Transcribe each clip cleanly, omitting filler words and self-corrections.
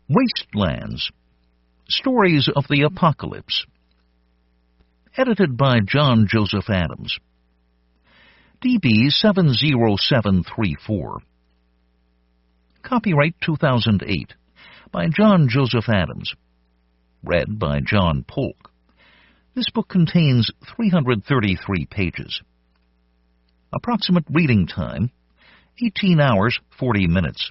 Wastelands, Stories of the Apocalypse. Edited by John Joseph Adams. DB 70734. Copyright 2008 by John Joseph Adams. Read by John Polk. This book contains 333 pages. Approximate reading time, 18 hours, 40 minutes.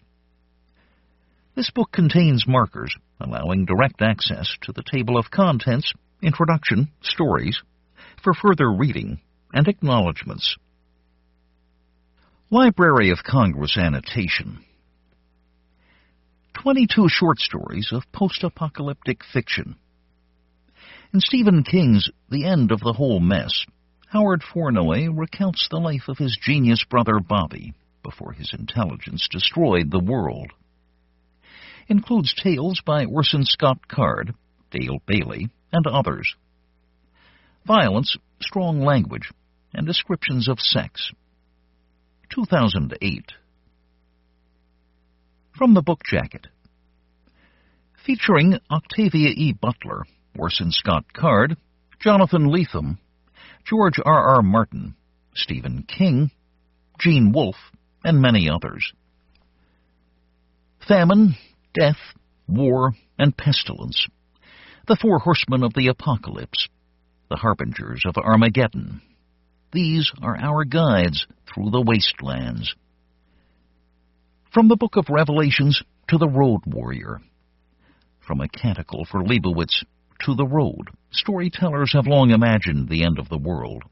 This book contains markers allowing direct access to the table of contents, introduction, stories, for further reading and acknowledgments. Library of Congress annotation. 22 short stories of post-apocalyptic fiction. In Stephen King's The End of the Whole Mess, Howard Flournoy recounts the life of his genius brother Bobby before his intelligence destroyed the world. Includes tales by Orson Scott Card, Dale Bailey, and others. Violence, strong language, and descriptions of sex. 2008. From the book jacket. Featuring Octavia E. Butler, Orson Scott Card, Jonathan Lethem, George R. R. Martin, Stephen King, Gene Wolfe, and many others. Famine, death, war, and pestilence. The four horsemen of the apocalypse. The harbingers of Armageddon. These are our guides through the wastelands. From the book of Revelations to the Road Warrior. From a canticle for Leibowitz to the road, storytellers have long imagined the end of the world,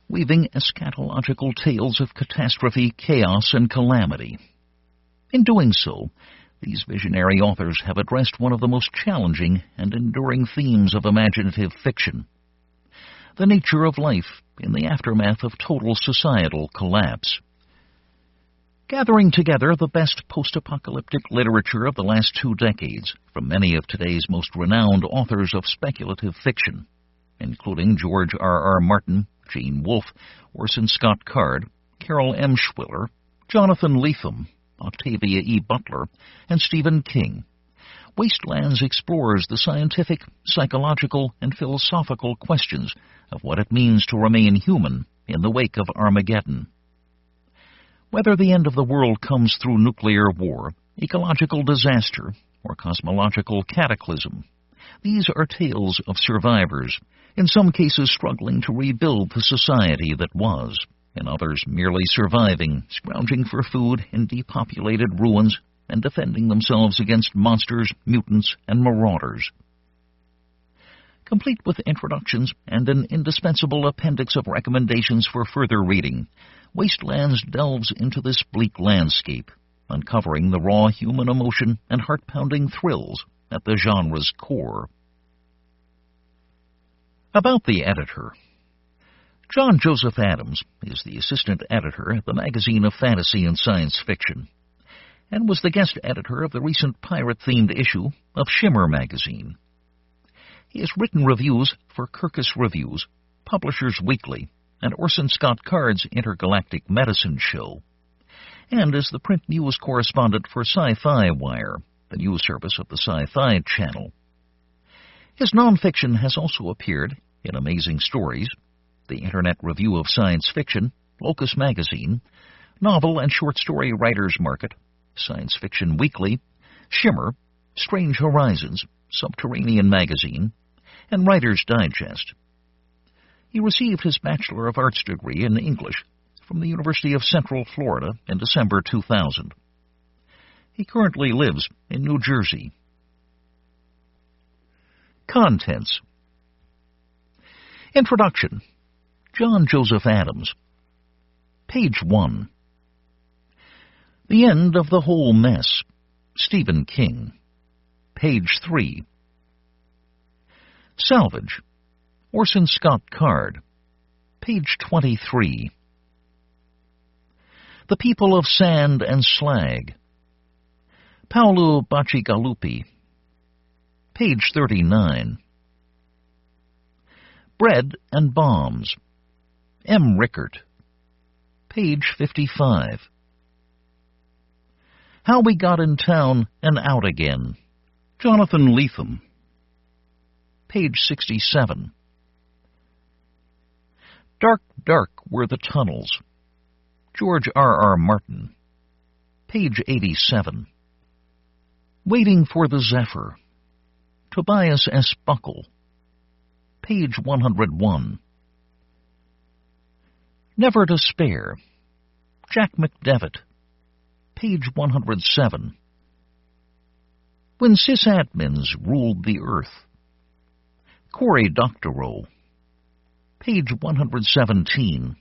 weaving eschatological tales of catastrophe, chaos, and calamity. In doing so, these visionary authors have addressed one of the most challenging and enduring themes of imaginative fiction: the nature of life in the aftermath of total societal collapse. Gathering together the best post-apocalyptic literature of the last 2 decades from many of today's most renowned authors of speculative fiction, including George R. R. Martin, Gene Wolfe, Orson Scott Card, Carol M. Schwiller, Jonathan Lethem, Octavia E. Butler, and Stephen King, Wastelands explores the scientific, psychological, and philosophical questions of what it means to remain human in the wake of Armageddon. Whether the end of the world comes through nuclear war, ecological disaster, or cosmological cataclysm, these are tales of survivors, in some cases struggling to rebuild the society that was, in others merely surviving, scrounging for food in depopulated ruins, and defending themselves against monsters, mutants, and marauders. Complete with introductions and an indispensable appendix of recommendations for further reading, Wastelands delves into this bleak landscape, uncovering the raw human emotion and heart-pounding thrills at the genre's core. About the editor. John Joseph Adams is the assistant editor at the magazine of fantasy and science fiction, and was the guest editor of the recent pirate-themed issue of Shimmer magazine. He has written reviews for Kirkus Reviews, Publishers Weekly, and Orson Scott Card's Intergalactic Medicine Show, and is the print news correspondent for Sci-Fi Wire, the news service of the Sci-Fi Channel. His nonfiction has also appeared in Amazing Stories, the Internet Review of Science Fiction, Locus Magazine, Novel and Short Story Writers Market, Science Fiction Weekly, Shimmer, Strange Horizons, Subterranean Magazine, and Writer's Digest. He received his Bachelor of Arts degree in English from the University of Central Florida in December 2000. He currently lives in New Jersey. Contents. Introduction. John Joseph Adams. Page 1. The End of the Whole Mess. Stephen King. Page 3. Salvage. Orson Scott Card. Page 23. The People of Sand and Slag. Paolo Bacigalupi. Page 39. Bread and Bombs. M. Rickert. Page 55. How We Got in Town and Out Again. Jonathan Lethem, page 67. Dark, dark were the tunnels. George R.R. Martin, page 87. Waiting for the Zephyr. Tobias S. Buckle, page 101. Never Despair. Jack McDevitt, page 107. When Sysadmins Ruled the Earth. Cory Doctorow, page 117.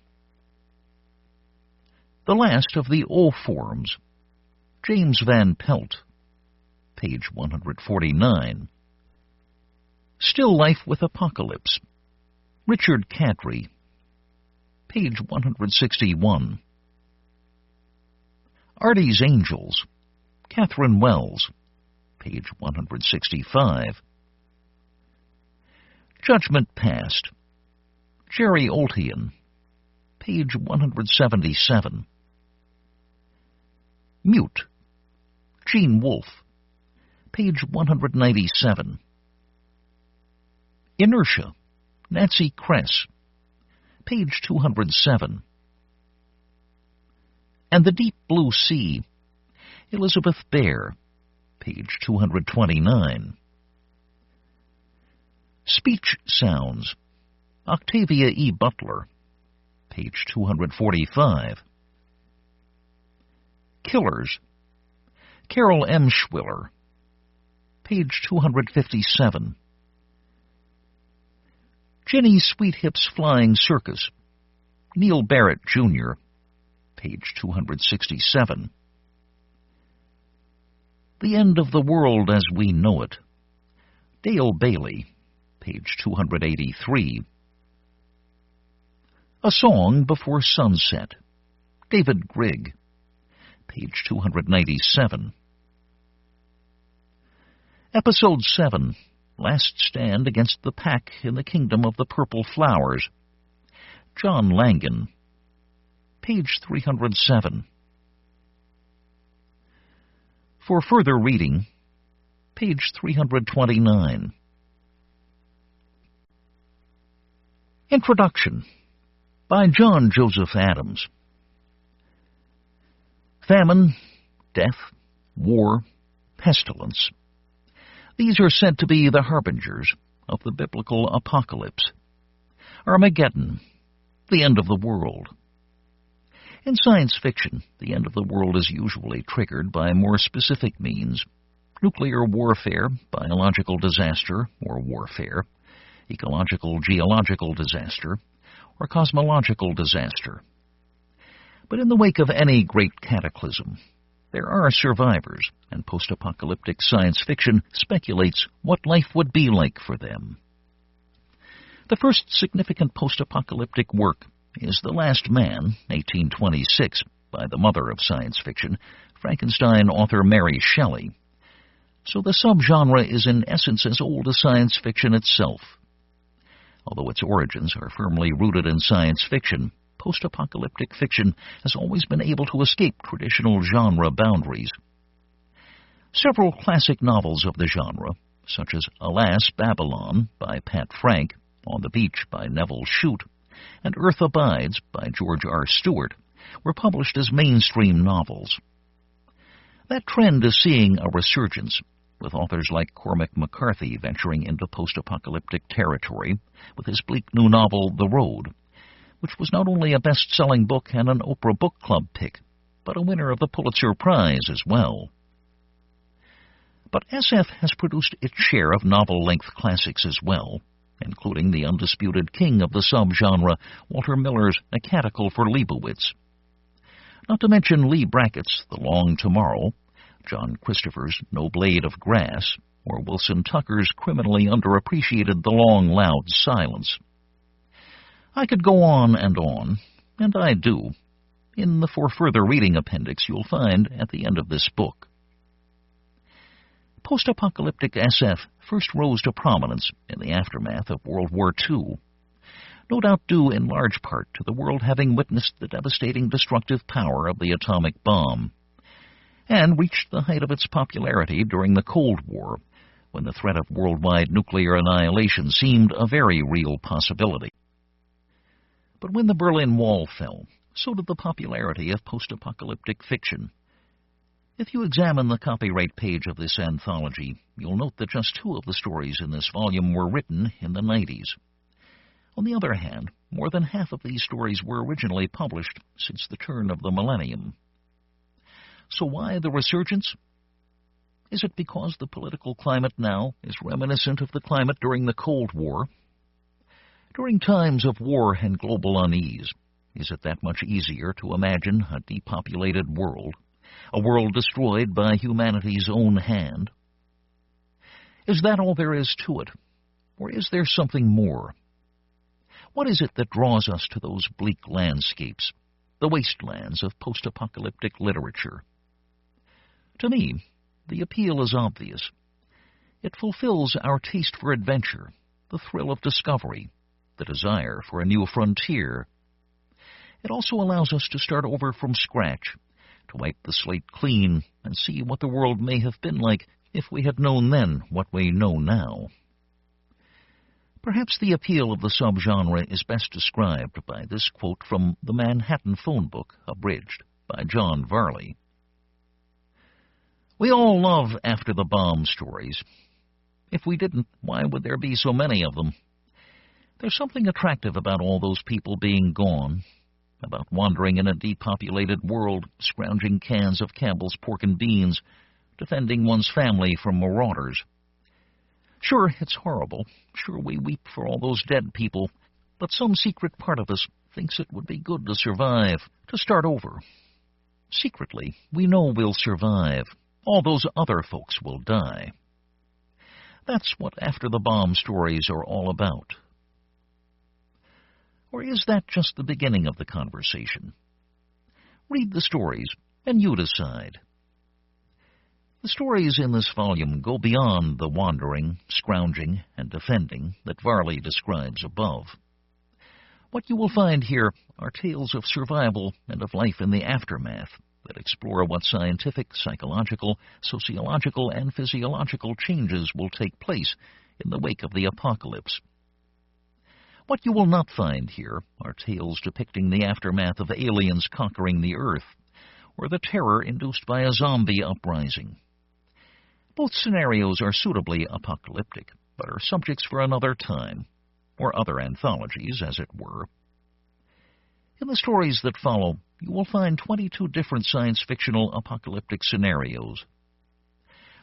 The Last of the O-Forms. James Van Pelt, page 149. Still Life with Apocalypse. Richard Cadry, page 161. Artie's Angels. Catherine Wells, page 165. Judgment Past. Jerry Oltian, page 177. Mute. Gene Wolfe, page 197. Inertia. Nancy Kress, page 207. And the Deep Blue Sea. Elizabeth Bear, page 229. Speech Sounds. Octavia E. Butler, page 245. Killers. Carol M. Schwiller, page 257. Jenny Sweethip's Flying Circus. Neil Barrett, Jr., page 267. The End of the World as We Know It. Dale Bailey, page 283. A Song Before Sunset. David Grigg, page 297. Episode 7. Last Stand Against the Pack in the Kingdom of the Purple Flowers. John Langan, page 307. For further reading, page 329. Introduction by John Joseph Adams. Famine, death, war, pestilence. These are said to be the harbingers of the biblical apocalypse. Armageddon, the end of the world. In science fiction, the end of the world is usually triggered by more specific means: nuclear warfare, biological disaster or warfare, ecological, geological disaster, or cosmological disaster. But in the wake of any great cataclysm, there are survivors, and post-apocalyptic science fiction speculates what life would be like for them. The first significant post-apocalyptic work is The Last Man, 1826, by the mother of science fiction, Frankenstein author Mary Shelley. So the subgenre is in essence as old as science fiction itself. Although its origins are firmly rooted in science fiction, post-apocalyptic fiction has always been able to escape traditional genre boundaries. Several classic novels of the genre, such as Alas, Babylon by Pat Frank, On the Beach by Neville Shute, and Earth Abides by George R. Stewart, were published as mainstream novels. That trend is seeing a resurgence, with authors like Cormac McCarthy venturing into post-apocalyptic territory with his bleak new novel The Road, which was not only a best-selling book and an Oprah Book Club pick, but a winner of the Pulitzer Prize as well. But SF has produced its share of novel-length classics as well, including the undisputed king of the subgenre, Walter Miller's A Catechol for Leibowitz. Not to mention Lee Brackett's The Long Tomorrow, John Christopher's No Blade of Grass, or Wilson Tucker's criminally underappreciated The Long Loud Silence. I could go on, and I do. In the For Further Reading appendix you'll find at the end of this book. Post-apocalyptic SF first rose to prominence in the aftermath of World War II, no doubt due in large part to the world having witnessed the devastating destructive power of the atomic bomb, and reached the height of its popularity during the Cold War, when the threat of worldwide nuclear annihilation seemed a very real possibility. But when the Berlin Wall fell, so did the popularity of post-apocalyptic fiction. If you examine the copyright page of this anthology, you'll note that just 2 of the stories in this volume were written in the 90s. On the other hand, more than half of these stories were originally published since the turn of the millennium. So why the resurgence? Is it because the political climate now is reminiscent of the climate during the Cold War? During times of war and global unease, is it that much easier to imagine a depopulated world, a world destroyed by humanity's own hand? Is that all there is to it, or is there something more? What is it that draws us to those bleak landscapes, the wastelands of post-apocalyptic literature? To me, the appeal is obvious. It fulfills our taste for adventure, the thrill of discovery, the desire for a new frontier. It also allows us to start over from scratch, to wipe the slate clean and see what the world may have been like if we had known then what we know now. Perhaps the appeal of the subgenre is best described by this quote from The Manhattan Phone Book, Abridged, by John Varley. We all love after-the-bomb stories. If we didn't, why would there be so many of them? There's something attractive about all those people being gone, about wandering in a depopulated world, scrounging cans of Campbell's pork and beans, defending one's family from marauders. Sure, it's horrible. Sure, we weep for all those dead people. But some secret part of us thinks it would be good to survive, to start over. Secretly, we know we'll survive. All those other folks will die. That's what after-the-bomb stories are all about. Or is that just the beginning of the conversation? Read the stories, and you decide. The stories in this volume go beyond the wandering, scrounging, and defending that Varley describes above. What you will find here are tales of survival and of life in the aftermath that explore what scientific, psychological, sociological, and physiological changes will take place in the wake of the apocalypse. What you will not find here are tales depicting the aftermath of aliens conquering the Earth, or the terror induced by a zombie uprising. Both scenarios are suitably apocalyptic, but are subjects for another time, or other anthologies, as it were. In the stories that follow, you will find 22 different science-fictional apocalyptic scenarios.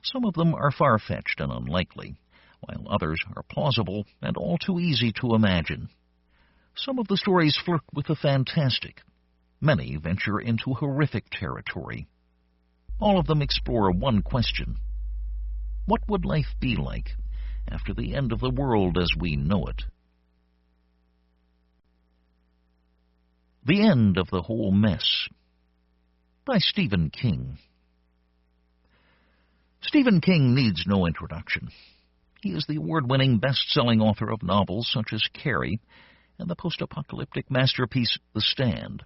Some of them are far-fetched and unlikely, while others are plausible and all too easy to imagine. Some of the stories flirt with the fantastic. Many venture into horrific territory. All of them explore one question. What would life be like after the end of the world as we know it? The End of the Whole Mess, by Stephen King. Stephen King needs no introduction. He is the award-winning best-selling author of novels such as Carrie and the post-apocalyptic masterpiece The Stand.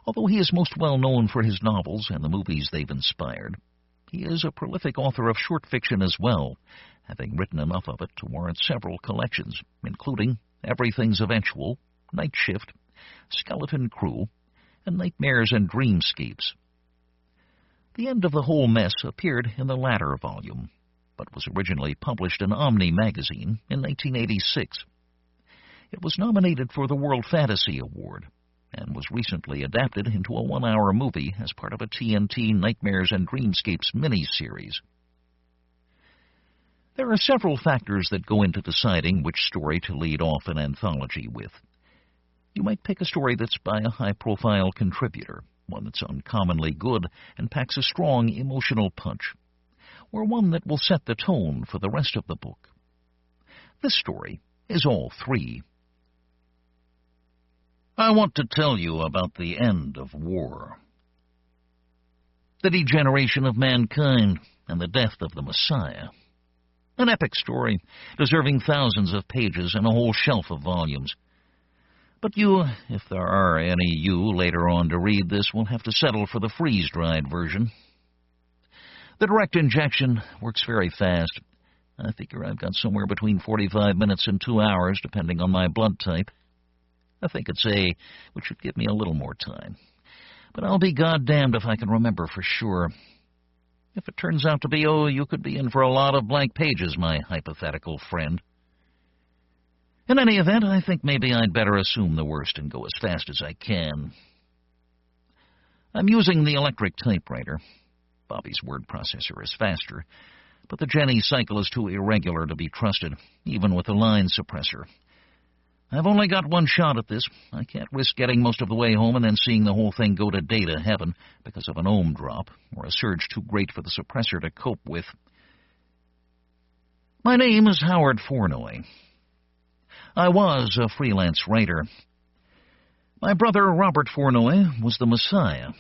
Although he is most well known for his novels and the movies they've inspired, he is a prolific author of short fiction as well, having written enough of it to warrant several collections, including Everything's Eventual, Night Shift, Skeleton Crew, and Nightmares and Dreamscapes. The End of the Whole Mess appeared in the latter volume, but was originally published in Omni magazine in 1986. It was nominated for the World Fantasy Award, and was recently adapted into a 1-hour movie as part of a TNT Nightmares and Dreamscapes miniseries. There are several factors that go into deciding which story to lead off an anthology with. You might pick a story that's by a high-profile contributor, one that's uncommonly good and packs a strong emotional punch, or one that will set the tone for the rest of the book. This story is all three. I want to tell you about the end of war. The degeneration of mankind and the death of the Messiah. An epic story, deserving thousands of pages and a whole shelf of volumes. But you, if there are any you later on to read this, will have to settle for the freeze-dried version. The direct injection works very fast. I figure I've got somewhere between 45 minutes and 2 hours, depending on my blood type. I think it's A, which should give me a little more time. But I'll be goddamned if I can remember for sure. If it turns out to be O, you could be in for a lot of blank pages, my hypothetical friend. In any event, I think maybe I'd better assume the worst and go as fast as I can. I'm using the electric typewriter. Bobby's word processor is faster, but the Jenny cycle is too irregular to be trusted, even with the line suppressor. I've only got one shot at this. I can't risk getting most of the way home and then seeing the whole thing go to data heaven because of an ohm drop, or a surge too great for the suppressor to cope with. My name is Howard Fornoy. I was a freelance writer. My brother Robert Fornoy was the Messiah.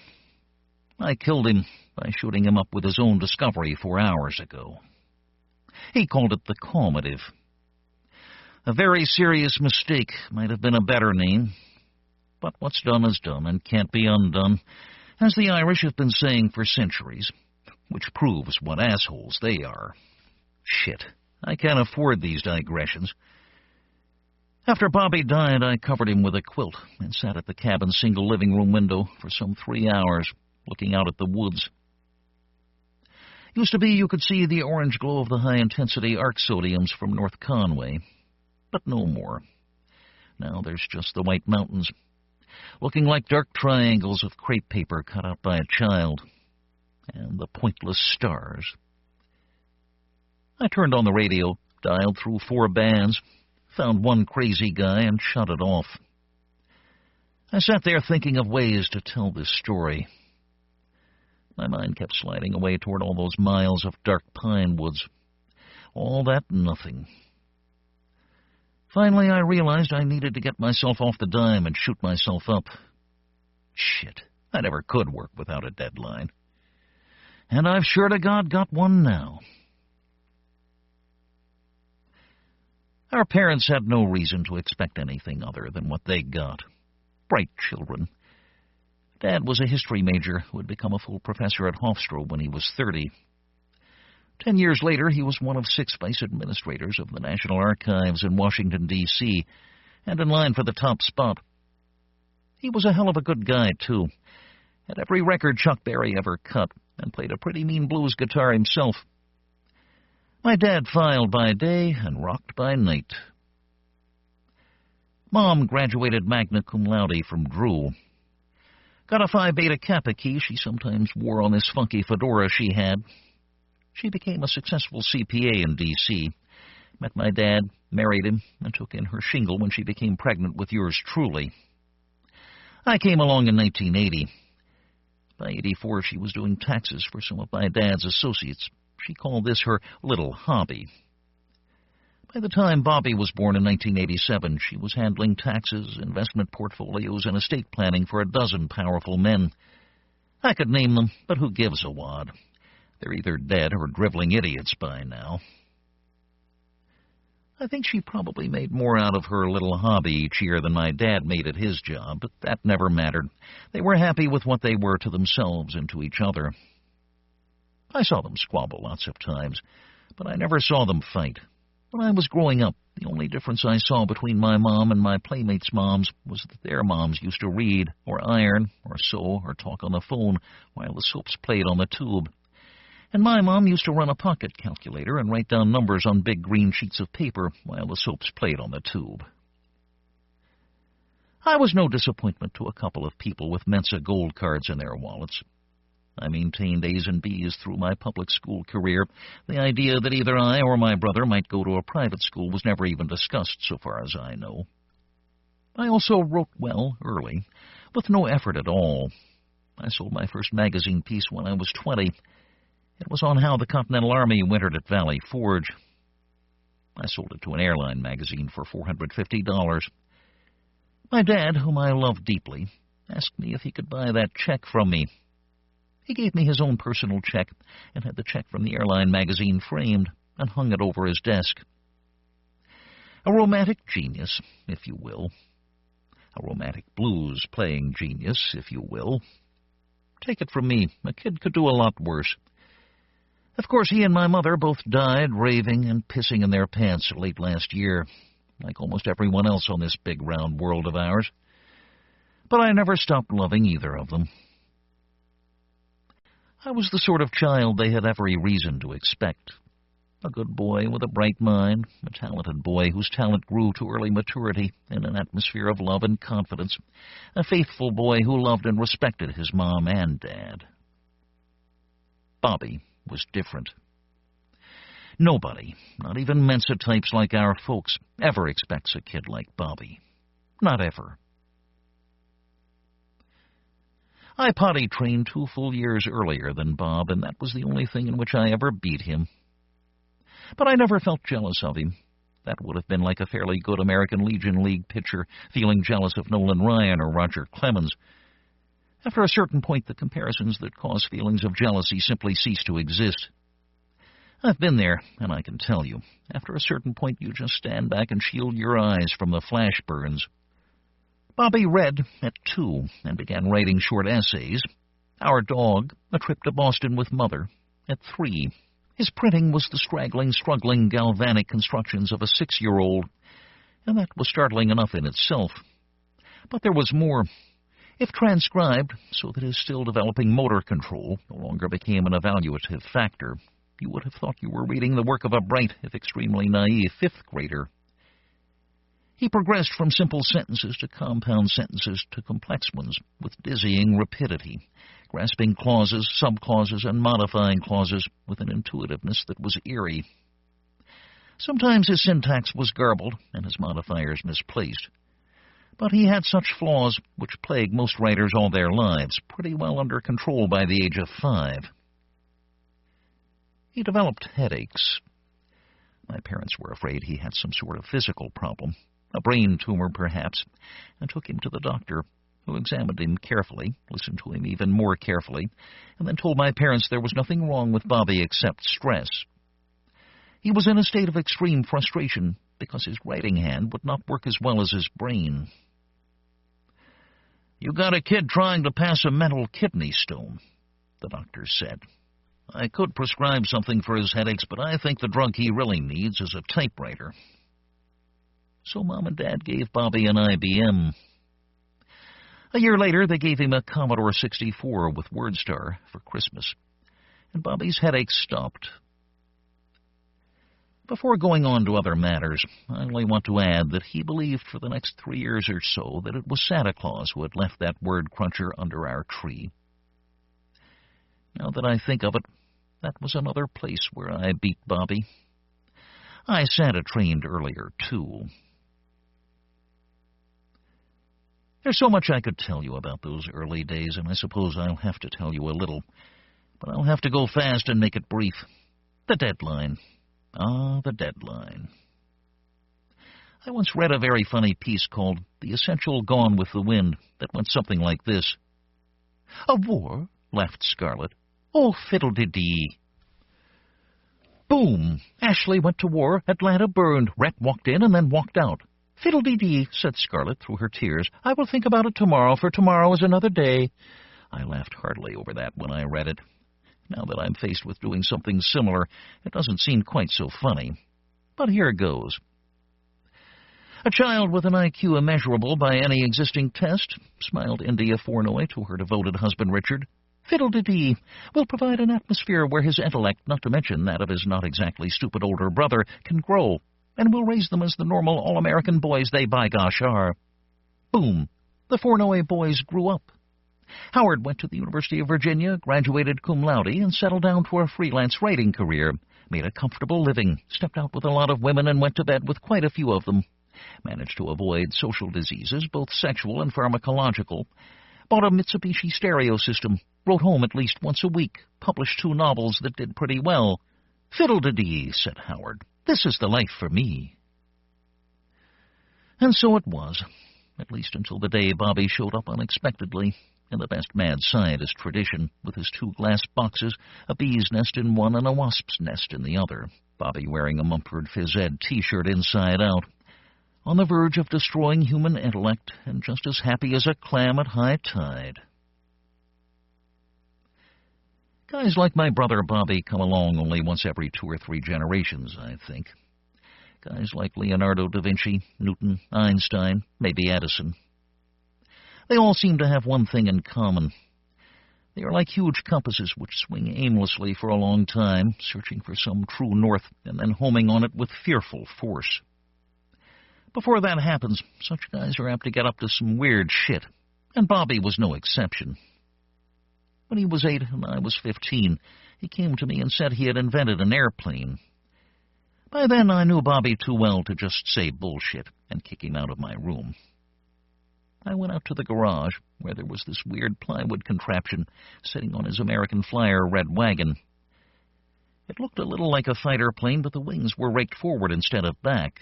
I killed him by shooting him up with his own discovery 4 hours ago. He called it the calmative. A very serious mistake might have been a better name, but what's done is done and can't be undone, as the Irish have been saying for centuries, which proves what assholes they are. Shit, I can't afford these digressions. After Bobby died, I covered him with a quilt and sat at the cabin's single living room window for some 3 hours, looking out at the woods. Used to be you could see the orange glow of the high-intensity arc sodiums from North Conway, but no more. Now there's just the White Mountains, looking like dark triangles of crepe paper cut out by a child, and the pointless stars. I turned on the radio, dialed through 4 bands, found one crazy guy, and shut it off. I sat there thinking of ways to tell this story. My mind kept sliding away toward all those miles of dark pine woods. All that nothing. Finally, I realized I needed to get myself off the dime and shoot myself up. Shit, I never could work without a deadline. And I've sure to God got one now. Our parents had no reason to expect anything other than what they got. Bright children. Dad was a history major who had become a full professor at Hofstra when he was 30. 10 years later, he was one of 6 vice administrators of the National Archives in Washington, D.C., and in line for the top spot. He was a hell of a good guy, too. Had every record Chuck Berry ever cut, and played a pretty mean blues guitar himself. My dad filed by day and rocked by night. Mom graduated magna cum laude from Drew. Got a Phi Beta Kappa key she sometimes wore on this funky fedora she had. She became a successful CPA in D.C., met my dad, married him, and took in her shingle when she became pregnant with yours truly. I came along in 1980. By 84, she was doing taxes for some of my dad's associates. She called this her little hobby. By the time Bobby was born in 1987, she was handling taxes, investment portfolios, and estate planning for a dozen powerful men. I could name them, but who gives a wad? They're either dead or driveling idiots by now. I think she probably made more out of her little hobby each year than my dad made at his job, but that never mattered. They were happy with what they were to themselves and to each other. I saw them squabble lots of times, but I never saw them fight. When I was growing up, the only difference I saw between my mom and my playmates' moms was that their moms used to read, or iron, or sew, or talk on the phone while the soaps played on the tube. And my mom used to run a pocket calculator and write down numbers on big green sheets of paper while the soaps played on the tube. I was no disappointment to a couple of people with Mensa gold cards in their wallets. I maintained A's and B's through my public school career. The idea that either I or my brother might go to a private school was never even discussed, so far as I know. I also wrote well early, with no effort at all. I sold my first magazine piece when I was 20. It was on how the Continental Army wintered at Valley Forge. I sold it to an airline magazine for $450. My dad, whom I loved deeply, asked me if he could buy that check from me. He gave me his own personal check and had the check from the airline magazine framed and hung it over his desk. A romantic genius, if you will. A romantic blues-playing genius, if you will. Take it from me, a kid could do a lot worse. Of course, he and my mother both died raving and pissing in their pants late last year, like almost everyone else on this big round world of ours. But I never stopped loving either of them. I was the sort of child they had every reason to expect. A good boy with a bright mind, a talented boy whose talent grew to early maturity in an atmosphere of love and confidence, a faithful boy who loved and respected his mom and dad. Bobby was different. Nobody, not even Mensa types like our folks, ever expects a kid like Bobby. Not ever. I potty-trained 2 full years earlier than Bob, and that was the only thing in which I ever beat him. But I never felt jealous of him. That would have been like a fairly good American Legion League pitcher feeling jealous of Nolan Ryan or Roger Clemens. After a certain point, the comparisons that cause feelings of jealousy simply cease to exist. I've been there, and I can tell you, after a certain point you just stand back and shield your eyes from the flash burns. Bobby read at 2 and began writing short essays. Our Dog, A Trip to Boston with Mother, at 3. His printing was the straggling, struggling, galvanic constructions of a 6-year-old, and that was startling enough in itself. But there was more. If transcribed, so that his still developing motor control no longer became an evaluative factor, you would have thought you were reading the work of a bright, if extremely naive, 5th grader. He progressed from simple sentences to compound sentences to complex ones with dizzying rapidity, grasping clauses, subclauses, and modifying clauses with an intuitiveness that was eerie. Sometimes his syntax was garbled and his modifiers misplaced, but he had such flaws which plague most writers all their lives, pretty well under control by the age of 5. He developed headaches. My parents were afraid he had some sort of physical problem, a brain tumor perhaps, and took him to the doctor, who examined him carefully, listened to him even more carefully, and then told my parents there was nothing wrong with Bobby except stress. He was in a state of extreme frustration because his writing hand would not work as well as his brain. "You got a kid trying to pass a mental kidney stone," the doctor said. "I could prescribe something for his headaches, but I think the drug he really needs is a typewriter." So Mom and Dad gave Bobby an IBM. A year later, they gave him a Commodore 64 with WordStar for Christmas, and Bobby's headaches stopped. Before going on to other matters, I only want to add that he believed for the next 3 years or so that it was Santa Claus who had left that word cruncher under our tree. Now that I think of it, that was another place where I beat Bobby. I Santa-trained earlier, too. There's so much I could tell you about those early days, and I suppose I'll have to tell you a little. But I'll have to go fast and make it brief. The deadline. The deadline. I once read a very funny piece called The Essential Gone with the Wind that went something like this. "A war?" laughed Scarlet. "Oh, fiddle-de-dee." Boom! Ashley went to war, Atlanta burned, Rhett walked in and then walked out. "Fiddle-dee-dee," said Scarlet through her tears. "I will think about it tomorrow, for tomorrow is another day." I laughed heartily over that when I read it. Now that I'm faced with doing something similar, it doesn't seem quite so funny. But here goes. "A child with an IQ immeasurable by any existing test," smiled India Fournoy to her devoted husband Richard. "Fiddle-de-dee will provide an atmosphere where his intellect, not to mention that of his not exactly stupid older brother, can grow, and will raise them as the normal all-American boys they by gosh are." Boom! The Fournoy boys grew up. Howard went to the University of Virginia, graduated cum laude, and settled down to a freelance writing career, made a comfortable living, stepped out with a lot of women and went to bed with quite a few of them, managed to avoid social diseases, both sexual and pharmacological, bought a Mitsubishi stereo system, wrote home at least once a week, published 2 novels that did pretty well. "Fiddle-de-dee," said Howard. "This is the life for me." And so it was, at least until the day Bobby showed up unexpectedly, in the best mad scientist tradition, with his 2 glass boxes, a bee's nest in one and a wasp's nest in the other, Bobby wearing a Mumford Phys Ed T-shirt inside out, on the verge of destroying human intellect and just as happy as a clam at high tide. Guys like my brother Bobby come along only once every 2 or 3 generations, I think. Guys like Leonardo da Vinci, Newton, Einstein, maybe Edison. They all seem to have one thing in common. They are like huge compasses which swing aimlessly for a long time, searching for some true north and then homing on it with fearful force. Before that happens, such guys are apt to get up to some weird shit, and Bobby was no exception. When he was 8 and I was 15, he came to me and said he had invented an airplane. By then I knew Bobby too well to just say bullshit and kick him out of my room. I went out to the garage, where there was this weird plywood contraption sitting on his American Flyer red wagon. It looked a little like a fighter plane, but the wings were raked forward instead of back.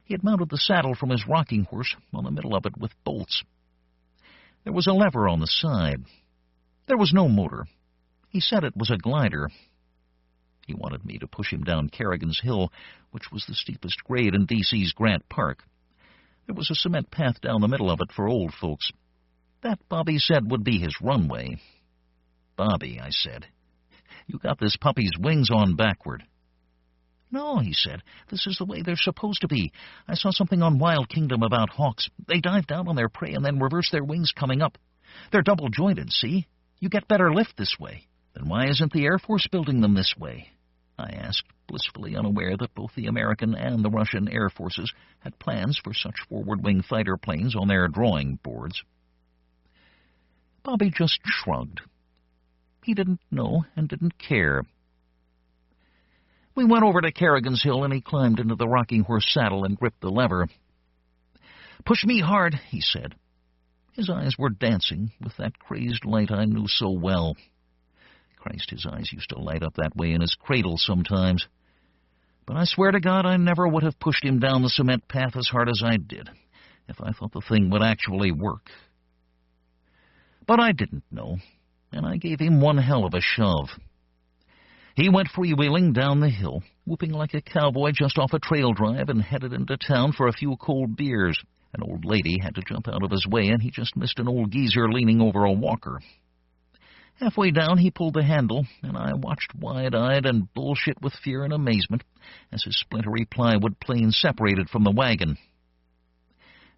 He had mounted the saddle from his rocking horse on the middle of it with bolts. There was a lever on the side. There was no motor. He said it was a glider. He wanted me to push him down Kerrigan's Hill, which was the steepest grade in D.C.'s Grant Park. There was a cement path down the middle of it for old folks. That, Bobby said, would be his runway. "Bobby," I said, "you got this puppy's wings on backward." "No," he said, "this is the way they're supposed to be. I saw something on Wild Kingdom about hawks. They dive down on their prey and then reverse their wings coming up. They're double-jointed, see? You get better lift this way." "Then why isn't the Air Force building them this way?" I asked, blissfully unaware that both the American and the Russian Air Forces had plans for such forward-wing fighter planes on their drawing boards. Bobby just shrugged. He didn't know and didn't care. We went over to Kerrigan's Hill, and he climbed into the rocking horse saddle and gripped the lever. "Push me hard," he said. His eyes were dancing with that crazed light I knew so well. Christ, his eyes used to light up that way in his cradle sometimes. But I swear to God I never would have pushed him down the cement path as hard as I did, if I thought the thing would actually work. But I didn't know, and I gave him one hell of a shove. He went freewheeling down the hill, whooping like a cowboy just off a trail drive, and headed into town for a few cold beers. An old lady had to jump out of his way, and he just missed an old geezer leaning over a walker. Halfway down, he pulled the handle, and I watched wide-eyed and bullshit with fear and amazement as his splintery plywood plane separated from the wagon.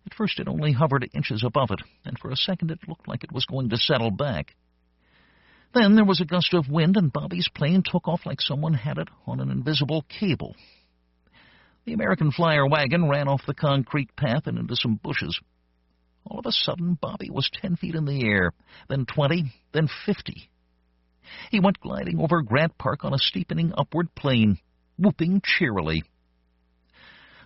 At first it only hovered inches above it, and for a second it looked like it was going to settle back. Then there was a gust of wind, and Bobby's plane took off like someone had it on an invisible cable. The American Flyer wagon ran off the concrete path and into some bushes. All of a sudden, Bobby was 10 feet in the air, then 20, then 50. He went gliding over Grant Park on a steepening upward plane, whooping cheerily.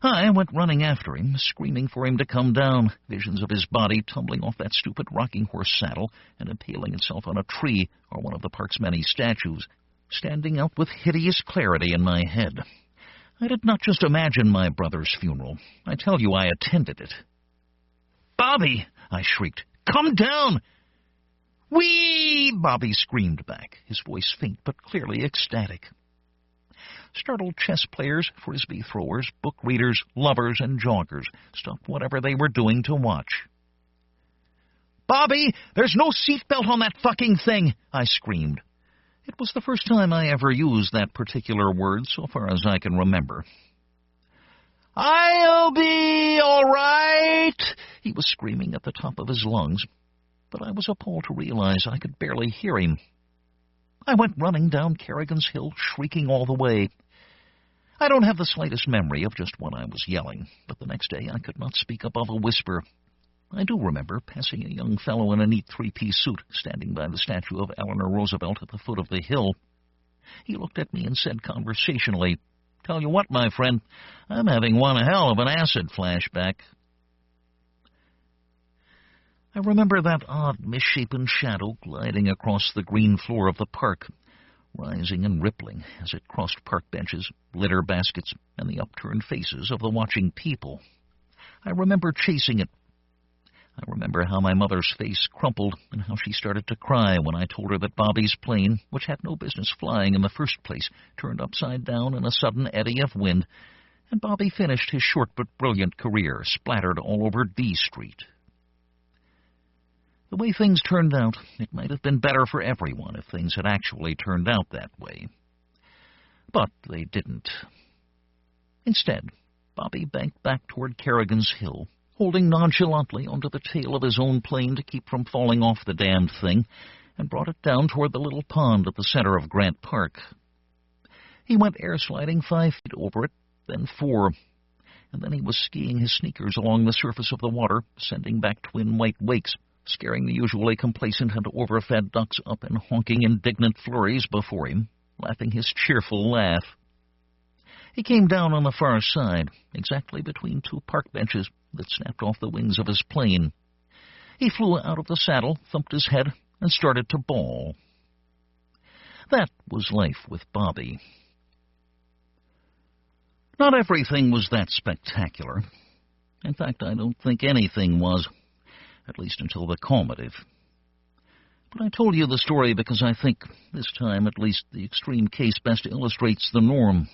I went running after him, screaming for him to come down, visions of his body tumbling off that stupid rocking horse saddle and impaling itself on a tree or one of the park's many statues, standing out with hideous clarity in my head. I did not just imagine my brother's funeral. I tell you, I attended it. "Bobby!" I shrieked. "Come down!" "Whee!" Bobby screamed back, his voice faint but clearly ecstatic. Startled chess players, frisbee throwers, book readers, lovers, and joggers stopped whatever they were doing to watch. "Bobby, there's no seatbelt on that fucking thing!" I screamed. It was the first time I ever used that particular word, so far as I can remember. "I'll be all right," he was screaming at the top of his lungs, but I was appalled to realize I could barely hear him. I went running down Kerrigan's Hill, shrieking all the way. I don't have the slightest memory of just what I was yelling, but the next day I could not speak above a whisper. I do remember passing a young fellow in a neat three-piece suit standing by the statue of Eleanor Roosevelt at the foot of the hill. He looked at me and said conversationally, "Tell you what, my friend, I'm having one hell of an acid flashback." I remember that odd, misshapen shadow gliding across the green floor of the park, rising and rippling as it crossed park benches, litter baskets, and the upturned faces of the watching people. I remember chasing it. I remember how my mother's face crumpled and how she started to cry when I told her that Bobby's plane, which had no business flying in the first place, turned upside down in a sudden eddy of wind, and Bobby finished his short but brilliant career splattered all over D Street. The way things turned out, it might have been better for everyone if things had actually turned out that way. But they didn't. Instead, Bobby banked back toward Kerrigan's Hill, holding nonchalantly onto the tail of his own plane to keep from falling off the damned thing, and brought it down toward the little pond at the center of Grant Park. He went air-sliding 5 feet over it, then 4, and then he was skiing his sneakers along the surface of the water, sending back twin white wakes, scaring the usually complacent and overfed ducks up and honking indignant flurries before him, laughing his cheerful laugh. He came down on the far side, exactly between 2 park benches that snapped off the wings of his plane. He flew out of the saddle, thumped his head, and started to bawl. That was life with Bobby. Not everything was that spectacular. In fact, I don't think anything was, at least until the culminative. But I told you the story because I think, this time at least, the extreme case best illustrates the norm.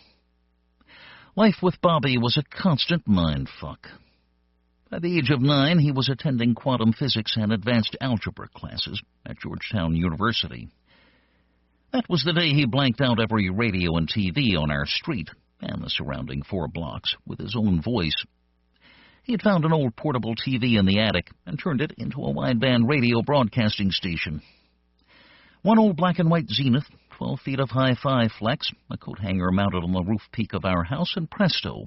Life with Bobby was a constant mindfuck. By the age of 9, he was attending quantum physics and advanced algebra classes at Georgetown University. That was the day he blanked out every radio and TV on our street and the surrounding 4 blocks with his own voice. He had found an old portable TV in the attic and turned it into a wideband radio broadcasting station. One old black-and-white Zenith, 12 feet of hi-fi flex, a coat hanger mounted on the roof peak of our house, and presto.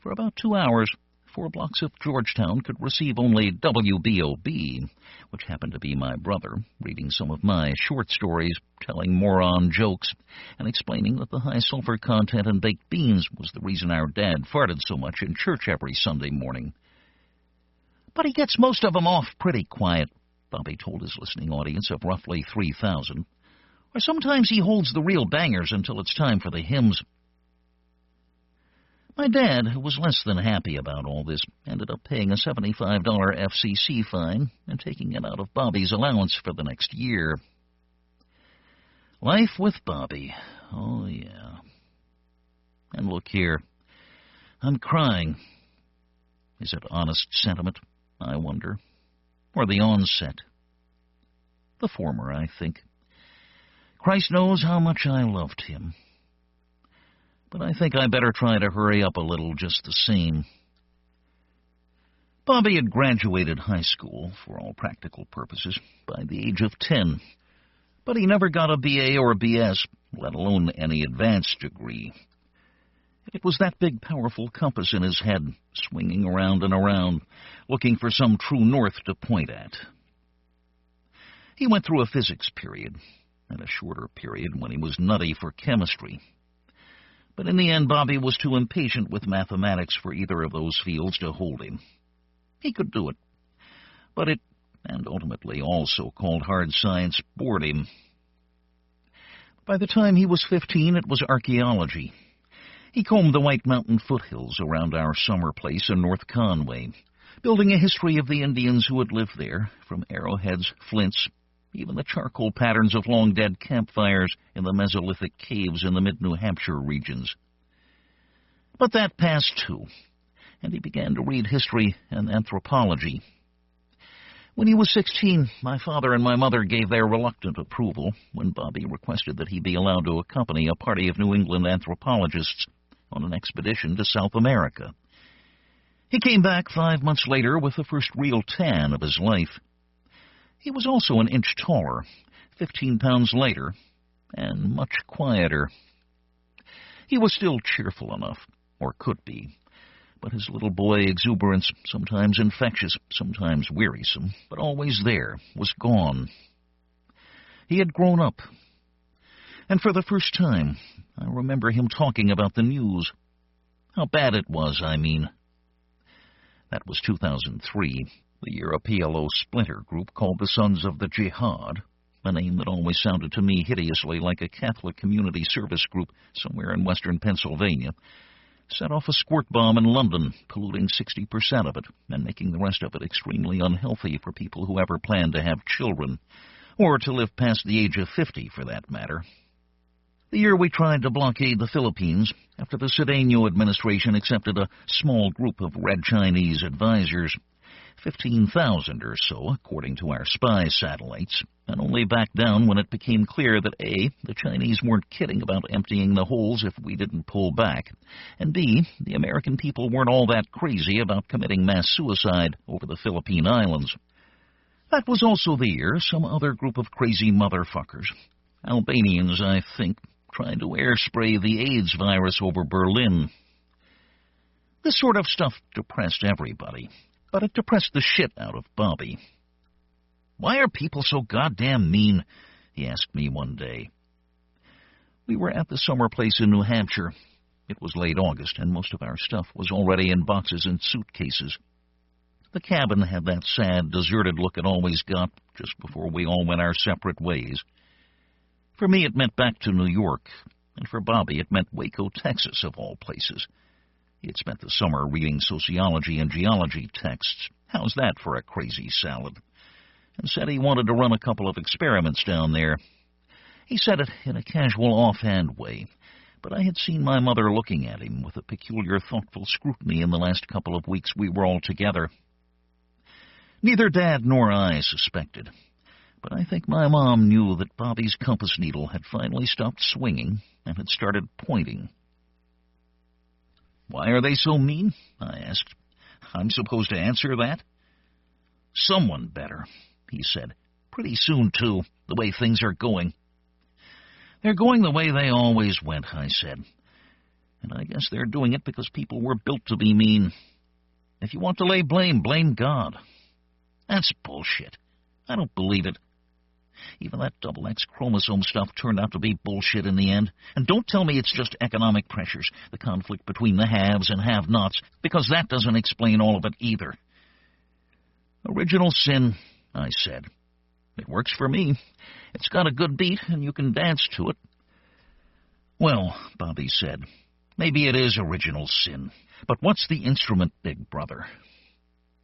For about 2 hours, 4 blocks of Georgetown could receive only WBOB, which happened to be my brother, reading some of my short stories, telling moron jokes, and explaining that the high sulfur content in baked beans was the reason our dad farted so much in church every Sunday morning. But he gets most of them off pretty quiet, Bobby told his listening audience of roughly 3,000. Or sometimes he holds the real bangers until it's time for the hymns. My dad, who was less than happy about all this, ended up paying a $75 FCC fine and taking it out of Bobby's allowance for the next year. Life with Bobby. Oh, yeah. And look here. I'm crying. Is it honest sentiment, I wonder? Or the onset? The former, I think. Christ knows how much I loved him. But I think I better try to hurry up a little just the same. Bobby had graduated high school, for all practical purposes, by the age of 10. But he never got a BA or a BS, let alone any advanced degree. It was that big, powerful compass in his head, swinging around and around, looking for some true north to point at. He went through a physics period, and a shorter period when he was nutty for chemistry. But in the end, Bobby was too impatient with mathematics for either of those fields to hold him. He could do it, but it, and ultimately all so-called hard science, bored him. By the time he was 15, it was archaeology. He combed the White Mountain foothills around our summer place in North Conway, building a history of the Indians who had lived there, from arrowheads, flints, even the charcoal patterns of long-dead campfires in the Mesolithic caves in the mid-New Hampshire regions. But that passed too, and he began to read history and anthropology. When he was 16, my father and my mother gave their reluctant approval when Bobby requested that he be allowed to accompany a party of New England anthropologists on an expedition to South America. He came back 5 months later with the first real tan of his life. He was also an inch taller, 15 pounds lighter, and much quieter. He was still cheerful enough, or could be, but his little boy exuberance, sometimes infectious, sometimes wearisome, but always there, was gone. He had grown up. And for the first time, I remember him talking about the news. How bad it was, I mean. That was 2003. The year a PLO splinter group called the Sons of the Jihad, a name that always sounded to me hideously like a Catholic community service group somewhere in western Pennsylvania, set off a squirt bomb in London, polluting 60% of it and making the rest of it extremely unhealthy for people who ever planned to have children, or to live past the age of 50, for that matter. The year we tried to blockade the Philippines, after the Cedeno administration accepted a small group of Red Chinese advisors, 15,000 or so, according to our spy satellites, and only backed down when it became clear that A, the Chinese weren't kidding about emptying the holes if we didn't pull back, and B, the American people weren't all that crazy about committing mass suicide over the Philippine Islands. That was also the year some other group of crazy motherfuckers, Albanians, I think, tried to airspray the AIDS virus over Berlin. This sort of stuff depressed everybody, but it depressed the shit out of Bobby. "Why are people so goddamn mean?" he asked me one day. We were at the summer place in New Hampshire. It was late August, and most of our stuff was already in boxes and suitcases. The cabin had that sad, deserted look it always got just before we all went our separate ways. For me, it meant back to New York, and for Bobby, it meant Waco, Texas, of all places. He had spent the summer reading sociology and geology texts. How's that for a crazy salad? And said he wanted to run a couple of experiments down there. He said it in a casual, offhand way, but I had seen my mother looking at him with a peculiar, thoughtful scrutiny in the last couple of weeks we were all together. Neither Dad nor I suspected, but I think my mom knew that Bobby's compass needle had finally stopped swinging and had started pointing. "Why are they so mean?" I asked. "I'm supposed to answer that?" "Someone better," he said. "Pretty soon, too, the way things are going." "They're going the way they always went," I said. "And I guess they're doing it because people were built to be mean. If you want to lay blame, blame God." "That's bullshit. I don't believe it. Even that double X chromosome stuff turned out to be bullshit in the end. And don't tell me it's just economic pressures, the conflict between the haves and have-nots, because that doesn't explain all of it either." "Original sin," I said. "It works for me. It's got a good beat, and you can dance to it." "Well," Bobby said, "maybe it is original sin. But what's the instrument, big brother?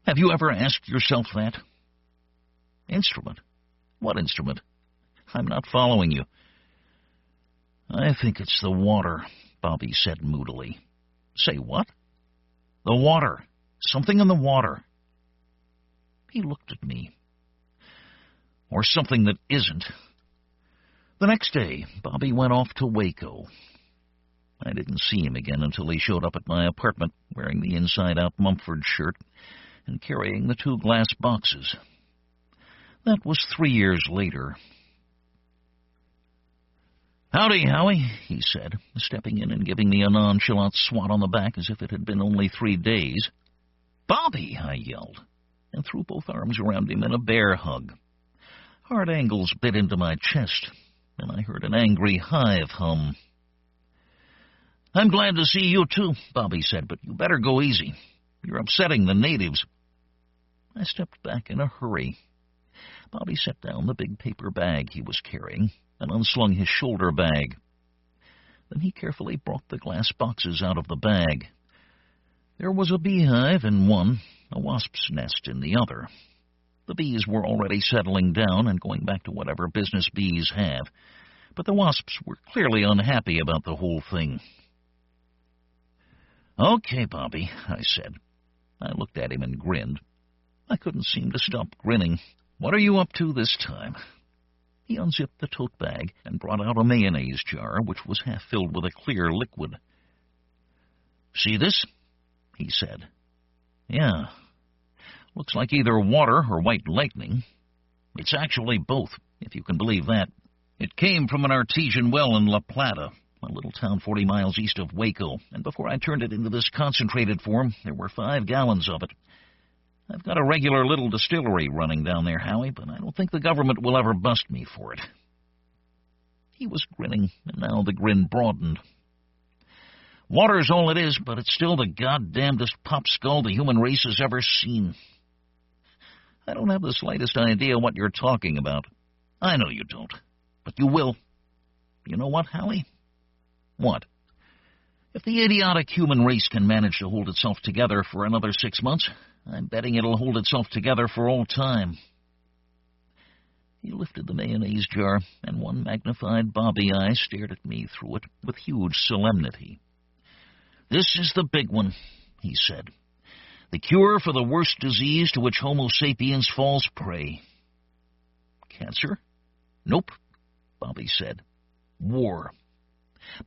Have you ever asked yourself that?" "Instrument? What instrument? I'm not following you." "I think it's the water," Bobby said moodily. "Say what?" "The water. Something in the water." He looked at me. "Or something that isn't." The next day, Bobby went off to Waco. I didn't see him again until he showed up at my apartment wearing the inside-out Mumford shirt and carrying the 2 glass boxes. That was 3 years later. "Howdy, Howie," he said, stepping in and giving me a nonchalant swat on the back as if it had been only 3 days. "Bobby!" I yelled, and threw both arms around him in a bear hug. Hard angles bit into my chest, and I heard an angry hive hum. "I'm glad to see you, too," Bobby said, "but you better go easy. You're upsetting the natives." I stepped back in a hurry. Bobby set down the big paper bag he was carrying and unslung his shoulder bag. Then he carefully brought the glass boxes out of the bag. There was a beehive in one, a wasp's nest in the other. The bees were already settling down and going back to whatever business bees have, but the wasps were clearly unhappy about the whole thing. "Okay, Bobby," I said. I looked at him and grinned. I couldn't seem to stop grinning. "What are you up to this time?" He unzipped the tote bag and brought out a mayonnaise jar, which was half filled with a clear liquid. "See this?" he said. "Yeah. Looks like either water or white lightning. It's actually both, if you can believe that. It came from an artesian well in La Plata, a little town 40 miles east of Waco, and before I turned it into this concentrated form, there were 5 gallons of it. I've got a regular little distillery running down there, Howie, but I don't think the government will ever bust me for it." He was grinning, and now the grin broadened. "Water's all it is, but it's still the goddamnedest popskull the human race has ever seen." "I don't have the slightest idea what you're talking about." "I know you don't, but you will. You know what, Howie?" "What?" "If the idiotic human race can manage to hold itself together for another 6 months, I'm betting it'll hold itself together for all time." He lifted the mayonnaise jar, and one magnified Bobby eye stared at me through it with huge solemnity. "This is the big one," he said. The cure for the worst disease to which Homo sapiens falls prey. Cancer? Nope, Bobby said. War.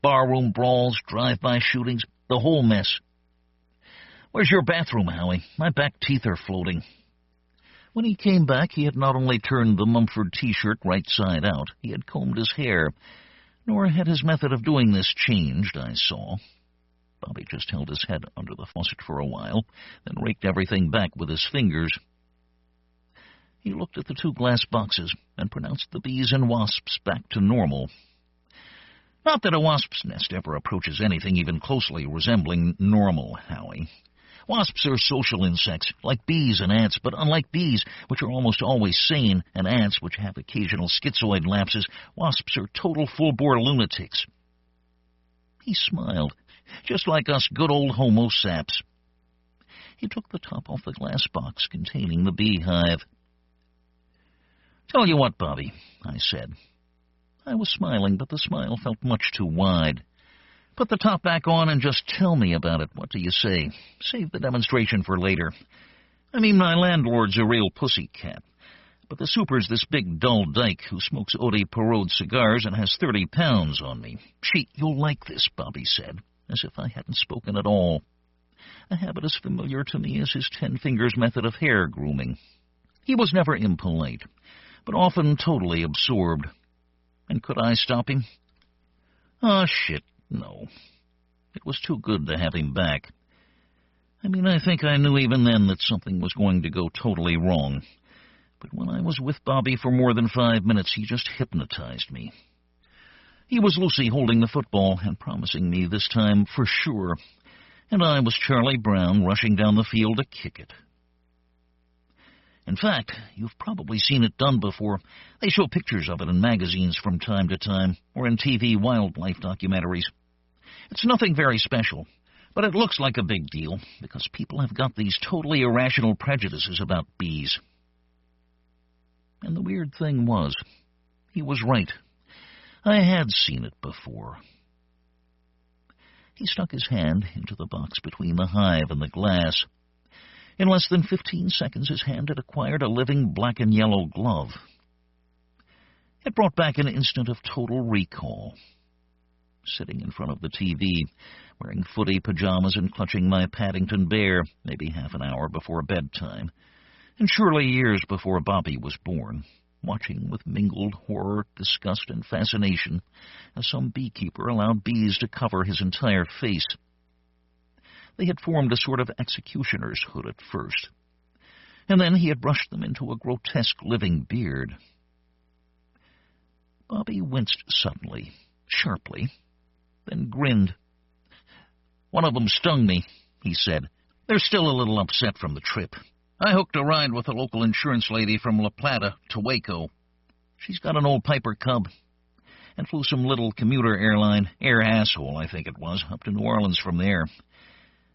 Barroom brawls, drive-by shootings, the whole mess. Where's your bathroom, Howie? My back teeth are floating. When he came back, he had not only turned the Mumford T-shirt right side out, he had combed his hair, nor had his method of doing this changed, I saw. Bobby just held his head under the faucet for a while, then raked everything back with his fingers. He looked at the 2 glass boxes and pronounced the bees and wasps back to normal. Not that a wasp's nest ever approaches anything even closely resembling normal, Howie. Wasps are social insects, like bees and ants, but unlike bees, which are almost always sane, and ants, which have occasional schizoid lapses, wasps are total full-bore lunatics. He smiled, just like us good old Homo saps. He took the top off the glass box containing the beehive. "Tell you what, Bobby," I said. I was smiling, but the smile felt much too wide. "Put the top back on and just tell me about it. What do you say? Save the demonstration for later. I mean, my landlord's a real pussycat, but the super's this big dull dyke who smokes Eau Perraud cigars and has 30 pounds on me. You'll like this," Bobby said, as if I hadn't spoken at all. A habit as familiar to me as his 10 fingers method of hair grooming. He was never impolite, but often totally absorbed. And could I stop him? Oh, shit, no. It was too good to have him back. I mean, I think I knew even then that something was going to go totally wrong. But when I was with Bobby for more than 5 minutes, he just hypnotized me. He was Lucy holding the football and promising me this time for sure, and I was Charlie Brown rushing down the field to kick it. In fact, you've probably seen it done before. They show pictures of it in magazines from time to time, or in TV wildlife documentaries. It's nothing very special, but it looks like a big deal, because people have got these totally irrational prejudices about bees. And the weird thing was, he was right. I had seen it before. He stuck his hand into the box between the hive and the glass. In less than 15 seconds, his hand had acquired a living black and yellow glove. It brought back an instant of total recall. Sitting in front of the TV, wearing footy pajamas and clutching my Paddington bear, maybe half an hour before bedtime, and surely years before Bobby was born, watching with mingled horror, disgust, and fascination as some beekeeper allowed bees to cover his entire face. They had formed a sort of executioner's hood at first, and then he had brushed them into a grotesque living beard. Bobby winced suddenly, sharply, then grinned. "One of them stung me," he said. "They're still a little upset from the trip. I hooked a ride with a local insurance lady from La Plata to Waco. She's got an old Piper Cub, and flew some little commuter airline, Air Asshole, I think it was, up to New Orleans from there.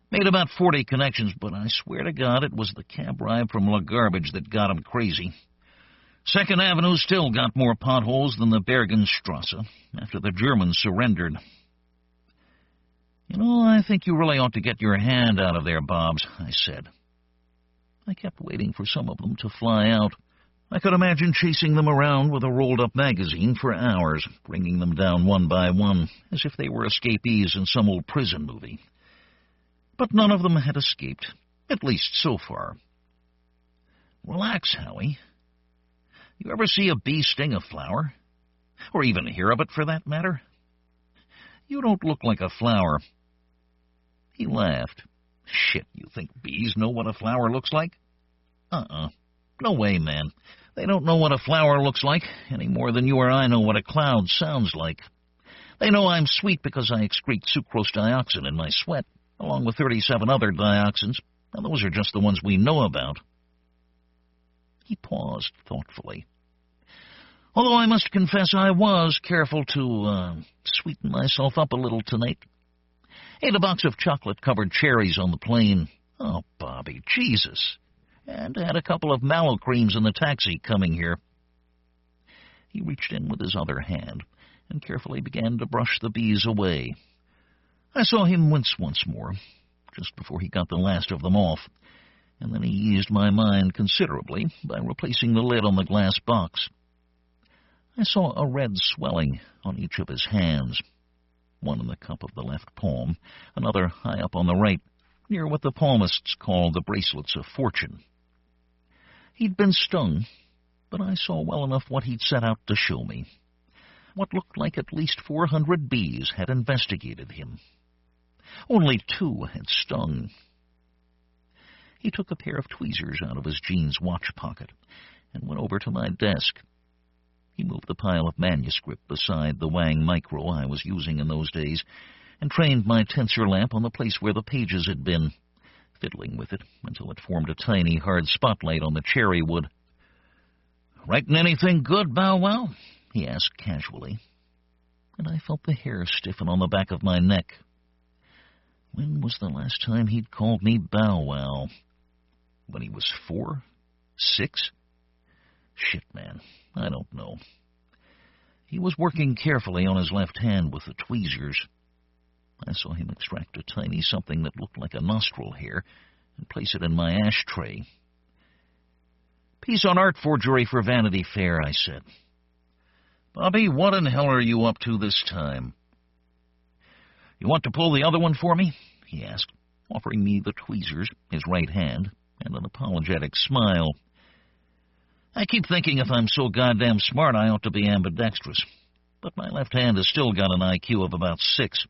Made about 40 connections, but I swear to God it was the cab ride from La Garbage that got him crazy. 2nd Avenue still got more potholes than the Bergenstrasse after the Germans surrendered." "You know, I think you really ought to get your hand out of there, Bobs," I said. I kept waiting for some of them to fly out. I could imagine chasing them around with a rolled-up magazine for hours, bringing them down one by one, as if they were escapees in some old prison movie. But none of them had escaped, at least so far. "Relax, Howie. You ever see a bee sting a flower? Or even hear of it, for that matter? You don't look like a flower." He laughed. "Shit, you think bees know what a flower looks like?" No way, man. They don't know what a flower looks like, any more than you or I know what a cloud sounds like. They know I'm sweet because I excrete sucrose dioxin in my sweat, along with 37 other dioxins, and those are just the ones we know about." He paused thoughtfully. Although I must confess I was careful to sweeten myself up a little tonight. Ate a box of chocolate-covered cherries on the plane. Oh, Bobby, Jesus. And had a couple of mallow creams in the taxi coming here. He reached in with his other hand and carefully began to brush the bees away. I saw him wince once more, just before he got the last of them off, and then he eased my mind considerably by replacing the lid on the glass box. I saw a red swelling on each of his hands, one in the cup of the left palm, another high up on the right, near what the palmists call the bracelets of fortune. He'd been stung, but I saw well enough what he'd set out to show me. What looked like at least 400 bees had investigated him. Only 2 had stung. He took a pair of tweezers out of his jeans watch pocket and went over to my desk. He moved the pile of manuscript beside the Wang Micro I was using in those days and trained my tensor lamp on the place where the pages had been, fiddling with it until it formed a tiny, hard spotlight on the cherry wood. "Writing anything good, Bow Wow?" he asked casually, and I felt the hair stiffen on the back of my neck. When was the last time he'd called me Bow Wow? When he was 4? 6? Shit, man, I don't know. He was working carefully on his left hand with the tweezers. I saw him extract a tiny something that looked like a nostril hair and place it in my ashtray. "Piece on art forgery for Vanity Fair," I said. "Bobby, what in hell are you up to this time?" "You want to pull the other one for me?" he asked, offering me the tweezers, his right hand, and an apologetic smile. "I keep thinking if I'm so goddamn smart I ought to be ambidextrous, but my left hand has still got an IQ of about 6.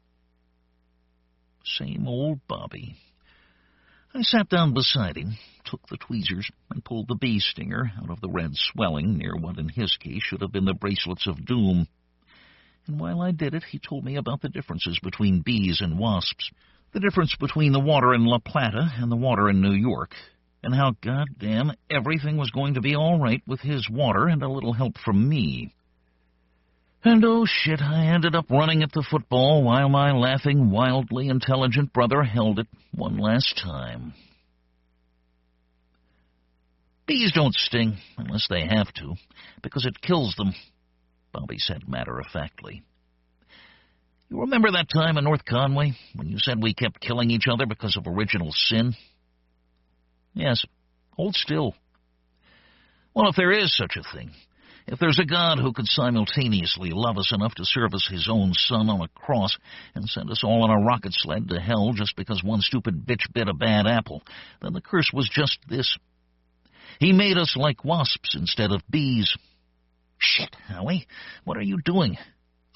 Same old Bobby. I sat down beside him, took the tweezers, and pulled the bee stinger out of the red swelling near what in his case should have been the bracelets of doom. And while I did it, he told me about the differences between bees and wasps, the difference between the water in La Plata and the water in New York, and how goddamn everything was going to be all right with his water and a little help from me. And oh shit, I ended up running at the football while my laughing, wildly intelligent brother held it one last time. "Bees don't sting unless they have to, because it kills them," Bobby said matter-of-factly. "You remember that time in North Conway when you said we kept killing each other because of original sin?" "Yes. Hold still." "Well, if there is such a thing, if there's a God who could simultaneously love us enough to serve us his own son on a cross and send us all on a rocket sled to hell just because one stupid bitch bit a bad apple, then the curse was just this. He made us like wasps instead of bees." "Shit, Howie, what are you doing?"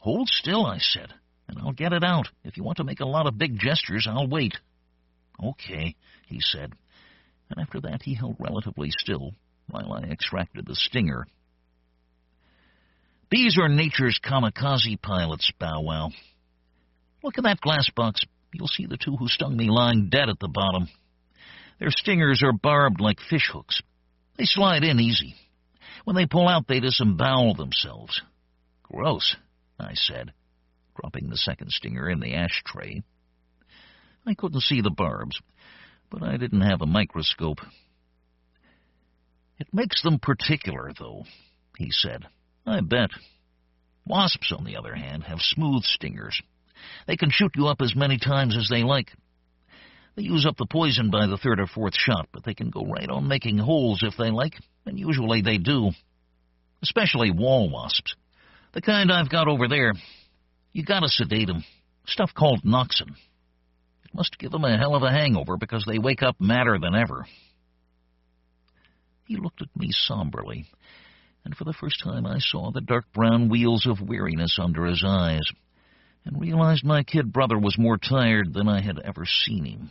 "Hold still," I said, "and I'll get it out. If you want to make a lot of big gestures, I'll wait." "Okay," he said, and after that he held relatively still while I extracted the stinger. "Bees are nature's kamikaze pilots, Bow Wow. Look at that glass box. You'll see the 2 who stung me lying dead at the bottom. Their stingers are barbed like fish hooks. They slide in easy. When they pull out, they disembowel themselves." "Gross," I said, dropping the second stinger in the ashtray. I couldn't see the barbs, but I didn't have a microscope. "It makes them particular, though," he said. "I bet. Wasps, on the other hand, have smooth stingers. They can shoot you up as many times as they like. They use up the poison by the 3rd or 4th shot, but they can go right on making holes if they like, and usually they do. Especially wall wasps. The kind I've got over there. You gotta sedate them. Stuff called noxin. It must give them a hell of a hangover because they wake up madder than ever." He looked at me somberly, and for the first time I saw the dark brown wheels of weariness under his eyes, and realized my kid brother was more tired than I had ever seen him.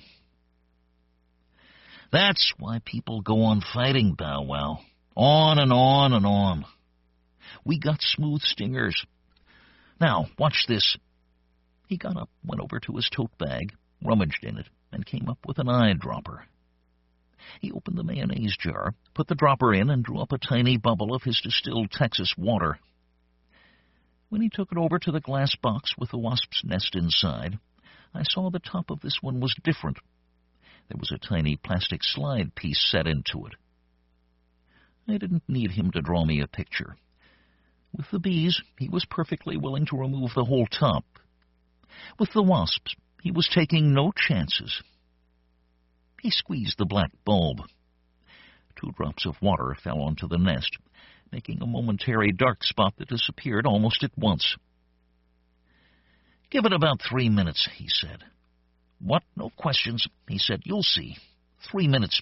"That's why people go on fighting, Bow Wow. On and on and on. We got smooth stingers. Now, watch this." He got up, went over to his tote bag, rummaged in it, and came up with an eyedropper. He opened the mayonnaise jar, put the dropper in, and drew up a tiny bubble of his distilled Texas water. When he took it over to the glass box with the wasp's nest inside, I saw the top of this one was different. There was a tiny plastic slide piece set into it. I didn't need him to draw me a picture. With the bees, he was perfectly willing to remove the whole top. With the wasps, he was taking no chances. He squeezed the black bulb. 2 drops of water fell onto the nest, making a momentary dark spot that disappeared almost at once. "Give it about 3 minutes," he said. "What? No questions," he said. "You'll see. 3 minutes."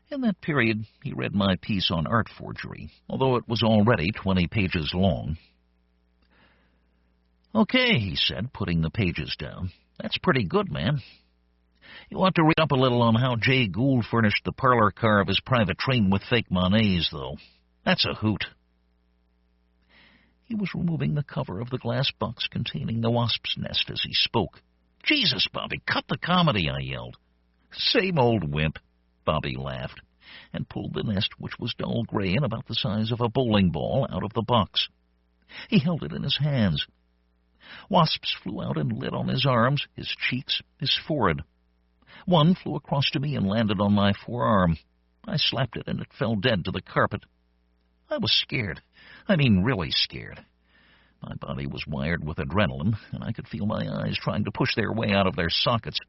In that period, he read my piece on art forgery, although it was already 20 pages long. "Okay," he said, putting the pages down. "That's pretty good, man. You ought to read up a little on how Jay Gould furnished the parlor car of his private train with fake Monets, though. That's a hoot." He was removing the cover of the glass box containing the wasp's nest as he spoke. "Jesus, Bobby, cut the comedy," I yelled. "Same old wimp," Bobby laughed, and pulled the nest, which was dull gray and about the size of a bowling ball, out of the box. He held it in his hands. Wasps flew out and lit on his arms, his cheeks, his forehead. One flew across to me and landed on my forearm. I slapped it, and it fell dead to the carpet. I was scared. I mean, really scared. My body was wired with adrenaline, and I could feel my eyes trying to push their way out of their sockets.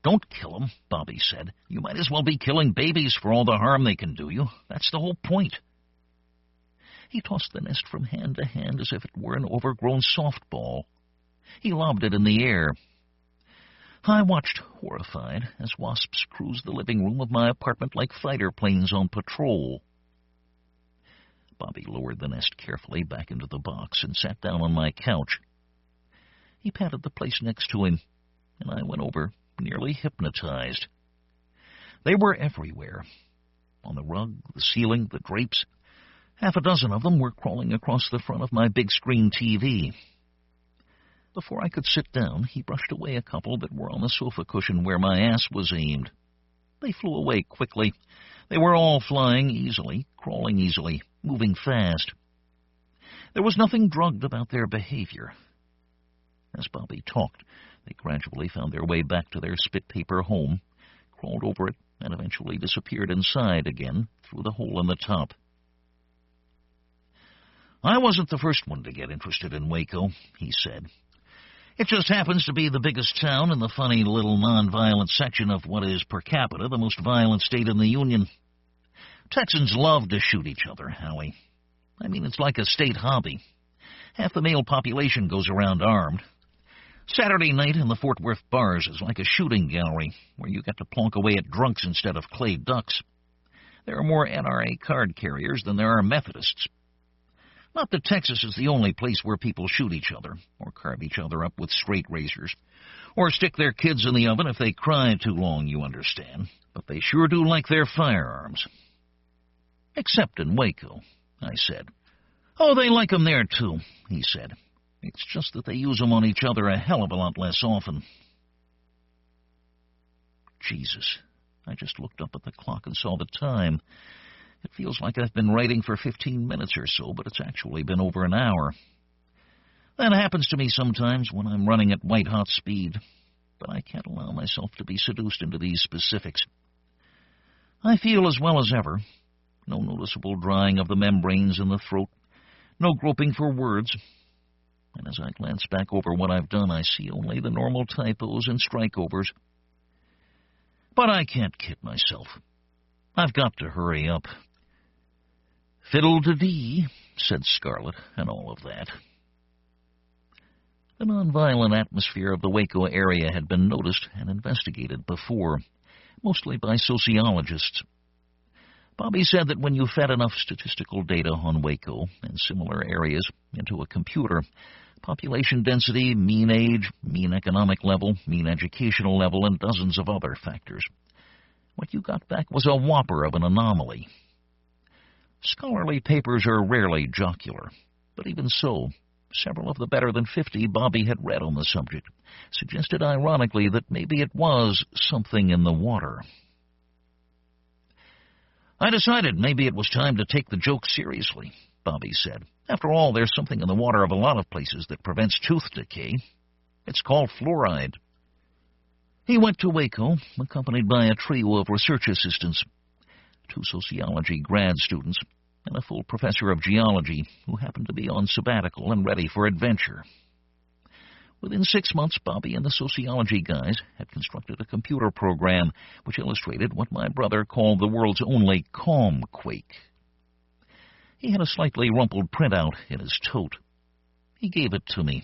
"Don't kill 'em," Bobby said. "You might as well be killing babies for all the harm they can do you. That's the whole point." He tossed the nest from hand to hand as if it were an overgrown softball. He lobbed it in the air. I watched, horrified, as wasps cruised the living room of my apartment like fighter planes on patrol. Bobby lowered the nest carefully back into the box and sat down on my couch. He patted the place next to him, and I went over, nearly hypnotized. They were everywhere. On the rug, the ceiling, the drapes. 6 of them were crawling across the front of my big-screen TV. Before I could sit down, he brushed away a couple that were on the sofa cushion where my ass was aimed. They flew away quickly. They were all flying easily, crawling easily, moving fast. There was nothing drugged about their behavior. As Bobby talked, they gradually found their way back to their spit-paper home, crawled over it, and eventually disappeared inside again through the hole in the top. "I wasn't the first one to get interested in Waco," he said. "It just happens to be the biggest town in the funny little non-violent section of what is, per capita, the most violent state in the Union. Texans love to shoot each other, Howie. I mean, it's like a state hobby. Half the male population goes around armed. Saturday night in the Fort Worth bars is like a shooting gallery, where you get to plonk away at drunks instead of clay ducks. There are more NRA card carriers than there are Methodists. Not that Texas is the only place where people shoot each other, or carve each other up with straight razors, or stick their kids in the oven if they cry too long, you understand, but they sure do like their firearms." "Except in Waco," I said. "Oh, they like 'em there, too," he said. "It's just that they use 'em on each other a hell of a lot less often." Jesus, I just looked up at the clock and saw the time. It feels like I've been writing for 15 minutes or so, but it's actually been over an hour. That happens to me sometimes when I'm running at white-hot speed, but I can't allow myself to be seduced into these specifics. I feel as well as ever. No noticeable drying of the membranes in the throat, no groping for words. And as I glance back over what I've done, I see only the normal typos and strikeovers. But I can't kid myself. I've got to hurry up. "Fiddle-de-dee," said Scarlett, and all of that. The nonviolent atmosphere of the Waco area had been noticed and investigated before, mostly by sociologists. Bobby said that when you fed enough statistical data on Waco and similar areas into a computer, population density, mean age, mean economic level, mean educational level, and dozens of other factors, what you got back was a whopper of an anomaly. Scholarly papers are rarely jocular, but even so, several of the better than 50 Bobby had read on the subject suggested ironically that maybe it was something in the water. "I decided maybe it was time to take the joke seriously," Bobby said. "After all, there's something in the water of a lot of places that prevents tooth decay. It's called fluoride." He went to Waco, accompanied by a trio of research assistants, 2 sociology grad students, and a full professor of geology who happened to be on sabbatical and ready for adventure. Within 6 months, Bobby and the sociology guys had constructed a computer program which illustrated what my brother called the world's only calm quake. He had a slightly rumpled printout in his tote. He gave it to me.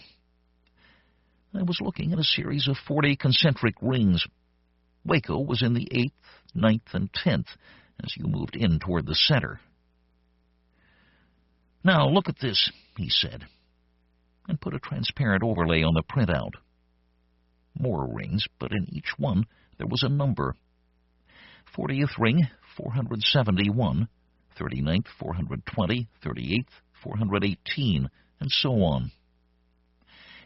I was looking at a series of 40 concentric rings. Waco was in the 8th, 9th, and 10th as you moved in toward the center. "Now look at this," he said, and put a transparent overlay on the printout. More rings, but in each one there was a number. 40th ring, 471, 39th, 420, 38th, 418, and so on.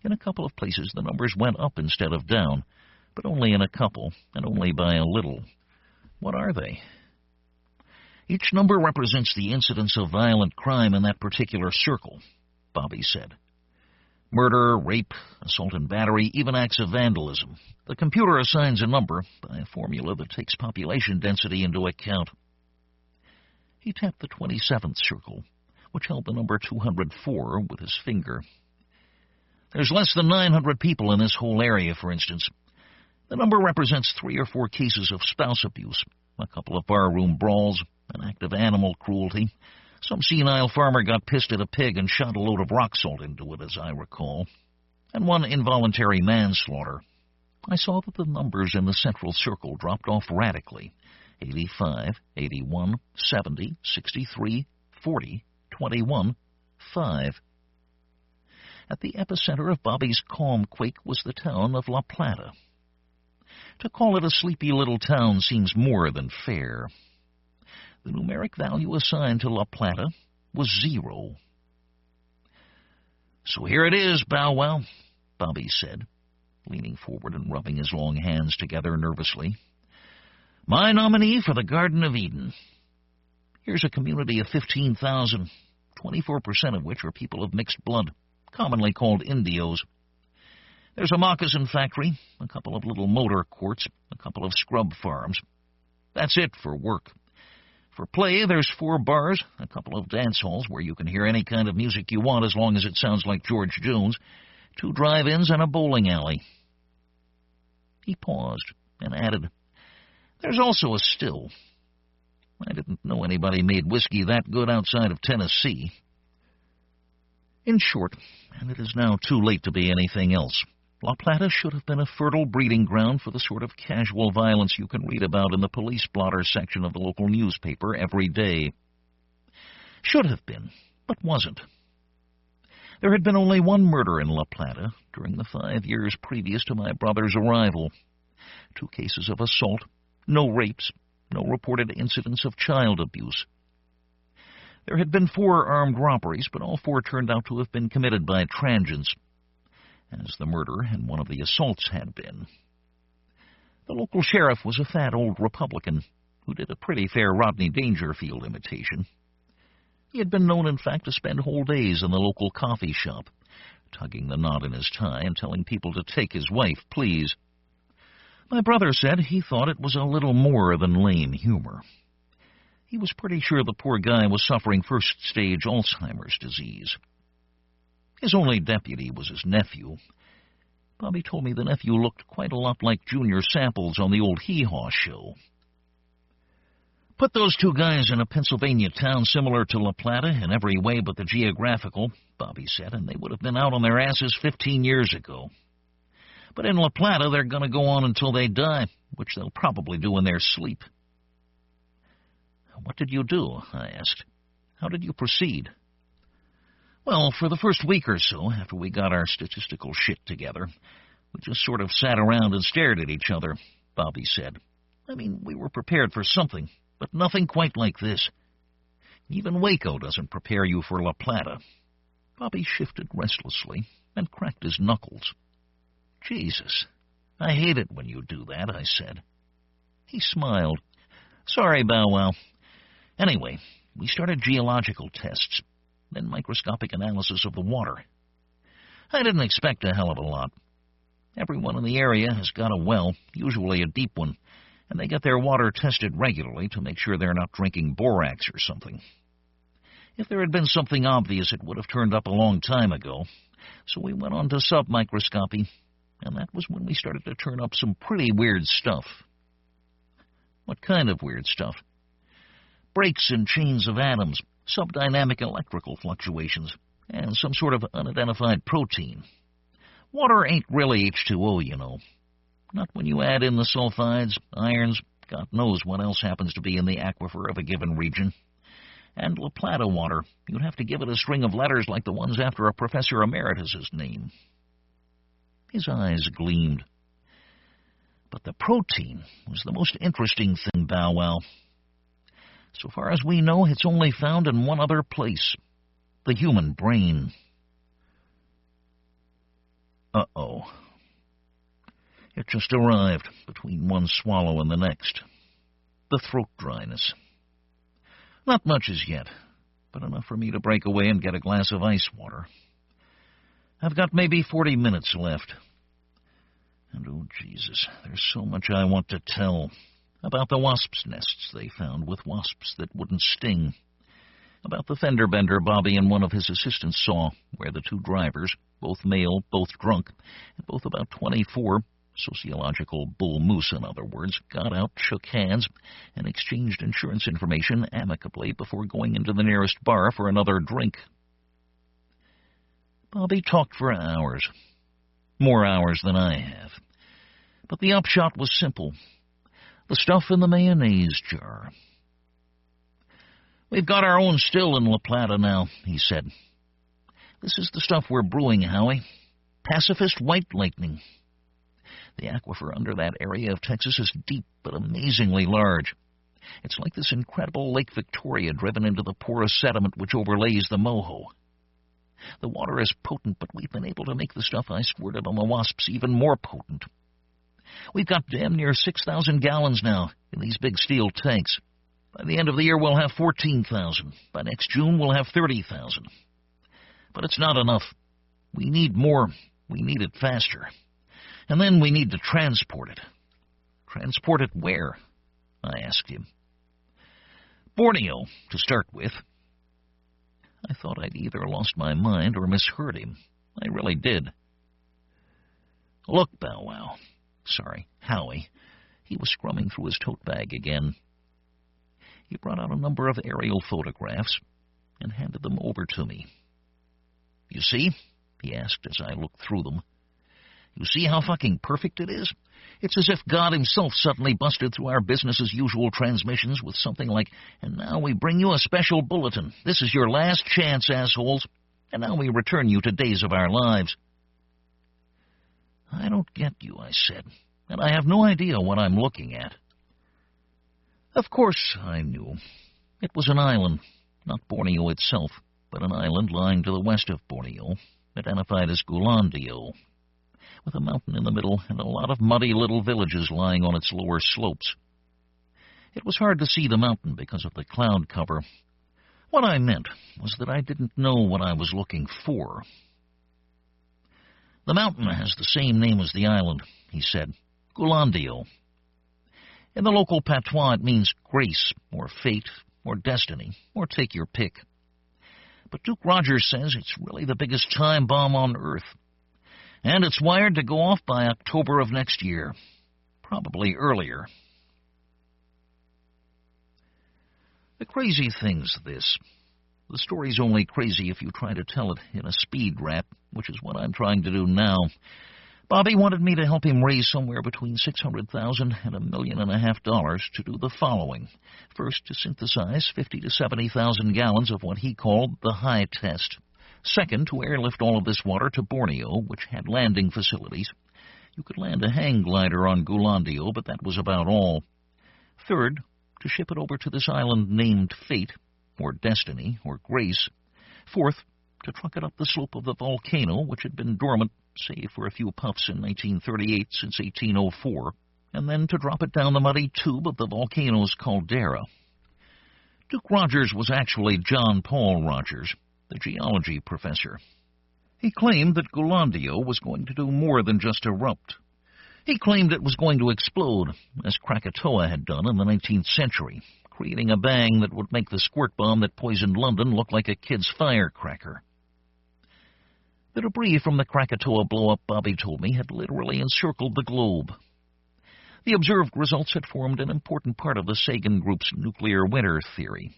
In a couple of places the numbers went up instead of down, but only in a couple, and only by a little. What are they? "Each number represents the incidence of violent crime in that particular circle," Bobby said. "Murder, rape, assault and battery, even acts of vandalism. The computer assigns a number by a formula that takes population density into account." He tapped the 27th circle, which held the number 204, with his finger. "There's less than 900 people in this whole area, for instance. The number represents 3 or 4 cases of spouse abuse, a couple of barroom brawls, an act of animal cruelty. Some senile farmer got pissed at a pig and shot a load of rock salt into it, as I recall, and 1 involuntary manslaughter." I saw that the numbers in the central circle dropped off radically: 85, 81, 70, 63, 40, 21, 5. At the epicenter of Bobby's calm quake was the town of La Plata. To call it a sleepy little town seems more than fair. The numeric value assigned to La Plata was 0. "So here it is, Bow Wow," Bobby said, leaning forward and rubbing his long hands together nervously. "My nominee for the Garden of Eden. Here's a community of 15,000, 24% of which are people of mixed blood, commonly called Indios. There's a moccasin factory, a couple of little motor courts, a couple of scrub farms. That's it for work. For play, there's 4 bars, a couple of dance halls where you can hear any kind of music you want as long as it sounds like George Jones, 2 drive-ins, and a bowling alley." He paused and added, "There's also a still. I didn't know anybody made whiskey that good outside of Tennessee." In short, and it is now too late to be anything else, La Plata should have been a fertile breeding ground for the sort of casual violence you can read about in the police blotter section of the local newspaper every day. Should have been, but wasn't. There had been only 1 murder in La Plata during the 5 years previous to my brother's arrival. 2 cases of assault, no rapes, no reported incidents of child abuse. There had been 4 armed robberies, but all 4 turned out to have been committed by transients, as the murder and one of the assaults had been. The local sheriff was a fat old Republican who did a pretty fair Rodney Dangerfield imitation. He had been known, in fact, to spend whole days in the local coffee shop, tugging the knot in his tie and telling people to take his wife, please. My brother said he thought it was a little more than lame humor. He was pretty sure the poor guy was suffering first-stage Alzheimer's disease. His only deputy was his nephew. Bobby told me the nephew looked quite a lot like Junior Samples on the old Hee-Haw show. "Put those 2 guys in a Pennsylvania town similar to La Plata in every way but the geographical," Bobby said, "and they would have been out on their asses 15 years ago. But in La Plata, they're going to go on until they die, which they'll probably do in their sleep." "What did you do?" I asked. "How did you proceed?" "Well, for the first week or so, after we got our statistical shit together, we just sort of sat around and stared at each other," Bobby said. "I mean, we were prepared for something, but nothing quite like this. Even Waco doesn't prepare you for La Plata." Bobby shifted restlessly and cracked his knuckles. "Jesus, I hate it when you do that," I said. He smiled. "Sorry, Bow Wow. Anyway, we started geological tests, then microscopic analysis of the water. I didn't expect a hell of a lot. Everyone in the area has got a well, usually a deep one, and they get their water tested regularly to make sure they're not drinking borax or something. If there had been something obvious, it would have turned up a long time ago, So we went on to submicroscopy, and that was when we started to turn up some pretty weird stuff. What kind of weird stuff? Breaks in chains of atoms, subdynamic electrical fluctuations, and some sort of unidentified protein. Water ain't really H2O, you know. Not when you add in the sulfides, irons, God knows what else happens to be in the aquifer of a given region. And La Plata water, you'd have to give it a string of letters like the ones after a Professor Emeritus's name. His eyes gleamed. But the protein was the most interesting thing, Bow Wow. So far as we know, it's only found in one other place, the human brain. Uh-oh. It just arrived, between one swallow and the next. The throat dryness. Not much as yet, but enough for me to break away and get a glass of ice water. I've got maybe 40 minutes left. And oh, Jesus, there's so much I want to tell. About the wasps' nests they found with wasps that wouldn't sting. About the fender bender Bobby and one of his assistants saw, where the two drivers, both male, both drunk, and both about 24, sociological bull moose in other words, got out, shook hands, and exchanged insurance information amicably before going into the nearest bar for another drink. Bobby talked for hours. More hours than I have. But the upshot was simple. The stuff in the mayonnaise jar. We've got our own still in La Plata now, he said. This is the stuff we're brewing, Howie. Pacifist white lightning. The aquifer under that area of Texas is deep but amazingly large. It's like this incredible Lake Victoria driven into the porous sediment which overlays the moho. The water is potent, but we've been able to make the stuff I squirted on the wasps even more potent. We've got damn near 6,000 gallons now in these big steel tanks. By the end of the year, we'll have 14,000. By next June, we'll have 30,000. But it's not enough. We need more. We need it faster. And then we need to transport it. Transport it where? I asked him. Borneo, to start with. I thought I'd either lost my mind or misheard him. I really did. Look, Bow Wow. Sorry, Howie. He was scrumming through his tote bag again. He brought out a number of aerial photographs and handed them over to me. You see? He asked as I looked through them. You see how fucking perfect it is? It's as if God himself suddenly busted through our business-as-usual transmissions with something like, and now we bring you a special bulletin. This is your last chance, assholes. And now we return you to days of our lives. I don't get you, I said, and I have no idea what I'm looking at. Of course I knew. It was an island, not Borneo itself, but an island lying to the west of Borneo, identified as Gulandio, with a mountain in the middle and a lot of muddy little villages lying on its lower slopes. It was hard to see the mountain because of the cloud cover. What I meant was that I didn't know what I was looking for. The mountain has the same name as the island, he said, Gulandio. In the local patois, it means grace, or fate, or destiny, or take your pick. But Duke Rogers says it's really the biggest time bomb on Earth. And it's wired to go off by October of next year. Probably earlier. The crazy thing's this. The story's only crazy if you try to tell it in a speed rap, which is what I'm trying to do now. Bobby wanted me to help him raise somewhere between $600,000 and $1.5 million to do the following. First, to synthesize 50 to 70,000 gallons of what he called the high test. Second, to airlift all of this water to Borneo, which had landing facilities. You could land a hang glider on Gulandio, but that was about all. Third, to ship it over to this island named Fate, or Destiny, or Grace. Fourth, to truck it up the slope of the volcano, which had been dormant, save for a few puffs in 1938 since 1804, and then to drop it down the muddy tube of the volcano's caldera. Duke Rogers was actually John Paul Rogers, the geology professor. He claimed that Gulandio was going to do more than just erupt. He claimed it was going to explode, as Krakatoa had done in the 19th century, creating a bang that would make the squirt bomb that poisoned London look like a kid's firecracker. The debris from the Krakatoa blow-up, Bobby told me, had literally encircled the globe. The observed results had formed an important part of the Sagan Group's nuclear winter theory.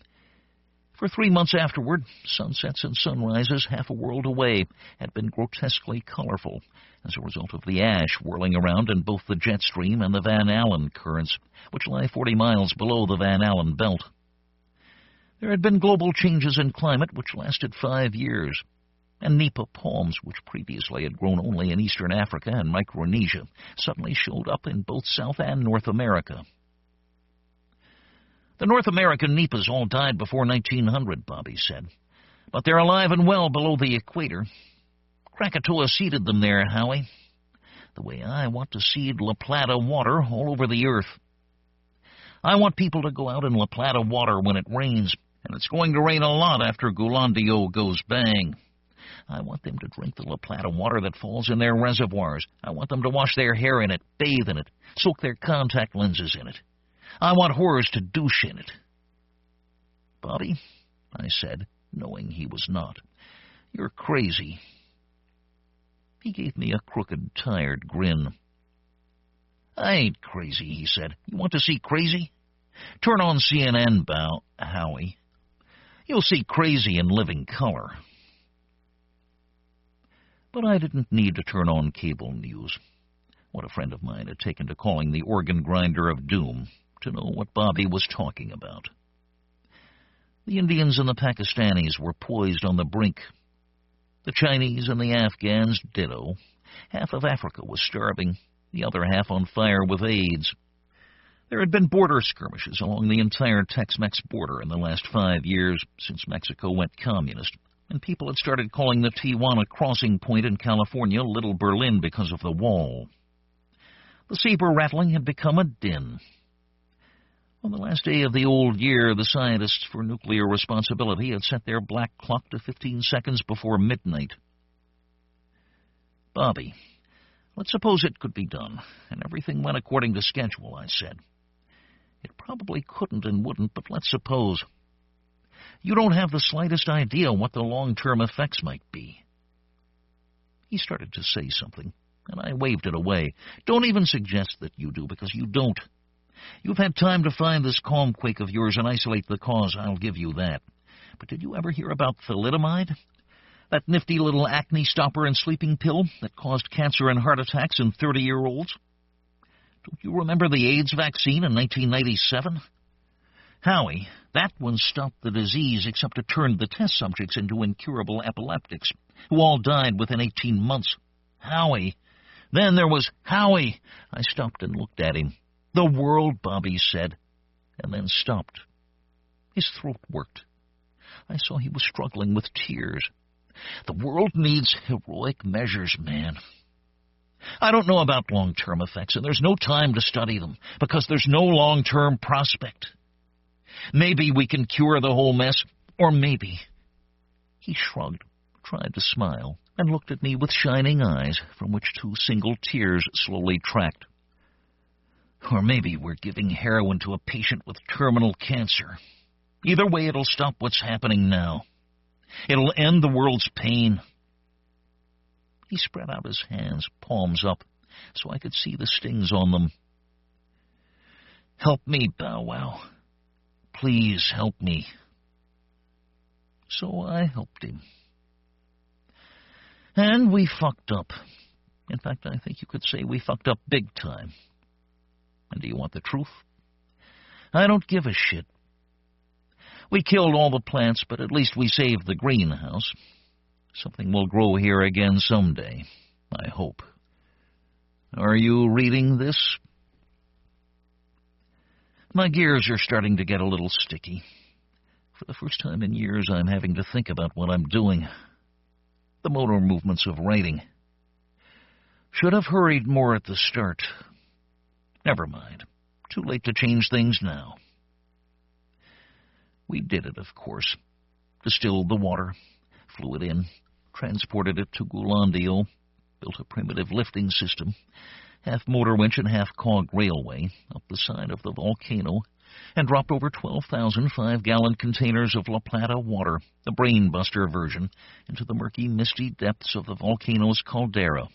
For 3 months afterward, sunsets and sunrises half a world away had been grotesquely colorful as a result of the ash whirling around in both the jet stream and the Van Allen currents, which lie 40 miles below the Van Allen belt. There had been global changes in climate which lasted 5 years, and Nipa palms, which previously had grown only in eastern Africa and Micronesia, suddenly showed up in both South and North America. The North American Nipas all died before 1900, Bobby said, but they're alive and well below the equator. Krakatoa seeded them there, Howie, the way I want to seed La Plata water all over the earth. I want people to go out in La Plata water when it rains, and it's going to rain a lot after Gulandio goes bang. I want them to drink the La Plata water that falls in their reservoirs. I want them to wash their hair in it, bathe in it, soak their contact lenses in it. I want whores to douche in it. Bobby, I said, knowing he was not, you're crazy. He gave me a crooked, tired grin. I ain't crazy, he said. You want to see crazy? Turn on CNN, Howie. You'll see crazy in living color. But I didn't need to turn on cable news. What a friend of mine had taken to calling the organ grinder of doom to know what Bobby was talking about. The Indians and the Pakistanis were poised on the brink. The Chinese and the Afghans ditto. Half of Africa was starving, the other half on fire with AIDS. There had been border skirmishes along the entire Tex-Mex border in the last 5 years since Mexico went communist, and people had started calling the Tijuana crossing point in California Little Berlin because of the wall. The saber rattling had become a din. On the last day of the old year, the scientists for nuclear responsibility had set their black clock to 15 seconds before midnight. Bobby, let's suppose it could be done, and everything went according to schedule, I said. It probably couldn't and wouldn't, but let's suppose. You don't have the slightest idea what the long-term effects might be. He started to say something, and I waved it away. Don't even suggest that you do, because you don't. You've had time to find this calmquake of yours and isolate the cause, I'll give you that. But did you ever hear about thalidomide? That nifty little acne stopper and sleeping pill that caused cancer and heart attacks in 30-year-olds? Don't you remember the AIDS vaccine in 1997? Howie, that one stopped the disease except it turned the test subjects into incurable epileptics, who all died within 18 months. Howie. Then there was Howie. I stopped and looked at him. The world, Bobby said, and then stopped. His throat worked. I saw he was struggling with tears. The world needs heroic measures, man. I don't know about long-term effects, and there's no time to study them, because there's no long-term prospect. Maybe we can cure the whole mess, or maybe. He shrugged, tried to smile, and looked at me with shining eyes, from which 2 single tears slowly tracked. Or maybe we're giving heroin to a patient with terminal cancer. Either way, it'll stop what's happening now. It'll end the world's pain. He spread out his hands, palms up, so I could see the stings on them. Help me, Bow Wow. Please help me. So I helped him. And we fucked up. In fact, I think you could say we fucked up big time. And do you want the truth? I don't give a shit. We killed all the plants, but at least we saved the greenhouse. Something will grow here again someday, I hope. Are you reading this? My gears are starting to get a little sticky. For the first time in years, I'm having to think about what I'm doing. The motor movements of writing. Should have hurried more at the start. Never mind. Too late to change things now. We did it, of course. Distilled the water, flew it in, transported it to Gulandio, built a primitive lifting system, half motor winch and half cog railway, up the side of the volcano, and dropped over 12,000 5-gallon containers of La Plata water, the brain-buster version, into the murky, misty depths of the volcano's caldera.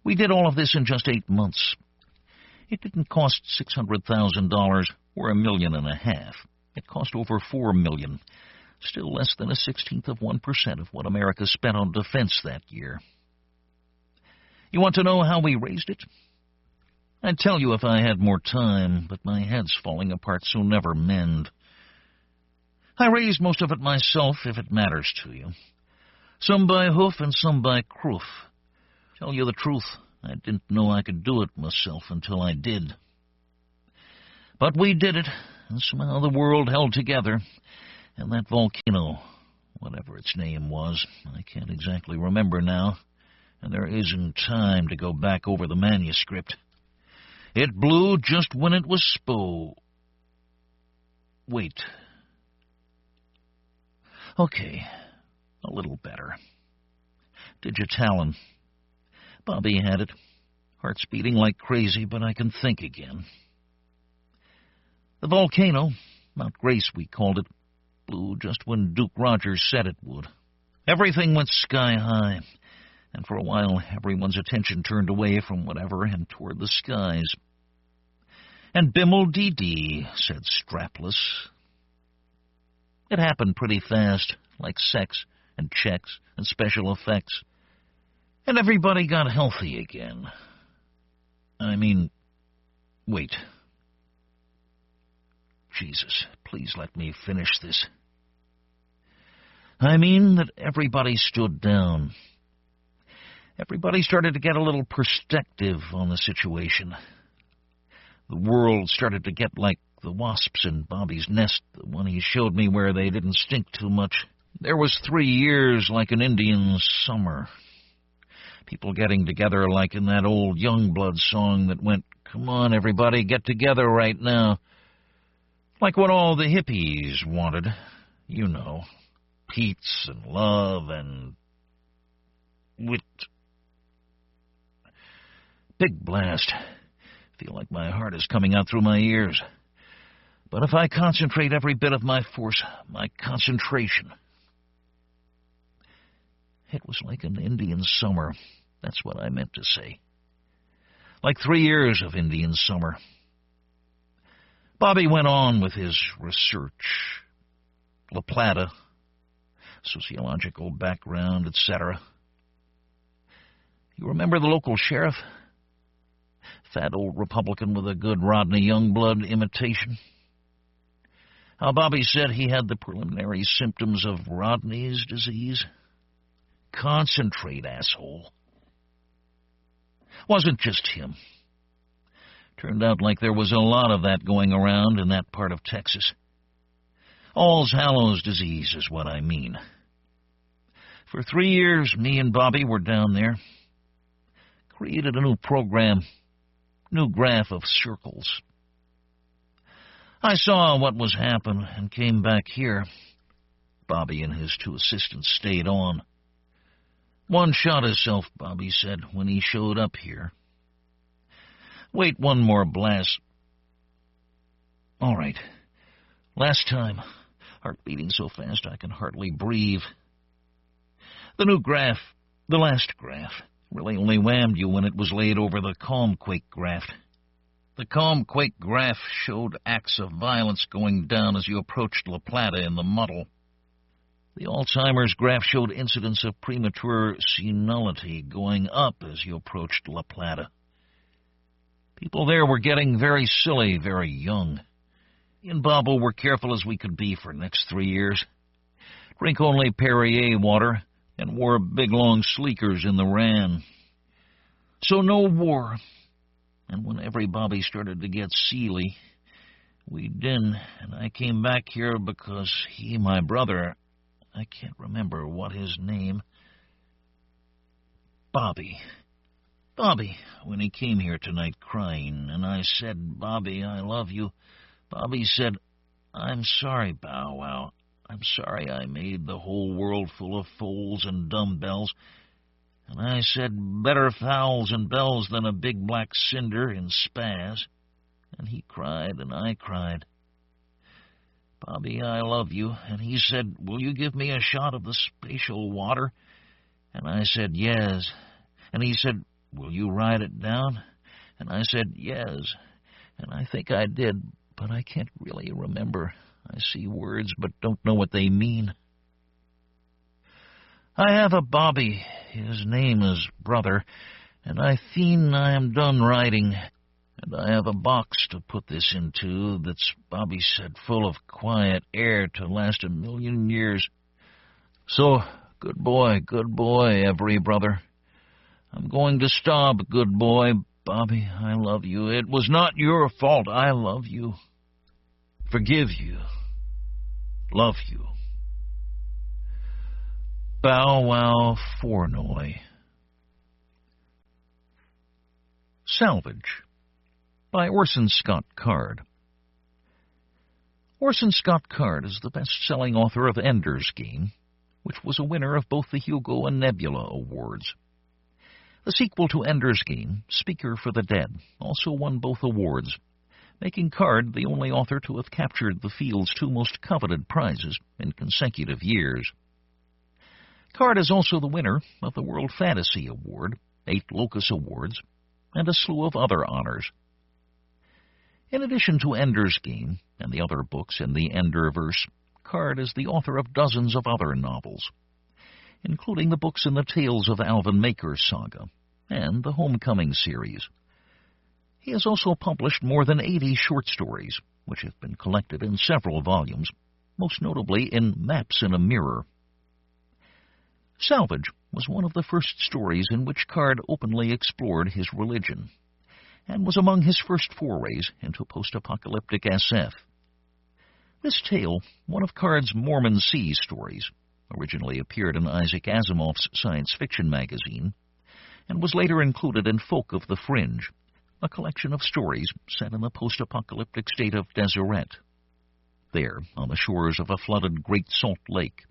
We did all of this in just 8 months. It didn't cost $600,000 or $1.5 million. It cost over $4 million, still less than 1/16% of what America spent on defense that year. You want to know how we raised it? I'd tell you if I had more time, but my head's falling apart, so never mend. I raised most of it myself, if it matters to you. Some by hoof and some by croof. Tell you the truth, I didn't know I could do it myself until I did. But we did it, and somehow the world held together, and that volcano, whatever its name was, I can't exactly remember now, and there isn't time to go back over the manuscript. It blew just when it was Wait. Okay, a little better. Digitalin. Bobby had it. Heart's beating like crazy, but I can think again. The volcano, Mount Grace we called it, blew just when Duke Rogers said it would. Everything went sky high, and for a while everyone's attention turned away from whatever and toward the skies. And Bimmel-dee-dee, said Strapless. It happened pretty fast, like sex and checks and special effects. And everybody got healthy again. Wait. Jesus, please let me finish this. That everybody stood down. Everybody started to get a little perspective on the situation. The world started to get like the wasps in Bobby's nest, the one he showed me where they didn't stink too much. There was 3 years like an Indian summer. People getting together like in that old Youngblood song that went, "Come on, everybody, get together right now." Like what all the hippies wanted, you know. Peace and love and wit. Big blast. Feel like my heart is coming out through my ears. But if I concentrate every bit of my force, my concentration... It was like an Indian summer. That's what I meant to say. Like 3 years of Indian summer. Bobby went on with his research. La Plata, sociological background, etc. You remember the local sheriff? Fat old Republican with a good Rodney Youngblood imitation. How Bobby said he had the preliminary symptoms of Rodney's disease. Concentrate, asshole. Wasn't just him. Turned out like there was a lot of that going around in that part of Texas. All's Hallows disease is what I mean. For 3 years, me and Bobby were down there. Created a new program, new graph of circles. I saw what was happening and came back here. Bobby and his 2 assistants stayed on. One shot himself, Bobby said, when he showed up here. Wait, one more blast. All right. Last time. Heart beating so fast I can hardly breathe. The new graph, the last graph, really only whammed you when it was laid over the Calmquake graph. The Calmquake graph showed acts of violence going down as you approached La Plata in the muddle. The Alzheimer's graph showed incidents of premature senility going up as you approached La Plata. People there were getting very silly, very young. Me and Bobo were careful as we could be for the next 3 years. Drink only Perrier water and wore big long sleekers in the ran. So no war. And when every Bobby started to get seely, we didn't, and I came back here because he, my brother, I can't remember what his name. Bobby, when he came here tonight crying, and I said, "Bobby, I love you." Bobby said, "I'm sorry, Bow Wow. I'm sorry I made the whole world full of foals and dumbbells." And I said, "Better fowls and bells than a big black cinder in spaz." And he cried, and I cried. "Bobby, I love you." And he said, "Will you give me a shot of the spatial water?" And I said, "Yes." And he said, "Will you write it down?" And I said, "Yes." And I think I did, but I can't really remember. I see words, but don't know what they mean. I have a Bobby. His name is Brother, and I think I am done writing. And I have a box to put this into that's, Bobby said, full of quiet air to last 1,000,000 years. So, good boy, every brother. I'm going to stop, good boy. Bobby, I love you. It was not your fault. I love you. Forgive you. Love you. Bow wow Fornoy. Salvage by Orson Scott Card. Orson Scott Card is the best-selling author of Ender's Game, which was a winner of both the Hugo and Nebula Awards. The sequel to Ender's Game, Speaker for the Dead, also won both awards, making Card the only author to have captured the field's two most coveted prizes in consecutive years. Card is also the winner of the World Fantasy Award, 8 Locus Awards, and a slew of other honors. In addition to Ender's Game and the other books in the Enderverse, Card is the author of dozens of other novels, including the books in the Tales of Alvin Maker saga and the Homecoming series. He has also published more than 80 short stories, which have been collected in several volumes, most notably in Maps in a Mirror. Salvage was one of the first stories in which Card openly explored his religion, and was among his first forays into post-apocalyptic SF. This tale, one of Card's Mormon Sea stories, originally appeared in Isaac Asimov's science fiction magazine, and was later included in Folk of the Fringe, a collection of stories set in the post-apocalyptic state of Deseret. There, on the shores of a flooded Great Salt Lake,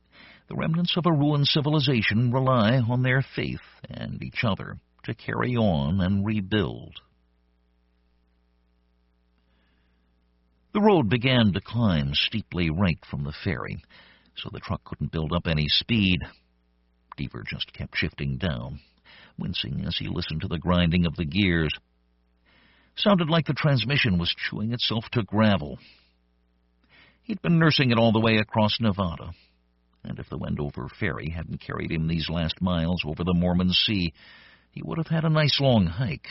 the remnants of a ruined civilization rely on their faith and each other to carry on and rebuild. The road began to climb steeply right from the ferry, so the truck couldn't build up any speed. Deaver just kept shifting down, wincing as he listened to the grinding of the gears. Sounded like the transmission was chewing itself to gravel. He'd been nursing it all the way across Nevada, and if the Wendover ferry hadn't carried him these last miles over the Mormon Sea, he would have had a nice long hike.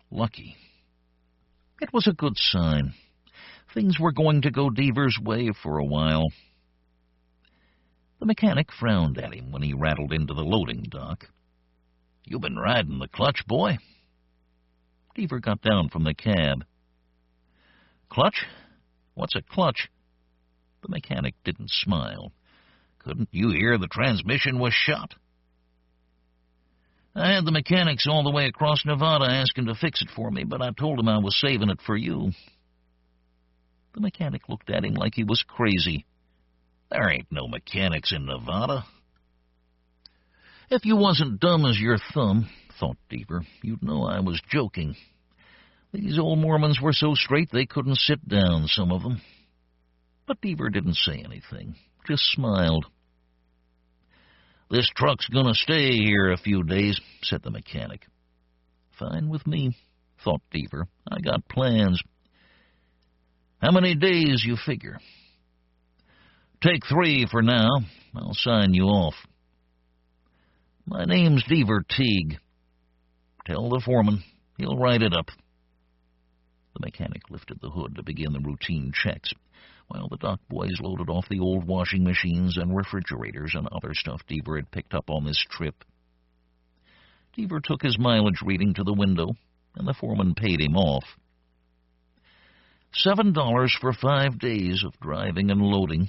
Lucky. It was a good sign. Things were going to go Deaver's way for a while. The mechanic frowned at him when he rattled into the loading dock. "You been riding the clutch, boy?" Deaver got down from the cab. "Clutch? What's a clutch?" The mechanic didn't smile. "Couldn't you hear the transmission was shot?" "I had the mechanics all the way across Nevada asking to fix it for me, but I told him I was saving it for you." The mechanic looked at him like he was crazy. "There ain't no mechanics in Nevada." "If you wasn't dumb as your thumb," thought Deaver, "you'd know I was joking. These old Mormons were so straight they couldn't sit down, some of them." But Deaver didn't say anything, just smiled. "This truck's gonna stay here a few days," said the mechanic. "Fine with me," thought Deaver. "I got plans." "How many days you figure?" "Take 3 for now. I'll sign you off." "My name's Deaver Teague. Tell the foreman. He'll write it up." The mechanic lifted the hood to begin the routine checks, while the dock boys loaded off the old washing machines and refrigerators and other stuff Deaver had picked up on this trip. Deaver took his mileage reading to the window, and the foreman paid him off. $7 for 5 days of driving and loading,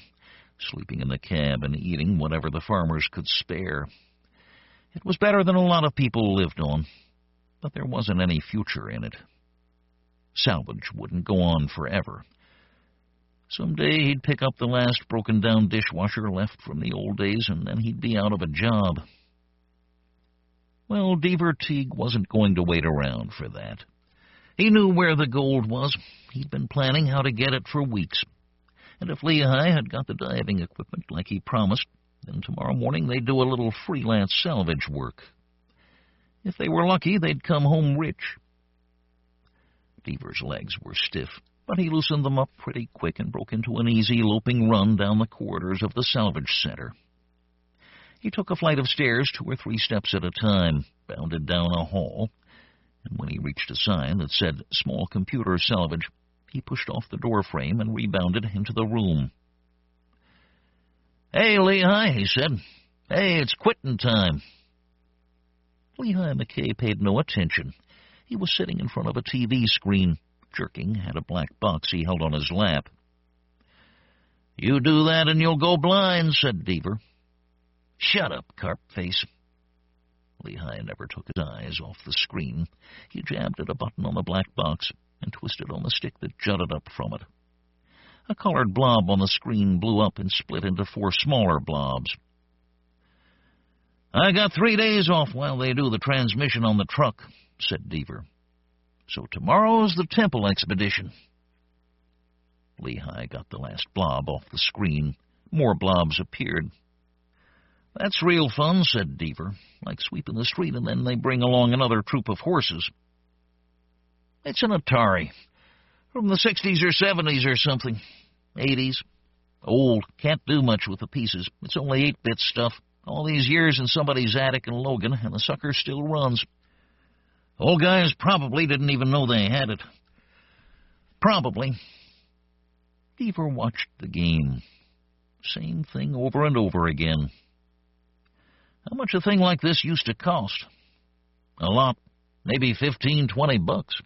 sleeping in the cab and eating whatever the farmers could spare. It was better than a lot of people lived on, but there wasn't any future in it. Salvage wouldn't go on forever. Someday he'd pick up the last broken-down dishwasher left from the old days, and then he'd be out of a job. Well, Deaver Teague wasn't going to wait around for that. He knew where the gold was. He'd been planning how to get it for weeks. And if Lehigh had got the diving equipment like he promised, then tomorrow morning they'd do a little freelance salvage work. If they were lucky, they'd come home rich. Deaver's legs were stiff, but he loosened them up pretty quick and broke into an easy, loping run down the corridors of the salvage center. He took a flight of stairs 2 or 3 steps at a time, bounded down a hall, and when he reached a sign that said Small Computer Salvage, he pushed off the door frame and rebounded into the room. "Hey, Lehigh," he said. "Hey, it's quitting time." Lehigh McKay paid no attention. He was sitting in front of a TV screen, jerking at a black box he held on his lap. "You do that and you'll go blind," said Deaver. "Shut up, carp-face." Lehigh never took his eyes off the screen. He jabbed at a button on the black box and twisted on the stick that jutted up from it. A colored blob on the screen blew up and split into 4 smaller blobs. "I got 3 days off while they do the transmission on the truck," said Deaver. "So tomorrow's the temple expedition." Lehigh got the last blob off the screen. More blobs appeared. "That's real fun," said Deaver, "like sweeping the street and then they bring along another troop of horses." "It's an Atari. From the 60s or 70s or something. 80s. Old. Can't do much with the pieces. It's only 8-bit stuff. All these years in somebody's attic in Logan, and the sucker still runs. Old guys probably didn't even know they had it. Probably." Deaver watched the game. Same thing over and over again. How much a thing like this used to cost? A lot. Maybe $15-20.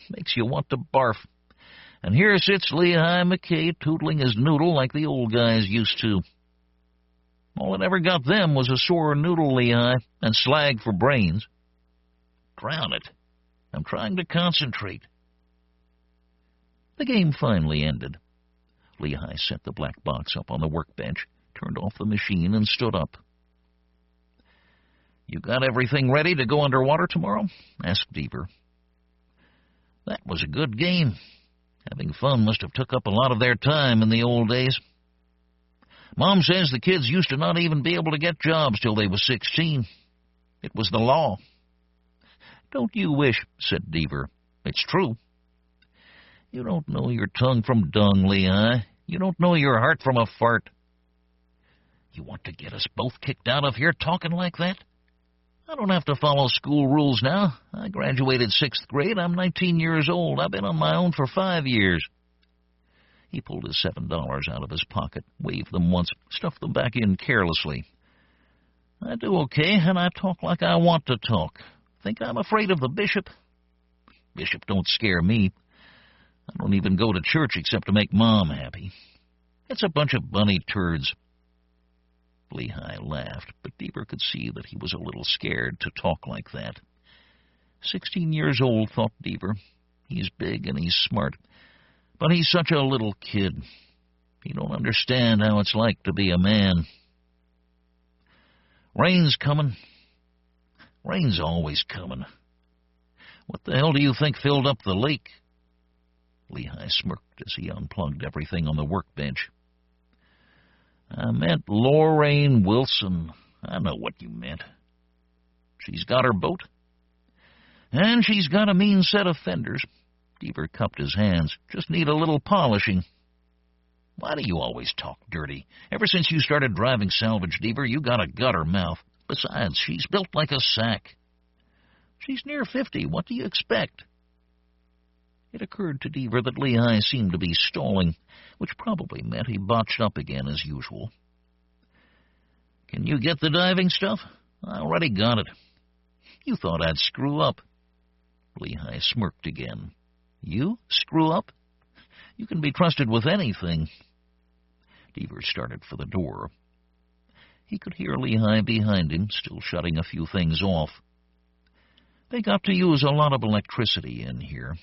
Makes you want to barf. And here sits Lehigh McKay tootling his noodle like the old guys used to. All it ever got them was a sore noodle, Lehigh, and slag for brains. Drown it. I'm trying to concentrate. The game finally ended. Lehigh set the black box up on the workbench, turned off the machine, and stood up. "You got everything ready to go underwater tomorrow?" asked Deaver. "That was a good game. Having fun must have took up a lot of their time in the old days. Mom says the kids used to not even be able to get jobs till they was 16. It was the law." "Don't you wish?" said Deaver. "It's true." "You don't know your tongue from dung, Lehigh. You don't know your heart from a fart." "You want to get us both kicked out of here talking like that? I don't have to follow school rules now. I graduated 6th grade. I'm 19 years old. I've been on my own for 5 years. He pulled his $7 out of his pocket, waved them once, stuffed them back in carelessly. "I do okay, and I talk like I want to talk. Think I'm afraid of the bishop? Bishop don't scare me. I don't even go to church except to make Mom happy. It's a bunch of bunny turds." Lehigh laughed, but Deaver could see that he was a little scared to talk like that. 16 years old, thought Deaver. He's big and he's smart, but he's such a little kid. He don't understand how it's like to be a man. "Rain's coming." "Rain's always coming. What the hell do you think filled up the lake?" Lehigh smirked as he unplugged everything on the workbench. "I meant Lorraine Wilson. I know what you meant. She's got her boat. And she's got a mean set of fenders." Deaver cupped his hands. "Just need a little polishing." "Why do you always talk dirty? Ever since you started driving salvage, Deaver, you got a gutter mouth. Besides, she's built like a sack." "She's near 50. What do you expect?" It occurred to Deaver that Lehigh seemed to be stalling, which probably meant he botched up again as usual. "Can you get the diving stuff?" "I already got it." "You thought I'd screw up." Lehigh smirked again. "You screw up? You can be trusted with anything." Deaver started for the door. He could hear Lehigh behind him, still shutting a few things off. They got to use a lot of electricity in here.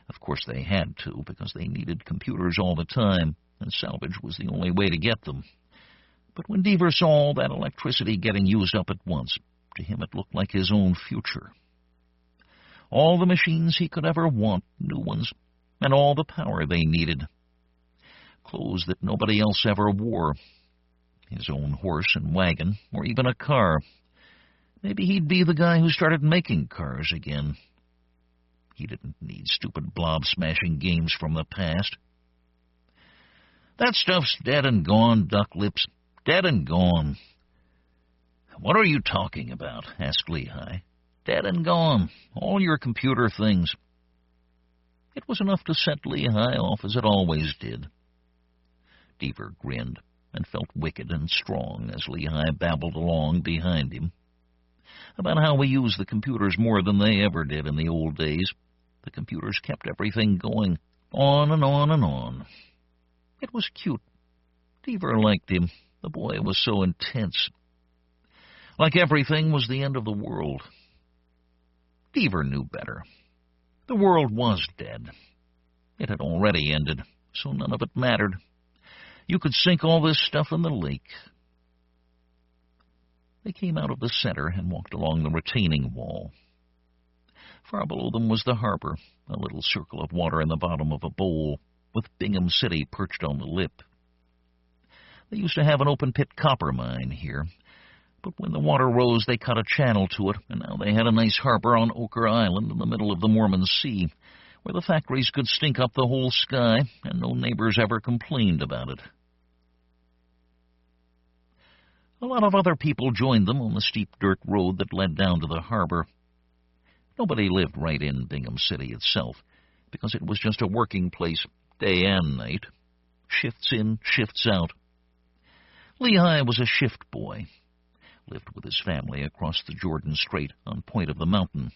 Of course they had to, because they needed computers all the time, and salvage was the only way to get them. But when Deaver saw all that electricity getting used up at once, to him it looked like his own future. All the machines he could ever want, new ones, and all the power they needed. Clothes that nobody else ever wore. His own horse and wagon, or even a car. Maybe he'd be the guy who started making cars again. He didn't need stupid blob-smashing games from the past. That stuff's dead and gone, Duck Lips. Dead and gone. What are you talking about? Asked Lehigh. Dead and gone. All your computer things. It was enough to set Lehigh off as it always did. Deaver grinned and felt wicked and strong as Lehigh babbled along behind him about how we use the computers more than they ever did in the old days. The computers kept everything going, on and on and on. It was cute. Deaver liked him. The boy was so intense. Like everything was the end of the world. Deaver knew better. The world was dead. It had already ended, so none of it mattered. You could sink all this stuff in the lake. They came out of the center and walked along the retaining wall. Far below them was the harbor, a little circle of water in the bottom of a bowl, with Bingham City perched on the lip. They used to have an open-pit copper mine here, but when the water rose, they cut a channel to it, and now they had a nice harbor on Ochre Island in the middle of the Mormon Sea, where the factories could stink up the whole sky, and no neighbors ever complained about it. A lot of other people joined them on the steep dirt road that led down to the harbor. Nobody lived right in Bingham City itself, because it was just a working place, day and night. Shifts in, shifts out. Lehigh was a shift boy. Lived with his family across the Jordan Strait on Point of the Mountain,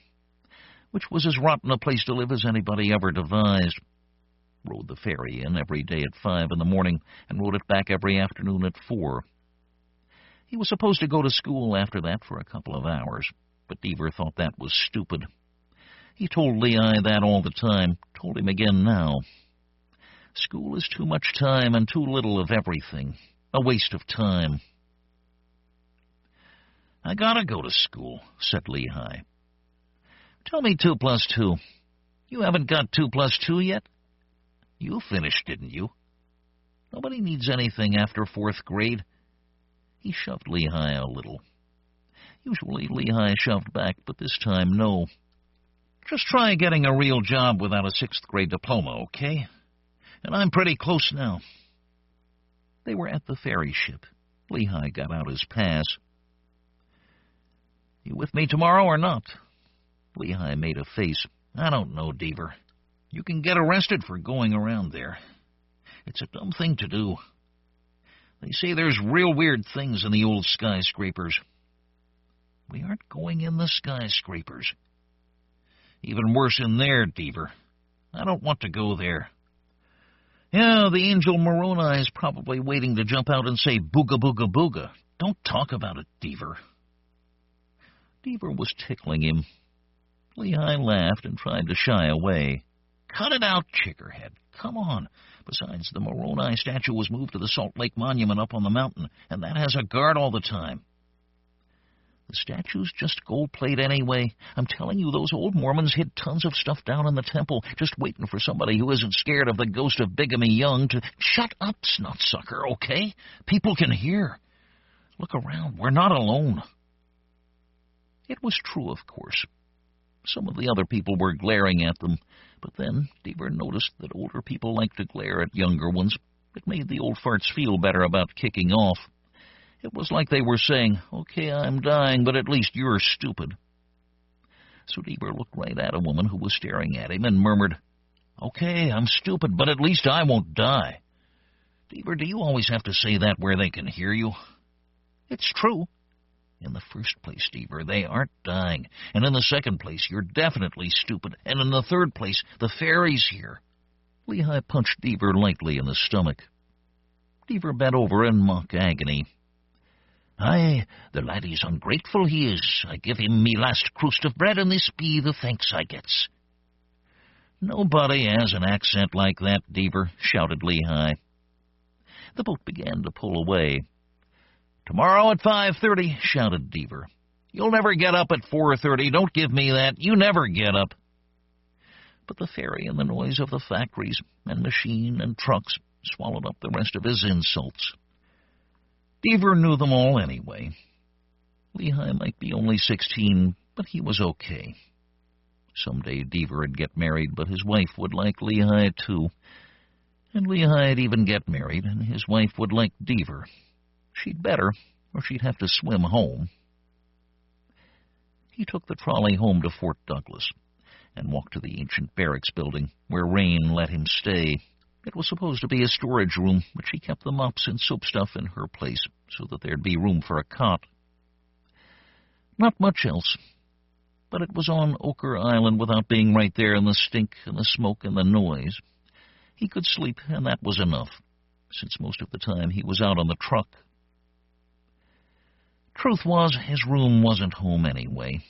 which was as rotten a place to live as anybody ever devised. Rode the ferry in every day at 5 in the morning and rode it back every afternoon at 4. He was supposed to go to school after that for a couple of hours, but Deaver thought that was stupid. He told Lehigh that all the time, told him again now. School is too much time and too little of everything. A waste of time. I gotta go to school, said Lehigh. Tell me 2 plus 2. You haven't got 2 plus 2 yet? You finished, didn't you? Nobody needs anything after 4th grade. He shoved Lehigh a little. Usually Lehigh shoved back, but this time no. Just try getting a real job without a 6th grade diploma, okay? And I'm pretty close now. They were at the ferry ship. Lehigh got out his pass. You with me tomorrow or not? Lehigh made a face. I don't know, Deaver. You can get arrested for going around there. It's a dumb thing to do. They say there's real weird things in the old skyscrapers. We aren't going in the skyscrapers. Even worse in there, Deaver. I don't want to go there. Yeah, the angel Moroni is probably waiting to jump out and say booga booga booga. Don't talk about it, Deaver. Deaver was tickling him. Lehigh laughed and tried to shy away. Cut it out, chickerhead. Come on. Besides, the Moroni statue was moved to the Salt Lake Monument up on the mountain, and that has a guard all the time. The statue's just gold plate anyway. I'm telling you, those old Mormons hid tons of stuff down in the temple, just waiting for somebody who isn't scared of the ghost of Bigamy Young to... Shut up, snotsucker, okay? People can hear. Look around. We're not alone. It was true, of course. Some of the other people were glaring at them, but then Deaver noticed that older people like to glare at younger ones. It made the old farts feel better about kicking off. It was like they were saying, okay, I'm dying, but at least you're stupid. So Deaver looked right at a woman who was staring at him and murmured, okay, I'm stupid, but at least I won't die. Deaver, do you always have to say that where they can hear you? It's true. In the first place, Deaver, they aren't dying. And in the second place, you're definitely stupid. And in the third place, the fairy's here. Lehigh punched Deaver lightly in the stomach. Deaver bent over in mock agony. Aye, the laddie's ungrateful he is. I give him me last crust of bread, and this be the thanks I gets. Nobody has an accent like that, Deaver, shouted Lehigh. The boat began to pull away. Tomorrow at 5:30, shouted Deaver. You'll never get up at 4:30. Don't give me that. You never get up. but the ferry and the noise of the factories and machine and trucks swallowed up the rest of his insults. Deaver knew them all anyway. Lehi might be only 16, but he was okay. Someday Deaver'd get married, but his wife would like Lehi too. And Lehi'd even get married, and his wife would like Deaver. She'd better, or she'd have to swim home. He took the trolley home to Fort Douglas and walked to the ancient barracks building where Rain let him stay. It was supposed to be a storage room, but she kept the mops and soap stuff in her place so that there'd be room for a cot. Not much else, but it was on Ochre Island without being right there in the stink and the smoke and the noise. He could sleep, and that was enough, since most of the time he was out on the truck. Truth was, his room wasn't home anyway.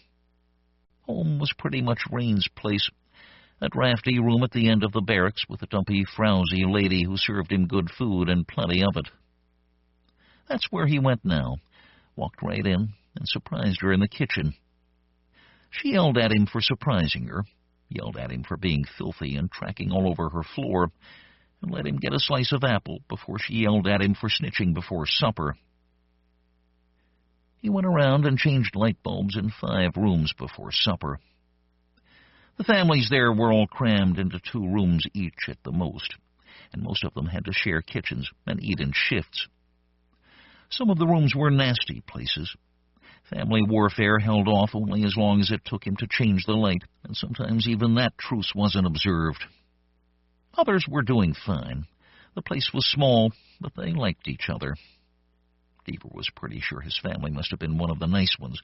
Home was pretty much Rain's place, a drafty room at the end of the barracks with a dumpy, frowsy lady who served him good food and plenty of it. That's where he went now, walked right in, and surprised her in the kitchen. She yelled at him for surprising her, yelled at him for being filthy and tracking all over her floor, and let him get a slice of apple before she yelled at him for snitching before supper. He went around and changed light bulbs in 5 rooms before supper. The families there were all crammed into 2 rooms each at the most, and most of them had to share kitchens and eat in shifts. Some of the rooms were nasty places. Family warfare held off only as long as it took him to change the light, and sometimes even that truce wasn't observed. Others were doing fine. The place was small, but they liked each other. Deaver was pretty sure his family must have been one of the nice ones,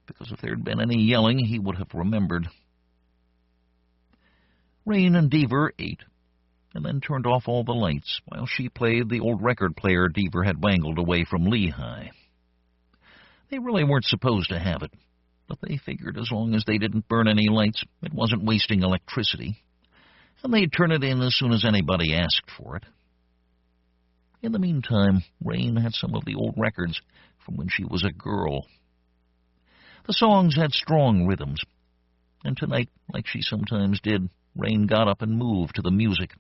because if there'd been any yelling, he would have remembered. Rain and Deaver ate, and then turned off all the lights while she played the old record player Deaver had wangled away from Lehi. They really weren't supposed to have it, but they figured as long as they didn't burn any lights, it wasn't wasting electricity, and they'd turn it in as soon as anybody asked for it. In the meantime, Rain had some of the old records from when she was a girl. The songs had strong rhythms, and tonight, like she sometimes did, Rain got up and moved to the music.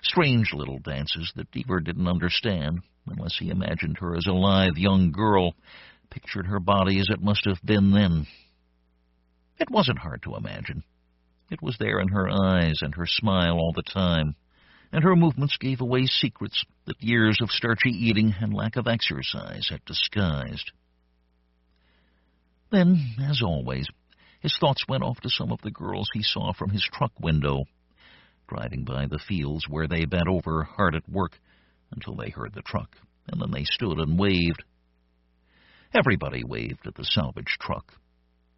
Strange little dances that Deaver didn't understand, unless he imagined her as a lithe young girl, pictured her body as it must have been then. It wasn't hard to imagine. It was there in her eyes and her smile all the time, and her movements gave away secrets that years of starchy eating and lack of exercise had disguised. Then, as always, his thoughts went off to some of the girls he saw from his truck window, driving by the fields where they bent over hard at work until they heard the truck, and then they stood and waved. Everybody waved at the salvage truck.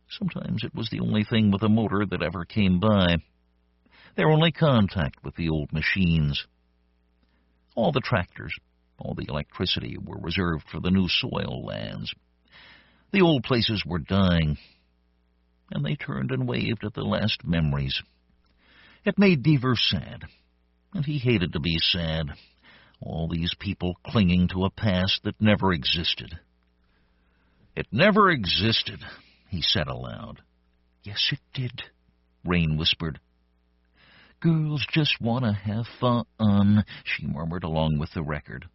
Sometimes it was the only thing with a motor that ever came by, their only contact with the old machines. All the tractors, all the electricity were reserved for the new soil lands. The old places were dying, and they turned and waved at the last memories. It made Deaver sad, and he hated to be sad. All these people clinging to a past that never existed. It never existed, he said aloud. Yes, it did, Rain whispered. Girls just want to have fun, she murmured along with the record.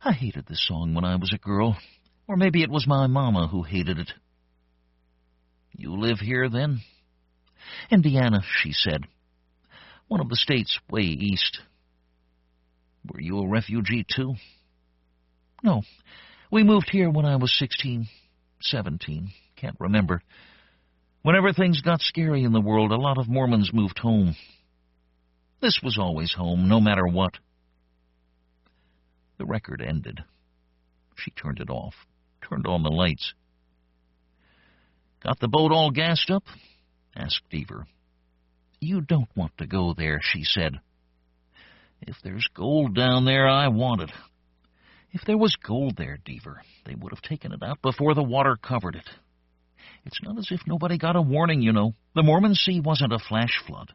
I hated this song when I was a girl, or maybe it was my mama who hated it. You live here, then? Indiana, she said. One of the states way east. Were you a refugee, too? No. We moved here when I was 16, 17, can't remember. Whenever things got scary in the world, a lot of Mormons moved home. This was always home, no matter what. The record ended. She turned it off, turned on the lights. Got the boat all gassed up? Asked Deaver. You don't want to go there, she said. If there's gold down there, I want it. If there was gold there, Deaver, they would have taken it out before the water covered it. It's not as if nobody got a warning, you know. The Mormon Sea wasn't a flash flood.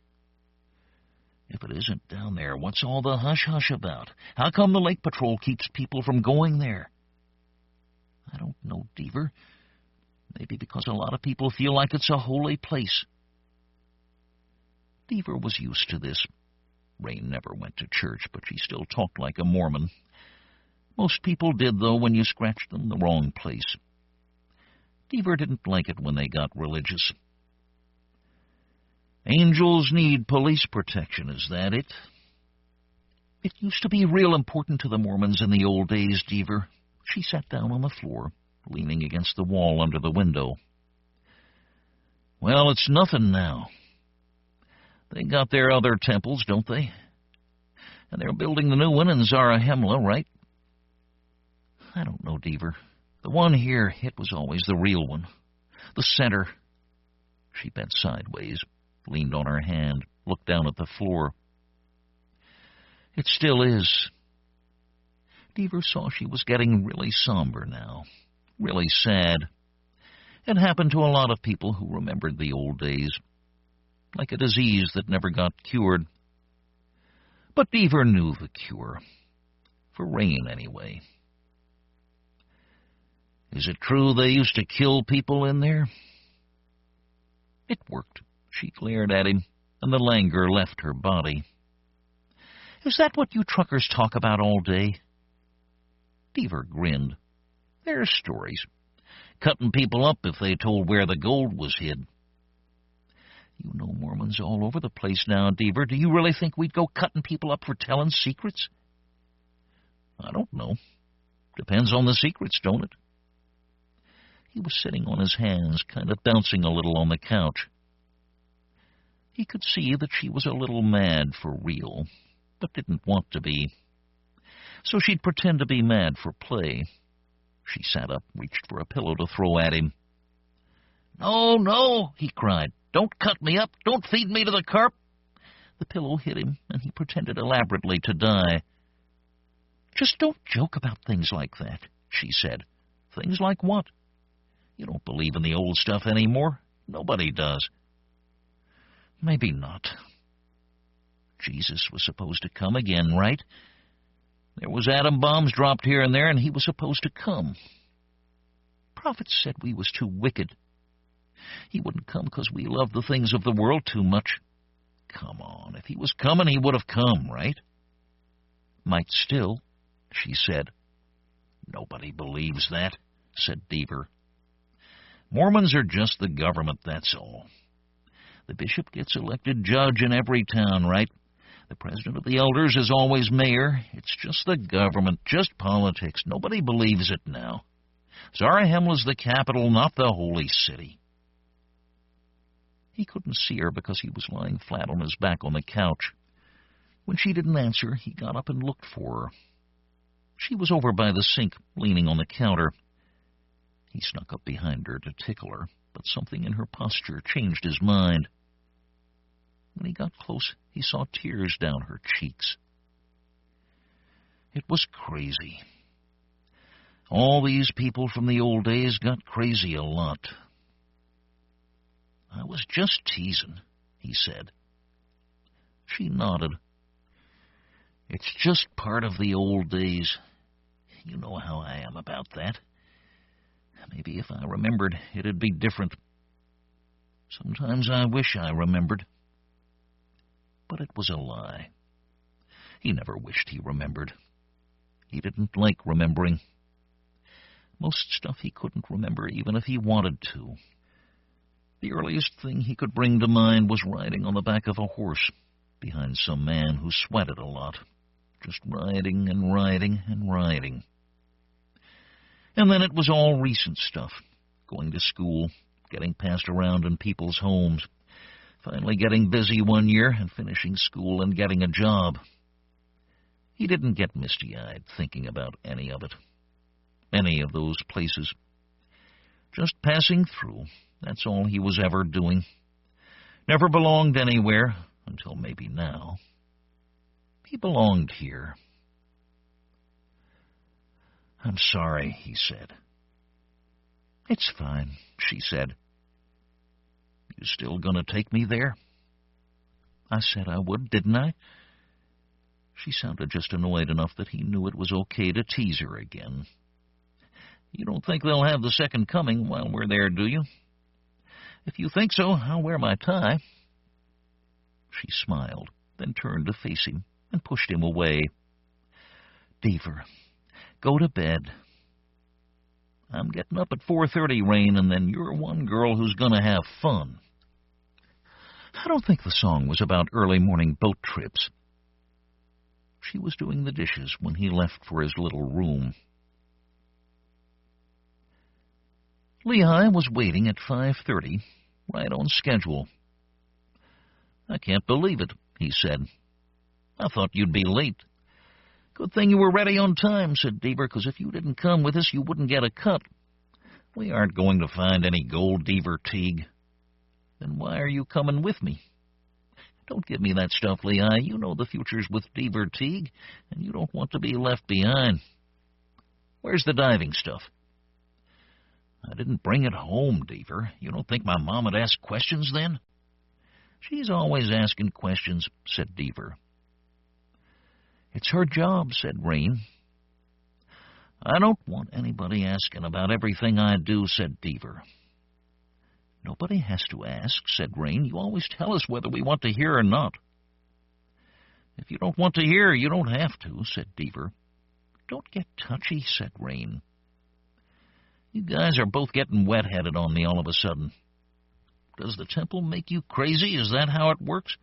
If it isn't down there, what's all the hush-hush about? How come the Lake Patrol keeps people from going there? I don't know, Deaver. Maybe because a lot of people feel like it's a holy place. Beaver was used to this. Rain never went to church, but she still talked like a Mormon. Most people did, though, when you scratched them the wrong place. Beaver didn't like it when they got religious. Angels need police protection, is that it? It used to be real important to the Mormons in the old days, Deaver. She sat down on the floor, leaning against the wall under the window. Well, it's nothing now. They got their other temples, don't they? And they're building the new one in Zarahemla, right? I don't know, Deaver. The one here, it was always the real one. The center. She bent sideways, leaned on her hand, looked down at the floor. It still is. Deaver saw she was getting really somber now, really sad. It happened to a lot of people who remembered the old days, like a disease that never got cured. But Deaver knew the cure, for Rain anyway. Is it true they used to kill people in there? It worked. She glared at him, and the languor left her body. Is that what you truckers talk about all day? Deaver grinned. They're stories. Cutting people up if they told where the gold was hid. You know Mormons all over the place now, Deaver. Do you really think we'd go cutting people up for telling secrets? I don't know. Depends on the secrets, don't it? He was sitting on his hands, kind of bouncing a little on the couch. He could see that she was a little mad for real, but didn't want to be. So she'd pretend to be mad for play. She sat up, reached for a pillow to throw at him. No, no, he cried. Don't cut me up. Don't feed me to the carp. The pillow hit him, and he pretended elaborately to die. Just don't joke about things like that, she said. Things like what? You don't believe in the old stuff anymore. Nobody does. Maybe not. Jesus was supposed to come again, right? There was atom bombs dropped here and there, and he was supposed to come. Prophets said we was too wicked. He wouldn't come because we loved the things of the world too much. Come on, if he was coming, he would have come, right? Might still, she said. Nobody believes that, said Deaver. Mormons are just the government, that's all. The bishop gets elected judge in every town, right? The president of the elders is always mayor. It's just the government, just politics. Nobody believes it now. Zarahemla's the capital, not the holy city. He couldn't see her because he was lying flat on his back on the couch. When she didn't answer, he got up and looked for her. She was over by the sink, leaning on the counter. He snuck up behind her to tickle her, but something in her posture changed his mind. When he got close, he saw tears down her cheeks. It was crazy. All these people from the old days got crazy a lot. I was just teasing, he said. She nodded. It's just part of the old days. You know how I am about that. Maybe if I remembered, it'd be different. Sometimes I wish I remembered. But it was a lie. He never wished he remembered. He didn't like remembering. Most stuff he couldn't remember even if he wanted to. The earliest thing he could bring to mind was riding on the back of a horse behind some man who sweated a lot. Just riding and riding and riding. And then it was all recent stuff. Going to school, getting passed around in people's homes, finally getting busy one year and finishing school and getting a job. He didn't get misty-eyed thinking about any of it. Any of those places. Just passing through. That's all he was ever doing. Never belonged anywhere, until maybe now. He belonged here. I'm sorry, he said. It's fine, she said. You still gonna take me there? I said I would, didn't I? She sounded just annoyed enough that he knew it was okay to tease her again. You don't think they'll have the second coming while we're there, do you? If you think so, I'll wear my tie. She smiled, then turned to face him and pushed him away. "Deaver, go to bed. I'm getting up at 4:30, Rain, and then you're one girl who's going to have fun." I don't think the song was about early morning boat trips. She was doing the dishes when he left for his little room. Lehigh was waiting at 5:30, right on schedule. "I can't believe it," he said. "I thought you'd be late." "Good thing you were ready on time," said Deaver, "because if you didn't come with us, you wouldn't get a cut." "We aren't going to find any gold, Deaver Teague." "Then why are you coming with me?" "Don't give me that stuff, Lehigh. You know the future's with Deaver Teague, and you don't want to be left behind. Where's the diving stuff?" "I didn't bring it home, Deaver. You don't think my mom would ask questions then?" "She's always asking questions," said Deaver. "It's her job," said Rain. "I don't want anybody asking about everything I do," said Deaver. "Nobody has to ask," said Rain. "You always tell us whether we want to hear or not." "If you don't want to hear, you don't have to," said Deaver. "Don't get touchy," said Rain. "You guys are both getting wet-headed on me all of a sudden. Does the temple make you crazy? Is that how it works?"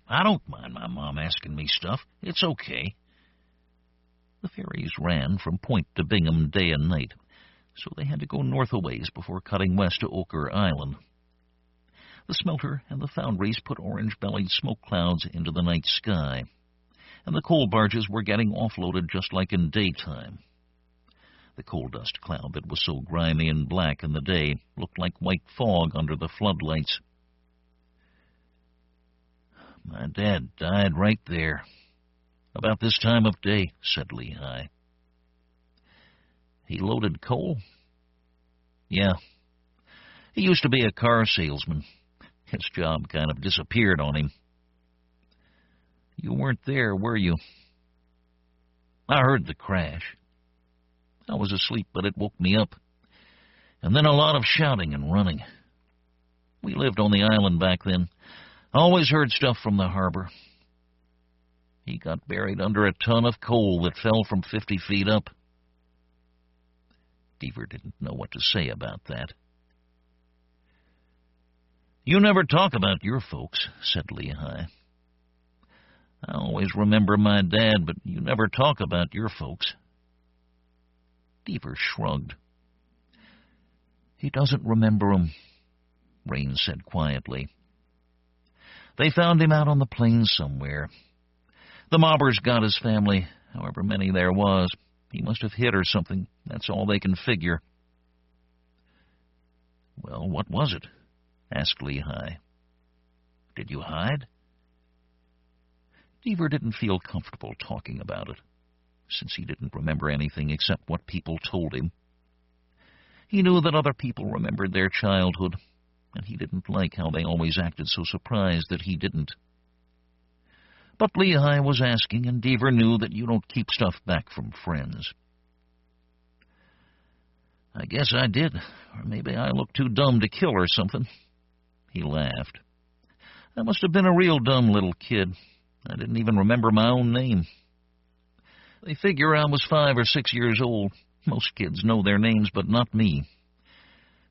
"I don't mind my mom asking me stuff. It's okay." The ferries ran from Point to Bingham day and night, so they had to go north a ways before cutting west to Ochre Island. The smelter and the foundries put orange-bellied smoke clouds into the night sky, and the coal barges were getting offloaded just like in daytime. The coal dust cloud that was so grimy and black in the day looked like white fog under the floodlights. "My dad died right there, about this time of day," said Lehigh. "He loaded coal?" "Yeah. He used to be a car salesman. His job kind of disappeared on him." "You weren't there, were you?" "I heard the crash. I was asleep, but it woke me up. And then a lot of shouting and running. We lived on the island back then. I always heard stuff from the harbor. He got buried under a ton of coal that fell from 50 feet up." Deaver didn't know what to say about that. "You never talk about your folks," said Lehigh. "I always remember my dad, but you never talk about your folks." Deaver shrugged. "He doesn't remember 'em," Rain said quietly. "They found him out on the plains somewhere. The mobbers got his family, however many there was. He must have hid or something. That's all they can figure." "Well, what was it?" asked Lehigh. "Did you hide?" Deaver didn't feel comfortable talking about it, since he didn't remember anything except what people told him. He knew that other people remembered their childhood, and he didn't like how they always acted so surprised that he didn't. But Lehigh was asking, and Deaver knew that you don't keep stuff back from friends. "I guess I did, or maybe I looked too dumb to kill or something." He laughed. "I must have been a real dumb little kid. I didn't even remember my own name. They figure I was 5 or 6 years old. Most kids know their names, but not me.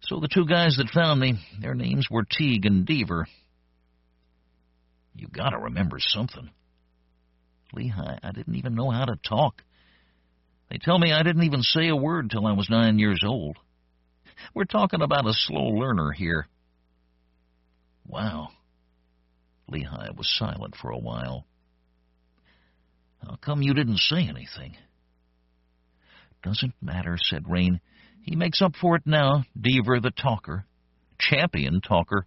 So the two guys that found me, their names were Teague and Deaver." "You gotta remember something." "Lehigh, I didn't even know how to talk. They tell me I didn't even say a word till I was 9 years old. We're talking about a slow learner here." "Wow." Lehigh was silent for a while. "How come you didn't say anything?" "Doesn't matter," said Rain. "He makes up for it now, Deaver the talker. Champion talker."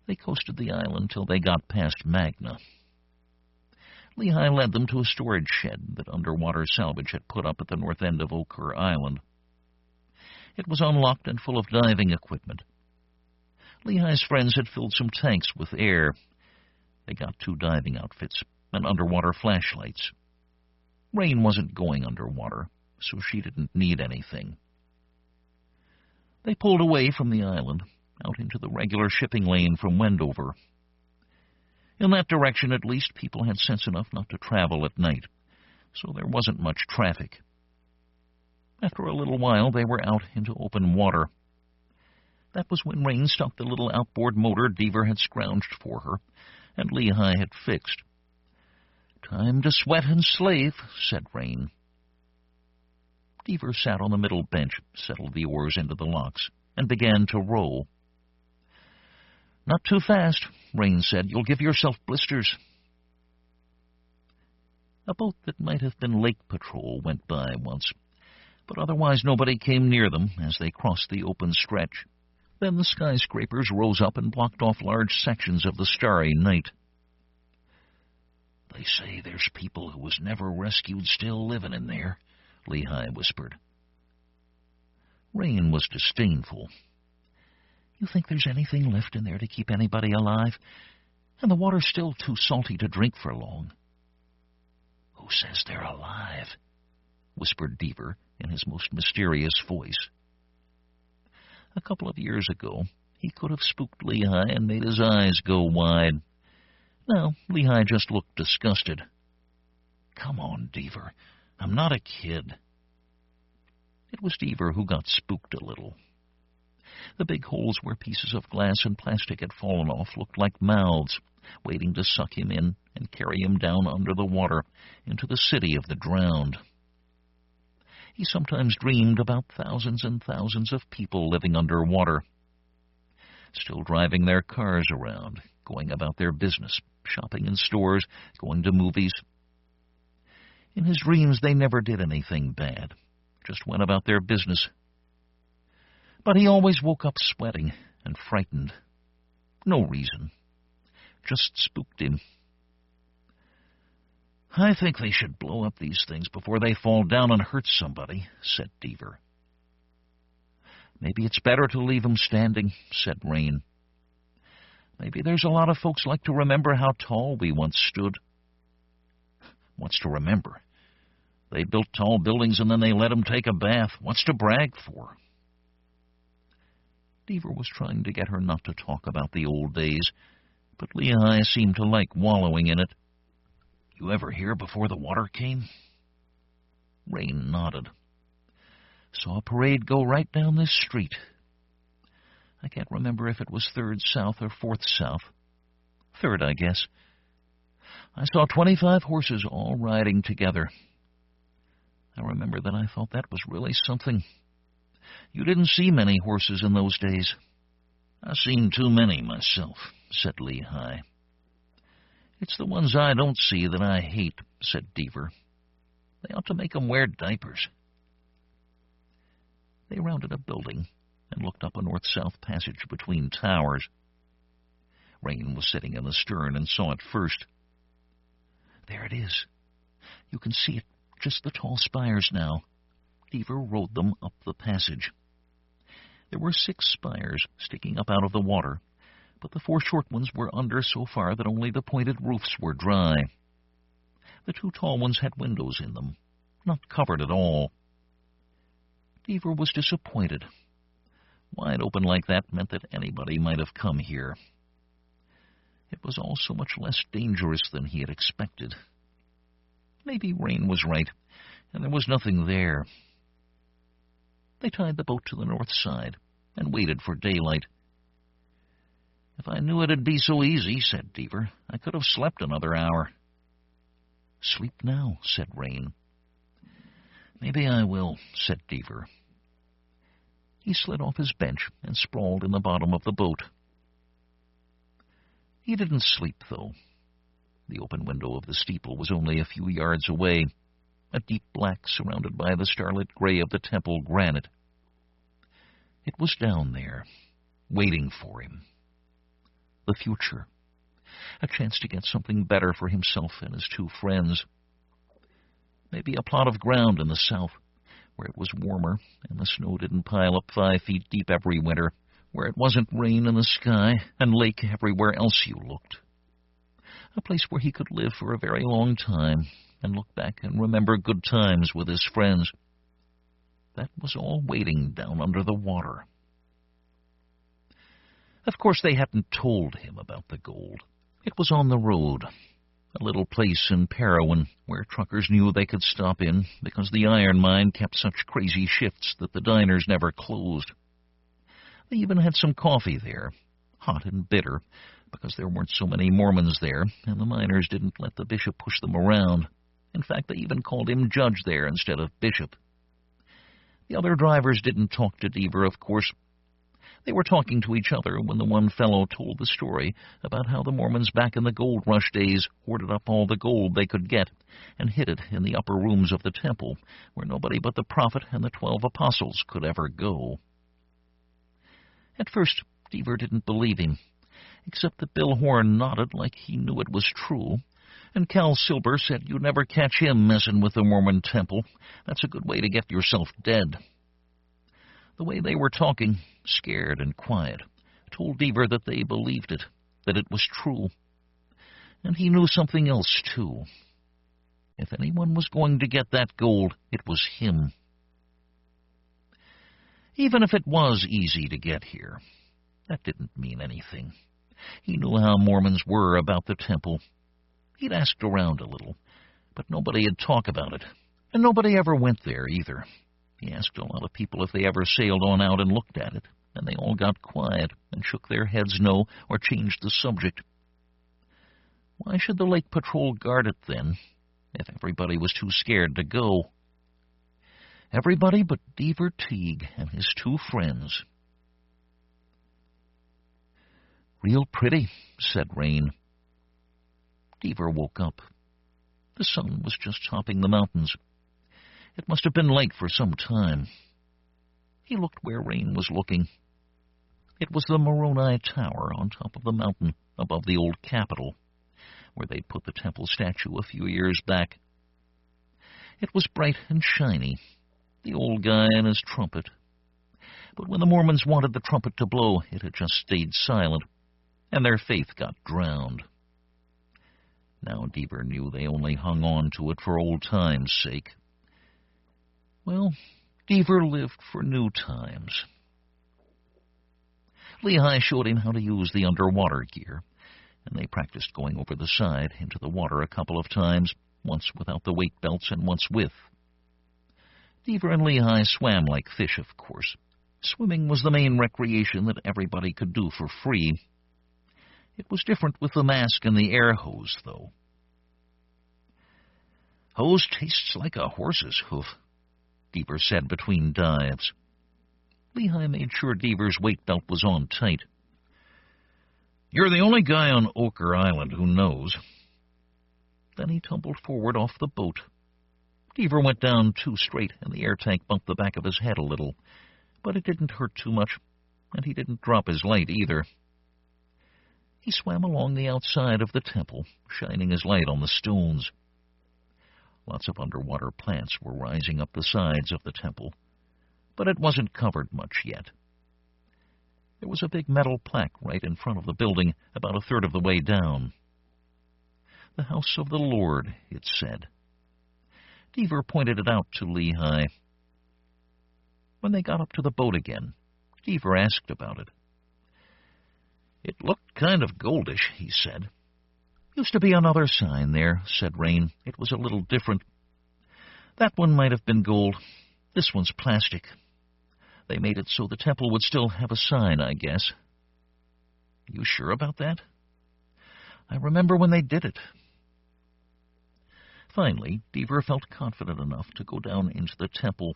They coasted the island till they got past Magna. Lehigh led them to a storage shed that underwater salvage had put up at the north end of Ochre Island. It was unlocked and full of diving equipment. Lehigh's friends had filled some tanks with air. They got 2 diving outfits and underwater flashlights. Rain wasn't going underwater, so she didn't need anything. They pulled away from the island, out into the regular shipping lane from Wendover. In that direction, at least, people had sense enough not to travel at night, so there wasn't much traffic. After a little while, they were out into open water. That was when Rain stopped the little outboard motor Deaver had scrounged for her, and Lehi had fixed. "Time to sweat and slave," said Rain. Deaver sat on the middle bench, settled the oars into the locks, and began to row. "Not too fast," Rain said. "You'll give yourself blisters." A boat that might have been lake patrol went by once, but otherwise nobody came near them as they crossed the open stretch. Then the skyscrapers rose up and blocked off large sections of the starry night. "They say there's people who was never rescued still living in there," Lehi whispered. Rain was disdainful. "You think there's anything left in there to keep anybody alive? And the water's still too salty to drink for long." "Who says they're alive?" whispered Deaver in his most mysterious voice. A couple of years ago, he could have spooked Lehi and made his eyes go wide. Now, Lehi just looked disgusted. "Come on, Deaver. I'm not a kid." It was Deaver who got spooked a little. The big holes where pieces of glass and plastic had fallen off looked like mouths, waiting to suck him in and carry him down under the water into the city of the drowned. He sometimes dreamed about thousands and thousands of people living underwater, still driving their cars around, going about their business, shopping in stores, going to movies. In his dreams, they never did anything bad, just went about their business. But he always woke up sweating and frightened. No reason. Just spooked him. "I think they should blow up these things before they fall down and hurt somebody," said Deaver. "Maybe it's better to leave them standing," said Rain. "Maybe there's a lot of folks like to remember how tall we once stood." "What's to remember? They built tall buildings and then they let them take a bath. What's to brag for?" Deaver was trying to get her not to talk about the old days, but Lehi seemed to like wallowing in it. "You ever hear before the water came?" Rain nodded. "Saw a parade go right down this street. I can't remember if it was 3rd South or 4th South. 3rd, I guess. I saw 25 horses all riding together. I remember that I thought that was really something. You didn't see many horses in those days." "I've seen too many myself," said Lehi. "It's the ones I don't see that I hate," said Deaver. "They ought to make 'em wear diapers." They rounded a building and looked up a north-south passage between towers. Rain was sitting in the stern and saw it first. "There it is. You can see it, just the tall spires now." Deaver rowed them up the passage. There were 6 spires sticking up out of the water, but the 4 short ones were under so far that only the pointed roofs were dry. The 2 tall ones had windows in them, not covered at all. Deaver was disappointed. Wide open like that meant that anybody might have come here. It was all so much less dangerous than he had expected. Maybe Rain was right, and there was nothing there. They tied the boat to the north side and waited for daylight. "If I knew it'd be so easy," said Deaver, "I could have slept another hour." "Sleep now," said Rain. "Maybe I will," said Deaver. He slid off his bench and sprawled in the bottom of the boat. He didn't sleep, though. The open window of the steeple was only a few yards away, a deep black surrounded by the starlit gray of the temple granite. It was down there, waiting for him. The future. A chance to get something better for himself and his 2 friends. Maybe a plot of ground in the south, where it was warmer and the snow didn't pile up 5 feet deep every winter, where it wasn't rain in the sky and lake everywhere else you looked. A place where he could live for a very long time and look back and remember good times with his friends. That was all waiting down under the water. Of course, they hadn't told him about the gold. It was on the road, a little place in Parowan where truckers knew they could stop in because the iron mine kept such crazy shifts that the diners never closed. They even had some coffee there, hot and bitter, because there weren't so many Mormons there, and the miners didn't let the bishop push them around. In fact, they even called him judge there instead of bishop. The other drivers didn't talk to Deaver, of course. They were talking to each other when the one fellow told the story about how the Mormons back in the gold rush days hoarded up all the gold they could get and hid it in the upper rooms of the temple, where nobody but the prophet and the 12 apostles could ever go. At first, Deaver didn't believe him, except that Bill Horn nodded like he knew it was true, and Cal Silber said you'd never catch him messing with the Mormon temple. That's a good way to get yourself dead. The way they were talking, scared and quiet, told Deaver that they believed it, that it was true. And he knew something else, too. If anyone was going to get that gold, it was him. Even if it was easy to get here, that didn't mean anything. He knew how Mormons were about the temple. He'd asked around a little, but nobody'd talk about it, and nobody ever went there either. He asked a lot of people if they ever sailed on out and looked at it, and they all got quiet and shook their heads no or changed the subject. Why should the Lake Patrol guard it, then, if everybody was too scared to go? Everybody but Deaver Teague and his 2 friends. "Real pretty," said Rain. Deaver woke up. The sun was just topping the mountains. It must have been late for some time. He looked where Rain was looking. It was the Moroni Tower on top of the mountain above the old Capitol, where they'd put the temple statue a few years back. It was bright and shiny, the old guy and his trumpet. But when the Mormons wanted the trumpet to blow, it had just stayed silent, and their faith got drowned. Now Deaver knew they only hung on to it for old times' sake. Well, Deaver lived for new times. Lehi showed him how to use the underwater gear, and they practiced going over the side into the water a couple of times, once without the weight belts and once with. Deaver and Lehi swam like fish, of course. Swimming was the main recreation that everybody could do for free. It was different with the mask and the air hose, though. "Hose tastes like a horse's hoof," Deaver said between dives. Lehi made sure Deaver's weight belt was on tight. "You're the only guy on Ochre Island who knows." Then he tumbled forward off the boat. Deaver went down too straight, and the air tank bumped the back of his head a little, but it didn't hurt too much, and he didn't drop his light either. He swam along the outside of the temple, shining his light on the stones. Lots of underwater plants were rising up the sides of the temple, but it wasn't covered much yet. There was a big metal plaque right in front of the building, about a third of the way down. "The House of the Lord," it said. Deaver pointed it out to Lehi. When they got up to the boat again, Deaver asked about it. "It looked kind of goldish," he said. "Used to be another sign there," said Rain. "It was a little different. That one might have been gold. This one's plastic. They made it so the temple would still have a sign, I guess." "You sure about that?" "I remember when they did it." Finally, Deaver felt confident enough to go down into the temple.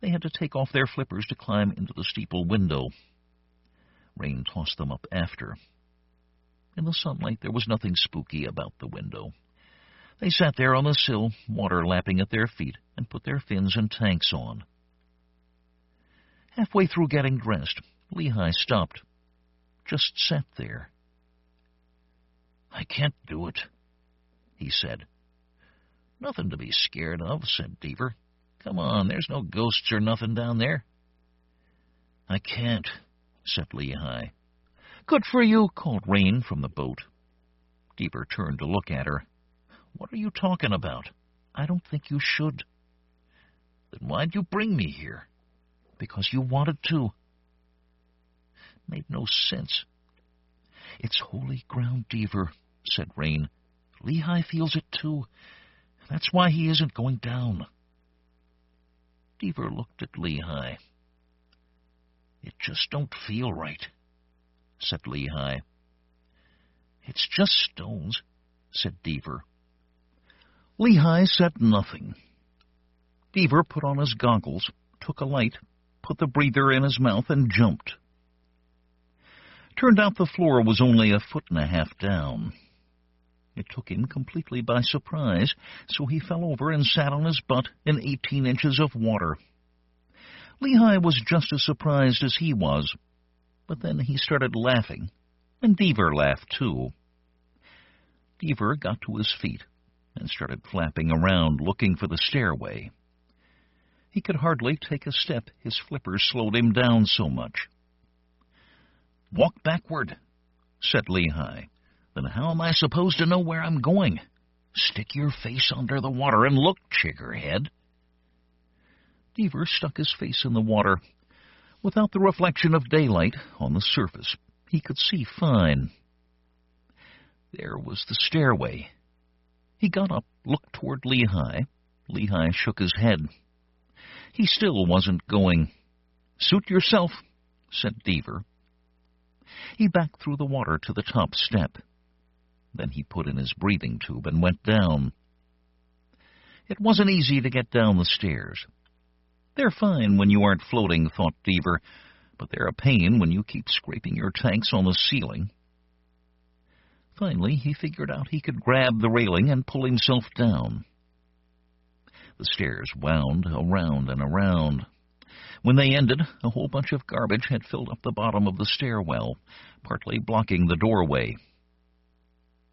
They had to take off their flippers to climb into the steeple window. Rain tossed them up after. In the sunlight, there was nothing spooky about the window. They sat there on the sill, water lapping at their feet, and put their fins and tanks on. Halfway through getting dressed, Lehi stopped. Just sat there. "I can't do it," he said. "Nothing to be scared of," said Deaver. "Come on, there's no ghosts or nothing down there." "I can't," said Lehi. "Good for you," called Rain from the boat. Deaver turned to look at her. "What are you talking about?" "I don't think you should." "Then why'd you bring me here?" "Because you wanted to." made no sense. "It's holy ground, Deaver," said Rain. "Lehi feels it too. That's why he isn't going down." Deaver looked at Lehi. "It just don't feel right," said Lehi. "It's just stones," said Deaver. Lehi said nothing. Deaver put on his goggles, took a light, put the breather in his mouth, and jumped. Turned out the floor was only 1.5 feet down. It took him completely by surprise, so he fell over and sat on his butt in 18 inches of water. Lehi was just as surprised as he was, but then he started laughing, and Deaver laughed too. Deaver got to his feet and started flapping around looking for the stairway. He could hardly take a step, his flippers slowed him down so much. "Walk backward," said Lehi. "Then how am I supposed to know where I'm going? Stick your face under the water and look, chiggerhead." Deaver stuck his face in the water. Without the reflection of daylight on the surface, he could see fine. There was the stairway. He got up, looked toward Lehi. Lehi shook his head. He still wasn't going. "Suit yourself," said Deaver. He backed through the water to the top step. Then he put in his breathing tube and went down. It wasn't easy to get down the stairs. They're fine when you aren't floating, thought Deaver, but they're a pain when you keep scraping your tanks on the ceiling. Finally, he figured out he could grab the railing and pull himself down. The stairs wound around and around. When they ended, a whole bunch of garbage had filled up the bottom of the stairwell, partly blocking the doorway.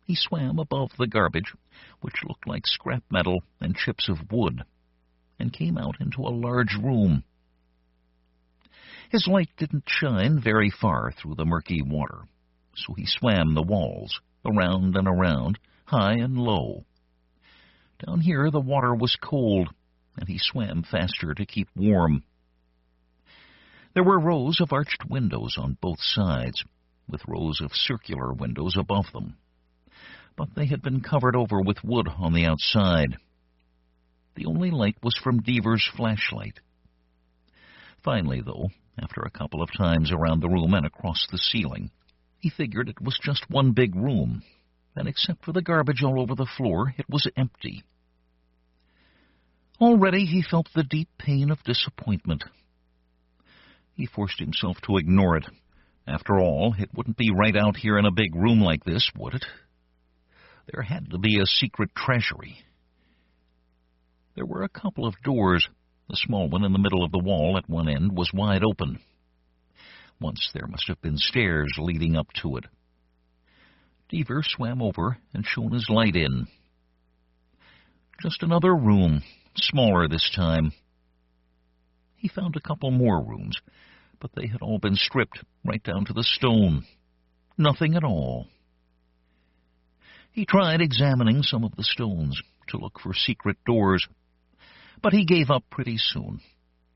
He swam above the garbage, which looked like scrap metal and chips of wood, and came out into a large room. His light didn't shine very far through the murky water, so he swam the walls, around and around, high and low. Down here the water was cold, and he swam faster to keep warm. There were rows of arched windows on both sides, with rows of circular windows above them, but they had been covered over with wood on the outside. The only light was from Deaver's flashlight. Finally, though, after a couple of times around the room and across the ceiling, he figured it was just one big room, and except for the garbage all over the floor, it was empty. Already he felt the deep pain of disappointment. He forced himself to ignore it. After all, it wouldn't be right out here in a big room like this, would it? There had to be a secret treasury. There were a couple of doors. The small one in the middle of the wall at one end was wide open. Once there must have been stairs leading up to it. Deaver swam over and shone his light in. Just another room, smaller this time. He found a couple more rooms, but they had all been stripped right down to the stone. Nothing at all. He tried examining some of the stones to look for secret doors, but he gave up pretty soon.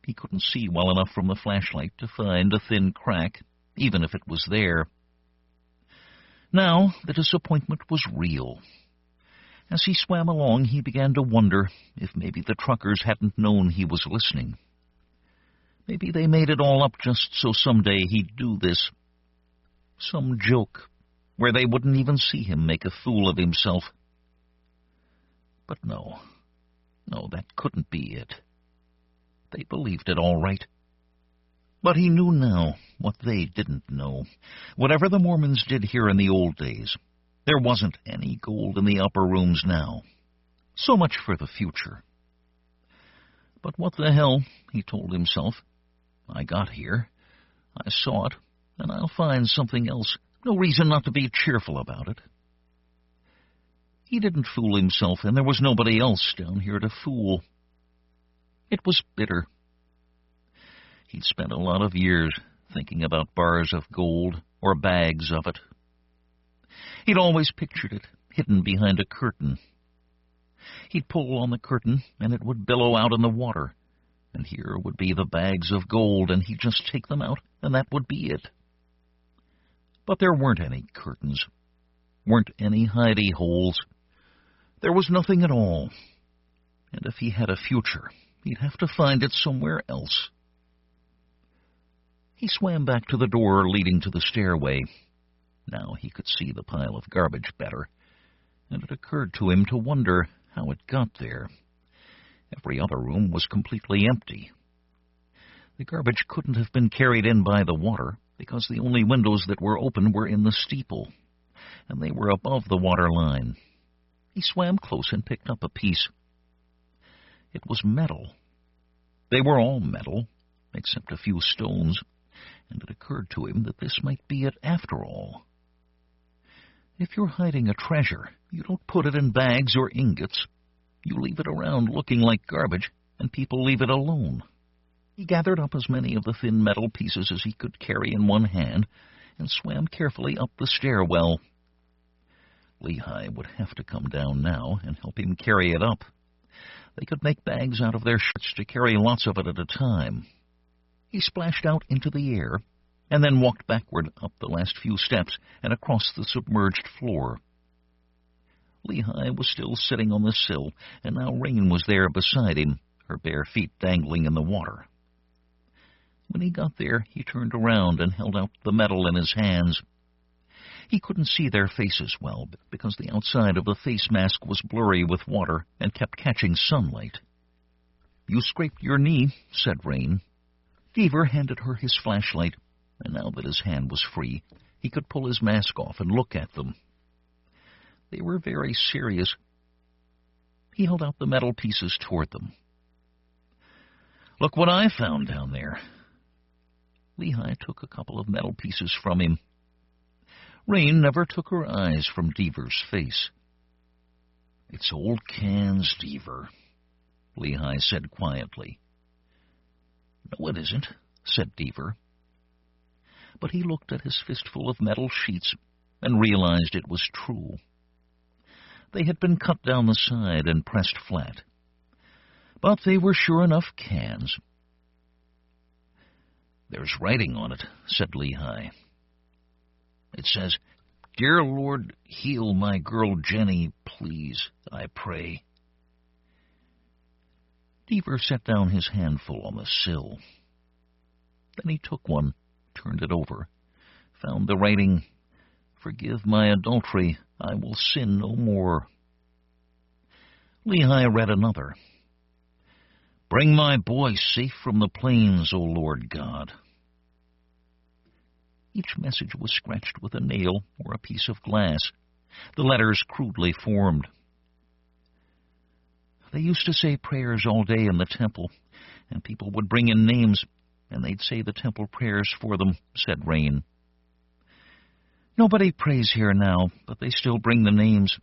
He couldn't see well enough from the flashlight to find a thin crack, even if it was there. Now the disappointment was real. As he swam along, he began to wonder if maybe the truckers hadn't known he was listening. Maybe they made it all up just so someday he'd do this. Some joke where they wouldn't even see him make a fool of himself. But no, that couldn't be it. They believed it all right. But he knew now what they didn't know. Whatever the Mormons did here in the old days, there wasn't any gold in the upper rooms now. So much for the future. But what the hell, he told himself. I got here, I saw it, and I'll find something else. No reason not to be cheerful about it. He didn't fool himself, and there was nobody else down here to fool. It was bitter. He'd spent a lot of years thinking about bars of gold or bags of it. He'd always pictured it, hidden behind a curtain. He'd pull on the curtain, and it would billow out in the water, and here would be the bags of gold, and he'd just take them out, and that would be it. But there weren't any curtains, weren't any hidey holes. There was nothing at all. And if he had a future, he'd have to find it somewhere else. He swam back to the door leading to the stairway. Now he could see the pile of garbage better, and it occurred to him to wonder how it got there. Every other room was completely empty. The garbage couldn't have been carried in by the water, because the only windows that were open were in the steeple, and they were above the water line. He swam close and picked up a piece. It was metal. They were all metal, except a few stones, and it occurred to him that this might be it after all. If you're hiding a treasure, you don't put it in bags or ingots. You leave it around looking like garbage, and people leave it alone. He gathered up as many of the thin metal pieces as he could carry in one hand and swam carefully up the stairwell. Lehi would have to come down now and help him carry it up. They could make bags out of their shirts to carry lots of it at a time. He splashed out into the air and then walked backward up the last few steps and across the submerged floor. Lehi was still sitting on the sill, and now Rain was there beside him, her bare feet dangling in the water. When he got there, he turned around and held out the metal in his hands. He couldn't see their faces well, because the outside of the face mask was blurry with water and kept catching sunlight. "You scraped your knee," said Rain. Deaver handed her his flashlight, and now that his hand was free, he could pull his mask off and look at them. They were very serious. He held out the metal pieces toward them. "Look what I found down there." Lehi took a couple of metal pieces from him. Rain never took her eyes from Deaver's face. "It's old cans, Deaver," Lehi said quietly. "No, it isn't," said Deaver. But he looked at his fistful of metal sheets and realized it was true. They had been cut down the side and pressed flat. But they were sure enough cans. "There's writing on it," said Lehi. "It says, 'Dear Lord, heal my girl Jenny, please, I pray.'" Deaver set down his handful on the sill. Then he took one, turned it over, found the writing, "Forgive my adultery, I will sin no more." Lehi read another. "Bring my boy safe from the plains, O Lord God." Each message was scratched with a nail or a piece of glass, the letters crudely formed. They used to say prayers all day in the temple, and people would bring in names, and they'd say the temple prayers for them, said Rain. "Nobody prays here now, but they still bring the names.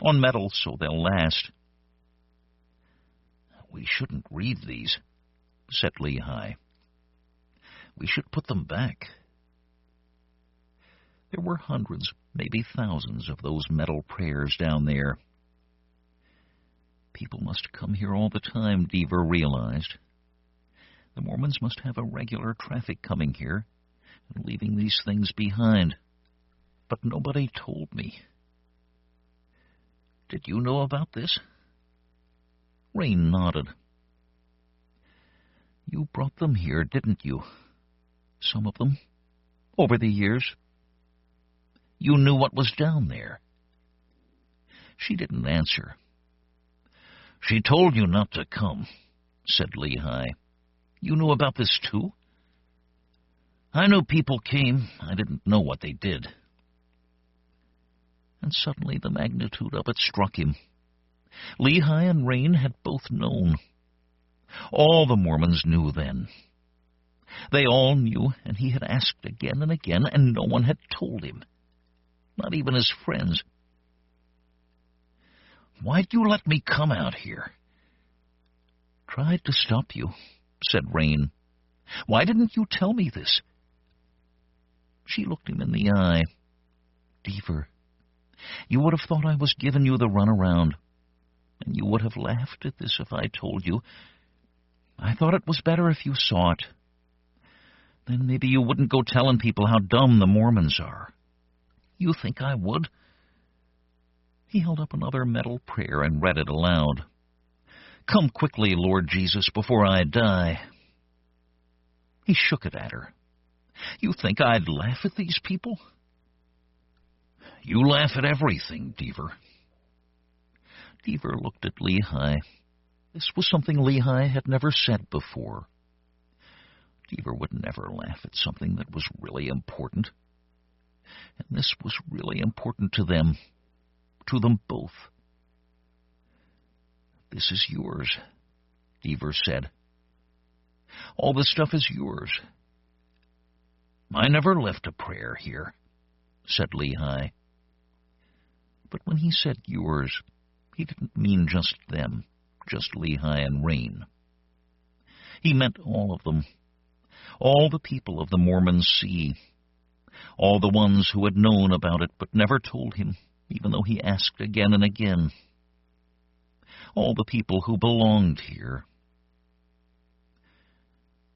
On metal, so they'll last." "We shouldn't read these," said Lehi. "We should put them back." There were hundreds, maybe thousands of those metal prayers down there. People must come here all the time, Deaver realized. The Mormons must have a regular traffic coming here and leaving these things behind. But nobody told me. "Did you know about this?" Rain nodded. "You brought them here, didn't you? Some of them, over the years. You knew what was down there." She didn't answer. "She told you not to come," said Lehi. "You knew about this too?" "I knew people came. I didn't know what they did." And suddenly the magnitude of it struck him. Lehi and Rain had both known. All the Mormons knew then. They all knew, and he had asked again and again, and no one had told him. Not even his friends. "Why'd you let me come out here?" "Tried to stop you," said Rain. "Why didn't you tell me this?" She looked him in the eye. "Deaver, you would have thought I was giving you the runaround, and you would have laughed at this if I told you. I thought it was better if you saw it. Then maybe you wouldn't go telling people how dumb the Mormons are. You think I would? He held up another metal prayer and read it aloud. Come quickly, Lord Jesus, before I die. He shook it at her. You think I'd laugh at these people? You laugh at everything, Deaver. Deaver looked at Lehi. This was something Lehi had never said before. Deaver would never laugh at something that was really important. And this was really important to them both. This is yours, Deaver said. All this stuff is yours. I never left a prayer here, said Lehi. But when he said yours, he didn't mean just them, just Lehi and Rain. He meant all of them, all the people of the Mormon Sea, all the ones who had known about it but never told him, even though he asked again and again. All the people who belonged here.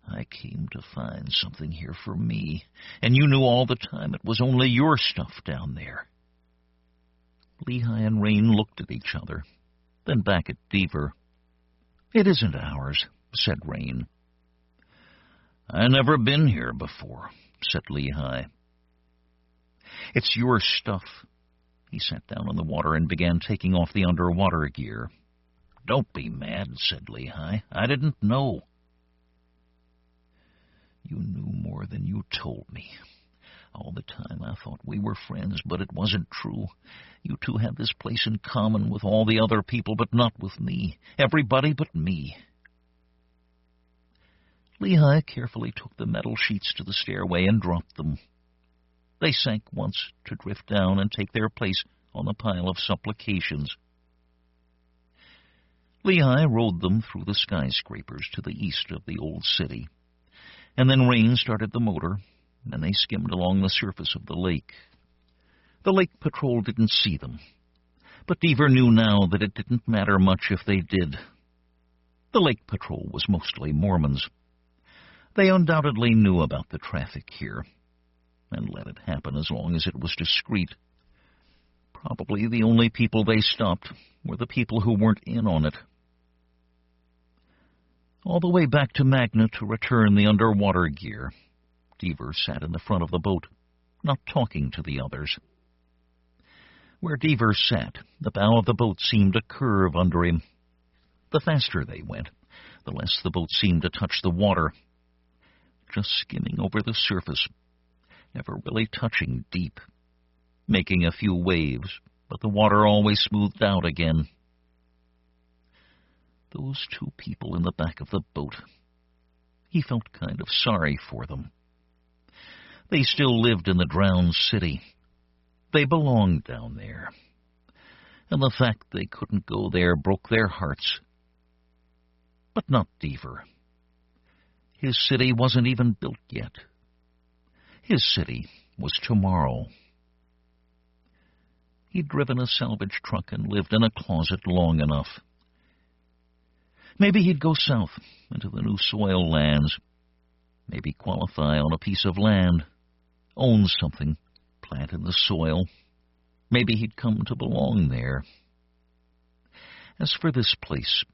I came to find something here for me, and you knew all the time it was only your stuff down there. Lehi and Rain looked at each other, then back at Deaver. It isn't ours, said Rain. I never been here before, said Lehi. It's your stuff. He sat down in the water and began taking off the underwater gear. Don't be mad, said Lehi. I didn't know. You knew more than you told me. All the time I thought we were friends, but it wasn't true. You two had this place in common with all the other people, but not with me. Everybody but me. Lehi carefully took the metal sheets to the stairway and dropped them. They sank once to drift down and take their place on the pile of supplications. Lehi rode them through the skyscrapers to the east of the old city, and then Rain started the motor, and they skimmed along the surface of the lake. The lake patrol didn't see them, but Deaver knew now that it didn't matter much if they did. The lake patrol was mostly Mormons. They undoubtedly knew about the traffic here, and let it happen as long as it was discreet. Probably the only people they stopped were the people who weren't in on it. All the way back to Magna to return the underwater gear, Deaver sat in the front of the boat, not talking to the others. Where Deaver sat, the bow of the boat seemed to curve under him. The faster they went, the less the boat seemed to touch the water, just skimming over the surface, never really touching deep, making a few waves, but the water always smoothed out again. Those two people in the back of the boat. He felt kind of sorry for them. They still lived in the drowned city. They belonged down there. And the fact they couldn't go there broke their hearts. But not Deaver. His city wasn't even built yet. His city was tomorrow. He'd driven a salvage truck and lived in a closet long enough. Maybe he'd go south into the new soil lands. Maybe qualify on a piece of land, own something, plant in the soil. Maybe he'd come to belong there. As for this place,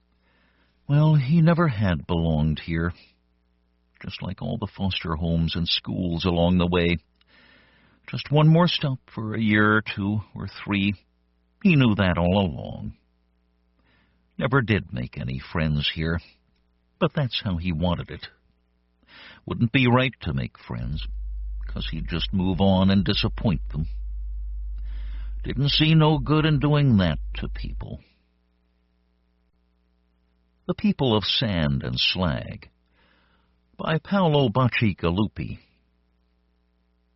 well, he never had belonged here. Just like all the foster homes and schools along the way. Just one more stop for a year or 2 or 3. He knew that all along. Never did make any friends here, but that's how he wanted it. Wouldn't be right to make friends, 'cause he'd just move on and disappoint them. Didn't see no good in doing that to people. The People of Sand and Slag, by Paolo Bacigalupi.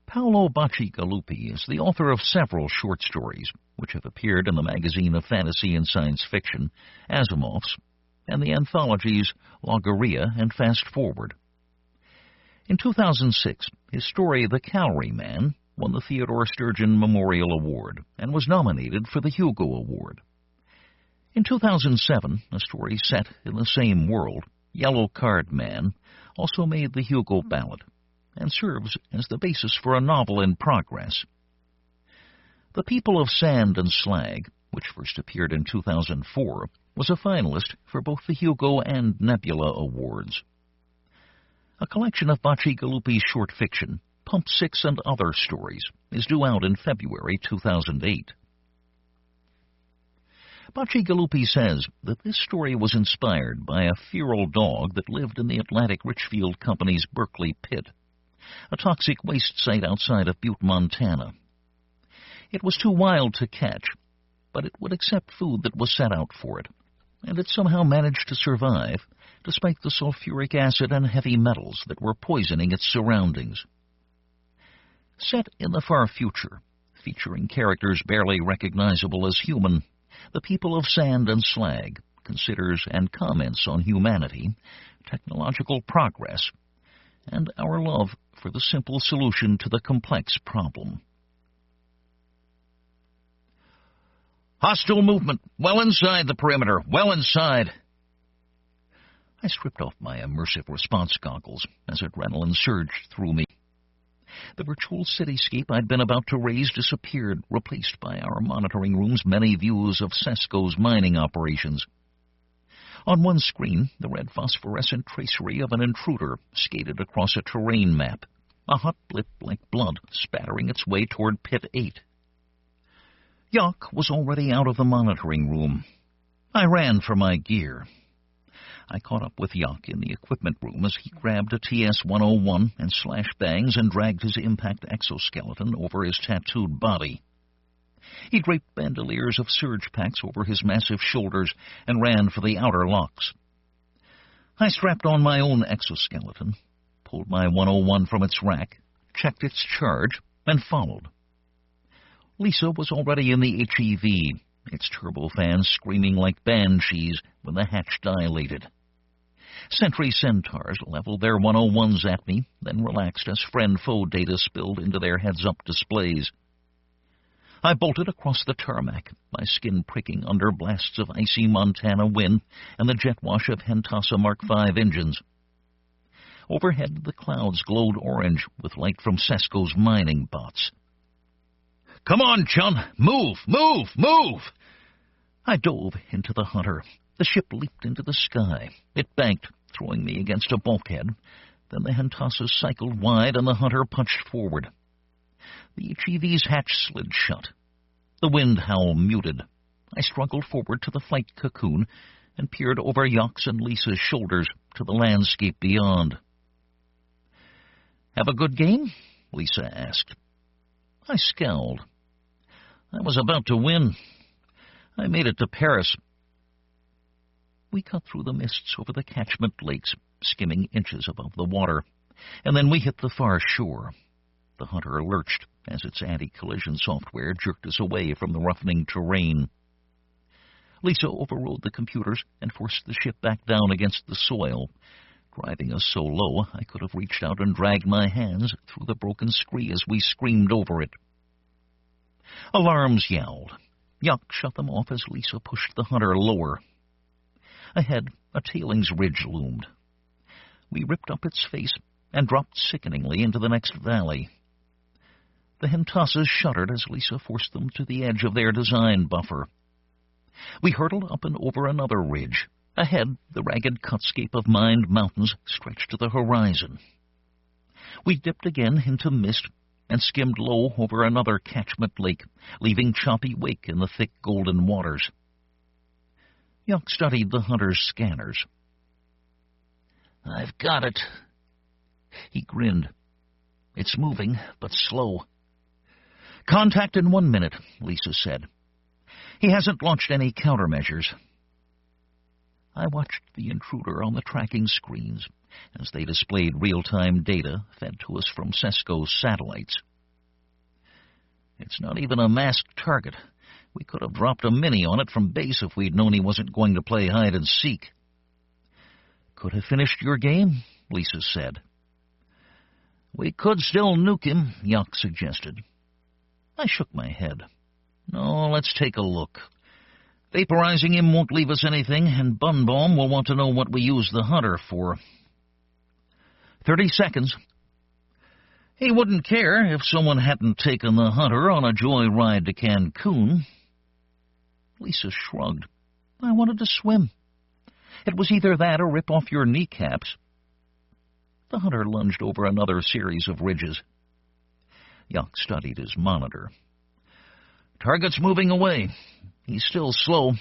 Paolo Bacigalupi is the author of several short stories, which have appeared in the magazine of fantasy and science fiction, Asimov's, and the anthologies Logorrhea and Fast Forward. In 2006, his story The Calorie Man won the Theodore Sturgeon Memorial Award and was nominated for the Hugo Award. In 2007, a story set in the same world, Yellow Card Man, also made the Hugo ballot, and serves as the basis for a novel in progress. The People of Sand and Slag, which first appeared in 2004, was a finalist for both the Hugo and Nebula Awards. A collection of Bacigalupi's short fiction, Pump 6 and Other Stories, is due out in February 2008. Bacigalupi says that this story was inspired by a feral dog that lived in the Atlantic Richfield Company's Berkeley Pit, a toxic waste site outside of Butte, Montana. It was too wild to catch, but it would accept food that was set out for it, and it somehow managed to survive, despite the sulfuric acid and heavy metals that were poisoning its surroundings. Set in the far future, featuring characters barely recognizable as human, The People of Sand and Slag considers and comments on humanity, technological progress, and our love for the simple solution to the complex problem. Hostile movement, well inside the perimeter, well inside. I stripped off my immersive response goggles as adrenaline surged through me. The virtual cityscape I'd been about to raise disappeared, replaced by our monitoring room's many views of Cesco's mining operations. On one screen, the red phosphorescent tracery of an intruder skated across a terrain map, a hot blip like blood spattering its way toward Pit 8. Yock was already out of the monitoring room. I ran for my gear. I caught up with Yock in the equipment room as he grabbed a TS-101 and slash bangs and dragged his impact exoskeleton over his tattooed body. He draped bandoliers of surge packs over his massive shoulders and ran for the outer locks. I strapped on my own exoskeleton, pulled my 101 from its rack, checked its charge, and followed. Lisa was already in the HEV, its turbofans screaming like banshees when the hatch dilated. Sentry Centaurs leveled their 101s at me, then relaxed as friend-foe data spilled into their heads-up displays. I bolted across the tarmac, my skin pricking under blasts of icy Montana wind and the jet wash of Hentasa Mark V engines. Overhead, the clouds glowed orange with light from Cesco's mining bots. "Come on, chum! Move! Move! Move!" I dove into the Hunter. The ship leaped into the sky. It banked, throwing me against a bulkhead. Then the Hentasas cycled wide and the Hunter punched forward. The HEV's hatch slid shut. The wind howl muted. I struggled forward to the flight cocoon and peered over Yock's and Lisa's shoulders to the landscape beyond. "Have a good game?" Lisa asked. I scowled. I was about to win. I made it to Paris. We cut through the mists over the catchment lakes, skimming inches above the water, and then we hit the far shore. The Hunter lurched as its anti-collision software jerked us away from the roughening terrain. Lisa overrode the computers and forced the ship back down against the soil, driving us so low I could have reached out and dragged my hands through the broken scree as we screamed over it. Alarms yowled. Yock shut them off as Lisa pushed the Hunter lower. Ahead, a tailings ridge loomed. We ripped up its face and dropped sickeningly into the next valley. The Hentasas shuddered as Lisa forced them to the edge of their design buffer. We hurtled up and over another ridge. Ahead, the ragged cutscape of mined mountains stretched to the horizon. We dipped again into mist and skimmed low over another catchment lake, leaving choppy wake in the thick golden waters. Yock studied the Hunter's scanners. "I've got it." He grinned. "It's moving, but slow." "Contact in 1 minute," Lisa said. "He hasn't launched any countermeasures." I watched the intruder on the tracking screens as they displayed real-time data fed to us from Cesco's satellites. "It's not even a masked target. We could have dropped a mini on it from base if we'd known he wasn't going to play hide-and-seek." "Could have finished your game," Lisa said. "We could still nuke him," Yock suggested. I shook my head. "No, let's take a look. Vaporizing him won't leave us anything, and Bunbaum will want to know what we use the Hunter for." 30 seconds. He wouldn't care if someone hadn't taken the hunter on a joyride to Cancun. Lisa shrugged. I wanted to swim. It was either that or rip off your kneecaps. The hunter lunged over another series of ridges. Yuck studied his monitor. Target's moving away. He's still slow.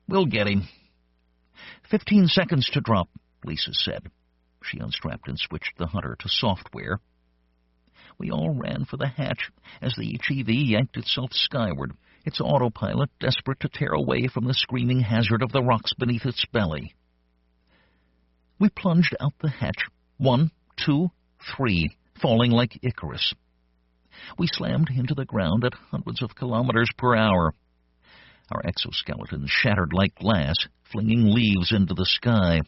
We'll get him. 15 seconds to drop, Lisa said. She unstrapped and switched the hunter to software. We all ran for the hatch as the HEV yanked itself skyward, its autopilot desperate to tear away from the screaming hazard of the rocks beneath its belly. We plunged out the hatch, 1, 2, 3, falling like Icarus. We slammed into the ground at hundreds of kilometers per hour. Our exoskeletons shattered like glass, flinging leaves into the sky.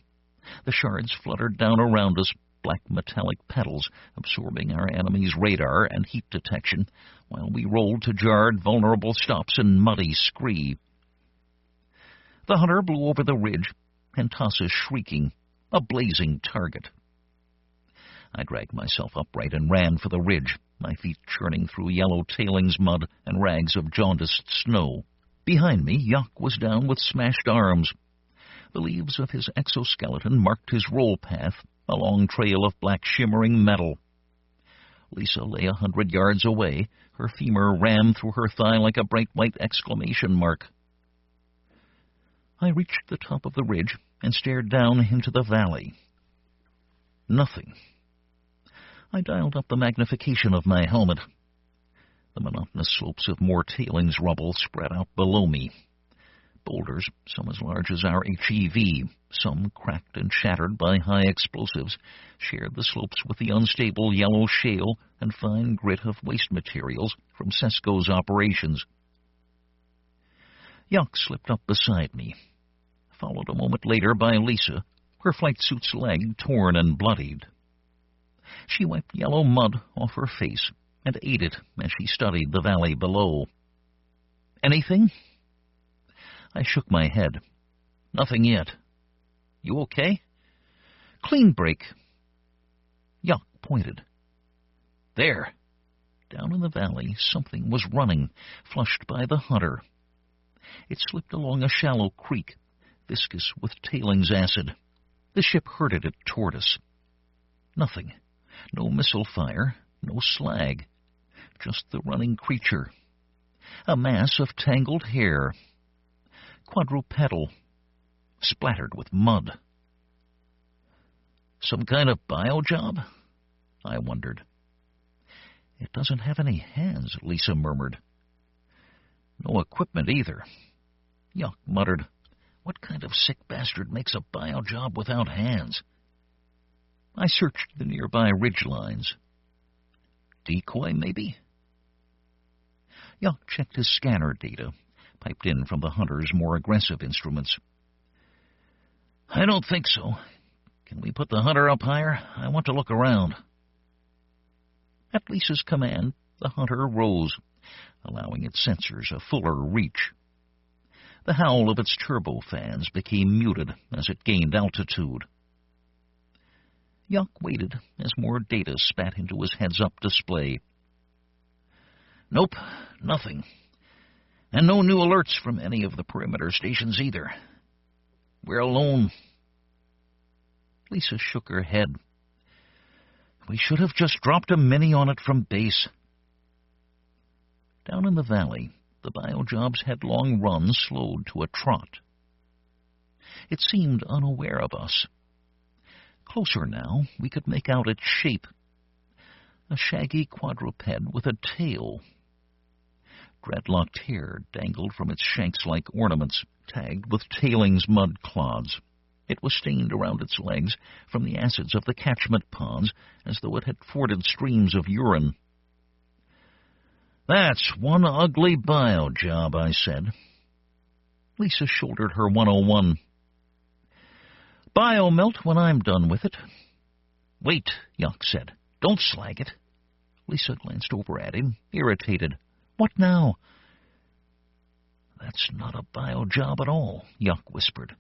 The shards fluttered down around us, black metallic petals absorbing our enemy's radar and heat detection, while we rolled to jarred, vulnerable stops in muddy scree. The hunter blew over the ridge, Pentasa shrieking, a blazing target. I dragged myself upright and ran for the ridge, my feet churning through yellow tailings mud and rags of jaundiced snow. Behind me, Yuck was down with smashed arms. The leaves of his exoskeleton marked his roll path, a long trail of black shimmering metal. Lisa lay 100 yards away, her femur rammed through her thigh like a bright white exclamation mark. I reached the top of the ridge and stared down into the valley. Nothing. I dialed up the magnification of my helmet. The monotonous slopes of more tailings rubble spread out below me. Boulders, some as large as our HEV, some cracked and shattered by high explosives, shared the slopes with the unstable yellow shale and fine grit of waste materials from Cesco's operations. Yuck slipped up beside me, followed a moment later by Lisa, her flight suit's leg torn and bloodied. She wiped yellow mud off her face and ate it as she studied the valley below. Anything? I shook my head. Nothing yet. You okay? Clean break. Yuck pointed. There. Down in the valley, something was running, flushed by the hunter. It slipped along a shallow creek, viscous with tailings acid. The ship herded it toward us. Nothing. No missile fire, no slag. Just the running creature. A mass of tangled hair. Quadrupedal. Splattered with mud. Some kind of bio job? I wondered. It doesn't have any hands, Lisa murmured. No equipment either. Yuck muttered. What kind of sick bastard makes a bio job without hands? I searched the nearby ridgelines. Decoy, maybe? Yuck checked his scanner data, piped in from the hunter's more aggressive instruments. I don't think so. Can we put the hunter up higher? I want to look around. At Lisa's command, the hunter rose, allowing its sensors a fuller reach. The howl of its turbofans became muted as it gained altitude. Yuck waited as more data spat into his heads-up display. Nope, nothing. And no new alerts from any of the perimeter stations either. We're alone. Lisa shook her head. We should have just dropped a mini on it from base. Down in the valley, the biojob's headlong run slowed to a trot. It seemed unaware of us. Closer now, we could make out its shape. A shaggy quadruped with a tail. Dreadlocked hair dangled from its shanks-like ornaments, tagged with tailings mud clods. It was stained around its legs from the acids of the catchment ponds, as though it had forded streams of urine. That's one ugly bio job, I said. Lisa shouldered her 101. Biomelt when I'm done with it. Wait, Yuck said. Don't slag it. Lisa glanced over at him, irritated. What now? That's not a bio job at all, Yuck whispered.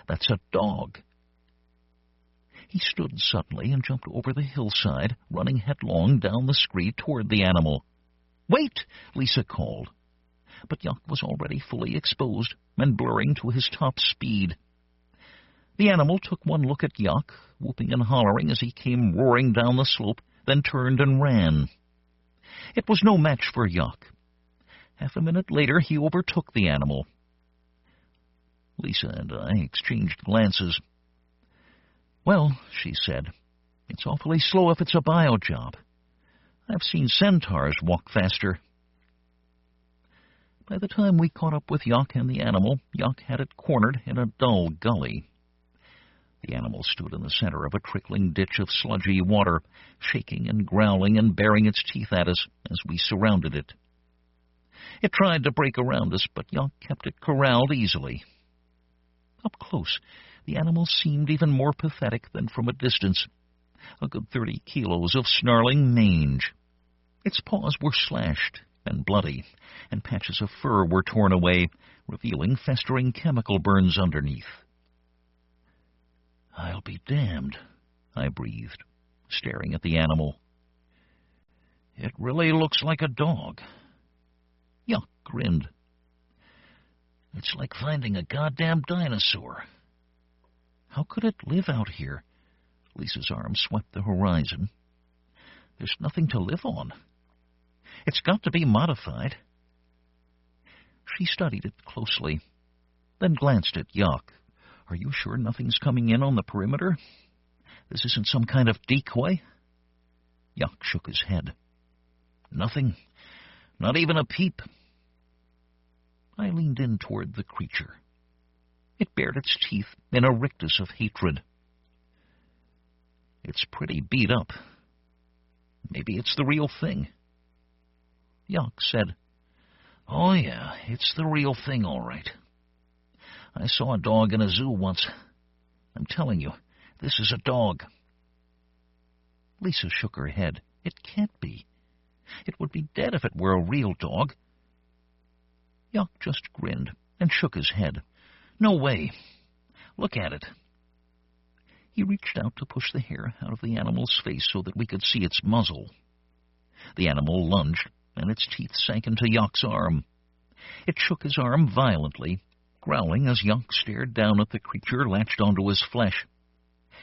That's a dog. He stood suddenly and jumped over the hillside, running headlong down the scree toward the animal. "Wait!" Lisa called. But Yuck was already fully exposed and blurring to his top speed. The animal took one look at Yuck, whooping and hollering as he came roaring down the slope, then turned and ran. It was no match for Yuck. Half a minute later, he overtook the animal. Lisa and I exchanged glances. "Well," she said, "it's awfully slow if it's a bio job. I've seen centaurs walk faster." By the time we caught up with Yuck and the animal, Yuck had it cornered in a dull gully. The animal stood in the center of a trickling ditch of sludgy water, shaking and growling and baring its teeth at us as we surrounded it. It tried to break around us, but Yuck kept it corralled easily. Up close, the animal seemed even more pathetic than from a distance. A good 30 kilos of snarling mange. Its paws were slashed and bloody, and patches of fur were torn away, revealing festering chemical burns underneath. "I'll be damned," I breathed, staring at the animal. "It really looks like a dog." Yuck grinned. "It's like finding a goddamn dinosaur." "How could it live out here?" Lisa's arm swept the horizon. "There's nothing to live on. It's got to be modified." She studied it closely, then glanced at Yuck. "Are you sure nothing's coming in on the perimeter? This isn't some kind of decoy?" Yuck shook his head. "Nothing. Not even a peep." I leaned in toward the creature. It bared its teeth in a rictus of hatred. "It's pretty beat up. Maybe it's the real thing." Yuck said, "Oh yeah, it's the real thing, all right. I saw a dog in a zoo once. I'm telling you, this is a dog." Lisa shook her head. "It can't be. It would be dead if it were a real dog." Yuck just grinned and shook his head. "No way. Look at it." He reached out to push the hair out of the animal's face so that we could see its muzzle. The animal lunged, and its teeth sank into Yuck's arm. It shook his arm violently, growling as Yuck stared down at the creature latched onto his flesh.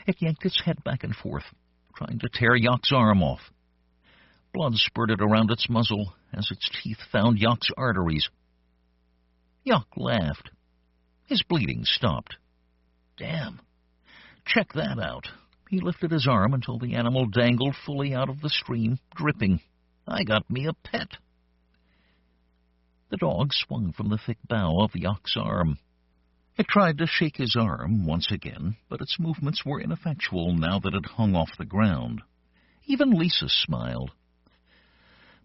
It yanked its head back and forth, trying to tear Yuck's arm off. Blood spurted around its muzzle as its teeth found Yuck's arteries. Yuck laughed. His bleeding stopped. "Damn. Check that out." He lifted his arm until the animal dangled fully out of the stream, dripping. "I got me a pet." The dog swung from the thick bough of Yuck's arm. It tried to shake his arm once again, but its movements were ineffectual now that it hung off the ground. Even Lisa smiled.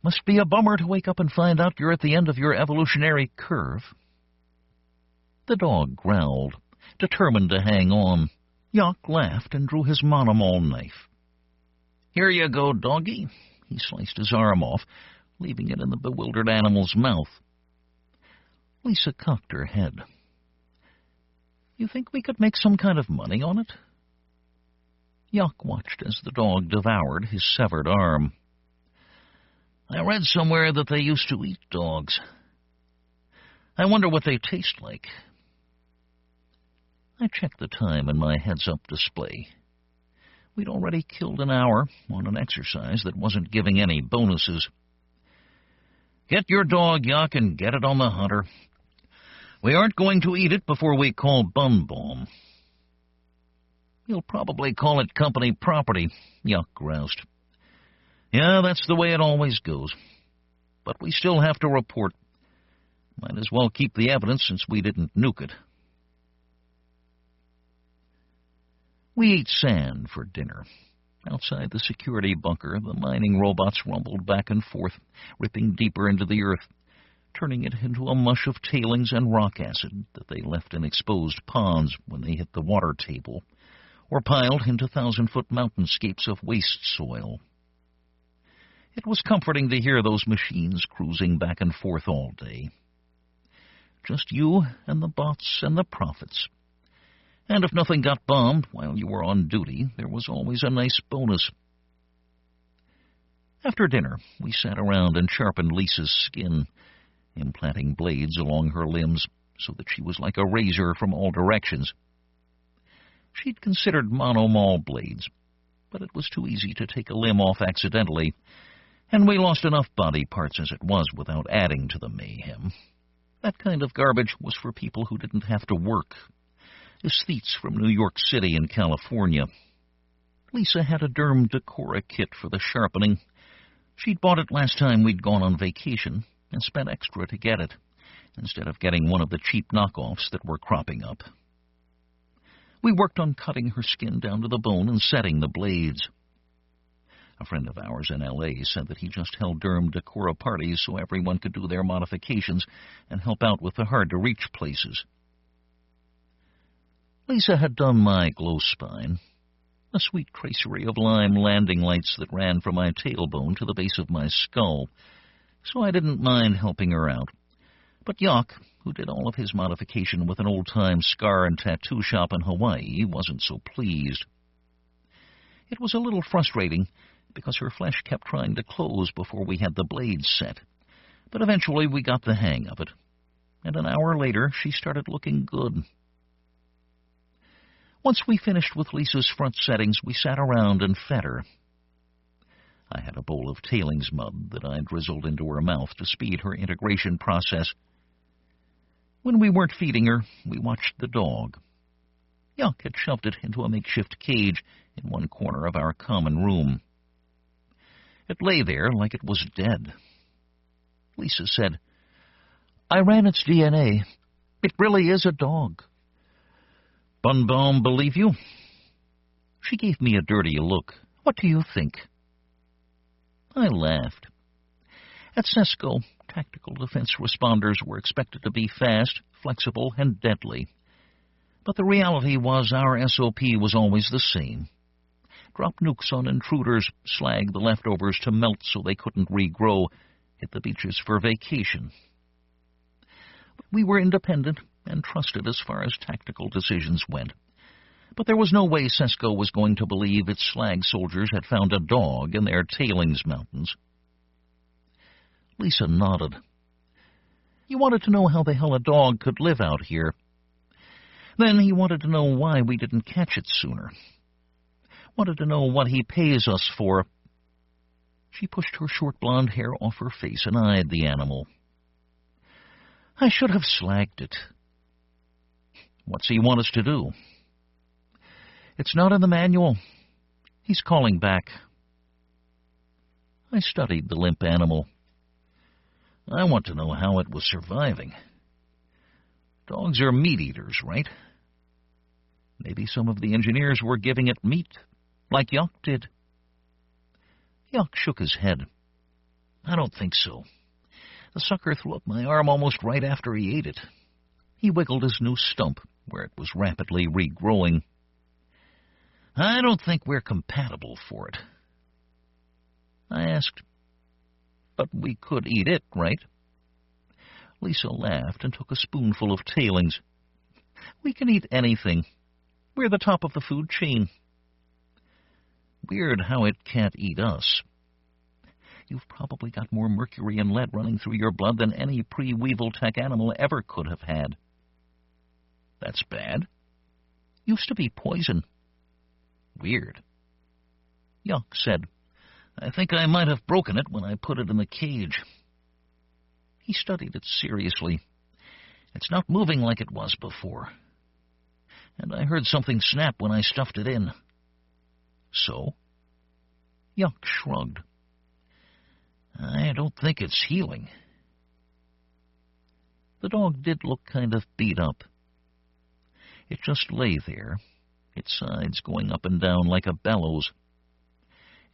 "Must be a bummer to wake up and find out you're at the end of your evolutionary curve." The dog growled, determined to hang on. Yuck laughed and drew his monomol knife. "Here you go, doggy." He sliced his arm off, leaving it in the bewildered animal's mouth. Lisa cocked her head. "You think we could make some kind of money on it?" Yuck watched as the dog devoured his severed arm. "I read somewhere that they used to eat dogs. I wonder what they taste like." I checked the time in my heads-up display. We'd already killed an hour on an exercise that wasn't giving any bonuses. "Get your dog, Yuck, and get it on the hunter. We aren't going to eat it before we call Bun Bomb." "You'll probably call it company property," Yuck groused. "Yeah, that's the way it always goes. But we still have to report. Might as well keep the evidence since we didn't nuke it." We ate sand for dinner. Outside the security bunker, the mining robots rumbled back and forth, ripping deeper into the earth, turning it into a mush of tailings and rock acid that they left in exposed ponds when they hit the water table, or piled into 1,000-foot mountainscapes of waste soil. It was comforting to hear those machines cruising back and forth all day. Just you and the bots and the prophets. And if nothing got bombed while you were on duty, there was always a nice bonus. After dinner, we sat around and sharpened Lisa's skin, implanting blades along her limbs so that she was like a razor from all directions. She'd considered monomall blades, but it was too easy to take a limb off accidentally, and we lost enough body parts as it was without adding to the mayhem. That kind of garbage was for people who didn't have to work. Aesthetes from New York City and California. Lisa had a Derm Decora kit for the sharpening. She'd bought it last time we'd gone on vacation and spent extra to get it, instead of getting one of the cheap knockoffs that were cropping up. We worked on cutting her skin down to the bone and setting the blades. A friend of ours in L.A. said that he just held Derm Decora parties so everyone could do their modifications and help out with the hard-to-reach places. Lisa had done my glow spine, a sweet tracery of lime landing lights that ran from my tailbone to the base of my skull, so I didn't mind helping her out. But Yock, who did all of his modification with an old-time scar and tattoo shop in Hawaii, wasn't so pleased. It was a little frustrating, because her flesh kept trying to close before we had the blades set, but eventually we got the hang of it, and an hour later she started looking good. Once we finished with Lisa's front settings, we sat around and fed her. I had a bowl of tailings mud that I drizzled into her mouth to speed her integration process. When we weren't feeding her, we watched the dog. Yuck had shoved it into a makeshift cage in one corner of our common room. It lay there like it was dead. Lisa said, "I ran its DNA. It really is a dog." "Bunbaum believe you?" She gave me a dirty look. "What do you think?" I laughed. At CESCO, tactical defense responders were expected to be fast, flexible, and deadly. But the reality was our SOP was always the same. Drop nukes on intruders, slag the leftovers to melt so they couldn't regrow, hit the beaches for vacation. We were independent and trusted as far as tactical decisions went. But there was no way CESCO was going to believe its slag soldiers had found a dog in their tailings mountains. Lisa nodded. He wanted to know how the hell a dog could live out here. Then he wanted to know why we didn't catch it sooner. Wanted to know what he pays us for. She pushed her short blonde hair off her face and eyed the animal. I should have slagged it. What's he want us to do? It's not in the manual. He's calling back. I studied the limp animal. I want to know how it was surviving. Dogs are meat-eaters, right? Maybe some of the engineers were giving it meat, like Yuck did. Yuck shook his head. I don't think so. The sucker threw up my arm almost right after he ate it. He wiggled his new stump, where it was rapidly regrowing. I don't think we're compatible for it. I asked, but we could eat it, right? Lisa laughed and took a spoonful of tailings. We can eat anything. We're the top of the food chain. Weird how it can't eat us. You've probably got more mercury and lead running through your blood than any pre-Weevil tech animal ever could have had. That's bad. Used to be poison. Weird. Yuck said, I think I might have broken it when I put it in the cage. He studied it seriously. It's not moving like it was before. And I heard something snap when I stuffed it in. So? Yuck shrugged. I don't think it's healing. The dog did look kind of beat up. It just lay there, its sides going up and down like a bellows.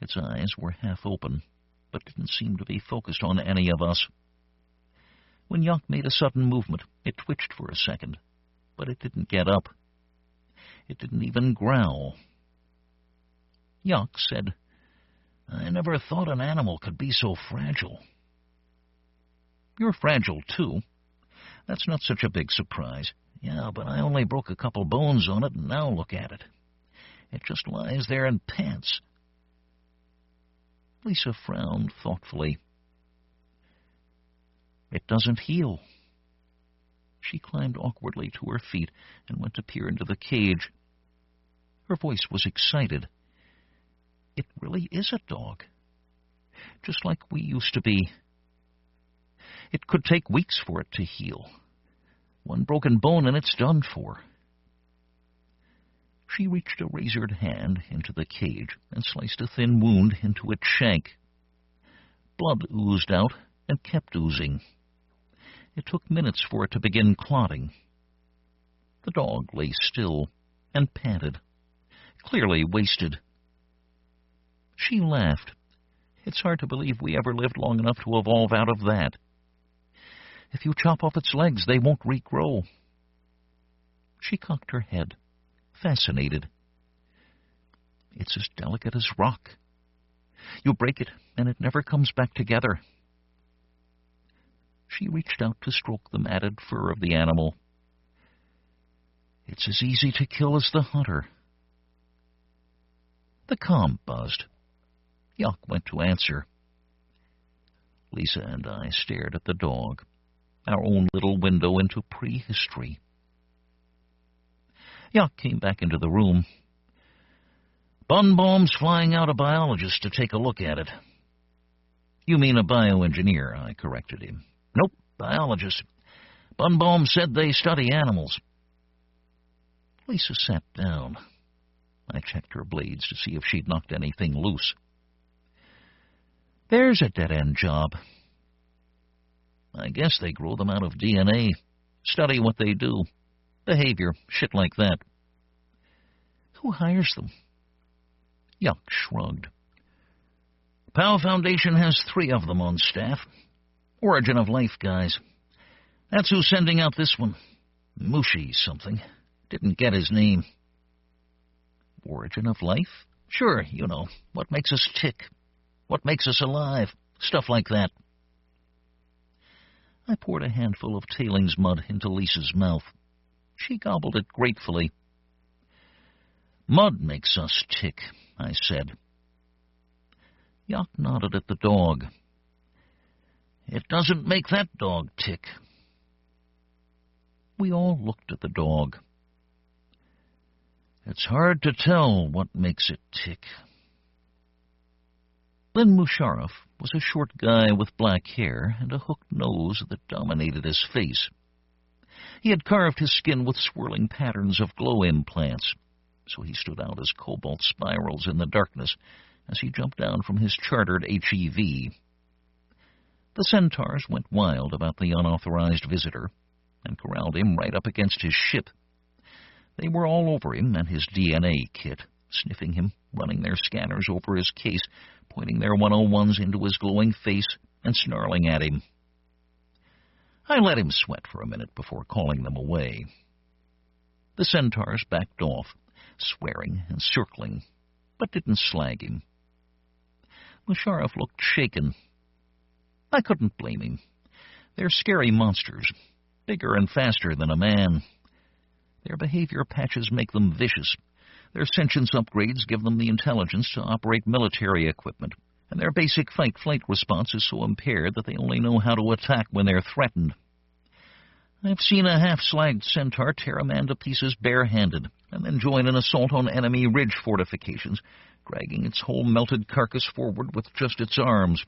Its eyes were half open, but didn't seem to be focused on any of us. When Yuck made a sudden movement, it twitched for a second, but it didn't get up. It didn't even growl. Yuck said, I never thought an animal could be so fragile. You're fragile, too. That's not such a big surprise. Yeah, but I only broke a couple bones on it, and now look at it. It just lies there and pants. Lisa frowned thoughtfully. It doesn't heal. She climbed awkwardly to her feet and went to peer into the cage. Her voice was excited. It really is a dog, just like we used to be. It could take weeks for it to heal. One broken bone and it's done for. She reached a razored hand into the cage and sliced a thin wound into its shank. Blood oozed out and kept oozing. It took minutes for it to begin clotting. The dog lay still and panted, clearly wasted. She laughed. It's hard to believe we ever lived long enough to evolve out of that. If you chop off its legs, they won't regrow. She cocked her head, fascinated. It's as delicate as rock. You break it, and it never comes back together. She reached out to stroke the matted fur of the animal. It's as easy to kill as the hunter. The comm buzzed. Yuck went to answer. Lisa and I stared at the dog, our own little window into prehistory. Yuck came back into the room. Bunbaum's flying out a biologist to take a look at it. You mean a bioengineer, I corrected him. Nope, biologist. Bunbaum said they study animals. Lisa sat down. I checked her blades to see if she'd knocked anything loose. There's a dead-end job. I guess they grow them out of DNA, study what they do, behavior, shit like that. Who hires them? Yuck shrugged. Powell Foundation has 3 of them on staff. Origin of Life guys. That's who's sending out this one. Mushy something. Didn't get his name. Origin of Life? Sure, you know, what makes us tick, what makes us alive, stuff like that. I poured a handful of tailings mud into Lisa's mouth. She gobbled it gratefully. Mud makes us tick, I said. Yuck nodded at the dog. It doesn't make that dog tick. We all looked at the dog. It's hard to tell what makes it tick. Len Musharraf was a short guy with black hair and a hooked nose that dominated his face. He had carved his skin with swirling patterns of glow implants, so he stood out as cobalt spirals in the darkness as he jumped down from his chartered HEV. The centaurs went wild about the unauthorized visitor and corralled him right up against his ship. They were all over him and his DNA kit, sniffing him, running their scanners over his case, pointing their 101s into his glowing face, and snarling at him. I let him sweat for a minute before calling them away. The centaurs backed off, swearing and circling, but didn't slag him. Musharraf looked shaken. I couldn't blame him. They're scary monsters, bigger and faster than a man. Their behavior patches make them vicious. Their sentience upgrades give them the intelligence to operate military equipment, and their basic fight-flight response is so impaired that they only know how to attack when they're threatened. I've seen a half-slagged centaur tear a man to pieces barehanded, and then join an assault on enemy ridge fortifications, dragging its whole melted carcass forward with just its arms.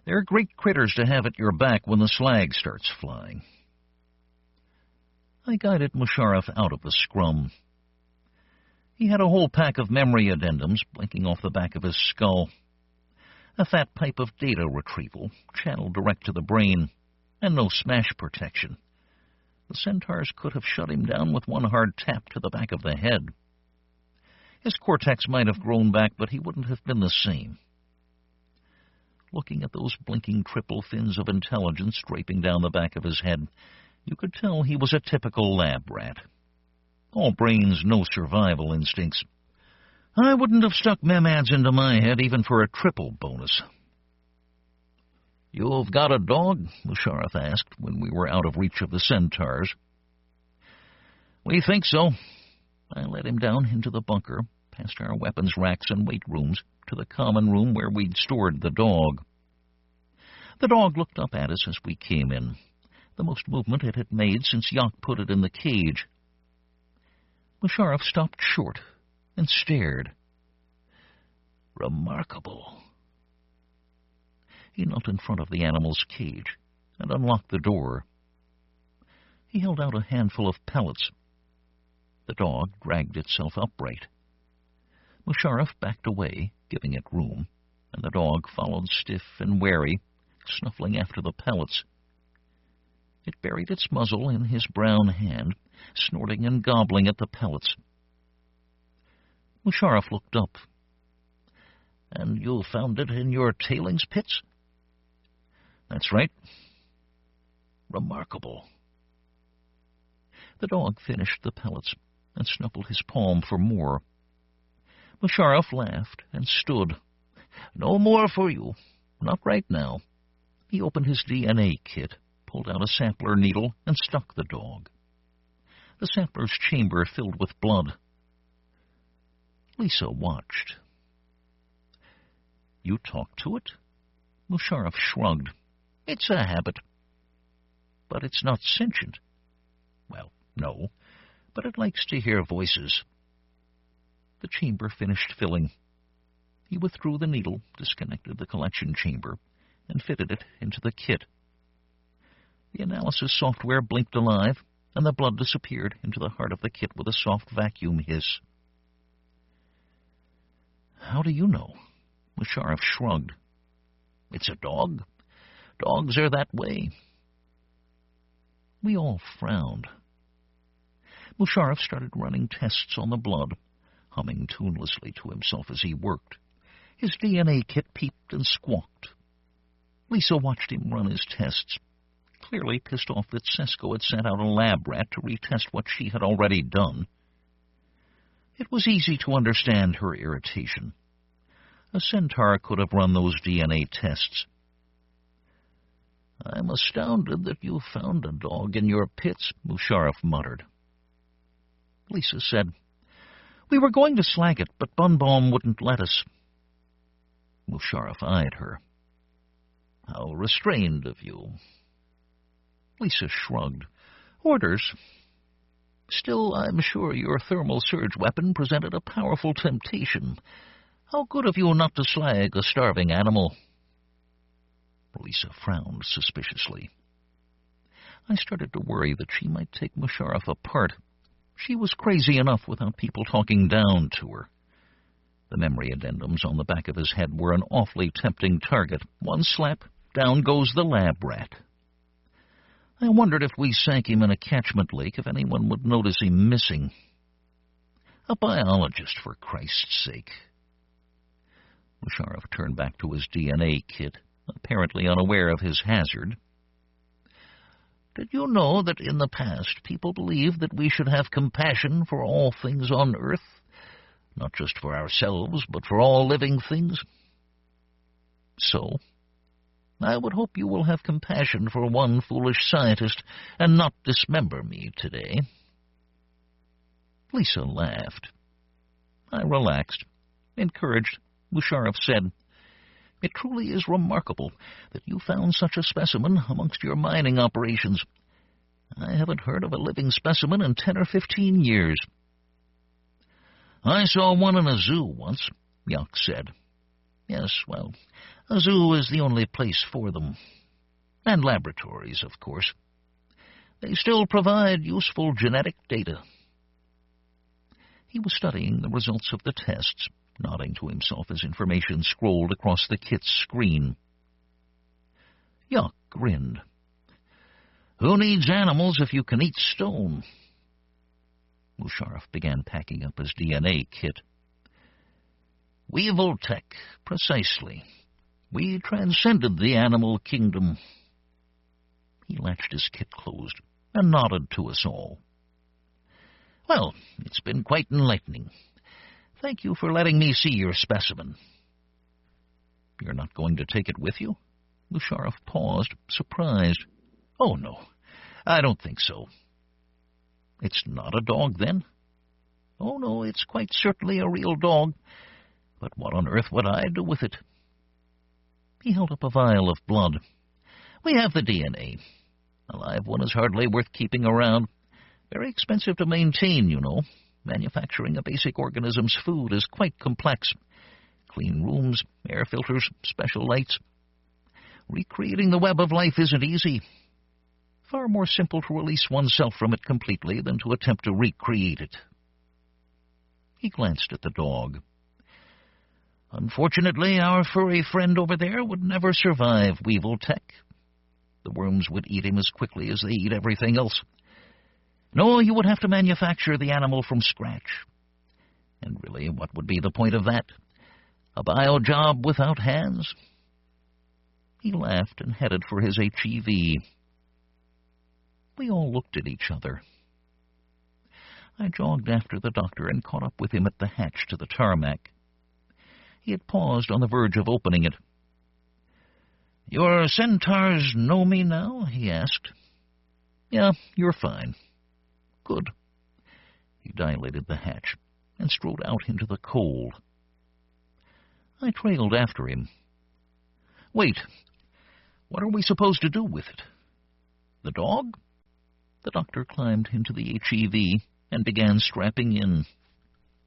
They're great critters to have at your back when the slag starts flying. I guided Musharraf out of the scrum. He had a whole pack of memory addendums blinking off the back of his skull. A fat pipe of data retrieval, channeled direct to the brain, and no smash protection. The centaurs could have shut him down with one hard tap to the back of the head. His cortex might have grown back, but he wouldn't have been the same. Looking at those blinking triple fins of intelligence draping down the back of his head, you could tell he was a typical lab rat. All brains, no survival instincts. I wouldn't have stuck memoads into my head even for a triple bonus. "You've got a dog?" Musharraf asked when we were out of reach of the centaurs. We think so. I led him down into the bunker, past our weapons racks and weight rooms, to the common room where we'd stored the dog. The dog looked up at us as we came in, the most movement it had made since Yak put it in the cage. Musharraf stopped short and stared. Remarkable. He knelt in front of the animal's cage and unlocked the door. He held out a handful of pellets. The dog dragged itself upright. Musharraf backed away, giving it room, and the dog followed stiff and wary, snuffling after the pellets. It buried its muzzle in his brown hand, snorting and gobbling at the pellets. Musharraf looked up. And you found it in your tailings pits? That's right. Remarkable. The dog finished the pellets and snuffled his palm for more. Musharraf laughed and stood. No more for you. Not right now. He opened his DNA kit, pulled out a sampler needle, and stuck the dog. The sampler's chamber filled with blood. Lisa watched. You talk to it? Musharraf shrugged. It's a habit. But it's not sentient. Well, no, but it likes to hear voices. The chamber finished filling. He withdrew the needle, disconnected the collection chamber, and fitted it into the kit. The analysis software blinked alive, and the blood disappeared into the heart of the kit with a soft vacuum hiss. How do you know? Musharraf shrugged. It's a dog. Dogs are that way. We all frowned. Musharraf started running tests on the blood, humming tunelessly to himself as he worked. His DNA kit peeped and squawked. Lisa watched him run his tests, clearly pissed off that Sesko had sent out a lab rat to retest what she had already done. It was easy to understand her irritation. A centaur could have run those DNA tests. I'm astounded that you found a dog in your pits, Musharraf muttered. Lisa said, We were going to slag it, but Bunbaum wouldn't let us. Musharraf eyed her. How restrained of you. Lisa shrugged. Orders. Still, I'm sure your thermal surge weapon presented a powerful temptation. How good of you not to slag a starving animal. Lisa frowned suspiciously. I started to worry that she might take Musharraf apart. She was crazy enough without people talking down to her. The memory addendums on the back of his head were an awfully tempting target. One slap, down goes the lab rat. I wondered if we sank him in a catchment lake, if anyone would notice him missing. A biologist, for Christ's sake. Musharraf turned back to his DNA kit, apparently unaware of his hazard. Did you know that in the past people believed that we should have compassion for all things on Earth? Not just for ourselves, but for all living things? So, I would hope you will have compassion for one foolish scientist and not dismember me today. Lisa laughed. I relaxed. Encouraged, Musharraf said, It truly is remarkable that you found such a specimen amongst your mining operations. I haven't heard of a living specimen in 10 or 15 years. I saw one in a zoo once, Yak said. Yes, well, a zoo is the only place for them. And laboratories, of course. They still provide useful genetic data. He was studying the results of the tests, nodding to himself as information scrolled across the kit's screen. Yak grinned. Who needs animals if you can eat stone? Musharraf began packing up his DNA kit. Weevil tech, precisely. We transcended the animal kingdom. He latched his kit closed and nodded to us all. Well, it's been quite enlightening. Thank you for letting me see your specimen. You're not going to take it with you? Musharraf paused, surprised. Oh, no, I don't think so. It's not a dog, then? Oh, no, it's quite certainly a real dog. But what on earth would I do with it? He held up a vial of blood. We have the DNA. A live one is hardly worth keeping around. Very expensive to maintain, you know. Manufacturing a basic organism's food is quite complex. Clean rooms, air filters, special lights. Recreating the web of life isn't easy. Far more simple to release oneself from it completely than to attempt to recreate it. He glanced at the dog. Unfortunately, our furry friend over there would never survive Weevil Tech. The worms would eat him as quickly as they eat everything else. No, you would have to manufacture the animal from scratch. And really, what would be the point of that? A bio job without hands? He laughed and headed for his HEV. We all looked at each other. I jogged after the doctor and caught up with him at the hatch to the tarmac. He had paused on the verge of opening it. "Your centaurs know me now?" he asked. "Yeah, you're fine." "Good." He dilated the hatch and strode out into the cold. I trailed after him. "Wait, what are we supposed to do with it? The dog?" The doctor climbed into the HEV and began strapping in.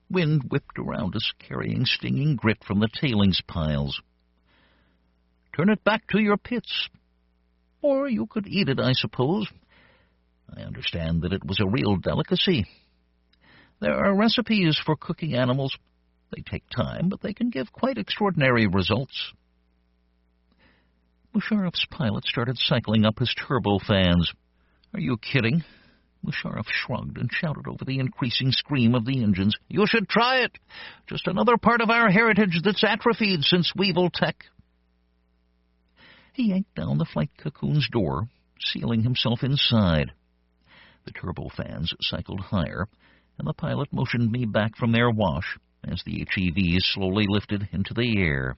Wind whipped around us, carrying stinging grit from the tailings piles. "Turn it back to your pits. Or you could eat it, I suppose. I understand that it was a real delicacy. There are recipes for cooking animals. They take time, but they can give quite extraordinary results." Musharraf's pilot started cycling up his turbofans. "Are you kidding?" Musharraf shrugged and shouted over the increasing scream of the engines. "You should try it! Just another part of our heritage that's atrophied since Weevil Tech." He yanked down the flight cocoon's door, sealing himself inside. The turbofans cycled higher, and the pilot motioned me back from their wash as the HEV slowly lifted into the air.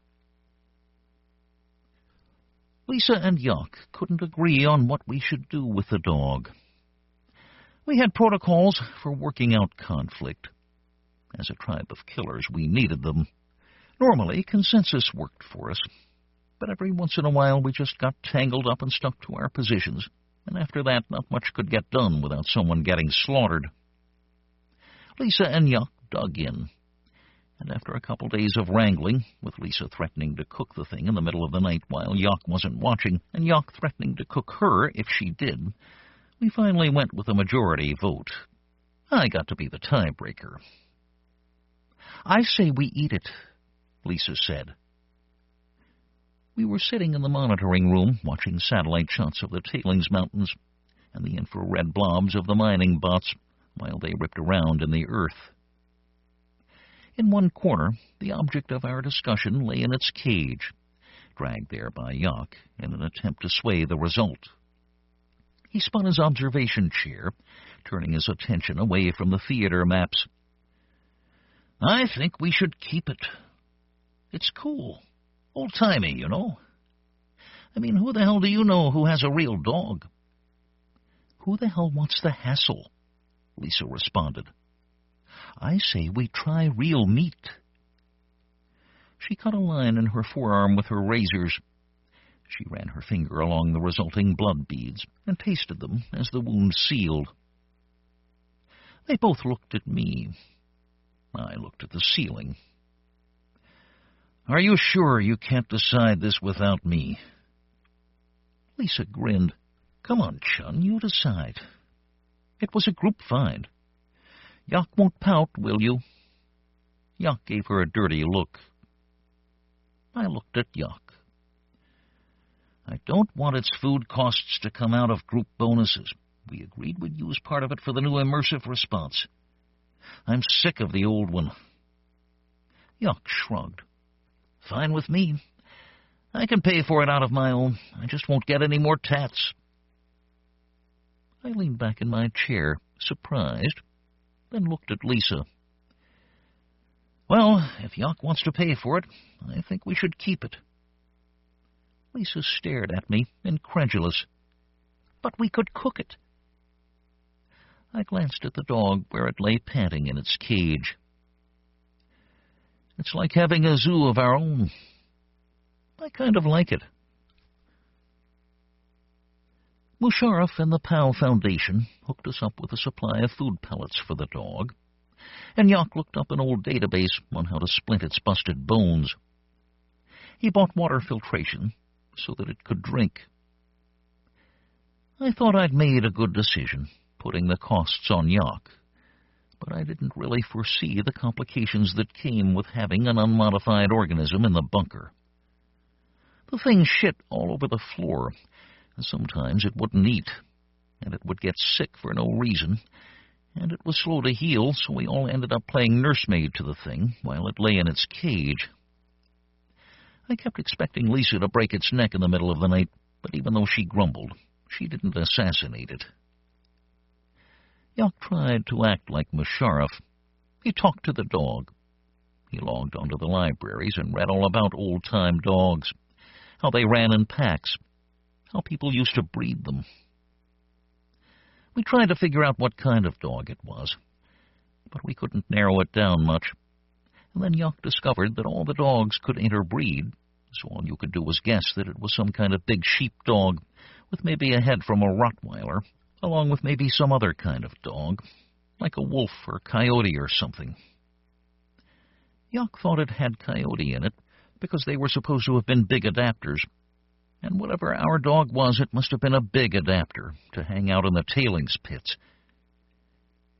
Lisa and Jock couldn't agree on what we should do with the dog. We had protocols for working out conflict. As a tribe of killers, we needed them. Normally, consensus worked for us, but every once in a while we just got tangled up and stuck to our positions, and after that not much could get done without someone getting slaughtered. Lisa and Jock dug in, and after a couple days of wrangling, with Lisa threatening to cook the thing in the middle of the night while Jock wasn't watching, and Jock threatening to cook her if she did, we finally went with a majority vote. I got to be the tiebreaker. "I say we eat it," Lisa said. We were sitting in the monitoring room, watching satellite shots of the tailings mountains and the infrared blobs of the mining bots while they ripped around in the earth. In one corner, the object of our discussion lay in its cage, dragged there by Jock in an attempt to sway the result. He spun his observation chair, turning his attention away from the theater maps. "I think we should keep it. It's cool. Old-timey, you know. I mean, who the hell do you know who has a real dog?" "Who the hell wants the hassle?" Lisa responded. "I say we try real meat." She cut a line in her forearm with her razors. She ran her finger along the resulting blood beads and tasted them as the wound sealed. They both looked at me. I looked at the ceiling. "Are you sure you can't decide this without me?" Lisa grinned. "Come on, Chun, you decide." It was a group find. "Jock won't pout, will you?" Jock gave her a dirty look. I looked at Jock. "I don't want its food costs to come out of group bonuses. We agreed we'd use part of it for the new immersive response. I'm sick of the old one." Jock shrugged. "Fine with me. I can pay for it out of my own. I just won't get any more tats." I leaned back in my chair, surprised, then looked at Lisa. "Well, if Jock wants to pay for it, I think we should keep it." Lisa stared at me, incredulous. "But we could cook it." I glanced at the dog where it lay panting in its cage. It's like having a zoo of our own. I kind of like it. Musharraf and the POW Foundation hooked us up with a supply of food pellets for the dog, and Yak looked up an old database on how to splint its busted bones. He bought water filtration so that it could drink. I thought I'd made a good decision, putting the costs on Yak, but I didn't really foresee the complications that came with having an unmodified organism in the bunker. The thing shit all over the floor, and sometimes it wouldn't eat, and it would get sick for no reason, and it was slow to heal, so we all ended up playing nursemaid to the thing while it lay in its cage. I kept expecting Lisa to break its neck in the middle of the night, but even though she grumbled, she didn't assassinate it. Yak tried to act like Musharraf. He talked to the dog. He logged onto the libraries and read all about old-time dogs, how they ran in packs, how people used to breed them. We tried to figure out what kind of dog it was, but we couldn't narrow it down much. And then Yak discovered that all the dogs could interbreed, so all you could do was guess that it was some kind of big sheepdog with maybe a head from a Rottweiler, along with maybe some other kind of dog, like a wolf or coyote or something. Yak thought it had coyote in it because they were supposed to have been big adapters, and whatever our dog was, it must have been a big adapter to hang out in the tailings pits.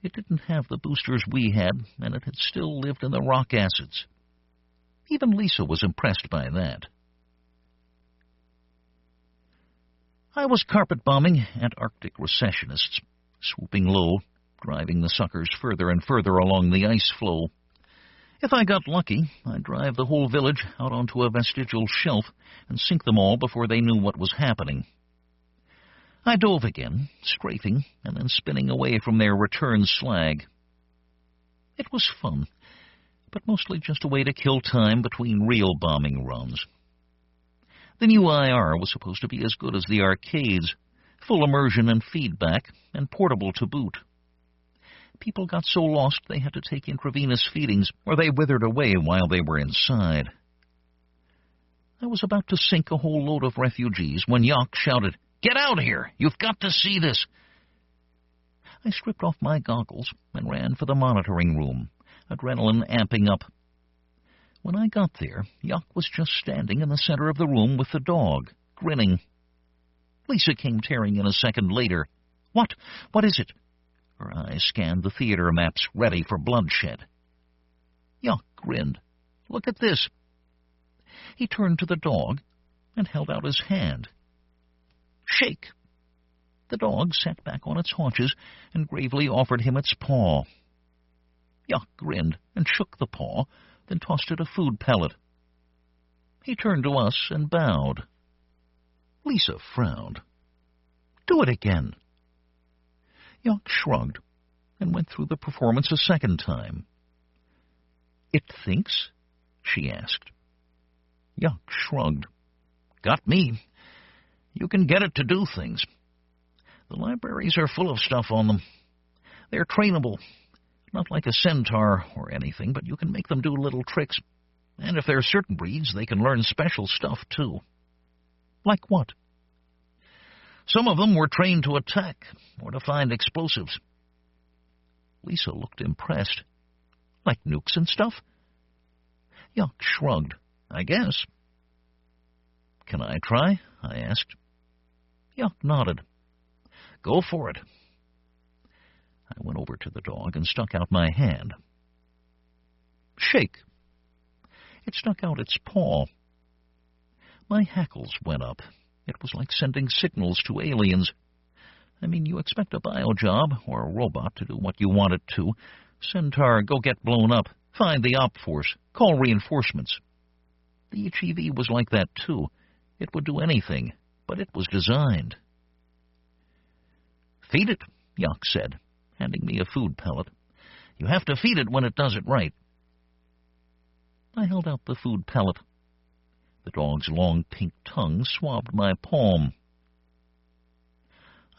It didn't have the boosters we had, and it had still lived in the rock acids. Even Lisa was impressed by that. I was carpet-bombing Antarctic recessionists, swooping low, driving the suckers further and further along the ice floe. If I got lucky, I'd drive the whole village out onto a vestigial shelf and sink them all before they knew what was happening. I dove again, strafing and then spinning away from their return slag. It was fun, but mostly just a way to kill time between real bombing runs. The new IR was supposed to be as good as the arcades, full immersion and feedback, and portable to boot. People got so lost they had to take intravenous feedings, or they withered away while they were inside. I was about to sink a whole load of refugees when Yak shouted, "Get out here! You've got to see this!" I stripped off my goggles and ran for the monitoring room, adrenaline amping up. When I got there, Yak was just standing in the center of the room with the dog, grinning. Lisa came tearing in a second later. "What? What is it?" Her eyes scanned the theater maps, ready for bloodshed. Yak grinned. "Look at this." He turned to the dog and held out his hand. "Shake." The dog sat back on its haunches and gravely offered him its paw. Yak grinned and shook the paw, then tossed it a food pellet. He turned to us and bowed. Lisa frowned. "Do it again." Yak shrugged and went through the performance a second time. "It thinks?" she asked. Yak shrugged. "Got me. You can get it to do things. The libraries are full of stuff on them. They're trainable. Not like a centaur or anything, but you can make them do little tricks. And if they're certain breeds, they can learn special stuff, too." "Like what?" "Some of them were trained to attack or to find explosives." Lisa looked impressed. "Like nukes and stuff?" Yak shrugged. "I guess." "Can I try?" I asked. Yak nodded. "Go for it." I went over to the dog and stuck out my hand. "Shake." It stuck out its paw. My hackles went up. It was like sending signals to aliens. I mean, you expect a biojob or a robot to do what you want it to. Centaur, go get blown up. Find the op force. Call reinforcements. The HEV was like that, too. It would do anything, but it was designed. "Feed it," Yak said, handing me a food pellet. "You have to feed it when it does it right." I held out the food pellet. The dog's long pink tongue swabbed my palm.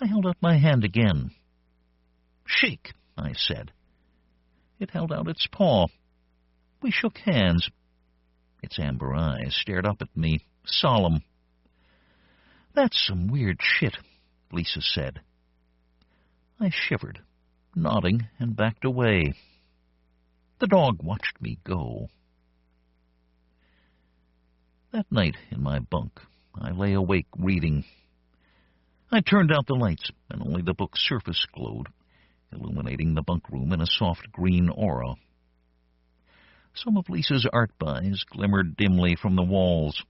I held out my hand again. "Shake," I said. It held out its paw. We shook hands. Its amber eyes stared up at me, solemn. "That's some weird shit," Lisa said. I shivered, nodding, and backed away. The dog watched me go. That night in my bunk, I lay awake reading. I turned out the lights, and only the book's surface glowed, illuminating the bunk room in a soft green aura. Some of Lisa's art buys glimmered dimly from the walls.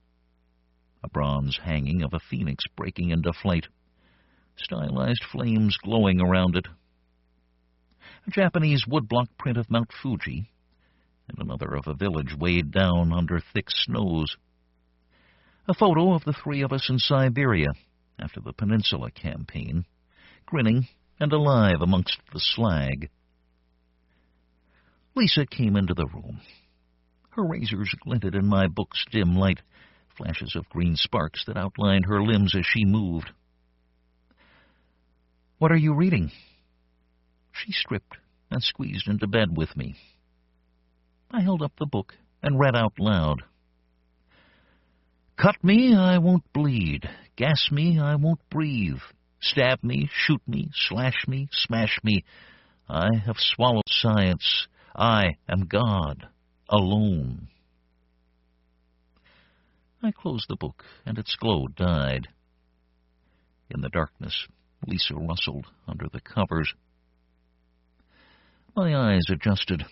A bronze hanging of a phoenix breaking into flight, stylized flames glowing around it. A Japanese woodblock print of Mount Fuji, and another of a village weighed down under thick snows. A photo of the three of us in Siberia after the Peninsula Campaign, grinning and alive amongst the slag. Lisa came into the room. Her razors glinted in my book's dim light, flashes of green sparks that outlined her limbs as she moved. "What are you reading?" She stripped and squeezed into bed with me. I held up the book and read out loud. "Cut me, I won't bleed. Gas me, I won't breathe. Stab me, shoot me, slash me, smash me. I have swallowed science. I am God, alone." I closed the book, and its glow died. In the darkness, Lisa rustled under the covers. My eyes adjusted.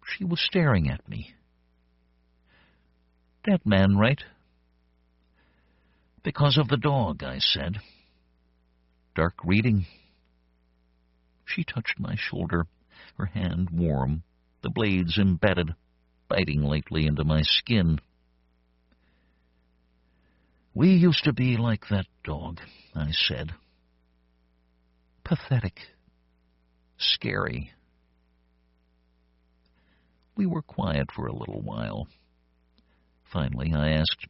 She was staring at me. "Dead man, right?" "Because of the dog," I said. "Dark reading." She touched my shoulder, her hand warm, the blades embedded, biting lightly into my skin. "We used to be like that dog," I said. Pathetic. Scary. We were quiet for a little while. Finally, I asked,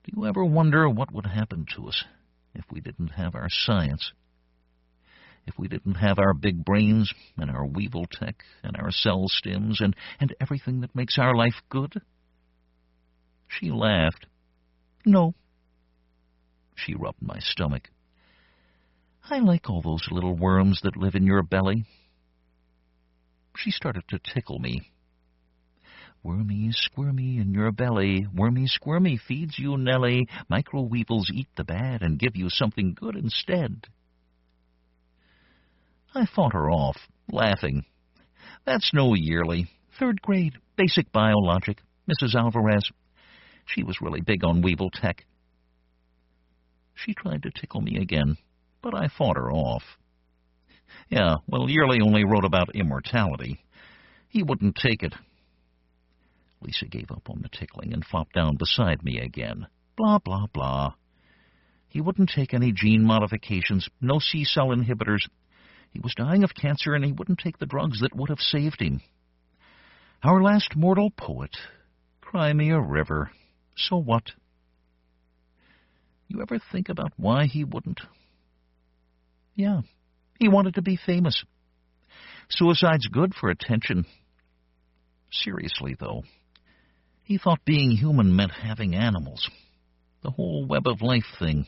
"Do you ever wonder what would happen to us if we didn't have our science? If we didn't have our big brains and our weevil tech and our cell stims and everything that makes our life good?" She laughed. "No." She rubbed my stomach. "I like all those little worms that live in your belly." She started to tickle me. "Wormy, squirmy in your belly, wormy, squirmy feeds you, Nelly. Microweevils eat the bad and give you something good instead." I fought her off, laughing. "That's no yearly. 3rd grade, basic biologic, Mrs. Alvarez. She was really big on weevil tech." She tried to tickle me again, but I fought her off. "Yeah, well, Yearly only wrote about immortality. He wouldn't take it." Lisa gave up on the tickling and flopped down beside me again. Blah, blah, blah. "He wouldn't take any gene modifications, no C-cell inhibitors. He was dying of cancer, and he wouldn't take the drugs that would have saved him. Our last mortal poet. Cry me a river. So what? You ever think about why he wouldn't?" "Yeah, he wanted to be famous. Suicide's good for attention. Seriously, though, he thought being human meant having animals. The whole web of life thing.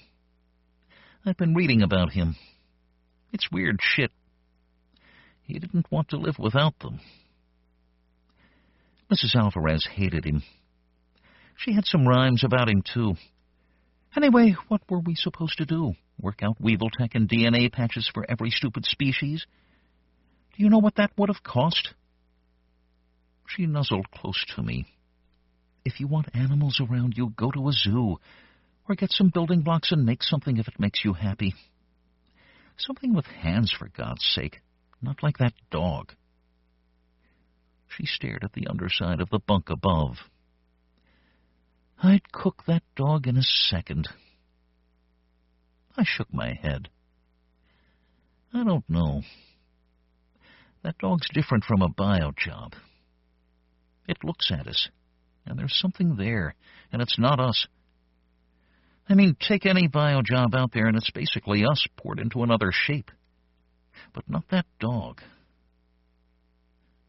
I've been reading about him. It's weird shit. He didn't want to live without them." Mrs. Alvarez hated him. She had some rhymes about him, too. Anyway, what were we supposed to do? Work out weevil tech and DNA patches for every stupid species? Do you know what that would have cost? She nuzzled close to me. "If you want animals around you, go to a zoo, or get some building blocks and make something if it makes you happy. Something with hands, for God's sake, not like that dog." She stared at the underside of the bunk above. "I'd cook that dog in a second." I shook my head. "I don't know. That dog's different from a bio job. It looks at us, and there's something there, and it's not us. I mean, take any bio job out there, and it's basically us poured into another shape. But not that dog.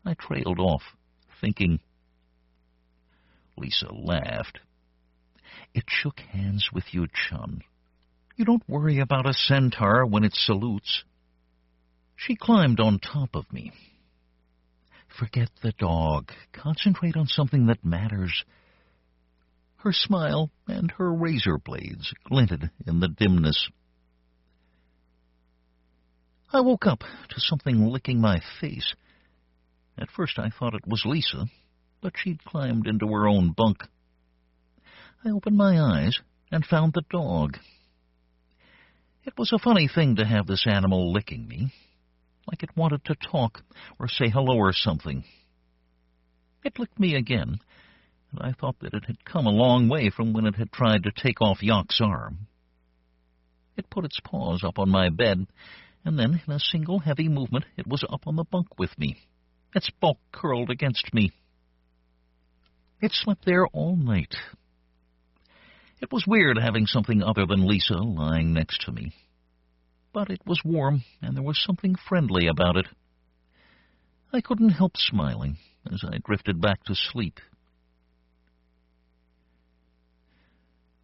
I trailed off, thinking. Lisa laughed. It shook hands with you, Chun. You don't worry about a centaur when it salutes. She climbed on top of me. Forget the dog. Concentrate on something that matters. Her smile and her razor blades glinted in the dimness. I woke up to something licking my face. At first I thought it was Lisa, but she'd climbed into her own bunk. I opened my eyes and found the dog. It was a funny thing to have this animal licking me, like it wanted to talk or say hello or something. It licked me again, and I thought that it had come a long way from when it had tried to take off Yock's arm. It put its paws up on my bed, and then, in a single heavy movement, it was up on the bunk with me, its bulk curled against me. It slept there all night. It was weird having something other than Lisa lying next to me. But it was warm, and there was something friendly about it. I couldn't help smiling as I drifted back to sleep.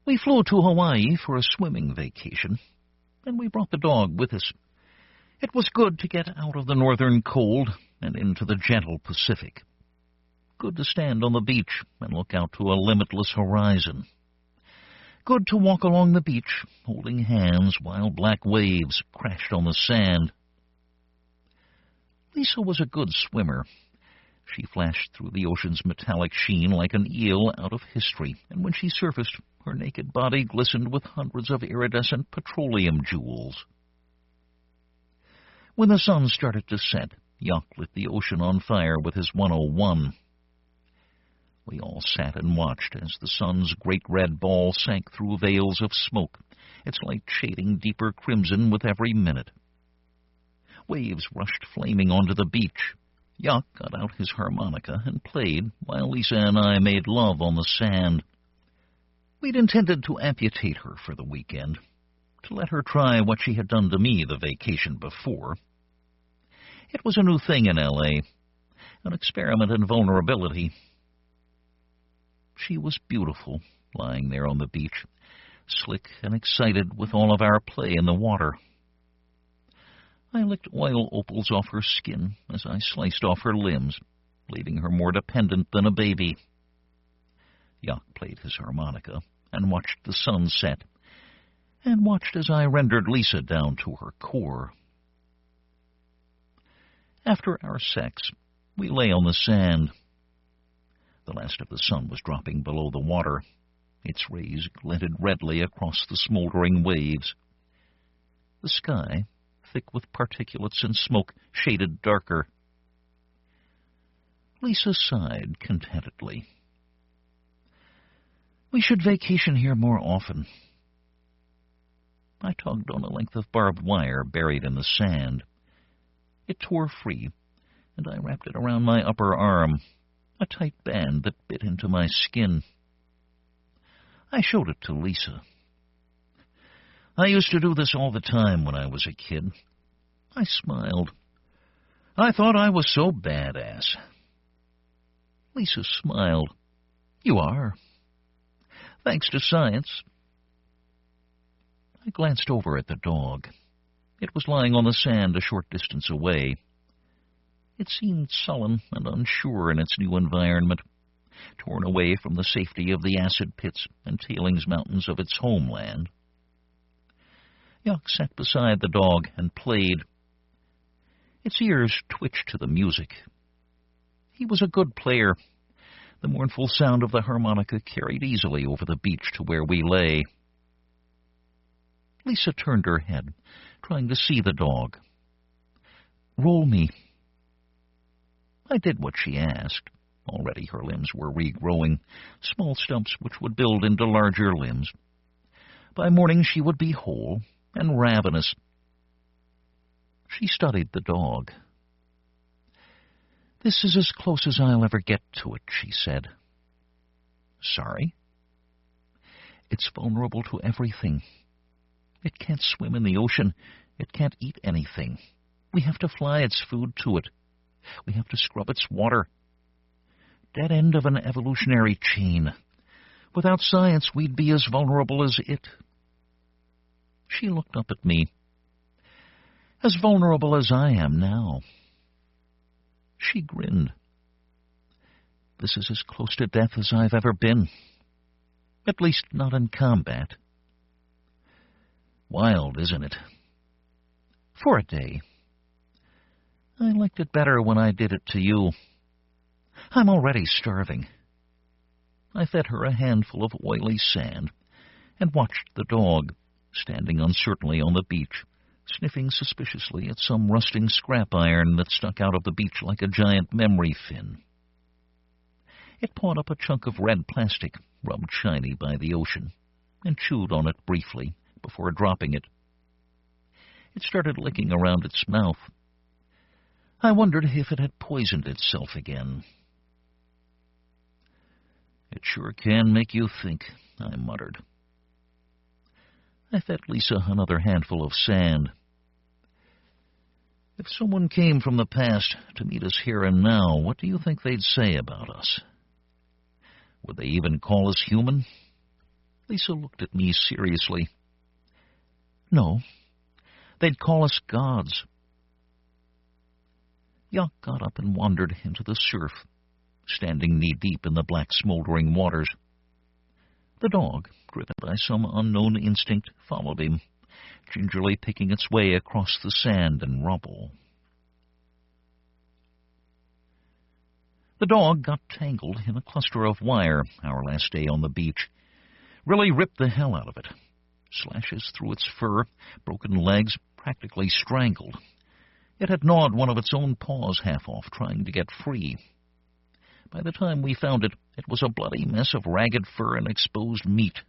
We flew to Hawaii for a swimming vacation, and we brought the dog with us. It was good to get out of the northern cold and into the gentle Pacific. Good to stand on the beach and look out to a limitless horizon. Good to walk along the beach, holding hands while black waves crashed on the sand. Lisa was a good swimmer. She flashed through the ocean's metallic sheen like an eel out of history, and when she surfaced, her naked body glistened with hundreds of iridescent petroleum jewels. When the sun started to set, Yock lit the ocean on fire with his 101. We all sat and watched as the sun's great red ball sank through veils of smoke, its light shading deeper crimson with every minute. Waves rushed flaming onto the beach. Yock got out his harmonica and played, while Lisa and I made love on the sand. We'd intended to amputate her for the weekend, to let her try what she had done to me the vacation before. It was a new thing in L.A., an experiment in vulnerability. She was beautiful, lying there on the beach, slick and excited with all of our play in the water. I licked oil opals off her skin as I sliced off her limbs, leaving her more dependent than a baby. Yock played his harmonica and watched the sun set, and watched as I rendered Lisa down to her core. After our sex, we lay on the sand. The last of the sun was dropping below the water. Its rays glinted redly across the smoldering waves. The sky, thick with particulates and smoke, shaded darker. Lisa sighed contentedly. We should vacation here more often. I tugged on a length of barbed wire buried in the sand. It tore free, and I wrapped it around my upper arm, a tight band that bit into my skin. I showed it to Lisa. I used to do this all the time when I was a kid. I smiled. I thought I was so badass. Lisa smiled. You are. Thanks to science. I glanced over at the dog. It was lying on the sand a short distance away. It seemed sullen and unsure in its new environment, torn away from the safety of the acid pits and tailings mountains of its homeland. Yock sat beside the dog and played. Its ears twitched to the music. He was a good player. The mournful sound of the harmonica carried easily over the beach to where we lay. Lisa turned her head, trying to see the dog. Roll me. I did what she asked. Already her limbs were regrowing, small stumps which would build into larger limbs. By morning she would be whole and ravenous. She studied the dog. This is as close as I'll ever get to it, she said. Sorry? It's vulnerable to everything. It can't swim in the ocean. It can't eat anything. We have to fly its food to it. We have to scrub its water. Dead end of an evolutionary chain. Without science, we'd be as vulnerable as it. She looked up at me. As vulnerable as I am now. She grinned. This is as close to death as I've ever been. At least not in combat. Wild, isn't it? For a day. I liked it better when I did it to you. I'm already starving. I fed her a handful of oily sand and watched the dog, standing uncertainly on the beach, sniffing suspiciously at some rusting scrap iron that stuck out of the beach like a giant memory fin. It pawed up a chunk of red plastic, rubbed shiny by the ocean, and chewed on it briefly before dropping it. It started licking around its mouth. I wondered if it had poisoned itself again. It sure can make you think, I muttered. I fed Lisa another handful of sand. If someone came from the past to meet us here and now, what do you think they'd say about us? Would they even call us human? Lisa looked at me seriously. No, they'd call us gods. Yak got up and wandered into the surf, standing knee-deep in the black smoldering waters. The dog, driven by some unknown instinct, followed him, gingerly picking its way across the sand and rubble. The dog got tangled in a cluster of wire our last day on the beach. Really ripped the hell out of it. Slashes through its fur, broken legs, practically strangled. It had gnawed one of its own paws half off, trying to get free. By the time we found it, it was a bloody mess of ragged fur and exposed meat.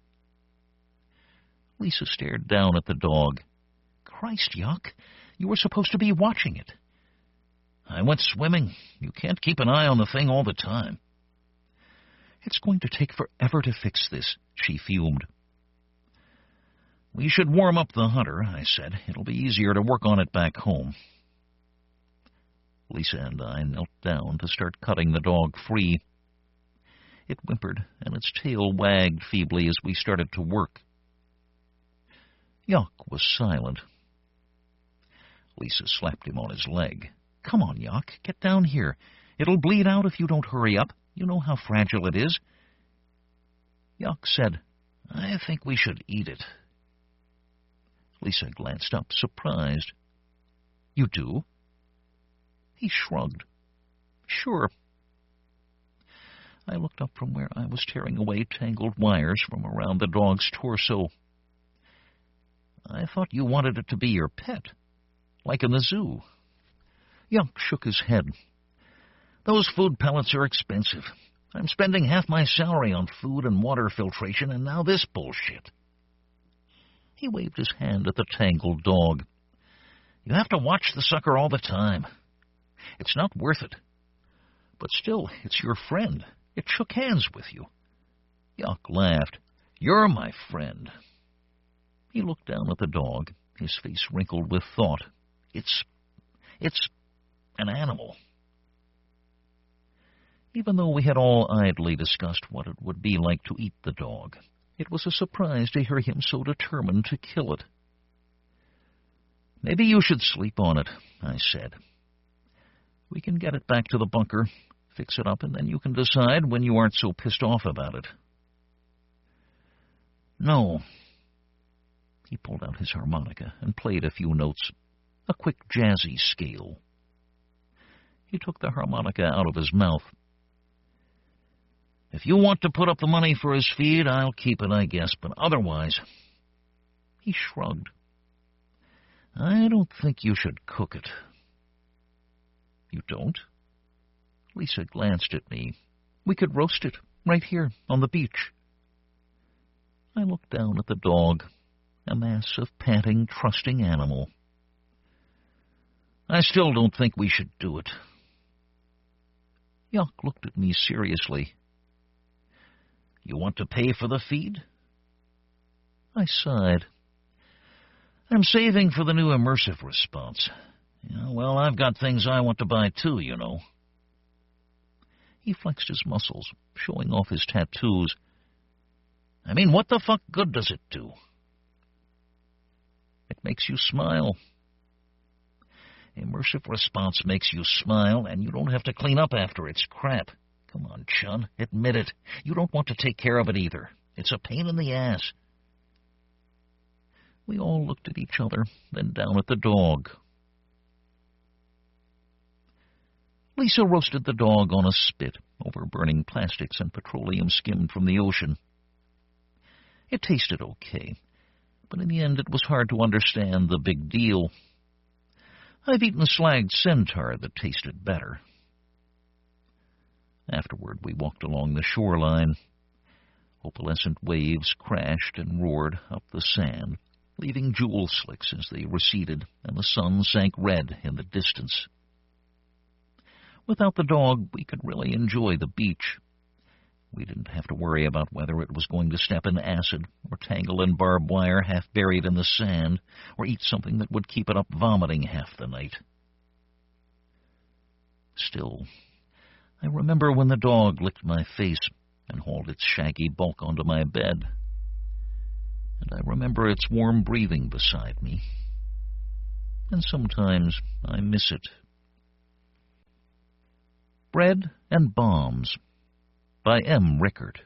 Lisa stared down at the dog. Christ, Yak, you were supposed to be watching it. I went swimming. You can't keep an eye on the thing all the time. It's going to take forever to fix this, she fumed. We should warm up the hunter, I said. It'll be easier to work on it back home. Lisa and I knelt down to start cutting the dog free. It whimpered, and its tail wagged feebly as we started to work. Yak was silent. Lisa slapped him on his leg. Come on, Yak, get down here. It'll bleed out if you don't hurry up. You know how fragile it is. Yak said, I think we should eat it. Lisa glanced up, surprised. You do? He shrugged. Sure. I looked up from where I was tearing away tangled wires from around the dog's torso. I thought you wanted it to be your pet, like in the zoo. Yak shook his head. Those food pellets are expensive. I'm spending half my salary on food and water filtration, and now this bullshit. He waved his hand at the tangled dog. You have to watch the sucker all the time. It's not worth it. But still, it's your friend. It shook hands with you. Yak laughed. You're my friend. He looked down at the dog, his face wrinkled with thought. It's an animal. Even though we had all idly discussed what it would be like to eat the dog, it was a surprise to hear him so determined to kill it. Maybe you should sleep on it, I said. We can get it back to the bunker, fix it up, and then you can decide when you aren't so pissed off about it. No. He pulled out his harmonica and played a few notes, a quick jazzy scale. He took the harmonica out of his mouth. If you want to put up the money for his feed, I'll keep it, I guess, but otherwise... He shrugged. I don't think you should cook it. You don't? Lisa glanced at me. We could roast it, right here, on the beach. I looked down at the dog, a mass of panting, trusting animal. I still don't think we should do it. Yak looked at me seriously. You want to pay for the feed? I sighed. I'm saving for the new immersive response. Yeah, well, I've got things I want to buy too, you know. He flexed his muscles, showing off his tattoos. I mean, what the fuck good does it do? It makes you smile. Immersive response makes you smile, and you don't have to clean up after its crap. Come on, Chun, admit it. You don't want to take care of it either. It's a pain in the ass. We all looked at each other, then down at the dog. Lisa roasted the dog on a spit over burning plastics and petroleum skimmed from the ocean. It tasted okay, but in the end it was hard to understand the big deal. I've eaten slagged centaur that tasted better. Afterward, we walked along the shoreline. Opalescent waves crashed and roared up the sand, leaving jewel slicks as they receded, and the sun sank red in the distance. Without the dog, we could really enjoy the beach. We didn't have to worry about whether it was going to step in acid, or tangle in barbed wire half buried in the sand, or eat something that would keep it up vomiting half the night. Still, I remember when the dog licked my face and hauled its shaggy bulk onto my bed. And I remember its warm breathing beside me. And sometimes I miss it. Bread and Bombs by M. Rickert.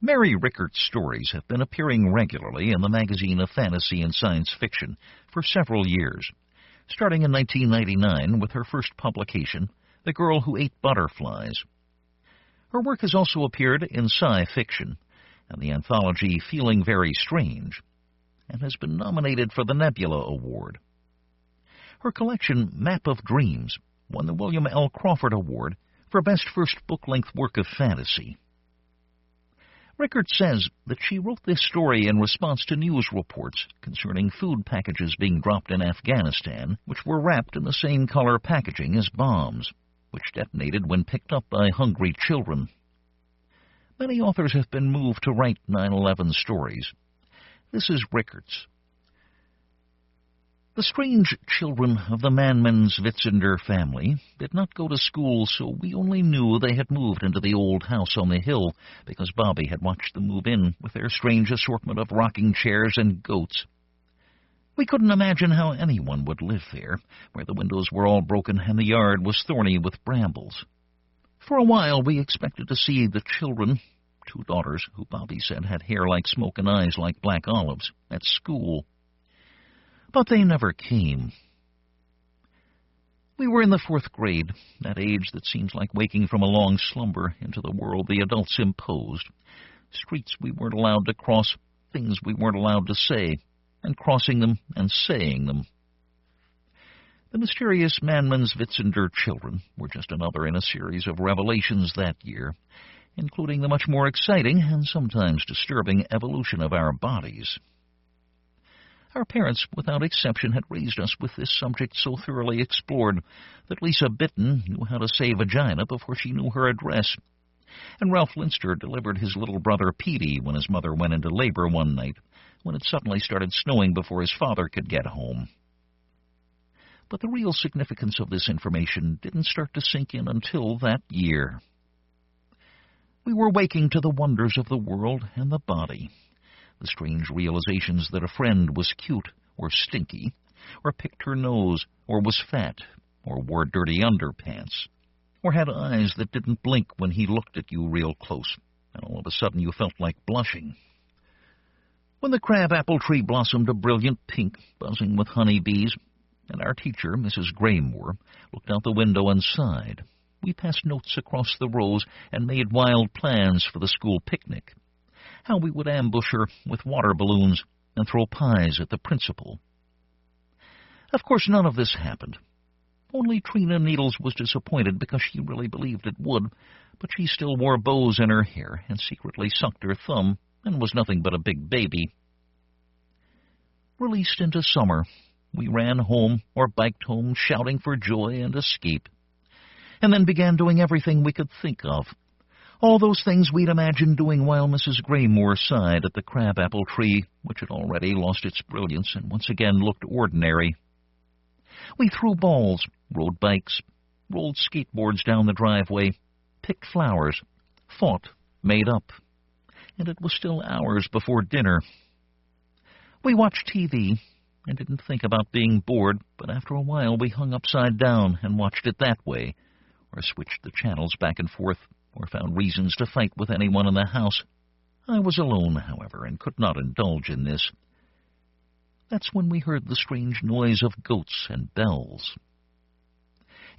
Mary Rickert's stories have been appearing regularly in the magazine of fantasy and science fiction for several years, starting in 1999 with her first publication, The Girl Who Ate Butterflies. Her work has also appeared in sci-fiction and the anthology Feeling Very Strange, and has been nominated for the Nebula Award. Her collection, Map of Dreams, won the William L. Crawford Award for Best First Book-Length Work of Fantasy. Rickert says that she wrote this story in response to news reports concerning food packages being dropped in Afghanistan, which were wrapped in the same color packaging as bombs, which detonated when picked up by hungry children. Many authors have been moved to write 9/11 stories. This is Rickert's. The strange children of the Manmans-Witzinder family did not go to school, so we only knew they had moved into the old house on the hill because Bobby had watched them move in with their strange assortment of rocking chairs and goats. We couldn't imagine how anyone would live there, where the windows were all broken and the yard was thorny with brambles. For a while we expected to see the children, 2 daughters who Bobby said had hair like smoke and eyes like black olives, at school. But they never came. We were in the 4th grade, that age that seems like waking from a long slumber into the world the adults imposed. Streets we weren't allowed to cross, things we weren't allowed to say, and crossing them and saying them. The mysterious Manmans-Witzinder children were just another in a series of revelations that year, including the much more exciting and sometimes disturbing evolution of our bodies. Our parents, without exception, had raised us with this subject so thoroughly explored that Lisa Bitten knew how to say vagina before she knew her address, and Ralph Linster delivered his little brother Petey when his mother went into labor one night, when it suddenly started snowing before his father could get home. But the real significance of this information didn't start to sink in until that year. We were waking to the wonders of the world and the body, the strange realizations that a friend was cute or stinky, or picked her nose, or was fat, or wore dirty underpants, or had eyes that didn't blink when he looked at you real close, and all of a sudden you felt like blushing. When the crab-apple tree blossomed a brilliant pink, buzzing with honeybees, and our teacher, Mrs. Graymore, looked out the window and sighed, we passed notes across the rows and made wild plans for the school picnic. How we would ambush her with water balloons and throw pies at the principal. Of course, none of this happened. Only Trina Needles was disappointed because she really believed it would, but she still wore bows in her hair and secretly sucked her thumb and was nothing but a big baby. Released into summer, we ran home or biked home shouting for joy and escape, and then began doing everything we could think of. All those things we'd imagined doing while Mrs. Graymore sighed at the crab-apple tree, which had already lost its brilliance and once again looked ordinary. We threw balls, rode bikes, rolled skateboards down the driveway, picked flowers, fought, made up, and it was still hours before dinner. We watched TV and didn't think about being bored, but after a while we hung upside down and watched it that way, or switched the channels back and forth, or found reasons to fight with anyone in the house. I was alone, however, and could not indulge in this. That's when we heard the strange noise of goats and bells.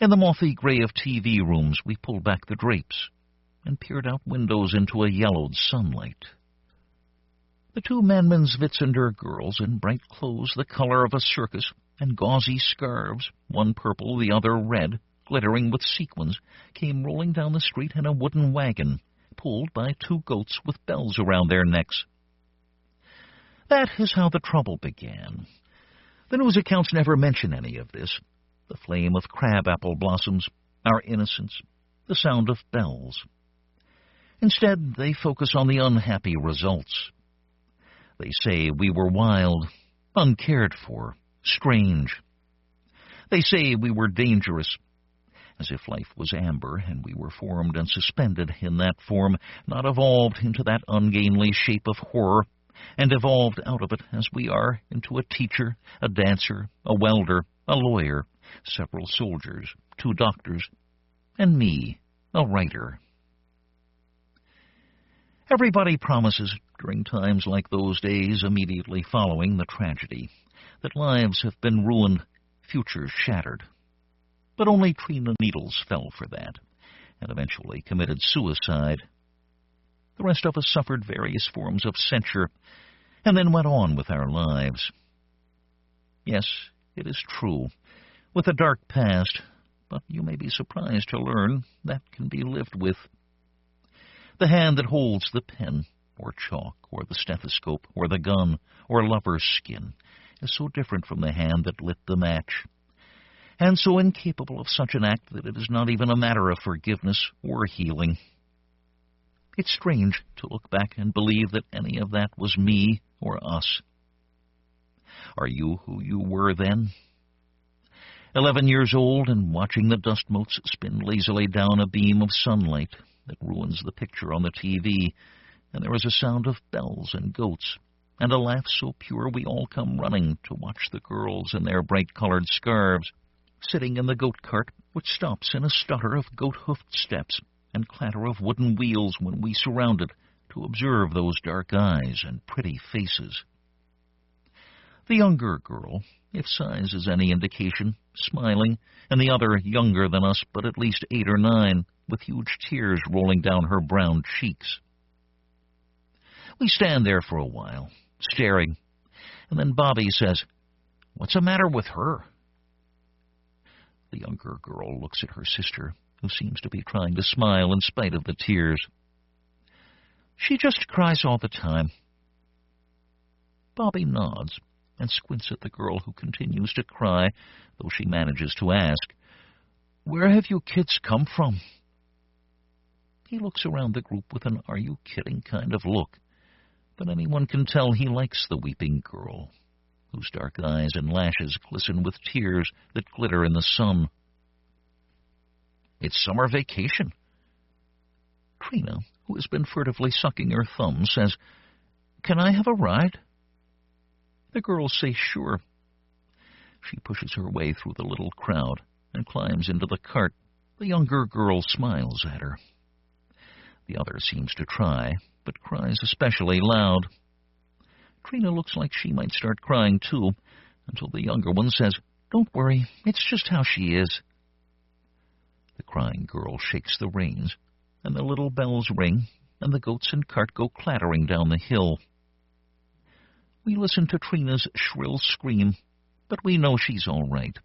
In the mothy gray of TV rooms, we pulled back the drapes and peered out windows into a yellowed sunlight. The two Manmans-Witzinder girls in bright clothes the color of a circus and gauzy scarves, one purple, the other red, glittering with sequins, came rolling down the street in a wooden wagon, pulled by two goats with bells around their necks. That is how the trouble began. The news accounts never mention any of this. The flame of crab-apple blossoms, our innocence, the sound of bells. Instead, they focus on the unhappy results. They say we were wild, uncared for, strange. They say we were dangerous, as if life was amber and we were formed and suspended in that form, not evolved into that ungainly shape of horror, and evolved out of it as we are into a teacher, a dancer, a welder, a lawyer, several soldiers, 2 doctors, and me, a writer. Everybody promises, during times like those days immediately following the tragedy, that lives have been ruined, futures shattered. But only Trina Needles fell for that, and eventually committed suicide. The rest of us suffered various forms of censure, and then went on with our lives. Yes, it is true, with a dark past, but you may be surprised to learn that can be lived with. The hand that holds the pen, or chalk, or the stethoscope, or the gun, or lover's skin, is so different from the hand that lit the match, and so incapable of such an act that it is not even a matter of forgiveness or healing. It's strange to look back and believe that any of that was me or us. Are you who you were then? 11 years old and watching the dust motes spin lazily down a beam of sunlight that ruins the picture on the TV, and there is a sound of bells and goats, and a laugh so pure we all come running to watch the girls in their bright-colored scarves, sitting in the goat cart, which stops in a stutter of goat-hoofed steps and clatter of wooden wheels when we surround it to observe those dark eyes and pretty faces. The younger girl, if size is any indication, smiling, and the other younger than us, but at least 8 or 9, with huge tears rolling down her brown cheeks. We stand there for a while, staring, and then Bobby says, "What's the matter with her?" The younger girl looks at her sister, who seems to be trying to smile in spite of the tears. "She just cries all the time." Bobby nods and squints at the girl who continues to cry, though she manages to ask, "Where have you kids come from?" He looks around the group with an are-you-kidding kind of look, but anyone can tell he likes the weeping girl, whose dark eyes and lashes glisten with tears that glitter in the sun. "It's summer vacation." Trina, who has been furtively sucking her thumb, says, "Can I have a ride?" The girls say sure. She pushes her way through the little crowd and climbs into the cart. The younger girl smiles at her. The other seems to try, but cries especially loud. Trina looks like she might start crying too, until the younger one says, "Don't worry, it's just how she is." The crying girl shakes the reins, and the little bells ring, and the goats and cart go clattering down the hill. We listen to Trina's shrill scream, but we know she's all right.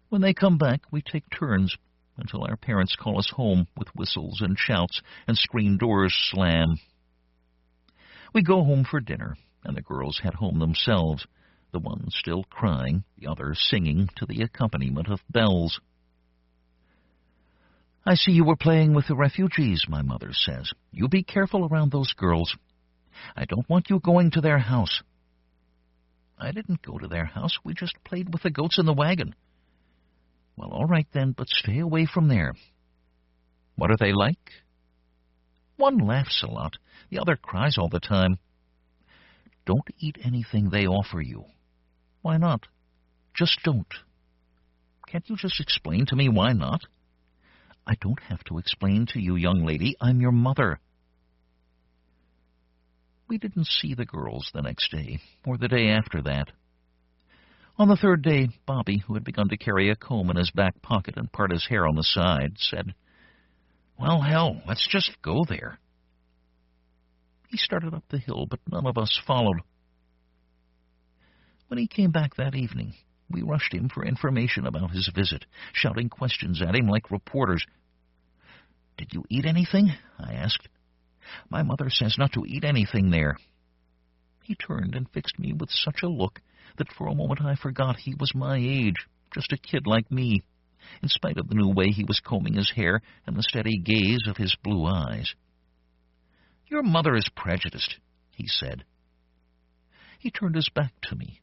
When they come back, we take turns until our parents call us home with whistles and shouts and screen doors slam. We go home for dinner, and the girls head home themselves, the one still crying, the other singing to the accompaniment of bells. I see you were playing with the refugees, my mother says. You be careful around those girls. I don't want you going to their house. I didn't go to their house. We just played with the goats in the wagon. Well, all right then, but stay away from there. What are they like? One laughs a lot. The other cries all the time. Don't eat anything they offer you. Why not? Just don't. Can't you just explain to me why not? I don't have to explain to you, young lady. I'm your mother. We didn't see the girls the next day, or the day after that. On the third day, Bobby, who had begun to carry a comb in his back pocket and part his hair on the side, said, Well, hell, let's just go there. He started up the hill, but none of us followed. When he came back that evening, we rushed him for information about his visit, shouting questions at him like reporters. Did you eat anything? I asked. My mother says not to eat anything there. He turned and fixed me with such a look that for a moment I forgot he was my age, just a kid like me, in spite of the new way he was combing his hair and the steady gaze of his blue eyes. Your mother is prejudiced, he said. He turned his back to me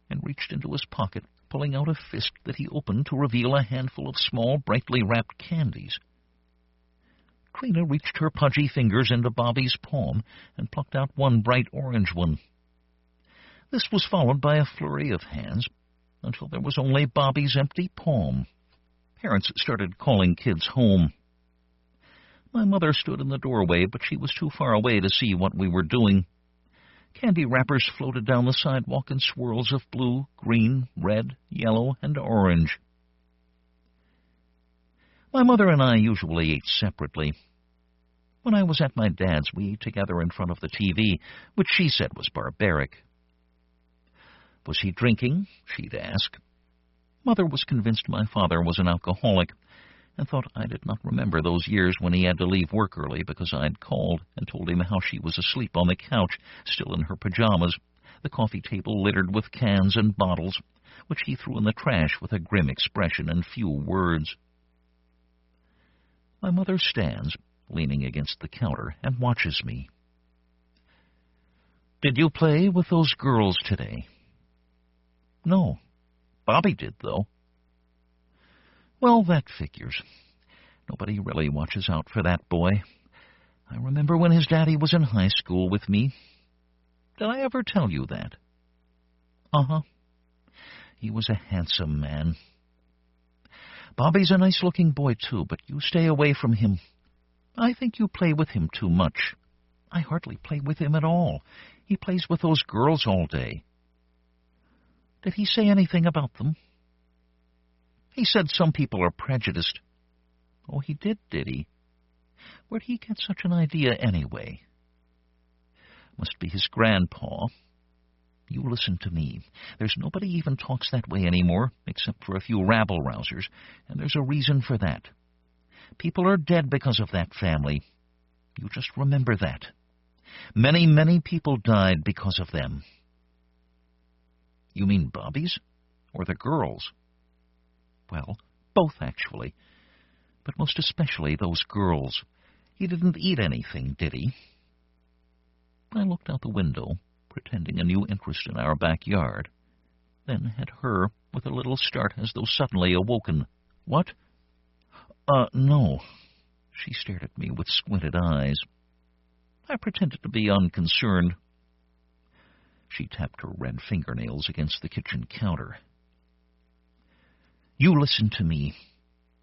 and reached into his pocket, pulling out a fist that he opened to reveal a handful of small, brightly wrapped candies. Trina reached her pudgy fingers into Bobby's palm and plucked out one bright orange one. This was followed by a flurry of hands until there was only Bobby's empty palm. Parents started calling kids home. My mother stood in the doorway, but she was too far away to see what we were doing. Candy wrappers floated down the sidewalk in swirls of blue, green, red, yellow, and orange. My mother and I usually ate separately. When I was at my dad's, we ate together in front of the TV, which she said was barbaric. Was he drinking? She'd ask. Mother was convinced my father was an alcoholic, and thought I did not remember those years when he had to leave work early because I'd called and told him how she was asleep on the couch, still in her pajamas, the coffee table littered with cans and bottles, which he threw in the trash with a grim expression and few words. My mother stands, leaning against the counter, and watches me. Did you play with those girls today? No. Bobby did, though. Well, that figures. Nobody really watches out for that boy. I remember when his daddy was in high school with me. Did I ever tell you that? Uh-huh. He was a handsome man. Bobby's a nice-looking boy, too, but you stay away from him. I think you play with him too much. I hardly play with him at all. He plays with those girls all day. Did he say anything about them? He said some people are prejudiced. Oh, he did he? Where'd he get such an idea anyway? Must be his grandpa. You listen to me. There's nobody even talks that way anymore, except for a few rabble-rousers, and there's a reason for that. People are dead because of that family. You just remember that. Many, many people died because of them. You mean Bobby's? Or the girls? Well, both, actually. But most especially those girls. He didn't eat anything, did he? I looked out the window, pretending a new interest in our backyard, then at her with a little start as though suddenly awoken. What? No. She stared at me with squinted eyes. I pretended to be unconcerned. She tapped her red fingernails against the kitchen counter. You listen to me,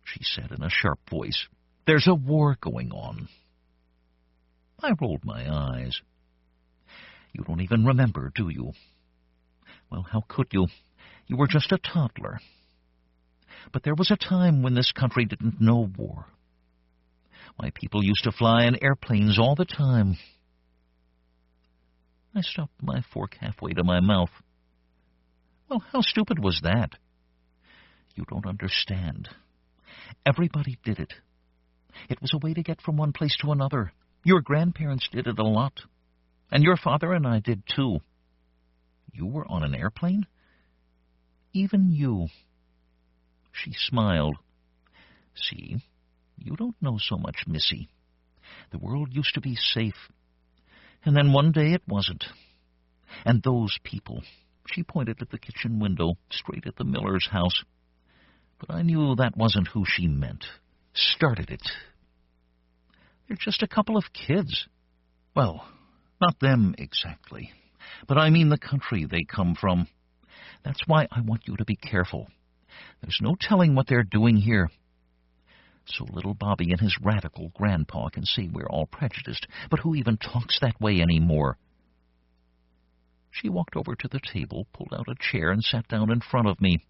she said in a sharp voice. There's a war going on. I rolled my eyes. You don't even remember, do you? Well, how could you? You were just a toddler. But there was a time when this country didn't know war. Why, people used to fly in airplanes all the time. I stopped my fork halfway to my mouth. Well, how stupid was that? You don't understand. Everybody did it. It was a way to get from one place to another. Your grandparents did it a lot. And your father and I did, too. You were on an airplane? Even you. She smiled. See, You don't know so much, Missy. The world used to be safe, and then one day it wasn't. And those people, she pointed at the kitchen window, straight at the Miller's house. But I knew that wasn't who she meant. Started it. They're just a couple of kids. Well, not them exactly, but I mean the country they come from. That's why I want you to be careful. There's no telling what they're doing here. So little Bobby and his radical grandpa can say we're all prejudiced, but who even talks that way anymore? She walked over to the table, pulled out a chair, and sat down in front of me.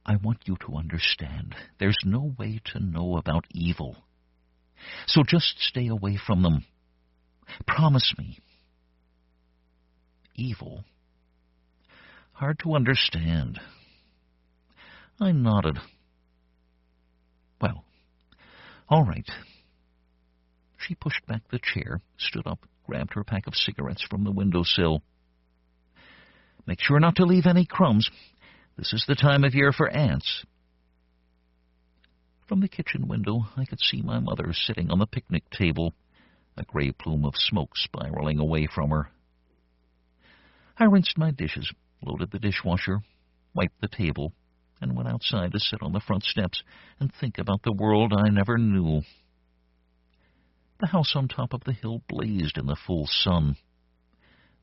I want you to understand, there's no way to know about evil. So just stay away from them. Promise me. Evil? Hard to understand. I nodded. Well, all right. She pushed back the chair, stood up, grabbed her pack of cigarettes from the windowsill. Make sure not to leave any crumbs. This is the time of year for ants. From the kitchen window, I could see my mother sitting on the picnic table, a gray plume of smoke spiraling away from her. I rinsed my dishes, loaded the dishwasher, wiped the table, and went outside to sit on the front steps and think about the world I never knew. The house on top of the hill blazed in the full sun.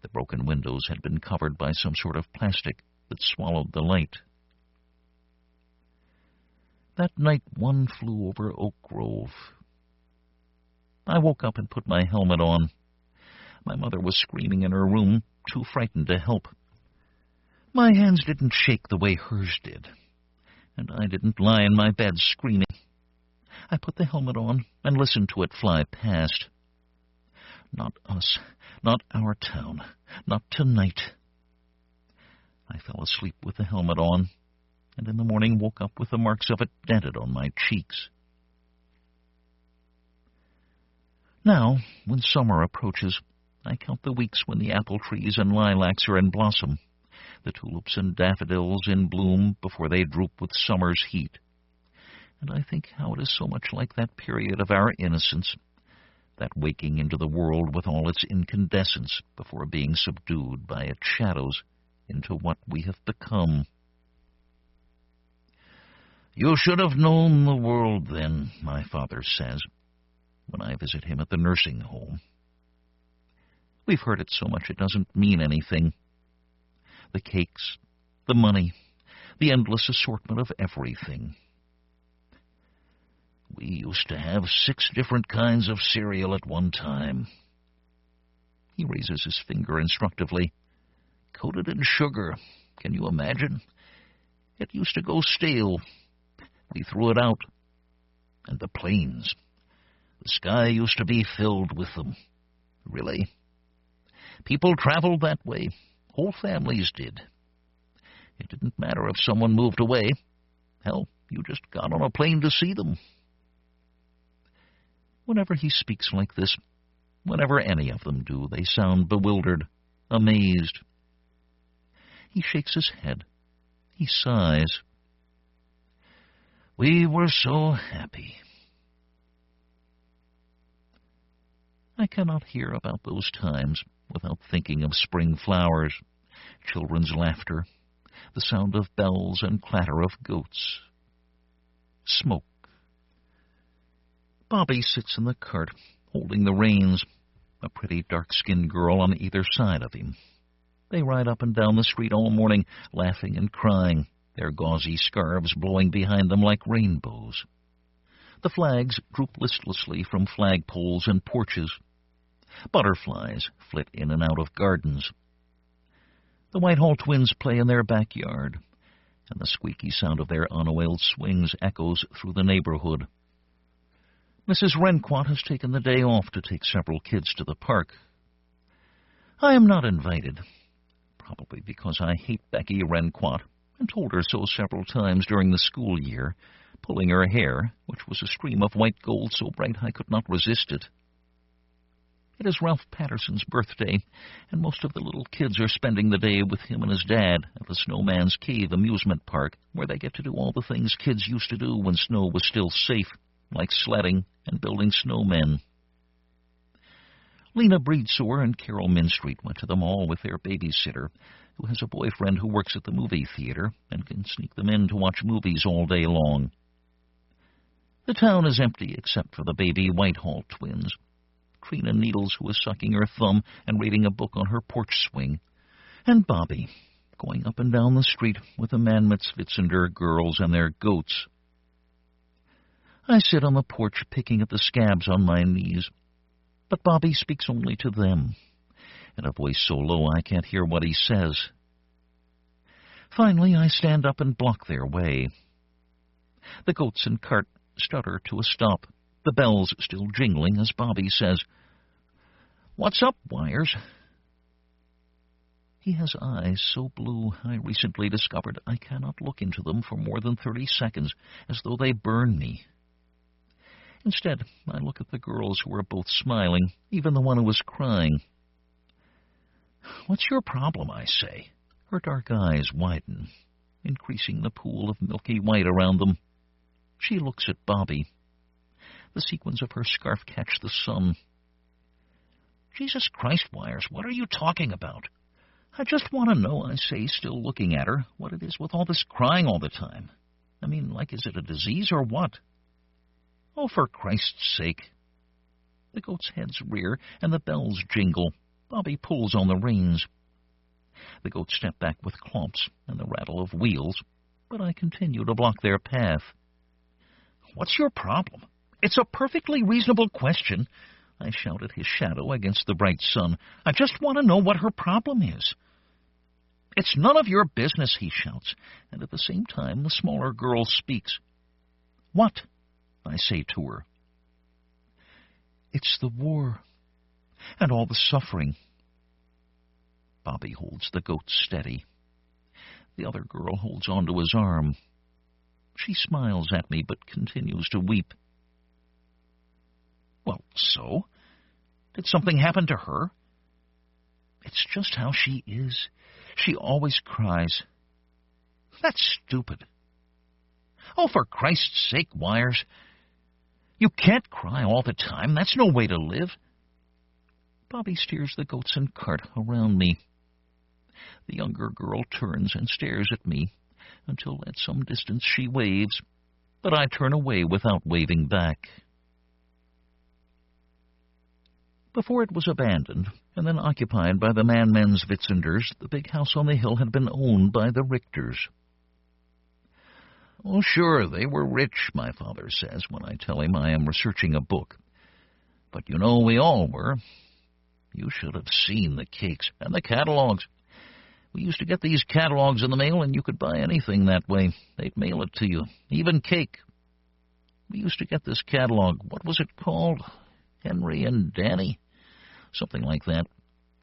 The broken windows had been covered by some sort of plastic that swallowed the light. That night one flew over Oak Grove. I woke up and put my helmet on. My mother was screaming in her room, too frightened to help. My hands didn't shake the way hers did, and I didn't lie in my bed screaming. I put the helmet on and listened to it fly past. Not us, not our town, not tonight. I fell asleep with the helmet on, and in the morning woke up with the marks of it dented on my cheeks. Now, when summer approaches, I count the weeks when the apple trees and lilacs are in blossom, the tulips and daffodils in bloom before they droop with summer's heat. And I think how it is so much like that period of our innocence, that waking into the world with all its incandescence before being subdued by its shadows into what we have become. You should have known the world then, my father says, when I visit him at the nursing home. We've heard it so much it doesn't mean anything. The cakes, the money, the endless assortment of everything. We used to have 6 different kinds of cereal at one time. He raises his finger instructively. Coated in sugar. Can you imagine? It used to go stale. We threw it out. And the planes. The sky used to be filled with them. Really. People traveled that way. Whole families did. It didn't matter if someone moved away. Hell, you just got on a plane to see them. Whenever he speaks like this, whenever any of them do, they sound bewildered, amazed. He shakes his head. He sighs. We were so happy. I cannot hear about those times without thinking of spring flowers, children's laughter, the sound of bells and clatter of goats. Smoke. Bobby sits in the cart, holding the reins, a pretty dark-skinned girl on either side of him. They ride up and down the street all morning, laughing and crying, their gauzy scarves blowing behind them like rainbows. The flags droop listlessly from flagpoles and porches. Butterflies flit in and out of gardens. The Whitehall twins play in their backyard, and the squeaky sound of their unoiled swings echoes through the neighborhood. Mrs. Renquat has taken the day off to take several kids to the park. I am not invited, probably because I hate Becky Renquat, and told her so several times during the school year, pulling her hair, which was a stream of white gold so bright I could not resist it. It is Ralph Patterson's birthday, and most of the little kids are spending the day with him and his dad at the Snowman's Cave amusement park, where they get to do all the things kids used to do when snow was still safe, like sledding and building snowmen. Lena Breedsewer and Carol Minstreet went to the mall with their babysitter, who has a boyfriend who works at the movie theater and can sneak them in to watch movies all day long. The town is empty except for the baby Whitehall twins, Trina Needles, who is sucking her thumb and reading a book on her porch swing, and Bobby, going up and down the street with the Manmitz-Witzinder girls and their goats. I sit on the porch picking at the scabs on my knees, but Bobby speaks only to them, in a voice so low I can't hear what he says. Finally, I stand up and block their way. The goats and cart stutter to a stop, the bells still jingling as Bobby says, "What's up, Wires?" He has eyes so blue I recently discovered I cannot look into them for more than 30 seconds, as though they burn me. Instead, I look at the girls who are both smiling, even the one who was crying. "What's your problem?" I say. Her dark eyes widen, increasing the pool of milky white around them. She looks at Bobby. The sequins of her scarf catch the sun. "Jesus Christ, Wires, what are you talking about?" "I just want to know," I say, still looking at her, "what it is with all this crying all the time. I mean, like, is it a disease or what?" "Oh, for Christ's sake." The goats' heads rear and the bells jingle. Bobby pulls on the reins. The goats step back with clomps and the rattle of wheels, but I continue to block their path. "What's your problem? It's a perfectly reasonable question," I shout at his shadow against the bright sun. "I just want to know what her problem is." "It's none of your business," he shouts, and at the same time the smaller girl speaks. "What?" I say to her. "It's the war, and all the suffering." Bobby holds the goats steady. The other girl holds onto his arm. She smiles at me, but continues to weep. "Well, so? Did something happen to her?" "It's just how she is. She always cries." "That's stupid." "Oh, for Christ's sake, Wires. You can't cry all the time. That's no way to live." Bobby steers the goats and cart around me. The younger girl turns and stares at me until at some distance she waves, but I turn away without waving back. Before it was abandoned and then occupied by the Manmitz-Witzinders, the big house on the hill had been owned by the Richters. "Oh, sure, they were rich," my father says when I tell him I am researching a book. "But you know we all were. You should have seen the cakes and the catalogs. We used to get these catalogs in the mail, and you could buy anything that way. They'd mail it to you, even cake. We used to get this catalog. What was it called? Henry and Danny? Something like that.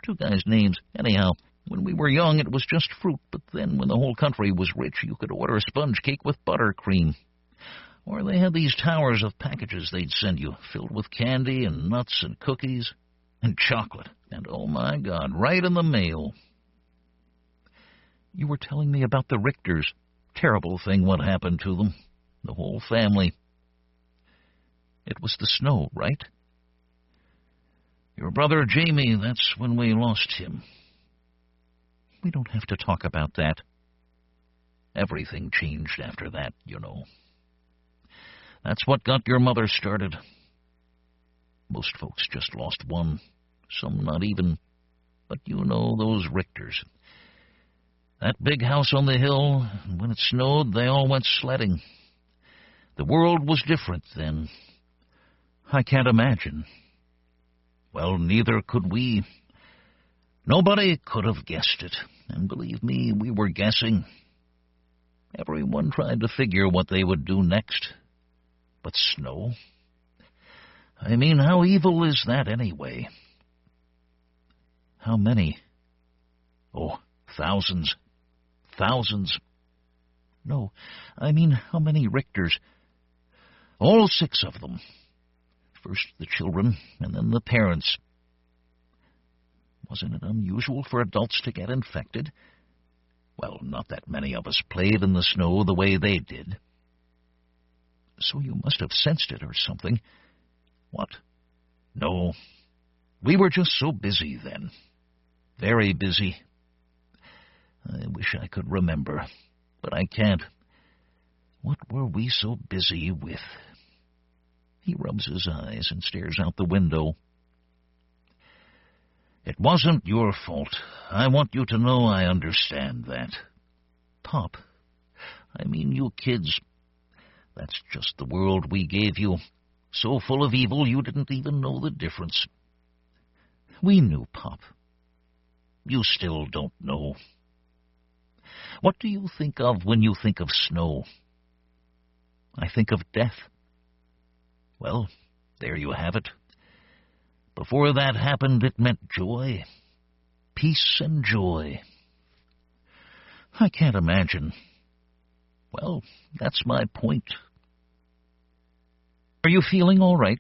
2 guys' names. Anyhow, when we were young, it was just fruit, but then when the whole country was rich, you could order a sponge cake with buttercream. Or they had these towers of packages they'd send you, filled with candy and nuts and cookies and chocolate. And, oh, my God, right in the mail." "You were telling me about the Richters. Terrible thing what happened to them. The whole family." "It was the snow, right?" "Your brother Jamie, that's when we lost him." "We don't have to talk about that." "Everything changed after that, you know. That's what got your mother started. Most folks just lost one, some not even. But you know those Richters. That big house on the hill, and when it snowed, they all went sledding. The world was different then." "I can't imagine." "Well, neither could we. Nobody could have guessed it, and believe me, we were guessing. Everyone tried to figure what they would do next. But snow? I mean, how evil is that anyway?" "How many?" "Oh, thousands. Thousands." "No, I mean, how many Richters?" "All 6 of them. First the children, and then the parents. Wasn't it unusual for adults to get infected? Well, not that many of us played in the snow the way they did. So you must have sensed it or something. What? No. We were just so busy then. Very busy. I wish I could remember, but I can't. What were we so busy with? He rubs his eyes and stares out the window. It wasn't your fault. I want you to know I understand that. Pop, I mean you kids. That's just the world we gave you. So full of evil you didn't even know the difference. We knew, Pop. You still don't know. What do you think of when you think of snow? I think of death. Well, there you have it. Before that happened, it meant joy. Peace and joy. I can't imagine. Well, that's my point. Are you feeling all right?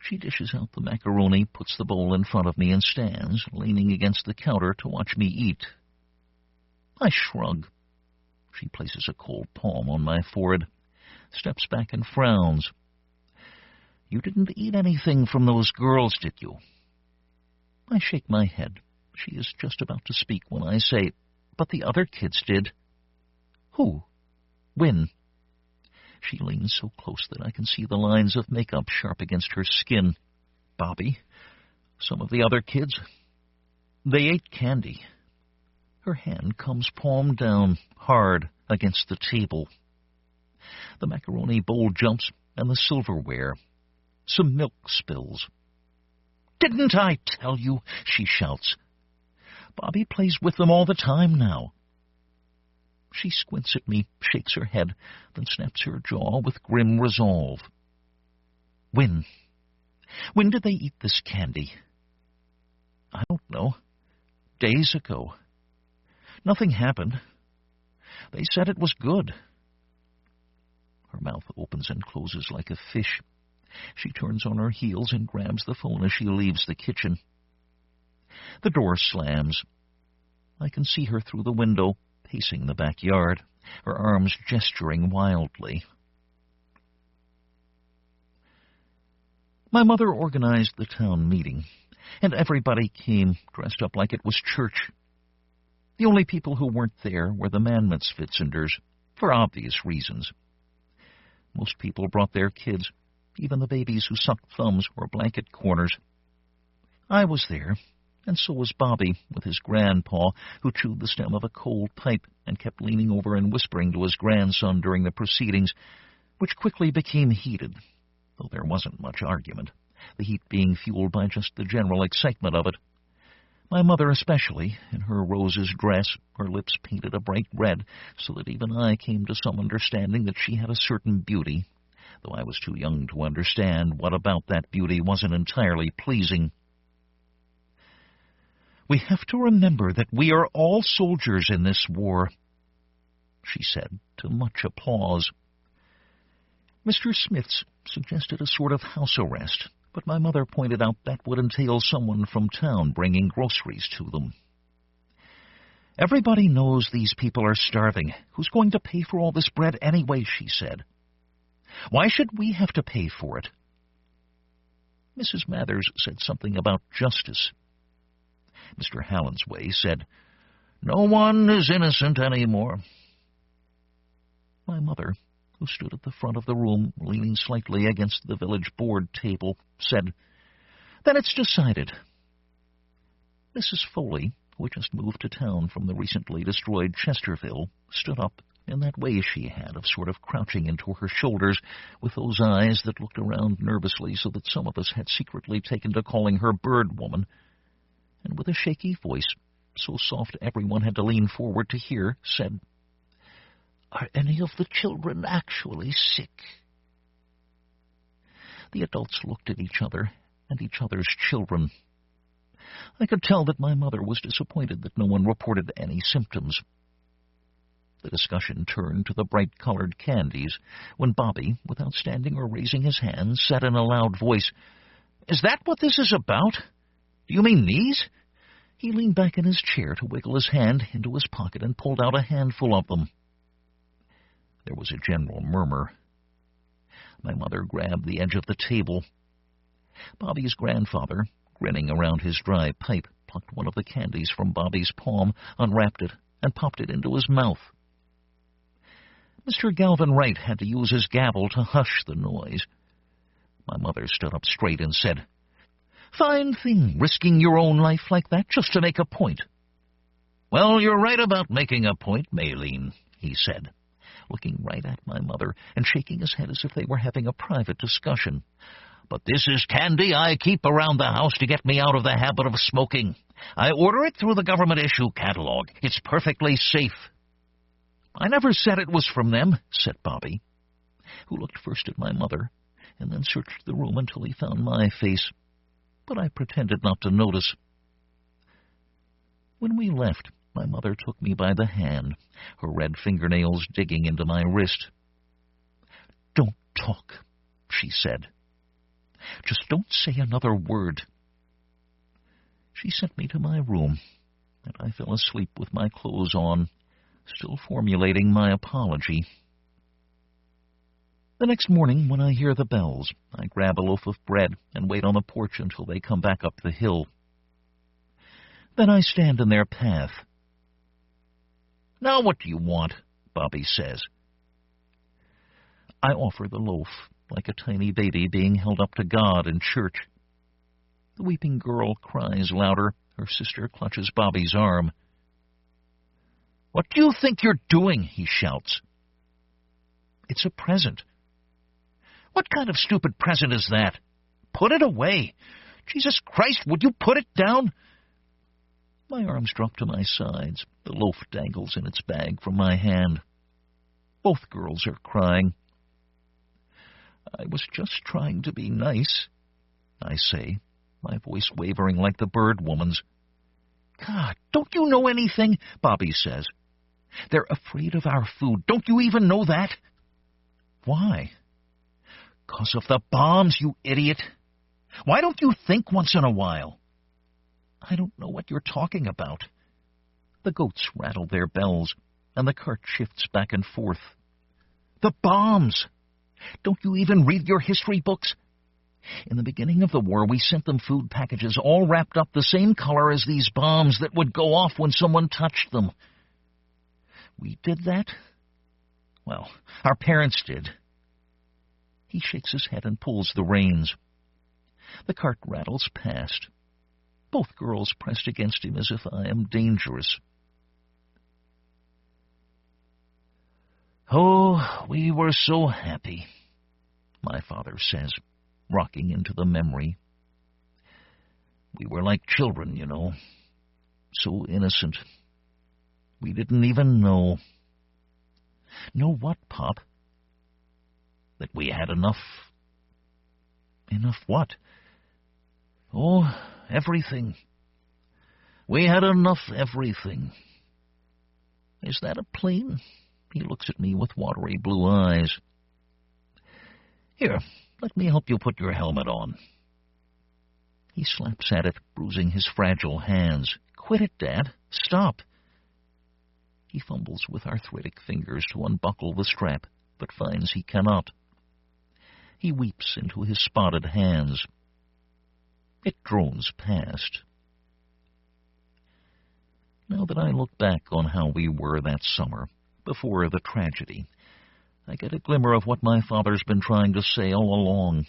She dishes out the macaroni, puts the bowl in front of me, and stands, leaning against the counter to watch me eat. I shrug. She places a cold palm on my forehead, steps back and frowns. You didn't eat anything from those girls, did you? I shake my head. She is just about to speak when I say, but the other kids did. Who? When? She leans so close that I can see the lines of makeup sharp against her skin. Bobby, some of the other kids, they ate candy. Her hand comes palm down, hard, against the table. The macaroni bowl jumps, and the silverware. Some milk spills. Didn't I tell you? She shouts. Bobby plays with them all the time now. She squints at me, shakes her head, then snaps her jaw with grim resolve. When? When did they eat this candy? I don't know. Days ago. Nothing happened. They said it was good. Her mouth opens and closes like a fish. She turns on her heels and grabs the phone as she leaves the kitchen. The door slams. I can see her through the window, pacing the backyard, her arms gesturing wildly. My mother organized the town meeting, and everybody came dressed up like it was church. The only people who weren't there were the Manmitzvitsenders, for obvious reasons. Most people brought their kids, even the babies who sucked thumbs or blanket corners. I was there, and so was Bobby, with his grandpa, who chewed the stem of a cold pipe and kept leaning over and whispering to his grandson during the proceedings, which quickly became heated, though there wasn't much argument, the heat being fueled by just the general excitement of it. My mother especially, in her roses dress, her lips painted a bright red, so that even I came to some understanding that she had a certain beauty, though I was too young to understand what about that beauty wasn't entirely pleasing. We have to remember that we are all soldiers in this war, she said, to much applause. Mr. Smith's suggested a sort of house arrest, but my mother pointed out that would entail someone from town bringing groceries to them. Everybody knows these people are starving. Who's going to pay for all this bread anyway, she said. Why should we have to pay for it? Mrs. Mathers said something about justice. Mr. Hallinsway said, No one is innocent anymore. My mother, who stood at the front of the room, leaning slightly against the village board table, said, Then it's decided. Mrs. Foley, who had just moved to town from the recently destroyed Chesterville, stood up in that way she had of sort of crouching into her shoulders, with those eyes that looked around nervously so that some of us had secretly taken to calling her Bird Woman, and with a shaky voice, so soft everyone had to lean forward to hear, said, Are any of the children actually sick? The adults looked at each other and each other's children. I could tell that my mother was disappointed that no one reported any symptoms. The discussion turned to the bright-colored candies, when Bobby, without standing or raising his hand, said in a loud voice, Is that what this is about? Do you mean these? He leaned back in his chair to wiggle his hand into his pocket and pulled out a handful of them. There was a general murmur. My mother grabbed the edge of the table. Bobby's grandfather, grinning around his dry pipe, plucked one of the candies from Bobby's palm, unwrapped it, and popped it into his mouth. Mr. Galvin Wright had to use his gavel to hush the noise. My mother stood up straight and said, "Fine thing, risking your own life like that just to make a point." "Well, you're right about making a point, Maylene," he said, looking right at my mother and shaking his head as if they were having a private discussion. "But this is candy I keep around the house to get me out of the habit of smoking. I order it through the government-issue catalog. It's perfectly safe." "I never said it was from them," said Bobby, who looked first at my mother and then searched the room until he found my face, but I pretended not to notice. When we left, my mother took me by the hand, her red fingernails digging into my wrist. "Don't talk," she said. "Just don't say another word." She sent me to my room, and I fell asleep with my clothes on, still formulating my apology. The next morning, when I hear the bells, I grab a loaf of bread and wait on the porch until they come back up the hill. Then I stand in their path. "Now what do you want?" Bobby says. I offer the loaf, like a tiny baby being held up to God in church. The weeping girl cries louder. Her sister clutches Bobby's arm. "What do you think you're doing?" he shouts. "It's a present." "What kind of stupid present is that? Put it away. Jesus Christ, would you put it down?" My arms drop to my sides. The loaf dangles in its bag from my hand. Both girls are crying. "I was just trying to be nice," I say, my voice wavering like the bird woman's. "God, don't you know anything?" Bobby says. "They're afraid of our food. Don't you even know that?" "Why?" "'Cause of the bombs, you idiot. Why don't you think once in a while?" "I don't know what you're talking about." The goats rattle their bells, and the cart shifts back and forth. "The bombs! Don't you even read your history books? In the beginning of the war, we sent them food packages all wrapped up the same color as these bombs that would go off when someone touched them. We did that? Well, our parents did." He shakes his head and pulls the reins. The cart rattles past. Both girls pressed against him as if I am dangerous. "Oh, we were so happy," my father says, rocking into the memory. "We were like children, you know, so innocent. We didn't even know." "Know what, Pop?" "That we had enough." "Enough what?" "Oh, everything. We had enough everything." "Is that a plane?" He looks at me with watery blue eyes. "Here, let me help you put your helmet on." He slaps at it, bruising his fragile hands. "Quit it, Dad. Stop." He fumbles with arthritic fingers to unbuckle the strap, but finds he cannot. He weeps into his spotted hands. It drones past. Now that I look back on how we were that summer, before the tragedy, I get a glimmer of what my father's been trying to say all along.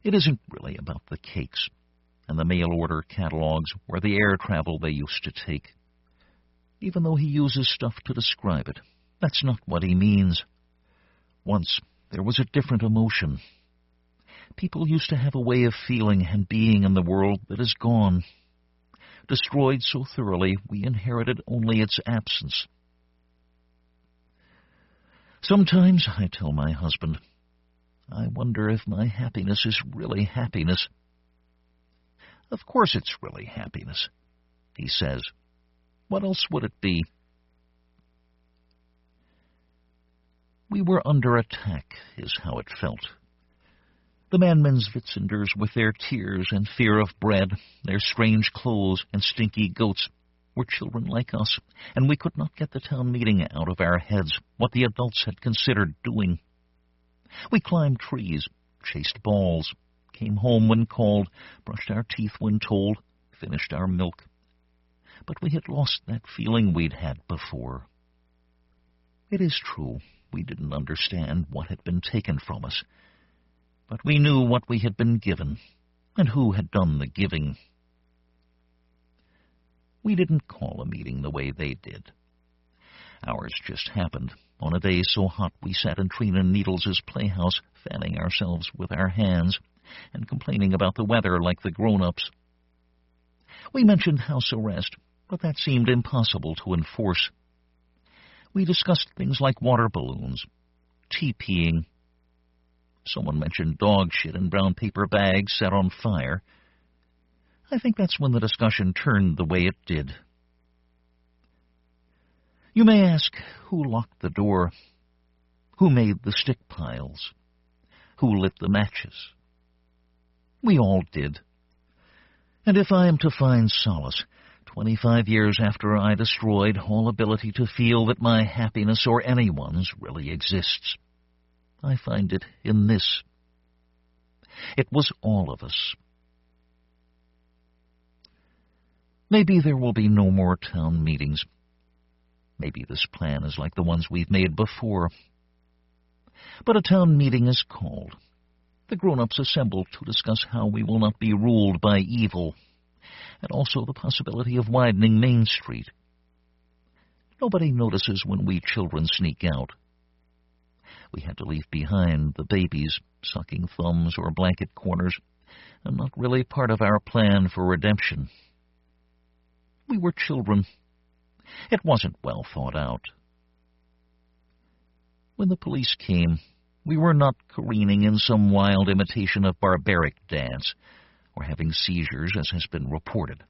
It isn't really about the cakes and the mail-order catalogs or the air travel they used to take. Even though he uses stuff to describe it, that's not what he means. Once, there was a different emotion. People used to have a way of feeling and being in the world that is gone. Destroyed so thoroughly, we inherited only its absence. Sometimes, I tell my husband, I wonder if my happiness is really happiness. "Of course it's really happiness," he says. "What else would it be?" We were under attack, is how it felt. The Manmenswitzenders, with their tears and fear of bread, their strange clothes and stinky goats, were children like us, and we could not get the town meeting out of our heads what the adults had considered doing. We climbed trees, chased balls, came home when called, brushed our teeth when told, finished our milk. But we had lost that feeling we'd had before. It is true, we didn't understand what had been taken from us, but we knew what we had been given, and who had done the giving. We didn't call a meeting the way they did. Ours just happened, on a day so hot we sat in Trina Needles' playhouse, fanning ourselves with our hands, and complaining about the weather like the grown-ups. We mentioned house arrest, but that seemed impossible to enforce. We discussed things like water balloons, TPing. Someone mentioned dog shit in brown paper bags set on fire. I think that's when the discussion turned the way it did. You may ask, who locked the door? Who made the stick piles? Who lit the matches? We all did. And if I am to find solace, 25 years after I destroyed all ability to feel that my happiness or anyone's really exists, I find it in this. It was all of us. Maybe there will be no more town meetings. Maybe this plan is like the ones we've made before. But a town meeting is called. The grown-ups assemble to discuss how we will not be ruled by evil, and also the possibility of widening Main Street. Nobody notices when we children sneak out. We had to leave behind the babies, sucking thumbs or blanket corners, and not really part of our plan for redemption. We were children. It wasn't well thought out. When the police came, we were not careening in some wild imitation of barbaric dance, or having seizures, as has been reported.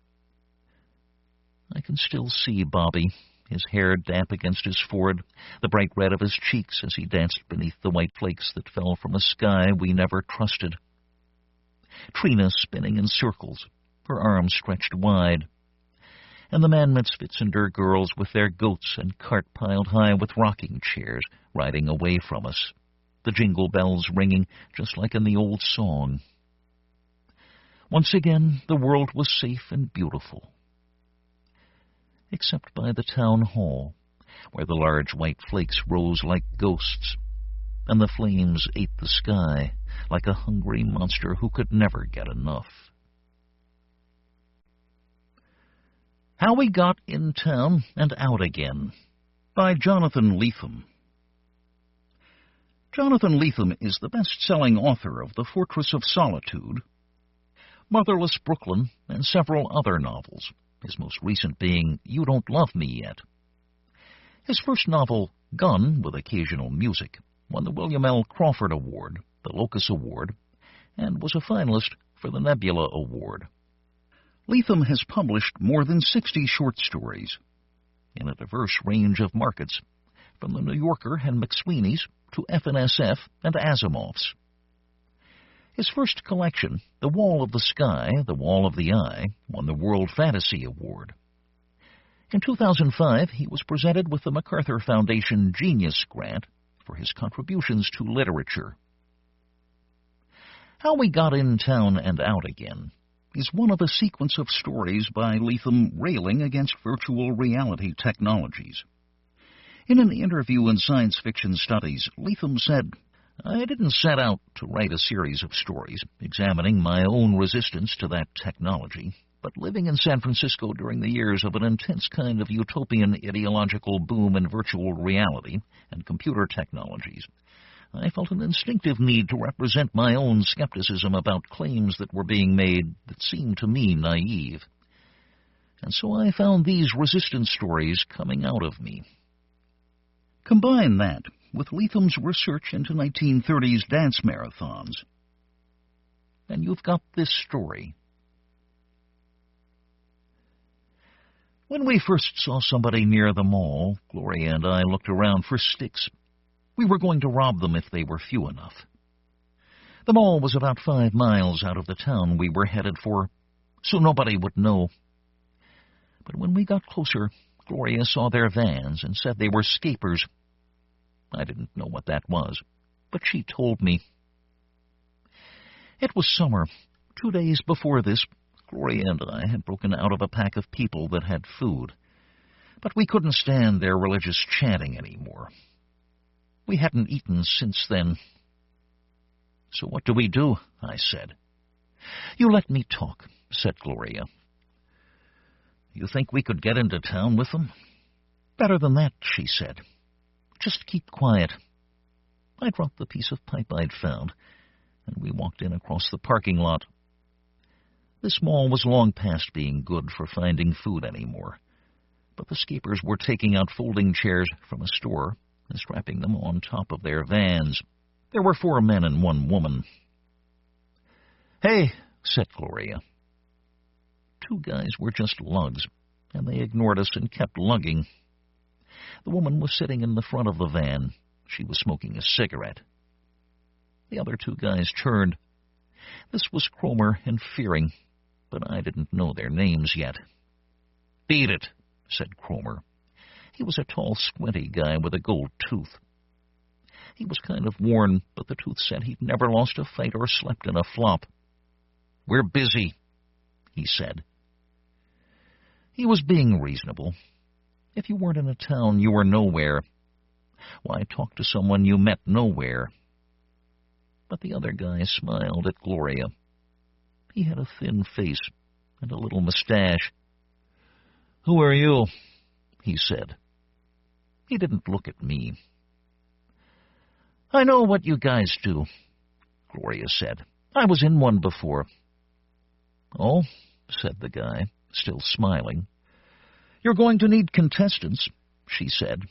I can still see Bobby, his hair damp against his forehead, the bright red of his cheeks as he danced beneath the white flakes that fell from a sky we never trusted. Trina spinning in circles, her arms stretched wide, and the Manmenswitzender girls with their goats and cart piled high with rocking chairs riding away from us, the jingle bells ringing just like in the old song. Once again, the world was safe and beautiful, except by the town hall, where the large white flakes rose like ghosts, and the flames ate the sky like a hungry monster who could never get enough. How We Got in Town and Out Again, by Jonathan Lethem. Jonathan Lethem is the best-selling author of The Fortress of Solitude, Motherless Brooklyn, and several other novels, his most recent being You Don't Love Me Yet. His first novel, Gun, with Occasional Music, won the William L. Crawford Award, the Locus Award, and was a finalist for the Nebula Award. Lethem has published more than 60 short stories in a diverse range of markets, from The New Yorker and McSweeney's to F&SF and Asimov's. His first collection, The Wall of the Sky, The Wall of the Eye, won the World Fantasy Award. In 2005, he was presented with the MacArthur Foundation Genius Grant for his contributions to literature. How We Got in Town and Out Again is one of a sequence of stories by Lethem railing against virtual reality technologies. In an interview in Science Fiction Studies, Lethem said, "I didn't set out to write a series of stories examining my own resistance to that technology, but living in San Francisco during the years of an intense kind of utopian ideological boom in virtual reality and computer technologies, I felt an instinctive need to represent my own skepticism about claims that were being made that seemed to me naive. And so I found these resistance stories coming out of me." Combine that with Lethem's research into 1930s dance marathons, and you've got this story. When we first saw somebody near the mall, Gloria and I looked around for sticks. We were going to rob them if they were few enough. The mall was about 5 miles out of the town we were headed for, so nobody would know. But when we got closer, Gloria saw their vans and said they were scapers. I didn't know what that was, but she told me. It was summer. 2 days before this, Gloria and I had broken out of a pack of people that had food, but we couldn't stand their religious chanting anymore. We hadn't eaten since then. So what do we do? I said. You let me talk, said Gloria. You think we could get into town with them? Better than that, she said. Just keep quiet. I dropped the piece of pipe I'd found, and we walked in across the parking lot. This mall was long past being good for finding food anymore, but the scapers were taking out folding chairs from a store and strapping them on top of their vans. There were 4 men and 1 woman. Hey, said Gloria. 2 guys were just lugs, and they ignored us and kept lugging. The woman was sitting in the front of the van. She was smoking a cigarette. The other 2 guys turned. This was Cromer and Fearing, but I didn't know their names yet. Beat it, said Cromer. He was a tall, squinty guy with a gold tooth. He was kind of worn, but the tooth said he'd never lost a fight or slept in a flop. We're busy, he said. He was being reasonable. If you weren't in a town, you were nowhere. Why talk to someone you met nowhere? But the other guy smiled at Gloria. He had a thin face and a little mustache. Who are you? He said. He didn't look at me. I know what you guys do, Gloria said. I was in one before. Oh, said the guy, still smiling. You're going to need contestants, she said.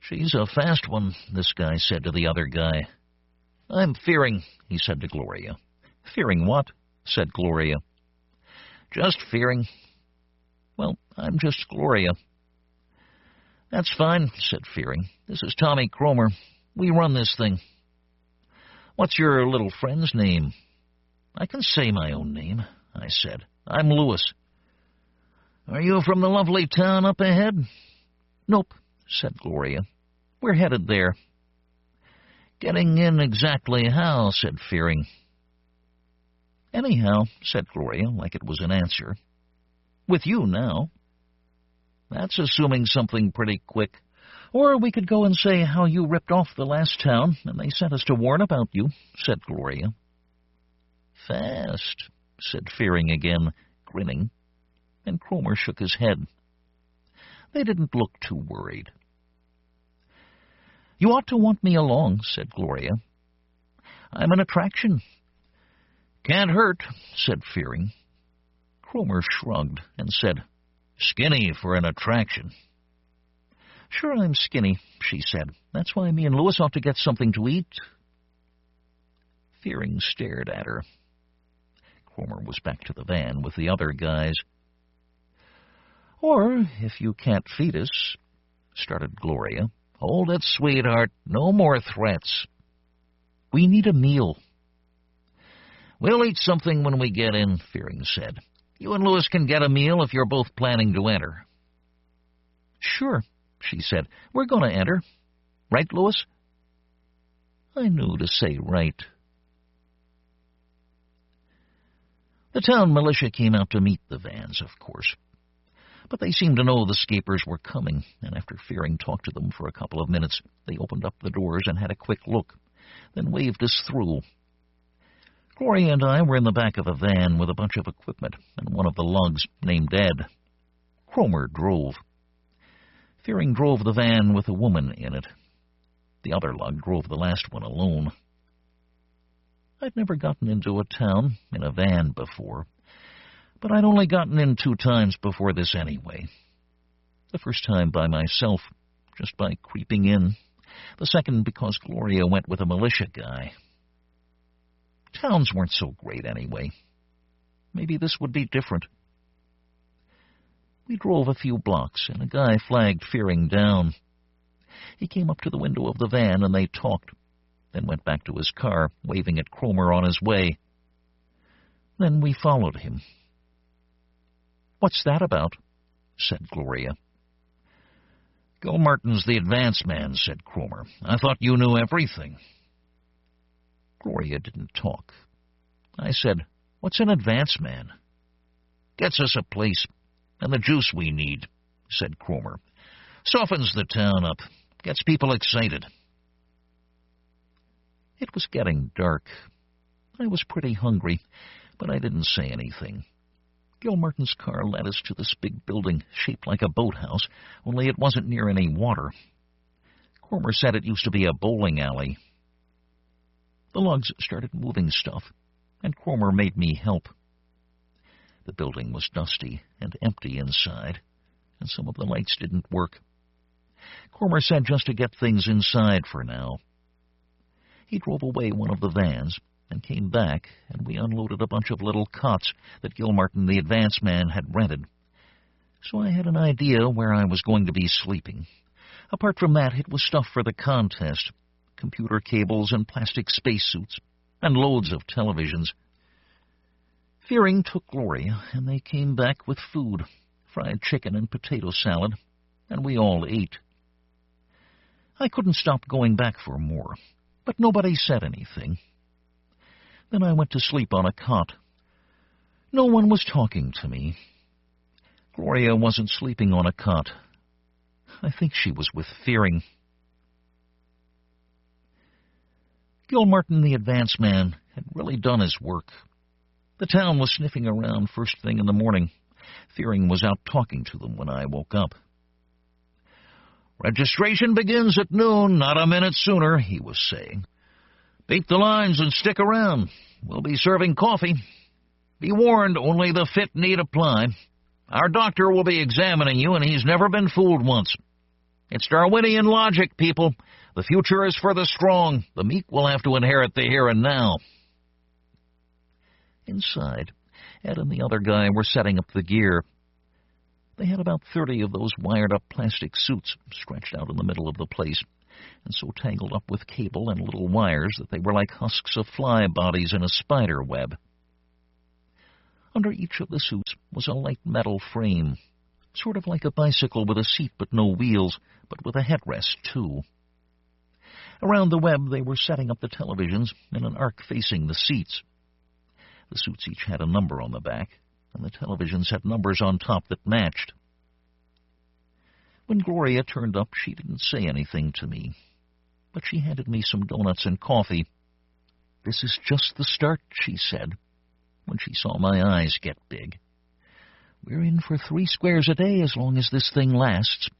She's a fast one, this guy said to the other guy. I'm Fearing, he said to Gloria. Fearing what? Said Gloria. Just Fearing. Well, I'm just Gloria. That's fine, said Fearing. This is Tommy Cromer. We run this thing. What's your little friend's name? I can say my own name, I said. I'm Lewis. Are you from the lovely town up ahead? Nope, said Gloria. We're headed there. Getting in exactly how, said Fearing. Anyhow, said Gloria, like it was an answer. With you now. That's assuming something pretty quick. Or we could go and say how you ripped off the last town, and they sent us to warn about you, said Gloria. Fast, said Fearing again, grinning, and Cromer shook his head. They didn't look too worried. You ought to want me along, said Gloria. I'm an attraction. Can't hurt, said Fearing. Cromer shrugged and said, Skinny for an attraction. Sure, I'm skinny, she said. That's why me and Lewis ought to get something to eat. Fearing stared at her. Cromer was back to the van with the other guys. Or, if you can't feed us, started Gloria. Hold it, sweetheart. No more threats. We need a meal. We'll eat something when we get in, Fearing said. You and Lewis can get a meal if you're both planning to enter. Sure, she said. We're going to enter. Right, Lewis? I knew to say right. The town militia came out to meet the vans, of course. But they seemed to know the scapers were coming, and after Fearing talked to them for a couple of minutes, they opened up the doors and had a quick look, then waved us through. Gloria and I were in the back of a van with a bunch of equipment and one of the lugs named Ed. Cromer drove. Fearing drove the van with a woman in it. The other lug drove the last one alone. I'd never gotten into a town in a van before, but I'd only gotten in 2 times before this anyway. The first time by myself, just by creeping in. The second because Gloria went with a militia guy. Towns weren't so great anyway. Maybe this would be different. We drove a few blocks, and a guy flagged Fearing down. He came up to the window of the van, and they talked. then went back to his car, waving at Cromer on his way. Then we followed him. "What's that about?" said Gloria. "Gilmartin's the advance man," said Cromer. "I thought you knew everything." Gloria didn't talk. I said, "What's an advance man?" "Gets us a place, and the juice we need," said Cromer. "Softens the town up, gets people excited." It was getting dark. I was pretty hungry, but I didn't say anything. Gilmartin's car led us to this big building, shaped like a boathouse, only it wasn't near any water. Cromer said it used to be a bowling alley. The lugs started moving stuff, and Cromer made me help. The building was dusty and empty inside, and some of the lights didn't work. Cromer said just to get things inside for now. He drove away one of the vans and came back, and we unloaded a bunch of little cots that Gilmartin the advance man had rented. So I had an idea where I was going to be sleeping. Apart from that, it was stuff for the contest, computer cables and plastic spacesuits, and loads of televisions. Fearing took Gloria, and they came back with food, fried chicken and potato salad, and we all ate. I couldn't stop going back for more, but nobody said anything. Then I went to sleep on a cot. No one was talking to me. Gloria wasn't sleeping on a cot. I think she was with Fearing. Gilmartin the advance man had really done his work. The town was sniffing around first thing in the morning. Fearing was out talking to them when I woke up. "Registration begins at noon, not a minute sooner," he was saying. "Beat the lines and stick around. We'll be serving coffee. Be warned, only the fit need apply. Our doctor will be examining you, and he's never been fooled once. It's Darwinian logic, people. The future is for the strong. The meek will have to inherit the here and now." Inside, Ed and the other guy were setting up the gear. They had about 30 of those wired-up plastic suits stretched out in the middle of the place, and so tangled up with cable and little wires that they were like husks of fly bodies in a spider web. Under each of the suits was a light metal frame, sort of like a bicycle with a seat but no wheels, but with a headrest, too. Around the web they were setting up the televisions in an arc facing the seats. The suits each had a number on the back, and the televisions had numbers on top that matched. When Gloria turned up, she didn't say anything to me, but she handed me some donuts and coffee. "This is just the start," she said, when she saw my eyes get big. "We're in for 3 squares a day as long as this thing lasts.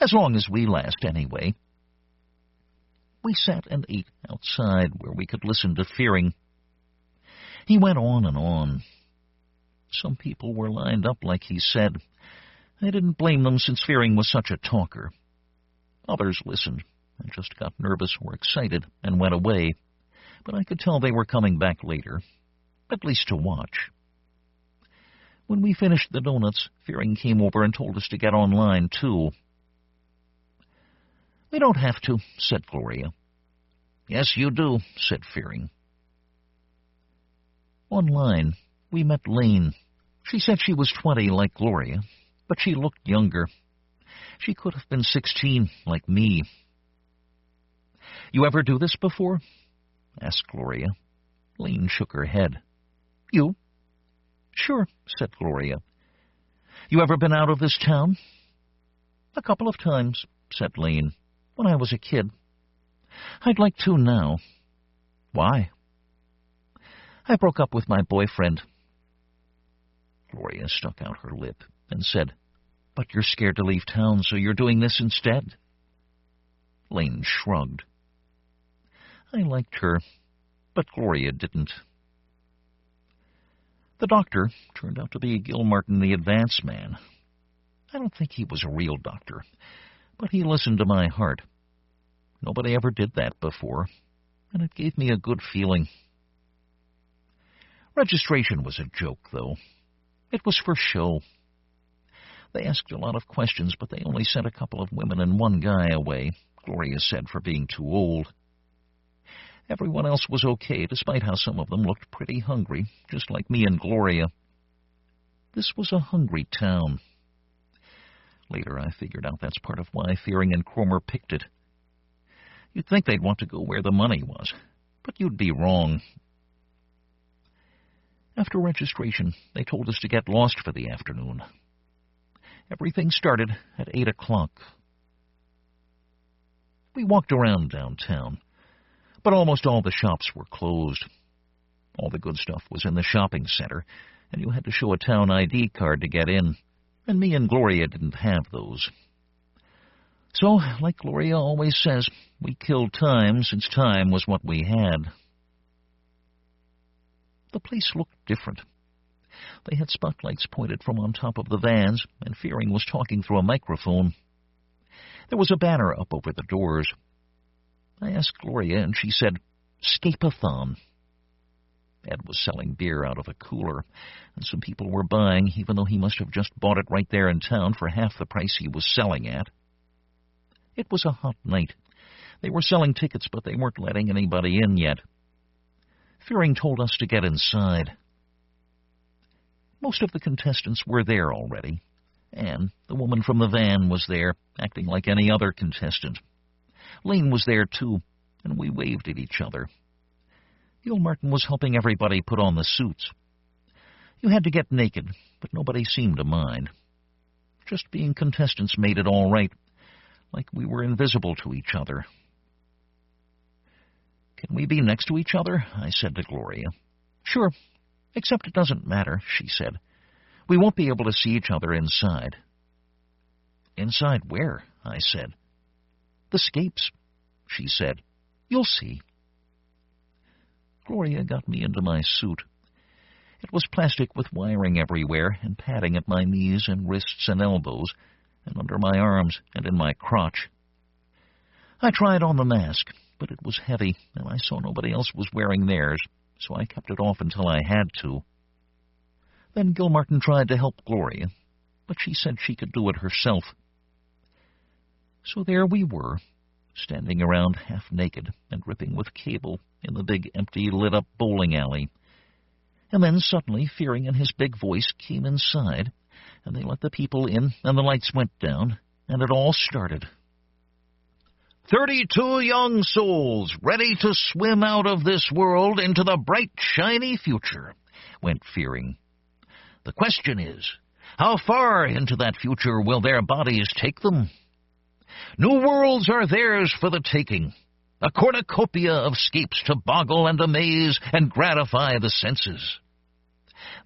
As long as we last, anyway." We sat and ate outside where we could listen to Fearing. He went on and on. Some people were lined up like he said. I didn't blame them since Fearing was such a talker. Others listened and just got nervous or excited and went away, but I could tell they were coming back later, at least to watch. When we finished the donuts, Fearing came over and told us to get online, too. "We don't have to," said Gloria. "Yes, you do," said Fearing. Online, we met Lane. She said she was 20 like Gloria, but she looked younger. She could have been 16 like me. "You ever do this before?" asked Gloria. Lane shook her head. "You?" "Sure," said Gloria. "You ever been out of this town?" "A couple of times," said Lane, "when I was a kid. I'd like to now." "Why?" "I broke up with my boyfriend." Gloria stuck out her lip and said, "But you're scared to leave town, so you're doing this instead." Lane shrugged. I liked her, but Gloria didn't. The doctor turned out to be Gilmartin the advance man. I don't think he was a real doctor, but he listened to my heart. Nobody ever did that before, and it gave me a good feeling. Registration was a joke, though. It was for show. They asked a lot of questions, but they only sent a couple of women and one guy away, Gloria said, for being too old. Everyone else was okay, despite how some of them looked pretty hungry, just like me and Gloria. This was a hungry town. Later, I figured out that's part of why Fearing and Cromer picked it. You'd think they'd want to go where the money was, but you'd be wrong. After registration, they told us to get lost for the afternoon. Everything started at 8 o'clock. We walked around downtown, but almost all the shops were closed. All the good stuff was in the shopping center, and you had to show a town ID card to get in, and me and Gloria didn't have those. So, like Gloria always says, we killed time since time was what we had. The place looked different. They had spotlights pointed from on top of the vans, and Fearing was talking through a microphone. There was a banner up over the doors. I asked Gloria, and she said, "Scape-a-thon." Ed was selling beer out of a cooler, and some people were buying, even though he must have just bought it right there in town for half the price he was selling at. It was a hot night. They were selling tickets, but they weren't letting anybody in yet. Fearing told us to get inside. Most of the contestants were there already. Anne, the woman from the van, was there, acting like any other contestant. Lane was there, too, and we waved at each other. Gilmartin was helping everybody put on the suits. You had to get naked, but nobody seemed to mind. Just being contestants made it all right, like we were invisible to each other. "Can we be next to each other?" I said to Gloria. "Sure, except it doesn't matter," she said. "We won't be able to see each other inside." "Inside where?" I said. "The scapes," she said. "You'll see." Gloria got me into my suit. It was plastic with wiring everywhere and padding at my knees and wrists and elbows, and under my arms and in my crotch. I tried on the mask, but it was heavy, and I saw nobody else was wearing theirs, so I kept it off until I had to. Then Gilmartin tried to help Gloria, but she said she could do it herself. So there we were, standing around half-naked and dripping with cable in the big, empty, lit-up bowling alley. And then suddenly Fearing and his big voice came inside, and they let the people in, and the lights went down, and it all started. 32 young souls ready to swim out of this world into the bright, shiny future, went Fearing. The question is, how far into that future will their bodies take them? New worlds are theirs for the taking, a cornucopia of scapes to boggle and amaze and gratify the senses.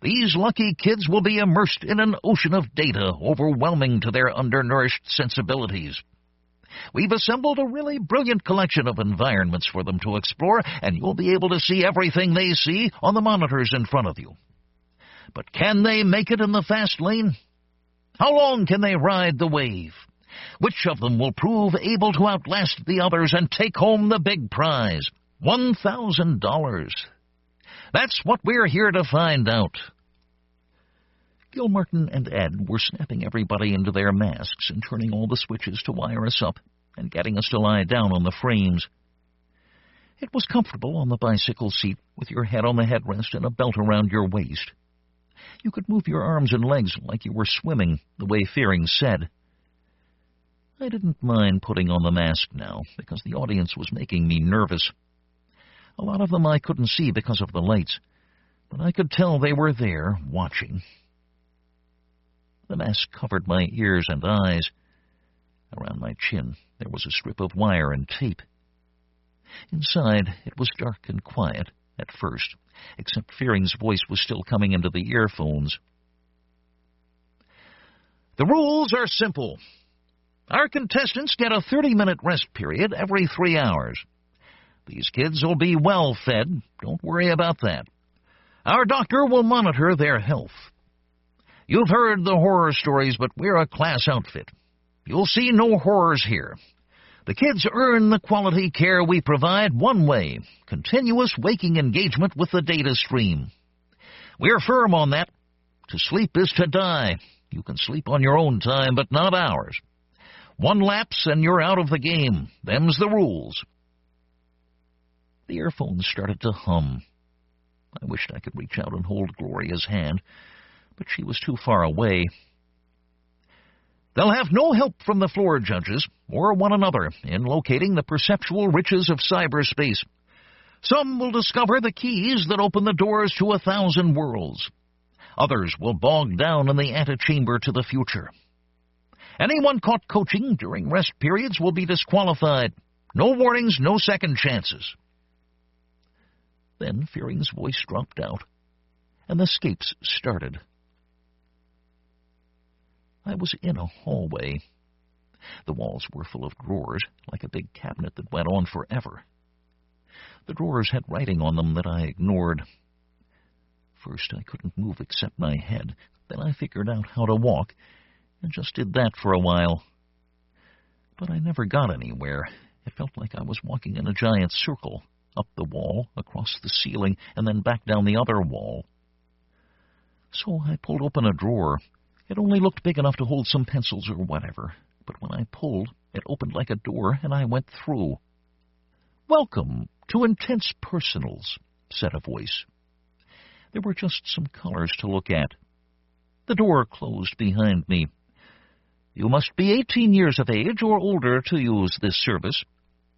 These lucky kids will be immersed in an ocean of data overwhelming to their undernourished sensibilities. We've assembled a really brilliant collection of environments for them to explore, and you'll be able to see everything they see on the monitors in front of you. But can they make it in the fast lane? How long can they ride the wave? Which of them will prove able to outlast the others and take home the big prize, $1,000? That's what we're here to find out. Gilmartin and Ed were snapping everybody into their masks and turning all the switches to wire us up and getting us to lie down on the frames. It was comfortable on the bicycle seat with your head on the headrest and a belt around your waist. You could move your arms and legs like you were swimming, the way Fearing said. I didn't mind putting on the mask now, because the audience was making me nervous. A lot of them I couldn't see because of the lights, but I could tell they were there, watching. The mask covered my ears and eyes. Around my chin there was a strip of wire and tape. Inside it was dark and quiet, at first, except Fearing's voice was still coming into the earphones. The rules are simple. Our contestants get a 30-minute rest period every 3 hours. These kids will be well fed. Don't worry about that. Our doctor will monitor their health. You've heard the horror stories, but we're a class outfit. You'll see no horrors here. The kids earn the quality care we provide one way, continuous waking engagement with the data stream. We're firm on that. To sleep is to die. You can sleep on your own time, but not ours. One lapse and you're out of the game. Them's the rules. The earphones started to hum. I wished I could reach out and hold Gloria's hand, but she was too far away. They'll have no help from the floor judges or one another in locating the perceptual riches of cyberspace. Some will discover the keys that open the doors to 1,000 worlds. Others will bog down in the antechamber to the future. Anyone caught coaching during rest periods will be disqualified. No warnings, no second chances. Then Fearing's voice dropped out, and the scapes started. I was in a hallway. The walls were full of drawers, like a big cabinet that went on forever. The drawers had writing on them that I ignored. First, I couldn't move except my head. Then I figured out how to walk, and just did that for a while. But I never got anywhere. It felt like I was walking in a giant circle, up the wall, across the ceiling, and then back down the other wall. So I pulled open a drawer. It only looked big enough to hold some pencils or whatever, but when I pulled, it opened like a door, and I went through. "Welcome to Intense Personals," said a voice. There were just some colors to look at. The door closed behind me. "You must be 18 years of age or older to use this service.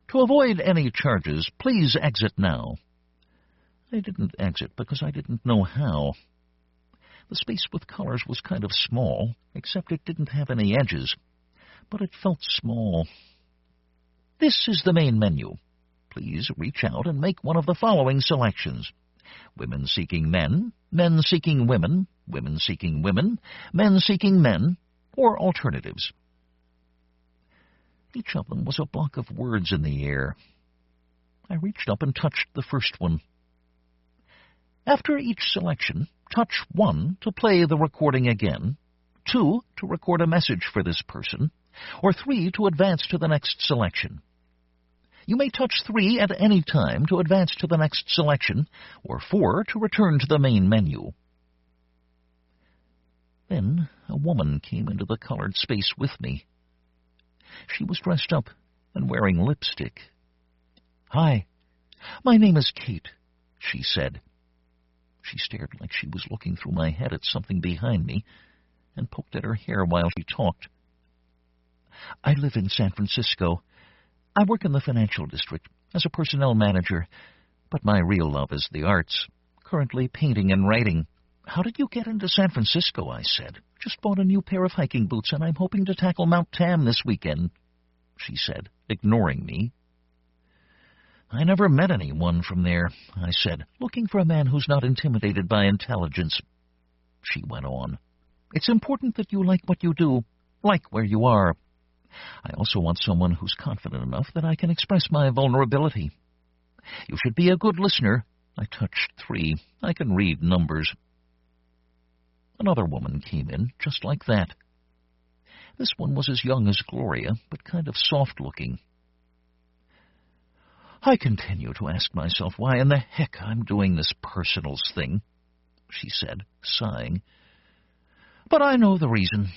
To avoid any charges, please exit now." I didn't exit because I didn't know how. The space with colors was kind of small, except it didn't have any edges, but it felt small. "This is the main menu. Please reach out and make one of the following selections: women seeking men, men seeking women, women seeking women, men seeking men, or alternatives." Each of them was a block of words in the air. I reached up and touched the first one. After each selection, touch 1 to play the recording again, 2 to record a message for this person, or 3 to advance to the next selection. You may touch 3 at any time to advance to the next selection, or 4 to return to the main menu. Then a woman came into the colored space with me. She was dressed up and wearing lipstick. "Hi, my name is Kate," she said. She stared like she was looking through my head at something behind me and poked at her hair while she talked. "I live in San Francisco. I work in the financial district as a personnel manager, but my real love is the arts, currently painting and writing." "How did you get into San Francisco?" I said. "Just bought a new pair of hiking boots, and I'm hoping to tackle Mount Tam this weekend," she said, ignoring me. "I never met anyone from there," I said, "looking for a man who's not intimidated by intelligence." She went on. "It's important that you like what you do, like where you are. I also want someone who's confident enough that I can express my vulnerability. You should be a good listener." I touched 3. I can read numbers. Another woman came in, just like that. This one was as young as Gloria, but kind of soft-looking. "I continue to ask myself why in the heck I'm doing this personals thing," she said, sighing. "But I know the reason.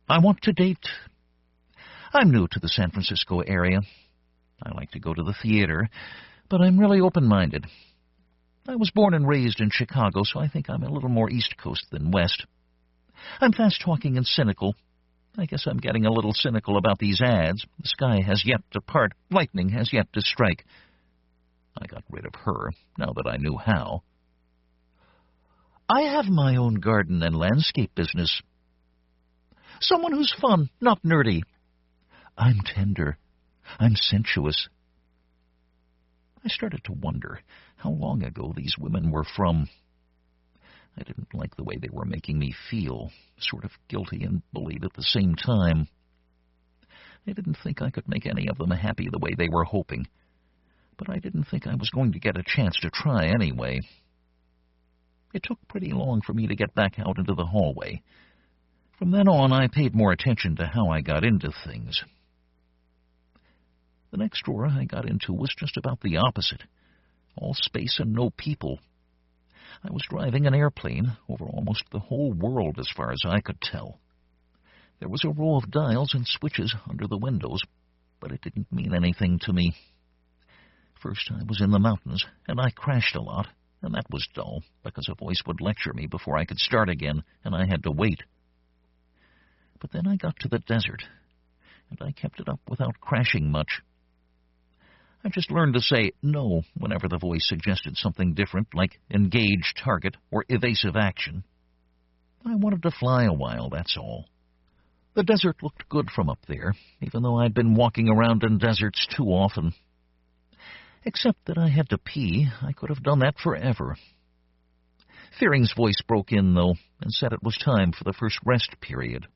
I want to date. I'm new to the San Francisco area. I like to go to the theater, but I'm really open-minded. I was born and raised in Chicago, so I think I'm a little more East Coast than West. I'm fast-talking and cynical. I guess I'm getting a little cynical about these ads. The sky has yet to part. Lightning has yet to strike." I got rid of her, now that I knew how. "I have my own garden and landscape business. Someone who's fun, not nerdy. I'm tender. I'm sensuous." I started to wonder how long ago these women were from. I didn't like the way they were making me feel, sort of guilty and bullied at the same time. I didn't think I could make any of them happy the way they were hoping, but I didn't think I was going to get a chance to try anyway. It took pretty long for me to get back out into the hallway. From then on, I paid more attention to how I got into things. The next drawer I got into was just about the opposite. All space and no people. I was driving an airplane over almost the whole world as far as I could tell. There was a row of dials and switches under the windows, but it didn't mean anything to me. First I was in the mountains, and I crashed a lot, and that was dull, because a voice would lecture me before I could start again, and I had to wait. But then I got to the desert, and I kept it up without crashing much. I just learned to say no whenever the voice suggested something different, like engage target or evasive action. I wanted to fly a while, that's all. The desert looked good from up there, even though I'd been walking around in deserts too often. Except that I had to pee. I could have done that forever. Fearing's voice broke in, though, and said it was time for the first rest period.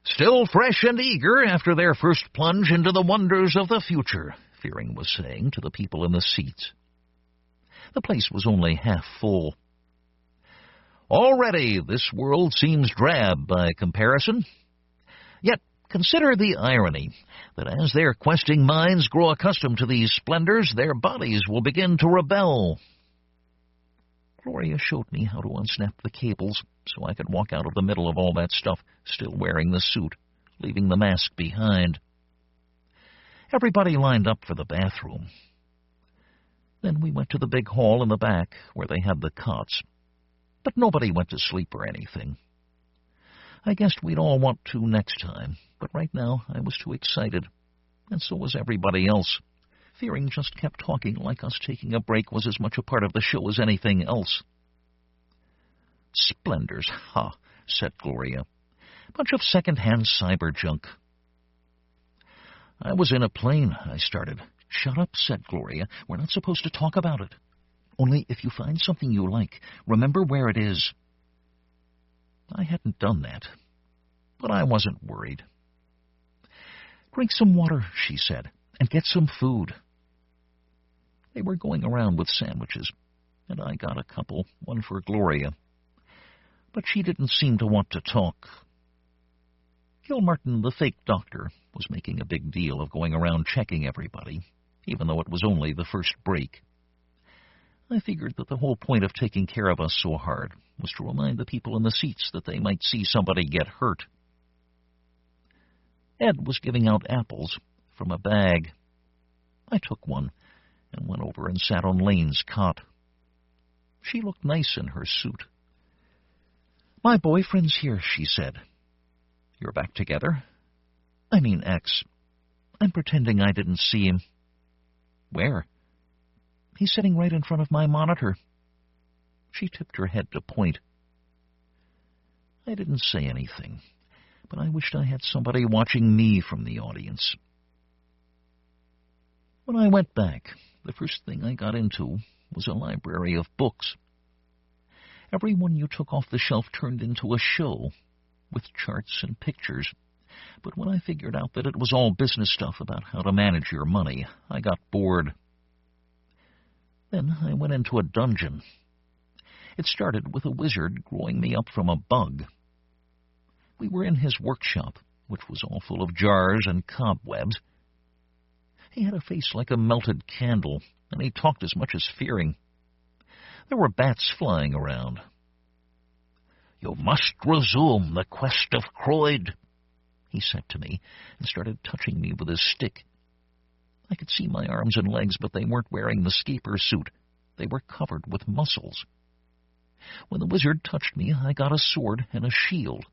Still fresh and eager after their first plunge into the wonders of the future, Fearing was saying to the people in the seats. The place was only half full. Already this world seems drab by comparison. Yet consider the irony that as their questing minds grow accustomed to these splendors, their bodies will begin to rebel. Gloria showed me how to unsnap the cables so I could walk out of the middle of all that stuff, still wearing the suit, leaving the mask behind. Everybody lined up for the bathroom. Then we went to the big hall in the back where they had the cots. But nobody went to sleep or anything. I guessed we'd all want to next time, but right now I was too excited, and so was everybody else. Fearing just kept talking like us taking a break was as much a part of the show as anything else. Splendors, ha, said Gloria. Bunch of second-hand cyber junk. I was in a plane, I started. Shut up, said Gloria. We're not supposed to talk about it. Only if you find something you like, remember where it is. I hadn't done that, but I wasn't worried. Drink some water, she said, and get some food. They were going around with sandwiches, and I got a couple, one for Gloria. But she didn't seem to want to talk. Gilmartin, the fake doctor, was making a big deal of going around checking everybody, even though it was only the first break. I figured that the whole point of taking care of us so hard was to remind the people in the seats that they might see somebody get hurt. Ed was giving out apples from a bag. I took one and went over and sat on Lane's cot. She looked nice in her suit. My boyfriend's here, she said. You're back together? I mean ex. I'm pretending I didn't see him. Where? He's sitting right in front of my monitor. She tipped her head to point. I didn't say anything, but I wished I had somebody watching me from the audience. When I went back, the first thing I got into was a library of books. Every one you took off the shelf turned into a show, with charts and pictures. But when I figured out that it was all business stuff about how to manage your money, I got bored. Then I went into a dungeon. It started with a wizard growing me up from a bug. We were in his workshop, which was all full of jars and cobwebs. He had a face like a melted candle, and he talked as much as Fearing. There were bats flying around. You must resume the quest of Croyd, he said to me, and started touching me with his stick. I could see my arms and legs, but they weren't wearing the skeeper suit. They were covered with muscles. When the wizard touched me, I got a sword and a shield.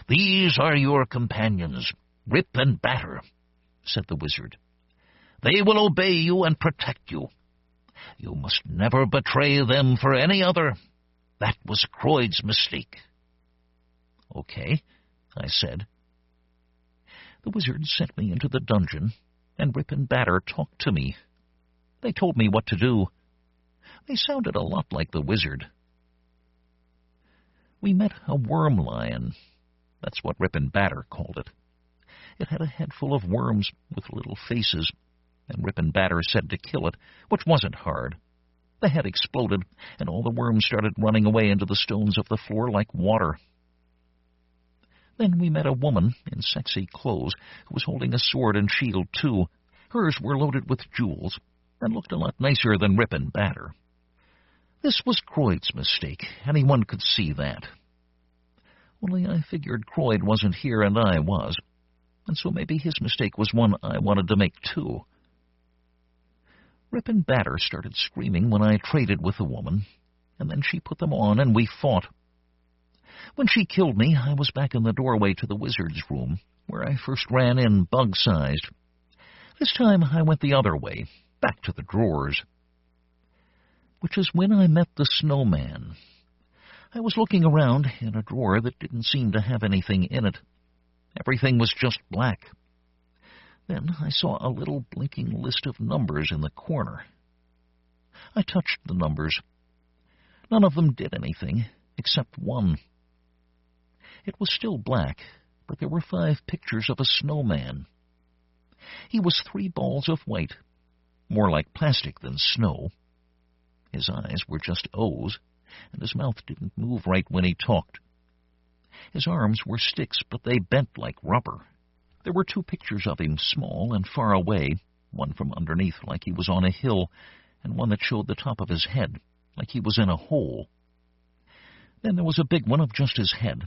These are your companions, Rip and Batter, said the wizard. They will obey you and protect you. You must never betray them for any other. That was Croyd's mistake. Okay, I said. The wizard sent me into the dungeon, and Rip and Batter talked to me. They told me what to do. They sounded a lot like the wizard. We met a worm lion. That's what Rip and Batter called it. It had a head full of worms with little faces, and Rip and Batter said to kill it, which wasn't hard. The head exploded, and all the worms started running away into the stones of the floor like water. Then we met a woman in sexy clothes who was holding a sword and shield, too. Hers were loaded with jewels and looked a lot nicer than Rip and Batter. This was Croyd's mistake. Anyone could see that. Only I figured Croyd wasn't here and I was. and so maybe his mistake was one I wanted to make too. Rip and Batter started screaming when I traded with the woman, and then she put them on and we fought. When she killed me, I was back in the doorway to the wizard's room, where I first ran in bug-sized. This time I went the other way, back to the drawers. Which is when I met the snowman. I was looking around in a drawer that didn't seem to have anything in it. Everything was just black. Then I saw a little blinking list of numbers in the corner. I touched the numbers. None of them did anything, except one. It was still black, but there were 5 pictures of a snowman. He was 3 balls of white, more like plastic than snow. His eyes were just O's, and his mouth didn't move right when he talked. His arms were sticks, but they bent like rubber. There were 2 pictures of him, small and far away, one from underneath like he was on a hill, and one that showed the top of his head, like he was in a hole. Then there was a big one of just his head,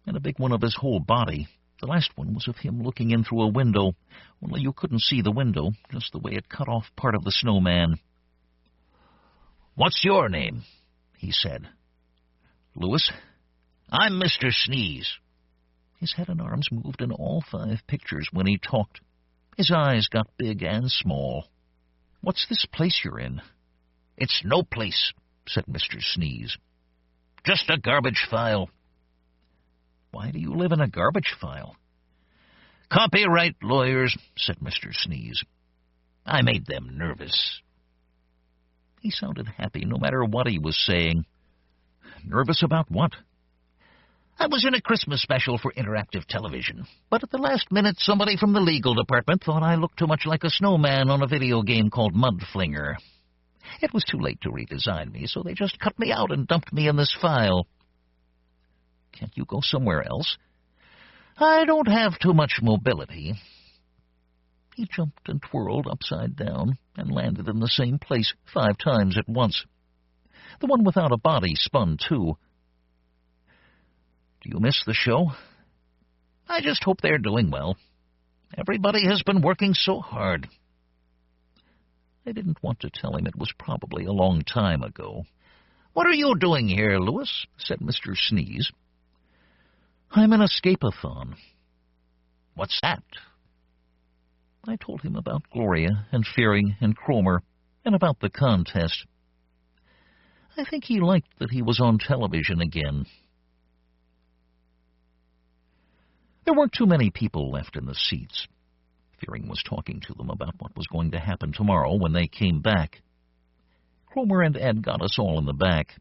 and a big one of his whole body. The last one was of him looking in through a window, only you couldn't see the window, just the way it cut off part of the snowman. "What's your name?" he said. "Lewis." "I'm Mr. Sneeze." His head and arms moved in all 5 pictures when he talked. His eyes got big and small. "What's this place you're in?" "It's no place," said Mr. Sneeze. "Just a garbage file." "Why do you live in a garbage file?" "Copyright lawyers," said Mr. Sneeze. "I made them nervous." He sounded happy no matter what he was saying. "Nervous about what?" "I was in a Christmas special for interactive television, but at the last minute somebody from the legal department thought I looked too much like a snowman on a video game called Mudflinger. It was too late to redesign me, so they just cut me out and dumped me in this file." "Can't you go somewhere else?" "I don't have too much mobility." He jumped and twirled upside down and landed in the same place 5 times at once. The one without a body spun too. "Do you miss the show?" "I just hope they're doing well. Everybody has been working so hard." I didn't want to tell him it was probably a long time ago. "What are you doing here, Lewis?" said Mr. Sneeze. "I'm an escape-a-thon." "What's that?" I told him about Gloria and Fearing and Cromer and about the contest. I think he liked that he was on television again. There weren't too many people left in the seats. Fearing was talking to them about what was going to happen tomorrow when they came back. Cromer and Ed got us all in the back.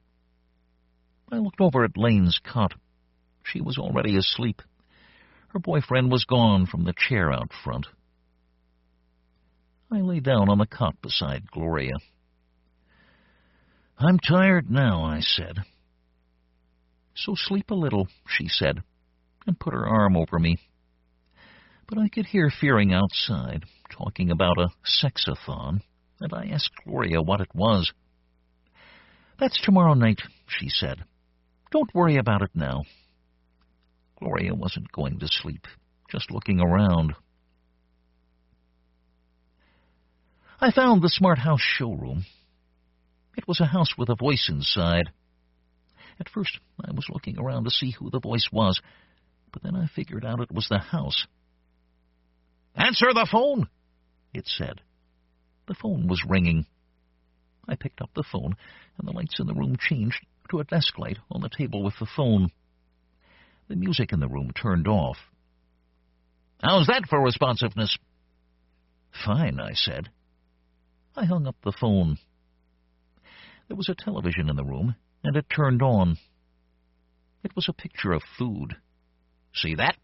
I looked over at Lane's cot. She was already asleep. Her boyfriend was gone from the chair out front. I lay down on the cot beside Gloria. "I'm tired now," I said. "So sleep a little," she said, and put her arm over me. But I could hear Fearing outside, talking about a sex-a-thon, and I asked Gloria what it was. "That's tomorrow night," she said. "Don't worry about it now." Gloria wasn't going to sleep, just looking around. I found the Smart House showroom. It was a house with a voice inside. At first, I was looking around to see who the voice was, but then I figured out it was the house. "Answer the phone," it said. The phone was ringing. I picked up the phone, and the lights in the room changed to a desk light on the table with the phone. The music in the room turned off. "How's that for responsiveness?" "Fine," I said. I hung up the phone. There was a television in the room, and it turned on. It was a picture of food. "See that?"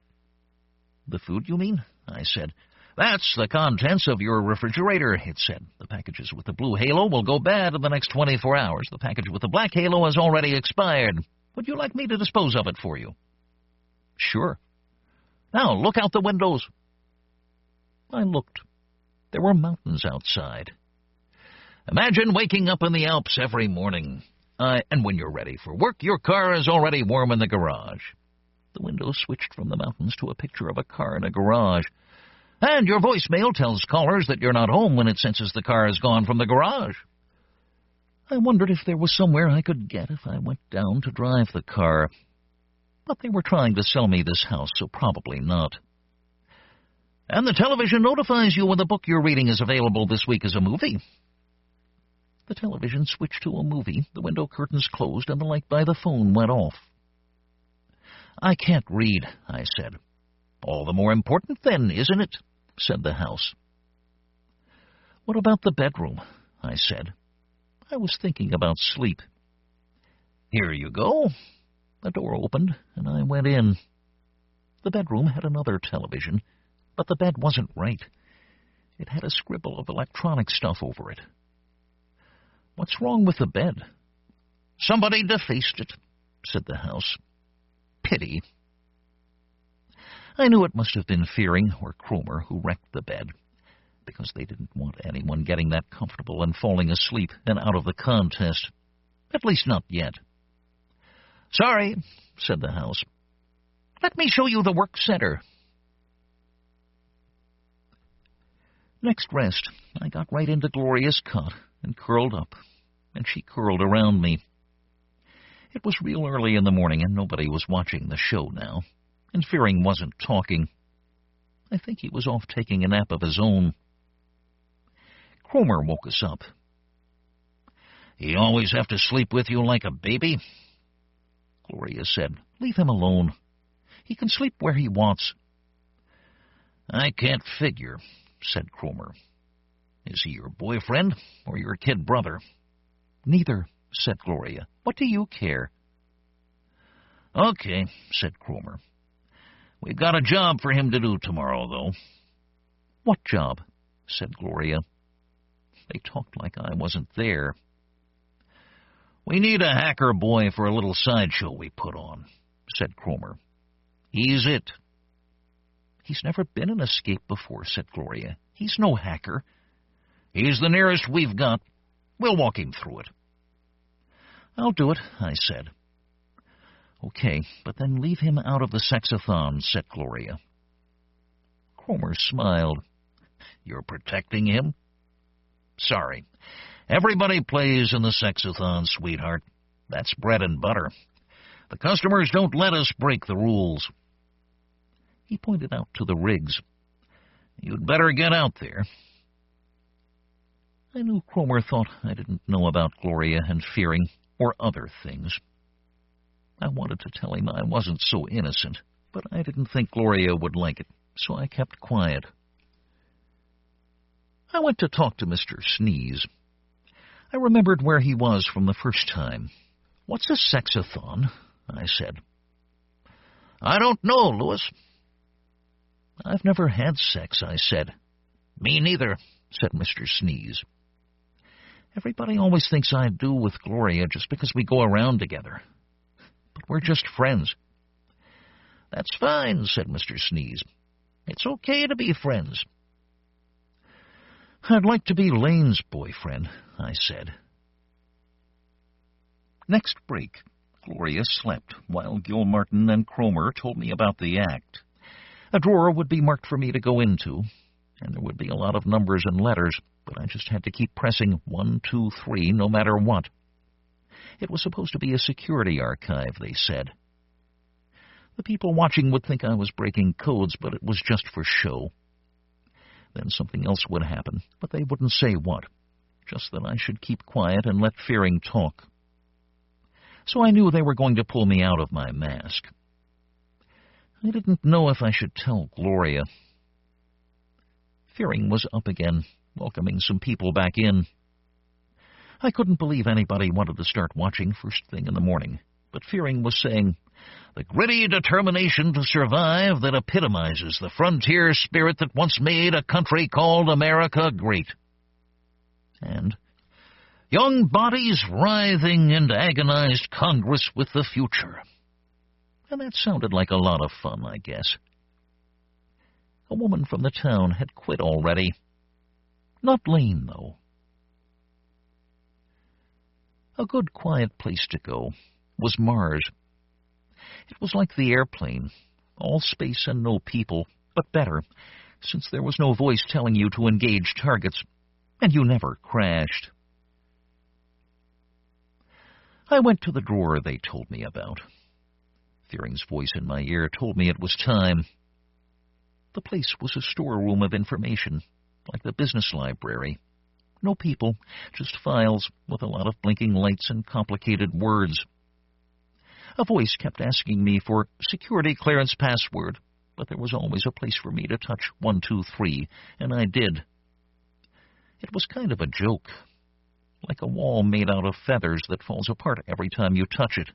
"The food, you mean?" I said. "That's the contents of your refrigerator," it said. "The packages with the blue halo will go bad in the next 24 hours. The package with the black halo has already expired. Would you like me to dispose of it for you?" "Sure." "Now, look out the windows." I looked. There were mountains outside. "Imagine waking up in the Alps every morning. And when you're ready for work, your car is already warm in the garage." The window switched from the mountains to a picture of a car in a garage. "And your voicemail tells callers that you're not home when it senses the car has gone from the garage." I wondered if there was somewhere I could get if I went down to drive the car. But they were trying to sell me this house, so probably not. "And the television notifies you when the book you're reading is available this week as a movie." The television switched to a movie, the window curtains closed, and the light by the phone went off. "I can't read," I said. "All the more important then, isn't it?" said the house. "What about the bedroom?" I said. I was thinking about sleep. "Here you go." The door opened, and I went in. The bedroom had another television, but the bed wasn't right. It had a scribble of electronic stuff over it. "What's wrong with the bed?" "Somebody defaced it," said the house. "Pity." I knew it must have been Fearing or Cromer who wrecked the bed, because they didn't want anyone getting that comfortable and falling asleep and out of the contest. At least not yet. "Sorry," said the house. "Let me show you the work center." Next rest, I got right into Gloria's cot and curled up, and she curled around me. It was real early in the morning, and nobody was watching the show now, and Fearing wasn't talking. I think he was off taking a nap of his own. Cromer woke us up. "He always have to sleep with you like a baby?" Gloria said, "Leave him alone. He can sleep where he wants." "I can't figure," said Cromer. "Is he your boyfriend or your kid brother?" "Neither," said Gloria. "What do you care?" "Okay," said Cromer. "We've got a job for him to do tomorrow, though." "What job?" said Gloria. They talked like I wasn't there. "We need a hacker boy for a little sideshow we put on," said Cromer. "He's it." "He's never been in Escape before," said Gloria. "He's no hacker." "He's the nearest we've got. We'll walk him through it." "I'll do it," I said. "Okay, but then leave him out of the sexathon," said Gloria. Cromer smiled. "You're protecting him?" "Sorry. Everybody plays in the sexathon, sweetheart. That's bread and butter. The customers don't let us break the rules." He pointed out to the rigs. "You'd better get out there." I knew Cromer thought I didn't know about Gloria and Fearing, or other things. I wanted to tell him I wasn't so innocent, but I didn't think Gloria would like it, so I kept quiet. I went to talk to Mr. Sneeze. I remembered where he was from the first time. "What's a sexathon?" I said. "I don't know, Louis." "I've never had sex," I said. "Me neither," said Mr. Sneeze. "Everybody always thinks I do with Gloria just because we go around together. But we're just friends." "That's fine," said Mr. Sneeze. "It's okay to be friends." "I'd like to be Lane's boyfriend," I said. Next break, Gloria slept while Gilmartin and Cromer told me about the act. A drawer would be marked for me to go into, and there would be a lot of numbers and letters, but I just had to keep pressing 1, 2, 3 no matter what. It was supposed to be a security archive, they said. The people watching would think I was breaking codes, but it was just for show. Then something else would happen, but they wouldn't say what, just that I should keep quiet and let Fearing talk. So I knew they were going to pull me out of my mask. I didn't know if I should tell Gloria. Fearing was up again, welcoming some people back in. I couldn't believe anybody wanted to start watching first thing in the morning, but Fearing was saying, "The gritty determination to survive that epitomizes the frontier spirit that once made a country called America great." And, "Young bodies writhing in agonized congress with the future." And that sounded like a lot of fun, I guess. A woman from the town had quit already. Not Lane, though. A good, quiet place to go was Mars. It was like the airplane, all space and no people, but better, since there was no voice telling you to engage targets, and you never crashed. I went to the drawer they told me about. Fearing's voice in my ear told me it was time. The place was a storeroom of information, like the business library. No people, just files with a lot of blinking lights and complicated words. A voice kept asking me for security clearance password, but there was always a place for me to touch 123, and I did. It was kind of a joke, like a wall made out of feathers that falls apart every time you touch it.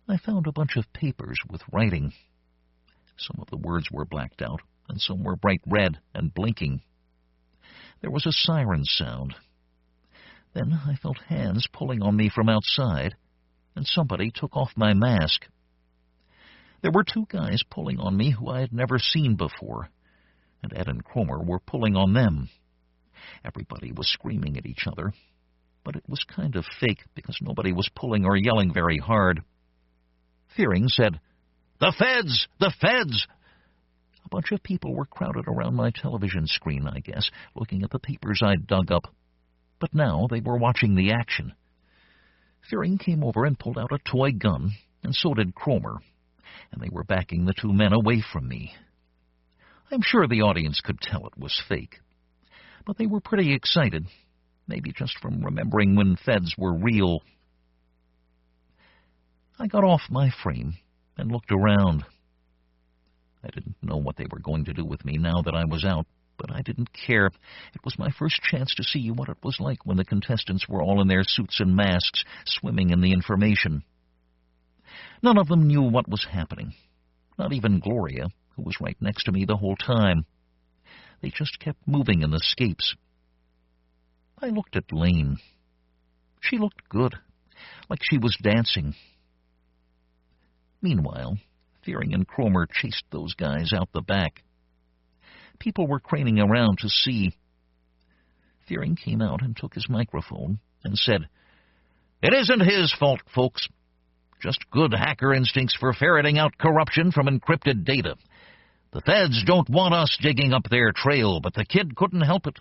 I found a bunch of papers with writing. Some of the words were blacked out, and some were bright red and blinking. There was a siren sound. Then I felt hands pulling on me from outside, and somebody took off my mask. There were two guys pulling on me who I had never seen before, and Ed and Cromer were pulling on them. Everybody was screaming at each other, but it was kind of fake because nobody was pulling or yelling very hard. Fearing said, "The feds! The feds!" A bunch of people were crowded around my television screen, I guess, looking at the papers I'd dug up. But now they were watching the action. Fearing came over and pulled out a toy gun, and so did Cromer, and they were backing the two men away from me. I'm sure the audience could tell it was fake, but they were pretty excited, maybe just from remembering when feds were real. I got off my frame and looked around. I didn't know what they were going to do with me now that I was out, but I didn't care. It was my first chance to see what it was like when the contestants were all in their suits and masks, swimming in the information. None of them knew what was happening, not even Gloria, who was right next to me the whole time. They just kept moving in the scapes. I looked at Lane. She looked good, like she was dancing. Meanwhile, Fearing and Cromer chased those guys out the back. People were craning around to see. Fearing came out and took his microphone and said, "It isn't his fault, folks. Just good hacker instincts for ferreting out corruption from encrypted data. The feds don't want us digging up their trail, but the kid couldn't help it."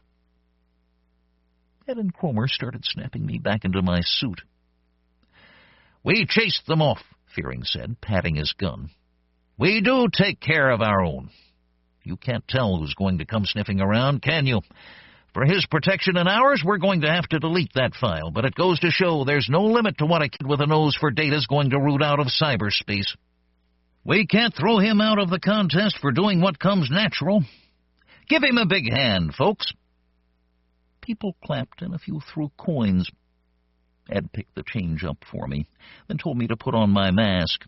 Ed and Cromer started snapping me back into my suit. "We chased them off," Fearing said, patting his gun. "We do take care of our own. You can't tell who's going to come sniffing around, can you? For his protection and ours, we're going to have to delete that file, but it goes to show there's no limit to what a kid with a nose for data's going to root out of cyberspace. We can't throw him out of the contest for doing what comes natural. Give him a big hand, folks." People clapped and a few threw coins. Ed picked the change up for me, then told me to put on my mask.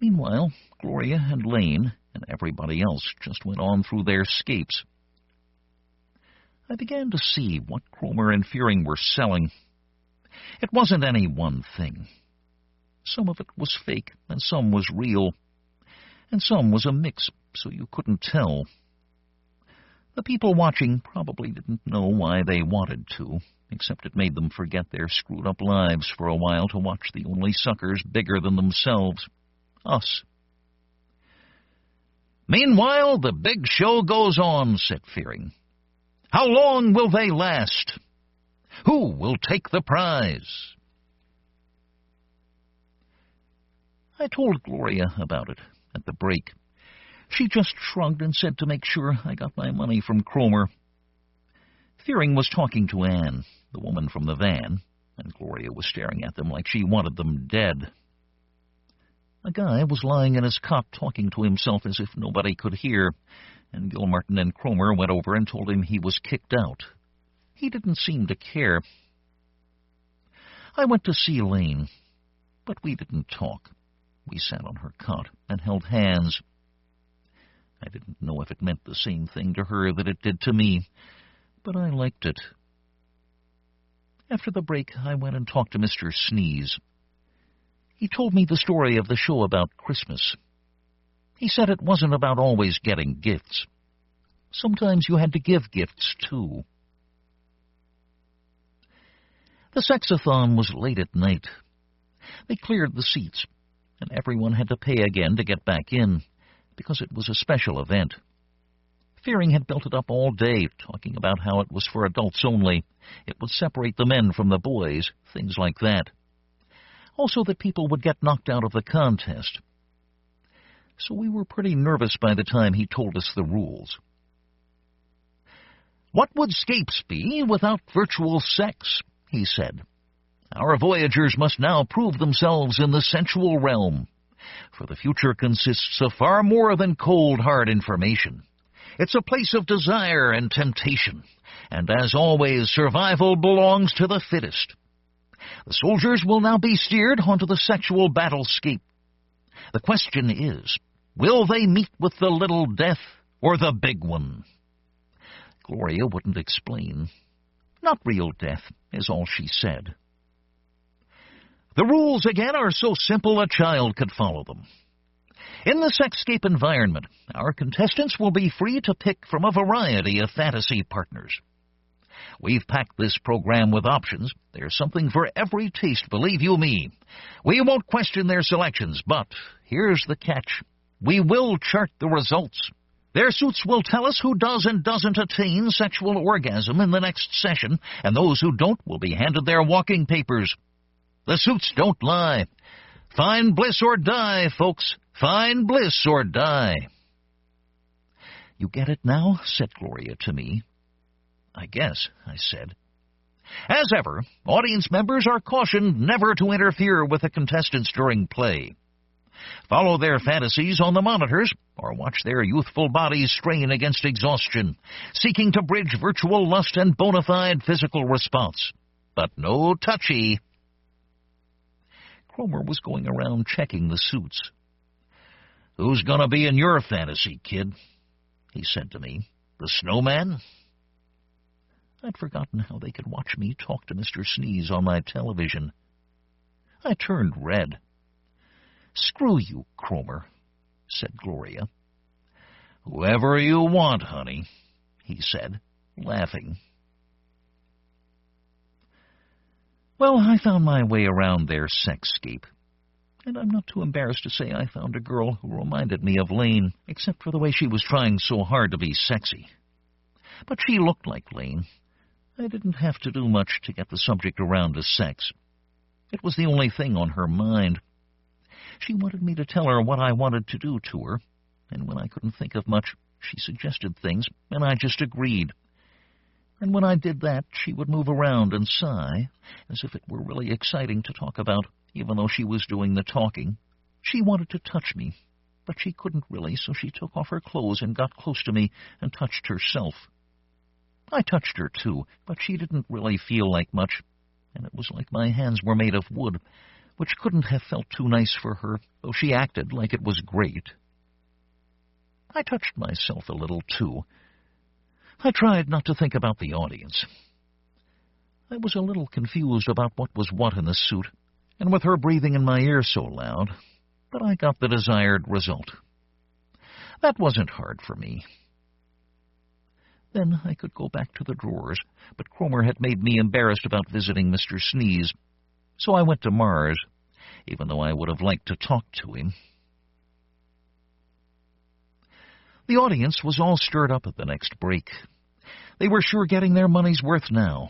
Meanwhile, Gloria and Lane and everybody else just went on through their scapes. I began to see what Cromer and Fearing were selling. It wasn't any one thing. Some of it was fake, and some was real, and some was a mix, so you couldn't tell. The people watching probably didn't know why they wanted to, except it made them forget their screwed-up lives for a while to watch the only suckers bigger than themselves, us. "Meanwhile, the big show goes on," said Fearing. "How long will they last? Who will take the prize?" I told Gloria about it at the break. She just shrugged and said to make sure I got my money from Cromer. Fearing was talking to Anne, the woman from the van, and Gloria was staring at them like she wanted them dead. A guy was lying in his cot talking to himself as if nobody could hear, and Gilmartin and Cromer went over and told him he was kicked out. He didn't seem to care. I went to see Lane, but we didn't talk. We sat on her cot and held hands. I didn't know if it meant the same thing to her that it did to me, but I liked it. After the break, I went and talked to Mr. Sneeze. He told me the story of the show about Christmas. He said it wasn't about always getting gifts. Sometimes you had to give gifts, too. The sexathon was late at night. They cleared the seats, and everyone had to pay again to get back in, because it was a special event. Fearing had built it up all day, talking about how it was for adults only. It would separate the men from the boys, things like that. Also that people would get knocked out of the contest. So we were pretty nervous by the time he told us the rules. "What would Scapes be without virtual sex?" he said. "Our voyagers must now prove themselves in the sensual realm, for the future consists of far more than cold, hard information. It's a place of desire and temptation, and as always, survival belongs to the fittest. The soldiers will now be steered onto the sexual battlescape. The question is, will they meet with the little death or the big one?" Gloria wouldn't explain. "Not real death," is all she said. The rules, again, are so simple a child could follow them. In the sexscape environment, our contestants will be free to pick from a variety of fantasy partners. We've packed this program with options. There's something for every taste, believe you me. We won't question their selections, but here's the catch. We will chart the results. Their suits will tell us who does and doesn't attain sexual orgasm in the next session, and those who don't will be handed their walking papers. The suits don't lie. Find bliss or die, folks. Find bliss or die. "You get it now?" said Gloria to me. "I guess," I said. As ever, audience members are cautioned never to interfere with the contestants during play. Follow their fantasies on the monitors, or watch their youthful bodies strain against exhaustion, seeking to bridge virtual lust and bona fide physical response. But no touchy. Cromer was going around checking the suits. "Who's gonna be in your fantasy, kid?" he said to me. "The snowman?" I'd forgotten how they could watch me talk to Mr. Sneeze on my television. I turned red. "Screw you, Cromer," said Gloria. "Whoever you want, honey," he said, laughing. Well, I found my way around their sexscape, and I'm not too embarrassed to say I found a girl who reminded me of Lane, except for the way she was trying so hard to be sexy. But she looked like Lane. I didn't have to do much to get the subject around to sex. It was the only thing on her mind. She wanted me to tell her what I wanted to do to her, and when I couldn't think of much, she suggested things, and I just agreed. And when I did that, she would move around and sigh, as if it were really exciting to talk about, even though she was doing the talking. She wanted to touch me, but she couldn't really, so she took off her clothes and got close to me and touched herself. I touched her, too, but she didn't really feel like much, and it was like my hands were made of wood, which couldn't have felt too nice for her, though she acted like it was great. I touched myself a little, too. I tried not to think about the audience. I was a little confused about what was what in the suit, and with her breathing in my ear so loud, but I got the desired result. That wasn't hard for me. Then I could go back to the drawers, but Cromer had made me embarrassed about visiting Mr. Sneeze, so I went to Mars, even though I would have liked to talk to him. The audience was all stirred up at the next break. They were sure getting their money's worth now.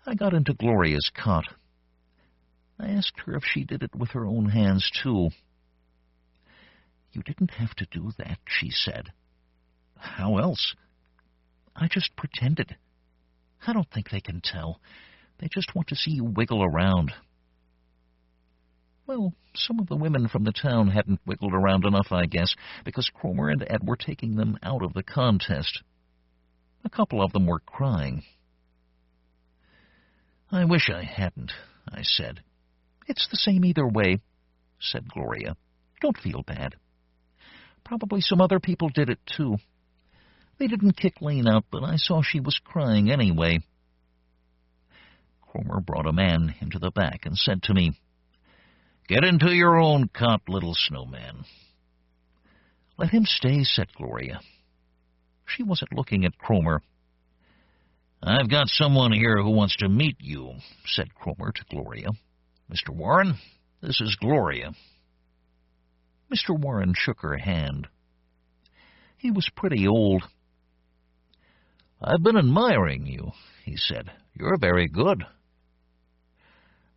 I got into Gloria's cot. I asked her if she did it with her own hands, too. "You didn't have to do that," she said. "How else?" "I just pretended. I don't think they can tell. They just want to see you wiggle around." Well, some of the women from the town hadn't wiggled around enough, I guess, because Cromer and Ed were taking them out of the contest. A couple of them were crying. "I wish I hadn't," I said. "It's the same either way," said Gloria. "Don't feel bad. Probably some other people did it, too. They didn't kick Lane out, but I saw she was crying anyway." Cromer brought a man into the back and said to me, "Get into your own cot, little snowman." "Let him stay," said Gloria. She wasn't looking at Cromer. "I've got someone here who wants to meet you," said Cromer to Gloria. Mr. Warren, this is Gloria. Mr. Warren shook her hand. He was pretty old. I've been admiring you, he said. You're very good.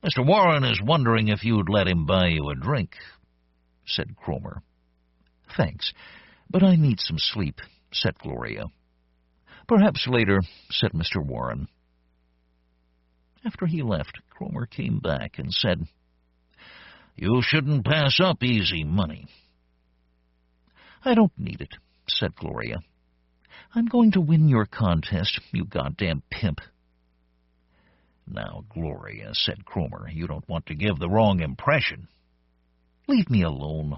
Mr. Warren is wondering if you'd let him buy you a drink, said Cromer. Thanks, but I need some sleep, said Gloria. Perhaps later, said Mr. Warren. After he left, Cromer came back and said, You shouldn't pass up easy money. I don't need it, said Gloria. I'm going to win your contest, you goddamn pimp. Now, Gloria, said Cromer, you don't want to give the wrong impression. Leave me alone.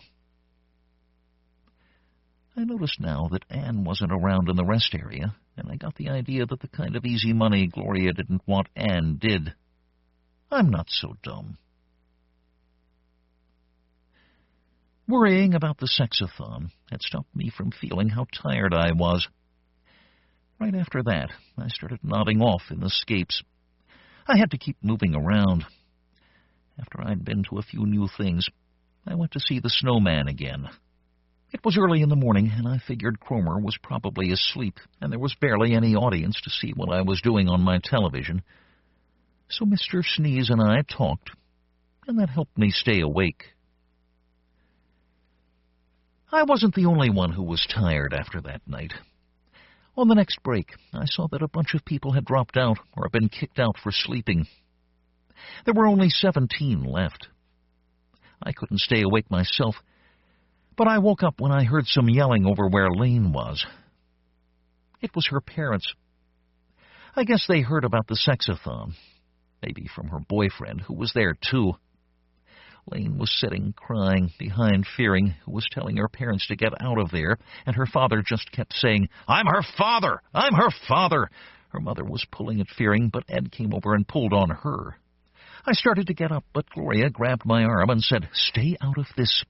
I noticed now that Anne wasn't around in the rest area, and I got the idea that the kind of easy money Gloria didn't want Anne did. I'm not so dumb. Worrying about the sexathon had stopped me from feeling how tired I was. Right after that, I started nodding off in the scapes. I had to keep moving around. After I'd been to a few new things, I went to see the snowman again. It was early in the morning, and I figured Cromer was probably asleep, and there was barely any audience to see what I was doing on my television. So Mr. Sneeze and I talked, and that helped me stay awake. I wasn't the only one who was tired after that night. On the next break, I saw that a bunch of people had dropped out or had been kicked out for sleeping. There were only 17 left. I couldn't stay awake myself, but I woke up when I heard some yelling over where Lane was. It was her parents. I guess they heard about the sexathon, maybe from her boyfriend, who was there too. Lane was sitting, crying, behind Fearing, who was telling her parents to get out of there, and her father just kept saying, "I'm her father! I'm her father!" Her mother was pulling at Fearing, but Ed came over and pulled on her. I started to get up, but Gloria grabbed my arm and said, "Stay out of this."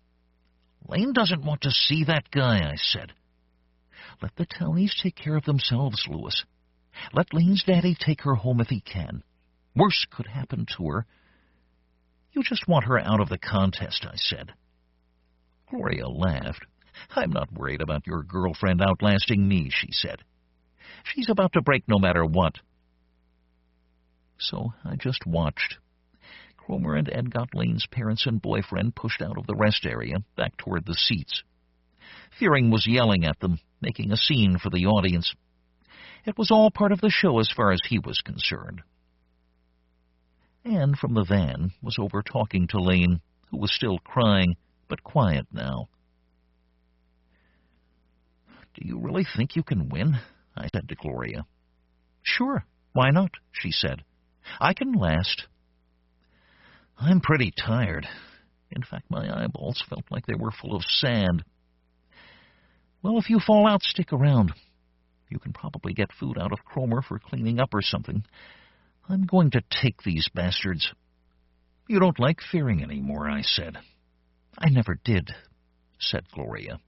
"Lane doesn't want to see that guy," I said. "Let the townies take care of themselves, Louis. Let Lane's daddy take her home if he can. Worse could happen to her." "You just want her out of the contest," I said. Gloria laughed. "I'm not worried about your girlfriend outlasting me," she said. "She's about to break no matter what." So I just watched. Cromer and Ed got Lane's parents and boyfriend pushed out of the rest area, back toward the seats. Fearing was yelling at them, making a scene for the audience. It was all part of the show as far as he was concerned. Anne from the van was over talking to Lane, who was still crying, but quiet now. "Do you really think you can win?" I said to Gloria. "Sure, why not?" she said. "I can last." I'm pretty tired. In fact, my eyeballs felt like they were full of sand. "Well, if you fall out, stick around. You can probably get food out of Cromer for cleaning up or something. I'm going to take these bastards." "You don't like Fearing anymore," I said. "I never did," said Gloria.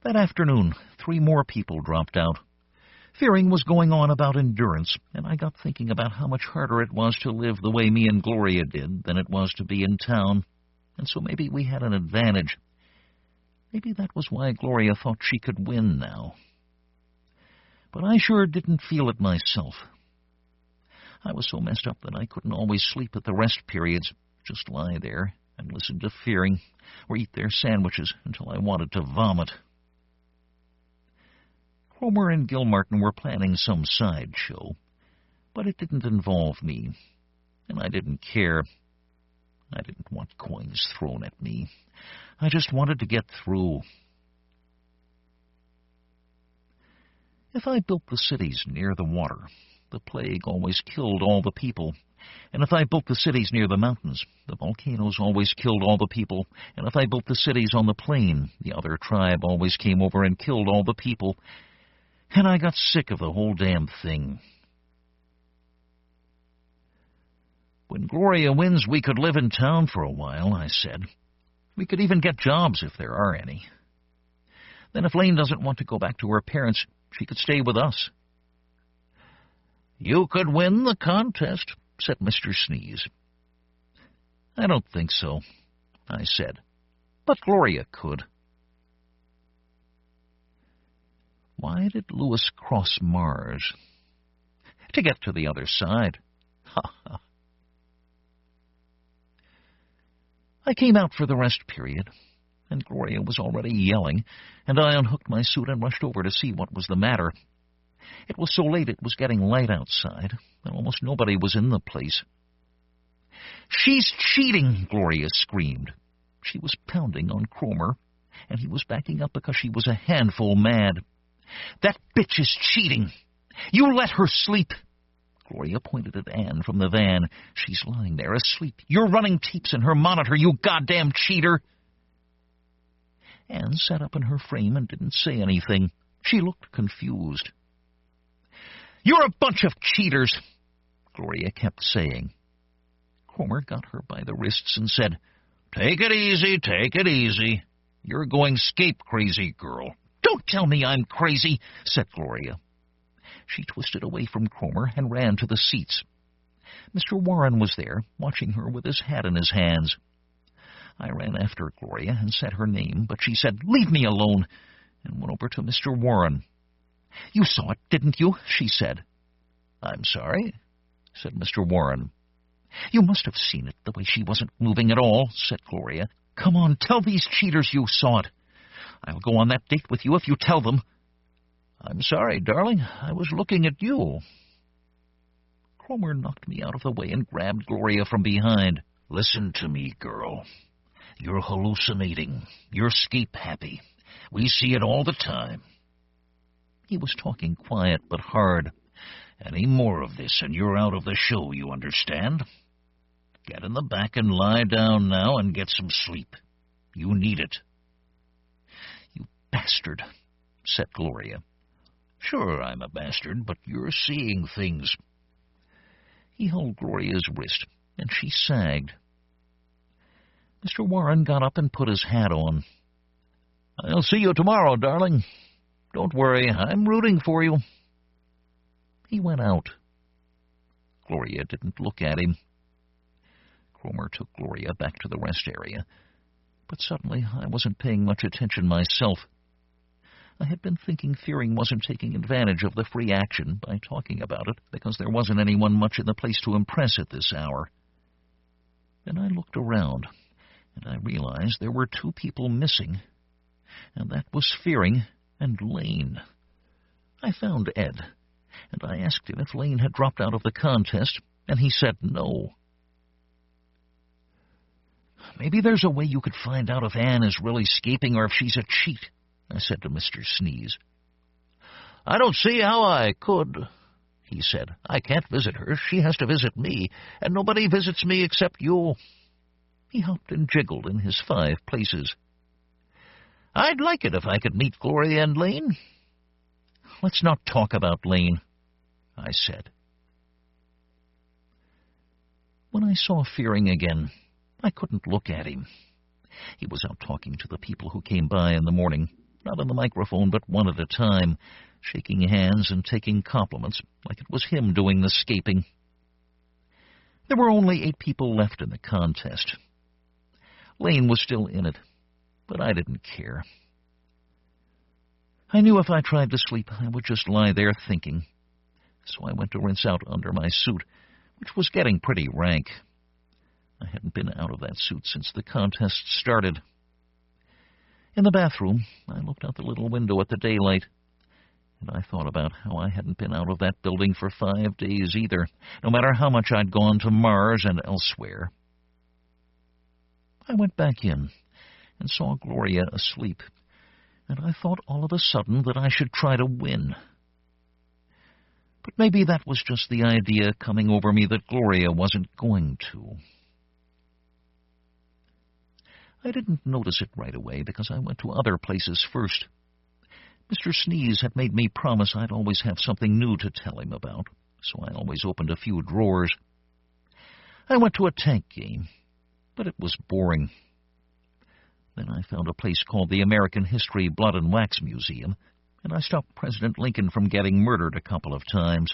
That afternoon, 3 more people dropped out. Fearing was going on about endurance, and I got thinking about how much harder it was to live the way me and Gloria did than it was to be in town, and so maybe we had an advantage. Maybe that was why Gloria thought she could win now. But I sure didn't feel it myself. I was so messed up that I couldn't always sleep at the rest periods, just lie there and listen to Fearing, or eat their sandwiches until I wanted to vomit. Cromer and Gilmartin were planning some sideshow, but it didn't involve me, and I didn't care. I didn't want coins thrown at me. I just wanted to get through. If I built the cities near the water, the plague always killed all the people. And if I built the cities near the mountains, the volcanoes always killed all the people. And if I built the cities on the plain, the other tribe always came over and killed all the people. And I got sick of the whole damn thing. "When Gloria wins, we could live in town for a while," I said. "We could even get jobs if there are any. Then if Lane doesn't want to go back to her parents, she could stay with us." "You could win the contest," said Mr. Sneeze. I don't think so, I said, but Gloria could. Why did Lewis cross Mars? To get to the other side. Ha ha. I came out for the rest period, and Gloria was already yelling, and I unhooked my suit and rushed over to see what was the matter. It was so late it was getting light outside, and almost nobody was in the place. "She's cheating!" Gloria screamed. She was pounding on Cromer, and he was backing up because she was a handful mad. "That bitch is cheating! You let her sleep!" Gloria pointed at Anne from the van. "She's lying there asleep. You're running tapes in her monitor, you goddamn cheater!" Anne sat up in her frame and didn't say anything. She looked confused. "You're a bunch of cheaters," Gloria kept saying. Cromer got her by the wrists and said, take it easy. You're going scape-crazy, girl." "Don't tell me I'm crazy," said Gloria. She twisted away from Cromer and ran to the seats. Mr. Warren was there, watching her with his hat in his hands. I ran after Gloria and said her name, but she said, "Leave me alone," and went over to Mr. Warren. "You saw it, didn't you?" she said. "I'm sorry," said Mr. Warren. "You must have seen it, the way she wasn't moving at all," said Gloria. "Come on, tell these cheaters you saw it. I'll go on that date with you if you tell them." "I'm sorry, darling. I was looking at you." Cromer knocked me out of the way and grabbed Gloria from behind. "Listen to me, girl. You're hallucinating. You're scape-happy. We see it all the time." He was talking quiet but hard. "Any more of this and you're out of the show, you understand? Get in the back and lie down now and get some sleep. You need it." "You bastard," said Gloria. "Sure, I'm a bastard, but you're seeing things." He held Gloria's wrist, and she sagged. Mr. Warren got up and put his hat on. "I'll see you tomorrow, darling. Don't worry, I'm rooting for you." He went out. Gloria didn't look at him. Cromer took Gloria back to the rest area, but suddenly I wasn't paying much attention myself. I had been thinking Fearing wasn't taking advantage of the free action by talking about it because there wasn't anyone much in the place to impress at this hour. Then I looked around, and I realized there were two people missing, and that was Fearing and Lane. I found Ed, and I asked him if Lane had dropped out of the contest, and he said no. "Maybe there's a way you could find out if Anne is really escaping or if she's a cheat," I said to Mr. Sneeze. "I don't see how I could," he said. "I can't visit her. She has to visit me, and nobody visits me except you." He hopped and jiggled in his 5 places. "I'd like it if I could meet Gloria and Lane." "Let's not talk about Lane," I said. When I saw Fearing again, I couldn't look at him. He was out talking to the people who came by in the morning, not on the microphone, but one at a time, shaking hands and taking compliments, like it was him doing the scaping. There were only 8 people left in the contest. Lane was still in it, but I didn't care. I knew if I tried to sleep, I would just lie there thinking, so I went to rinse out under my suit, which was getting pretty rank. I hadn't been out of that suit since the contest started. In the bathroom, I looked out the little window at the daylight, and I thought about how I hadn't been out of that building for 5 days either, no matter how much I'd gone to Mars and elsewhere. I went back in and saw Gloria asleep, and I thought all of a sudden that I should try to win. But maybe that was just the idea coming over me that Gloria wasn't going to. I didn't notice it right away because I went to other places first. Mr. Sneeze had made me promise I'd always have something new to tell him about, so I always opened a few drawers. I went to a tank game, but it was boring. Then I found a place called the American History Blood and Wax Museum, and I stopped President Lincoln from getting murdered a couple of times.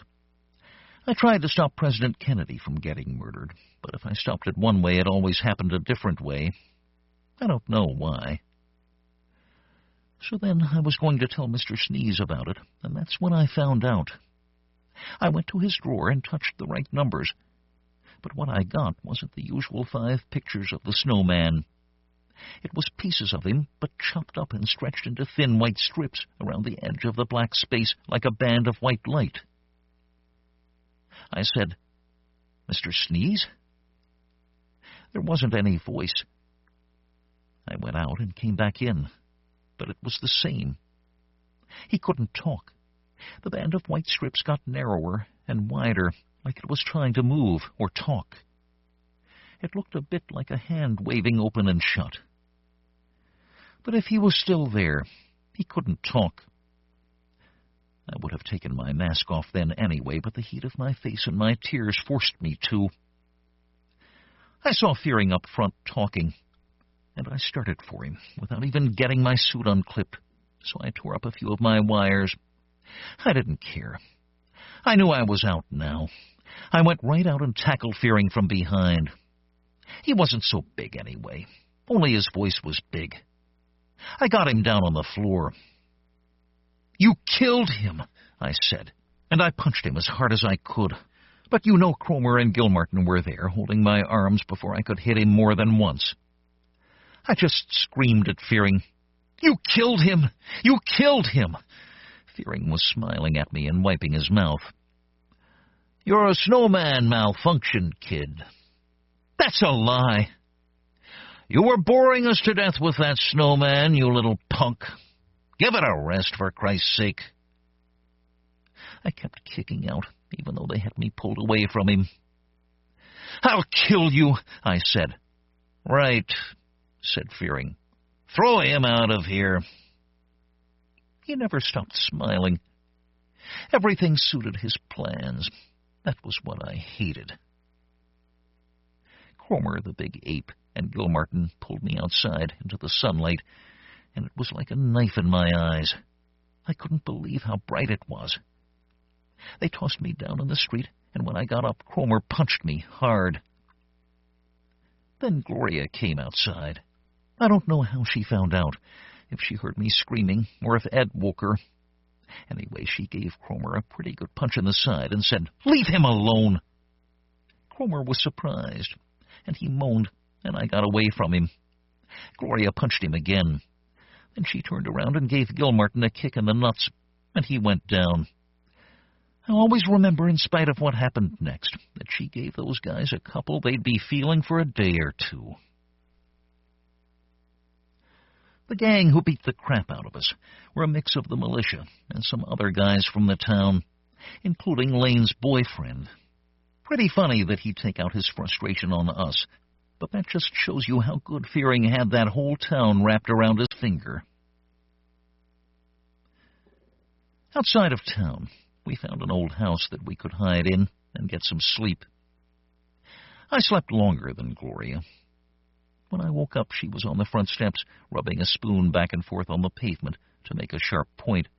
I tried to stop President Kennedy from getting murdered, but if I stopped it one way, it always happened a different way. I don't know why. So then I was going to tell Mr. Sneeze about it, and that's when I found out. I went to his drawer and touched the right numbers, but what I got wasn't the usual 5 pictures of the snowman. It was pieces of him, but chopped up and stretched into thin white strips around the edge of the black space like a band of white light. I said, "Mr. Sneeze?" There wasn't any voice. I went out and came back in, but it was the same. He couldn't talk. The band of white strips got narrower and wider, like it was trying to move or talk. It looked a bit like a hand waving open and shut. But if he was still there, he couldn't talk. I would have taken my mask off then anyway, but the heat of my face and my tears forced me to. I saw Fearing up front talking, and I started for him without even getting my suit unclipped, so I tore up a few of my wires. I didn't care. I knew I was out now. I went right out and tackled Fearing from behind. He wasn't so big anyway, only his voice was big. I got him down on the floor. "You killed him," I said, and I punched him as hard as I could. But you know Cromer and Gilmartin were there, holding my arms before I could hit him more than once. I just screamed at Fearing, "You killed him! You killed him!" Fearing was smiling at me and wiping his mouth. "You're a snowman malfunction, kid." "That's a lie." "You were boring us to death with that snowman, you little punk. Give it a rest, for Christ's sake." I kept kicking out, even though they had me pulled away from him. "I'll kill you," I said. "Right," said Fearing. "Throw him out of here." He never stopped smiling. Everything suited his plans. That was what I hated. Cromer, the big ape, and Gilmartin pulled me outside into the sunlight, and it was like a knife in my eyes. I couldn't believe how bright it was. They tossed me down in the street, and when I got up, Cromer punched me hard. Then Gloria came outside. I don't know how she found out, if she heard me screaming, or if Ed woke her. Anyway, she gave Cromer a pretty good punch in the side and said, "Leave him alone." Cromer was surprised, and he moaned, and I got away from him. Gloria punched him again. Then she turned around and gave Gilmartin a kick in the nuts, and he went down. I'll always remember, in spite of what happened next, that she gave those guys a couple they'd be feeling for a day or two. The gang who beat the crap out of us were a mix of the militia and some other guys from the town, including Lane's boyfriend. Pretty funny that he'd take out his frustration on us, but that just shows you how good Fearing had that whole town wrapped around his finger. Outside of town, we found an old house that we could hide in and get some sleep. I slept longer than Gloria. When I woke up, she was on the front steps, rubbing a spoon back and forth on the pavement to make a sharp point,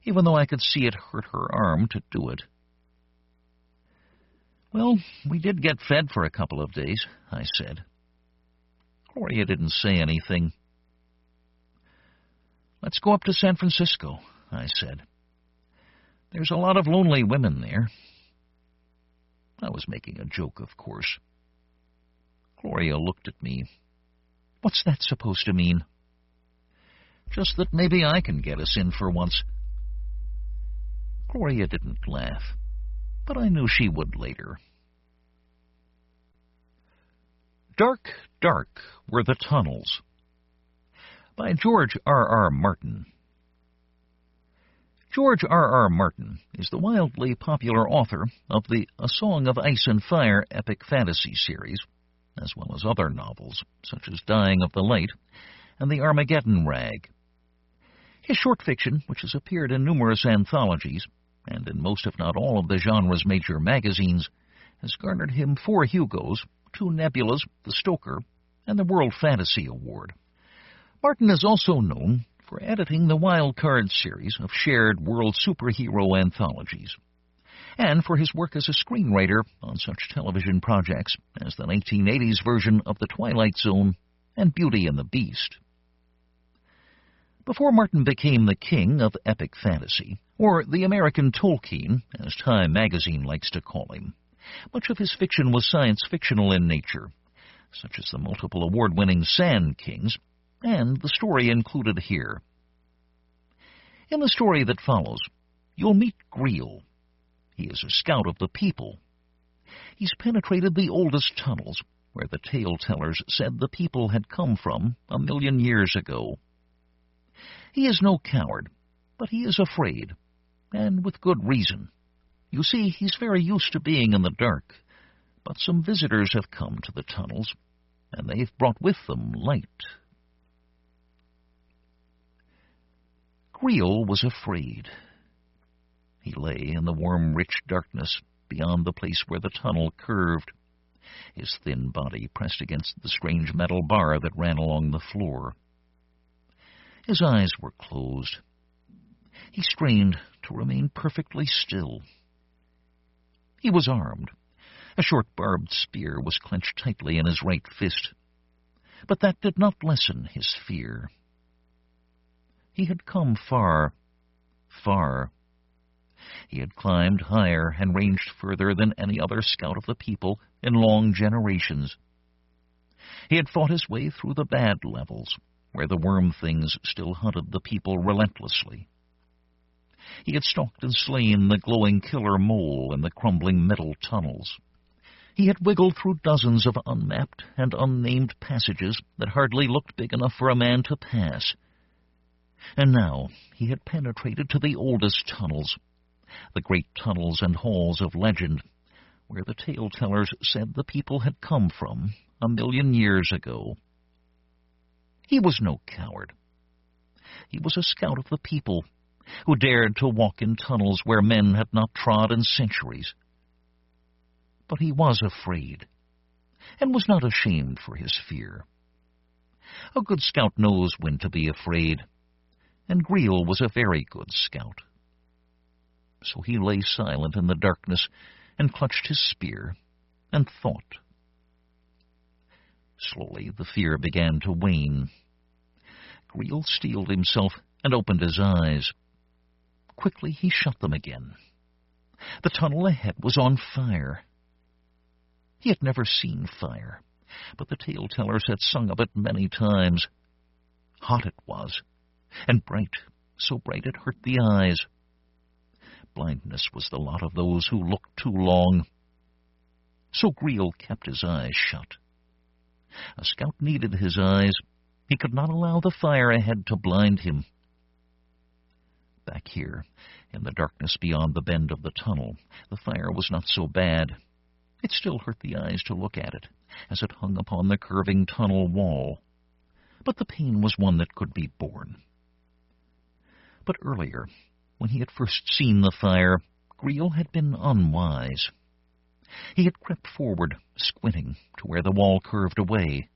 even though I could see it hurt her arm to do it. "Well, we did get fed for a couple of days," I said. Gloria didn't say anything. "Let's go up to San Francisco," I said. "There's a lot of lonely women there." I was making a joke, of course. Gloria looked at me. "What's that supposed to mean?" "Just that maybe I can get us in for once." Gloria didn't laugh, but I knew she would later. Dark, Dark Were the Tunnels, by George R.R. Martin. George R.R. Martin is the wildly popular author of the A Song of Ice and Fire epic fantasy series, as well as other novels, such as Dying of the Light and The Armageddon Rag. His short fiction, which has appeared in numerous anthologies, and in most if not all of the genre's major magazines, has garnered him 4 Hugos, 2 Nebulas, the Stoker, and the World Fantasy Award. Martin is also known for editing the Wild Card series of shared world superhero anthologies. and for his work as a screenwriter on such television projects as the 1980s version of The Twilight Zone and Beauty and the Beast. Before Martin became the king of epic fantasy, or the American Tolkien, as Time magazine likes to call him, much of his fiction was science-fictional in nature, such as the multiple award-winning Sand Kings, and the story included here. In the story that follows, you'll meet Greel. He is a scout of the people. He's penetrated the oldest tunnels, where the tale-tellers said the people had come from 1,000,000 years ago. He is no coward, but he is afraid, and with good reason. You see, he's very used to being in the dark, but some visitors have come to the tunnels, and they've brought with them light. Greel was afraid. He lay in the warm, rich darkness beyond the place where the tunnel curved, his thin body pressed against the strange metal bar that ran along the floor. His eyes were closed. He strained to remain perfectly still. He was armed. A short barbed spear was clenched tightly in his right fist. But that did not lessen his fear. He had come far, far. He had climbed higher and ranged further than any other scout of the people in long generations. He had fought his way through the bad levels, where the worm things still hunted the people relentlessly. He had stalked and slain the glowing killer mole in the crumbling metal tunnels. He had wiggled through dozens of unmapped and unnamed passages that hardly looked big enough for a man to pass. And now he had penetrated to the oldest tunnels, the great tunnels and halls of legend, where the tale-tellers said the people had come from 1,000,000 years ago. He was no coward. He was a scout of the people, who dared to walk in tunnels where men had not trod in centuries. But he was afraid, and was not ashamed for his fear. A good scout knows when to be afraid, and Greel was a very good scout. So he lay silent in the darkness and clutched his spear and thought. Slowly the fear began to wane. Greel steeled himself and opened his eyes. Quickly he shut them again. The tunnel ahead was on fire. He had never seen fire, but the tale-tellers had sung of it many times. Hot it was, and bright, so bright it hurt the eyes. Blindness was the lot of those who looked too long. So Greel kept his eyes shut. A scout needed his eyes. He could not allow the fire ahead to blind him. Back here, in the darkness beyond the bend of the tunnel, the fire was not so bad. It still hurt the eyes to look at it, as it hung upon the curving tunnel wall. But the pain was one that could be borne. But earlier, when he had first seen the fire, Greel had been unwise. He had crept forward, squinting, to where the wall curved away.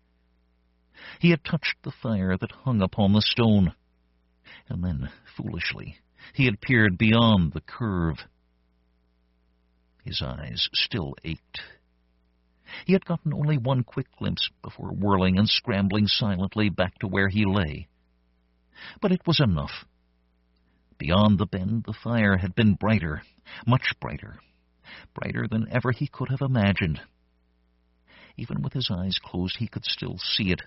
He had touched the fire that hung upon the stone, and then, foolishly, he had peered beyond the curve. His eyes still ached. He had gotten only one quick glimpse before whirling and scrambling silently back to where he lay. But it was enough. Beyond the bend, the fire had been brighter, much brighter, brighter than ever he could have imagined. Even with his eyes closed, he could still see it.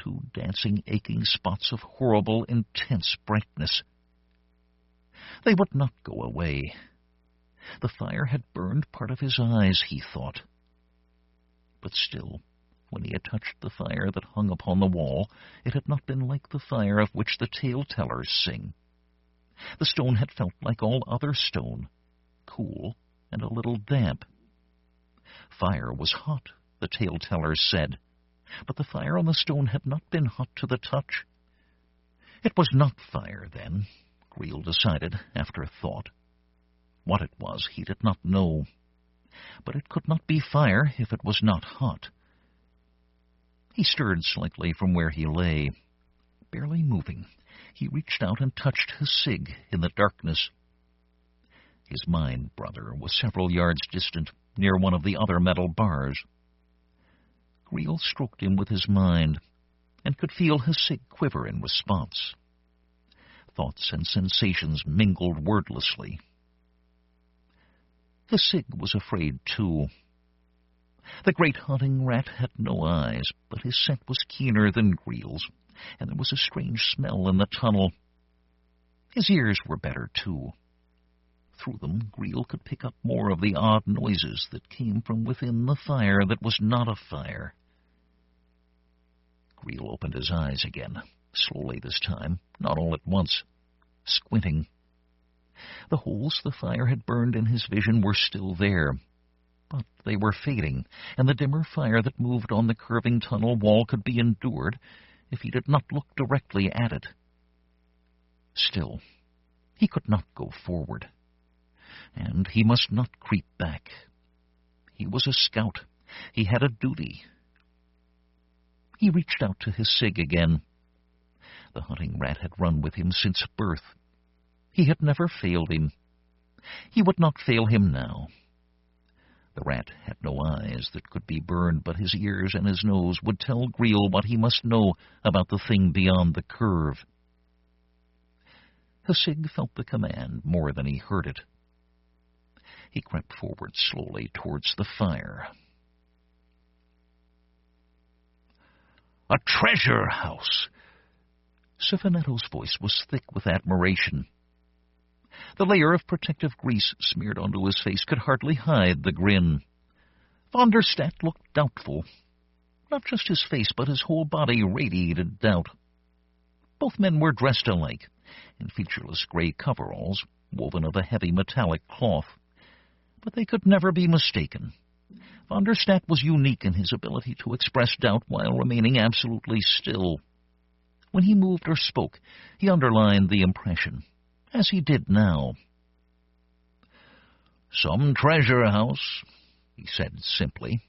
2 dancing, aching spots of horrible, intense brightness. They would not go away. The fire had burned part of his eyes, he thought. But still, when he had touched the fire that hung upon the wall, it had not been like the fire of which the tale-tellers sing. The stone had felt like all other stone, cool and a little damp. Fire was hot, the tale-tellers said, but the fire on the stone had not been hot to the touch. It was not fire, then, Greel decided after thought. What it was he did not know, but it could not be fire if it was not hot. He stirred slightly from where he lay. Barely moving, he reached out and touched his cig in the darkness. His mind brother was several yards distant, near one of the other metal bars. Greel stroked him with his mind, and could feel Hasig quiver in response. Thoughts and sensations mingled wordlessly. Hasig was afraid, too. The great hunting rat had no eyes, but his scent was keener than Greel's, and there was a strange smell in the tunnel. His ears were better, too. Through them, Greel could pick up more of the odd noises that came from within the fire that was not a fire. Greel opened his eyes again, slowly this time, not all at once, squinting. The holes the fire had burned in his vision were still there, but they were fading, and the dimmer fire that moved on the curving tunnel wall could be endured if he did not look directly at it. Still, he could not go forward, and he must not creep back. He was a scout. He had a duty. He reached out to Hasig again. The hunting rat had run with him since birth. He had never failed him. He would not fail him now. The rat had no eyes that could be burned, but his ears and his nose would tell Greel what he must know about the thing beyond the curve. Hasig felt the command more than he heard it. He crept forward slowly towards the fire. A treasure house! Sifanetto's voice was thick with admiration. The layer of protective grease smeared onto his face could hardly hide the grin. Von der Stadt looked doubtful. Not just his face, but his whole body radiated doubt. Both men were dressed alike, in featureless gray coveralls, woven of a heavy metallic cloth. But they could never be mistaken. Von der Stadt was unique in his ability to express doubt while remaining absolutely still. When he moved or spoke, he underlined the impression, as he did now. Some treasure house, he said simply.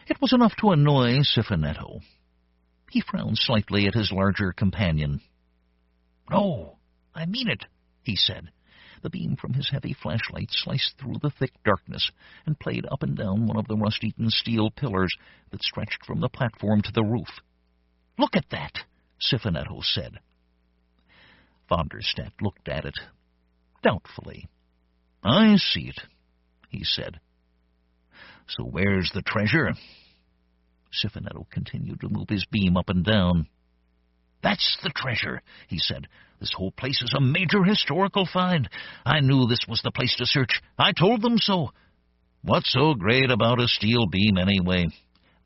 It was enough to annoy Sifanetto. He frowned slightly at his larger companion. No, I mean it, he said. The beam from his heavy flashlight sliced through the thick darkness and played up and down one of the rust-eaten steel pillars that stretched from the platform to the roof. Look at that, Sifanetto said. Von der Stadt looked at it, doubtfully. I see it, he said. So where's the treasure? Sifanetto continued to move his beam up and down. That's the treasure, he said. This whole place is a major historical find. I knew this was the place to search. I told them so. What's so great about a steel beam, anyway?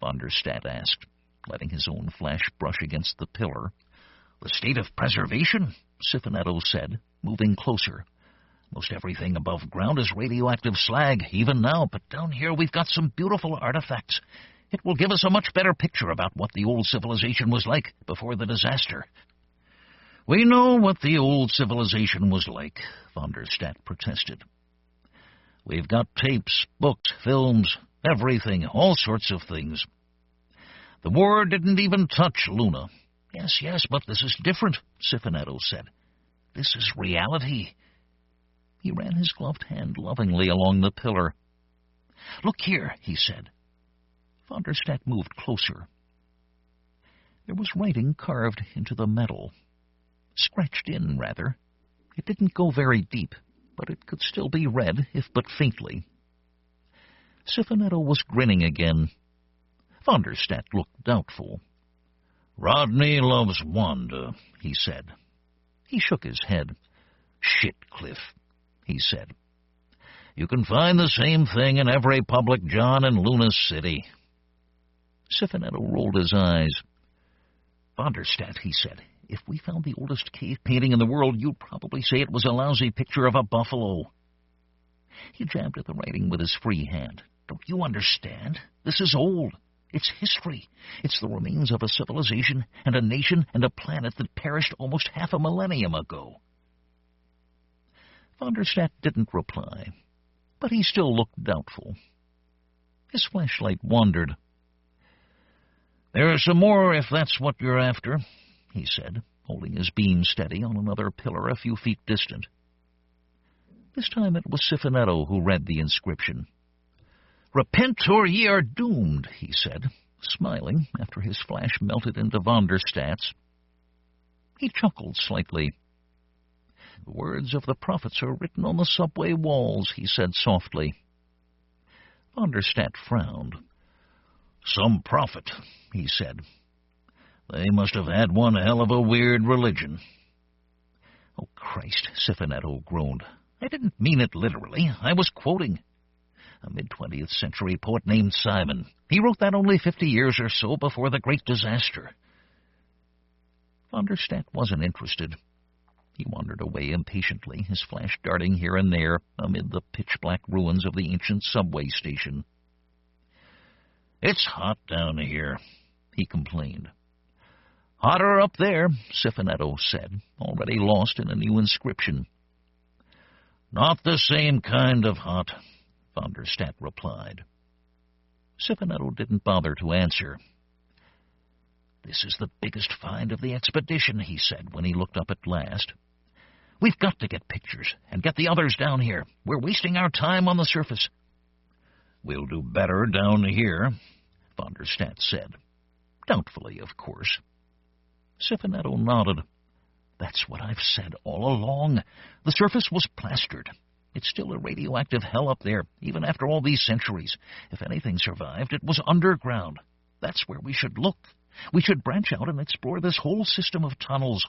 Von der Stadt asked, letting his own flash brush against the pillar. The state of preservation, Sifanetto said, moving closer. Most everything above ground is radioactive slag, even now, but down here we've got some beautiful artifacts. It will give us a much better picture about what the old civilization was like before the disaster. We know what the old civilization was like, Von der Stadt protested. We've got tapes, books, films, everything, all sorts of things. The war didn't even touch Luna. Yes, but this is different, Sifanetto said. This is reality. He ran his gloved hand lovingly along the pillar. Look here, he said. Von der Stadt moved closer. There was writing carved into the metal. Scratched in, rather. It didn't go very deep, but it could still be read, if but faintly. Sifanetto was grinning again. Von der Stadt looked doubtful. Rodney loves Wanda, he said. He shook his head. Shit, Cliff, he said. You can find the same thing in every public John in Luna City. Sifanetto rolled his eyes. Von der Stadt, he said, if we found the oldest cave painting in the world, you'd probably say it was a lousy picture of a buffalo. He jabbed at the writing with his free hand. Don't you understand? This is old. It's history. It's the remains of a civilization and a nation and a planet that perished almost half a millennium ago. Von der Stadt didn't reply, but he still looked doubtful. His flashlight wandered. There are some more, if that's what you're after, he said, holding his beam steady on another pillar a few feet distant. This time it was Siphoneto who read the inscription. "Repent or ye are doomed," he said, smiling after his flash melted into von der Stadt's. He chuckled slightly. "The words of the prophets are written on the subway walls," he said softly. Von der Stadt frowned. "Some prophet," he said. "They must have had one hell of a weird religion." "Oh, Christ," Siphoneto groaned. "I didn't mean it literally. I was quoting a mid-20th century poet named Simon. He wrote that only 50 years or so before the Great Disaster." Von der Stadt wasn't interested. He wandered away impatiently, his flash darting here and there amid the pitch-black ruins of the ancient subway station. "It's hot down here," he complained. "Hotter up there," Siphoneto said, already lost in a new inscription. "Not the same kind of hot," von der Stadt replied. Siphoneto didn't bother to answer. "This is the biggest find of the expedition," he said when he looked up at last. "We've got to get pictures and get the others down here. We're wasting our time on the surface." "We'll do better down here," von der Stadt said. Doubtfully, of course. Siphoneto nodded. "That's what I've said all along. The surface was plastered. It's still a radioactive hell up there, even after all these centuries. If anything survived, it was underground. That's where we should look. We should branch out and explore this whole system of tunnels."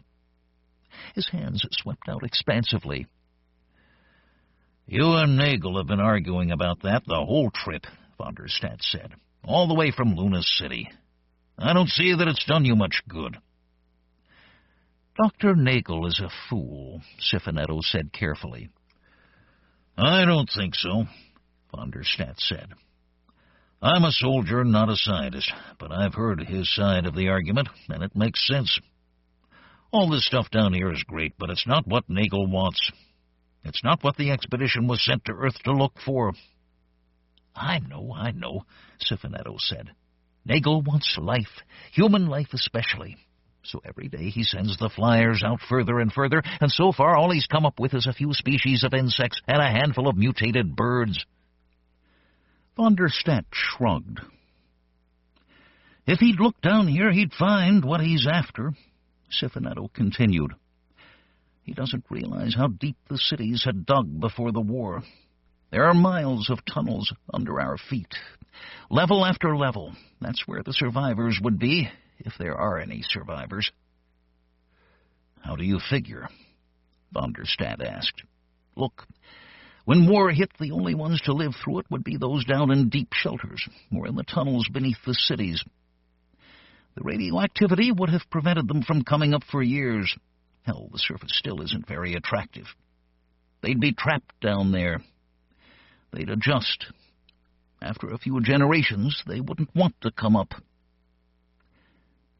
His hands swept out expansively. "You and Nagel have been arguing about that the whole trip," von der Stadt said, "all the way from Luna City. I don't see that it's done you much good." "Dr. Nagel is a fool," Siphoneto said carefully. "I don't think so," von der Stadt said. "I'm a soldier, not a scientist, but I've heard his side of the argument, and it makes sense. All this stuff down here is great, but it's not what Nagel wants. It's not what the expedition was sent to Earth to look for." I know, Siphoneto said. "Nagel wants life, human life especially. So every day he sends the flyers out further and further, and so far all he's come up with is a few species of insects and a handful of mutated birds." Von der Stadt shrugged. "If he'd look down here, he'd find what he's after," Siphoneto continued. "He doesn't realize how deep the cities had dug before the war. There are miles of tunnels under our feet, level after level. That's where the survivors would be, if there are any survivors." "How do you figure?" von der Stadt asked. "Look, when war hit, the only ones to live through it would be those down in deep shelters, or in the tunnels beneath the cities. The radioactivity would have prevented them from coming up for years. Hell, the surface still isn't very attractive. They'd be trapped down there. They'd adjust. After a few generations, they wouldn't want to come up."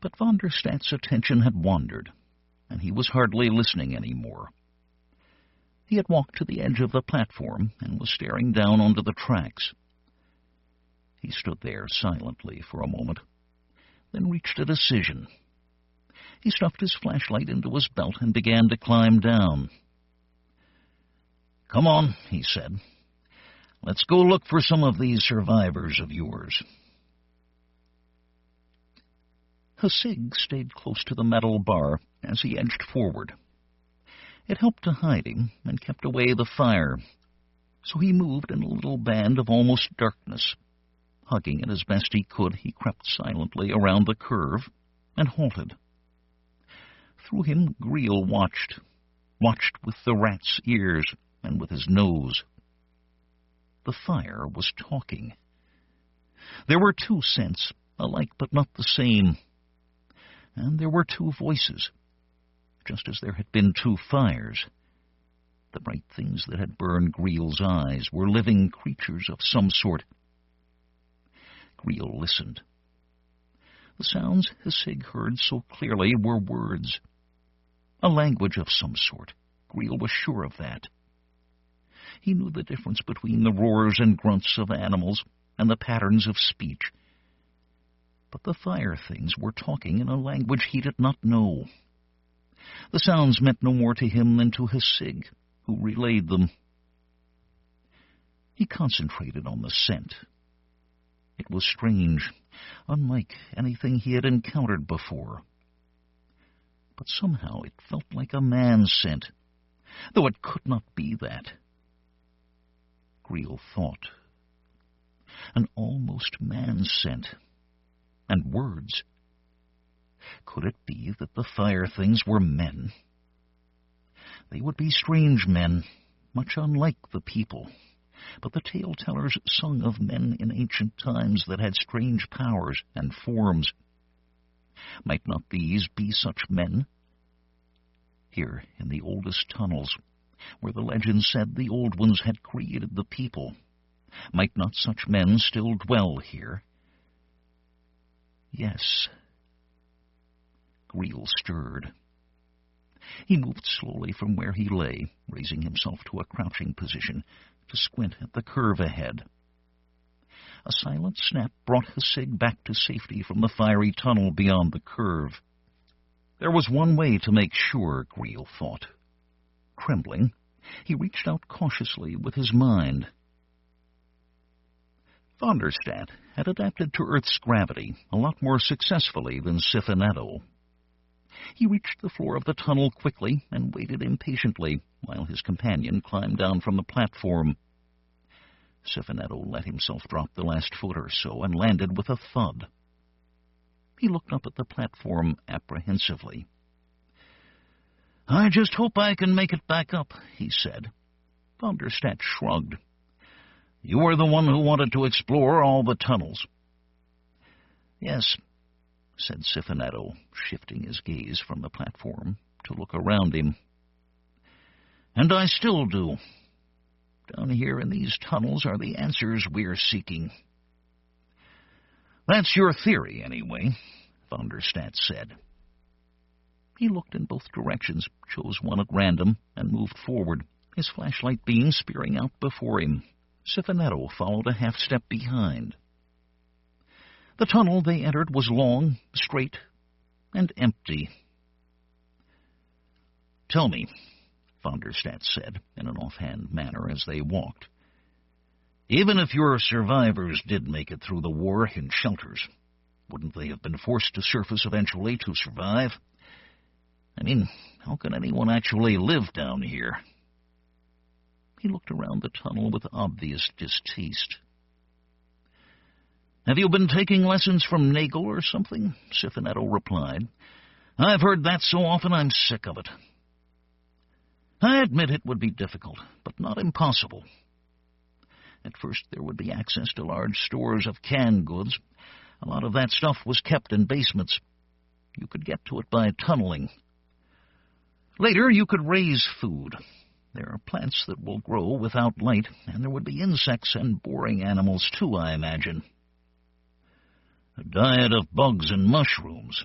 But von der Stadt's attention had wandered, and he was hardly listening anymore. He had walked to the edge of the platform and was staring down onto the tracks. He stood there silently for a moment, then reached a decision. He stuffed his flashlight into his belt and began to climb down. "Come on," he said. "Let's go look for some of these survivors of yours." Hasig stayed close to the metal bar as he edged forward. It helped to hide him and kept away the fire, so he moved in a little band of almost darkness. Hugging it as best he could, he crept silently around the curve and halted. Through him, Greel watched with the rat's ears and with his nose. The fire was talking. There were two scents, alike but not the same. And there were two voices, just as there had been two fires. The bright things that had burned Greel's eyes were living creatures of some sort. Greel listened. The sounds Hasig heard so clearly were words. A language of some sort. Greel was sure of that. He knew the difference between the roars and grunts of animals and the patterns of speech. But the fire things were talking in a language he did not know. The sounds meant no more to him than to Hasig, who relayed them. He concentrated on the scent. It was strange, unlike anything he had encountered before. But somehow it felt like a man's scent, though it could not be that. Greel thought. An almost man's scent. And words. Could it be that the fire things were men? They would be strange men, much unlike the people. But the tale-tellers sung of men in ancient times that had strange powers and forms. Might not these be such men? Here, in the oldest tunnels, where the legend said the old ones had created the people, might not such men still dwell here? Yes. Greel stirred. He moved slowly from where he lay, raising himself to a crouching position, to squint at the curve ahead. A silent snap brought Hasig back to safety from the fiery tunnel beyond the curve. There was one way to make sure, Greel thought. Trembling, he reached out cautiously with his mind. Vonderstadt had adapted to Earth's gravity a lot more successfully than Sifinetto. He reached the floor of the tunnel quickly and waited impatiently while his companion climbed down from the platform. Sifinetto let himself drop the last foot or so and landed with a thud. He looked up at the platform apprehensively. "I just hope I can make it back up," he said. Vonderstadt shrugged. "You were the one who wanted to explore all the tunnels." "Yes," said Sifinetto, shifting his gaze from the platform to look around him. "And I still do. Down here in these tunnels are the answers we're seeking." "That's your theory, anyway," Vonderstadt said. He looked in both directions, chose one at random, and moved forward, his flashlight beam spearing out before him. Sifinetto followed a half-step behind. The tunnel they entered was long, straight, and empty. "Tell me," Vonderstadt said in an offhand manner as they walked, "even if your survivors did make it through the war in shelters, wouldn't they have been forced to surface eventually to survive? I mean, how can anyone actually live down here?" He looked around the tunnel with obvious distaste. "Have you been taking lessons from Nagel or something?" Sifinetto replied. "I've heard that so often I'm sick of it." "I admit it would be difficult, but not impossible. At first there would be access to large stores of canned goods. A lot of that stuff was kept in basements. You could get to it by tunneling. Later you could raise food. There are plants that will grow without light, and there would be insects and boring animals too, I imagine. A diet of bugs and mushrooms.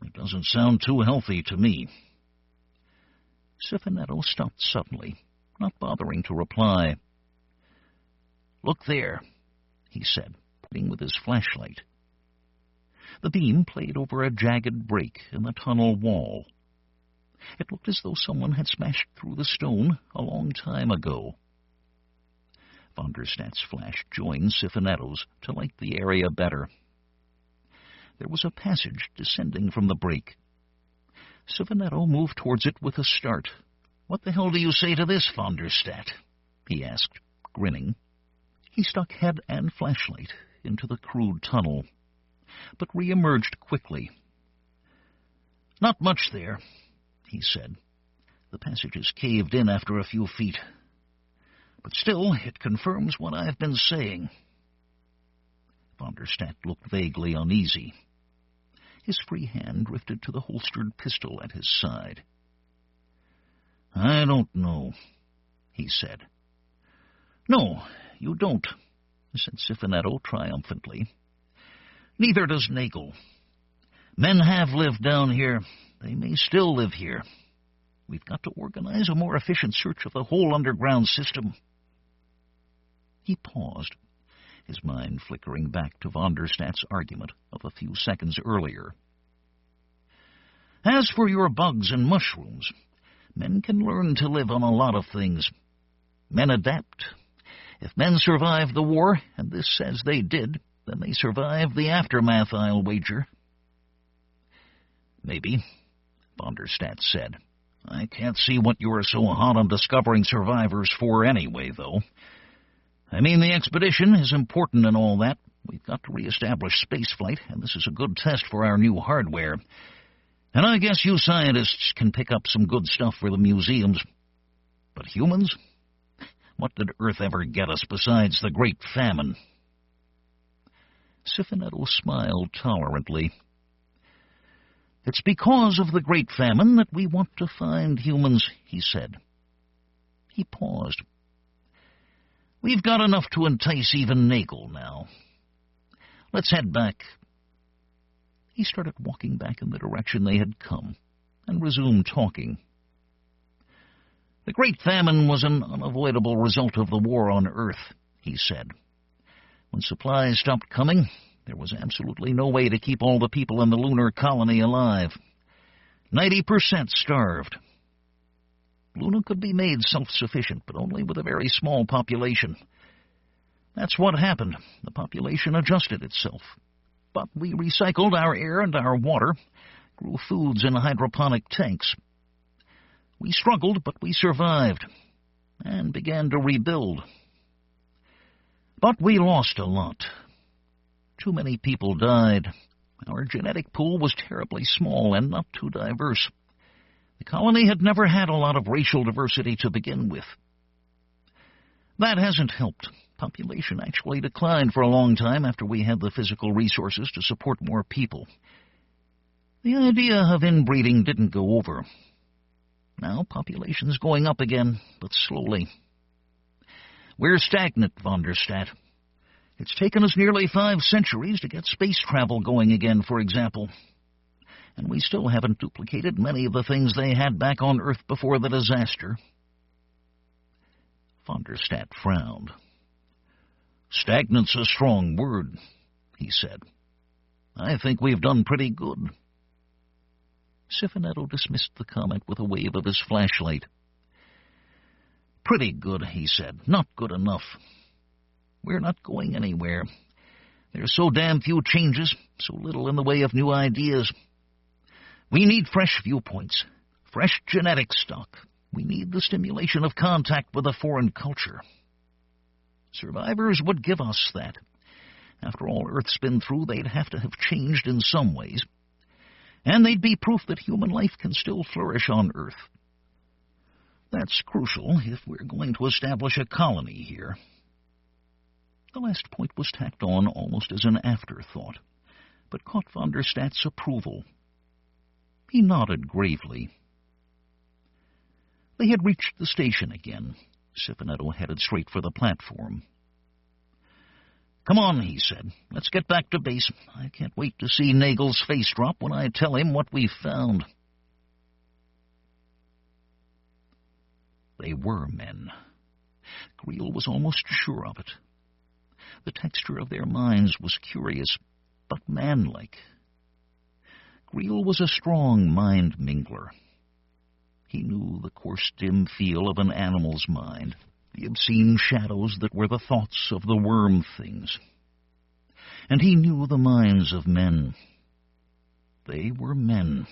It doesn't sound too healthy to me." Sifinetto stopped suddenly, not bothering to reply. "Look there," he said, pointing with his flashlight. The beam played over a jagged break in the tunnel wall. It looked as though someone had smashed through the stone a long time ago. Vonderstadt's flash joined Sifinetto's to light the area better. There was a passage descending from the break. Sifinetto moved towards it with a start. "What the hell do you say to this, Vonderstadt?" he asked, grinning. He stuck head and flashlight into the crude tunnel, but re-emerged quickly. "Not much there," he said. "The passage is caved in after a few feet. But still, it confirms what I've been saying." Vonderstadt looked vaguely uneasy. His free hand drifted to the holstered pistol at his side. "I don't know," he said. "No, you don't," said Sifinetto triumphantly. "Neither does Nagel. Men have lived down here. They may still live here. We've got to organize a more efficient search of the whole underground system." He paused, his mind flickering back to Vonderstadt's argument of a few seconds earlier. "As for your bugs and mushrooms, men can learn to live on a lot of things. Men adapt. If men survived the war, and this says they did, then they survived the aftermath, I'll wager. Maybe, von der Stadt said. I can't see what you are so hot on discovering survivors for anyway, though. I mean, the expedition is important and all that. We've got to reestablish spaceflight, and this is a good test for our new hardware. And I guess you scientists can pick up some good stuff for the museums. But humans? What did Earth ever get us besides the Great Famine? Siffinetto smiled tolerantly. It's because of the Great Famine that we want to find humans, he said. He paused. We've got enough to entice even Nagel now. Let's head back. He started walking back in the direction they had come, and resumed talking. The Great Famine was an unavoidable result of the war on Earth, he said. When supplies stopped coming, there was absolutely no way to keep all the people in the lunar colony alive. 90% starved. Luna could be made self-sufficient, but only with a very small population. That's what happened. The population adjusted itself. But we recycled our air and our water, grew foods in hydroponic tanks. We struggled, but we survived, and began to rebuild. But we lost a lot. Too many people died. Our genetic pool was terribly small and not too diverse. The colony had never had a lot of racial diversity to begin with. That hasn't helped. Population actually declined for a long time after we had the physical resources to support more people. The idea of inbreeding didn't go over. Now population's going up again, but slowly. We're stagnant, von der Stadt. It's taken us nearly 5 centuries to get space travel going again, for example. And we still haven't duplicated many of the things they had back on Earth before the disaster. Von der Stadt frowned. Stagnant's a strong word, he said. I think we've done pretty good. Siffinetto dismissed the comment with a wave of his flashlight. Pretty good, he said. Not good enough. We're not going anywhere. There's so damn few changes, so little in the way of new ideas. We need fresh viewpoints, fresh genetic stock. We need the stimulation of contact with a foreign culture. Survivors would give us that. After all Earth's been through, they'd have to have changed in some ways. And they'd be proof that human life can still flourish on Earth. That's crucial if we're going to establish a colony here. The last point was tacked on almost as an afterthought, but caught von der Stadt's approval. He nodded gravely. They had reached the station again. Siffinetto headed straight for the platform. Come on, he said. Let's get back to base. I can't wait to see Nagel's face drop when I tell him what we've found. They were men. Greel was almost sure of it. The texture of their minds was curious, but manlike. Greel was a strong mind mingler. He knew the coarse, dim feel of an animal's mind, the obscene shadows that were the thoughts of the worm things. And he knew the minds of men. They were men.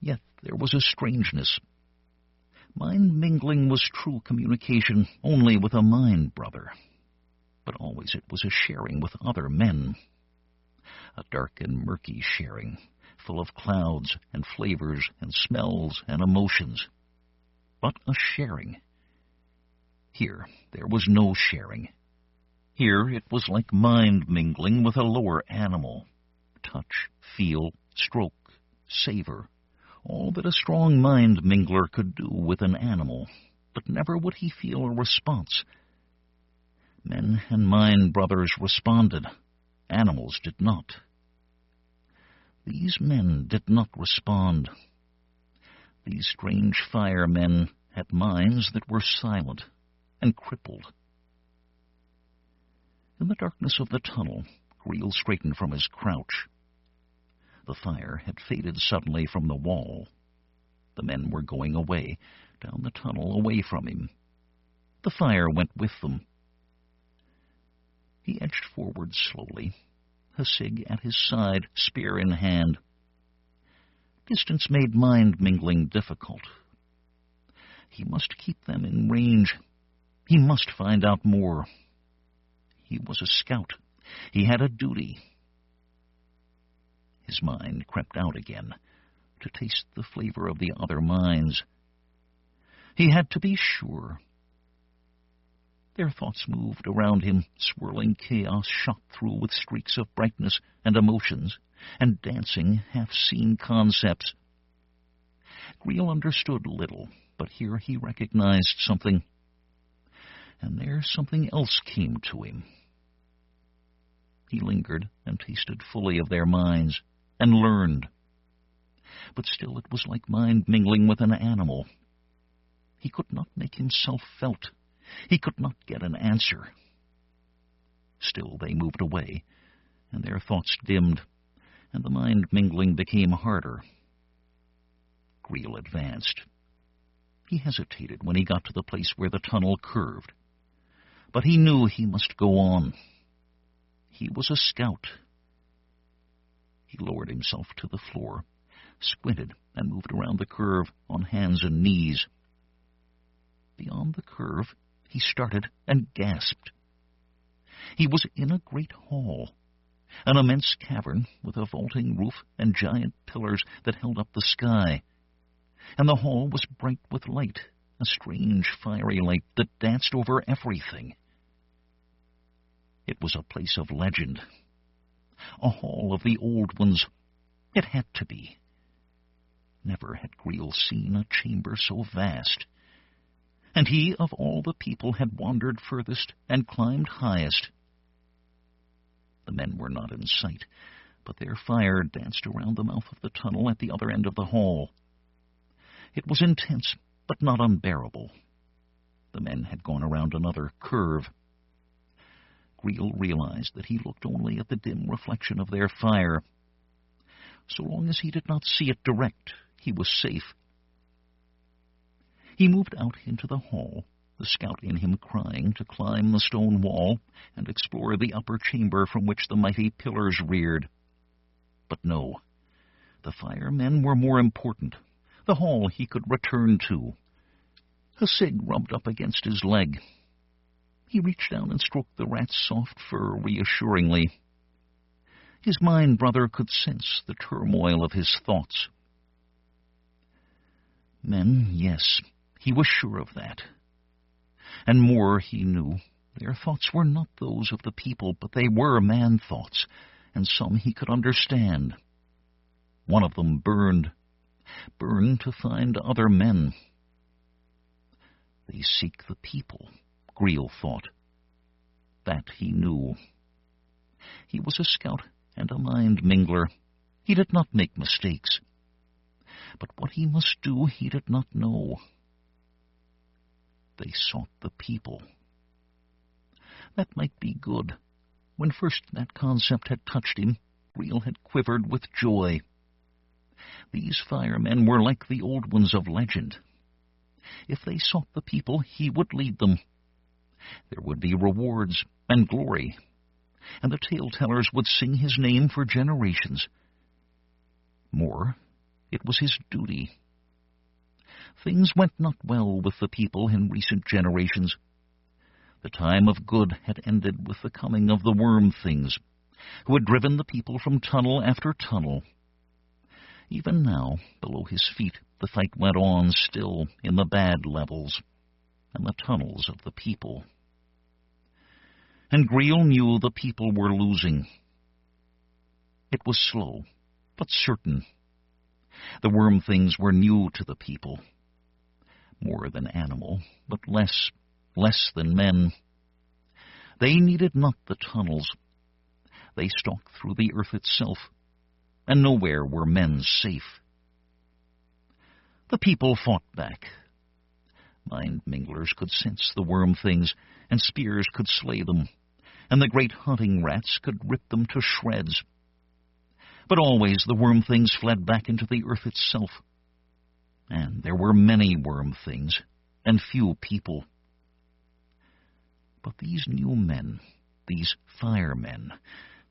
Yet there was a strangeness. Mind-mingling was true communication only with a mind-brother. But always it was a sharing with other men. A dark and murky sharing, full of clouds and flavors and smells and emotions. But a sharing. Here there was no sharing. Here it was like mind-mingling with a lower animal. Touch, feel, stroke, savor. All that a strong mind-mingler could do with an animal. But never would he feel a response. Men and mind-brothers responded. Animals did not. These men did not respond. These strange firemen had minds that were silent and crippled. In the darkness of the tunnel, Greel straightened from his crouch. The fire had faded suddenly from the wall. The men were going away, down the tunnel away from him. The fire went with them. He edged forward slowly, Hasig at his side, spear in hand. Distance made mind-mingling difficult. He must keep them in range. He must find out more. He was a scout. He had a duty. His mind crept out again, to taste the flavor of the other minds. He had to be sure. Their thoughts moved around him, swirling chaos shot through with streaks of brightness and emotions, and dancing, half-seen concepts. Greel understood little, but here he recognized something. And there something else came to him. He lingered and tasted fully of their minds, and learned. But still it was like mind mingling with an animal. He could not make himself felt. He could not get an answer. Still they moved away, and their thoughts dimmed, and the mind mingling became harder. Greel advanced. He hesitated when he got to the place where the tunnel curved. But he knew he must go on. He was a scout. He lowered himself to the floor, squinted, and moved around the curve on hands and knees. Beyond the curve, he started and gasped. He was in a great hall, an immense cavern with a vaulting roof and giant pillars that held up the sky. And the hall was bright with light, a strange fiery light that danced over everything. It was a place of legend, a hall of the old ones. It had to be. Never had Greel seen a chamber so vast. And he, of all the people, had wandered furthest and climbed highest. The men were not in sight, but their fire danced around the mouth of the tunnel at the other end of the hall. It was intense, but not unbearable. The men had gone around another curve. Greel realized that he looked only at the dim reflection of their fire. So long as he did not see it direct, he was safe. He moved out into the hall, the scout in him crying to climb the stone wall and explore the upper chamber from which the mighty pillars reared. But no, the firemen were more important. The hall he could return to. Hasig rubbed up against his leg. He reached down and stroked the rat's soft fur reassuringly. His mind brother could sense the turmoil of his thoughts. Men, yes, he was sure of that. And more he knew. Their thoughts were not those of the people, but they were man-thoughts, and some he could understand. One of them burned to find other men. They seek the people, Greel thought. That he knew. He was a scout and a mind-mingler. He did not make mistakes. But what he must do he did not know. They sought the people. That might be good. When first that concept had touched him, Greel had quivered with joy. These firemen were like the old ones of legend. If they sought the people, he would lead them. There would be rewards and glory, and the tale-tellers would sing his name for generations. More, it was his duty. Things went not well with the people in recent generations. The time of good had ended with the coming of the worm-things, who had driven the people from tunnel after tunnel. Even now, below his feet, the fight went on still in the bad levels and the tunnels of the people. And Greel knew the people were losing. It was slow, but certain. The worm-things were new to the people. More than animal, but less than men. They needed not the tunnels. They stalked through the earth itself, and nowhere were men safe. The people fought back. Mind-minglers could sense the worm-things, and spears could slay them, and the great hunting rats could rip them to shreds. But always the worm-things fled back into the earth itself. And there were many worm-things, and few people. But these new men, these firemen,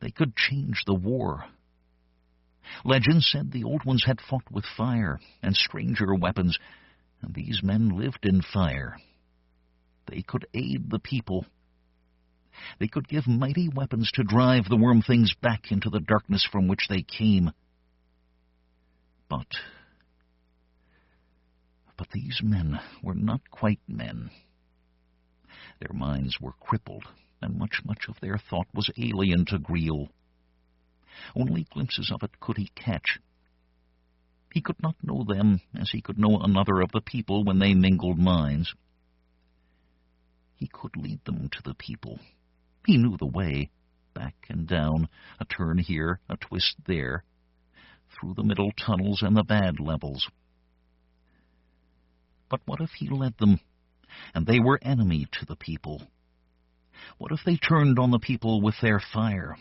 they could change the war. Legend said the old ones had fought with fire and stranger weapons, and these men lived in fire. They could aid the people. They could give mighty weapons to drive the worm things back into the darkness from which they came. But these men were not quite men. Their minds were crippled, and much of their thought was alien to Greel. Only glimpses of it could he catch. He could not know them as he could know another of the people when they mingled minds. He could lead them to the people. He knew the way, back and down, a turn here, a twist there, through the middle tunnels and the bad levels. But what if he led them, and they were enemy to the people? What if they turned on the people with their fire?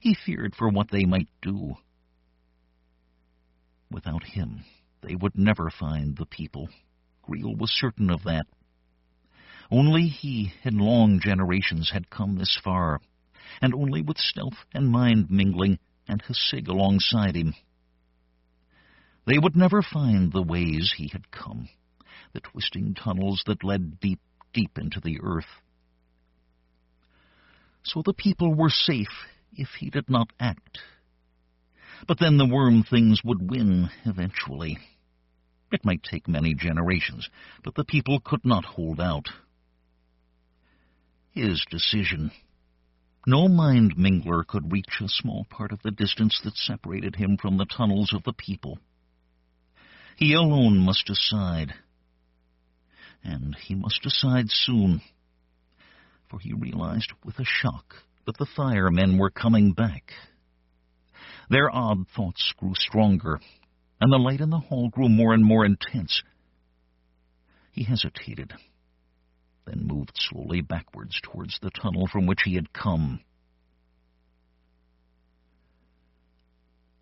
He feared for what they might do. Without him, they would never find the people. Greel was certain of that. Only he, in long generations, had come this far, and only with stealth and mind mingling and Hasig alongside him. They would never find the ways he had come, the twisting tunnels that led deep, deep into the earth. So the people were safe if he did not act. But then the worm things would win eventually. It might take many generations, but the people could not hold out. His decision. No mind mingler could reach a small part of the distance that separated him from the tunnels of the people. He alone must decide. And he must decide soon. For he realized with a shock that the firemen were coming back. Their odd thoughts grew stronger, and the light in the hall grew more and more intense. He hesitated, then moved slowly backwards towards the tunnel from which he had come.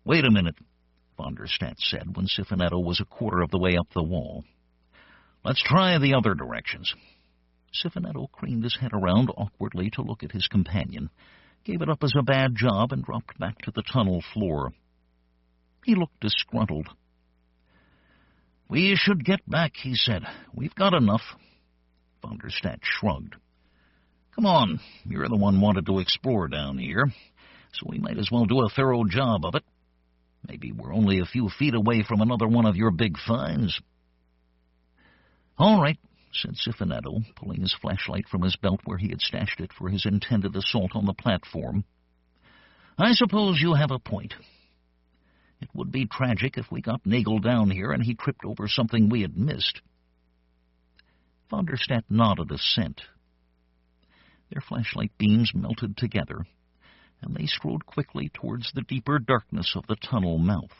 "Wait a minute," von der Stadt said when Sifinetto was a quarter of the way up the wall. "Let's try the other directions." Sifinetto craned his head around awkwardly to look at his companion, gave it up as a bad job, and dropped back to the tunnel floor. He looked disgruntled. "We should get back," he said. "We've got enough." Von der Stadt shrugged. "Come on, you're the one wanted to explore down here, so we might as well do a thorough job of it. Maybe we're only a few feet away from another one of your big finds." "All right," said Sifinetto, pulling his flashlight from his belt where he had stashed it for his intended assault on the platform. "I suppose you have a point. It would be tragic if we got Nagel down here and he tripped over something we had missed." Von der Stadt nodded assent. Their flashlight beams melted together, and they strode quickly towards the deeper darkness of the tunnel mouth.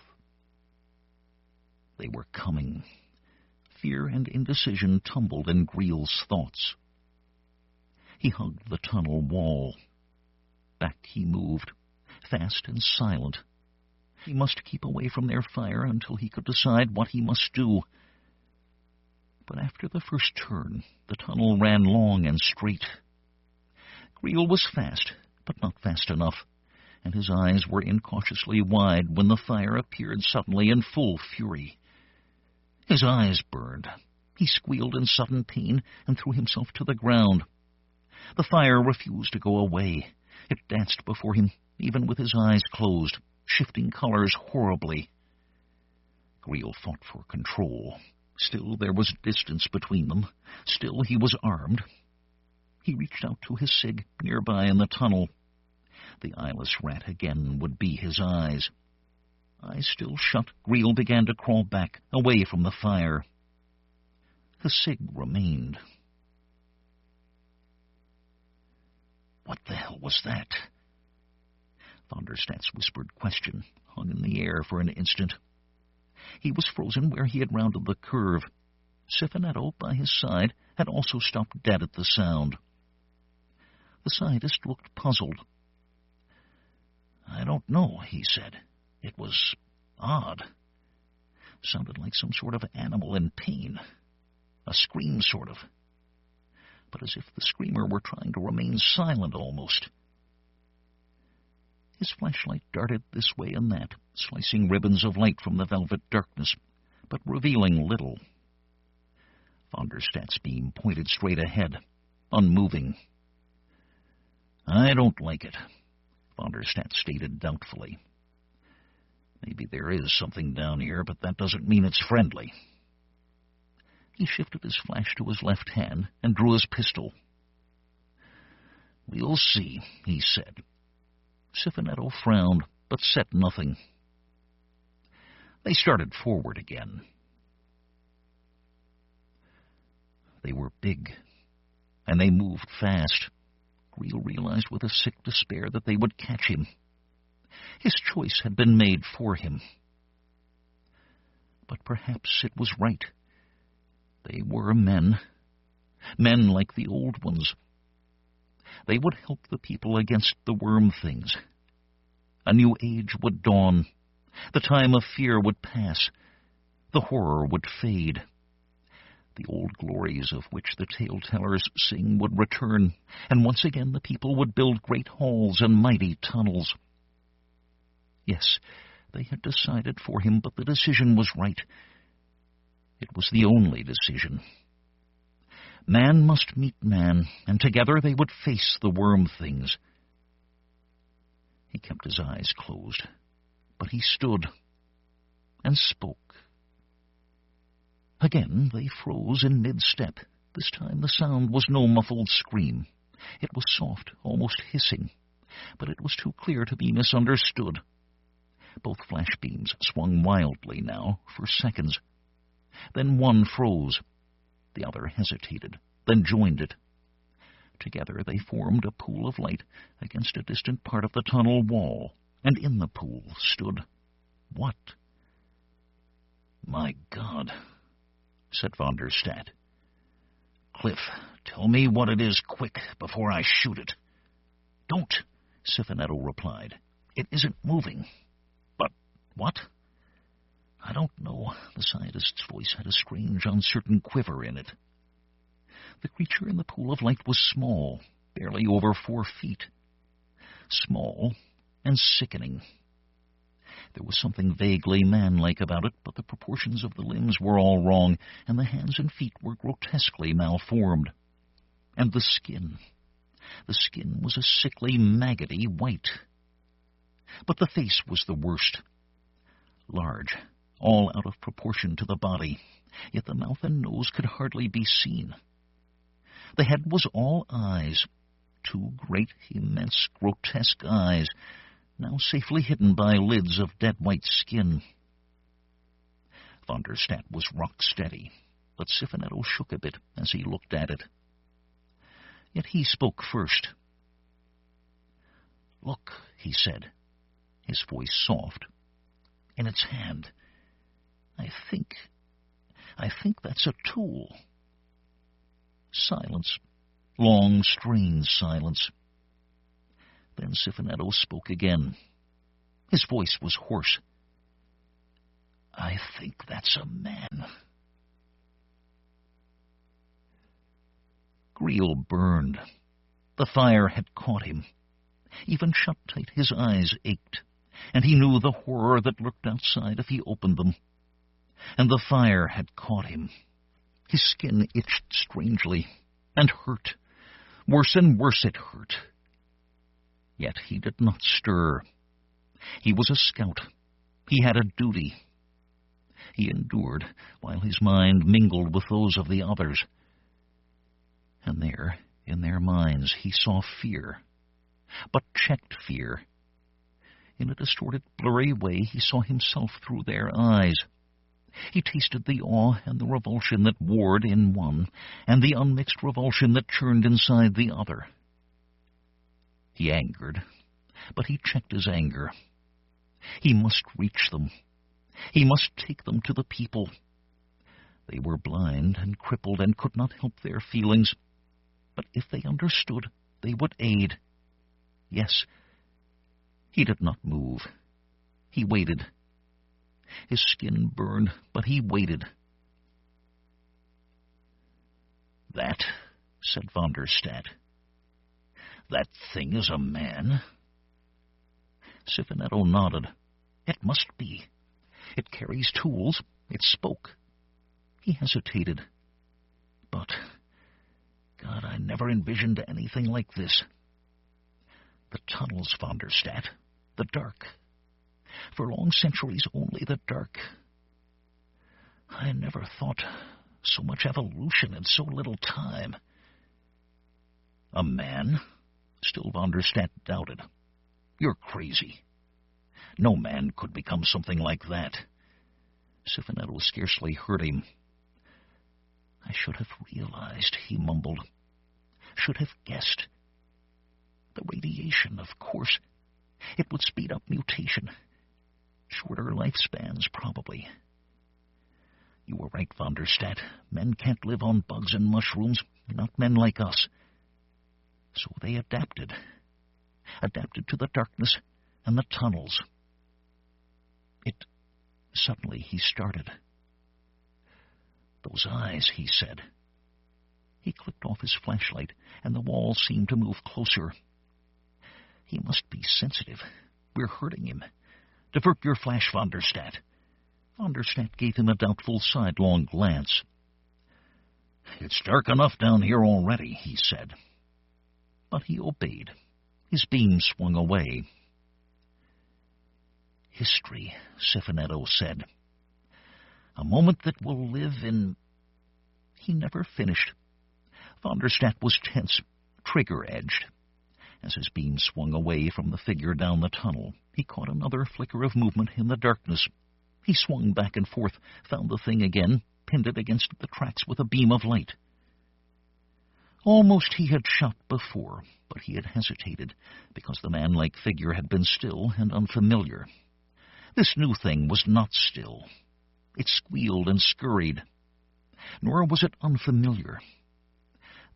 They were coming. Fear and indecision tumbled in Greel's thoughts. He hugged the tunnel wall. Back he moved, fast and silent. He must keep away from their fire until he could decide what he must do. But after the first turn, the tunnel ran long and straight. Greel was fast, but not fast enough, and his eyes were incautiously wide when the fire appeared suddenly in full fury. His eyes burned. He squealed in sudden pain and threw himself to the ground. The fire refused to go away. It danced before him, even with his eyes closed, shifting colors horribly. Greel fought for control. Still there was distance between them. Still he was armed. He reached out to his sig nearby in the tunnel. The eyeless rat again would be his eyes. Eyes still shut, Greel began to crawl back, away from the fire. The sig remained. What the hell was that? Von der Stadt's whispered question hung in the air for an instant. He was frozen where he had rounded the curve. Sifinetto, by his side, had also stopped dead at the sound. The scientist looked puzzled. "I don't know," he said. "It was odd. Sounded like some sort of animal in pain. A scream, sort of. but as if the screamer were trying to remain silent almost. His flashlight darted this way and that, slicing ribbons of light from the velvet darkness, but revealing little. Van der Stadt's beam pointed straight ahead, unmoving. "I don't like it," Van der Stadt stated doubtfully. "Maybe there is something down here, but that doesn't mean it's friendly." He shifted his flash to his left hand and drew his pistol. "We'll see," he said. Sifinetto frowned, but said nothing. They started forward again. They were big, and they moved fast. Greel realized with a sick despair that they would catch him. His choice had been made for him. But perhaps it was right. They were men like the old ones. They would help the people against the worm things. A new age would dawn. The time of fear would pass. The horror would fade. The old glories of which the tale-tellers sing would return, and once again the people would build great halls and mighty tunnels. Yes, they had decided for him, but the decision was right. It was the only decision. Man must meet man, and together they would face the worm things. He kept his eyes closed, but he stood and spoke. Again they froze in mid-step. This time the sound was no muffled scream. It was soft, almost hissing, but it was too clear to be misunderstood. Both flash beams swung wildly now for seconds. Then one froze. The other hesitated, then joined it. Together they formed a pool of light against a distant part of the tunnel wall, and in the pool stood what? "My God," said Van der Stadt. "Cliff, tell me what it is quick before I shoot it." "Don't," Sifinetto replied. "It isn't moving." "But what?" "I don't know." The scientist's voice had a strange, uncertain quiver in it. The creature in the pool of light was small, barely over 4 feet. Small and sickening. There was something vaguely man-like about it, but the proportions of the limbs were all wrong, and the hands and feet were grotesquely malformed. And the skin was a sickly, maggoty white. But the face was the worst. Large, all out of proportion to the body, yet the mouth and nose could hardly be seen. The head was all eyes, 2 great, immense, grotesque eyes, now safely hidden by lids of dead white skin. Van der Stadt was rock steady, but Sifinetto shook a bit as he looked at it. Yet he spoke first. "Look," he said, his voice soft. "In its hand. I think that's a tool." Silence. Long, strained silence. Then Sifinetto spoke again. His voice was hoarse. "I think that's a man." Greel burned. The fire had caught him. Even shut tight, his eyes ached, and he knew the horror that lurked outside if he opened them. And the fire had caught him. His skin itched strangely, and hurt. Worse and worse it hurt. Yet he did not stir. He was a scout. He had a duty. He endured, while his mind mingled with those of the others. And there, in their minds, he saw fear, but checked fear. In a distorted, blurry way, he saw himself through their eyes. He tasted the awe and the revulsion that warred in one, and the unmixed revulsion that churned inside the other. He angered, but he checked his anger. He must reach them. He must take them to the people. They were blind and crippled and could not help their feelings, but if they understood, they would aid. Yes, he did not move. He waited. His skin burned, but he waited. "That," said von der Stadt. "That thing is a man?" Cifanetto nodded. "It must be. It carries tools. It spoke." He hesitated. "But, God, I never envisioned anything like this. The tunnels, von der Stadt. The dark. For long centuries, only the dark. I never thought so much evolution in so little time." "A man?" Still von der Stadt doubted. "You're crazy. No man could become something like that." Cifanetto scarcely heard him. "I should have realized," he mumbled. "Should have guessed. The radiation, of course. It would speed up mutation. Shorter lifespans, probably." "You were right, von der Stadt. Men can't live on bugs and mushrooms, not men like us. So they adapted to the darkness and the tunnels." Suddenly he started. "Those eyes," he said. He clicked off his flashlight, and the wall seemed to move closer. "He must be sensitive. We're hurting him. Divert your flash, von der Stadt." Von der Stadt gave him a doubtful sidelong glance. "It's dark enough down here already," he said. But he obeyed. His beam swung away. "History," Cifanetto said. "A moment that will live in—" He never finished. Von der Stadt was tense, trigger-edged. As his beam swung away from the figure down the tunnel, he caught another flicker of movement in the darkness. He swung back and forth, found the thing again, pinned it against the tracks with a beam of light. Almost he had shot before, but he had hesitated, because the man-like figure had been still and unfamiliar. This new thing was not still. It squealed and scurried. Nor was it unfamiliar.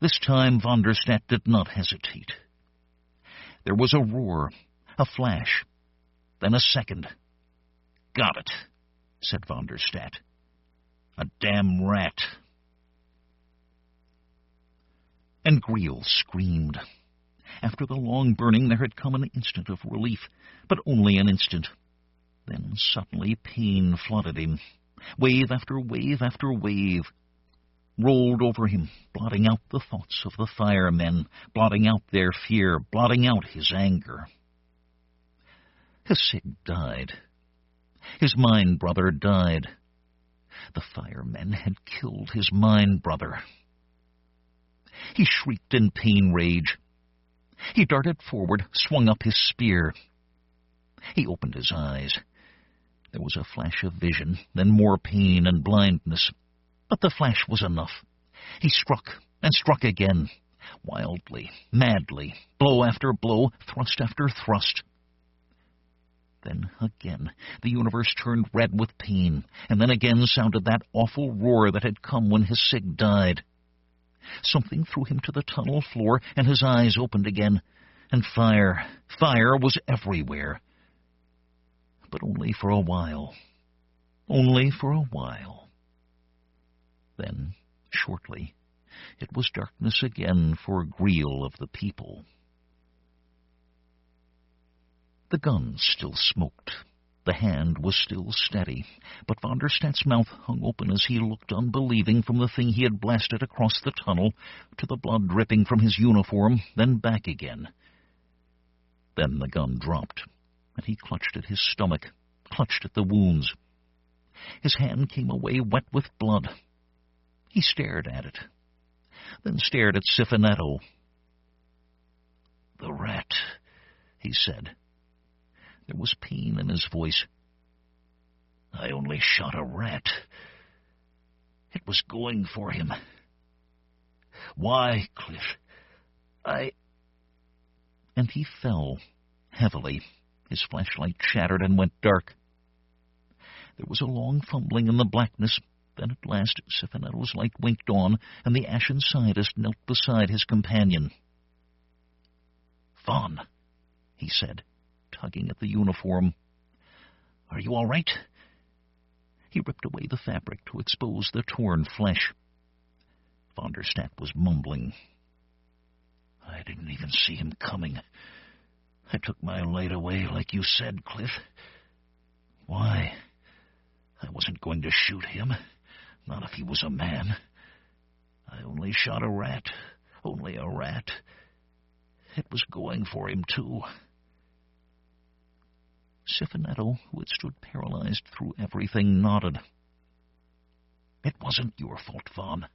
This time von der Stadt did not hesitate. There was a roar, a flash, then a second. "Got it," said von der Stadt. "A damn rat." And Greel screamed. After the long burning there had come an instant of relief, but only an instant. Then suddenly pain flooded him. Wave after wave after wave rolled over him, blotting out the thoughts of the firemen, blotting out their fear, blotting out his anger. Hasig died. His mine-brother died. The firemen had killed his mine-brother. He shrieked in pain-rage. He darted forward, swung up his spear. He opened his eyes. There was a flash of vision, then more pain and blindness. But the flash was enough. He struck and struck again, wildly, madly, blow after blow, thrust after thrust. Then again the universe turned red with pain, and then again sounded that awful roar that had come when Hasig died. Something threw him to the tunnel floor, and his eyes opened again, and fire was everywhere. But only for a while. Only for a while. Then, shortly, it was darkness again for Greel of the people. The gun still smoked. The hand was still steady, but von der Stadt's mouth hung open as he looked unbelieving from the thing he had blasted across the tunnel to the blood dripping from his uniform, then back again. Then the gun dropped, and he clutched at his stomach, clutched at the wounds. His hand came away wet with blood. He stared at it, then stared at Cifanetto. "The rat," he said. There was pain in his voice. "I only shot a rat. It was going for him. Why, Cliff? And he fell, heavily. His flashlight shattered and went dark. There was a long fumbling in the blackness. Then at last Cifanetto's light winked on, and the ashen scientist knelt beside his companion. "Vaughn," he said, tugging at the uniform. "Are you all right?" He ripped away the fabric to expose the torn flesh. Von der Stadt was mumbling. I didn't even see him coming. I took my light away like you said, Cliff. Why? I wasn't going to shoot him, not if he was a man. I only shot a rat, only a rat. It was going for him, too. Siffinetto, who had stood paralyzed through everything, nodded. It wasn't your fault, Vaughn,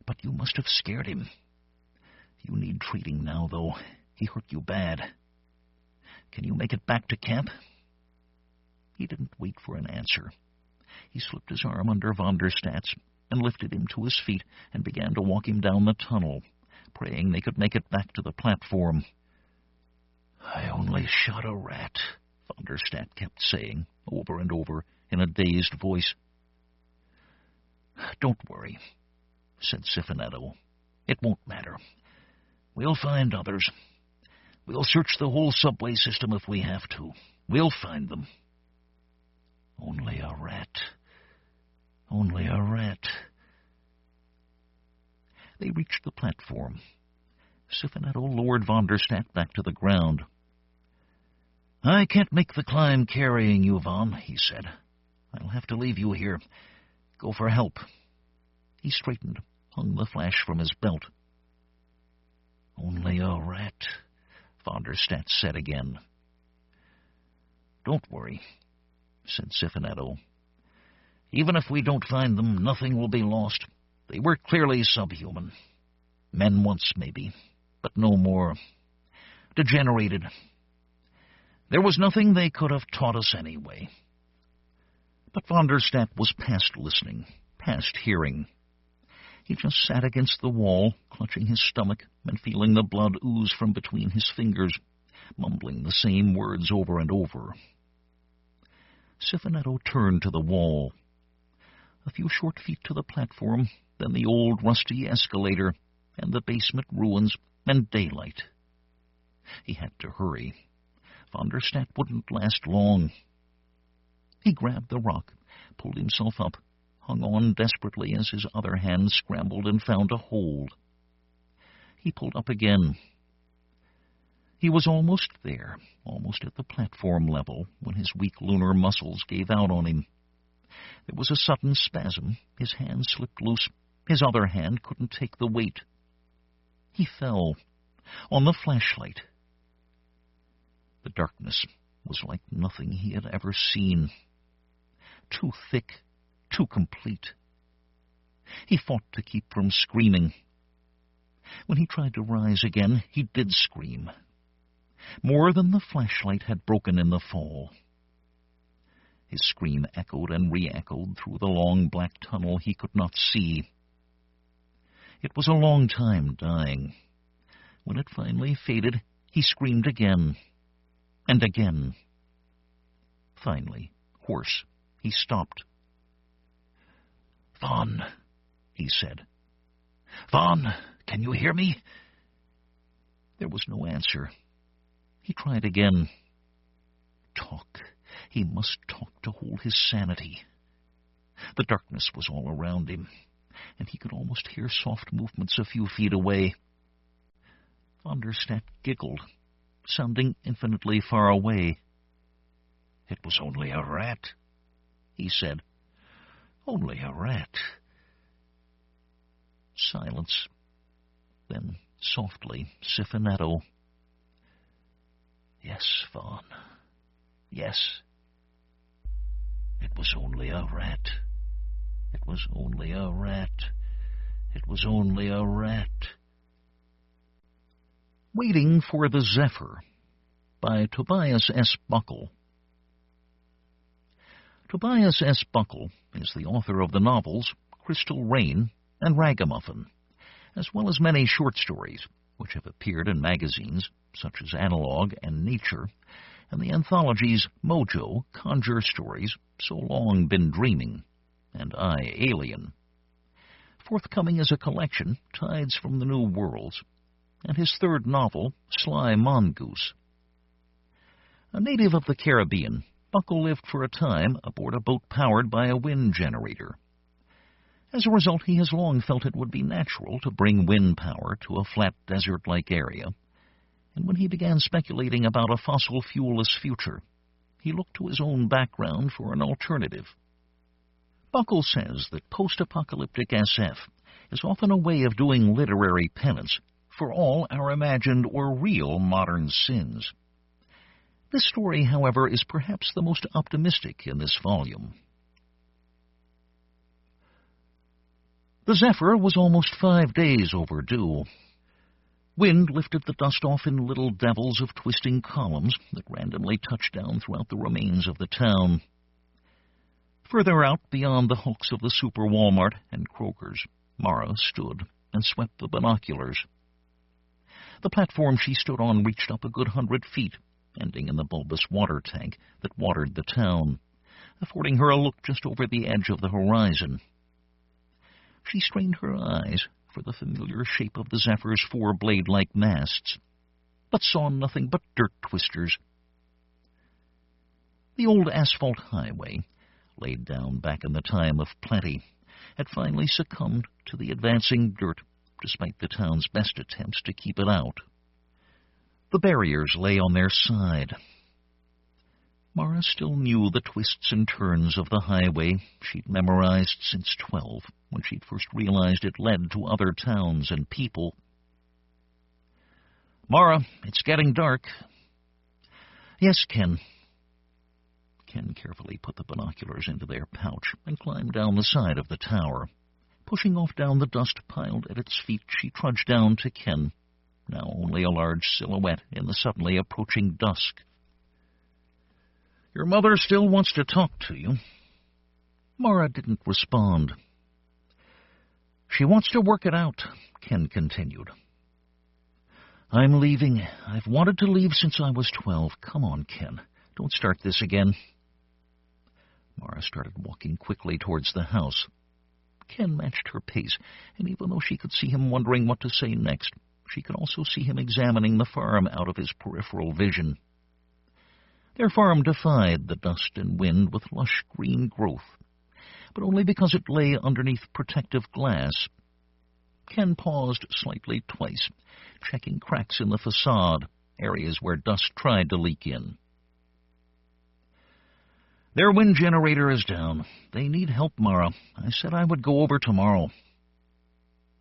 but you must have scared him. You need treating now, though. He hurt you bad. Can you make it back to camp? He didn't wait for an answer. He slipped his arm under von der Stadt's and lifted him to his feet and began to walk him down the tunnel, praying they could make it back to the platform. I only shot a rat, von der Stadt kept saying, over and over, in a dazed voice. Don't worry, said Siffinetto. It won't matter. We'll find others. We'll search the whole subway system if we have to. We'll find them. Only a rat. Only a rat. They reached the platform. Siffinetto lowered von der Stadt back to the ground. I can't make the climb carrying you, Vaughn, he said. I'll have to leave you here. Go for help. He straightened, hung the flash from his belt. Only a rat, von der Stadt said again. Don't worry, said Siffinetto. Even if we don't find them, nothing will be lost. They were clearly subhuman. Men once, maybe, but no more. Degenerated. There was nothing they could have taught us anyway. But von der Stadt was past listening, past hearing. He just sat against the wall, clutching his stomach and feeling the blood ooze from between his fingers, mumbling the same words over and over. Siffinetto turned to the wall. A few short feet to the platform, then the old rusty escalator, and the basement ruins, and daylight. He had to hurry. Von der Stadt wouldn't last long. He grabbed the rock, pulled himself up, hung on desperately as his other hand scrambled and found a hold. He pulled up again. He was almost there, almost at the platform level, when his weak lunar muscles gave out on him. There was a sudden spasm. His hand slipped loose. His other hand couldn't take the weight. He fell on the flashlight. The darkness was like nothing he had ever seen. Too thick, too complete. He fought to keep from screaming. When he tried to rise again, he did scream. More than the flashlight had broken in the fall. His scream echoed and re-echoed through the long black tunnel he could not see. It was a long time dying. When it finally faded, he screamed again, and again. Finally, hoarse, he stopped. Vaughn, he said. Vaughn, can you hear me? There was no answer. He tried again. Talk. He must talk to hold his sanity. The darkness was all around him, and he could almost hear soft movements a few feet away. Von der Stadt giggled, sounding infinitely far away. It was only a rat, he said. Only a rat. Silence. Then, softly, Siffinetto. Yes, Vaughn. Yes. It was only a rat. It was only a rat. It was only a rat. Waiting for the Zephyr by Tobias S. Buckle. Tobias S. Buckle is the author of the novels Crystal Rain and Ragamuffin, as well as many short stories which have appeared in magazines such as Analog and Nature, and the anthologies Mojo, Conjure Stories, So Long Been Dreaming, and I, Alien. Forthcoming is a collection, Tides from the New Worlds, and his third novel, Sly Mongoose. A native of the Caribbean, Buckle lived for a time aboard a boat powered by a wind generator. As a result, he has long felt it would be natural to bring wind power to a flat desert-like area, and when he began speculating about a fossil fuel-less future, he looked to his own background for an alternative. Buckle says that post-apocalyptic SF is often a way of doing literary penance for all our imagined or real modern sins. This story, however, is perhaps the most optimistic in this volume. The Zephyr was almost 5 days overdue. Wind lifted the dust off in little devils of twisting columns that randomly touched down throughout the remains of the town. Further out, beyond the hulks of the Super Walmart and Kroger's, Mara stood and swept the binoculars. The platform she stood on reached up a good 100 feet, ending in the bulbous water tank that watered the town, affording her a look just over the edge of the horizon. She strained her eyes for the familiar shape of the Zephyr's 4 blade-like masts, but saw nothing but dirt twisters. The old asphalt highway, laid down back in the time of plenty, had finally succumbed to the advancing dirt, despite the town's best attempts to keep it out. The barriers lay on their side. Mara still knew the twists and turns of the highway she'd memorized since 12, when she'd first realized it led to other towns and people. "Mara, it's getting dark." "Yes, Ken." Ken carefully put the binoculars into their pouch and climbed down the side of the tower. Pushing off down the dust piled at its feet, she trudged down to Ken, now only a large silhouette in the suddenly approaching dusk. "Your mother still wants to talk to you." Mara didn't respond. "She wants to work it out," Ken continued. "I'm leaving. I've wanted to leave since I was 12. Come on, Ken. Don't start this again." Mara started walking quickly towards the house. Ken matched her pace, and even though she could see him wondering what to say next, she could also see him examining the farm out of his peripheral vision. Their farm defied the dust and wind with lush green growth, but only because it lay underneath protective glass. Ken paused slightly twice, checking cracks in the facade, areas where dust tried to leak in. "Their wind generator is down. They need help, Mara. I said I would go over tomorrow."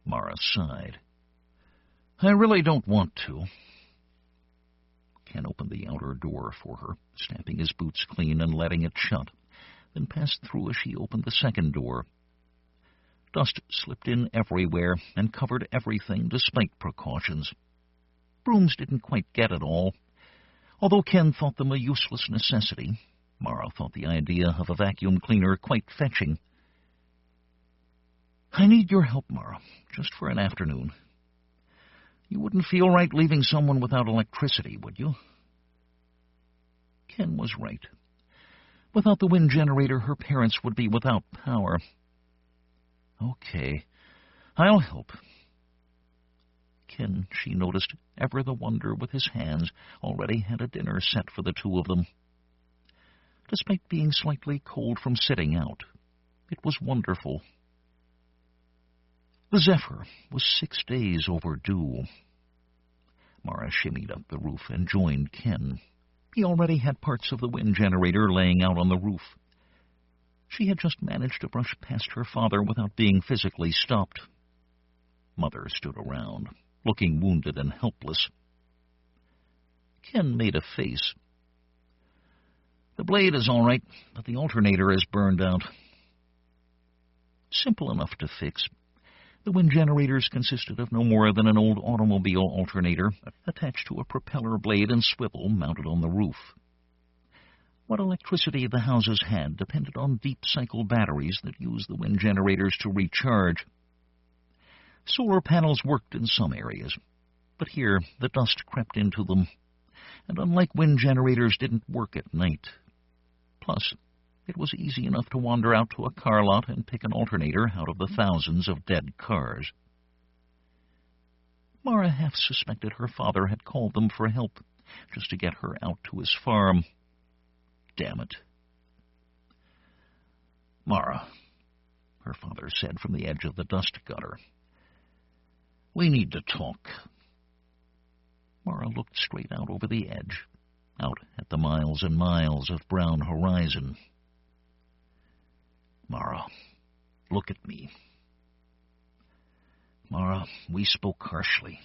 Mara sighed. "I really don't want to." Ken opened the outer door for her, snapping his boots clean and letting it shut, then passed through as she opened the second door. Dust slipped in everywhere and covered everything despite precautions. Brooms didn't quite get it all. Although Ken thought them a useless necessity, Mara thought the idea of a vacuum cleaner quite fetching. "I need your help, Mara, just for an afternoon. You wouldn't feel right leaving someone without electricity, would you?" Ken was right. Without the wind generator, her parents would be without power. "Okay, I'll help." Ken, she noticed, ever the wonder with his hands, already had a dinner set for the two of them. Despite being slightly cold from sitting out, it was wonderful. The Zephyr was 6 days overdue. Mara shimmied up the roof and joined Ken. He already had parts of the wind generator laying out on the roof. She had just managed to brush past her father without being physically stopped. Mother stood around, looking wounded and helpless. Ken made a face. "The blade is all right, but the alternator is burned out." Simple enough to fix. The wind generators consisted of no more than an old automobile alternator attached to a propeller blade and swivel mounted on the roof. What electricity the houses had depended on deep-cycle batteries that used the wind generators to recharge. Solar panels worked in some areas, but here the dust crept into them, and unlike wind generators, didn't work at night. Plus, it was easy enough to wander out to a car lot and pick an alternator out of the thousands of dead cars. Mara half suspected her father had called them for help, just to get her out to his farm. Damn it. "Mara, her father said from the edge of the dust gutter. "We need to talk." Mara looked straight out over the edge, out at the miles and miles of brown horizon. "Mara, look at me. Mara, we spoke harshly.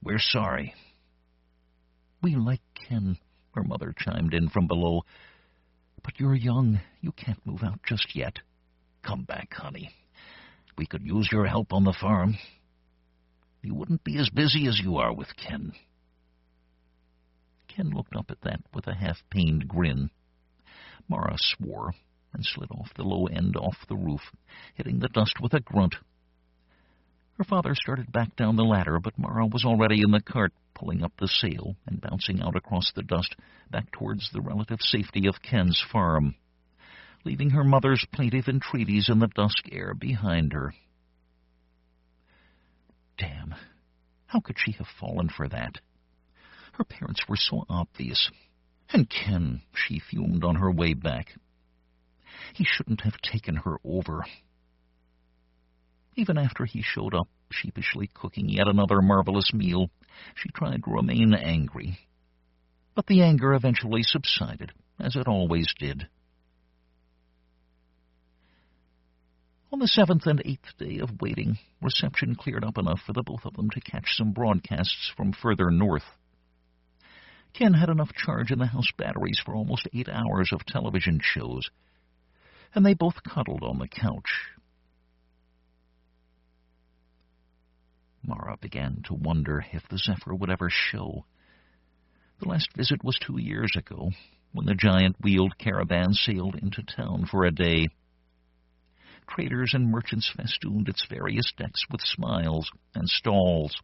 We're sorry." "We like Ken," her mother chimed in from below. "But you're young. You can't move out just yet." "Come back, honey. We could use your help on the farm. You wouldn't be as busy as you are with Ken." Ken looked up at that with a half-pained grin. Mara swore and slid off the low end off the roof, hitting the dust with a grunt. Her father started back down the ladder, but Mara was already in the cart, pulling up the sail and bouncing out across the dust back towards the relative safety of Ken's farm, leaving her mother's plaintive entreaties in the dusk air behind her. Damn, how could she have fallen for that? Her parents were so obvious. And Ken, she fumed on her way back. He shouldn't have taken her over. Even after he showed up, sheepishly cooking yet another marvelous meal, she tried to remain angry. But the anger eventually subsided, as it always did. On the 7th and 8th day of waiting, reception cleared up enough for the both of them to catch some broadcasts from further north. Ken had enough charge in the house batteries for almost 8 hours of television shows, and they both cuddled on the couch. Mara began to wonder if the Zephyr would ever show. The last visit was 2 years ago, when the giant wheeled caravan sailed into town for a day. Traders and merchants festooned its various decks with smiles and stalls.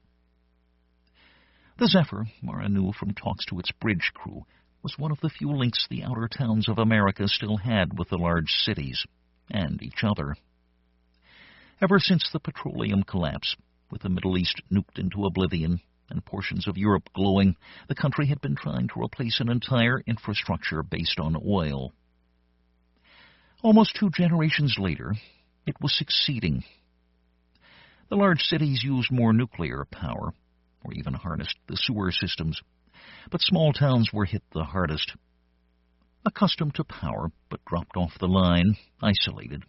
The Zephyr, Mara knew from talks to its bridge crew, was one of the few links the outer towns of America still had with the large cities, and each other. Ever since the petroleum collapse, with the Middle East nuked into oblivion and portions of Europe glowing, the country had been trying to replace an entire infrastructure based on oil. Almost 2 generations later, it was succeeding. The large cities used more nuclear power, or even harnessed the sewer systems, but small towns were hit the hardest. Accustomed to power, but dropped off the line, isolated,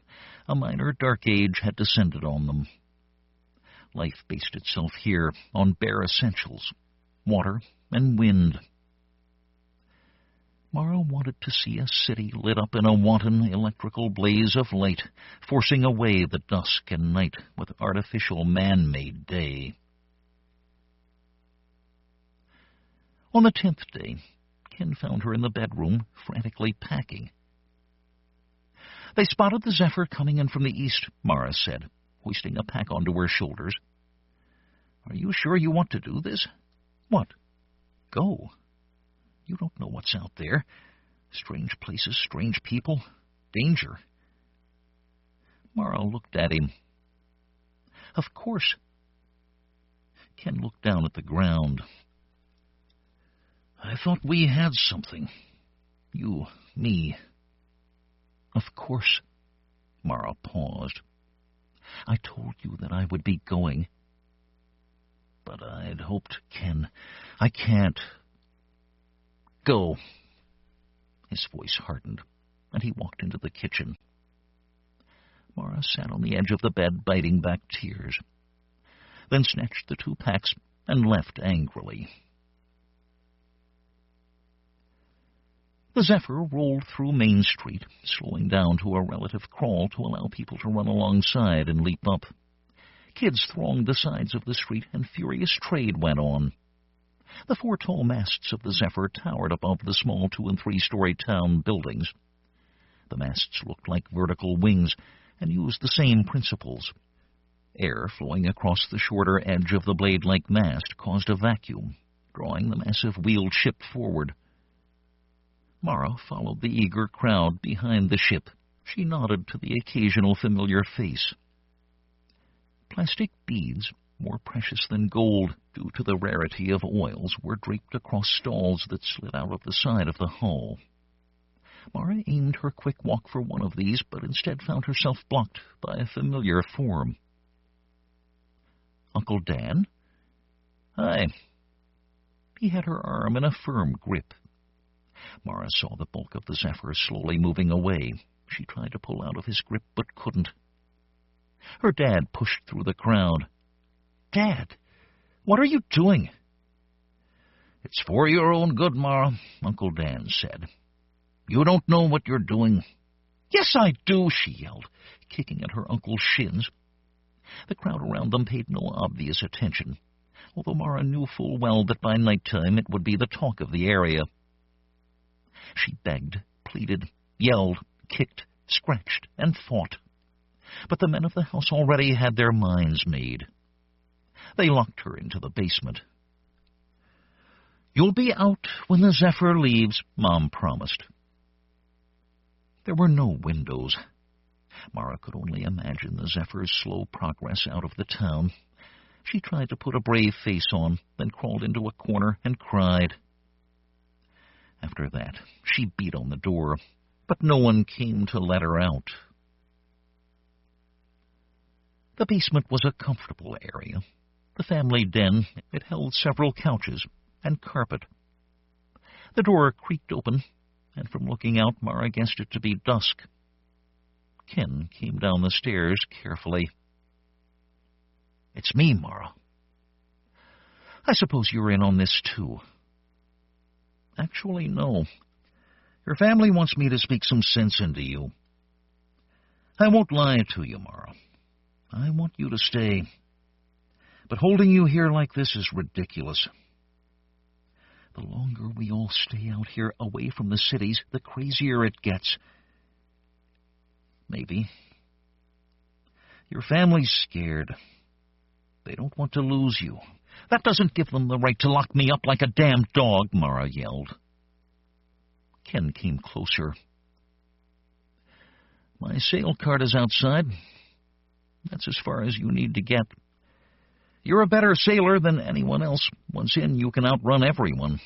a minor dark age had descended on them. Life based itself here on bare essentials, water and wind. Mara wanted to see a city lit up in a wanton electrical blaze of light, forcing away the dusk and night with artificial man-made day. On the 10th day, Ken found her in the bedroom, frantically packing. "They spotted the Zephyr coming in from the east," Mara said, hoisting a pack onto her shoulders. "Are you sure you want to do this?" "What?" "Go. You don't know what's out there. Strange places, strange people, danger." Mara looked at him. "Of course." Ken looked down at the ground. "I thought we had something. You, me." "Of course." Mara paused. "I told you that I would be going." "But I'd hoped, Ken. I can't." "Go." His voice hardened, and he walked into the kitchen. Mara sat on the edge of the bed, biting back tears, then snatched the 2 packs and left angrily. The Zephyr rolled through Main Street, slowing down to a relative crawl to allow people to run alongside and leap up. Kids thronged the sides of the street, and furious trade went on. The 4 tall masts of the Zephyr towered above the small 2- and 3-story town buildings. The masts looked like vertical wings and used the same principles. Air flowing across the shorter edge of the blade-like mast caused a vacuum, drawing the massive wheeled ship forward. Mara followed the eager crowd behind the ship. She nodded to the occasional familiar face. Plastic beads, more precious than gold due to the rarity of oils, were draped across stalls that slid out of the side of the hull. Mara aimed her quick walk for one of these, but instead found herself blocked by a familiar form. Uncle Dan? Hi. He had her arm in a firm grip. Mara saw the bulk of the Zephyr slowly moving away. She tried to pull out of his grip, but couldn't. Her dad pushed through the crowd. Dad, what are you doing? It's for your own good, Mara, Uncle Dan said. You don't know what you're doing. Yes, I do, she yelled, kicking at her uncle's shins. The crowd around them paid no obvious attention, although Mara knew full well that by nighttime it would be the talk of the area. She begged, pleaded, yelled, kicked, scratched, and fought. But the men of the house already had their minds made. They locked her into the basement. You'll be out when the Zephyr leaves, Mom promised. There were no windows. Mara could only imagine the Zephyr's slow progress out of the town. She tried to put a brave face on, then crawled into a corner and cried. After that, she beat on the door, but no one came to let her out. The basement was a comfortable area. The family den, it held several couches and carpet. The door creaked open, and from looking out, Mara guessed it to be dusk. Ken came down the stairs carefully. It's me, Mara. I suppose you're in on this, too. Actually, no. Your family wants me to speak some sense into you. I won't lie to you, Mara. I want you to stay. But holding you here like this is ridiculous. The longer we all stay out here away from the cities, the crazier it gets. Maybe. Your family's scared. They don't want to lose you. That doesn't give them the right to lock me up like a damn dog, Mara yelled. Ken came closer. My sail cart is outside. That's as far as you need to get. You're a better sailor than anyone else. Once in, you can outrun everyone.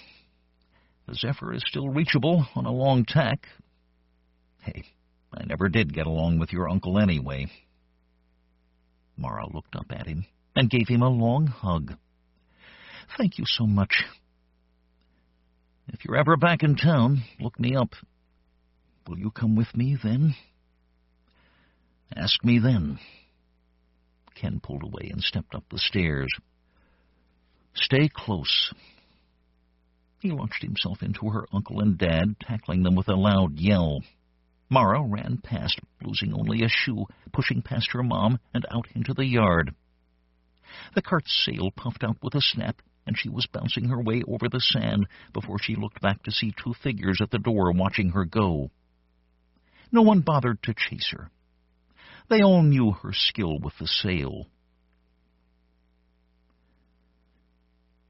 The Zephyr is still reachable on a long tack. Hey, I never did get along with your uncle anyway. Mara looked up at him and gave him a long hug. Thank you so much. If you're ever back in town, look me up. Will you come with me then? Ask me then. Ken pulled away and stepped up the stairs. Stay close. He launched himself into her uncle and dad, tackling them with a loud yell. Mara ran past, losing only a shoe, pushing past her mom and out into the yard. The cart's sail puffed out with a snap, and she was bouncing her way over the sand before she looked back to see two figures at the door watching her go. No one bothered to chase her. They all knew her skill with the sail.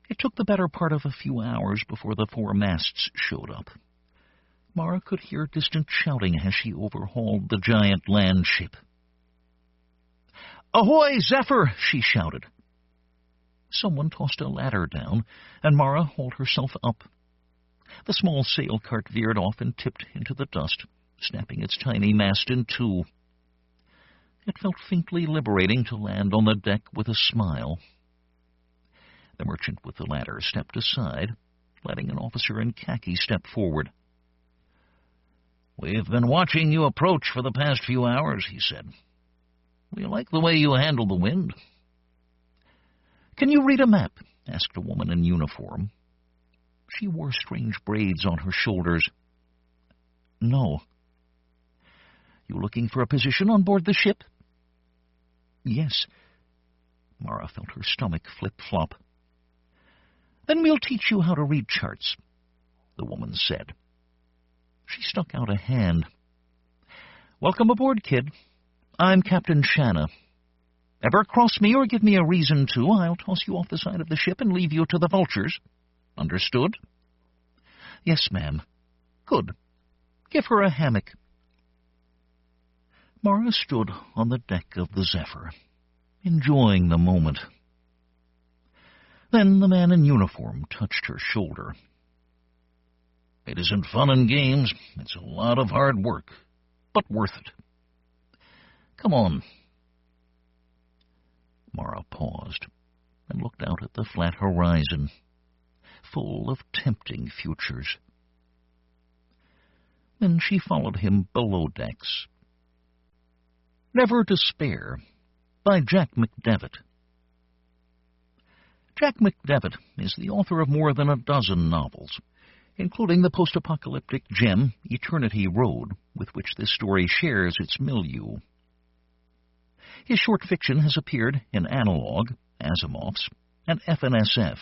It took the better part of a few hours before the four masts showed up. Mara could hear distant shouting as she overhauled the giant land ship. "Ahoy, Zephyr!" she shouted. Someone tossed a ladder down, and Mara hauled herself up. The small sail cart veered off and tipped into the dust, snapping its tiny mast in two. It felt faintly liberating to land on the deck with a smile. The merchant with the ladder stepped aside, letting an officer in khaki step forward. "We've been watching you approach for the past few hours," he said. "We like the way you handle the wind." "Can you read a map?" asked a woman in uniform. She wore strange braids on her shoulders. "No." "You looking for a position on board the ship?" "Yes." Mara felt her stomach flip-flop. "Then we'll teach you how to read charts," the woman said. She stuck out a hand. "Welcome aboard, kid. I'm Captain Shanna. Ever cross me or give me a reason to, I'll toss you off the side of the ship and leave you to the vultures. Understood?" "Yes, ma'am." "Good. Give her a hammock." Mara stood on the deck of the Zephyr, enjoying the moment. Then the man in uniform touched her shoulder. It isn't fun and games. It's a lot of hard work, but worth it. Come on." Mara paused and looked out at the flat horizon, full of tempting futures. Then she followed him below decks. Never Despair, by Jack McDevitt. Jack McDevitt is the author of more than a dozen novels, including the post-apocalyptic gem Eternity Road, with which this story shares its milieu. His short fiction has appeared in Analog, Asimov's, and FNSF,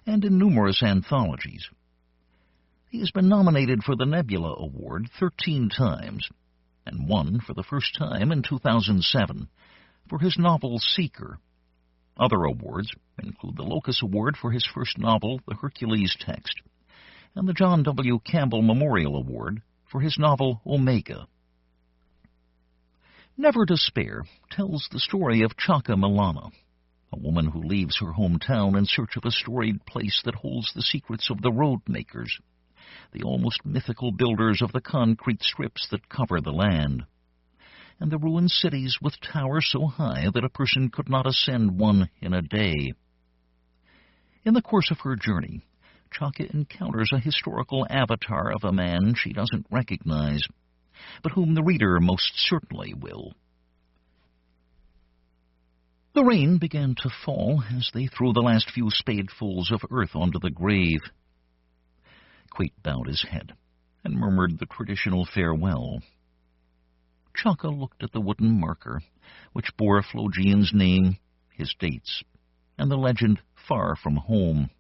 and in numerous anthologies. He has been nominated for the Nebula Award 13 times, and won for the first time in 2007 for his novel Seeker. Other awards include the Locus Award for his first novel, The Hercules Text, and the John W. Campbell Memorial Award for his novel Omega. Never Despair tells the story of Chaka Milana, a woman who leaves her hometown in search of a storied place that holds the secrets of the road makers, the almost mythical builders of the concrete strips that cover the land, and the ruined cities with towers so high that a person could not ascend one in a day. In the course of her journey, Chaka encounters a historical avatar of a man she doesn't recognize, but whom the reader most certainly will. The rain began to fall as they threw the last few spadefuls of earth onto the grave. Quate bowed his head and murmured the traditional farewell. Chaka looked at the wooden marker, which bore Phlogian's name, his dates, and the legend Far From Home.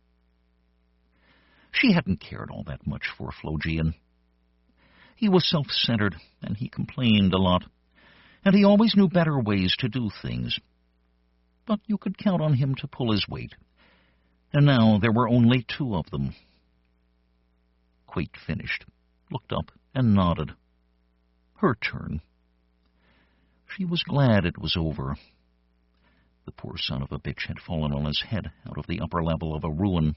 She hadn't cared all that much for Phlogian. He was self-centered, and he complained a lot, and he always knew better ways to do things. But you could count on him to pull his weight, and now there were only two of them. Quate finished, looked up, and nodded. Her turn. She was glad it was over. The poor son of a bitch had fallen on his head out of the upper level of a ruin,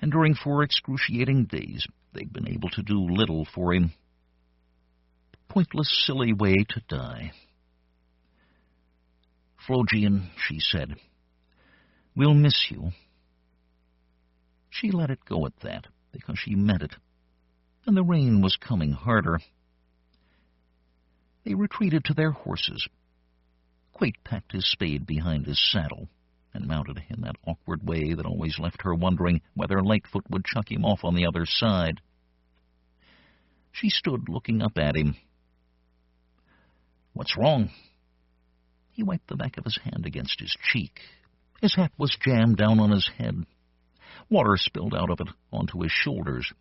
and during 4 excruciating days they'd been able to do little for him. Pointless, silly way to die. "Phlogian," she said, "we'll miss you." She let it go at that, because she meant it, and the rain was coming harder. They retreated to their horses. Quate packed his spade behind his saddle and mounted in that awkward way that always left her wondering whether Lightfoot would chuck him off on the other side. She stood looking up at him. "What's wrong?" He wiped the back of his hand against his cheek. His hat was jammed down on his head. Water spilled out of it onto his shoulders.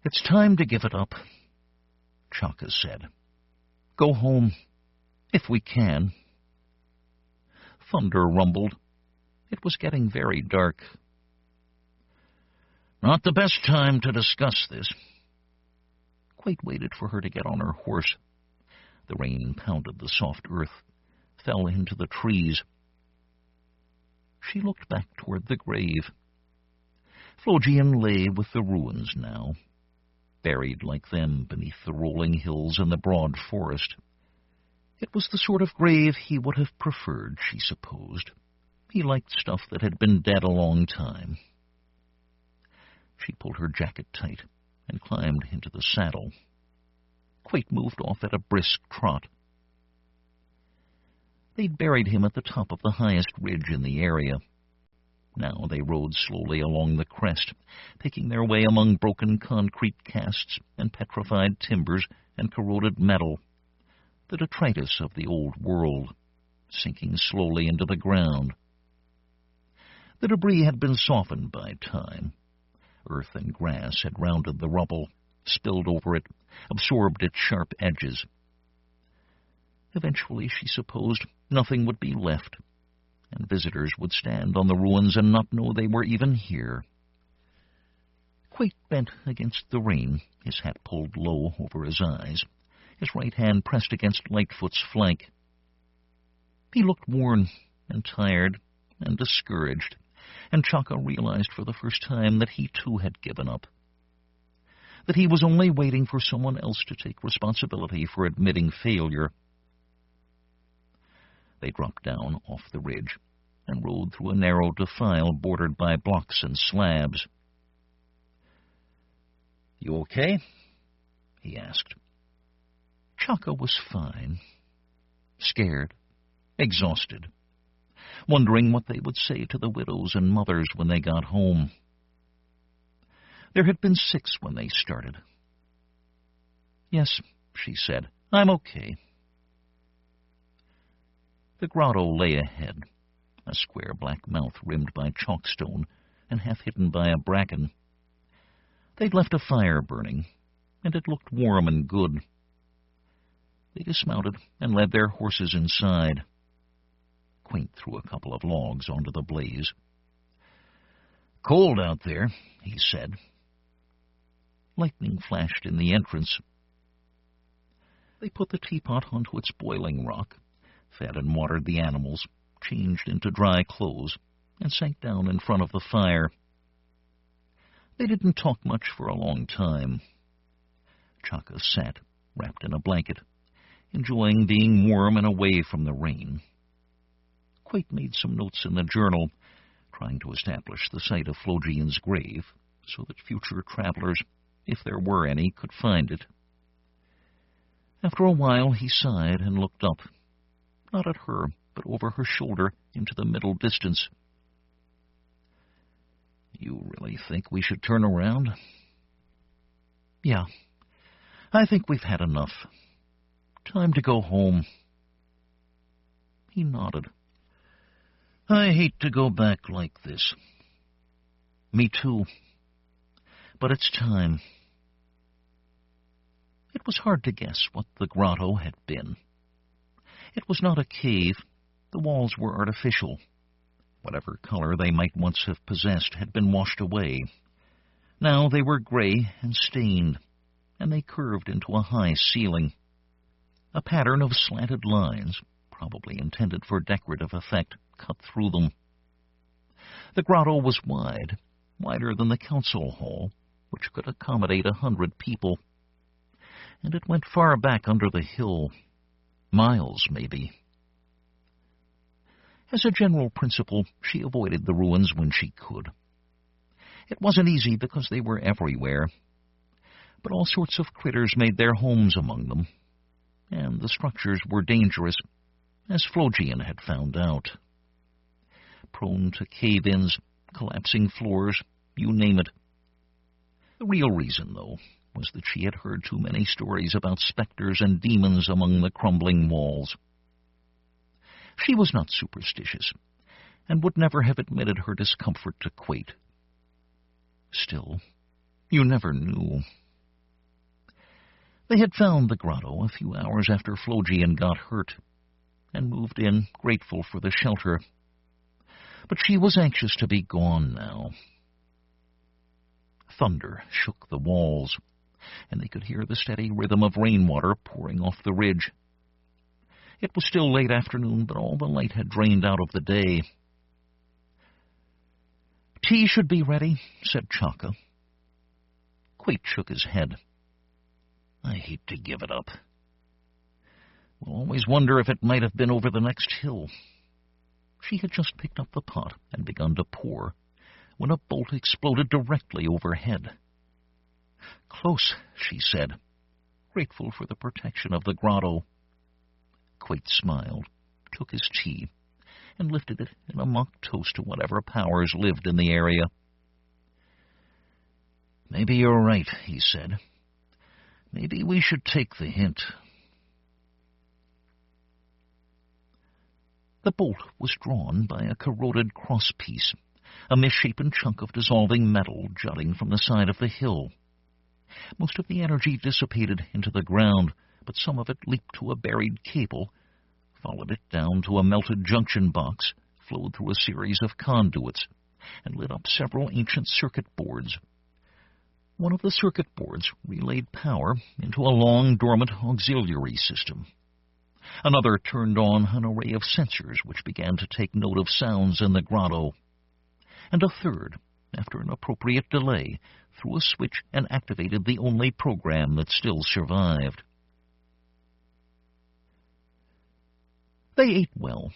"It's time to give it up," Chaka said. "Go home, if we can." Thunder rumbled. It was getting very dark. "Not the best time to discuss this." Quate waited for her to get on her horse. The rain pounded the soft earth, fell into the trees. She looked back toward the grave. Phlogian lay with the ruins now, buried like them beneath the rolling hills and the broad forest. It was the sort of grave he would have preferred, she supposed. He liked stuff that had been dead a long time. She pulled her jacket tight and climbed into the saddle. Quate moved off at a brisk trot. They'd buried him at the top of the highest ridge in the area. Now they rode slowly along the crest, picking their way among broken concrete casts and petrified timbers and corroded metal, the detritus of the old world, sinking slowly into the ground. The debris had been softened by time. Earth and grass had rounded the rubble, spilled over it, absorbed its sharp edges. Eventually, she supposed, nothing would be left, and visitors would stand on the ruins and not know they were even here. Quate bent against the rain, his hat pulled low over his eyes, his right hand pressed against Lightfoot's flank. He looked worn and tired and discouraged, and Chaka realized for the first time that he too had given up, that he was only waiting for someone else to take responsibility for admitting failure. They dropped down off the ridge and rode through a narrow defile bordered by blocks and slabs. "You okay?" he asked. Chaka was fine, scared, exhausted, wondering what they would say to the widows and mothers when they got home. There had been 6 when they started. "Yes," she said, "I'm okay." The grotto lay ahead, a square black mouth rimmed by chalkstone and half hidden by a bracken. They'd left a fire burning, and it looked warm and good. They dismounted and led their horses inside. Quaint threw a couple of logs onto the blaze. "Cold out there," he said. Lightning flashed in the entrance. They put the teapot onto its boiling rock, fed and watered the animals, changed into dry clothes, and sank down in front of the fire. They didn't talk much for a long time. Chaka sat, wrapped in a blanket, enjoying being warm and away from the rain. Quate made some notes in the journal, trying to establish the site of Phlogian's grave, so that future travelers, if there were any, could find it. After a while he sighed and looked up, not at her, but over her shoulder into the middle distance. "You really think we should turn around?" "Yeah, I think we've had enough. Time to go home." He nodded. "I hate to go back like this." "Me too. But it's time." It was hard to guess what the grotto had been. It was not a cave. The walls were artificial. Whatever color they might once have possessed had been washed away. Now they were gray and stained, and they curved into a high ceiling. A pattern of slanted lines, probably intended for decorative effect, cut through them. The grotto was wide, wider than the council hall, which could accommodate 100 people. And it went far back under the hill, miles maybe. As a general principle, she avoided the ruins when she could. It wasn't easy because they were everywhere, but all sorts of critters made their homes among them, and the structures were dangerous, as Phlogian had found out. Prone to cave-ins, collapsing floors, you name it. The real reason, though, was that she had heard too many stories about specters and demons among the crumbling walls. She was not superstitious, and would never have admitted her discomfort to Quate. Still, you never knew. They had found the grotto a few hours after Phlogian got hurt, and moved in, grateful for the shelter. But she was anxious to be gone now. Thunder shook the walls, and they could hear the steady rhythm of rainwater pouring off the ridge. It was still late afternoon, but all the light had drained out of the day. "Tea should be ready," said Chaka. Quate shook his head. "I hate to give it up. We'll always wonder if it might have been over the next hill." She had just picked up the pot and begun to pour, when a bolt exploded directly overhead. "Close," she said, grateful for the protection of the grotto. Quate smiled, took his tea, and lifted it in a mock toast to whatever powers lived in the area. "Maybe you're right," he said. "Maybe we should take the hint." The bolt was drawn by a corroded crosspiece, a misshapen chunk of dissolving metal jutting from the side of the hill. Most of the energy dissipated into the ground, but some of it leaped to a buried cable, followed it down to a melted junction box, flowed through a series of conduits, and lit up several ancient circuit boards. One of the circuit boards relayed power into a long, dormant auxiliary system. Another turned on an array of sensors which began to take note of sounds in the grotto. and a third, after an appropriate delay, threw a switch and activated the only program that still survived. They ate well.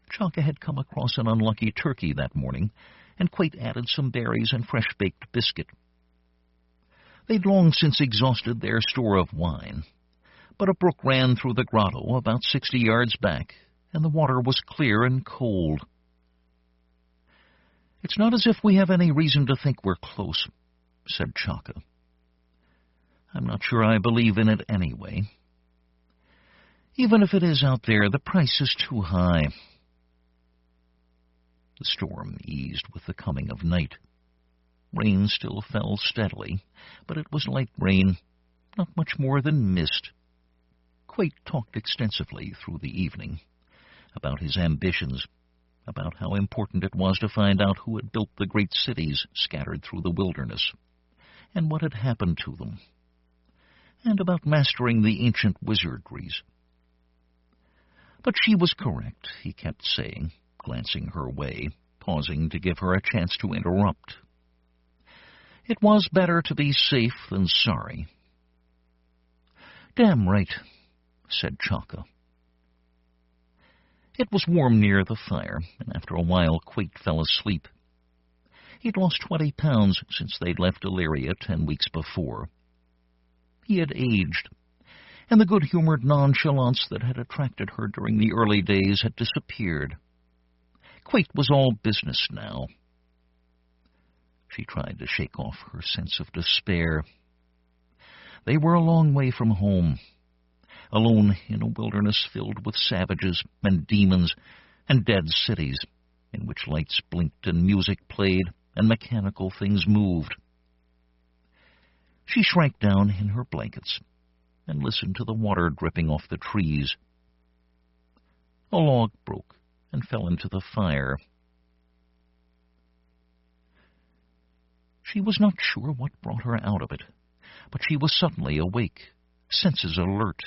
Chaka had come across an unlucky turkey that morning, and Quate added some berries and fresh-baked biscuit. They'd long since exhausted their store of wine, but a brook ran through the grotto about 60 yards back, and the water was clear and cold. "It's not as if we have any reason to think we're close," said Chaka. "I'm not sure I believe in it anyway. Even if it is out there, the price is too high." The storm eased with the coming of night. Rain still fell steadily, but it was light rain, not much more than mist. Quate talked extensively through the evening about his ambitions, about how important it was to find out who had built the great cities scattered through the wilderness, and what had happened to them, and about mastering the ancient wizardries. But she was correct, he kept saying, glancing her way, pausing to give her a chance to interrupt. It was better to be safe than sorry. "Damn right," said Chaka. It was warm near the fire, and after a while Quate fell asleep. He'd lost 20 pounds since they'd left Illyria 10 weeks before. He had aged, and the good-humored nonchalance that had attracted her during the early days had disappeared. Quate was all business now. She tried to shake off her sense of despair. They were a long way from home, alone in a wilderness filled with savages and demons and dead cities, in which lights blinked and music played and mechanical things moved. She shrank down in her blankets and listened to the water dripping off the trees. A log broke and fell into the fire. She was not sure what brought her out of it, but she was suddenly awake, senses alert.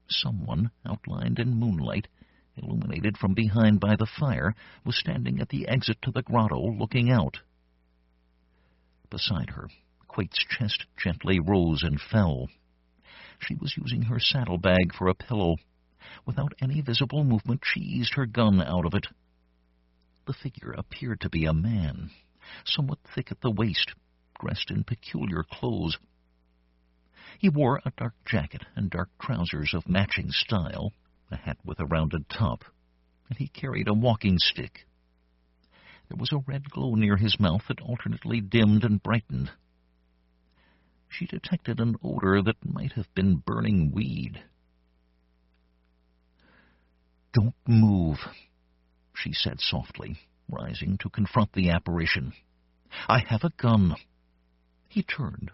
Someone, outlined in moonlight, illuminated from behind by the fire, was standing at the exit to the grotto, looking out. Beside her, Quate's chest gently rose and fell. She was using her saddlebag for a pillow. Without any visible movement, she eased her gun out of it. The figure appeared to be a man, somewhat thick at the waist, dressed in peculiar clothes. He wore a dark jacket and dark trousers of matching style, a hat with a rounded top, and he carried a walking stick. There was a red glow near his mouth that alternately dimmed and brightened. She detected an odor that might have been burning weed. "Don't move," she said softly, rising to confront the apparition. "I have a gun." He turned,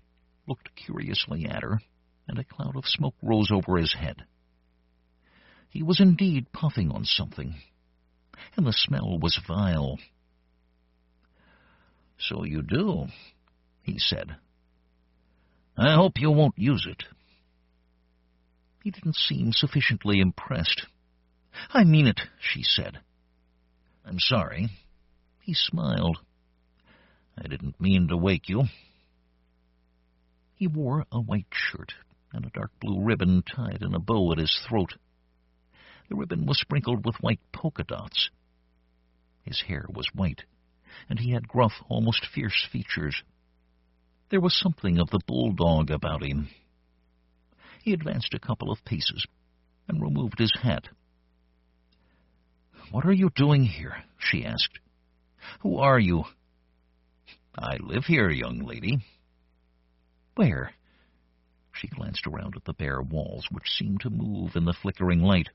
looked curiously at her, and a cloud of smoke rose over his head. He was indeed puffing on something, and the smell was vile. "So you do," he said. "I hope you won't use it." He didn't seem sufficiently impressed. "I mean it," she said. "I'm sorry." He smiled. "I didn't mean to wake you." He wore a white shirt and a dark blue ribbon tied in a bow at his throat. The ribbon was sprinkled with white polka dots. His hair was white, and he had gruff, almost fierce features. There was something of the bulldog about him. He advanced a couple of paces and removed his hat. "What are you doing here?" she asked. "Who are you?" "I live here, young lady." "Where?" She glanced around at the bare walls, which seemed to move in the flickering light.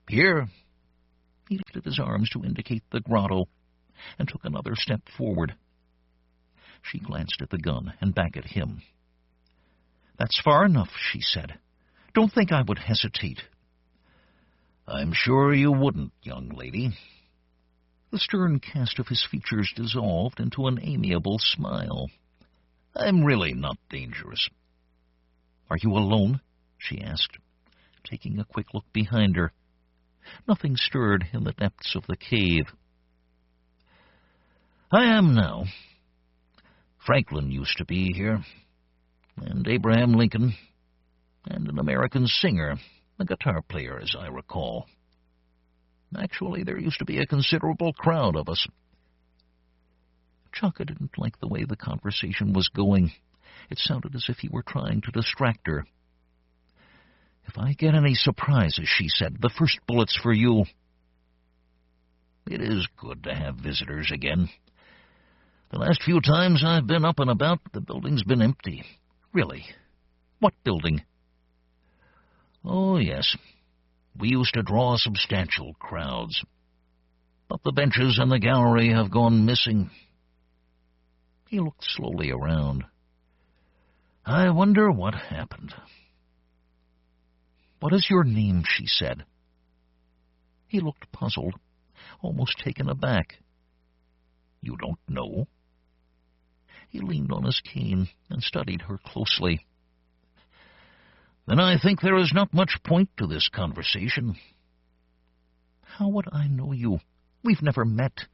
"Here." He lifted his arms to indicate the grotto and took another step forward. She glanced at the gun and back at him. "That's far enough," she said. "Don't think I would hesitate." "I'm sure you wouldn't, young lady." The stern cast of his features dissolved into an amiable smile. "I'm really not dangerous." "Are you alone?" she asked, taking a quick look behind her. Nothing stirred in the depths of the cave. I am now. Franklin used to be here, and Abraham Lincoln, and an American singer, a guitar player, as I recall. Actually, there used to be a considerable crowd of us. Chaka didn't like the way the conversation was going. It sounded as if he were trying to distract her. "If I get any surprises," she said, "the first bullet's for you." It is good to have visitors again. The last few times I've been up and about, the building's been empty. Really? What building? Oh, yes. We used to draw substantial crowds. But the benches in the gallery have gone missing. He looked slowly around. I wonder what happened. "What is your name?" she said. He looked puzzled, almost taken aback. "You don't know?" He leaned on his cane and studied her closely. "Then I think there is not much point to this conversation." "How would I know you? We've never met."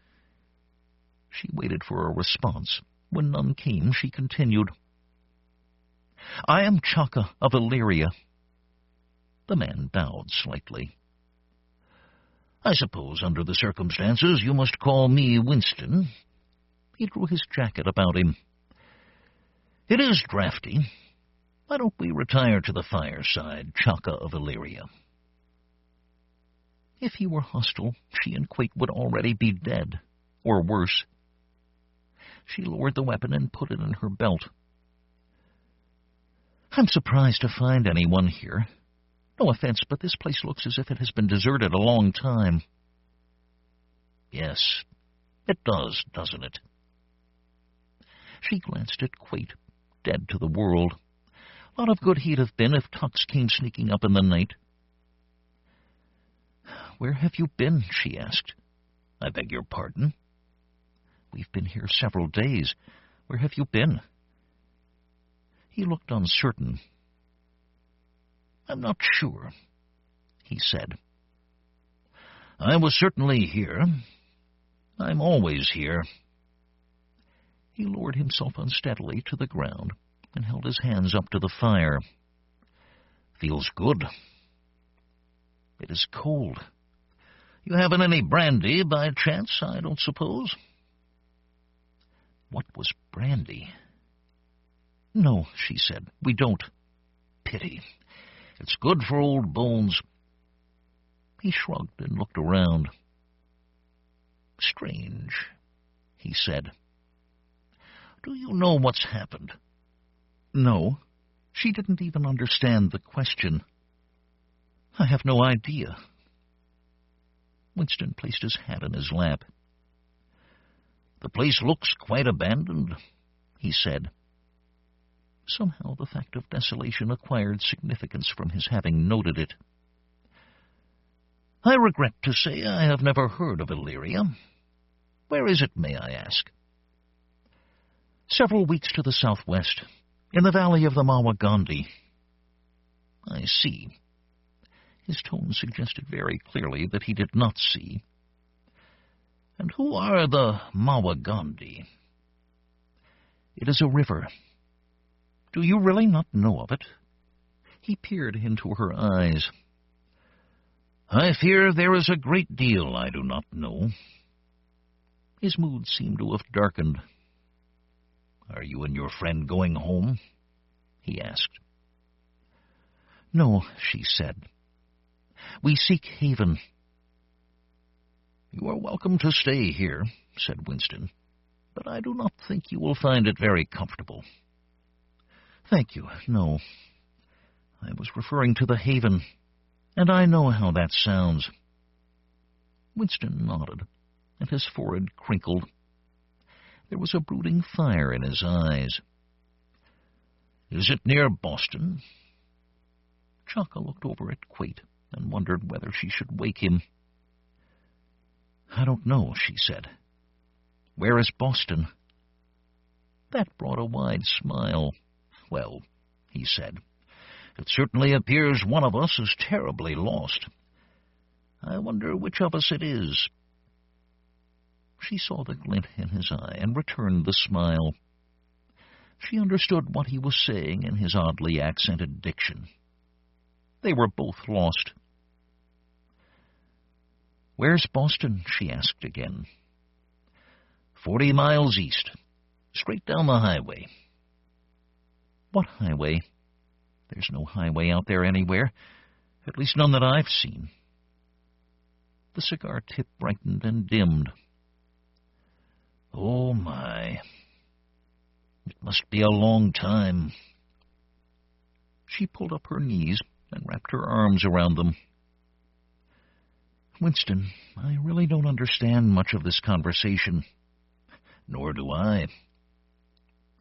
She waited for a response. When none came, she continued. "I am Chaka of Illyria." The man bowed slightly. "I suppose, under the circumstances, you must call me Winston." He drew his jacket about him. "It is drafty. Why don't we retire to the fireside, Chaka of Illyria?" If he were hostile, she and Quate would already be dead, or worse. She lowered the weapon and put it in her belt. "I'm surprised to find anyone here. No offense, but this place looks as if it has been deserted a long time." "Yes, it does, doesn't it?" She glanced at Quate, dead to the world. A lot of good he'd have been if Tux came sneaking up in the night. "Where have you been?" she asked. "I beg your pardon?" "We've been here several days. Where have you been?" He looked uncertain. "I'm not sure," he said. "I was certainly here. I'm always here." He lowered himself unsteadily to the ground and held his hands up to the fire. "Feels good." "It is cold. You haven't any brandy, by chance, I don't suppose?" What was brandy? "No," she said, "we don't." "Pity. It's good for old bones." He shrugged and looked around. "Strange," he said. "Do you know what's happened?" "No." She didn't even understand the question. "I have no idea." Winston placed his hat in his lap. "The place looks quite abandoned," he said. Somehow the fact of desolation acquired significance from his having noted it. "I regret to say I have never heard of Illyria. Where is it, may I ask?" "Several weeks to the southwest, in the valley of the Mawagandhi." "I see." His tone suggested very clearly that he did not see. "And who are the Mawagandhi?" "It is a river." "Do you really not know of it?" He peered into her eyes. "I fear there is a great deal I do not know." His mood seemed to have darkened. "Are you and your friend going home?" he asked. "No," she said. "We seek haven." "You are welcome to stay here," said Winston, "but I do not think you will find it very comfortable." "Thank you, no. I was referring to the haven, and I know how that sounds." Winston nodded, and his forehead crinkled. There was a brooding fire in his eyes. "Is it near Boston?" Chaka looked over at Quate and wondered whether she should wake him. "I don't know," she said. "Where is Boston?" That brought a wide smile. "Well," he said, "it certainly appears one of us is terribly lost. I wonder which of us it is." She saw the glint in his eye and returned the smile. She understood what he was saying in his oddly accented diction. They were both lost. "Where's Boston?" she asked again. 40 miles east, straight down the highway." "What highway?" "There's no highway out there anywhere, at least none that I've seen." The cigar tip brightened and dimmed. "Oh, my. It must be a long time." She pulled up her knees and wrapped her arms around them. "Winston, I really don't understand much of this conversation." "Nor do I."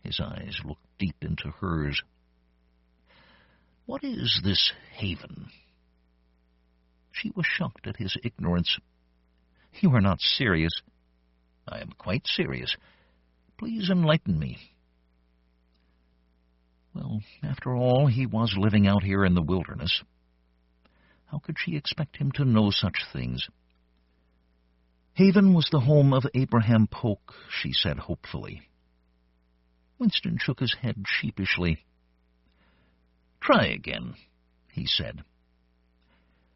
His eyes looked deep into hers. "What is this haven?" She was shocked at his ignorance. "You are not serious." "I am quite serious. Please enlighten me." Well, after all, he was living out here in the wilderness. How could she expect him to know such things? "Haven was the home of Abraham Polk," she said hopefully. Winston shook his head sheepishly. "Try again," he said.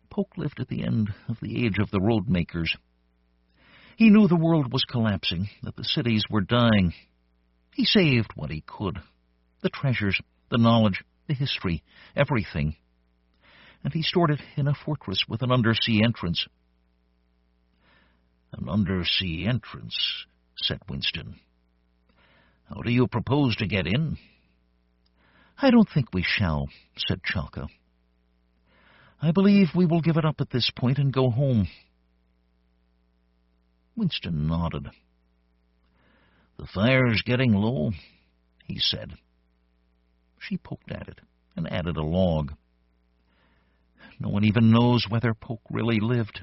Polk lived at the end of the age of the road makers. He knew the world was collapsing, that the cities were dying. He saved what he could, the treasures, the knowledge, the history, everything. And he stored it in a fortress with an undersea entrance. "An undersea entrance," said Winston. "How do you propose to get in?" "I don't think we shall," said Chalka. "I believe we will give it up at this point and go home." Winston nodded. "The fire's getting low," he said. She poked at it and added a log. "No one even knows whether Polk really lived.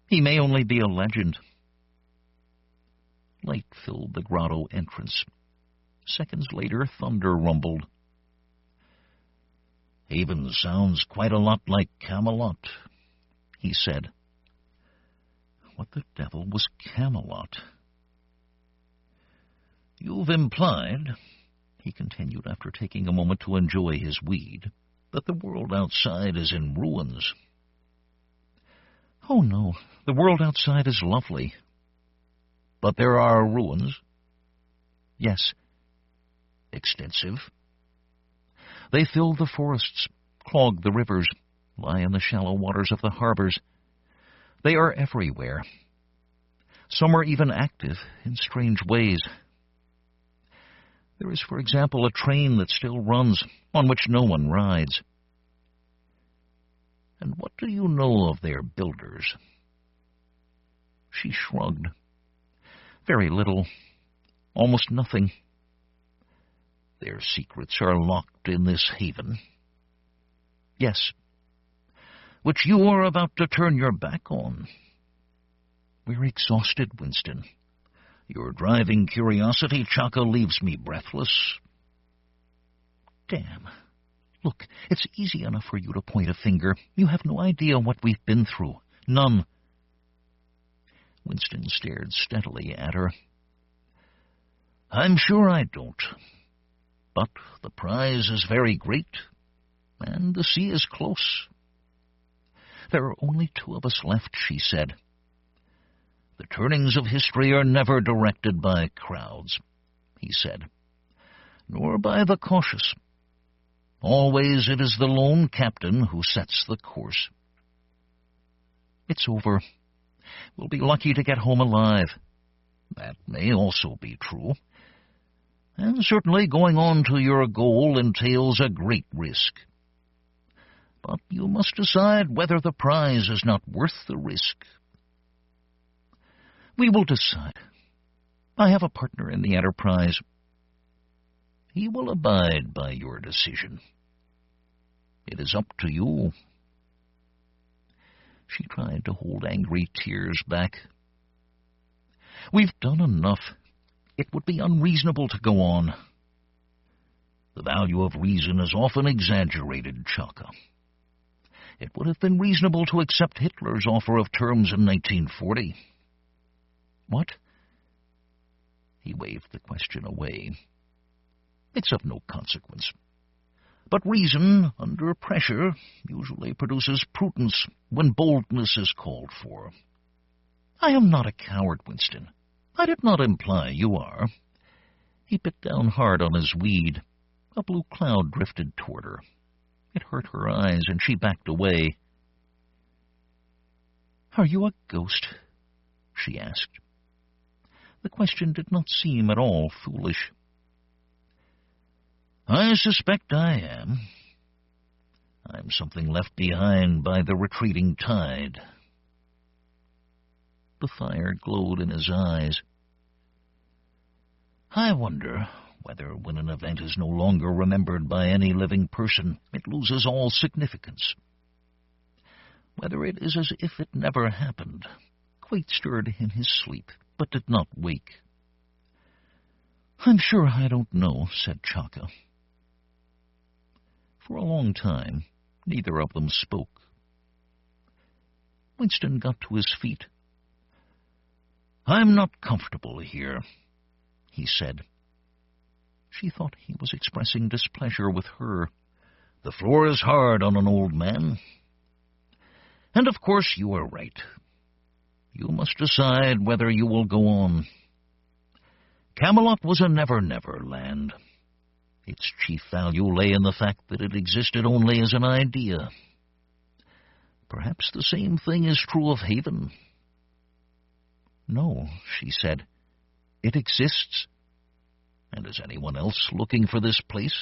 He may only be a legend." Light filled the grotto entrance. Seconds later, thunder rumbled. "Haven sounds quite a lot like Camelot," he said. What the devil was Camelot? "You've implied," he continued after taking a moment to enjoy his weed, "that the world outside is in ruins." "Oh, no, the world outside is lovely." "But there are ruins?" "Yes." "Extensive?" "They fill the forests, clog the rivers, lie in the shallow waters of the harbors. They are everywhere. Some are even active in strange ways. There is, for example, a train that still runs, on which no one rides." "And what do you know of their builders?" She shrugged. "Very little. Almost nothing." "Their secrets are locked in this haven?" "Yes." "Which you are about to turn your back on." "We're exhausted, Winston." "Your driving curiosity, Chaka, leaves me breathless." "Damn. Look, it's easy enough for you to point a finger. You have no idea what we've been through. None." Winston stared steadily at her. "I'm sure I don't. But the prize is very great, and the sea is close." "There are only 2 of us left," she said. "The turnings of history are never directed by crowds," he said, "nor by the cautious. Always it is the lone captain who sets the course." "It's over. We'll be lucky to get home alive." "That may also be true. And certainly going on to your goal entails a great risk. But you must decide whether the prize is not worth the risk." "We will decide. I have a partner in the enterprise." "He will abide by your decision. It is up to you." She tried to hold angry tears back. "We've done enough. It would be unreasonable to go on." "The value of reason is often exaggerated, Chaka. It would have been reasonable to accept Hitler's offer of terms in 1940. What? He waved the question away. It's of no consequence. But reason, under pressure, usually produces prudence when boldness is called for. I am not a coward, Winston. I did not imply you are. He bit down hard on his weed. A blue cloud drifted toward her. It hurt her eyes, and she backed away. Are you a ghost? She asked. The question did not seem at all foolish. I suspect I am. I'm something left behind by the retreating tide. The fire glowed in his eyes. I wonder whether when an event is no longer remembered by any living person, it loses all significance. Whether it is as if it never happened, quite stirred in his sleep, but did not wake. I'm sure I don't know, said Chaka. For a long time, neither of them spoke. Winston got to his feet. I'm not comfortable here, he said. She thought he was expressing displeasure with her. The floor is hard on an old man. And of course you are right. You must decide whether you will go on. Camelot was a never-never land. Its chief value lay in the fact that it existed only as an idea. Perhaps the same thing is true of Haven. No, she said. It exists. And is anyone else looking for this place?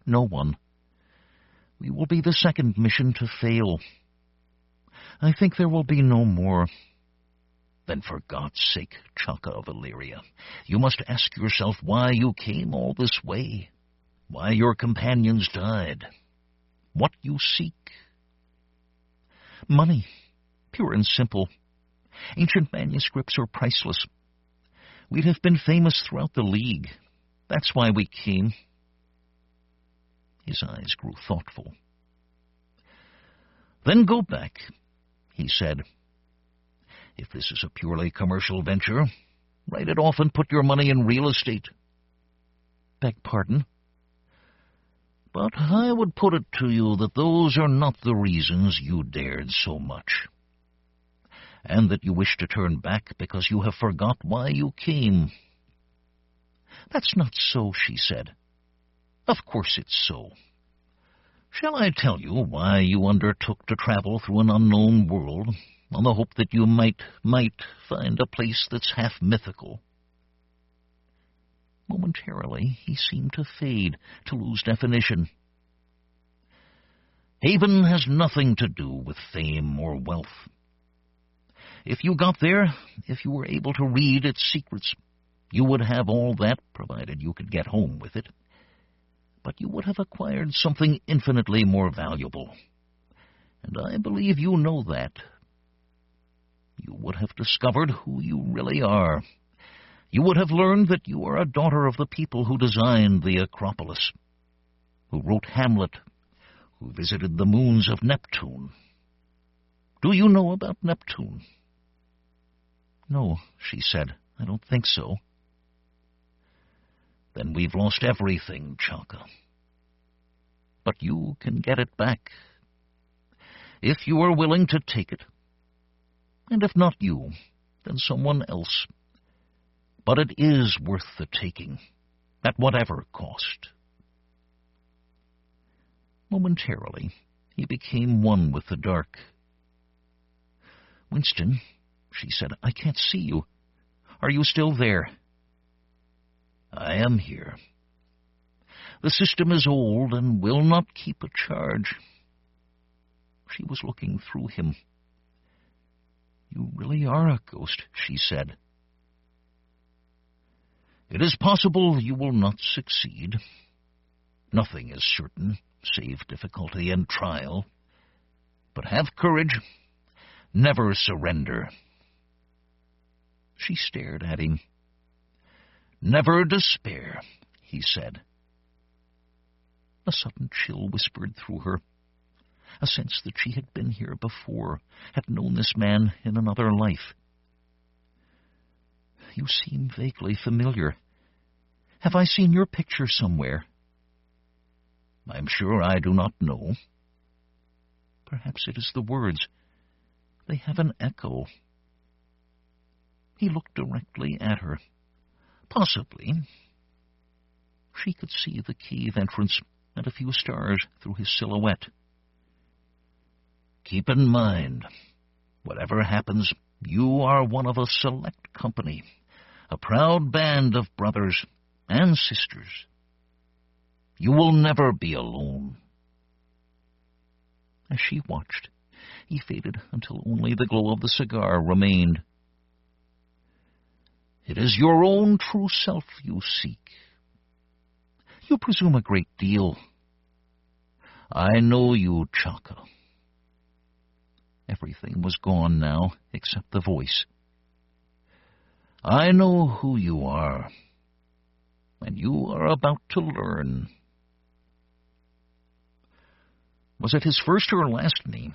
No one. We will be the second mission to fail. I think there will be no more. Then for God's sake, Chaka of Illyria, you must ask yourself why you came all this way, why your companions died, what you seek. Money, pure and simple. Ancient manuscripts are priceless. We'd have been famous throughout the League. That's why we came. His eyes grew thoughtful. Then go back, he said. If this is a purely commercial venture, write it off and put your money in real estate. Beg pardon? But I would put it to you that those are not the reasons you dared so much, and that you wish to turn back because you have forgot why you came. That's not so, she said. Of course it's so. Shall I tell you why you undertook to travel through an unknown world, on the hope that you might find a place that's half mythical? Momentarily, he seemed to fade, to lose definition. Haven has nothing to do with fame or wealth. If you got there, if you were able to read its secrets, you would have all that, provided you could get home with it. But you would have acquired something infinitely more valuable. And I believe you know that. You would have discovered who you really are. You would have learned that you are a daughter of the people who designed the Acropolis, who wrote Hamlet, who visited the moons of Neptune. Do you know about Neptune? No, she said. I don't think so. Then we've lost everything, Chaka. But you can get it back, if you are willing to take it. And if not you, then someone else. But it is worth the taking, at whatever cost. Momentarily, he became one with the dark. Winston, she said, I can't see you. Are you still there? I am here. The system is old and will not keep a charge. She was looking through him. You really are a ghost, she said. It is possible you will not succeed. Nothing is certain, save difficulty and trial. But have courage. Never surrender. She stared at him. Never despair, he said. A sudden chill whispered through her, a sense that she had been here before, had known this man in another life. You seem vaguely familiar. Have I seen your picture somewhere? I'm sure I do not know. Perhaps it is the words. They have an echo. He looked directly at her. Possibly. She could see the cave entrance and a few stars through his silhouette. Keep in mind, whatever happens, you are one of a select company, a proud band of brothers and sisters. You will never be alone. As she watched, he faded until only the glow of the cigar remained. It is your own true self you seek. You presume a great deal. I know you, Chaka. Everything was gone now, except the voice. I know who you are, and you are about to learn. Was it his first or last name?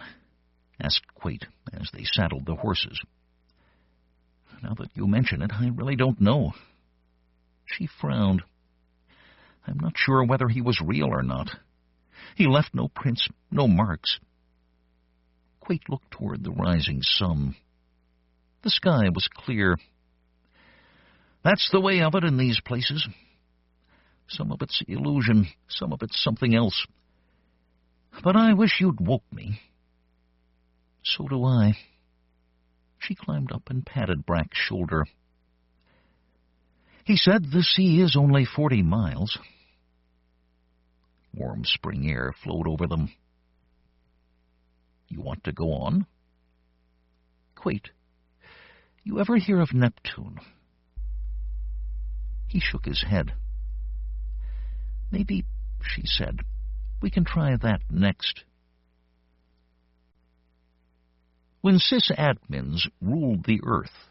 Asked Quate as they saddled the horses. Now that you mention it, I really don't know. She frowned. I'm not sure whether he was real or not. He left no prints, no marks. Quate looked toward the rising sun. The sky was clear. That's the way of it in these places. Some of it's illusion, some of it's something else. But I wish you'd woke me. So do I. She climbed up and patted Brack's shoulder. He said the sea is only 40 miles. Warm spring air flowed over them. You want to go on? Quate, you ever hear of Neptune? He shook his head. Maybe, she said, we can try that next. When Sysadmins Ruled the Earth,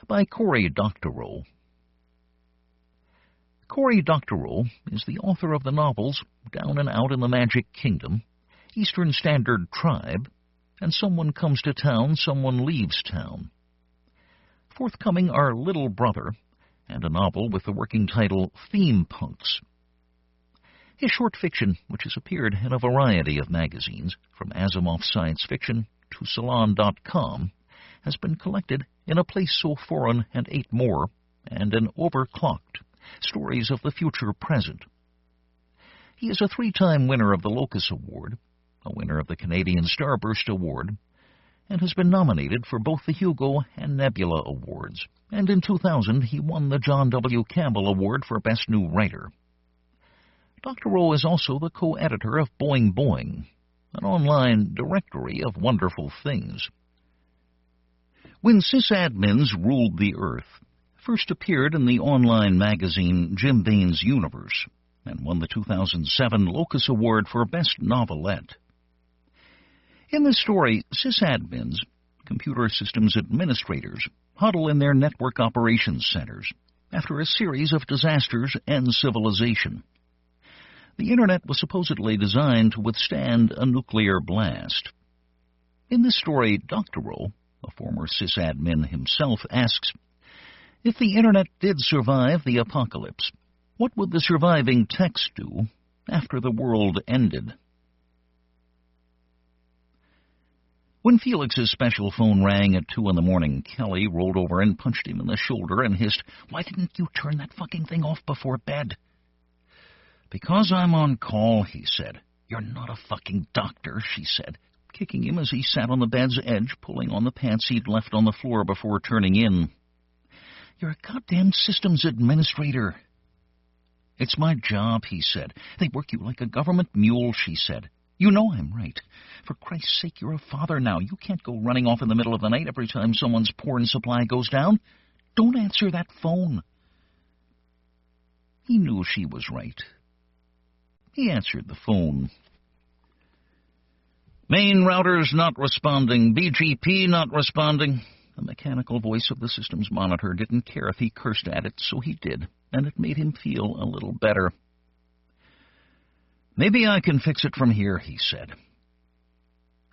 by Cory Doctorow. Cory Doctorow is the author of the novels Down and Out in the Magic Kingdom, Eastern Standard Tribe, and Someone Comes to Town, Someone Leaves Town. Forthcoming are Little Brother, and a novel with the working title Theme Punks. His short fiction, which has appeared in a variety of magazines, from Asimov Science Fiction to Salon.com, has been collected in A Place So Foreign and 8 More, and in Overclocked, Stories of the Future Present. He is a 3-time winner of the Locus Award, a winner of the Canadian Starburst Award, and has been nominated for both the Hugo and Nebula Awards, and in 2000 he won the John W. Campbell Award for Best New Writer. Doctorow is also the co-editor of Boing Boing, an online directory of wonderful things. When Sysadmins Ruled the Earth first appeared in the online magazine Jim Bain's Universe, and won the 2007 Locus Award for Best Novelette. In this story, sysadmins, computer systems administrators, huddle in their network operations centers after a series of disasters and civilization. The Internet was supposedly designed to withstand a nuclear blast. In this story, Doctorow, a former sysadmin himself, asks, if the Internet did survive the apocalypse, what would the surviving techs do after the world ended? When Felix's special phone rang at 2 a.m, Kelly rolled over and punched him in the shoulder and hissed, "Why didn't you turn that fucking thing off before bed?" "Because I'm on call," he said. "You're not a fucking doctor," she said, kicking him as he sat on the bed's edge, pulling on the pants he'd left on the floor before turning in. "You're a goddamn systems administrator." "It's my job," he said. "They work you like a government mule," she said. "You know I'm right. For Christ's sake, you're a father now. You can't go running off in the middle of the night every time someone's porn supply goes down. Don't answer that phone." He knew she was right. He answered the phone. "Main router's not responding. BGP not responding." The mechanical voice of the system's monitor didn't care if he cursed at it, so he did, and it made him feel a little better. "Maybe I can fix it from here," he said.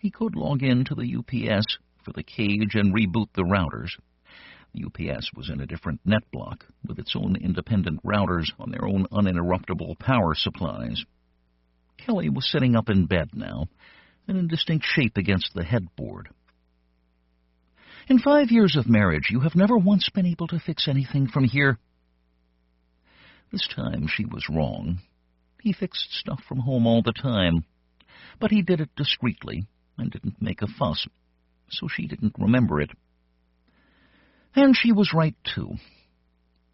He could log in to the UPS for the cage and reboot the routers. UPS was in a different net block, with its own independent routers on their own uninterruptible power supplies. Kelly was sitting up in bed now, an indistinct shape against the headboard. In 5 years of marriage, you have never once been able to fix anything from here. This time she was wrong. He fixed stuff from home all the time, but he did it discreetly and didn't make a fuss, so she didn't remember it. And she was right, too.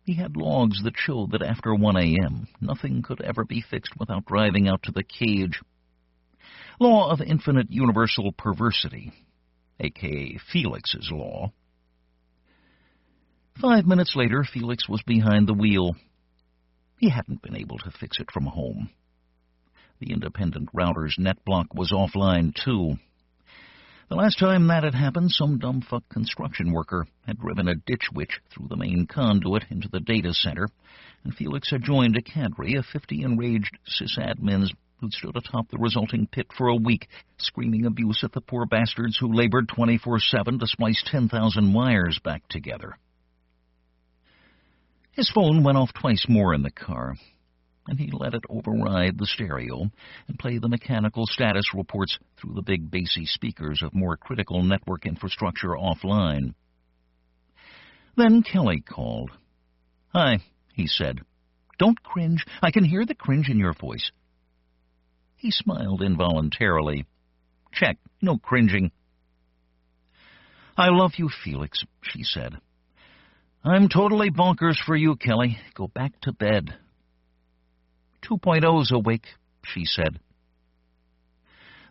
He had logs that showed that after 1 a.m., nothing could ever be fixed without driving out to the cage. Law of infinite universal perversity, a.k.a. Felix's law. 5 minutes later, Felix was behind the wheel. He hadn't been able to fix it from home. The independent router's net block was offline, too. The last time that had happened, some dumbfuck construction worker had driven a ditch witch through the main conduit into the data center, and Felix had joined a cadre of 50 enraged sysadmins who'd stood atop the resulting pit for a week, screaming abuse at the poor bastards who labored 24/7 to splice 10,000 wires back together. His phone went off twice more in the car, and he let it override the stereo and play the mechanical status reports through the big bassy speakers of more critical network infrastructure offline. Then Kelly called. "Hi," he said. "Don't cringe. I can hear the cringe in your voice." He smiled involuntarily. "Check. No cringing." "I love you, Felix," she said. "I'm totally bonkers for you, Kelly. Go back to bed." 2.0's awake, she said.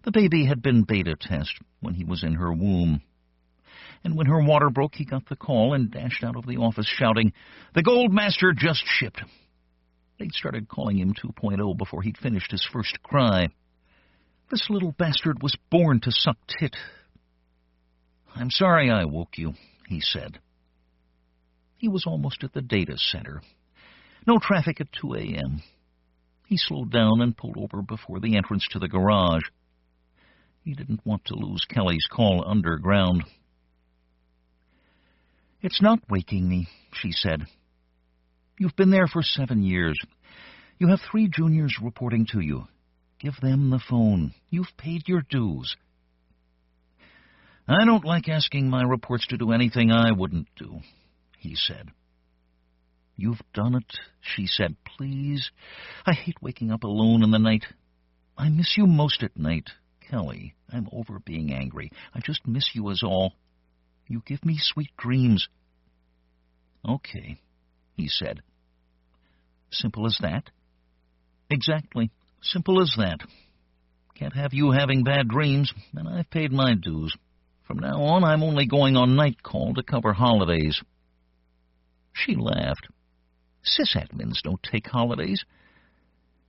The baby had been beta test when he was in her womb. And when her water broke, he got the call and dashed out of the office shouting, "The Gold Master just shipped." They'd started calling him 2.0 before he'd finished his first cry. This little bastard was born to suck tit. "I'm sorry I woke you," he said. He was almost at the data center. No traffic at 2 a.m. He slowed down and pulled over before the entrance to the garage. He didn't want to lose Kelly's call underground. "It's not waking me," she said. "You've been there for 7 years. You have 3 juniors reporting to you. Give them the phone. You've paid your dues." "I don't like asking my reports to do anything I wouldn't do," he said. "You've done it," she said. "Please. I hate waking up alone in the night. I miss you most at night. Kelly, I'm over being angry. I just miss you is all. You give me sweet dreams." "Okay," he said. "Simple as that?" "Exactly. Simple as that. Can't have you having bad dreams, and I've paid my dues. From now on, I'm only going on night call to cover holidays." She laughed. "Sysadmins don't take holidays."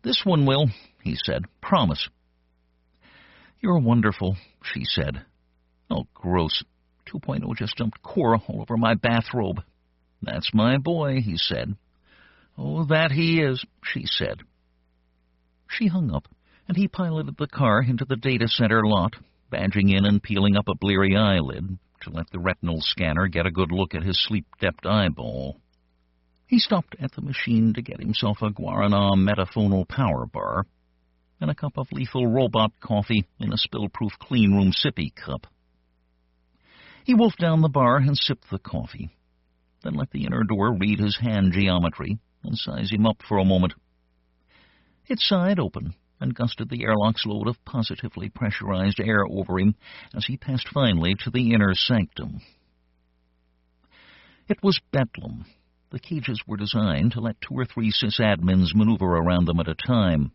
"This one will," he said. "Promise." "You're wonderful," she said. "Oh, gross. 2.0 just dumped core all over my bathrobe." "That's my boy," he said. "Oh, that he is," she said. She hung up, and he piloted the car into the data center lot, badging in and peeling up a bleary eyelid to let the retinal scanner get a good look at his sleep-depped eyeball. He stopped at the machine to get himself a Guaraná metaphonal power bar and a cup of lethal robot coffee in a spill-proof cleanroom sippy cup. He wolfed down the bar and sipped the coffee, then let the inner door read his hand geometry and size him up for a moment. It sighed open and gusted the airlock's load of positively pressurized air over him as he passed finally to the inner sanctum. It was bedlam. The cages were designed to let 2 or 3 sysadmins maneuver around them at a time.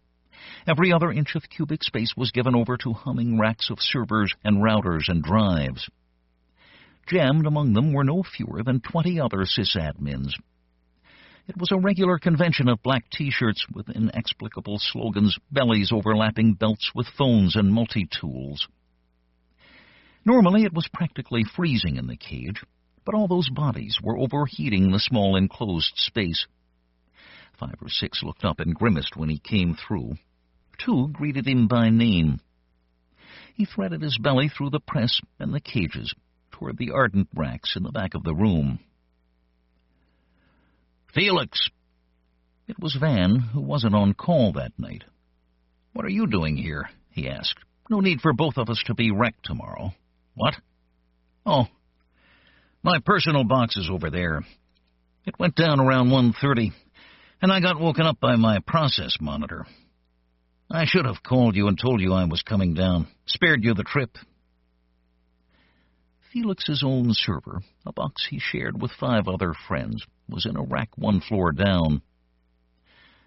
Every other inch of cubic space was given over to humming racks of servers and routers and drives. Jammed among them were no fewer than 20 other sysadmins. It was a regular convention of black T-shirts with inexplicable slogans, bellies overlapping belts with phones and multi-tools. Normally it was practically freezing in the cage, but all those bodies were overheating the small enclosed space. 5 or 6 looked up and grimaced when he came through. 2 greeted him by name. He threaded his belly through the press and the cages toward the ardent racks in the back of the room. Felix! It was Van, who wasn't on call that night. "What are you doing here?" he asked. "No need for both of us to be wrecked tomorrow." "What?" "Oh, my personal box is over there. It went down around 1:30, and I got woken up by my process monitor. I should have called you and told you I was coming down. Spared you the trip." Felix's own server, a box he shared with 5 other friends, was in a rack 1 floor down.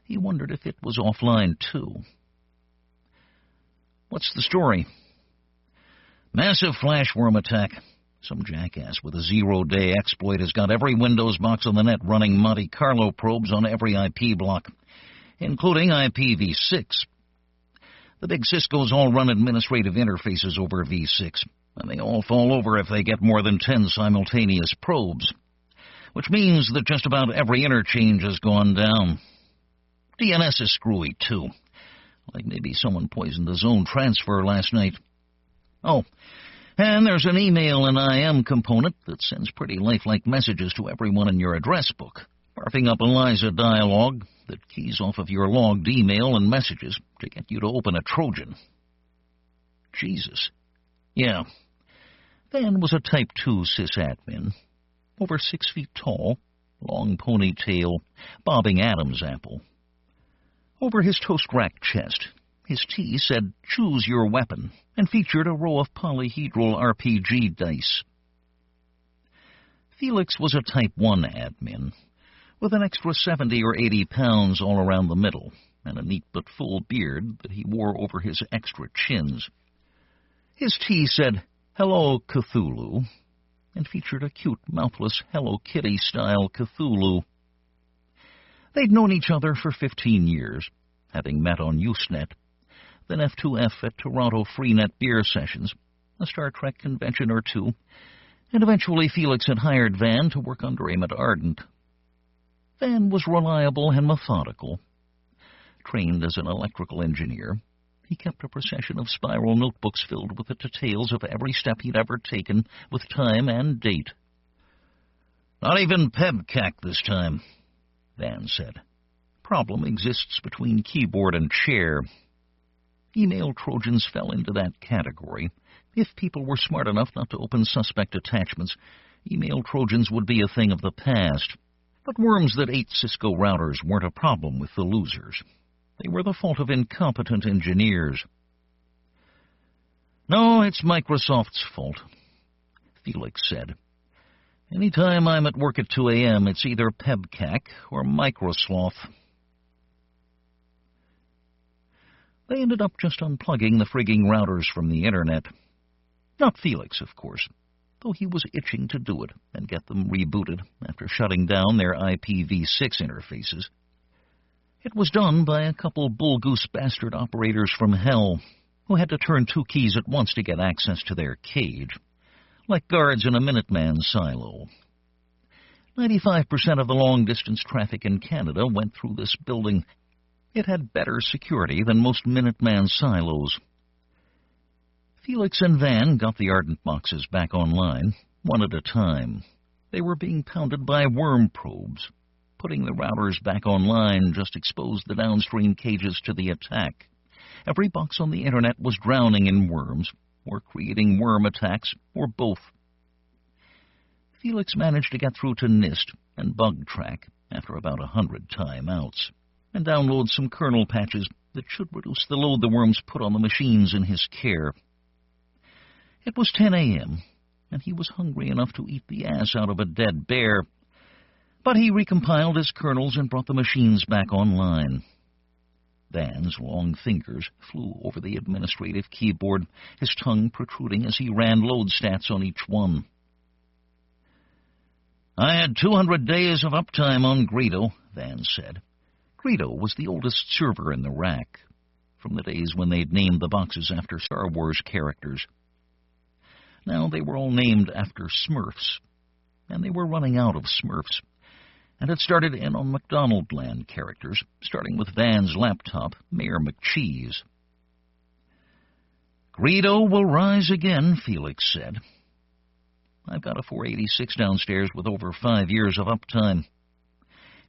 He wondered if it was offline, too. "What's the story?" "Massive flashworm attack. Some jackass with a 0-day exploit has got every Windows box on the net running Monte Carlo probes on every IP block, including IPv6. The big Cisco's all run administrative interfaces over V6, and they all fall over if they get more than 10 simultaneous probes, which means that just about every interchange has gone down. DNS is screwy, too. Like maybe someone poisoned the zone transfer last night. Oh, and there's an email and IM component that sends pretty lifelike messages to everyone in your address book, barfing up ELIZA dialogue that keys off of your logged email and messages to get you to open a Trojan." Jesus. Yeah. Van was a Type 2 sysadmin, over 6 feet tall, long ponytail, bobbing Adam's apple. Over his toast rack chest, his T said, "Choose your weapon," and featured a row of polyhedral RPG dice. Felix was a Type 1 admin, with an extra 70 or 80 pounds all around the middle, and a neat but full beard that he wore over his extra chins. His T said, "Hello, Cthulhu," and featured a cute, mouthless Hello Kitty-style Cthulhu. They'd known each other for 15 years, having met on Usenet, then F2F at Toronto Freenet beer sessions, a Star Trek convention or two, and eventually Felix had hired Van to work under him at Ardent. Van was reliable and methodical. Trained as an electrical engineer, he kept a procession of spiral notebooks filled with the details of every step he'd ever taken, with time and date. "Not even PEBCAC this time," Van said. "Problem exists between keyboard and chair." Email Trojans fell into that category. If people were smart enough not to open suspect attachments, email Trojans would be a thing of the past. But worms that ate Cisco routers weren't a problem with the losers. They were the fault of incompetent engineers. "No, it's Microsoft's fault," Felix said. "Any time I'm at work at 2 a.m., it's either PEBCAC or Microsoft." They ended up just unplugging the frigging routers from the Internet. Not Felix, of course, though he was itching to do it and get them rebooted after shutting down their IPv6 interfaces. It was done by a couple bull-goose bastard operators from hell who had to turn 2 keys at once to get access to their cage, like guards in a Minuteman silo. 95% of the long-distance traffic in Canada went through this building. It had better security than most Minuteman silos. Felix and Van got the Ardent boxes back online, one at a time. They were being pounded by worm probes. Putting the routers back online just exposed the downstream cages to the attack. Every box on the Internet was drowning in worms, or creating worm attacks, or both. Felix managed to get through to NIST and BugTrack after about 100 timeouts, and download some kernel patches that should reduce the load the worms put on the machines in his care. It was 10 a.m., and he was hungry enough to eat the ass out of a dead bear, but he recompiled his kernels and brought the machines back online. Van's long fingers flew over the administrative keyboard, his tongue protruding as he ran load stats on each one. "I had 200 days of uptime on Greedo," Van said. Greedo was the oldest server in the rack, from the days when they'd named the boxes after Star Wars characters. Now they were all named after Smurfs, and they were running out of Smurfs, and had started in on McDonaldland characters, starting with Van's laptop, Mayor McCheese. "Greedo will rise again," Felix said. "I've got a 486 downstairs with over 5 years of uptime.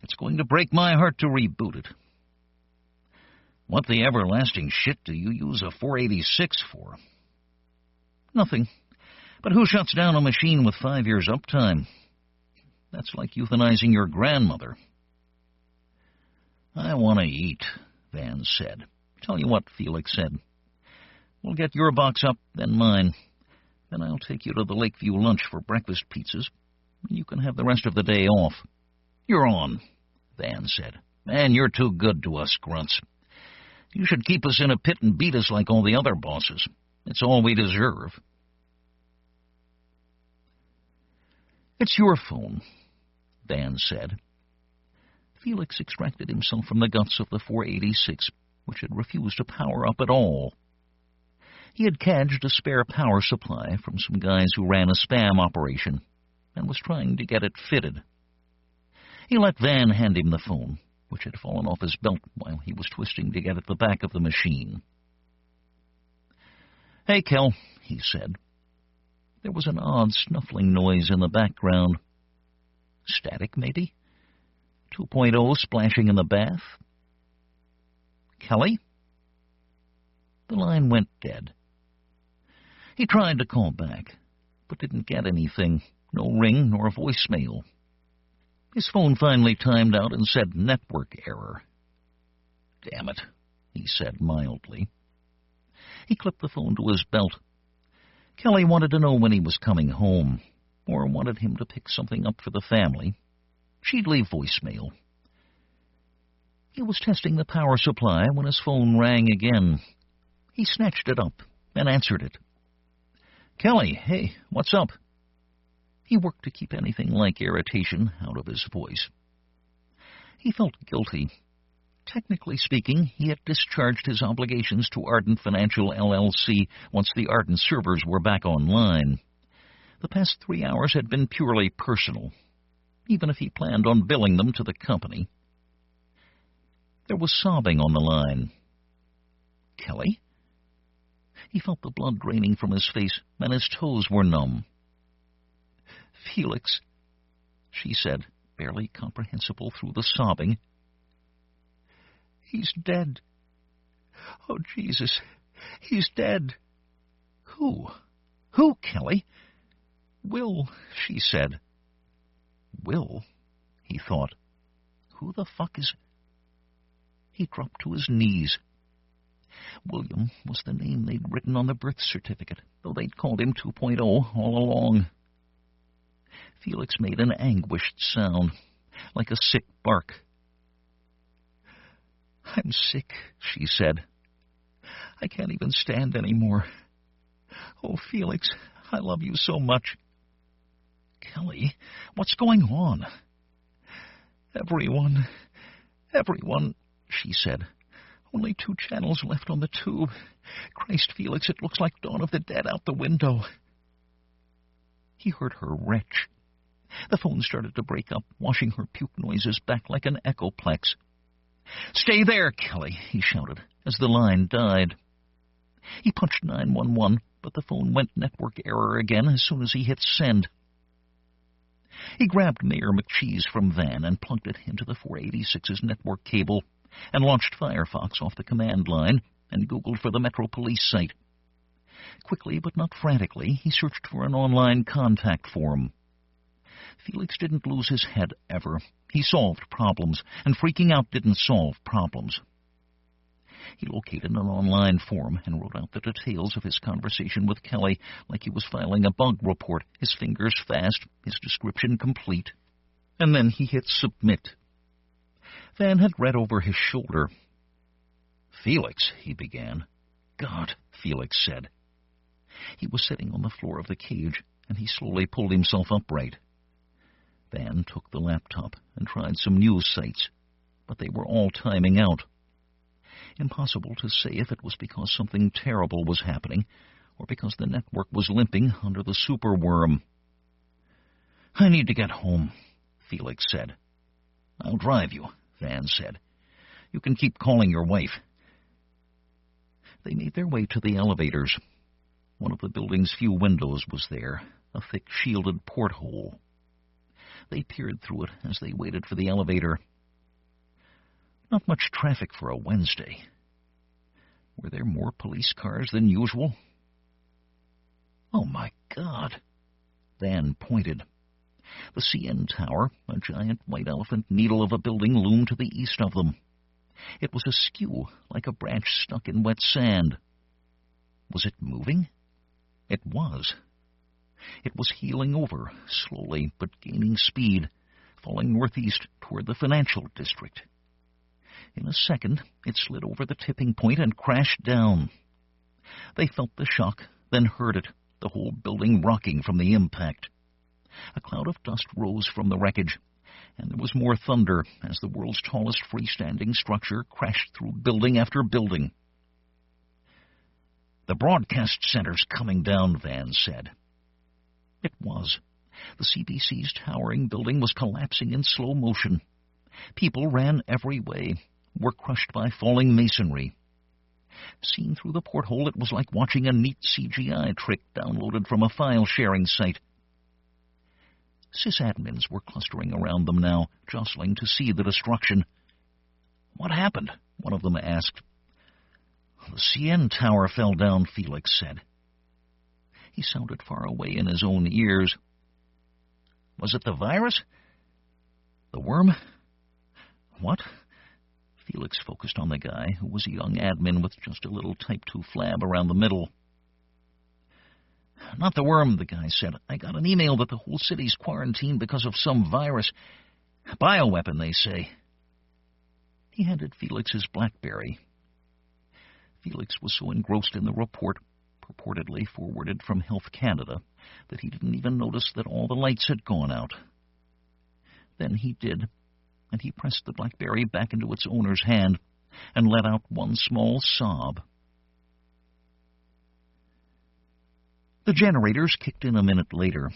It's going to break my heart to reboot it. What the everlasting shit do you use a 486 for? Nothing. But who shuts down a machine with 5 years uptime? That's like euthanizing your grandmother. I want to eat, Van said. Tell you what, Felix said. We'll get your box up, then mine. Then I'll take you to the Lakeview lunch for breakfast pizzas. You can have the rest of the day off. You're on, Van said. Man, you're too good to us, grunts. You should keep us in a pit and beat us like all the other bosses. It's all we deserve. It's your phone, Van said. Felix extracted himself from the guts of the 486, which had refused to power up at all. He had cadged a spare power supply from some guys who ran a spam operation and was trying to get it fitted. He let Van hand him the phone, which had fallen off his belt while he was twisting to get at the back of the machine. Hey, Kel, he said. There was an odd snuffling noise in the background. Static, maybe? 2.0 splashing in the bath? Kelly? The line went dead. He tried to call back, but didn't get anything. No ring nor voicemail. His phone finally timed out and said network error. Damn it, he said mildly. He clipped the phone to his belt. Kelly wanted to know when he was coming home, or wanted him to pick something up for the family. She'd leave voicemail. He was testing the power supply when his phone rang again. He snatched it up and answered it. Kelly, hey, what's up? He worked to keep anything like irritation out of his voice. He felt guilty. Technically speaking, he had discharged his obligations to Ardent Financial LLC once the Ardent servers were back online. The past 3 hours had been purely personal, even if he planned on billing them to the company. There was sobbing on the line. Kelly? He felt the blood draining from his face, and his toes were numb. Felix, she said, barely comprehensible through the sobbing. He's dead. Oh, Jesus, he's dead. Who? Who, Kelly? Will, she said. Will? He thought. Who the fuck is... He dropped to his knees. William was the name they'd written on the birth certificate, though they'd called him 2.0 all along. Felix made an anguished sound, like a sick bark. I'm sick, she said. I can't even stand anymore. Oh, Felix, I love you so much. Kelly, what's going on? Everyone, she said. Only 2 channels left on the tube. Christ, Felix, it looks like Dawn of the Dead out the window. He heard her retch. The phone started to break up, washing her puke noises back like an echoplex. Stay there, Kelly, he shouted, as the line died. He punched 911, but the phone went network error again as soon as he hit send. He grabbed Mayor McCheese from Van and plugged it into the 486's network cable and launched Firefox off the command line and Googled for the Metro Police site. Quickly, but not frantically, he searched for an online contact form. Felix didn't lose his head ever. He solved problems, and freaking out didn't solve problems. He located an online form and wrote out the details of his conversation with Kelly like he was filing a bug report, his fingers fast, his description complete. And then he hit submit. Van had read over his shoulder. Felix, he began. God, Felix said. He was sitting on the floor of the cage, and he slowly pulled himself upright. Van took the laptop and tried some news sites, but they were all timing out. Impossible to say if it was because something terrible was happening or because the network was limping under the superworm. I need to get home, Felix said. I'll drive you, Van said. You can keep calling your wife. They made their way to the elevators. One of the building's few windows was there, a thick shielded porthole. They peered through it as they waited for the elevator Not much traffic for a Wednesday. Were there more police cars than usual? Oh, my God! Van pointed. The CN Tower, a giant white elephant needle of a building, loomed to the east of them. It was askew, like a branch stuck in wet sand. Was it moving? It was. It was heeling over, slowly but gaining speed, falling northeast toward the financial district. In a second, it slid over the tipping point and crashed down. They felt the shock, then heard it, the whole building rocking from the impact. A cloud of dust rose from the wreckage, and there was more thunder as the world's tallest freestanding structure crashed through building after building. "The broadcast center's coming down," Van said. It was. The CBC's towering building was collapsing in slow motion. People ran every way, were crushed by falling masonry. Seen through the porthole, it was like watching a neat CGI trick downloaded from a file-sharing site. Sysadmins were clustering around them now, jostling to see the destruction. "What happened?" one of them asked. "The CN Tower fell down," Felix said. He sounded far away in his own ears. "Was it the virus? The worm? What?" Felix focused on the guy, who was a young admin with just a little Type 2 flab around the middle. "Not the worm," the guy said. "I got an email that the whole city's quarantined because of some virus. Bioweapon, they say." He handed Felix his BlackBerry. Felix was so engrossed in the report, purportedly forwarded from Health Canada, that he didn't even notice that all the lights had gone out. Then he did, and he pressed the BlackBerry back into its owner's hand and let out one small sob. The generators kicked in a minute later.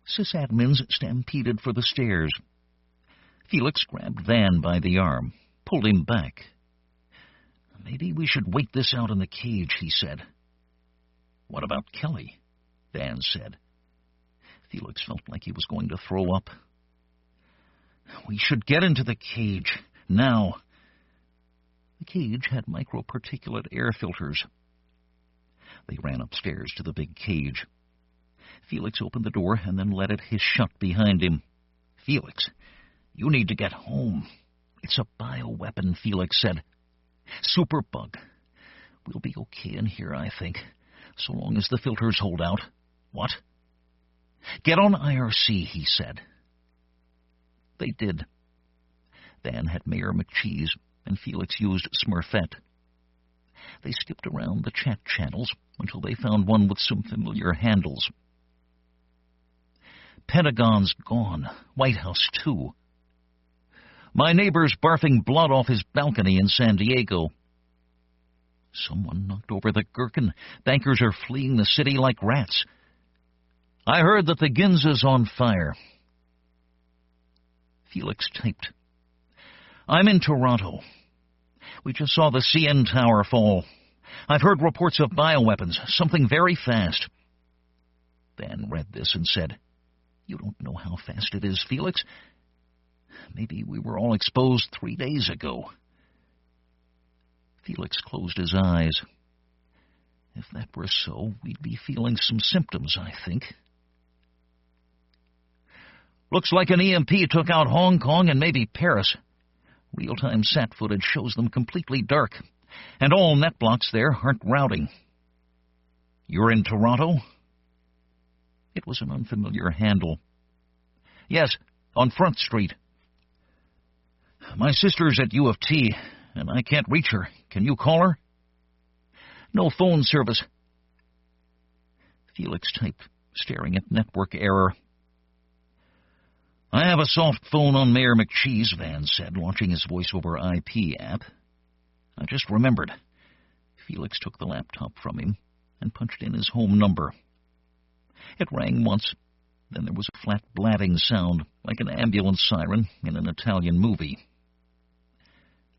Sysadmins stampeded for the stairs. Felix grabbed Van by the arm, pulled him back. "Maybe we should wait this out in the cage," he said. "What about Kelly?" Van said. Felix felt like he was going to throw up. "We should get into the cage, now." The cage had microparticulate air filters. They ran upstairs to the big cage. Felix opened the door and then let it hiss shut behind him. "Felix, you need to get home." "It's a bioweapon," Felix said. "Superbug. We'll be okay in here, I think, so long as the filters hold out." "What?" "Get on IRC," he said. They did. Van had Mayor McCheese, and Felix used Smurfette. They skipped around the chat channels until they found one with some familiar handles. "Pentagon's gone. White House, too. My neighbor's barfing blood off his balcony in San Diego. Someone knocked over the gherkin. Bankers are fleeing the city like rats. I heard that the Ginza's on fire." Felix typed. "I'm in Toronto. We just saw the CN Tower fall. I've heard reports of bioweapons, something very fast." Van read this and said, "You don't know how fast it is, Felix. Maybe we were all exposed 3 days ago." Felix closed his eyes. If that were so, we'd be feeling some symptoms, I think. "Looks like an EMP took out Hong Kong and maybe Paris. Real-time sat footage shows them completely dark, and all net blocks there aren't routing." "You're in Toronto?" It was an unfamiliar handle. "Yes, on Front Street." "My sister's at U of T, and I can't reach her. Can you call her?" "No phone service." Felix typed, staring at network error. "I have a soft phone on Mayor McCheese," Van said, launching his voice-over IP app. "I just remembered." Felix took the laptop from him and punched in his home number. It rang once, then there was a flat blatting sound, like an ambulance siren in an Italian movie.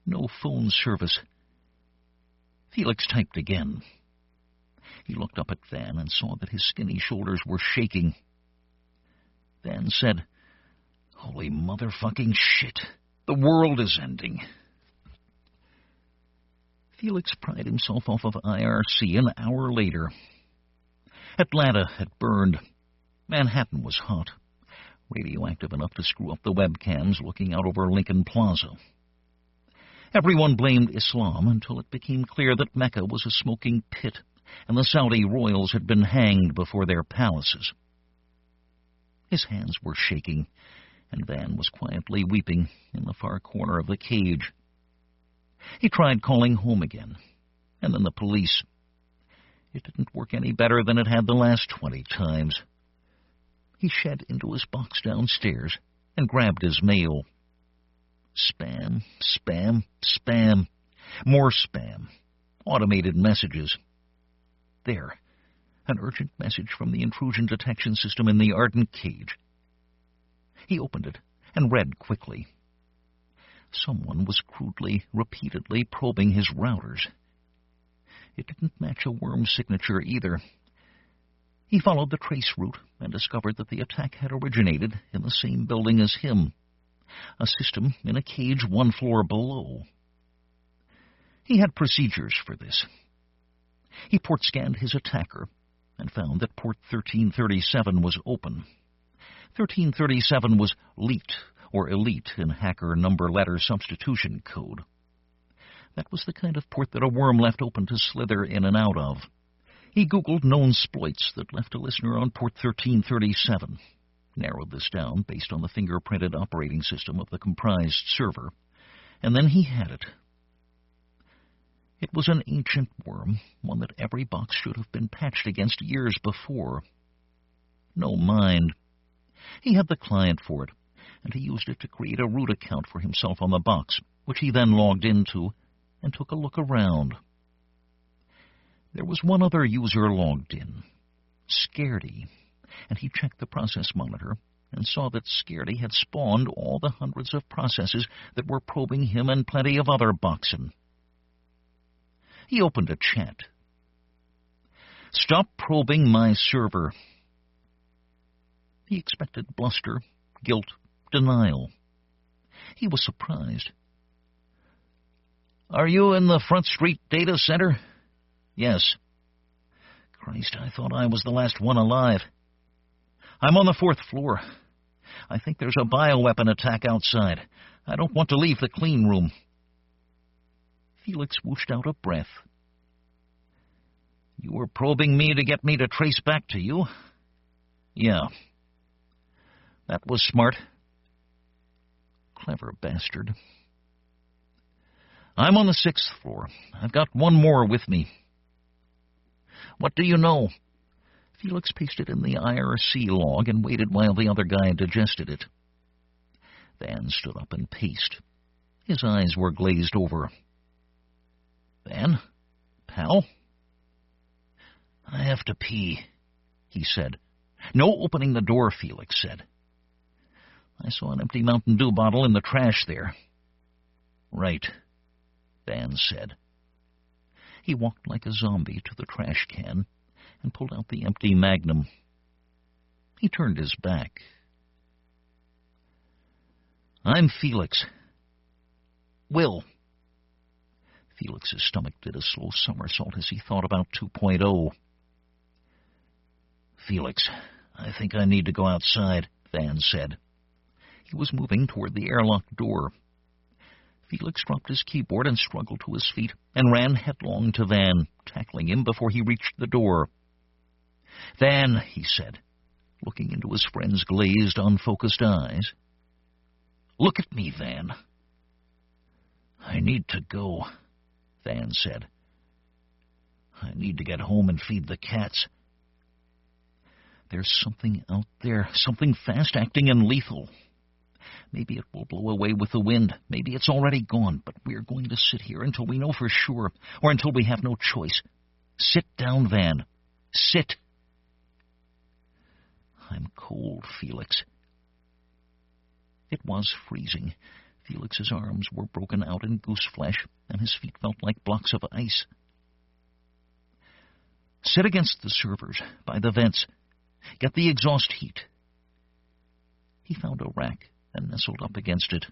"No phone service." Felix typed again. He looked up at Van and saw that his skinny shoulders were shaking. Van said, "Holy motherfucking shit. The world is ending." Felix pried himself off of IRC an hour later. Atlanta had burned. Manhattan was hot, radioactive enough to screw up the webcams looking out over Lincoln Plaza. Everyone blamed Islam until it became clear that Mecca was a smoking pit, and the Saudi royals had been hanged before their palaces. His hands were shaking, and Van was quietly weeping in the far corner of the cage. He tried calling home again, and then the police. It didn't work any better than it had the last 20 times. He shed into his box downstairs and grabbed his mail. Spam, spam, spam. More spam. Automated messages. There. An urgent message from the intrusion detection system in the Arden cage. He opened it and read quickly. Someone was crudely, repeatedly probing his routers. It didn't match a worm signature either. He followed the trace route and discovered that the attack had originated in the same building as him, a system in a cage 1 floor below. He had procedures for this. He port-scanned his attacker and found that port 1337 was open. 1337 was LEET, or Elite, in hacker number-letter substitution code. That was the kind of port that a worm left open to slither in and out of. He Googled known exploits that left a listener on port 1337, narrowed this down based on the fingerprinted operating system of the comprised server, and then he had it. It was an ancient worm, one that every box should have been patched against years before. No mind. He had the client for it, and he used it to create a root account for himself on the box, which he then logged into and took a look around. There was one other user logged in, Scaredy, and he checked the process monitor and saw that Scaredy had spawned all the hundreds of processes that were probing him and plenty of other boxen. He opened a chat. "Stop probing my server." He expected bluster, guilt, denial. He was surprised. "Are you in the Front Street Data Center?" "Yes." "Christ, I thought I was the last one alive." "I'm on the 4th floor. I think there's a bioweapon attack outside. I don't want to leave the clean room." Felix whooshed out a breath. "You were probing me to get me to trace back to you?" "Yeah." "That was smart." "Clever bastard." "I'm on the 6th floor. I've got one more with me." "What do you know?" Felix pasted in the IRC log and waited while the other guy digested it. Van stood up and paced. His eyes were glazed over. "Van? Pal?" "I have to pee," he said. "No opening the door," Felix said. "I saw an empty Mountain Dew bottle in the trash there." "Right," Van said. He walked like a zombie to the trash can and pulled out the empty Magnum. He turned his back. "I'm Felix." "Will." Felix's stomach did a slow somersault as he thought about 2.0. "Felix, I think I need to go outside," Van said. He was moving toward the airlock door. Felix dropped his keyboard and struggled to his feet and ran headlong to Van, tackling him before he reached the door. "Van," he said, looking into his friend's glazed, unfocused eyes. "Look at me, Van." "I need to go," Van said. "I need to get home and feed the cats." "There's something out there, something fast-acting and lethal. Maybe it will blow away with the wind. Maybe it's already gone, but we're going to sit here until we know for sure, or until we have no choice. Sit down, Van. Sit." "I'm cold, Felix." It was freezing. Felix's arms were broken out in goose flesh, and his feet felt like blocks of ice. "Sit against the servers, by the vents. Get the exhaust heat." He found a rack and nestled up against it.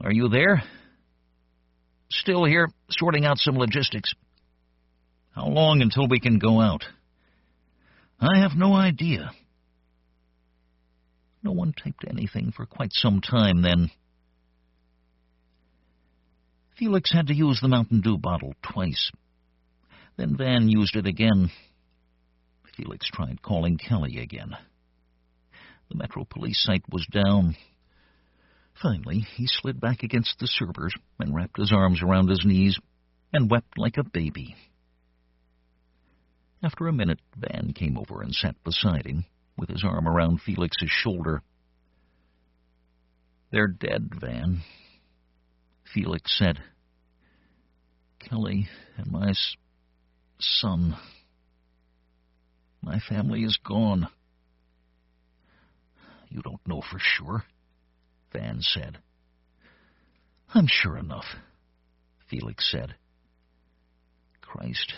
"Are you there?" Still here, sorting out some logistics. How long until we can go out? I have no idea. No one typed anything for quite some time then. Felix had to use the Mountain Dew bottle twice. Then Van used it again. Felix tried calling Kelly again. The Metro Police site was down. Finally, he slid back against the servers and wrapped his arms around his knees and wept like a baby. After a minute, Van came over and sat beside him, with his arm around Felix's shoulder. "They're dead, Van," Felix said. "Kelly and my son. My family is gone." "You don't know for sure," Van said. "I'm sure enough," Felix said. "Christ,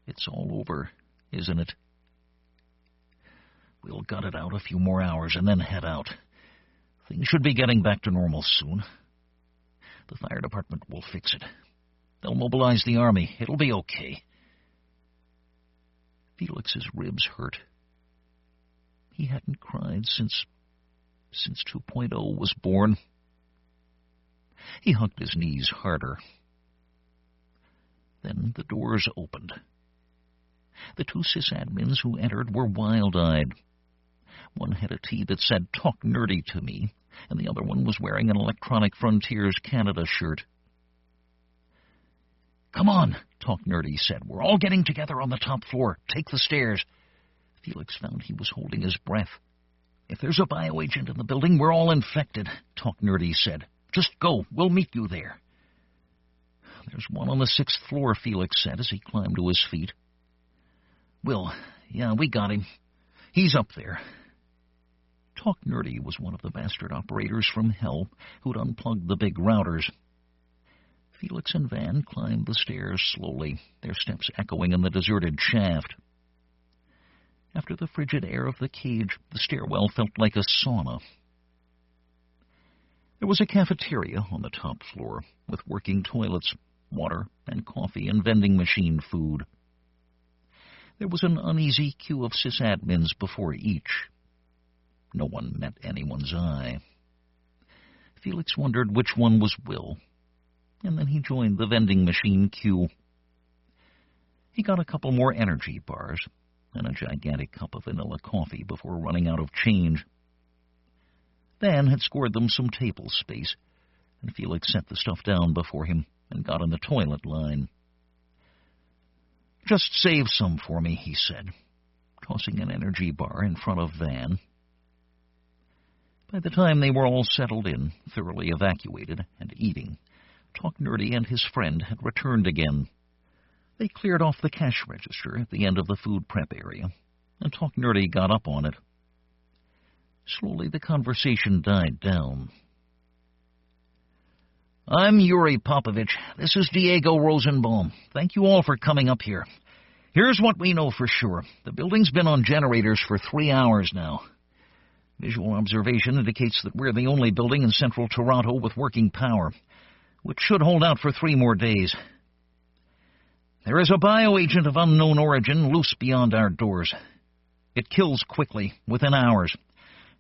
it's all over, isn't it? We'll gut it out a few more hours and then head out. Things should be getting back to normal soon. The fire department will fix it. They'll mobilize the army. It'll be okay." Felix's ribs hurt. He hadn't cried since 2.0 was born. He hugged his knees harder. Then the doors opened. The two sysadmins who entered were wild-eyed. One had a tee that said, "Talk nerdy to me," and the other one was wearing an Electronic Frontiers Canada shirt. "Come on," Talk Nerdy said. "We're all getting together on the top floor. Take the stairs." Felix found he was holding his breath. "If there's a bioagent in the building, we're all infected," Talk Nerdy said. "Just go. We'll meet you there." "There's one on the 6th floor," Felix said as he climbed to his feet. "Will, yeah, we got him. He's up there." Talk Nerdy was one of the bastard operators from hell who'd unplugged the big routers. Felix and Van climbed the stairs slowly, their steps echoing in the deserted shaft. After the frigid air of the cage, the stairwell felt like a sauna. There was a cafeteria on the top floor, with working toilets, water and coffee and vending machine food. There was an uneasy queue of sysadmins before each. No one met anyone's eye. Felix wondered which one was Will, and then he joined the vending machine queue. He got a couple more energy bars and a gigantic cup of vanilla coffee before running out of change. Van had scored them some table space, and Felix set the stuff down before him and got in the toilet line. "Just save some for me," he said, tossing an energy bar in front of Van. By the time they were all settled in, thoroughly evacuated, and eating, Talk Nerdy and his friend had returned again. They cleared off the cash register at the end of the food prep area, and Talk Nerdy got up on it. Slowly the conversation died down. "I'm Yuri Popovich. This is Diego Rosenbaum. Thank you all for coming up here. Here's what we know for sure. The building's been on generators for 3 hours now. Visual observation indicates that we're the only building in central Toronto with working power, which should hold out for 3 more days. There is a bioagent of unknown origin loose beyond our doors. It kills quickly, within hours,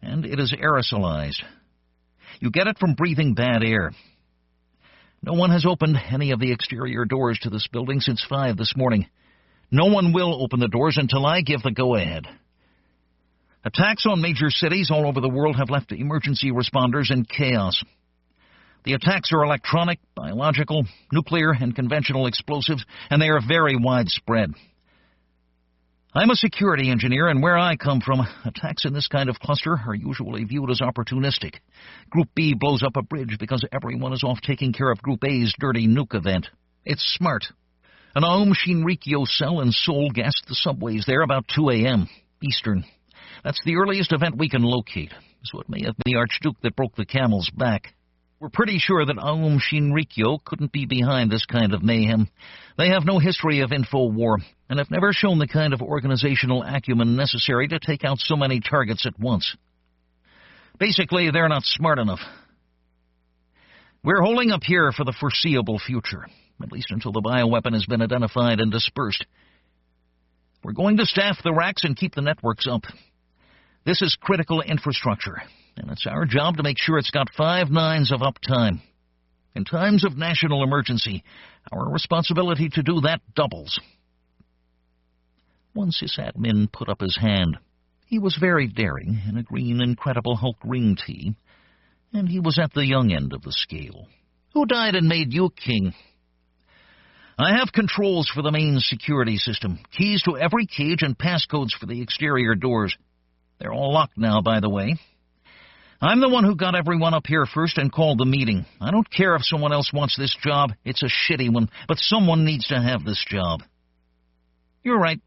and it is aerosolized. You get it from breathing bad air. No one has opened any of the exterior doors to this building since 5 this morning. No one will open the doors until I give the go-ahead. Attacks on major cities all over the world have left emergency responders in chaos. The attacks are electronic, biological, nuclear, and conventional explosives, and they are very widespread. I'm a security engineer, and where I come from, attacks in this kind of cluster are usually viewed as opportunistic. Group B blows up a bridge because everyone is off taking care of Group A's dirty nuke event. It's smart. An Aum Shinrikyo cell in Seoul gassed the subways there about 2 a.m. Eastern. That's the earliest event we can locate, so it may have been the Archduke that broke the camel's back. We're pretty sure that Aum Shinrikyo couldn't be behind this kind of mayhem. They have no history of info-war, and have never shown the kind of organizational acumen necessary to take out so many targets at once. Basically, they're not smart enough. We're holding up here for the foreseeable future, at least until the bioweapon has been identified and dispersed. We're going to staff the racks and keep the networks up. This is critical infrastructure, and it's our job to make sure it's got 5 nines of uptime. In times of national emergency, our responsibility to do that doubles. One sysadmin put up his hand. He was very daring, in a green Incredible Hulk ring tee, and he was at the young end of the scale. Who died and made you king? I have controls for the main security system, keys to every cage and passcodes for the exterior doors. They're all locked now, by the way. I'm the one who got everyone up here first and called the meeting. I don't care if someone else wants this job. It's a shitty one, but someone needs to have this job. You're right,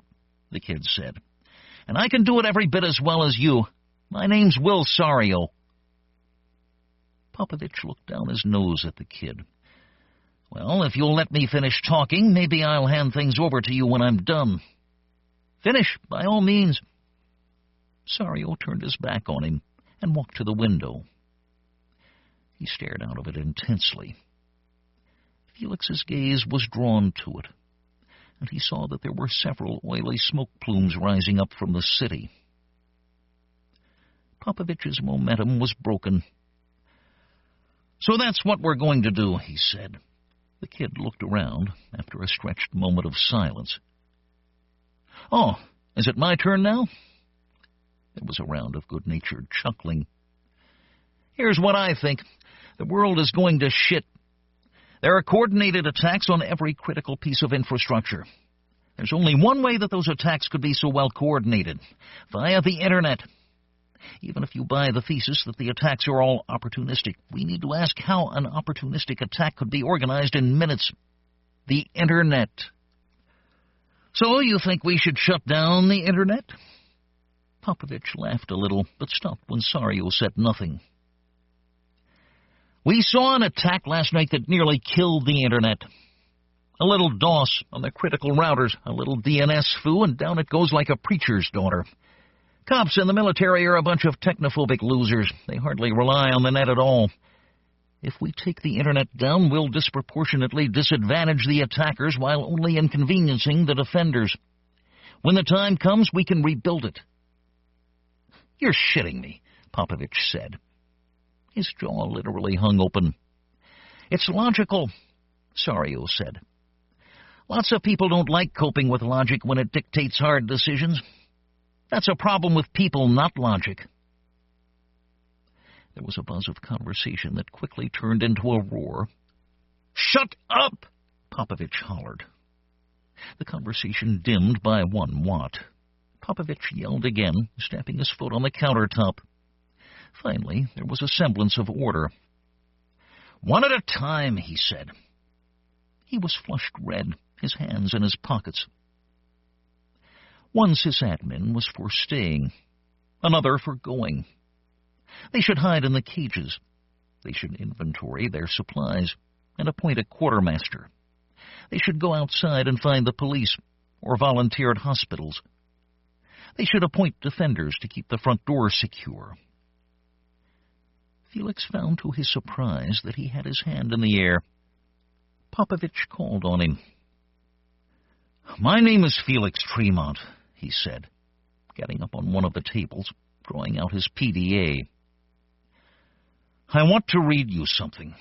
the kid said. And I can do it every bit as well as you. My name's Will Sario. Popovich looked down his nose at the kid. Well, if you'll let me finish talking, maybe I'll hand things over to you when I'm done. Finish, by all means. Sario turned his back on him and walked to the window. He stared out of it intensely. Felix's gaze was drawn to it, and he saw that there were several oily smoke plumes rising up from the city. Popovich's momentum was broken. So that's what we're going to do, he said. The kid looked around after a stretched moment of silence. Oh, is it my turn now? There was a round of good-natured chuckling. Here's what I think. The world is going to shit. There are coordinated attacks on every critical piece of infrastructure. There's only one way that those attacks could be so well coordinated, via the Internet. Even if you buy the thesis that the attacks are all opportunistic, we need to ask how an opportunistic attack could be organized in minutes. The Internet. So you think we should shut down the Internet? Popovich laughed a little, but stopped when Sario said nothing. We saw an attack last night that nearly killed the Internet. A little DOS on the critical routers, a little DNS foo, and down it goes like a preacher's daughter. Cops and the military are a bunch of technophobic losers. They hardly rely on the net at all. If we take the Internet down, we'll disproportionately disadvantage the attackers while only inconveniencing the defenders. When the time comes, we can rebuild it. You're shitting me, Popovich said. His jaw literally hung open. It's logical, Sario said. Lots of people don't like coping with logic when it dictates hard decisions. That's a problem with people, not logic. There was a buzz of conversation that quickly turned into a roar. Shut up! Popovich hollered. The conversation dimmed by 1 watt. Popovich yelled again, stamping his foot on the countertop. Finally, there was a semblance of order. One at a time, he said. He was flushed red, his hands in his pockets. One sysadmin was for staying, another for going. They should hide in the cages. They should inventory their supplies and appoint a quartermaster. They should go outside and find the police or volunteered hospitals. They should appoint defenders to keep the front door secure. Felix found to his surprise that he had his hand in the air. Popovich called on him. My name is Felix Tremont, he said, getting up on one of the tables, drawing out his PDA. I want to read you something.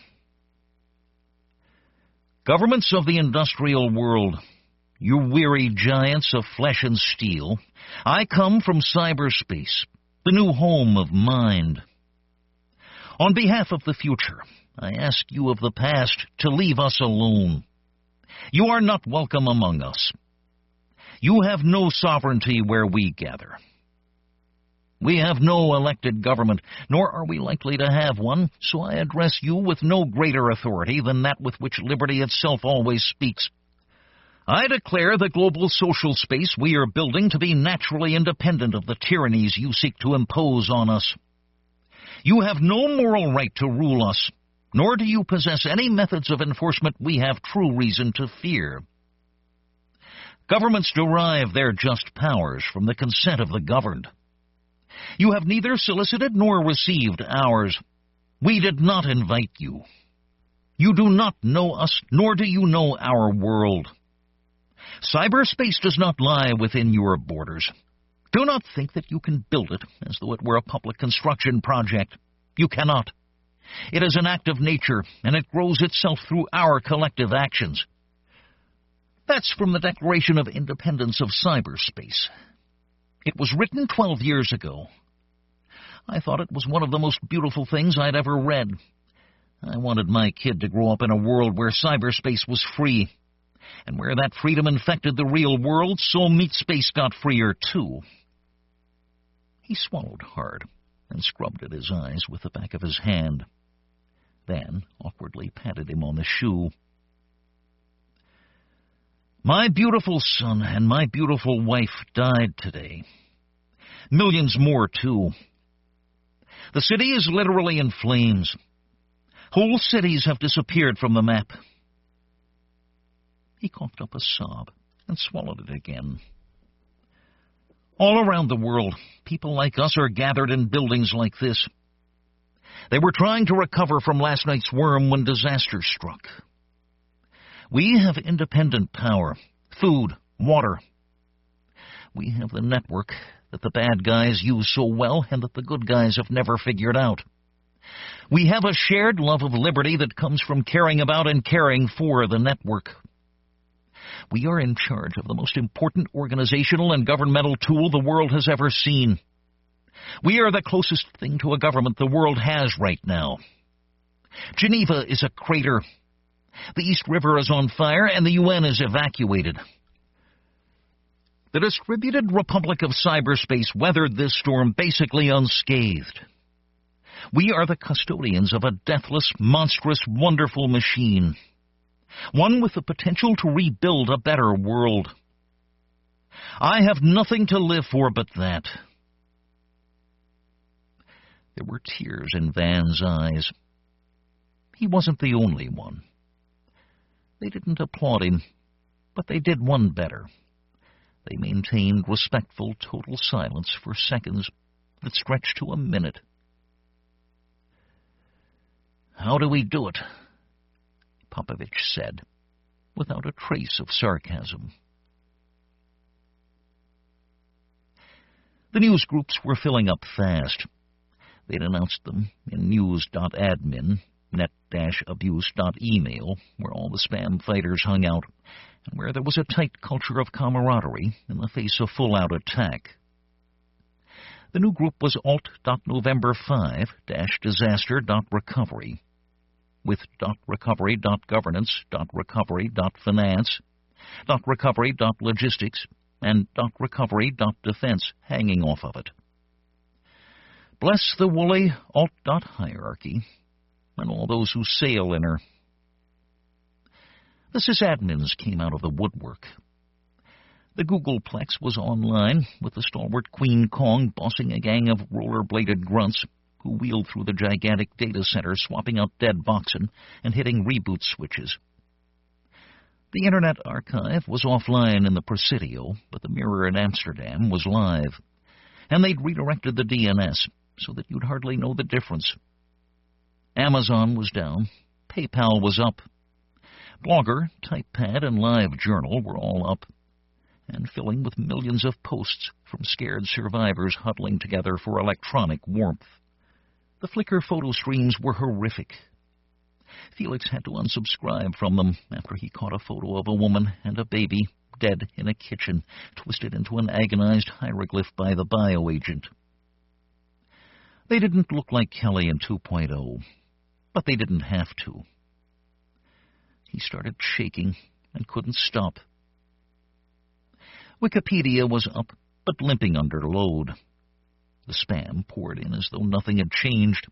Governments of the industrial world, you weary giants of flesh and steel, I come from cyberspace, the new home of mind. On behalf of the future, I ask you of the past to leave us alone. You are not welcome among us. You have no sovereignty where we gather. We have no elected government, nor are we likely to have one, so I address you with no greater authority than that with which liberty itself always speaks. I declare the global social space we are building to be naturally independent of the tyrannies you seek to impose on us. You have no moral right to rule us, nor do you possess any methods of enforcement we have true reason to fear. Governments derive their just powers from the consent of the governed. You have neither solicited nor received ours. We did not invite you. You do not know us, nor do you know our world. Cyberspace does not lie within your borders. Do not think that you can build it as though it were a public construction project. You cannot. It is an act of nature, and it grows itself through our collective actions. That's from the Declaration of Independence of Cyberspace. It was written 12 years ago. I thought it was one of the most beautiful things I'd ever read. I wanted my kid to grow up in a world where cyberspace was free, and where that freedom infected the real world, so meat space got freer too. He swallowed hard and scrubbed at his eyes with the back of his hand, then awkwardly patted him on the shoe. My beautiful son and my beautiful wife died today. Millions more, too. The city is literally in flames. Whole cities have disappeared from the map. He coughed up a sob and swallowed it again. All around the world, people like us are gathered in buildings like this. They were trying to recover from last night's worm when disaster struck. We have independent power, food, water. We have the network that the bad guys use so well and that the good guys have never figured out. We have a shared love of liberty that comes from caring about and caring for the network. We are in charge of the most important organizational and governmental tool the world has ever seen. We are the closest thing to a government the world has right now. Geneva is a crater. The East River is on fire, and the UN is evacuated. The distributed Republic of Cyberspace weathered this storm basically unscathed. We are the custodians of a deathless, monstrous, wonderful machine. One with the potential to rebuild a better world. I have nothing to live for but that. There were tears in Van's eyes. He wasn't the only one. They didn't applaud him, but they did one better. They maintained respectful, total silence for seconds that stretched to a minute. How do we do it? Popovich said, without a trace of sarcasm. The news groups were filling up fast. They'd announced them in news.admin, net-abuse.email, where all the spam fighters hung out, and where there was a tight culture of camaraderie in the face of full-out attack. The new group was alt.november5-disaster.recovery, with .recovery.governance, .recovery.finance, .recovery.logistics, and .recovery.defense hanging off of it. Bless the woolly alt.hierarchy, and all those who sail in her. The sysadmins came out of the woodwork. The Googleplex was online, with the stalwart Queen Kong bossing a gang of roller-bladed grunts who wheeled through the gigantic data center, swapping out dead Voxen and hitting reboot switches. The Internet Archive was offline in the Presidio, but the Mirror in Amsterdam was live, and they'd redirected the DNS so that you'd hardly know the difference. Amazon was down, PayPal was up, Blogger, TypePad, and LiveJournal were all up, and filling with millions of posts from scared survivors huddling together for electronic warmth. The Flickr photo streams were horrific. Felix had to unsubscribe from them after he caught a photo of a woman and a baby dead in a kitchen, twisted into an agonized hieroglyph by the bioagent. They didn't look like Kelly in 2.0, but they didn't have to. He started shaking and couldn't stop. Wikipedia was up, but limping under load. The spam poured in as though nothing had changed.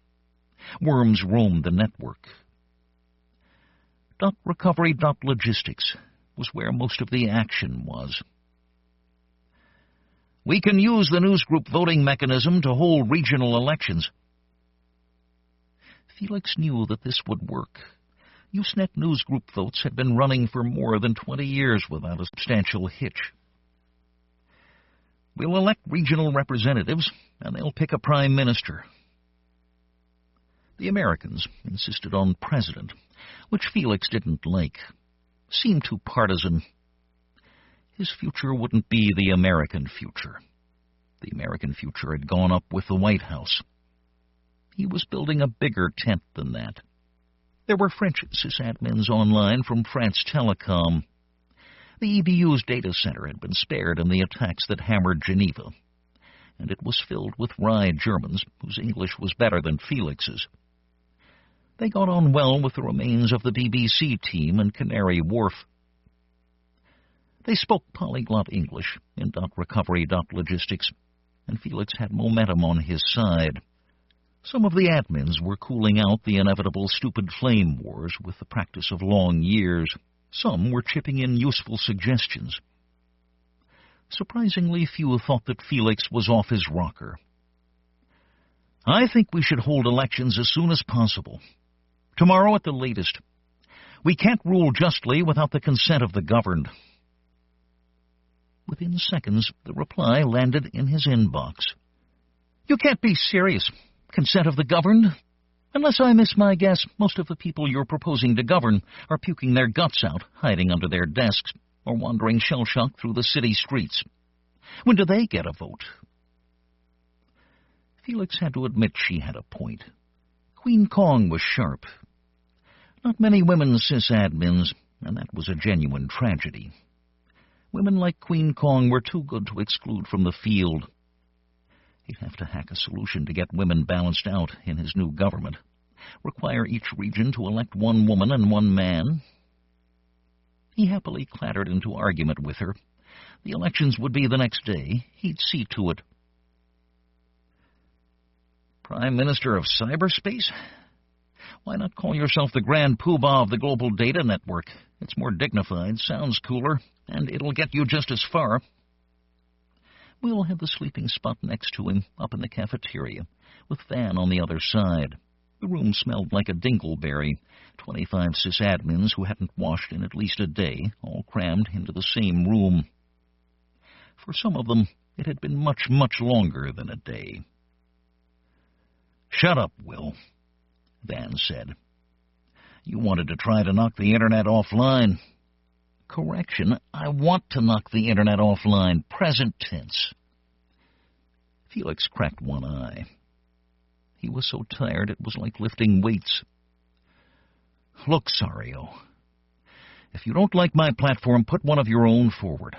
Worms roamed the network. .recovery.logistics was where most of the action was. We can use the newsgroup voting mechanism to hold regional elections. Felix knew that this would work. Usenet newsgroup votes had been running for more than 20 years without a substantial hitch. We'll elect regional representatives, and they'll pick a prime minister. The Americans insisted on president, which Felix didn't like. Seemed too partisan. His future wouldn't be the American future. The American future had gone up with the White House. He was building a bigger tent than that. There were French sysadmins online from France Telecom. The EBU's data center had been spared in the attacks that hammered Geneva, and it was filled with wry Germans whose English was better than Felix's. They got on well with the remains of the BBC team in Canary Wharf. They spoke polyglot English in .recovery.logistics, and Felix had momentum on his side. Some of the admins were cooling out the inevitable stupid flame wars with the practice of long years. Some were chipping in useful suggestions. Surprisingly few thought that Felix was off his rocker. I think we should hold elections as soon as possible. Tomorrow at the latest. We can't rule justly without the consent of the governed. Within seconds, the reply landed in his inbox. You can't be serious. Consent of the governed? Unless I miss my guess, most of the people you're proposing to govern are puking their guts out, hiding under their desks, or wandering shell-shocked through the city streets. When do they get a vote? Felix had to admit she had a point. Queen Kong was sharp. Not many women sysadmins, and that was a genuine tragedy. Women like Queen Kong were too good to exclude from the field. He'd have to hack a solution to get women balanced out in his new government. Require each region to elect one woman and one man. He happily clattered into argument with her. The elections would be the next day. He'd see to it. Prime Minister of Cyberspace? Why not call yourself the Grand Poobah of the Global Data Network? It's more dignified, sounds cooler, and it'll get you just as far. Will had the sleeping spot next to him, up in the cafeteria, with Van on the other side. The room smelled like a dingleberry. 25 sysadmins who hadn't washed in at least a day, all crammed into the same room. For some of them, it had been much, much longer than a day. Shut up, Will, Van said. You wanted to try to knock the Internet offline. Correction, I want to knock the Internet offline, present tense. Felix cracked one eye. He was so tired it was like lifting weights. Look, Sario, if you don't like my platform, put one of your own forward.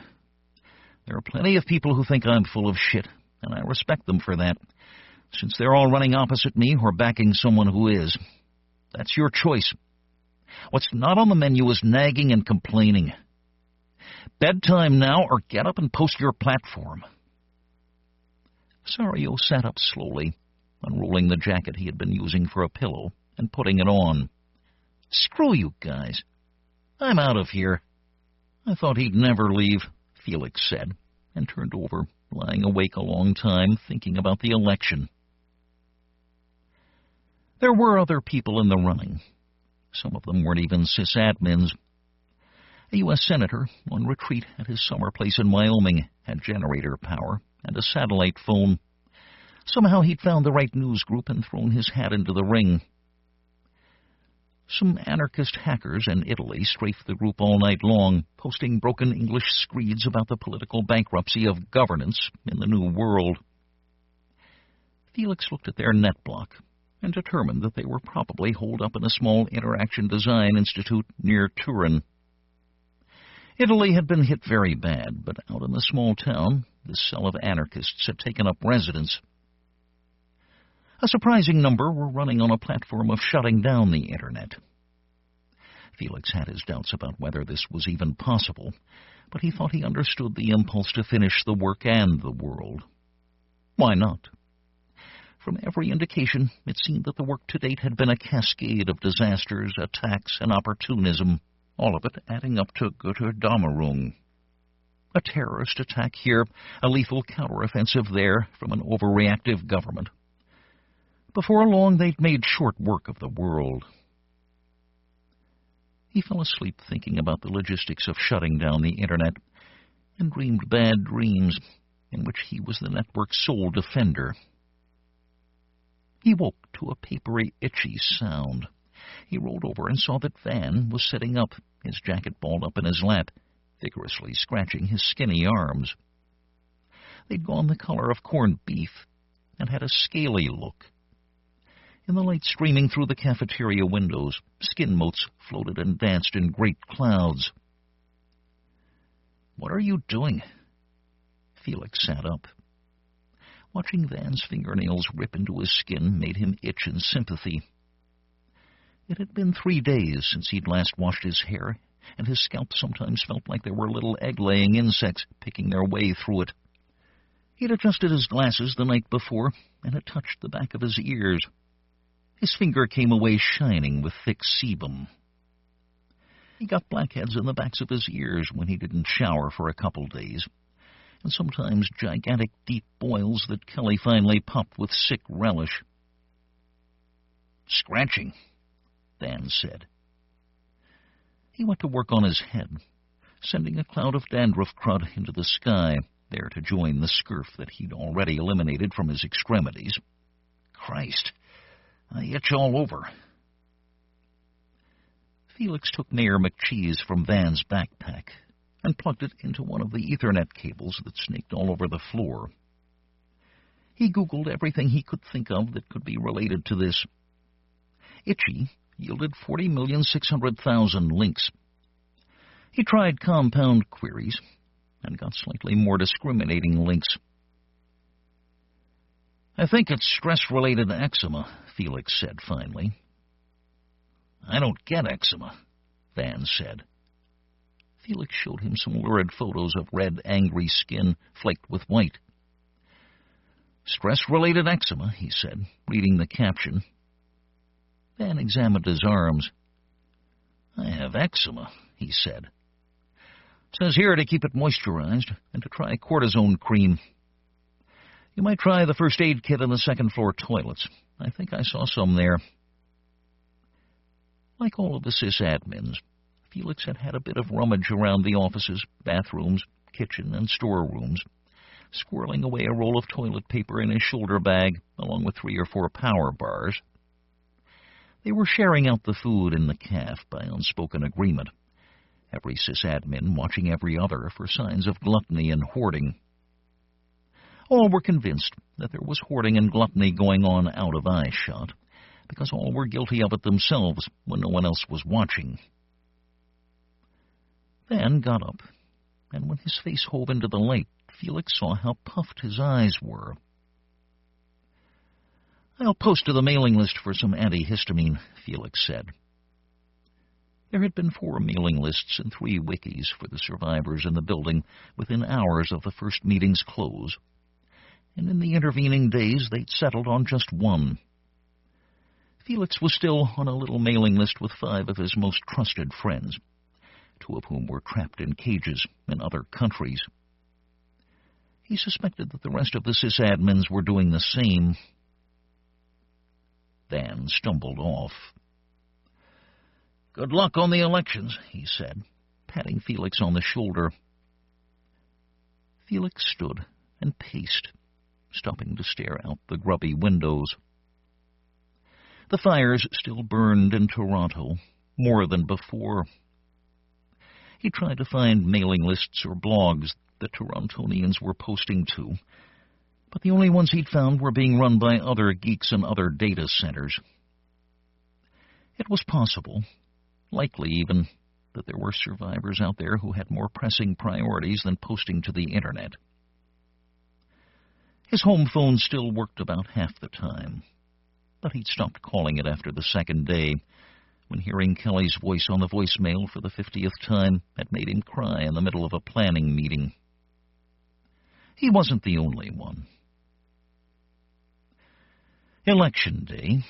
There are plenty of people who think I'm full of shit, and I respect them for that, since they're all running opposite me or backing someone who is. That's your choice. What's not on the menu is nagging and complaining. Bedtime now, or get up and post your platform. Sario sat up slowly, unrolling the jacket he had been using for a pillow and putting it on. Screw you guys. I'm out of here. I thought he'd never leave, Felix said, and turned over, lying awake a long time, thinking about the election. There were other people in the running. Some of them weren't even sysadmins. A U.S. senator, on retreat at his summer place in Wyoming, had generator power and a satellite phone. Somehow he'd found the right news group and thrown his hat into the ring. Some anarchist hackers in Italy strafed the group all night long, posting broken English screeds about the political bankruptcy of governance in the New World. Felix looked at their net block and determined that they were probably holed up in a small interaction design institute near Turin. Italy had been hit very bad, but out in the small town, this cell of anarchists had taken up residence. A surprising number were running on a platform of shutting down the Internet. Felix had his doubts about whether this was even possible, but he thought he understood the impulse to finish the work and the world. Why not? From every indication, it seemed that the work to date had been a cascade of disasters, attacks, and opportunism, all of it adding up to Götterdämmerung. A terrorist attack here, a lethal counteroffensive there from an overreactive government. Before long, they'd made short work of the world. He fell asleep thinking about the logistics of shutting down the Internet and dreamed bad dreams in which he was the network's sole defender. He woke to a papery, itchy sound. He rolled over and saw that Van was sitting up, his jacket balled up in his lap, vigorously scratching his skinny arms. They'd gone the color of corned beef and had a scaly look. In the light streaming through the cafeteria windows, skin motes floated and danced in great clouds. "What are you doing?" Felix sat up. Watching Van's fingernails rip into his skin made him itch in sympathy. It had been 3 days since he'd last washed his hair, and his scalp sometimes felt like there were little egg-laying insects picking their way through it. He'd adjusted his glasses the night before, and had touched the back of his ears. His finger came away shining with thick sebum. He got blackheads in the backs of his ears when he didn't shower for a couple days, and sometimes gigantic deep boils that Kelly finally popped with sick relish. "Scratching," Dan said. He went to work on his head, sending a cloud of dandruff crud into the sky, there to join the scurf that he'd already eliminated from his extremities. "Christ, I itch all over." Felix took Mayor McCheese from Van's backpack and plugged it into one of the Ethernet cables that snaked all over the floor. He Googled everything he could think of that could be related to this. Itchy yielded 40,600,000 links. He tried compound queries and got slightly more discriminating links. "I think it's stress-related eczema," Felix said finally. "I don't get eczema," Van said. Felix showed him some lurid photos of red, angry skin flaked with white. "Stress-related eczema," he said, reading the caption. Van examined his arms. "I have eczema," he said. "Says here to keep it moisturized and to try cortisone cream. You might try the first aid kit in the second-floor toilets. I think I saw some there." Like all of the sysadmins, Felix had had a bit of rummage around the offices, bathrooms, kitchen, and storerooms, squirreling away a roll of toilet paper in his shoulder bag, along with 3 or 4 power bars. They were sharing out the food in the caf by unspoken agreement, every sysadmin watching every other for signs of gluttony and hoarding. All were convinced that there was hoarding and gluttony going on out of eyeshot, because all were guilty of it themselves when no one else was watching. Van got up, and when his face hove into the light, Felix saw how puffed his eyes were. "I'll post to the mailing list for some antihistamine," Felix said. There had been 4 mailing lists and 3 wikis for the survivors in the building within hours of the first meeting's close, and in the intervening days they'd settled on just 1. Felix was still on a little mailing list with 5 of his most trusted friends, 2 of whom were trapped in cages in other countries. He suspected that the rest of the sysadmins were doing the same. Van stumbled off. "Good luck on the elections," he said, patting Felix on the shoulder. Felix stood and paced, stopping to stare out the grubby windows. The fires still burned in Toronto, more than before. He tried to find mailing lists or blogs that Torontonians were posting to, but the only ones he'd found were being run by other geeks and other data centers. It was possible, likely even, that there were survivors out there who had more pressing priorities than posting to the Internet. His home phone still worked about half the time, but he'd stopped calling it after the second day, when hearing Kelly's voice on the voicemail for the 50th time had made him cry in the middle of a planning meeting. He wasn't the only one. Election day.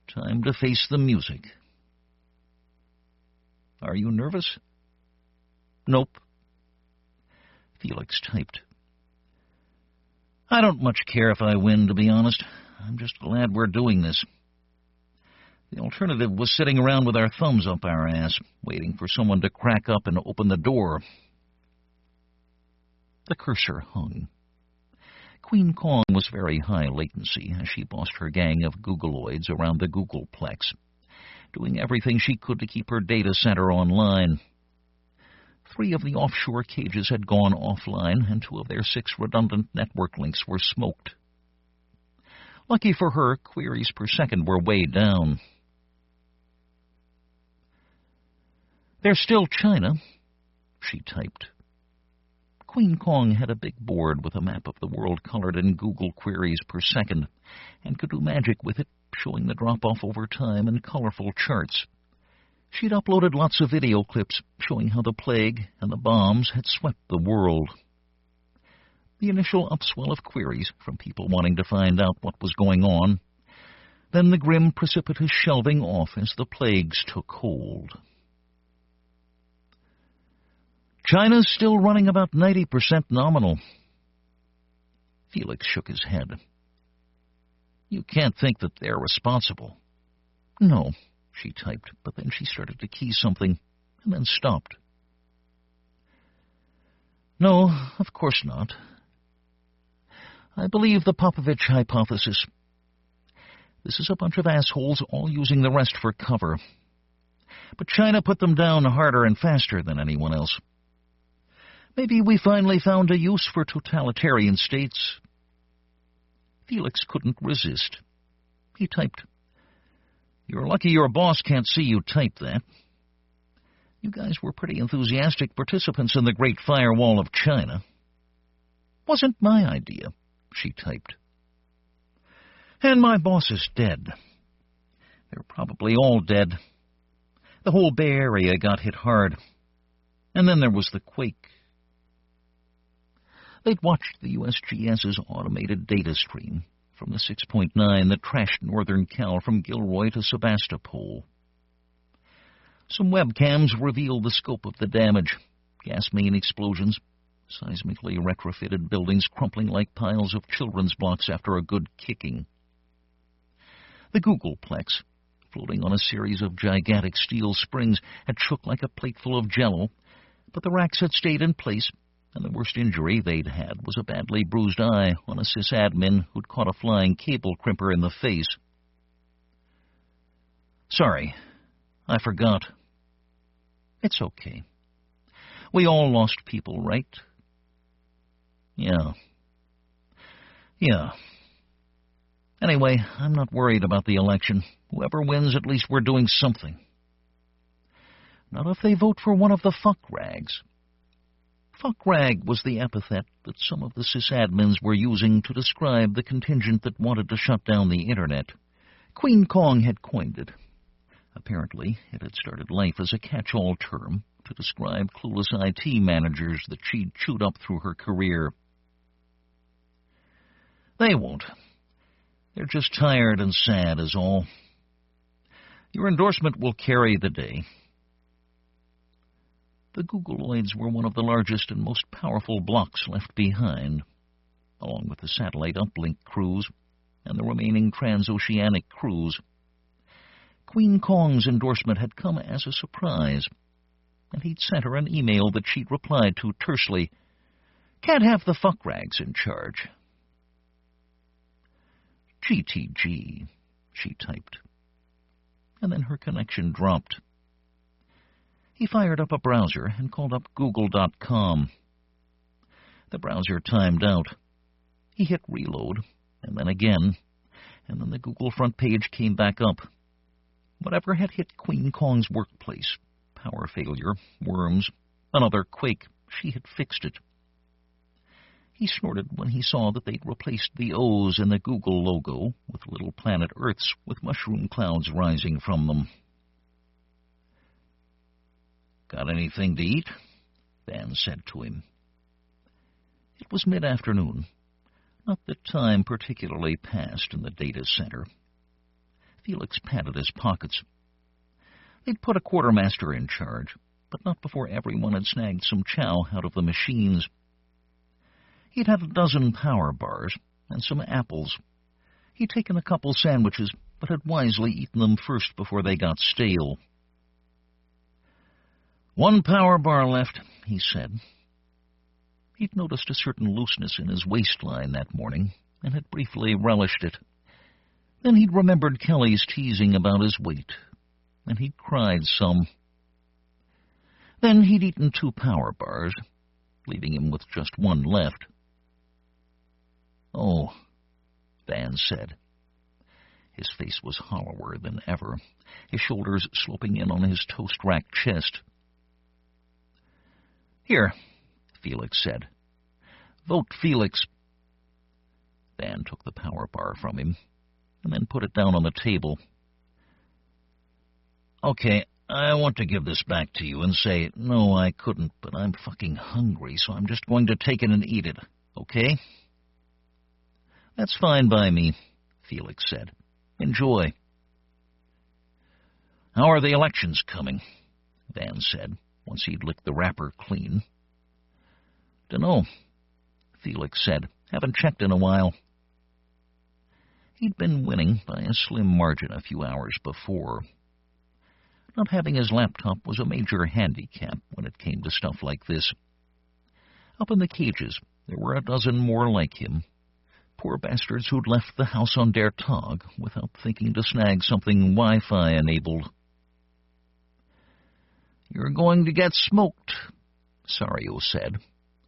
Time to face the music. "Are you nervous?" "Nope." Felix typed. "I don't much care if I win, to be honest. I'm just glad we're doing this. The alternative was sitting around with our thumbs up our ass, waiting for someone to crack up and open the door." The cursor hung. Queen Kong was very high latency as she bossed her gang of Googleoids around the Googleplex, doing everything she could to keep her data center online. 3 of the offshore cages had gone offline, and 2 of their 6 redundant network links were smoked. Lucky for her, queries per second were way down. "There's still China," she typed. Queen Kong had a big board with a map of the world colored in Google queries per second, and could do magic with it, showing the drop-off over time in colorful charts. She'd uploaded lots of video clips showing how the plague and the bombs had swept the world. The initial upswell of queries from people wanting to find out what was going on, then the grim, precipitous shelving off as the plagues took hold. "China's still running about 90% nominal." Felix shook his head. "You can't think that they're responsible." "No," she typed, but then she started to key something and then stopped. "No, of course not. I believe the Popovich hypothesis. This is a bunch of assholes all using the rest for cover. But China put them down harder and faster than anyone else. Maybe we finally found a use for totalitarian states." Felix couldn't resist. He typed, "You're lucky your boss can't see you type that. You guys were pretty enthusiastic participants in the Great Firewall of China." "Wasn't my idea," she typed. "And my boss is dead. They're probably all dead. The whole Bay Area got hit hard. And then there was the quake." They'd watched the USGS's automated data stream from the 6.9 that trashed Northern Cal from Gilroy to Sebastopol. Some webcams revealed the scope of the damage: gas main explosions, seismically retrofitted buildings crumpling like piles of children's blocks after a good kicking. The Googleplex, floating on a series of gigantic steel springs, had shook like a plateful of jello, but the racks had stayed in place, and the worst injury they'd had was a badly bruised eye on a sysadmin who'd caught a flying cable crimper in the face. "Sorry, I forgot." "It's okay. We all lost people, right?" Yeah. Anyway, I'm not worried about the election. Whoever wins, at least we're doing something." "Not if they vote for one of the fuckrags." Fuckrag was the epithet that some of the sysadmins were using to describe the contingent that wanted to shut down the Internet. Queen Kong had coined it. Apparently, it had started life as a catch-all term to describe clueless IT managers that she'd chewed up through her career. "They won't. They're just tired and sad is all. Your endorsement will carry the day." The Googleoids were one of the largest and most powerful blocks left behind, along with the satellite uplink crews and the remaining transoceanic crews. Queen Kong's endorsement had come as a surprise, and he'd sent her an email that she'd replied to tersely, "Can't have the fuckrags in charge." "GTG," she typed, and then her connection dropped. He fired up a browser and called up Google.com. The browser timed out. He hit reload, and then again, and then the Google front page came back up. Whatever had hit Queen Kong's workplace, power failure, worms, another quake, she had fixed it. He snorted when he saw that they'd replaced the O's in the Google logo with little planet Earths with mushroom clouds rising from them. "Got anything to eat?" Dan said to him. It was mid-afternoon, not that time particularly passed in the data center. Felix patted his pockets. They'd put a quartermaster in charge, but not before everyone had snagged some chow out of the machines. He'd had a dozen power bars and some apples. He'd taken a couple sandwiches, but had wisely eaten them first before they got stale. "One power bar left," he said. He'd noticed a certain looseness in his waistline that morning, and had briefly relished it. Then he'd remembered Kelly's teasing about his weight. and he'd cried some. Then he'd eaten 2 power bars, leaving him with just one left. "Oh," Van said. His face was hollower than ever, his shoulders sloping in on his toast-racked chest. "Here," Felix said. "Vote Felix." Van took the power bar from him, and then put it down on the table. "Okay, I want to give this back to you and say, no, I couldn't, but I'm fucking hungry, so I'm just going to take it and eat it, okay?" "That's fine by me," Felix said. "Enjoy." "How are the elections coming?" Van said, once he'd licked the wrapper clean. "Dunno," Felix said. "Haven't checked in a while." He'd been winning by a slim margin a few hours before. Not having his laptop was a major handicap when it came to stuff like this. Up in the cages, there were a dozen more like him. Poor bastards who'd left the house on Der Tag without thinking to snag something Wi-Fi enabled. "You're going to get smoked," Sario said,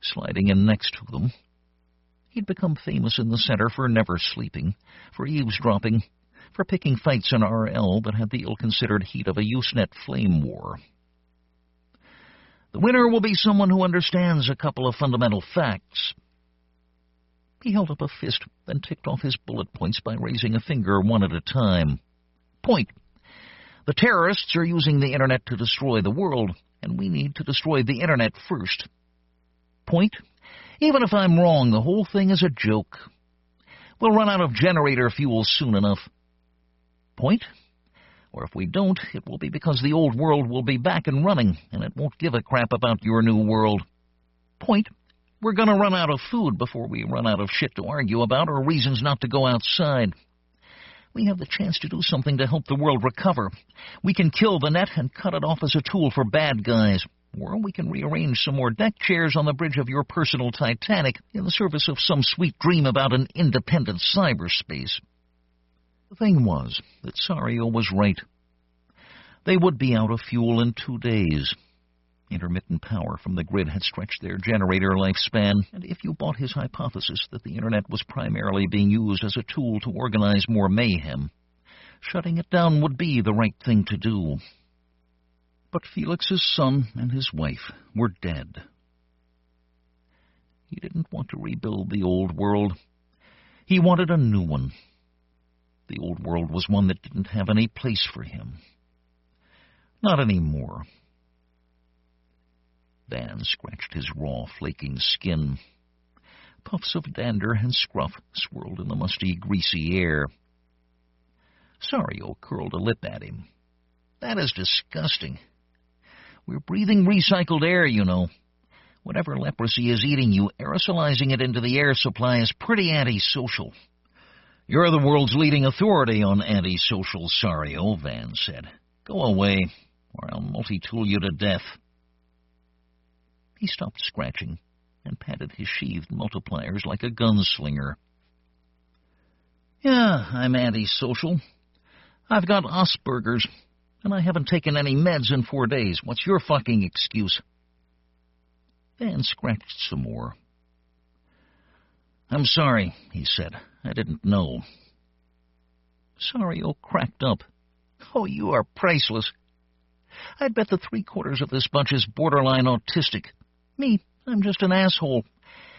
sliding in next to them. He'd become famous in the center for never sleeping, for eavesdropping, for picking fights in RL that had the ill-considered heat of a Usenet flame war. "The winner will be someone who understands a couple of fundamental facts." He held up a fist, then ticked off his bullet points by raising a finger one at a time. "Point. The terrorists are using the Internet to destroy the world, and we need to destroy the Internet first. Point. Even if I'm wrong, the whole thing is a joke. We'll run out of generator fuel soon enough. Point. Or if we don't, it will be because the old world will be back and running, and it won't give a crap about your new world. Point. We're going to run out of food before we run out of shit to argue about or reasons not to go outside. We have the chance to do something to help the world recover. We can kill the net and cut it off as a tool for bad guys. Or we can rearrange some more deck chairs on the bridge of your personal Titanic in the service of some sweet dream about an independent cyberspace." The thing was that Sario was right. They would be out of fuel in 2 days. Intermittent power from the grid had stretched their generator lifespan, and if you bought his hypothesis that the Internet was primarily being used as a tool to organize more mayhem, shutting it down would be the right thing to do. But Felix's son and his wife were dead. He didn't want to rebuild the old world. He wanted a new one. The old world was one that didn't have any place for him. Not anymore. Van scratched his raw, flaking skin. Puffs of dander and scruff swirled in the musty, greasy air. Sario curled a lip at him. "That is disgusting. We're breathing recycled air, you know. Whatever leprosy is eating you, aerosolizing it into the air supply is pretty antisocial." "You're the world's leading authority on antisocial, Sario," Van said. "Go away, or I'll multi-tool you to death." He stopped scratching and patted his sheathed multipliers like a gunslinger. "Yeah, I'm antisocial. I've got Asperger's, and I haven't taken any meds in 4 days. What's your fucking excuse?" Van scratched some more. "I'm sorry," he said. "I didn't know." Sario cracked up. "Oh, you are priceless. I'd bet the 3/4 of this bunch is borderline autistic. Me, I'm just an asshole.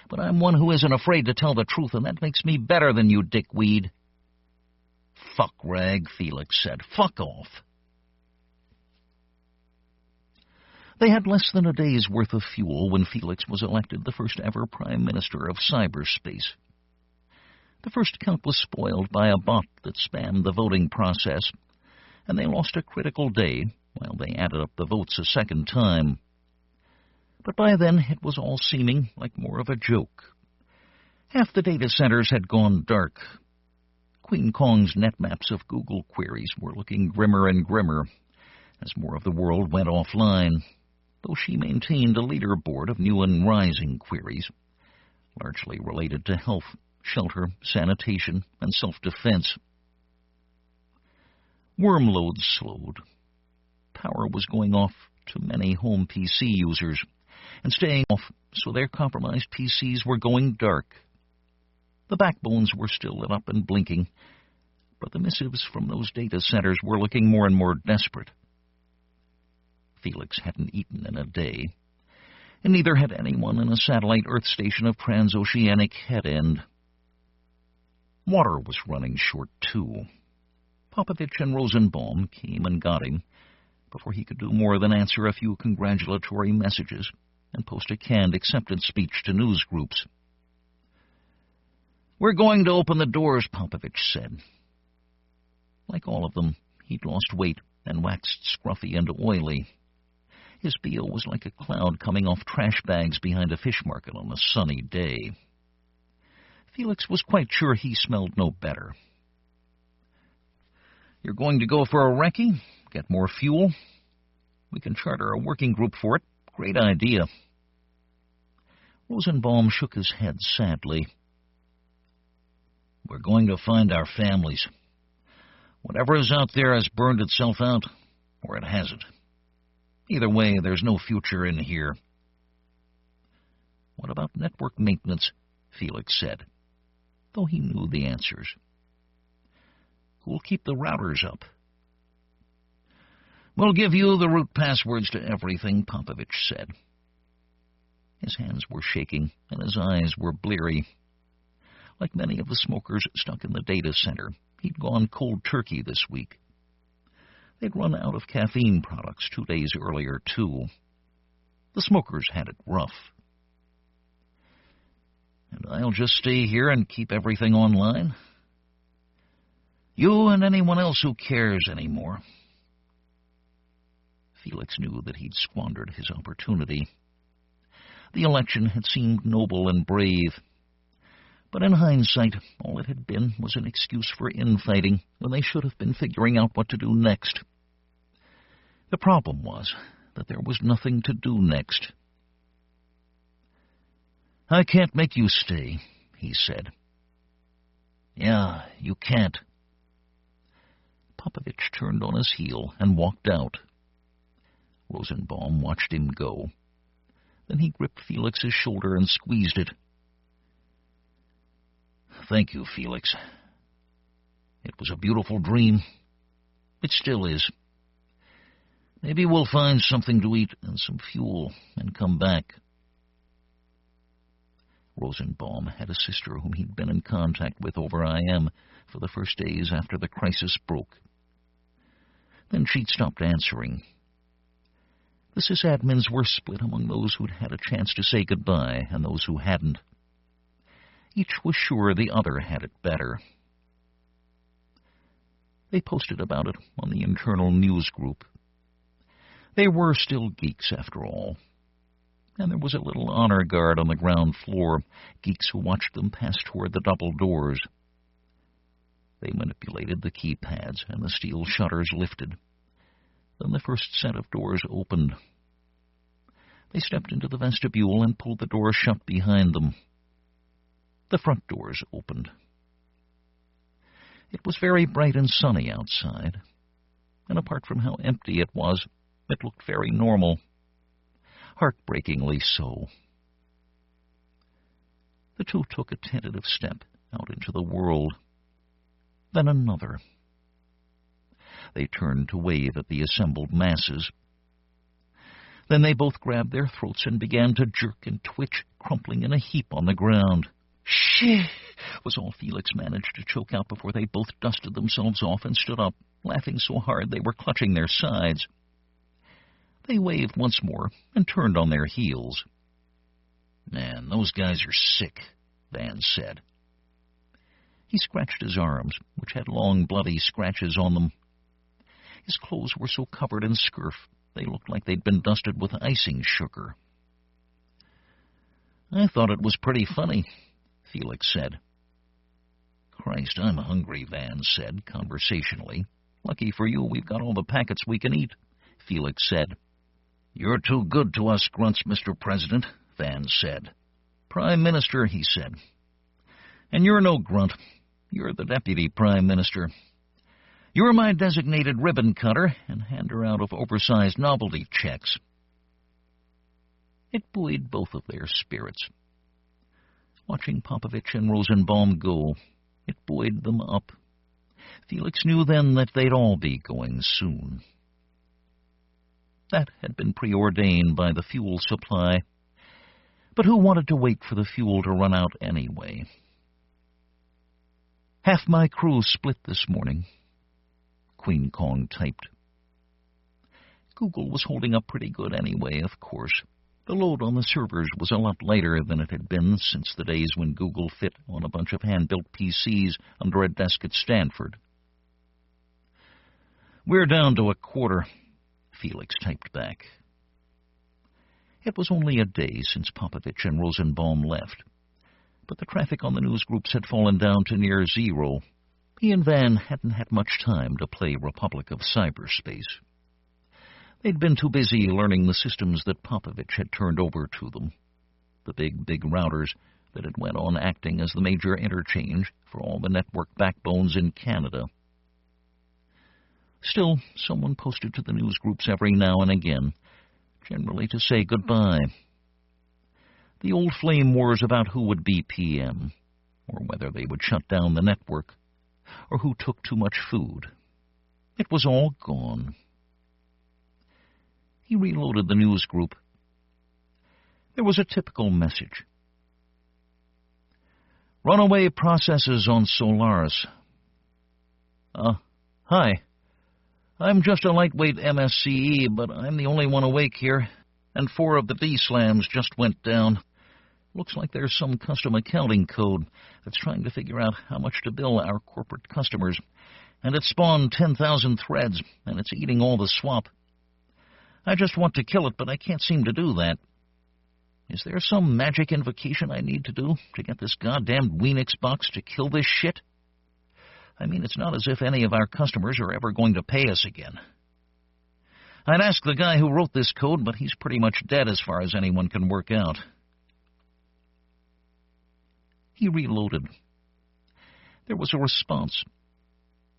But I'm one who isn't afraid to tell the truth, and that makes me better than you, dickweed." "Fuck rag," Felix said. "Fuck off." They had less than a day's worth of fuel when Felix was elected the first ever Prime Minister of cyberspace. The first count was spoiled by a bot that spammed the voting process, and they lost a critical day while they added up the votes a second time. But by then it was all seeming like more of a joke. Half the data centers had gone dark. Queen Kong's net maps of Google queries were looking grimmer and grimmer as more of the world went offline, though she maintained a leaderboard of new and rising queries, largely related to health, shelter, sanitation, and self-defense. Worm loads slowed. power was going off to many home PC users, and staying off so their compromised PCs were going dark. The backbones were still lit up and blinking, but the missives from those data centers were looking more and more desperate. Felix hadn't eaten in a day, and neither had anyone in a satellite Earth station of transoceanic head-end. Water was running short, too. Popovich and Rosenbaum came and got him before he could do more than answer a few congratulatory messages and post a canned acceptance speech to news groups. "We're going to open the doors," Popovich said. Like all of them, he'd lost weight and waxed scruffy and oily. His BO was like a cloud coming off trash bags behind a fish market on a sunny day. Felix was quite sure he smelled no better. "You're going to go for a recce? Get more fuel? We can charter a working group for it. Great idea." Rosenbaum shook his head sadly. "We're going to find our families. Whatever is out there has burned itself out, or it hasn't. Either way, there's no future in here." "What about network maintenance?" Felix said, though he knew the answers. "Who'll keep the routers up?" "We'll give you the root passwords to everything," Popovich said. His hands were shaking, and his eyes were bleary. Like many of the smokers stuck in the data center, he'd gone cold turkey this week. They'd run out of caffeine products 2 days earlier, too. The smokers had it rough. "And I'll just stay here and keep everything online? You and anyone else who cares anymore." Felix knew that he'd squandered his opportunity. The election had seemed noble and brave, but in hindsight, all it had been was an excuse for infighting when they should have been figuring out what to do next. The problem was that there was nothing to do next. "I can't make you stay," he said. "Yeah, you can't." Popovich turned on his heel and walked out. Rosenbaum watched him go. Then he gripped Felix's shoulder and squeezed it. "Thank you, Felix. It was a beautiful dream. It still is. Maybe we'll find something to eat and some fuel and come back." Rosenbaum had a sister whom he'd been in contact with over IM for the first days after the crisis broke. Then she'd stopped answering. The sysadmins were split among those who'd had a chance to say goodbye and those who hadn't. Each was sure the other had it better. They posted about it on the internal news group. They were still geeks, after all. And there was a little honor guard on the ground floor, geeks who watched them pass toward the double doors. They manipulated the keypads, and the steel shutters lifted. Then the first set of doors opened. They stepped into the vestibule and pulled the door shut behind them. The front doors opened. It was very bright and sunny outside, and apart from how empty it was, it looked very normal. Heartbreakingly so. The two took a tentative step out into the world, then another. They turned to wave at the assembled masses. Then they both grabbed their throats and began to jerk and twitch, crumpling in a heap on the ground. "Shit!" was all Felix managed to choke out before they both dusted themselves off and stood up, laughing so hard they were clutching their sides. They waved once more and turned on their heels. "Man, those guys are sick," Van said. He scratched his arms, which had long, bloody scratches on them. His clothes were so covered in scurf, they looked like they'd been dusted with icing sugar. "I thought it was pretty funny," Felix said. "Christ, I'm hungry," Van said conversationally. "Lucky for you, we've got all the packets we can eat," Felix said. "You're too good to us grunts, Mr. President," Van said. "Prime Minister," he said. "And you're no grunt. You're the Deputy Prime Minister. You're my designated ribbon cutter, and hander out of oversized novelty checks. It buoyed both of their spirits. Watching Popovich and Rosenbaum go, it buoyed them up. Felix knew then that they'd all be going soon. That had been preordained by the fuel supply. But who wanted to wait for the fuel to run out anyway? Half my crew split this morning, Queen Kong typed. Google was holding up pretty good anyway, of course. The load on the servers was a lot lighter than it had been since the days when Google fit on a bunch of hand-built PCs under a desk at Stanford. We're down to a quarter, Felix typed back. It was only a day since Popovich and Rosenbaum left, but the traffic on the news groups had fallen down to near zero. He and Van hadn't had much time to play Republic of Cyberspace. They'd been too busy learning the systems that Popovich had turned over to them, the big routers that had went on acting as the major interchange for all the network backbones in Canada. Still, someone posted to the news groups every now and again, generally to say goodbye. The old flame wars about who would be PM, or whether they would shut down the network, or who took too much food. It was all gone. He reloaded the news group. There was a typical message. Runaway processes on Solaris. Hi. I'm just a lightweight MSCE, but I'm the only one awake here, and 4 of the D-slams just went down. Looks like there's some custom accounting code that's trying to figure out how much to bill our corporate customers, and it spawned 10,000 threads, and it's eating all the swap. I just want to kill it, but I can't seem to do that. Is there some magic invocation I need to do to get this goddamn Weenix box to kill this shit? I mean, it's not as if any of our customers are ever going to pay us again. I'd ask the guy who wrote this code, but he's pretty much dead as far as anyone can work out. He reloaded. There was a response.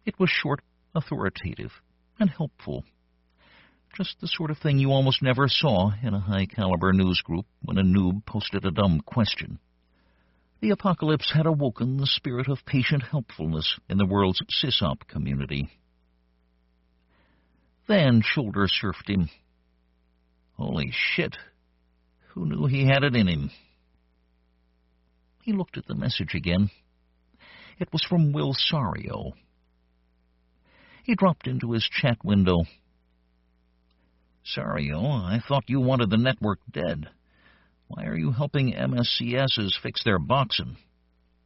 It was short, authoritative, and helpful. Just the sort of thing you almost never saw in a high-caliber news group when a noob posted a dumb question. The apocalypse had awoken the spirit of patient helpfulness in the world's sysop community. Van shoulder-surfed him. Holy shit. Who knew he had it in him? He looked at the message again. It was from Will Sario. He dropped into his chat window. Sario, I thought you wanted the network dead. Why are you helping MSCSs fix their boxin'?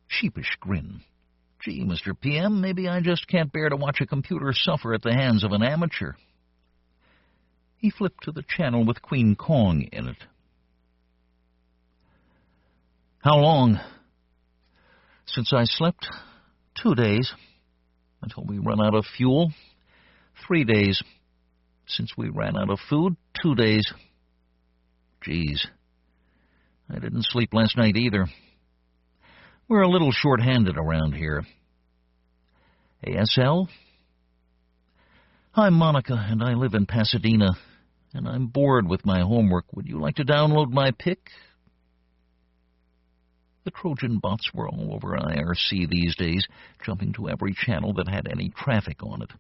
Sheepish grin. Gee, Mr. PM, maybe I just can't bear to watch a computer suffer at the hands of an amateur. He flipped to the channel with Queen Kong in it. How long? Since I slept, 2 days. Until we run out of fuel, 3 days. Since we ran out of food, 2 days. Geez, I didn't sleep last night either. We're a little short-handed around here. ASL? I'm Monica, and I live in Pasadena, and I'm bored with my homework. Would you like to download my pic? The Trojan bots were all over IRC these days, jumping to every channel that had any traffic on it.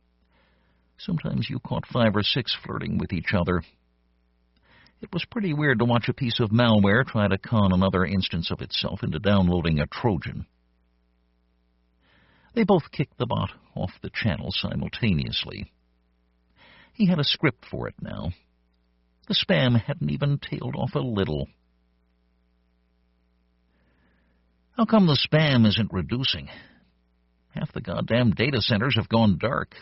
Sometimes you caught 5 or 6 flirting with each other. It was pretty weird to watch a piece of malware try to con another instance of itself into downloading a Trojan. They both kicked the bot off the channel simultaneously. He had a script for it now. The spam hadn't even tailed off a little. How come the spam isn't reducing? Half the goddamn data centers have gone dark.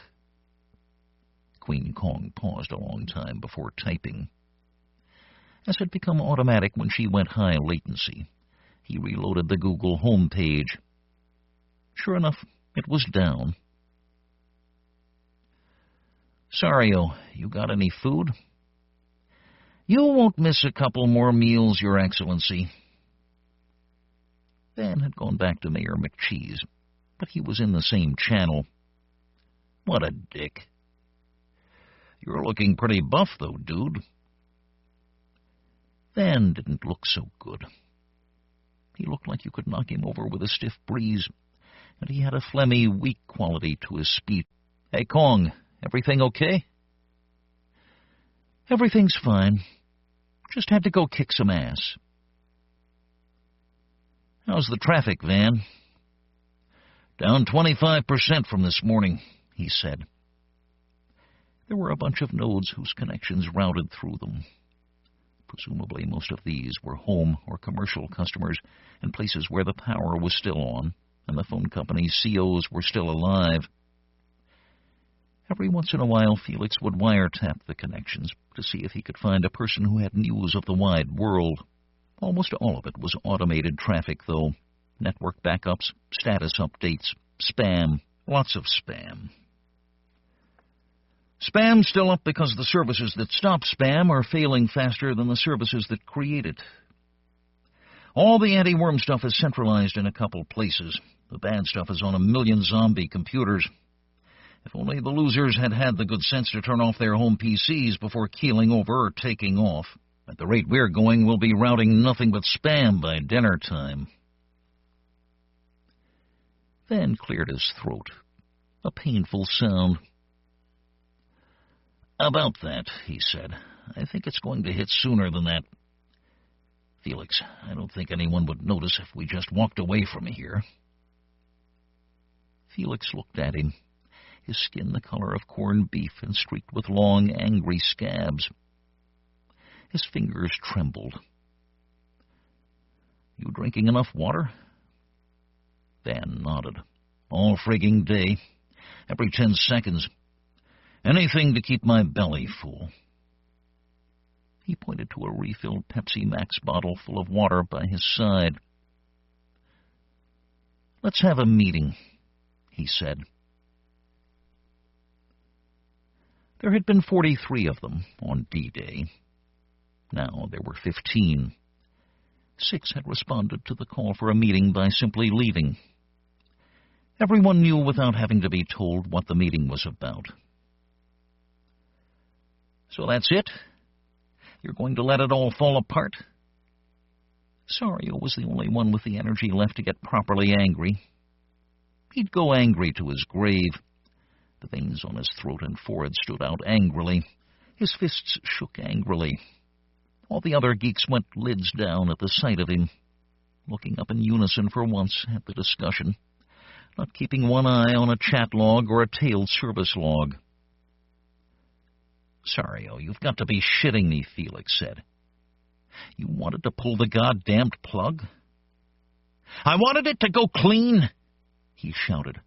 Queen Kong paused a long time before typing. As had become automatic when she went high latency, he reloaded the Google home page. Sure enough, it was down. Sario, you got any food? You won't miss a couple more meals, Your Excellency. Van had gone back to Mayor McCheese, but he was in the same channel. What a dick. You're looking pretty buff, though, dude. Van didn't look so good. He looked like you could knock him over with a stiff breeze, and he had a phlegmy, weak quality to his speech. Hey, Kong, everything okay? Everything's fine. Just had to go kick some ass. How's the traffic, Van? Down 25% from this morning, he said. There were a bunch of nodes whose connections routed through them. Presumably most of these were home or commercial customers and places where the power was still on and the phone company's COs were still alive. Every once in a while, Felix would wiretap the connections to see if he could find a person who had news of the wide world. Almost all of it was automated traffic, though. Network backups, status updates, spam, lots of spam. Spam's still up because the services that stop spam are failing faster than the services that create it. All the anti-worm stuff is centralized in a couple places. The bad stuff is on a million zombie computers. If only the losers had had the good sense to turn off their home PCs before keeling over or taking off. At the rate we're going, we'll be routing nothing but spam by dinner time. Van cleared his throat. A painful sound. About that, he said. I think it's going to hit sooner than that. Felix, I don't think anyone would notice if we just walked away from here. Felix looked at him, his skin the color of corned beef and streaked with long, angry scabs. His fingers trembled. You drinking enough water? Van nodded. All frigging day. Every 10 seconds. Anything to keep my belly full. He pointed to a refilled Pepsi Max bottle full of water by his side. Let's have a meeting, he said. There had been 43 of them on D-Day. Now there were 15. 6 had responded to the call for a meeting by simply leaving. Everyone knew without having to be told what the meeting was about. So that's it? You're going to let it all fall apart? Sario was the only one with the energy left to get properly angry. He'd go angry to his grave. The veins on his throat and forehead stood out angrily. His fists shook angrily. All the other geeks went lids down at the sight of him, looking up in unison for once at the discussion, not keeping one eye on a chat log or a tailed service log. Sario, you've got to be shitting me, Felix said. You wanted to pull the goddamned plug? I wanted it to go clean, he shouted.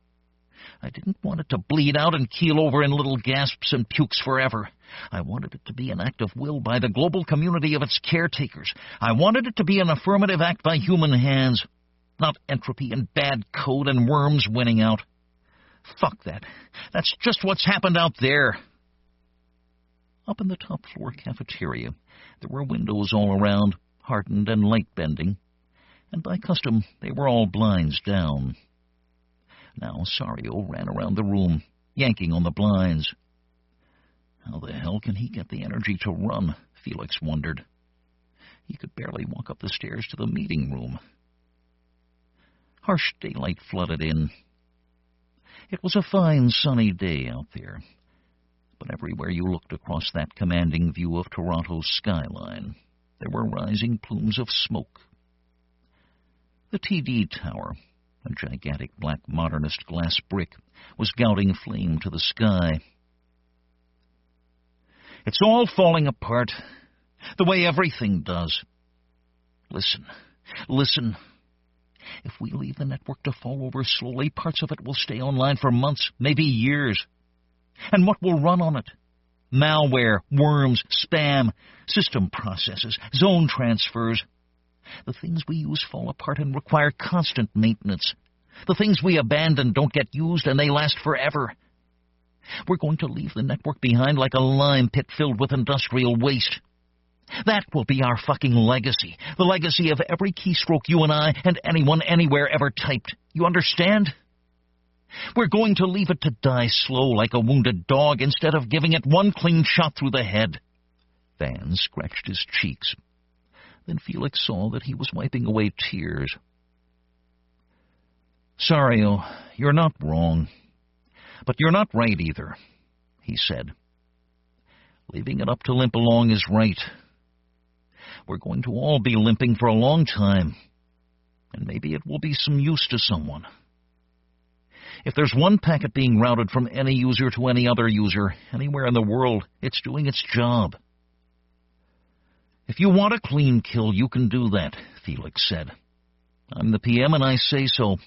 I didn't want it to bleed out and keel over in little gasps and pukes forever. I wanted it to be an act of will by the global community of its caretakers. I wanted it to be an affirmative act by human hands, not entropy and bad code and worms winning out. Fuck that. That's just what's happened out there. Up in the top-floor cafeteria, there were windows all around, hardened and light-bending, and by custom they were all blinds down. Now Sario ran around the room, yanking on the blinds. How the hell can he get the energy to run? Felix wondered. He could barely walk up the stairs to the meeting room. Harsh daylight flooded in. It was a fine sunny day out there, but everywhere you looked across that commanding view of Toronto's skyline, there were rising plumes of smoke. The TD Tower, a gigantic black modernist glass brick, was gouting flame to the sky. It's all falling apart, the way everything does. Listen. If we leave the network to fall over slowly, parts of it will stay online for months, maybe years. And what will run on it? Malware, worms, spam, system processes, zone transfers. The things we use fall apart and require constant maintenance. The things we abandon don't get used and they last forever. We're going to leave the network behind like a lime pit filled with industrial waste. That will be our fucking legacy. The legacy of every keystroke you and I and anyone anywhere ever typed. You understand? We're going to leave it to die slow like a wounded dog instead of giving it one clean shot through the head. Van scratched his cheeks. Then Felix saw that he was wiping away tears. Sario, you're not wrong. But you're not right either, he said. Leaving it up to limp along is right. We're going to all be limping for a long time, and maybe it will be some use to someone. If there's one packet being routed from any user to any other user, anywhere in the world, it's doing its job. If you want a clean kill, you can do that, Felix said. I'm the PM and I say so.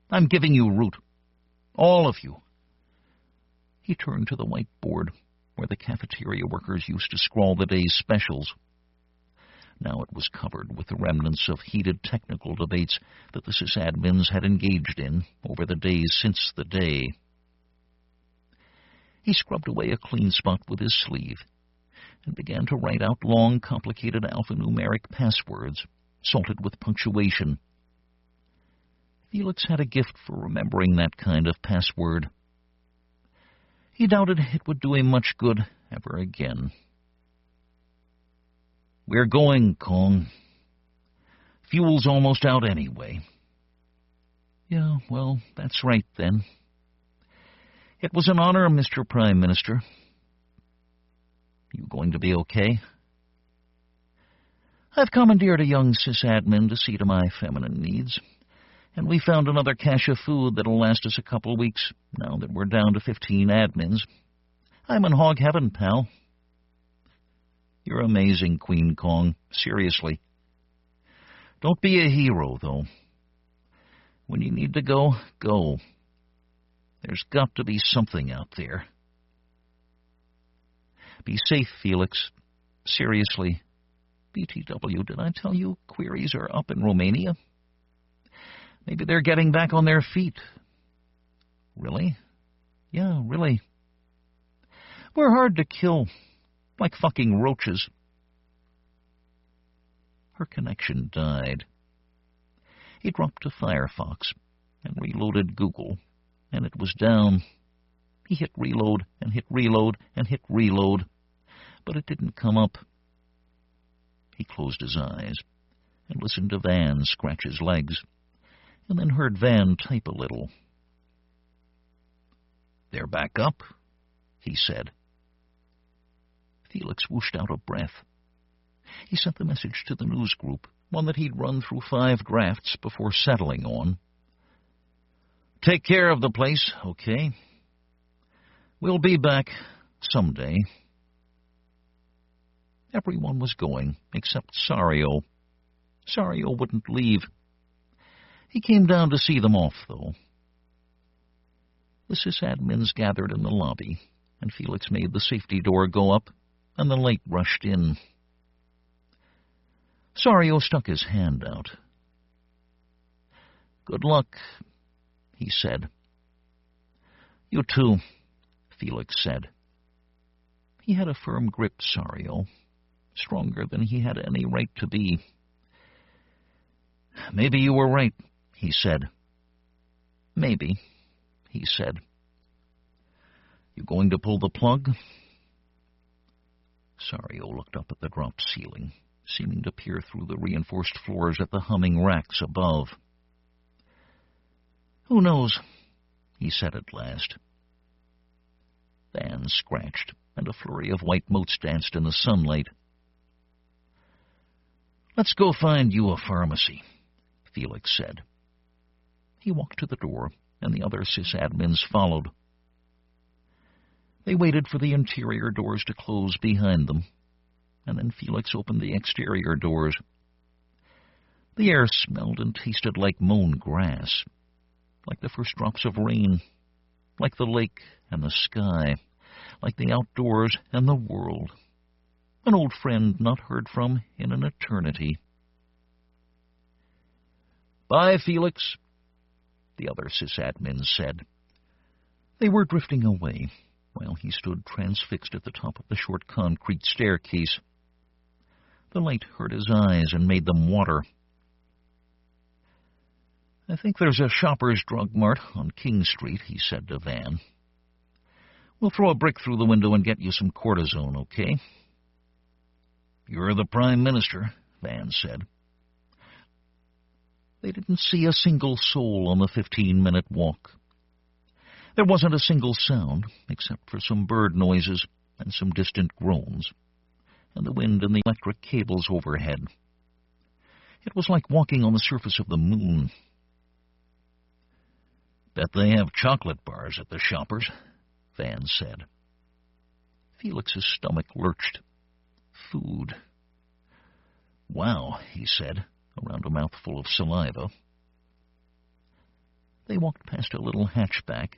I'm giving you root. All of you. He turned to the whiteboard where the cafeteria workers used to scrawl the day's specials. Now it was covered with the remnants of heated technical debates that the sysadmins had engaged in over the days since the day. He scrubbed away a clean spot with his sleeve and began to write out long, complicated alphanumeric passwords, salted with punctuation. Felix had a gift for remembering that kind of password. He doubted it would do him much good ever again. We're going, Kong. Fuel's almost out anyway. Yeah, well, that's right then. It was an honor, Mr. Prime Minister. You going to be okay? I've commandeered a young sysadmin to see to my feminine needs, and we found another cache of food that'll last us a couple of weeks, now that we're down to 15 admins. I'm in hog heaven, pal. You're amazing, Queen Kong. Seriously. Don't be a hero, though. When you need to go, go. There's got to be something out there. Be safe, Felix. Seriously. BTW, did I tell you queries are up in Romania? Maybe they're getting back on their feet. Really? Yeah, really. We're hard to kill. Like fucking roaches. Her connection died. He dropped to Firefox and reloaded Google, and it was down. He hit reload and hit reload and hit reload, but it didn't come up. He closed his eyes and listened to Van scratch his legs, and then heard Van type a little. They're back up, he said. Felix whooshed out a breath. He sent the message to the news group, one that he'd run through 5 drafts before settling on. Take care of the place, okay? We'll be back someday. Everyone was going, except Sario. Sario wouldn't leave. He came down to see them off, though. The sysadmins gathered in the lobby, and Felix made the safety door go up, and the light rushed in. Sario stuck his hand out. Good luck, he said. You too, Felix said. He had a firm grip, Sario, stronger than he had any right to be. Maybe you were right, he said. Maybe, he said. You going to pull the plug? Sario looked up at the dropped ceiling, seeming to peer through the reinforced floors at the humming racks above. Who knows, he said at last. Van scratched, and a flurry of white motes danced in the sunlight. Let's go find you a pharmacy, Felix said. He walked to the door, and the other sysadmins followed. They waited for the interior doors to close behind them, and then Felix opened the exterior doors. The air smelled and tasted like mown grass, like the first drops of rain, like the lake and the sky, like the outdoors and the world. An old friend not heard from in an eternity. Bye, Felix, the other sysadmins said. They were drifting away, while he stood transfixed at the top of the short concrete staircase. The light hurt his eyes and made them water. I think there's a Shoppers Drug Mart on King Street, he said to Van. We'll throw a brick through the window and get you some cortisone, okay? You're the Prime Minister, Van said. They didn't see a single soul on the 15-minute walk. There wasn't a single sound, except for some bird noises and some distant groans, and the wind and the electric cables overhead. It was like walking on the surface of the moon. Bet they have chocolate bars at the Shoppers, Van said. Felix's stomach lurched. Food. Wow, he said, around a mouthful of saliva. They walked past a little hatchback,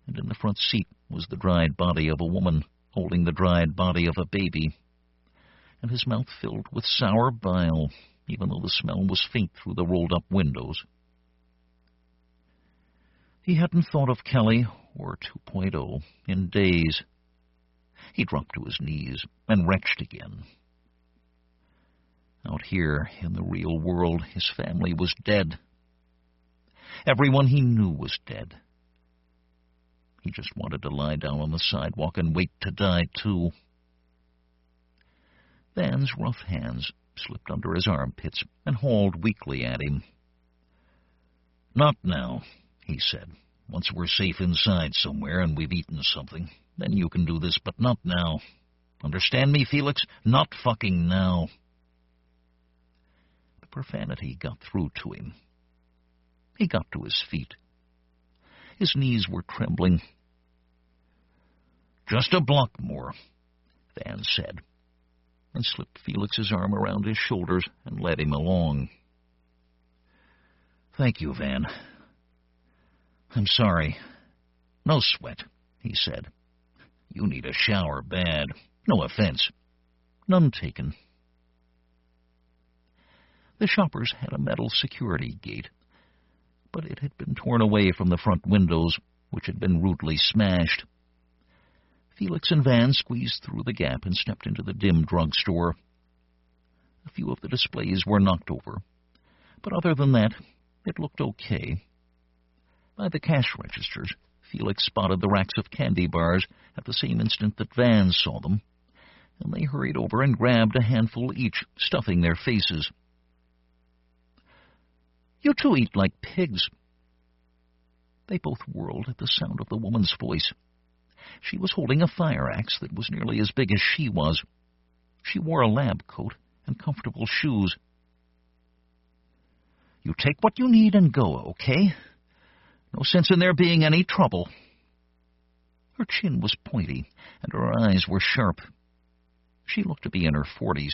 and in the front seat was the dried body of a woman holding the dried body of a baby, and his mouth filled with sour bile, even though the smell was faint through the rolled-up windows. He hadn't thought of Kelly or 2.0 in days. He dropped to his knees and retched again. Out here, in the real world, his family was dead. Everyone he knew was dead. He just wanted to lie down on the sidewalk and wait to die, too. Van's rough hands slipped under his armpits and hauled weakly at him. Not now, he said. Once we're safe inside somewhere and we've eaten something, then you can do this, but not now. Understand me, Felix? Not fucking now. The profanity got through to him. He got to his feet. His knees were trembling. Just a block more, Van said, and slipped Felix's arm around his shoulders and led him along. Thank you, Van. I'm sorry. No sweat, he said. You need a shower bad. No offense. None taken. The Shoppers had a metal security gate, but it had been torn away from the front windows, which had been rudely smashed. Felix and Van squeezed through the gap and stepped into the dim drugstore. A few of the displays were knocked over, but other than that, it looked okay. By the cash registers, Felix spotted the racks of candy bars at the same instant that Van saw them, and they hurried over and grabbed a handful each, stuffing their faces. You two eat like pigs. They both whirled at the sound of the woman's voice. She was holding a fire axe that was nearly as big as she was. She wore a lab coat and comfortable shoes. You take what you need and go, okay? No sense in there being any trouble. Her chin was pointy, and her eyes were sharp. She looked to be in her 40s.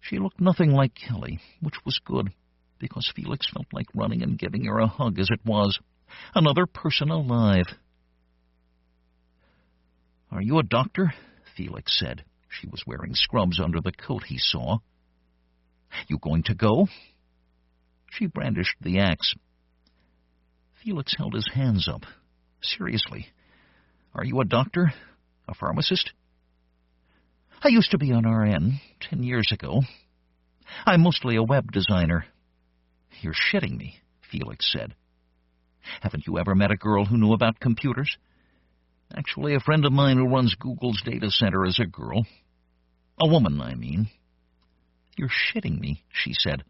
She looked nothing like Kelly, which was good, because Felix felt like running and giving her a hug as it was. Another person alive. Are you a doctor? Felix said. She was wearing scrubs under the coat he saw. You going to go? She brandished the axe. Felix held his hands up. Seriously, are you a doctor? A pharmacist? I used to be an RN 10 years ago. I'm mostly a web designer. You're shitting me, Felix said. Haven't you ever met a girl who knew about computers? Actually, a friend of mine who runs Google's data center is a girl. A woman, I mean. You're shitting me, she said.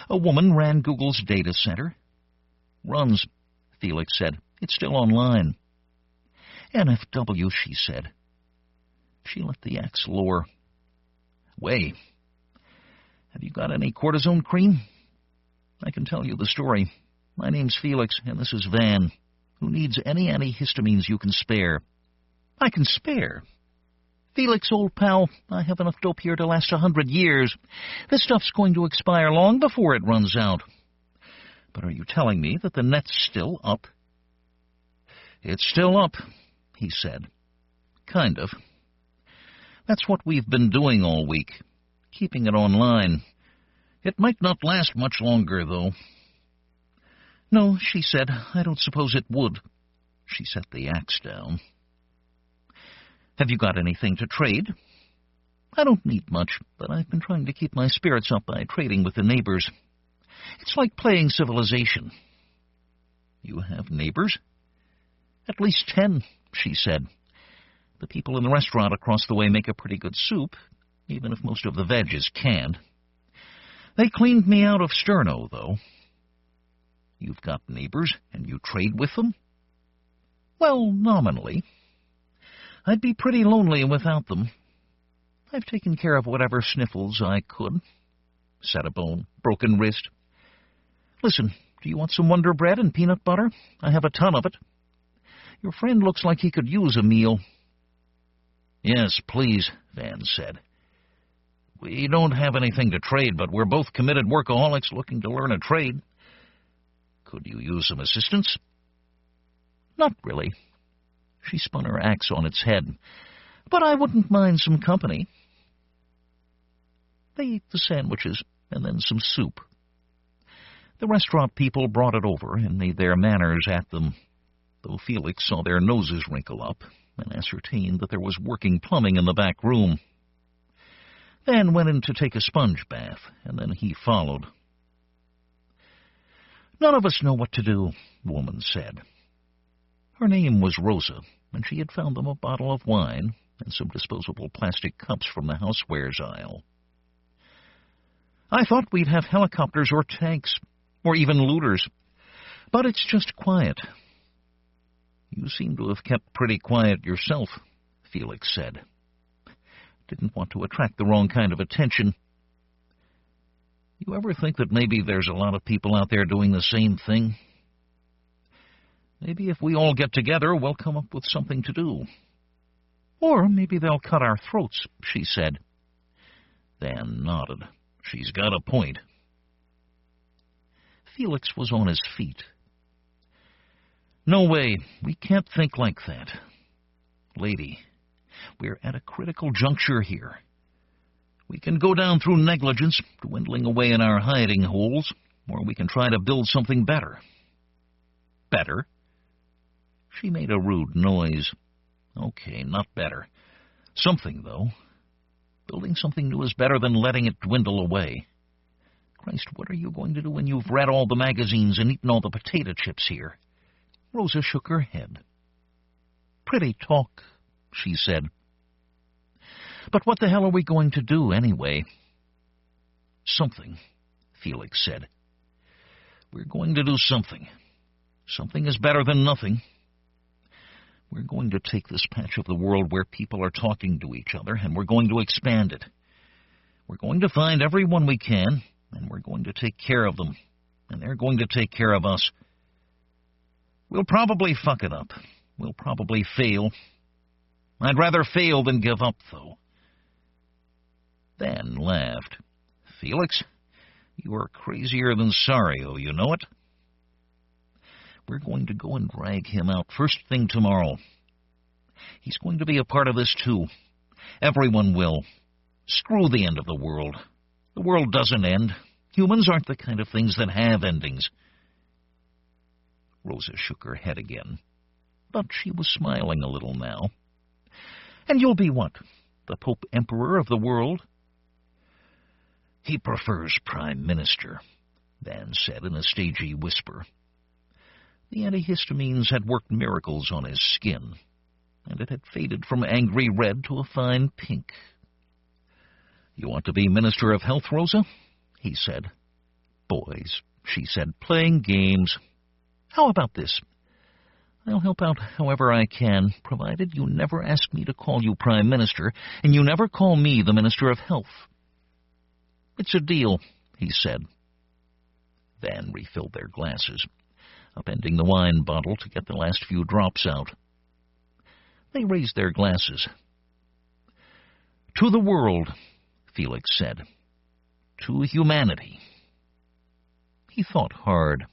A woman ran Google's data center? Runs, Felix said. It's still online. NFW, she said. She let the axe lower. Way, have you got any cortisone cream? I can tell you the story. My name's Felix, and this is Van. Who needs any antihistamines you can spare? I can spare. Felix, old pal, I have enough dope here to last 100 years. This stuff's going to expire long before it runs out. But are you telling me that the net's still up? It's still up, he said. Kind of. That's what we've been doing all week, keeping it online. It might not last much longer, though. No, she said, I don't suppose it would. She set the axe down. Have you got anything to trade? I don't need much, but I've been trying to keep my spirits up by trading with the neighbors. It's like playing Civilization. You have neighbors? At least 10, she said. The people in the restaurant across the way make a pretty good soup, even if most of the veg is canned. They cleaned me out of sterno, though. You've got neighbors, and you trade with them? Well, nominally. I'd be pretty lonely without them. I've taken care of whatever sniffles I could. Set a bone, broken wrist. Listen, do you want some Wonder Bread and peanut butter? I have a ton of it. Your friend looks like he could use a meal. Yes, please, Van said. We don't have anything to trade, but we're both committed workaholics looking to learn a trade. Could you use some assistance? Not really. She spun her axe on its head. But I wouldn't mind some company. They ate the sandwiches and then some soup. The restaurant people brought it over and made their manners at them, though Felix saw their noses wrinkle up and ascertained that there was working plumbing in the back room. Van went in to take a sponge bath, and then he followed. None of us know what to do, the woman said. Her name was Rosa, and she had found them a bottle of wine and some disposable plastic cups from the housewares aisle. I thought we'd have helicopters or tanks, or even looters, but it's just quiet. You seem to have kept pretty quiet yourself, Felix said. Didn't want to attract the wrong kind of attention. You ever think that maybe there's a lot of people out there doing the same thing? Maybe if we all get together, we'll come up with something to do. Or maybe they'll cut our throats, she said. Van nodded. She's got a point. Felix was on his feet. No way. We can't think like that. Lady, we're at a critical juncture here. We can go down through negligence, dwindling away in our hiding holes, or we can try to build something better. Better? She made a rude noise. Okay, not better. Something, though. Building something new is better than letting it dwindle away. Christ, what are you going to do when you've read all the magazines and eaten all the potato chips here? Rosa shook her head. Pretty talk, she said. But what the hell are we going to do, anyway? Something, Felix said. We're going to do something. Something is better than nothing. We're going to take this patch of the world where people are talking to each other, and we're going to expand it. We're going to find everyone we can, and we're going to take care of them, and they're going to take care of us. We'll probably fuck it up. We'll probably fail. I'd rather fail than give up, though. Van laughed. Felix, you are crazier than Sario, you know it? We're going to go and drag him out first thing tomorrow. He's going to be a part of this, too. Everyone will. Screw the end of the world. The world doesn't end. Humans aren't the kind of things that have endings. Rosa shook her head again, but she was smiling a little now. And you'll be what? The Pope Emperor of the world? He prefers Prime Minister, Van said in a stagey whisper. The antihistamines had worked miracles on his skin, and it had faded from angry red to a fine pink. You want to be Minister of Health, Rosa? He said. Boys, she said, playing games. How about this? I'll help out however I can, provided you never ask me to call you Prime Minister, and you never call me the Minister of Health. It's a deal, he said. Van refilled their glasses, upending the wine bottle to get the last few drops out. They raised their glasses. To the world, Felix said. To humanity. He thought hard.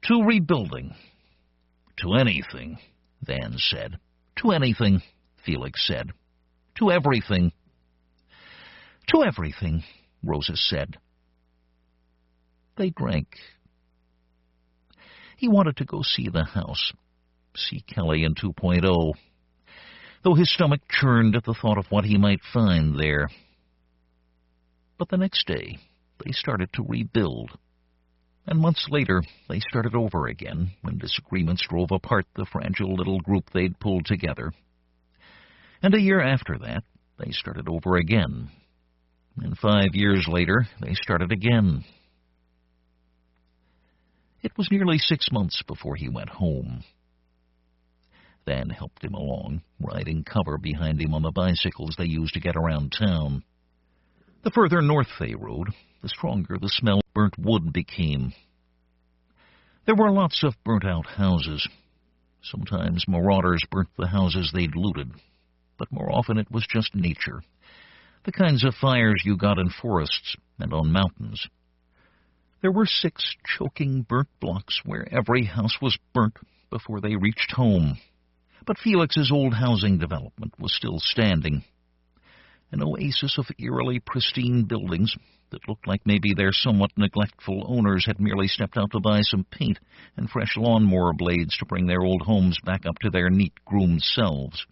To rebuilding. To anything, Van said. To anything, Felix said. To everything. To everything, Rosa said. They drank. He wanted to go see the house, see Kelly in 2.0, though his stomach churned at the thought of what he might find there. But the next day, they started to rebuild. And months later, they started over again when disagreements drove apart the fragile little group they'd pulled together. And a year after that, they started over again. And 5 years later, they started again. It was nearly 6 months before he went home. Van helped him along, riding cover behind him on the bicycles they used to get around town. The further north they rode, the stronger the smell of burnt wood became. There were lots of burnt-out houses. Sometimes marauders burnt the houses they'd looted, but more often it was just nature, the kinds of fires you got in forests and on mountains. There were 6 choking burnt blocks where every house was burnt before they reached home. But Felix's old housing development was still standing, an oasis of eerily pristine buildings that looked like maybe their somewhat neglectful owners had merely stepped out to buy some paint and fresh lawnmower blades to bring their old homes back up to their neat, groomed selves.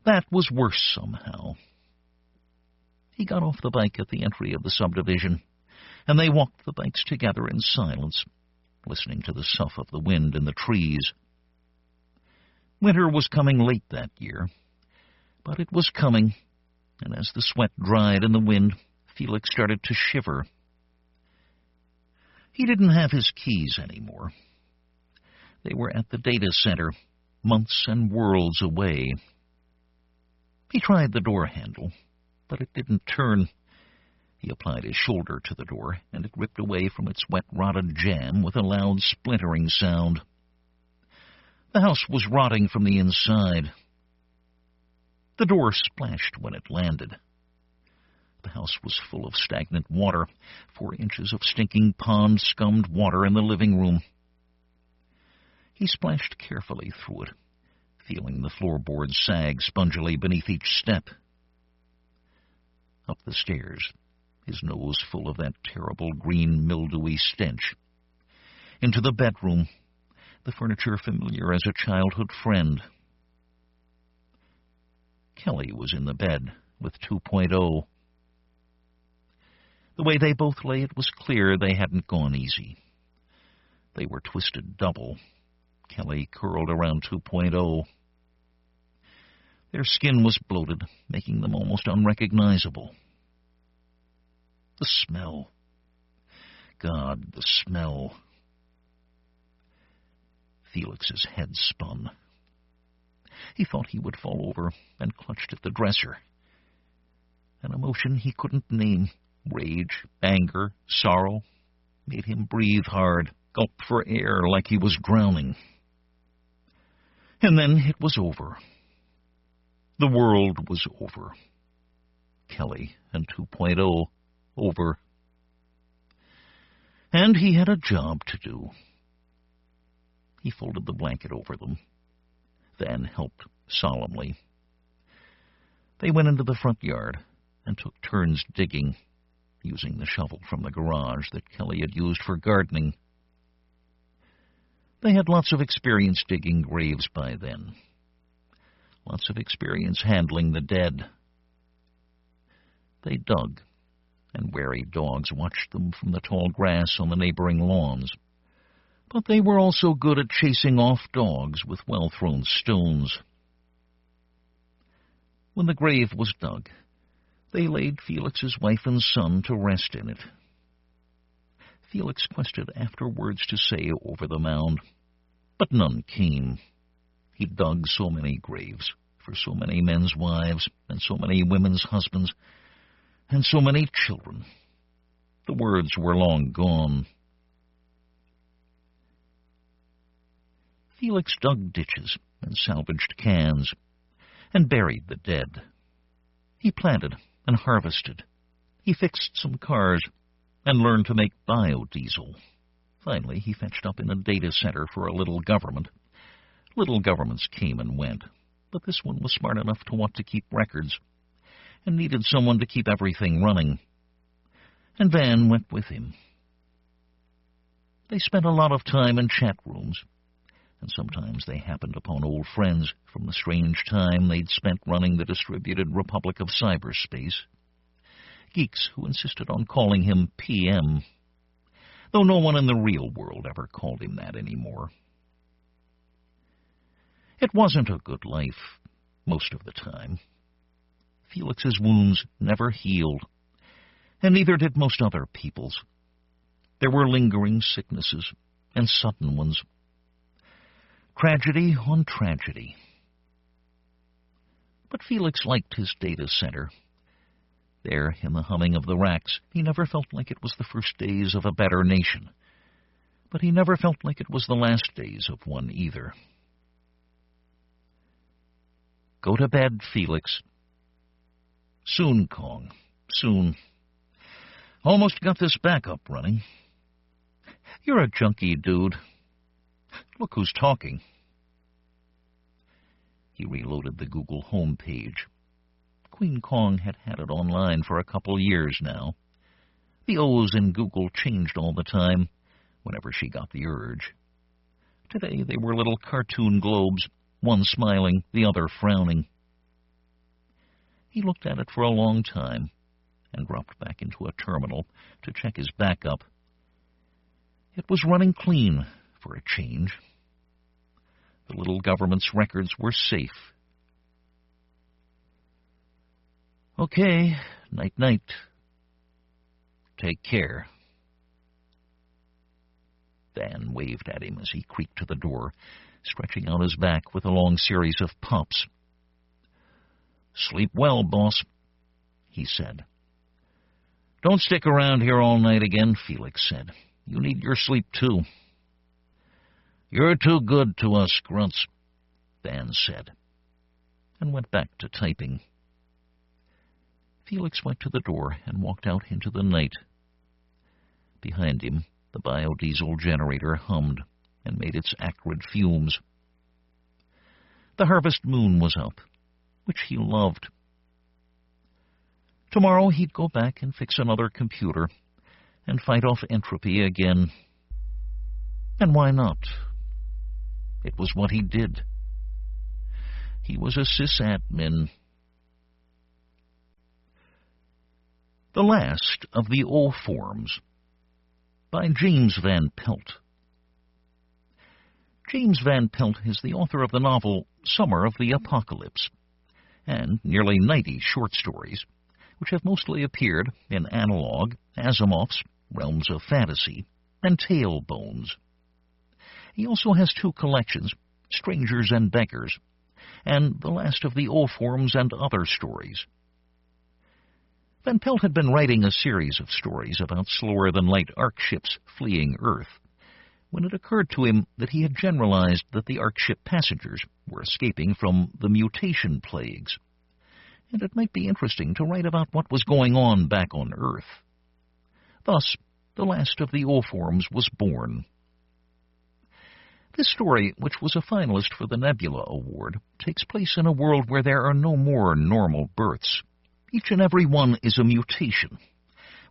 That was worse somehow. He got off the bike at the entry of the subdivision, and they walked the bikes together in silence, listening to the sough of the wind in the trees. Winter was coming late that year, but it was coming, and as the sweat dried in the wind, Felix started to shiver. He didn't have his keys anymore. They were at the data center, months and worlds away. He tried the door handle, but it didn't turn. He applied his shoulder to the door, and it ripped away from its wet-rotted jamb with a loud splintering sound. The house was rotting from the inside. The door splashed when it landed. The house was full of stagnant water, 4 inches of stinking pond-scummed water in the living room. He splashed carefully through it, feeling the floorboards sag spongily beneath each step. Up the stairs, his nose full of that terrible green mildewy stench. Into the bedroom, the furniture familiar as a childhood friend. Kelly was in the bed with 2.0. The way they both lay, it was clear they hadn't gone easy. They were twisted double, Kelly curled around 2.0. Their skin was bloated, making them almost unrecognizable. The smell. God, the smell. Felix's head spun. He thought he would fall over and clutched at the dresser. An emotion he couldn't name, rage, anger, sorrow, made him breathe hard, gulp for air like he was drowning. And then it was over. The world was over. Kelly and 2.0 over. And he had a job to do. He folded the blanket over them, then helped solemnly. They went into the front yard and took turns digging, using the shovel from the garage that Kelly had used for gardening. They had lots of experience digging graves by then. Lots of experience handling the dead. They dug, and wary dogs watched them from the tall grass on the neighboring lawns. But they were also good at chasing off dogs with well-thrown stones. When the grave was dug, they laid Felix's wife and son to rest in it. Felix quested after words to say over the mound, but none came. He dug so many graves for so many men's wives and so many women's husbands and so many children. The words were long gone. Felix dug ditches and salvaged cans and buried the dead. He planted and harvested. He fixed some cars and learned to make biodiesel. Finally, he fetched up in a data center for a little government. Little governments came and went, but this one was smart enough to want to keep records and needed someone to keep everything running. And Van went with him. They spent a lot of time in chat rooms, and sometimes they happened upon old friends from the strange time they'd spent running the distributed Republic of Cyberspace. geeks who insisted on calling him PM, though no one in the real world ever called him that anymore. It wasn't a good life, most of the time. Felix's wounds never healed, and neither did most other people's. There were lingering sicknesses, and sudden ones. Tragedy on tragedy. But Felix liked his data center. There, in the humming of the racks, he never felt like it was the first days of a better nation. But he never felt like it was the last days of one either. Go to bed, Felix. Soon, Kong. Soon. Almost got this backup running. You're a junkie, dude. Look who's talking. He reloaded the Google home page. Queen Kong had had it online for a couple years now. The O's in Google changed all the time, whenever she got the urge. Today they were little cartoon globes, one smiling, the other frowning. He looked at it for a long time, and dropped back into a terminal to check his backup. It was running clean, for a change. The little government's records were safe. Okay, night-night. Take care. Dan waved at him as he creaked to the door, stretching out his back with a long series of pops. Sleep well, boss, he said. Don't stick around here all night again, Felix said. You need your sleep, too. You're too good to us, grunts, Dan said, and went back to typing. Felix went to the door and walked out into the night. Behind him, the biodiesel generator hummed and made its acrid fumes. The harvest moon was up, which he loved. Tomorrow he'd go back and fix another computer and fight off entropy again. And why not? It was what he did. He was a sysadmin. The Last of the O-Forms, by James Van Pelt. James Van Pelt is the author of the novel Summer of the Apocalypse, and nearly 90 short stories, which have mostly appeared in Analog, Asimov's Realms of Fantasy, and Tailbones. He also has 2 collections, Strangers and Beggars, and The Last of the O-Forms and Other Stories. Van Pelt had been writing a series of stories about slower-than-light Ark ships fleeing Earth, when it occurred to him that he had generalized that the Ark ship passengers were escaping from the mutation plagues, and it might be interesting to write about what was going on back on Earth. Thus, The Last of the O-Forms was born. This story, which was a finalist for the Nebula Award, takes place in a world where there are no more normal births. Each and every one is a mutation,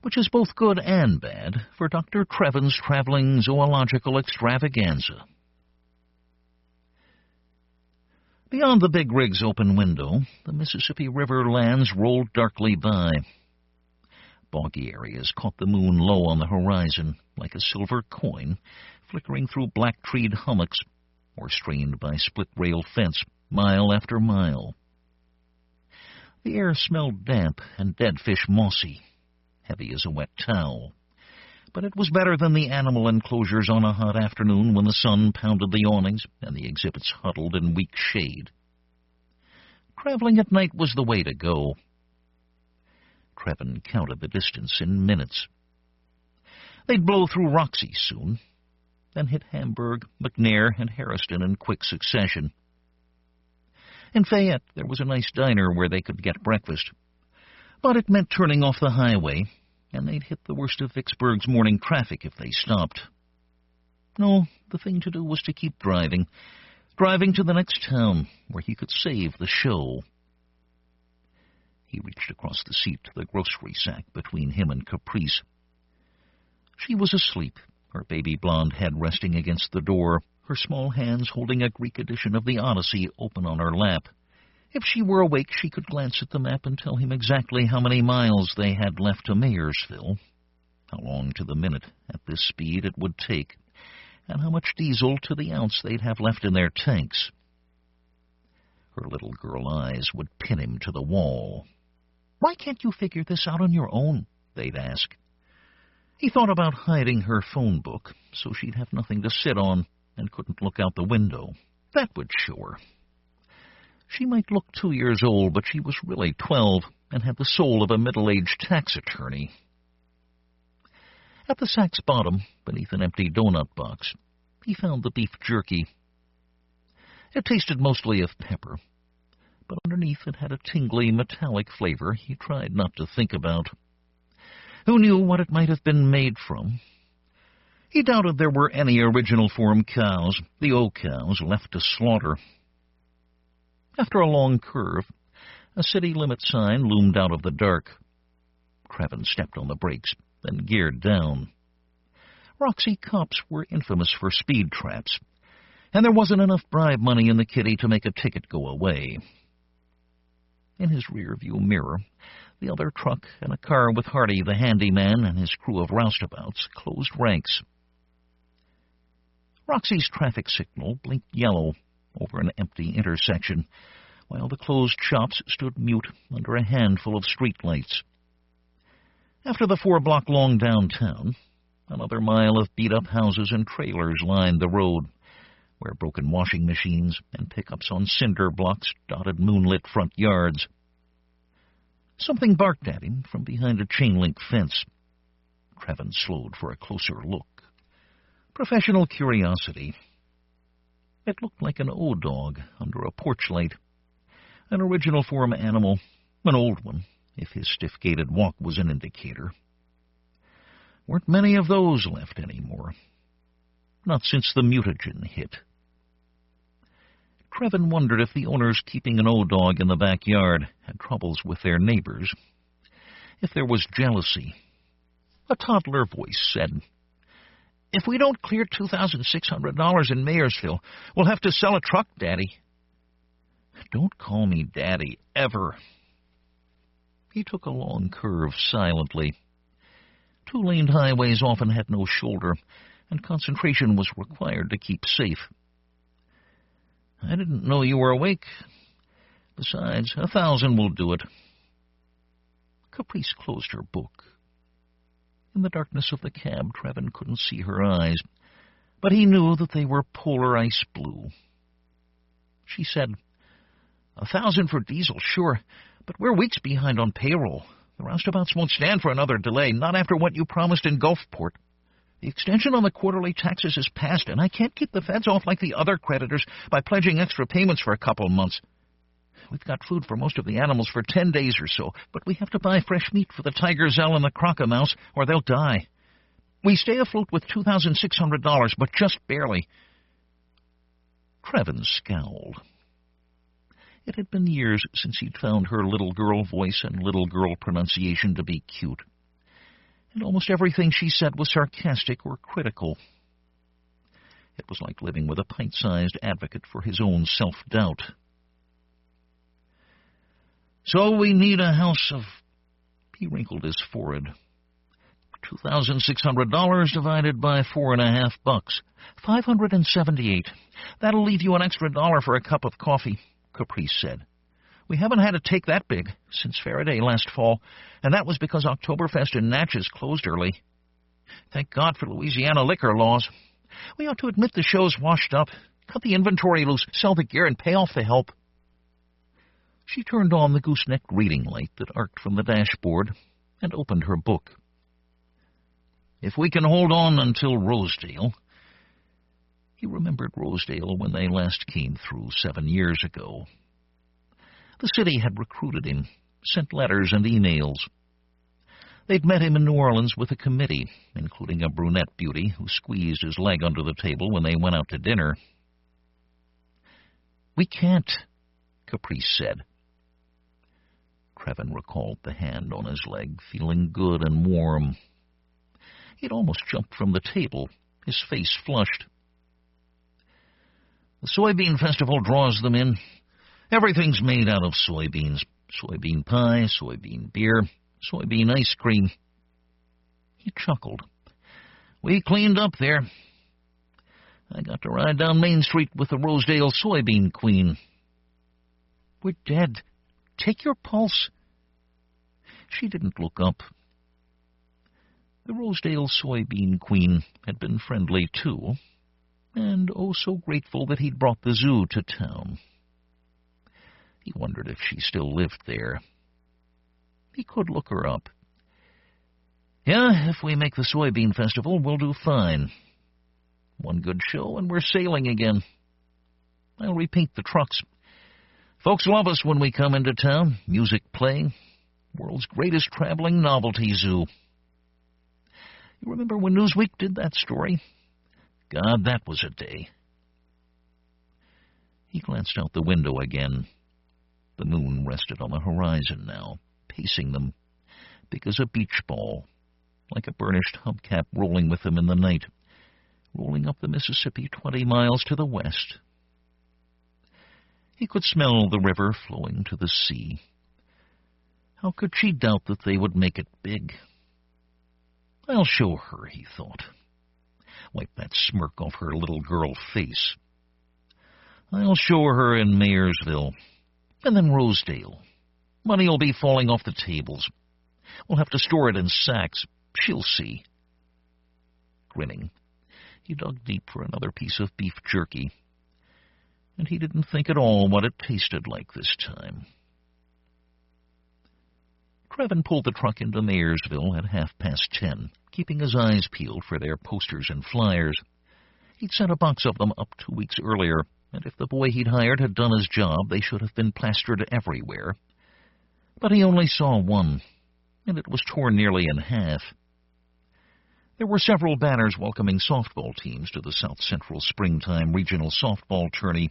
which is both good and bad for Dr. Trevin's traveling zoological extravaganza. Beyond the big rig's open window, the Mississippi River lands rolled darkly by. Boggy areas caught the moon low on the horizon, like a silver coin, flickering through black-treed hummocks, or strained by split-rail fence, mile after mile. The air smelled damp and dead fish mossy, heavy as a wet towel. But it was better than the animal enclosures on a hot afternoon when the sun pounded the awnings and the exhibits huddled in weak shade. Traveling at night was the way to go. Trevin counted the distance in minutes. They'd blow through Roxy soon, then hit Hamburg, McNair, and Harriston in quick succession. In Fayette, there was a nice diner where they could get breakfast, but it meant turning off the highway, and they'd hit the worst of Vicksburg's morning traffic if they stopped. No, the thing to do was to keep driving to the next town, where he could save the show. He reached across the seat to the grocery sack between him and Caprice. She was asleep, her baby blonde head resting against the door, her small hands holding a Greek edition of the Odyssey open on her lap, If she were awake, she could glance at the map and tell him exactly how many miles they had left to Mayersville, how long to the minute at this speed it would take, and how much diesel to the ounce they'd have left in their tanks. Her little girl eyes would pin him to the wall. "Why can't you figure this out on your own?" they'd ask. He thought about hiding her phone book so she'd have nothing to sit on and couldn't look out the window. That would show her. She might look 2 years old, but she was really 12 and had the soul of a middle-aged tax attorney. At the sack's bottom, beneath an empty donut box, he found the beef jerky. It tasted mostly of pepper, but underneath it had a tingly, metallic flavor he tried not to think about. Who knew what it might have been made from? He doubted there were any original form cows, the O cows, left to slaughter. After a long curve, a city limit sign loomed out of the dark. Trevin stepped on the brakes, then geared down. Roxy cops were infamous for speed traps, and there wasn't enough bribe money in the kitty to make a ticket go away. In his rear-view mirror, the other truck and a car with Hardy the handyman and his crew of roustabouts closed ranks. Roxy's traffic signal blinked yellow over an empty intersection, while the closed shops stood mute under a handful of streetlights. After the 4-block-long downtown, another mile of beat-up houses and trailers lined the road, where broken washing machines and pickups on cinder blocks dotted moonlit front yards. Something barked at him from behind a chain-link fence. Trevin slowed for a closer look. Professional curiosity. It looked like an O-dog under a porch light. An original form animal, an old one, if his stiff-gaited walk was an indicator. Weren't many of those left anymore. Not since the mutagen hit. Trevin wondered if the owners keeping an O-dog in the backyard had troubles with their neighbors. If there was jealousy. A toddler voice said, "If we don't clear $2,600 in Mayersville, we'll have to sell a truck, Daddy." "Don't call me Daddy, ever." He took a long curve silently. Two-laned highways often had no shoulder, and concentration was required to keep safe. "I didn't know you were awake. Besides, 1,000 will do it." Caprice closed her book. In the darkness of the cab, Trevin couldn't see her eyes, but he knew that they were polar ice blue. She said, 1,000 for diesel, sure, but we're weeks behind on payroll. The roustabouts won't stand for another delay, not after what you promised in Gulfport. The extension on the quarterly taxes is passed, and I can't keep the feds off like the other creditors by pledging extra payments for a couple months. We've got food for most of the animals for 10 days or so, but we have to buy fresh meat for the tiger gazelle and the crocodile, or they'll die. We stay afloat with $2,600, but just barely. Trevin scowled. It had been years since he'd found her little girl voice and little girl pronunciation to be cute, and almost everything she said was sarcastic or critical. It was like living with a pint-sized advocate for his own self-doubt. "So we need a house of..." He wrinkled his forehead. $2,600 divided by $4.50. $578. That'll leave you an extra $1 for a cup of coffee, Caprice said. "We haven't had a take that big since Faraday last fall, and that was because Oktoberfest in Natchez closed early. Thank God for Louisiana liquor laws. We ought to admit the show's washed up, cut the inventory loose, sell the gear, and pay off the help." She turned on the gooseneck reading light that arced from the dashboard and opened her book. "If we can hold on until Rosedale..." He remembered Rosedale when they last came through 7 years ago. The city had recruited him, sent letters and emails. They'd met him in New Orleans with a committee, including a brunette beauty who squeezed his leg under the table when they went out to dinner. "We can't," Caprice said. Trevin recalled the hand on his leg, feeling good and warm. He'd almost jumped from the table, his face flushed. "The soybean festival draws them in. Everything's made out of soybeans. Soybean pie, soybean beer, soybean ice cream. He chuckled. We cleaned up there. I got to ride down Main Street with the Rosedale soybean queen. We're dead. Take your pulse. She didn't look up. The Rosedale soybean queen had been friendly, too, and oh so grateful that he'd brought the zoo to town. He wondered if she still lived there. He could look her up. Yeah, if we make the soybean festival, we'll do fine. One good show and we're sailing again. I'll repaint the trucks. Folks love us when we come into town. Music playing. World's greatest traveling novelty zoo. You remember when Newsweek did that story? God, that was a day. He glanced out the window again. The moon rested on the horizon now, pacing them, big as a beach ball, like a burnished hubcap rolling with them in the night, rolling up the Mississippi 20 miles to the west. He could smell the river flowing to the sea. How could she doubt that they would make it big? I'll show her, he thought. Wipe that smirk off her little girl face. I'll show her in Mayersville. And then Rosedale. Money'll be falling off the tables. We'll have to store it in sacks. She'll see. Grinning, he dug deep for another piece of beef jerky. And he didn't think at all what it tasted like this time. Trevin pulled the truck into Mayersville at 10:30, keeping his eyes peeled for their posters and flyers. He'd sent a box of them up 2 weeks earlier, and if the boy he'd hired had done his job, they should have been plastered everywhere. But he only saw one, and it was torn nearly in half. There were several banners welcoming softball teams to the South Central Springtime Regional Softball Tourney,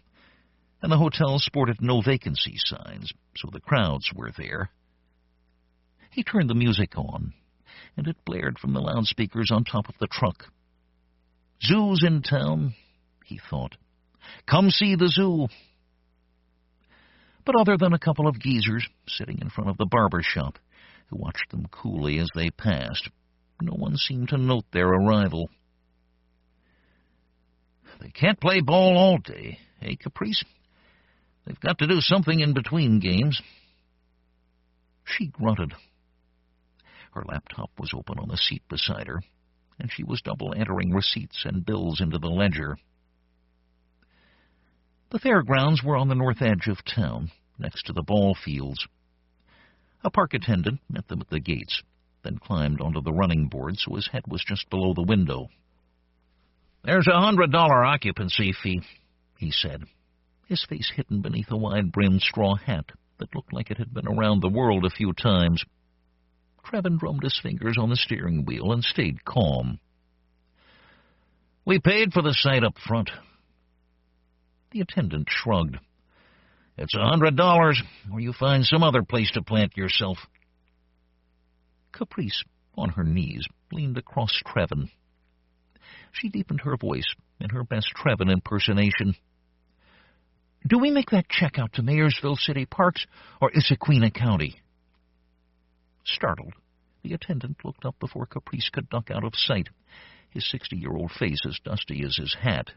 and the hotel sported no vacancy signs, so the crowds were there. He turned the music on, and it blared from the loudspeakers on top of the truck. Zoo's in town, he thought. Come see the zoo. But other than a couple of geezers sitting in front of the barber shop, who watched them coolly as they passed, no one seemed to note their arrival. They can't play ball all day, eh, Caprice? They've got to do something in between games. She grunted. Her laptop was open on the seat beside her, and she was double-entering receipts and bills into the ledger. The fairgrounds were on the north edge of town, next to the ball fields. A park attendant met them at the gates, then climbed onto the running board so his head was just below the window. There's $100 occupancy fee, he said, his face hidden beneath a wide-brimmed straw hat that looked like it had been around the world a few times. Trevin drummed his fingers on the steering wheel and stayed calm. We paid for the site up front. The attendant shrugged. It's $100, or you find some other place to plant yourself. Caprice, on her knees, leaned across Trevin. She deepened her voice in her best Trevin impersonation. Do we make that check out to Mayersville City Parks, or Issaquah County? Startled, the attendant looked up before Caprice could duck out of sight, his 60-year-old face as dusty as his hat.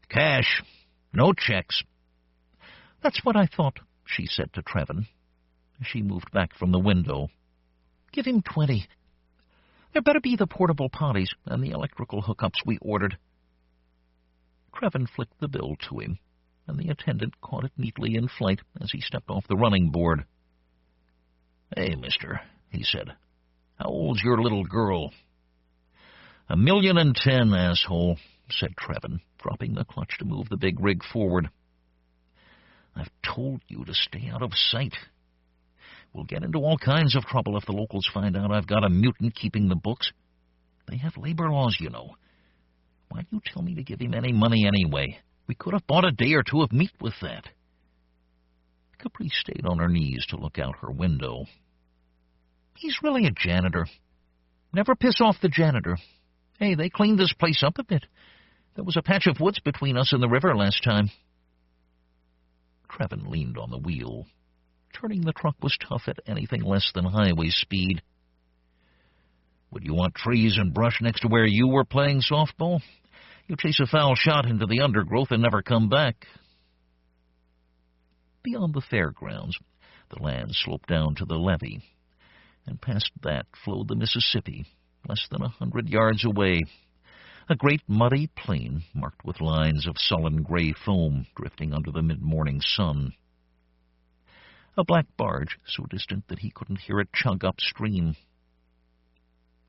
Cash, no checks. That's what I thought, she said to Trevin. She moved back from the window. Give him 20. There better be the portable potties and the electrical hookups we ordered. Trevin flicked the bill to him, and the attendant caught it neatly in flight as he stepped off the running board. Hey, mister, he said. How old's your little girl? 1,010,000, asshole, said Trevin, dropping the clutch to move the big rig forward. I've told you to stay out of sight. We'll get into all kinds of trouble if the locals find out I've got a mutant keeping the books. They have labor laws, you know. Why'd you tell me to give him any money anyway? We could have bought a day or two of meat with that. Caprice stayed on her knees to look out her window. He's really a janitor. Never piss off the janitor. Hey, they cleaned this place up a bit. There was a patch of woods between us and the river last time. Trevin leaned on the wheel. Turning the truck was tough at anything less than highway speed. Would you want trees and brush next to where you were playing softball? You'll chase a foul shot into the undergrowth and never come back. Beyond the fairgrounds, the land sloped down to the levee, and past that flowed the Mississippi, less than 100 yards away, a great muddy plain marked with lines of sullen gray foam drifting under the mid-morning sun. A black barge so distant that he couldn't hear it chug upstream.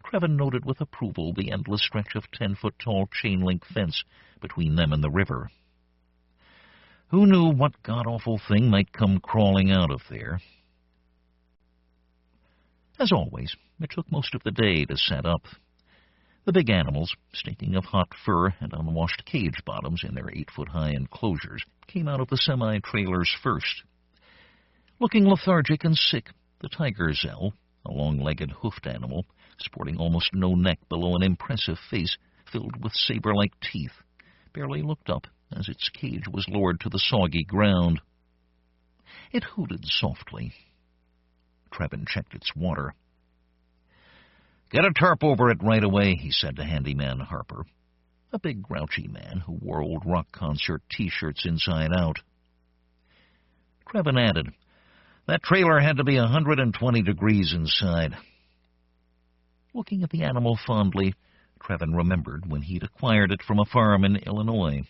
Trevin noted with approval the endless stretch of 10-foot-tall chain-link fence between them and the river. Who knew what god-awful thing might come crawling out of there? As always, it took most of the day to set up. The big animals, stinking of hot fur and unwashed cage bottoms in their 8-foot-high enclosures, came out of the semi-trailers first. Looking lethargic and sick, the tiger gazelle, a long-legged hoofed animal, sporting almost no neck below an impressive face filled with saber-like teeth, barely looked up as its cage was lowered to the soggy ground. It hooted softly. Trevin checked its water. "Get a tarp over it right away," he said to Handyman Harper, a big grouchy man who wore old rock concert T-shirts inside out. Trevin added, "That trailer had to be 120 degrees inside." Looking at the animal fondly, Trevin remembered when he'd acquired it from a farm in Illinois,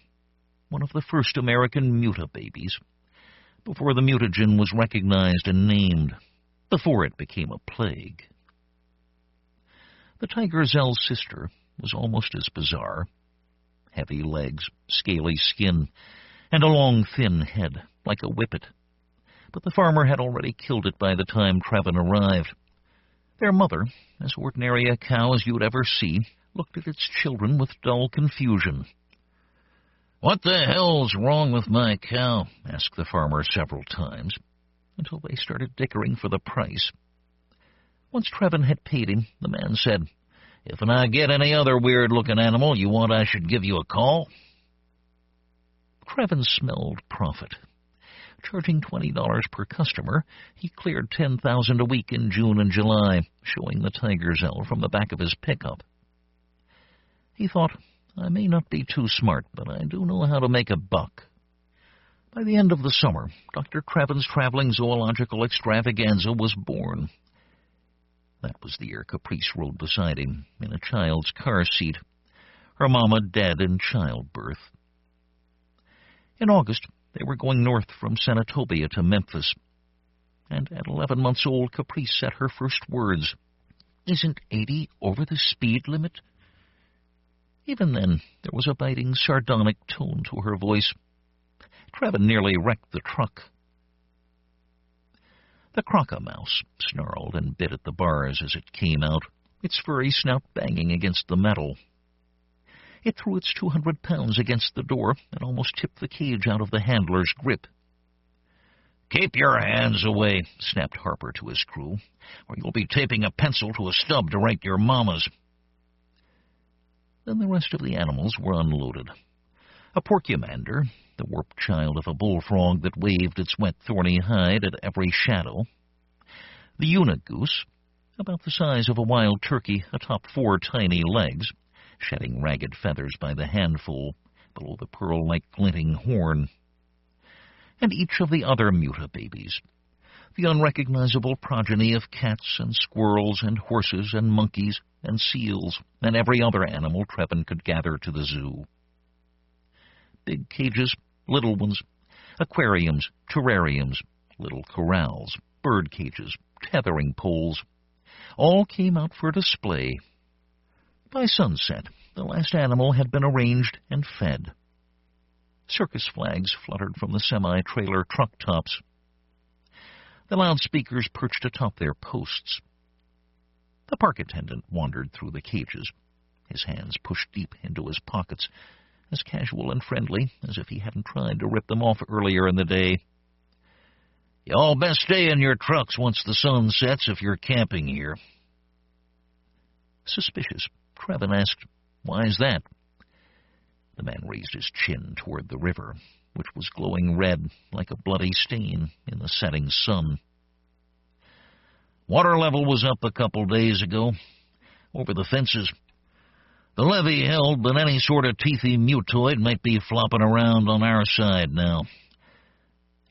one of the first American muta babies, before the mutagen was recognized and named, before it became a plague. The tiger gazelle's sister was almost as bizarre. Heavy legs, scaly skin, and a long, thin head, like a whippet. But the farmer had already killed it by the time Trevin arrived. Their mother, as ordinary a cow as you'd ever see, looked at its children with dull confusion. "What the hell's wrong with my cow?" asked the farmer several times, until they started dickering for the price. Once Trevin had paid him, the man said, "If I get any other weird-looking animal you want, I should give you a call?" Trevin smelled profit. Charging $20 per customer, he cleared $10,000 a week in June and July, showing the tiger gazelle from the back of his pickup. He thought, "I may not be too smart, but I do know how to make a buck." By the end of the summer, Dr. Trevin's traveling zoological extravaganza was born. That was the year Caprice rode beside him, in a child's car seat, her mama dead in childbirth. In August, they were going north from Senatobia to Memphis, and at 11 months old, Caprice said her first words, "Isn't 80 over the speed limit?" Even then, there was a biting, sardonic tone to her voice. Trevin nearly wrecked the truck. The crocomouse snarled and bit at the bars as it came out, its furry snout banging against the metal. It threw its 200 pounds against the door and almost tipped the cage out of the handler's grip. "Keep your hands away," snapped Harper to his crew, "or you'll be taping a pencil to a stub to write your mamas." Then the rest of the animals were unloaded. A porculander, the warped child of a bullfrog that waved its wet thorny hide at every shadow. The unigoose, about the size of a wild turkey atop 4 tiny legs, shedding ragged feathers by the handful below the pearl-like glinting horn. And each of the other muta babies, the unrecognizable progeny of cats and squirrels and horses and monkeys and seals and every other animal Trevin could gather to the zoo. Big cages, little ones, aquariums, terrariums, little corrals, bird cages, tethering poles, all came out for display. By sunset, the last animal had been arranged and fed. Circus flags fluttered from the semi-trailer truck tops. The loudspeakers perched atop their posts. The park attendant wandered through the cages, his hands pushed deep into his pockets, as casual and friendly as if he hadn't tried to rip them off earlier in the day. "You all best stay in your trucks once the sun sets if you're camping here." Suspicious, Trevin asked, "Why's that?" The man raised his chin toward the river. which was glowing red like a bloody stain in the setting sun. Water level was up a couple days ago, over the fences. The levee held, but any sort of teethy mutoid might be flopping around on our side now.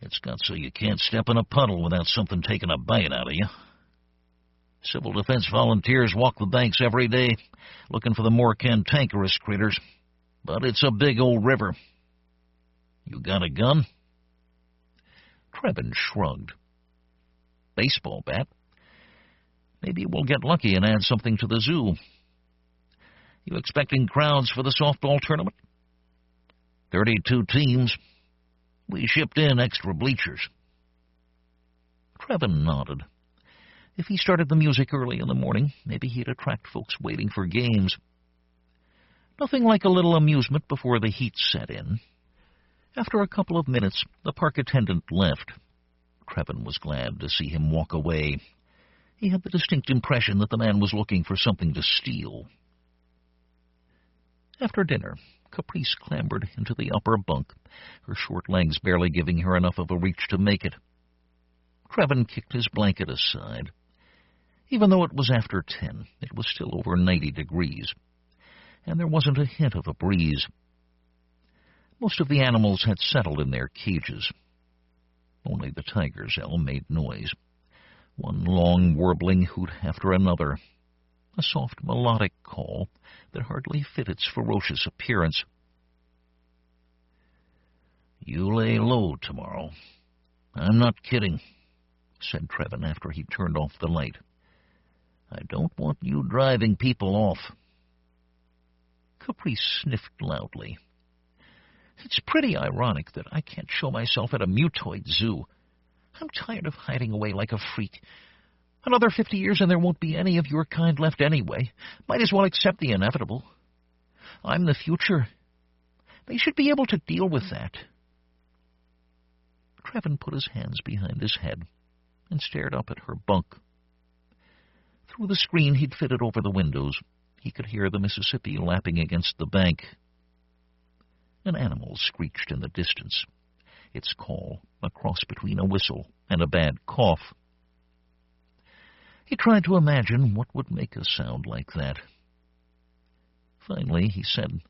It's got so you can't step in a puddle without something taking a bite out of you. Civil defense volunteers walk the banks every day, looking for the more cantankerous critters. But it's a big old river. You got a gun? Trevin shrugged. Baseball bat? Maybe we'll get lucky and add something to the zoo. You expecting crowds for the softball tournament? 32 teams. We shipped in extra bleachers. Trevin nodded. If he started the music early in the morning, maybe he'd attract folks waiting for games. Nothing like a little amusement before the heat set in. After a couple of minutes, the park attendant left. Trevin was glad to see him walk away. He had the distinct impression that the man was looking for something to steal. After dinner, Caprice clambered into the upper bunk, her short legs barely giving her enough of a reach to make it. Trevin kicked his blanket aside. Even though it was after 10, it was still over 90 degrees, and there wasn't a hint of a breeze. Most of the animals had settled in their cages. Only the tiger's owl made noise, one long warbling hoot after another, a soft melodic call that hardly fit its ferocious appearance. You lay low tomorrow. I'm not kidding, said Trevin after he turned off the light. I don't want you driving people off. Caprice sniffed loudly. It's pretty ironic that I can't show myself at a mutoid zoo. I'm tired of hiding away like a freak. Another 50 years and there won't be any of your kind left anyway. Might as well accept the inevitable. I'm the future. They should be able to deal with that. Trevin put his hands behind his head and stared up at her bunk. Through the screen he'd fitted over the windows, he could hear the Mississippi lapping against the bank. An animal screeched in the distance, its call a cross between a whistle and a bad cough. He tried to imagine what would make a sound like that. Finally, he said,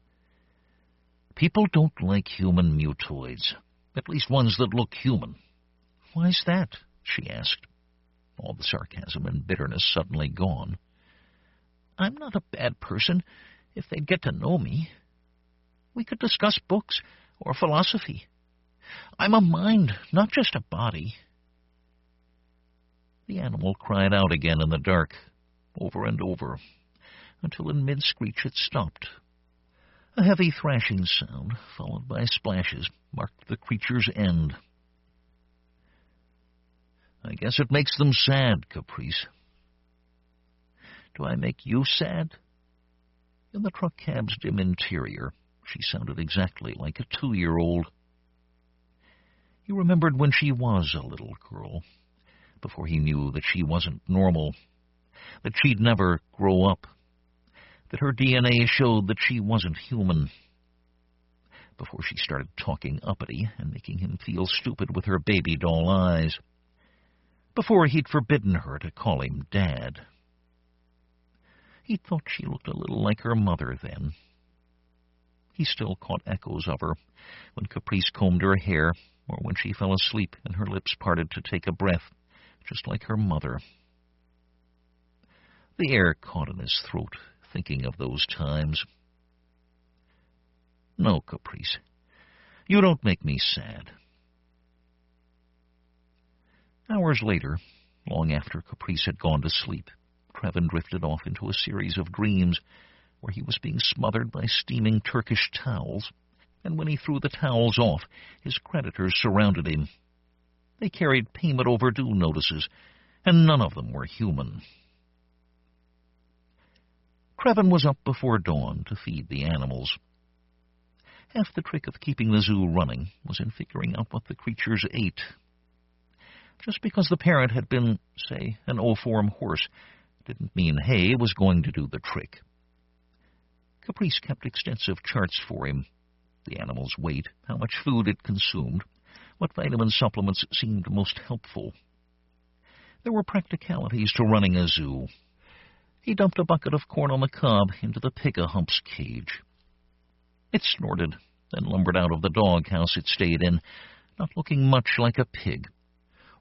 People don't like human mutoids, at least ones that look human. Why's that? She asked, all the sarcasm and bitterness suddenly gone. I'm not a bad person if they'd get to know me. We could discuss books or philosophy. I'm a mind, not just a body. The animal cried out again in the dark, over and over, until in mid-screech it stopped. A heavy thrashing sound, followed by splashes, marked the creature's end. I guess it makes them sad, Caprice. Do I make you sad? In the truck cab's dim interior, she sounded exactly like a 2-year-old. He remembered when she was a little girl, before he knew that she wasn't normal, that she'd never grow up, that her DNA showed that she wasn't human, before she started talking uppity and making him feel stupid with her baby doll eyes, before he'd forbidden her to call him Dad. He thought she looked a little like her mother then. He still caught echoes of her when Caprice combed her hair, or when she fell asleep and her lips parted to take a breath, just like her mother. The air caught in his throat, thinking of those times. No, Caprice, you don't make me sad. Hours later, long after Caprice had gone to sleep, Trevin drifted off into a series of dreams where he was being smothered by steaming Turkish towels, and when he threw the towels off, his creditors surrounded him. They carried payment overdue notices, and none of them were human. Trevin was up before dawn to feed the animals. Half the trick of keeping the zoo running was in figuring out what the creatures ate. Just because the parent had been, say, an O-form horse, didn't mean hay was going to do the trick. Caprice kept extensive charts for him. The animal's weight, how much food it consumed, what vitamin supplements seemed most helpful. There were practicalities to running a zoo. He dumped a bucket of corn on the cob into the pig-a-hump's cage. It snorted, then lumbered out of the doghouse it stayed in, not looking much like a pig,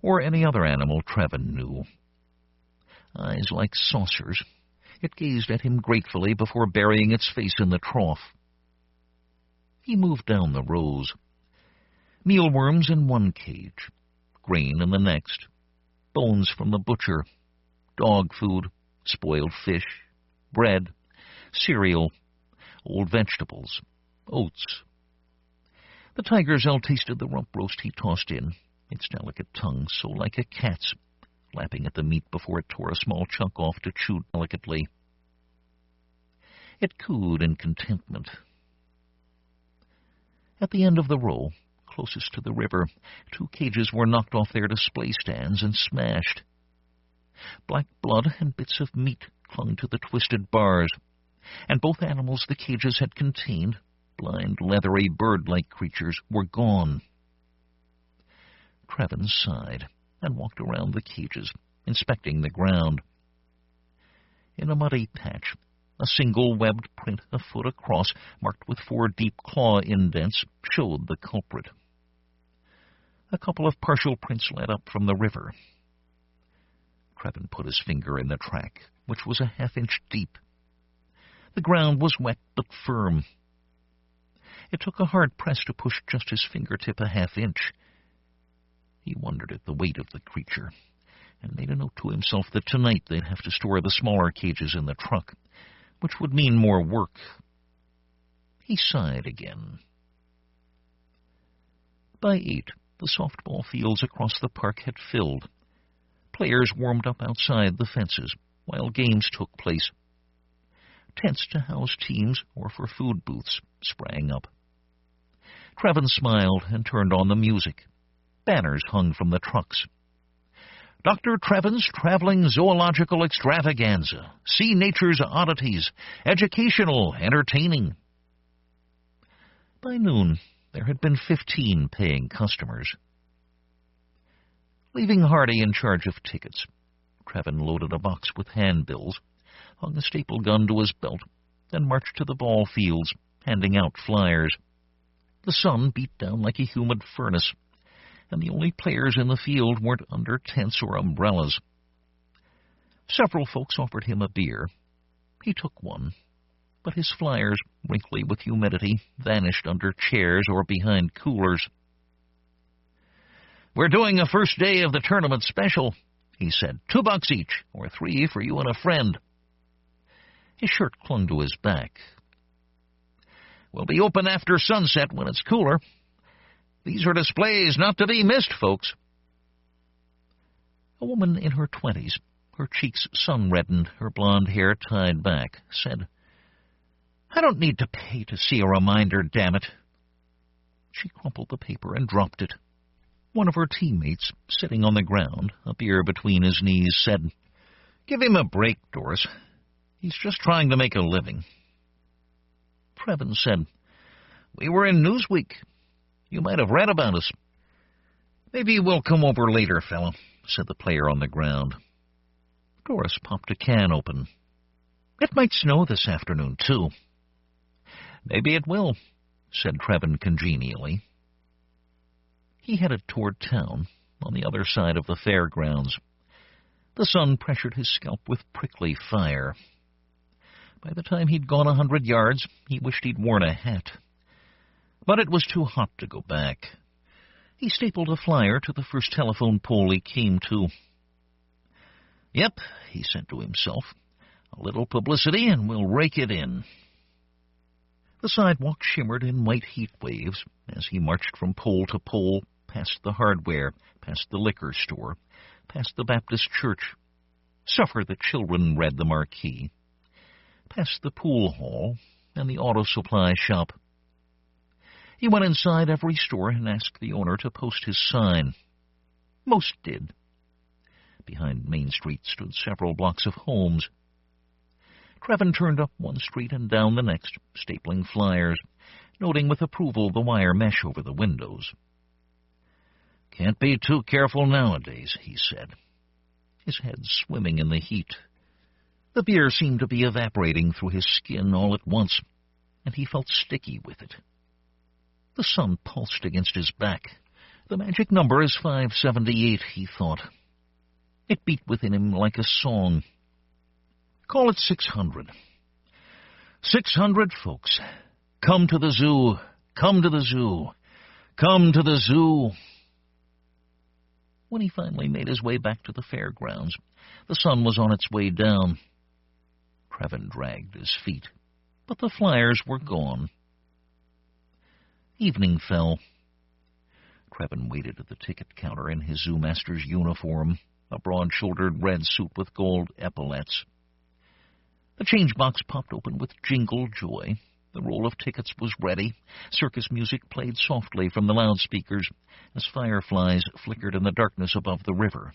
or any other animal Trevin knew. Eyes like saucers, it gazed at him gratefully before burying its face in the trough. He moved down the rows. Mealworms in one cage, grain in the next, bones from the butcher, dog food, spoiled fish, bread, cereal, old vegetables, oats. The tiger's tasted the rump roast he tossed in, its delicate tongue so like a cat's, lapping at the meat before it tore a small chunk off to chew delicately. It cooed in contentment. At the end of the row, closest to the river, 2 cages were knocked off their display stands and smashed. Black blood and bits of meat clung to the twisted bars, and both animals the cages had contained, blind, leathery, bird-like creatures, were gone. Trevin sighed and walked around the cages, inspecting the ground. In a muddy patch, a single webbed print a foot across, marked with 4 deep claw indents, showed the culprit. A couple of partial prints led up from the river. Trevin put his finger in the track, which was a half-inch deep. The ground was wet but firm. It took a hard press to push just his fingertip a half-inch. He wondered at the weight of the creature, and made a note to himself that tonight they'd have to store the smaller cages in the truck, which would mean more work. He sighed again. By 8, the softball fields across the park had filled. Players warmed up outside the fences while games took place. Tents to house teams or for food booths sprang up. Trevin smiled and turned on the music. Banners hung from the trucks. Dr. Trevin's Traveling Zoological Extravaganza. See nature's oddities. Educational, entertaining. By noon, there had been 15 paying customers. Leaving Hardy in charge of tickets, Trevin loaded a box with handbills, hung a staple gun to his belt, then marched to the ball fields, handing out flyers. The sun beat down like a humid furnace, and the only players in the field weren't under tents or umbrellas. Several folks offered him a beer. He took one, but his flyers, wrinkly with humidity, vanished under chairs or behind coolers. "We're doing a first day of the tournament special," he said. $2 each, or 3 for you and a friend. His shirt clung to his back. "We'll be open after sunset when it's cooler. These are displays not to be missed, folks." A woman in her 20s, her cheeks sun-reddened, her blonde hair tied back, said, "I don't need to pay to see a reminder, damn it." She crumpled the paper and dropped it. One of her teammates, sitting on the ground, a beer between his knees, said, "Give him a break, Doris. He's just trying to make a living." Trevin said, "We were in Newsweek. You might have read about us." "Maybe we'll come over later, fella," said the player on the ground. Doris popped a can open. "It might snow this afternoon, too." "Maybe it will," said Trevin congenially. He headed toward town, on the other side of the fairgrounds. The sun pressured his scalp with prickly fire. By the time he'd gone 100 yards, he wished he'd worn a hat. But it was too hot to go back. He stapled a flyer to the first telephone pole he came to. "Yep," he said to himself, "a little publicity and we'll rake it in." The sidewalk shimmered in white heat waves as he marched from pole to pole, past the hardware, past the liquor store, past the Baptist church. Suffer the children read the marquee. Past the pool hall and the auto supply shop. He went inside every store and asked the owner to post his sign. Most did. Behind Main Street stood several blocks of homes. Trevin turned up one street and down the next, stapling flyers, noting with approval the wire mesh over the windows. "Can't be too careful nowadays," he said, his head swimming in the heat. The beer seemed to be evaporating through his skin all at once, and he felt sticky with it. The sun pulsed against his back. The magic number is 578, he thought. It beat within him like a song. Call it 600. 600 folks. Come to the zoo. Come to the zoo. Come to the zoo. When he finally made his way back to the fairgrounds, the sun was on its way down. Trevin dragged his feet, but the flyers were gone. Evening fell. Trevin waited at the ticket counter in his zoomaster's uniform, a broad-shouldered red suit with gold epaulets. The change box popped open with jingle joy. The roll of tickets was ready. Circus music played softly from the loudspeakers as fireflies flickered in the darkness above the river.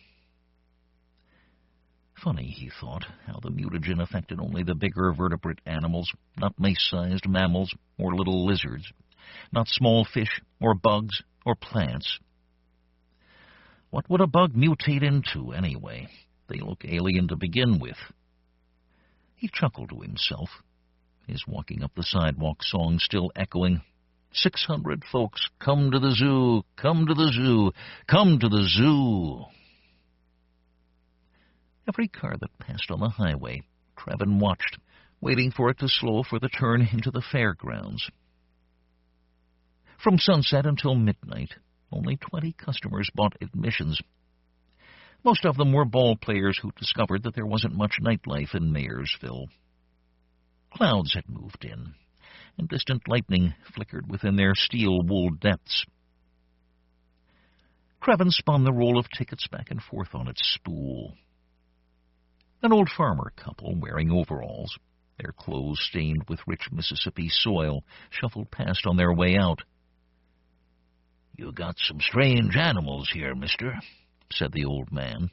Funny, he thought, how the mutagen affected only the bigger vertebrate animals, not mace-sized mammals or little lizards, not small fish or bugs or plants. What would a bug mutate into, anyway? They look alien to begin with. He chuckled to himself, his walking up the sidewalk song still echoing. 600 folks, come to the zoo, come to the zoo, come to the zoo. Every car that passed on the highway, Trevin watched, waiting for it to slow for the turn into the fairgrounds. From sunset until midnight, only 20 customers bought admissions. Most of them were ball players who discovered that there wasn't much nightlife in Mayersville. Clouds had moved in, and distant lightning flickered within their steel-wool depths. Trevin spun the roll of tickets back and forth on its spool. An old farmer couple wearing overalls, their clothes stained with rich Mississippi soil, shuffled past on their way out. "You got some strange animals here, mister," said the old man.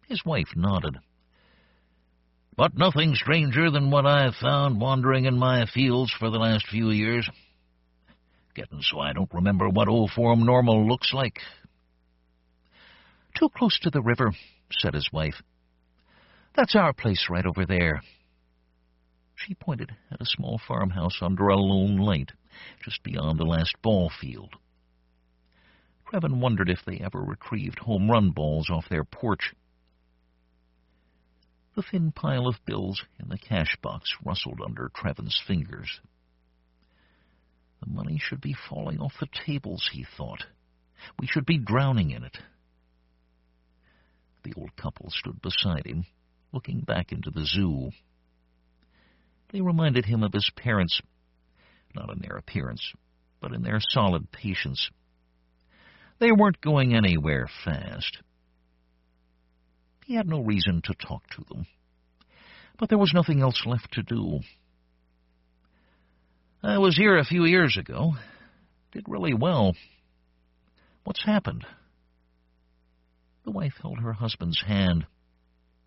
His wife nodded. "But nothing stranger than what I've found wandering in my fields for the last few years. Getting so I don't remember what O-form normal looks like." "Too close to the river," said his wife. "That's our place right over there." She pointed at a small farmhouse under a lone light, just beyond the last ball field. Trevin wondered if they ever retrieved home-run balls off their porch. The thin pile of bills in the cash box rustled under Trevin's fingers. The money should be falling off the tables, he thought. We should be drowning in it. The old couple stood beside him, looking back into the zoo. They reminded him of his parents, not in their appearance, but in their solid patience. They weren't going anywhere fast. He had no reason to talk to them, but there was nothing else left to do. "I was here a few years ago. Did really well. What's happened?" The wife held her husband's hand.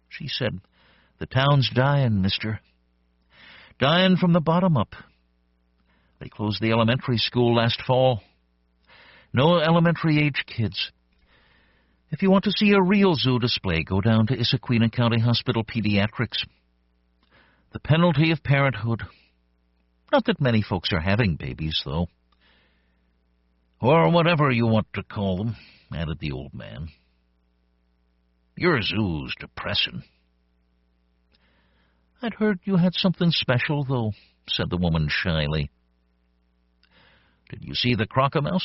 She said, "The town's dying, mister. Dying from the bottom up. They closed the elementary school last fall. No elementary-age kids. If you want to see a real zoo display, go down to Issaquena County Hospital Pediatrics. The penalty of parenthood. Not that many folks are having babies, though." "Or whatever you want to call them," added the old man. "Your zoo's depressing." "I'd heard you had something special, though," said the woman shyly. "Did you see the crocodile?"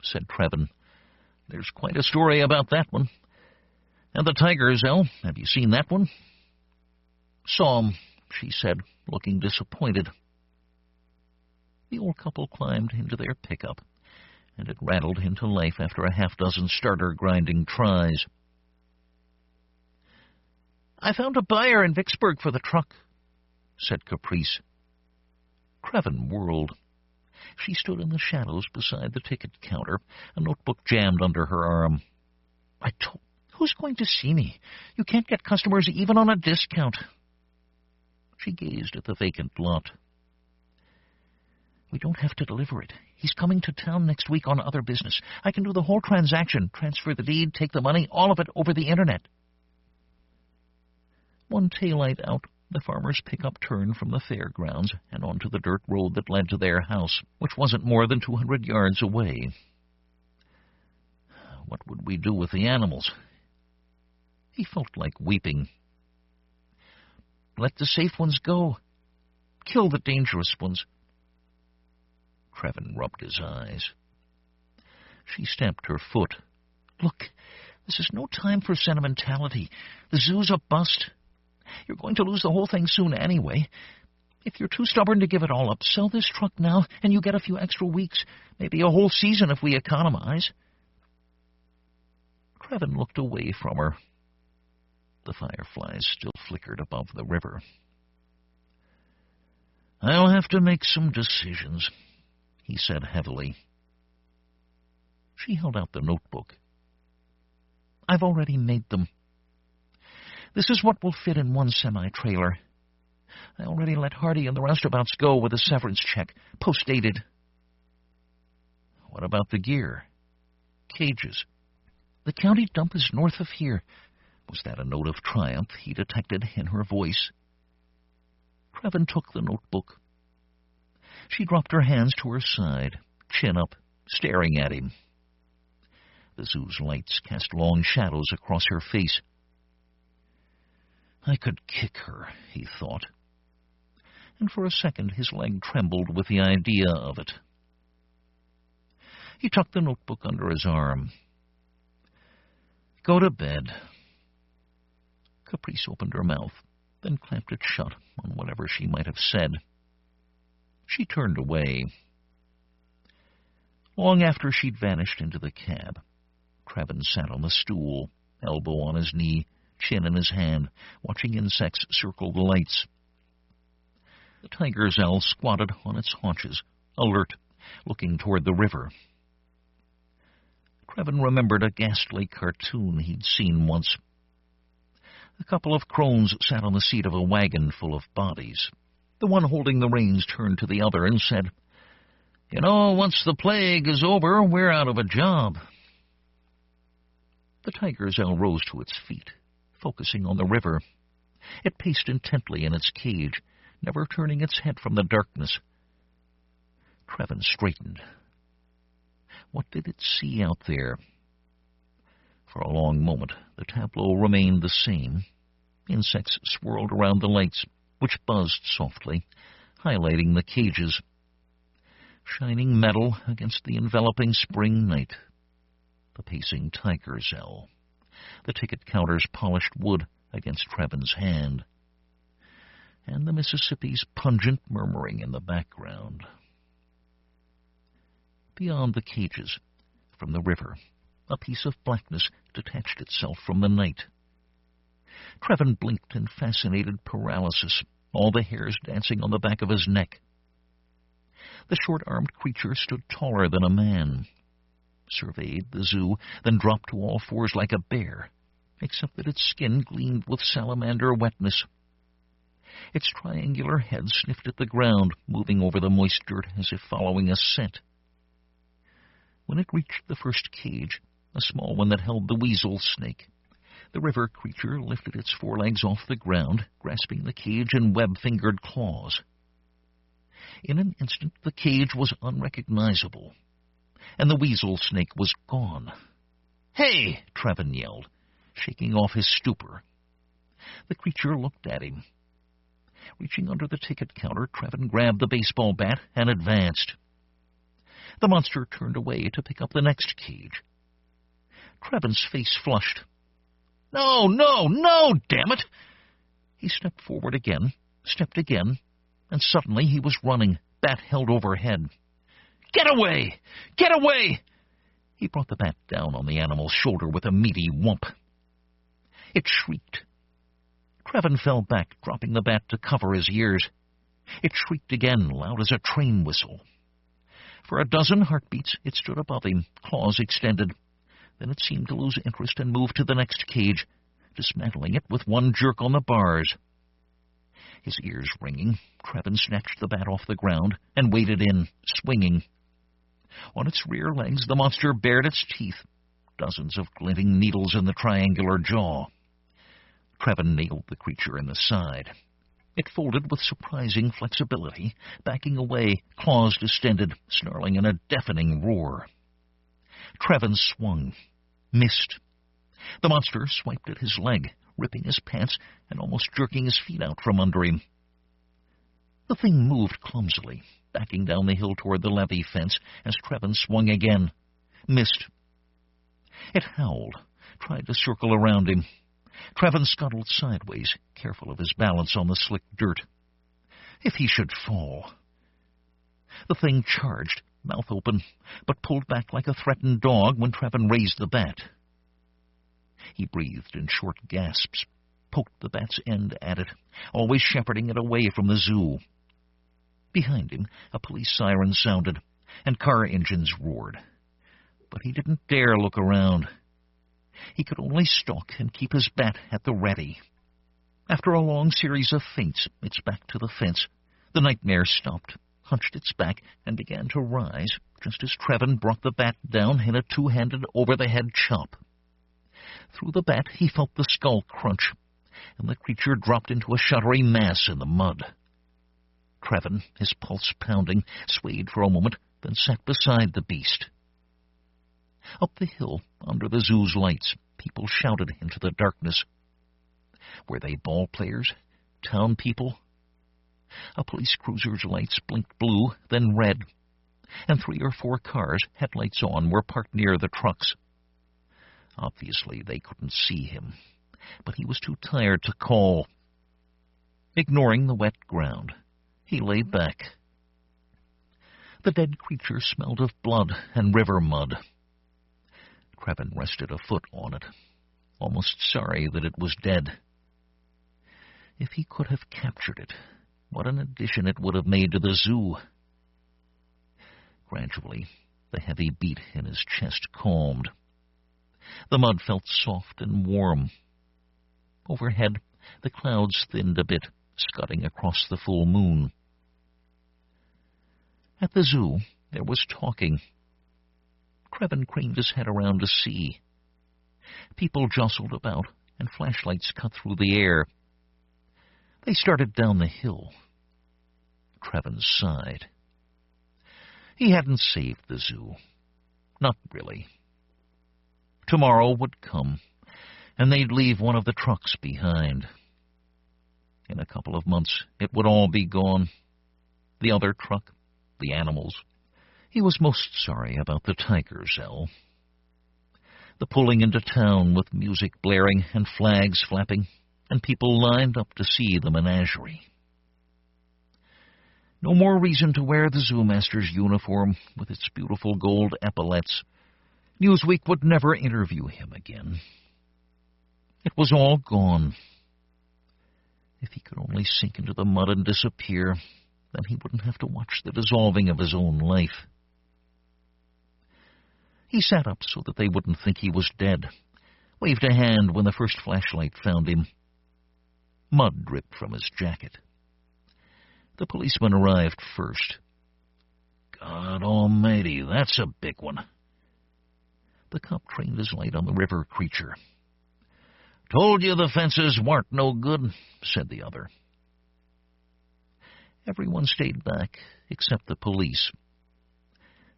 said Trevin. "There's quite a story about that one. And the tigers, El, have you seen that one?" "Saw 'em," she said, looking disappointed. The old couple climbed into their pickup, and it rattled into life after a half-dozen starter-grinding tries. "I found a buyer in Vicksburg for the truck," said Caprice. Trevin whirled. She stood in the shadows beside the ticket counter, a notebook jammed under her arm. "Who's going to see me? You can't get customers even on a discount." She gazed at the vacant lot. We don't have to deliver it. He's coming to town next week on other business. I can do the whole transaction, transfer the deed, take the money, all of it over the internet. One taillight out, the farmer's pickup turned from the fairgrounds and onto the dirt road that led to their house, which wasn't more than 200 yards away. What would we do with the animals? He felt like weeping. Let the safe ones go. Kill the dangerous ones. Trevin rubbed his eyes. She stamped her foot. Look, this is no time for sentimentality. The zoo's a bust. You're going to lose the whole thing soon anyway. If you're too stubborn to give it all up, sell this truck now, and you get a few extra weeks, maybe a whole season if we economize. Trevin looked away from her. The fireflies still flickered above the river. I'll have to make some decisions, he said heavily. She held out the notebook. I've already made them. This is what will fit in one semi-trailer. I already let Hardy and the roustabouts go with a severance check, post-dated. What about the gear? Cages. The county dump is north of here. Was that a note of triumph he detected in her voice? Trevin took the notebook. She dropped her hands to her side, chin up, staring at him. The zoo's lights cast long shadows across her face. I could kick her, he thought. And for a second his leg trembled with the idea of it. He tucked the notebook under his arm. Go to bed. Caprice opened her mouth, then clamped it shut on whatever she might have said. She turned away. Long after she'd vanished into the cab, Trevin sat on the stool, elbow on his knee, chin in his hand, watching insects circle the lights. The tiger's owl squatted on its haunches, alert, looking toward the river. Trevin remembered a ghastly cartoon he'd seen once. A couple of crones sat on the seat of a wagon full of bodies. The one holding the reins turned to the other and said, You know, once the plague is over, we're out of a job. The tiger's owl rose to its feet, focusing on the river. It paced intently in its cage, never turning its head from the darkness. Trevin straightened. What did it see out there? For a long moment, the tableau remained the same. Insects swirled around the lights, which buzzed softly, highlighting the cages. Shining metal against the enveloping spring night. The pacing tiger's owl. The ticket counter's polished wood against Trevin's hand. And the Mississippi's pungent murmuring in the background. Beyond the cages, from the river, a piece of blackness detached itself from the night. Trevin blinked in fascinated paralysis, all the hairs dancing on the back of his neck. The short-armed creature stood taller than a man, surveyed the zoo, then dropped to all fours like a bear, except that its skin gleamed with salamander wetness. Its triangular head sniffed at the ground, moving over the moist dirt as if following a scent. When it reached the first cage, a small one that held the weasel snake, the river creature lifted its forelegs off the ground, grasping the cage in web-fingered claws. In an instant, the cage was unrecognizable, and the weasel snake was gone. "Hey!" Trevin yelled, shaking off his stupor. The creature looked at him. Reaching under the ticket counter, Trevin grabbed the baseball bat and advanced. The monster turned away to pick up the next cage. Trevin's face flushed. No, damn it! He stepped forward again, stepped again, and suddenly he was running, bat held overhead. Get away! Get away! He brought the bat down on the animal's shoulder with a meaty whump. It shrieked. Trevin fell back, dropping the bat to cover his ears. It shrieked again, loud as a train whistle. For a dozen heartbeats, it stood above him, claws extended. Then it seemed to lose interest and move to the next cage, dismantling it with one jerk on the bars. His ears ringing, Trevin snatched the bat off the ground and waded in, swinging. On its rear legs, the monster bared its teeth, dozens of glinting needles in the triangular jaw. Trevin nailed the creature in the side. It folded with surprising flexibility, backing away, claws distended, snarling in a deafening roar. Trevin swung, missed. The monster swiped at his leg, ripping his pants and almost jerking his feet out from under him. The thing moved clumsily, backing down the hill toward the levee fence as Trevin swung again, missed. It howled, tried to circle around him. Trevin scuttled sideways, careful of his balance on the slick dirt. If he should fall. The thing charged, mouth open, but pulled back like a threatened dog when Trevin raised the bat. He breathed in short gasps, poked the bat's end at it, always shepherding it away from the zoo. Behind him, a police siren sounded, and car engines roared. But he didn't dare look around. He could only stalk and keep his bat at the ready. After a long series of feints, its back to the fence, the nightmare stopped, hunched its back, and began to rise, just as Trevin brought the bat down in a two-handed over-the-head chop. Through the bat, he felt the skull crunch, and the creature dropped into a shuddery mass in the mud. Trevin, his pulse pounding, swayed for a moment, then sat beside the beast. Up the hill, under the zoo's lights, people shouted into the darkness. Were they ball players? Town people? A police cruiser's lights blinked blue, then red, and 3 or 4 cars, headlights on, were parked near the trucks. Obviously, they couldn't see him, but he was too tired to call. Ignoring the wet ground, he lay back. The dead creature smelled of blood and river mud. Trevin rested a foot on it, almost sorry that it was dead. If he could have captured it, what an addition it would have made to the zoo. Gradually, the heavy beat in his chest calmed. The mud felt soft and warm. Overhead, the clouds thinned a bit, scudding across the full moon. At the zoo, there was talking. Trevin craned his head around to see. People jostled about, and flashlights cut through the air. They started down the hill. Trevin sighed. He hadn't saved the zoo. Not really. Tomorrow would come, and they'd leave one of the trucks behind. In a couple of months, it would all be gone. The other truck, the animals. He was most sorry about the tiger cell. The pulling into town with music blaring and flags flapping, and people lined up to see the menagerie. No more reason to wear the zoomaster's uniform with its beautiful gold epaulets. Newsweek would never interview him again. It was all gone. If he could only sink into the mud and disappear, then he wouldn't have to watch the dissolving of his own life. He sat up so that they wouldn't think he was dead, waved a hand when the first flashlight found him. Mud dripped from his jacket. The policeman arrived first. God almighty, that's a big one. The cop trained his light on the river creature. Told you the fences weren't no good, said the other. Everyone stayed back, except the police.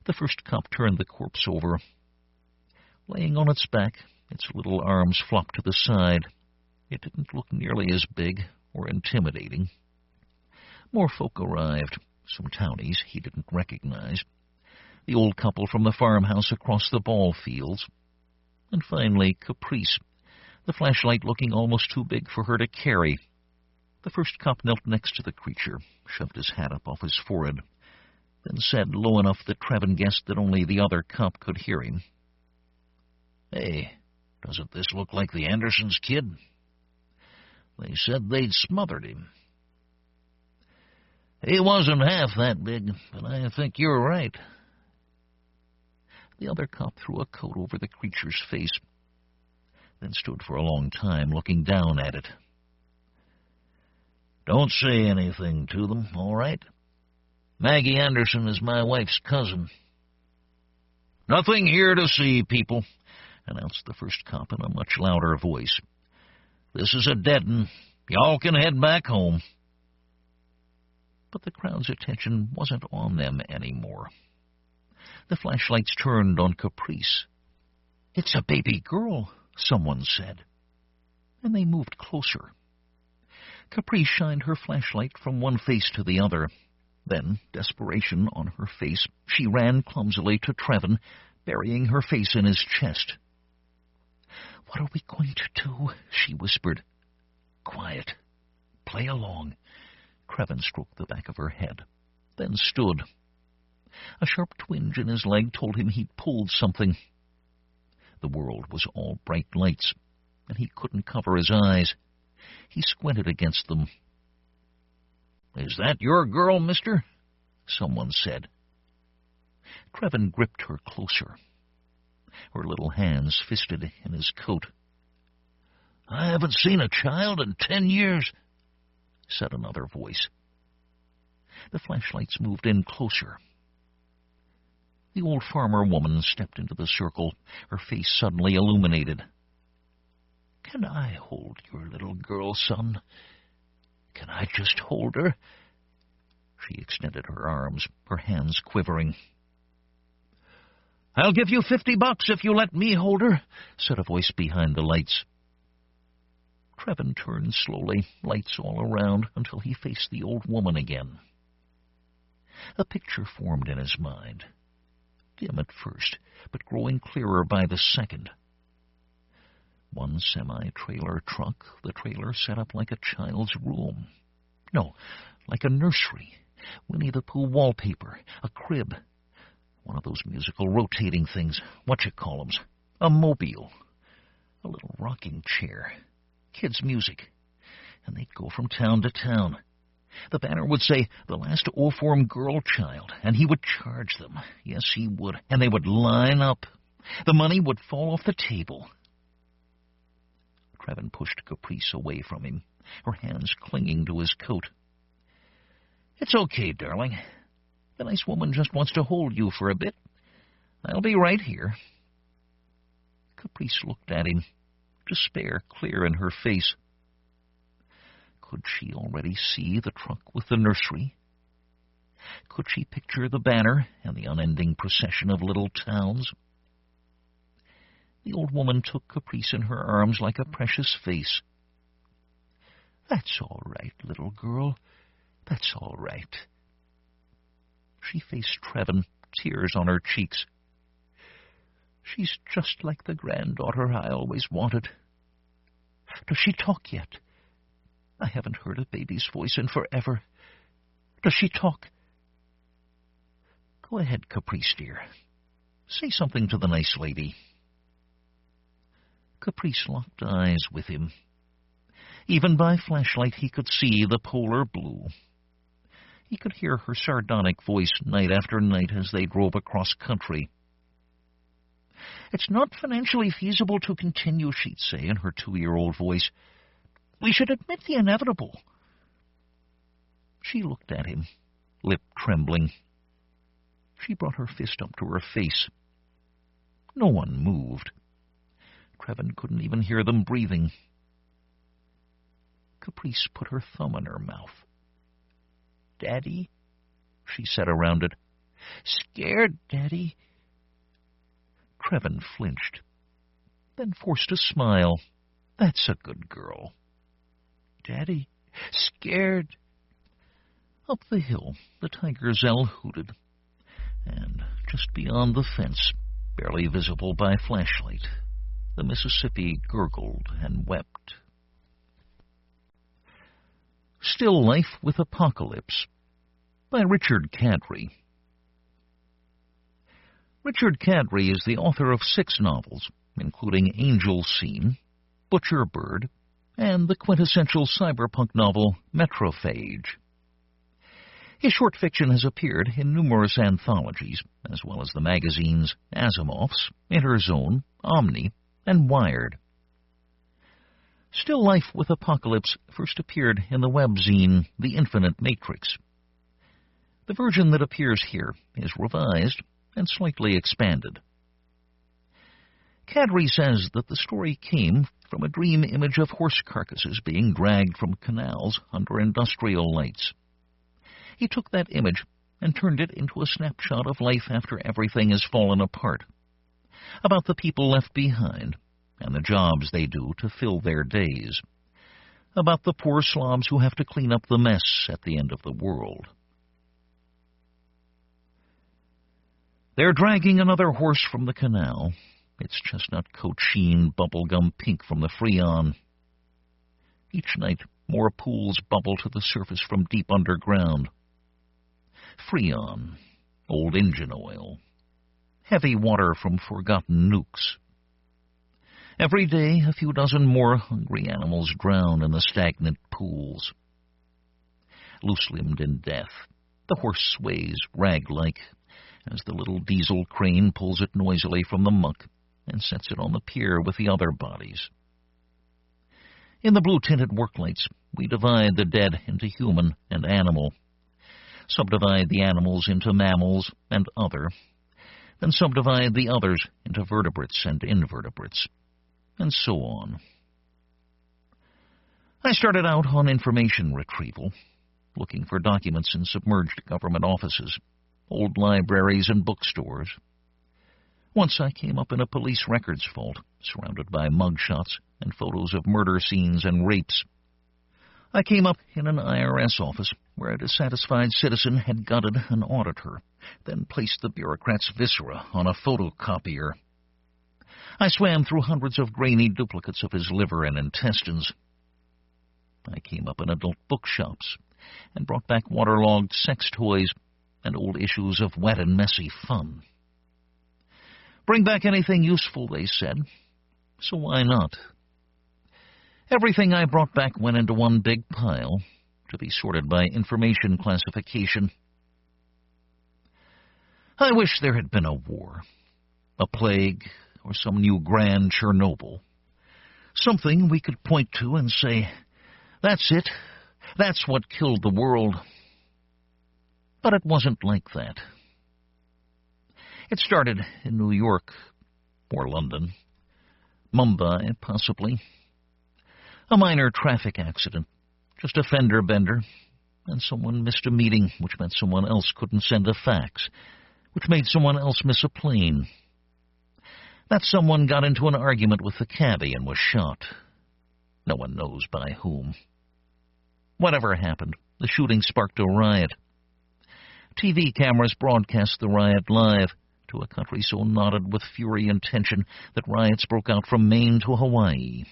The first cop turned the corpse over. Laying on its back, its little arms flopped to the side. It didn't look nearly as big or intimidating. More folk arrived, some townies he didn't recognize, the old couple from the farmhouse across the ball fields, and finally Caprice, the flashlight looking almost too big for her to carry. The first cop knelt next to the creature, shoved his hat up off his forehead, then said low enough that Trevin guessed that only the other cop could hear him, "Hey, doesn't this look like the Andersons' kid? They said they'd smothered him." "He wasn't half that big, but I think you're right." The other cop threw a coat over the creature's face, then stood for a long time looking down at it. Don't say anything to them, all right? Maggie Anderson is my wife's cousin. Nothing here to see, people, announced the first cop in a much louder voice. This is a dead one. Y'all can head back home. But the crowd's attention wasn't on them anymore. The flashlights turned on Caprice. It's a baby girl, someone said. And they moved closer. Caprice shined her flashlight from one face to the other. Then, desperation on her face, she ran clumsily to Trevin, burying her face in his chest. "What are we going to do?" she whispered. "Quiet. Play along." Trevin stroked the back of her head, then stood. A sharp twinge in his leg told him he'd pulled something. The world was all bright lights, and he couldn't cover his eyes. He squinted against them. "Is that your girl, mister?" someone said. Trevin gripped her closer. Her little hands fisted in his coat. "I haven't seen a child in 10 years, said another voice. The flashlights moved in closer. The old farmer woman stepped into the circle, her face suddenly illuminated. "Can I hold your little girl, son? Can I just hold her?" She extended her arms, her hands quivering. "I'll give you $50 if you let me hold her," said a voice behind the lights. Trevin turned slowly, lights all around, until he faced the old woman again. A picture formed in his mind, dim at first, but growing clearer by the second. One semi-trailer truck, the trailer set up like a child's room. No, like a nursery, Winnie the Pooh wallpaper, a crib, one of those musical rotating things, whatcha-call-ems, a mobile, a little rocking chair, kids' music, and they'd go from town to town. The banner would say, "The last O-form girl child," and he would charge them. Yes, he would, and they would line up. The money would fall off the table. Trevin pushed Caprice away from him, her hands clinging to his coat. "It's okay, darling. The nice woman just wants to hold you for a bit. I'll be right here." Caprice looked at him, despair clear in her face. Could she already see the truck with the nursery? Could she picture the banner and the unending procession of little towns? The old woman took Caprice in her arms like a precious vase. "That's all right, little girl. That's all right." She faced Trevin, tears on her cheeks. "She's just like the granddaughter I always wanted. Does she talk yet? I haven't heard a baby's voice in forever. Does she talk?" "Go ahead, Caprice, dear. Say something to the nice lady." Caprice locked eyes with him. Even by flashlight he could see the polar blue. He could hear her sardonic voice night after night as they drove across country. "It's not financially feasible to continue," she'd say in her 2-year-old voice. "We should admit the inevitable." She looked at him, lip trembling. She brought her fist up to her face. No one moved. Trevin couldn't even hear them breathing. Caprice put her thumb in her mouth. "Daddy?" she said around it. "Scared, Daddy?" Trevin flinched, then forced a smile. "That's a good girl." "Daddy? Scared?" Up the hill, the tiger gazelle hooted, and just beyond the fence, barely visible by flashlight, the Mississippi gurgled and wept. Still Life with Apocalypse by Richard Cadre. Richard Cadre is the author of 6 novels, including Angel Scene, Butcher Bird, and the quintessential cyberpunk novel Metrophage. His short fiction has appeared in numerous anthologies, as well as the magazines Asimov's, Interzone, Omni, and Wired. Still life with Apocalypse first appeared in the webzine The Infinite Matrix. The version that appears here is revised and slightly expanded. Kadri says that the story came from a dream image of horse carcasses being dragged from canals under industrial lights. He took that image and turned it into a snapshot of life after everything has fallen apart, about the people left behind and the jobs they do to fill their days, about the poor slobs who have to clean up the mess at the end of the world. They're dragging another horse from the canal. Its chestnut coat sheen bubblegum pink from the Freon. Each night, more pools bubble to the surface from deep underground. Freon, old engine oil, heavy water from forgotten nukes. Every day, a few dozen more hungry animals drown in the stagnant pools. Loose-limbed in death, the horse sways rag-like as the little diesel crane pulls it noisily from the muck and sets it on the pier with the other bodies. In the blue-tinted worklights, we divide the dead into human and animal, subdivide the animals into mammals and other, then subdivide the others into vertebrates and invertebrates, and so on. I started out on information retrieval, looking for documents in submerged government offices, old libraries and bookstores. Once I came up in a police records vault, surrounded by mugshots and photos of murder scenes and rapes. I came up in an IRS office where a dissatisfied citizen had gutted an auditor, then placed the bureaucrat's viscera on a photocopier. I swam through hundreds of grainy duplicates of his liver and intestines. I came up in adult bookshops and brought back waterlogged sex toys and old issues of Wet and Messy Fun. Bring back anything useful, they said, so why not? Everything I brought back went into one big pile, to be sorted by information classification. I wish there had been a war, a plague, or some new grand Chernobyl. Something we could point to and say, that's it, that's what killed the world. But it wasn't like that. It started in New York, or London, Mumbai, possibly. A minor traffic accident, just a fender bender, and someone missed a meeting, which meant someone else couldn't send a fax, which made someone else miss a plane. That someone got into an argument with the cabbie and was shot. No one knows by whom. Whatever happened, the shooting sparked a riot. TV cameras broadcast the riot live to a country so knotted with fury and tension that riots broke out from Maine to Hawaii.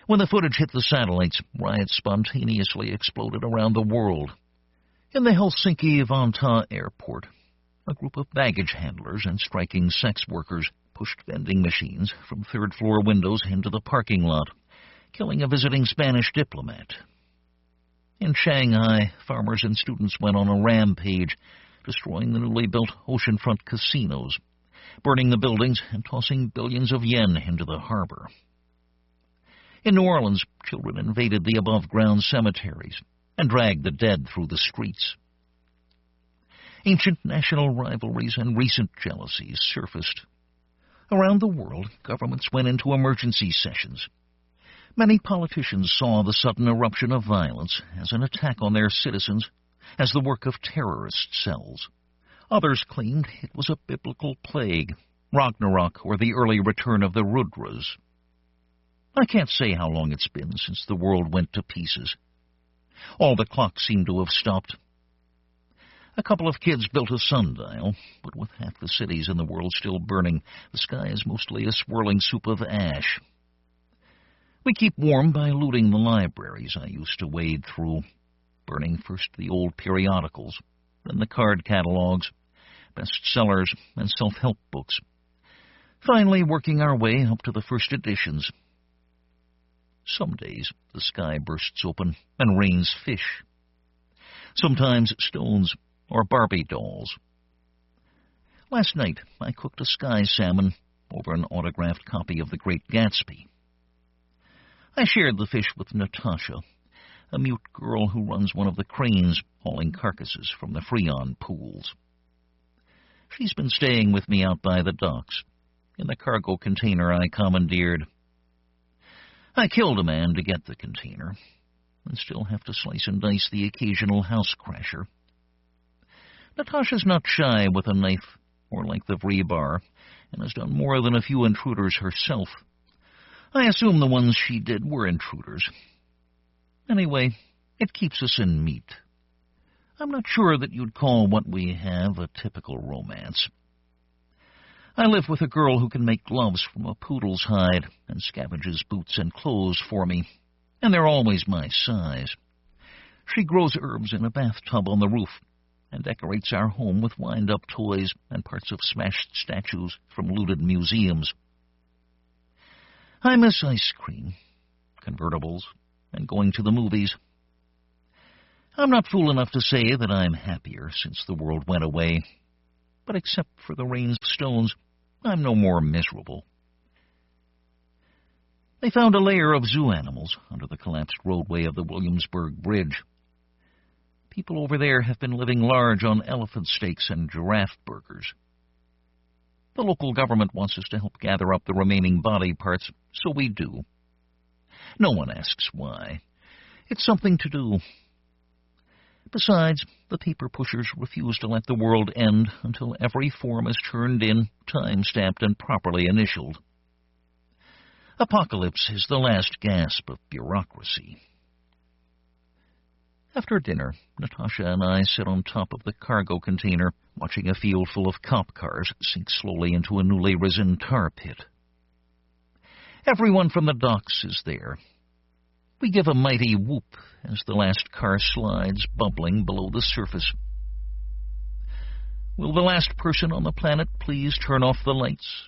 When the footage hit the satellites, riots spontaneously exploded around the world. In the Helsinki-Vantaa airport, a group of baggage handlers and striking sex workers pushed vending machines from third-floor windows into the parking lot, killing a visiting Spanish diplomat. In Shanghai, farmers and students went on a rampage, destroying the newly built oceanfront casinos, burning the buildings and tossing billions of yen into the harbor. In New Orleans, children invaded the above-ground cemeteries and dragged the dead through the streets. Ancient national rivalries and recent jealousies surfaced. Around the world, governments went into emergency sessions. Many politicians saw the sudden eruption of violence as an attack on their citizens, as the work of terrorist cells. Others claimed it was a biblical plague, Ragnarok, or the early return of the Rudras. I can't say how long it's been since the world went to pieces. All the clocks seem to have stopped. A couple of kids built a sundial, but with half the cities in the world still burning, the sky is mostly a swirling soup of ash. We keep warm by looting the libraries I used to wade through, burning first the old periodicals, then the card catalogs, bestsellers, and self-help books, finally working our way up to the first editions. Some days the sky bursts open and rains fish, sometimes stones or Barbie dolls. Last night I cooked a sky salmon over an autographed copy of The Great Gatsby. I shared the fish with Natasha, a mute girl who runs one of the cranes hauling carcasses from the Freon pools. She's been staying with me out by the docks, in the cargo container I commandeered. I killed a man to get the container, and still have to slice and dice the occasional house crasher. Natasha's not shy with a knife or length of rebar, and has done more than a few intruders herself. I assume the ones she did were intruders. Anyway, it keeps us in meat. I'm not sure that you'd call what we have a typical romance. I live with a girl who can make gloves from a poodle's hide and scavenges boots and clothes for me, and they're always my size. She grows herbs in a bathtub on the roof and decorates our home with wind-up toys and parts of smashed statues from looted museums. I miss ice cream, convertibles, and going to the movies. I'm not fool enough to say that I'm happier since the world went away, but except for the rain's stones, I'm no more miserable. They found a layer of zoo animals under the collapsed roadway of the Williamsburg Bridge. People over there have been living large on elephant steaks and giraffe burgers. The local government wants us to help gather up the remaining body parts, so we do. No one asks why. It's something to do. Besides, the paper pushers refuse to let the world end until every form is turned in, time-stamped, and properly initialed. Apocalypse is the last gasp of bureaucracy. After dinner, Natasha and I sit on top of the cargo container, watching a field full of cop cars sink slowly into a newly risen tar pit. Everyone from the docks is there. We give a mighty whoop as the last car slides, bubbling below the surface. Will the last person on the planet please turn off the lights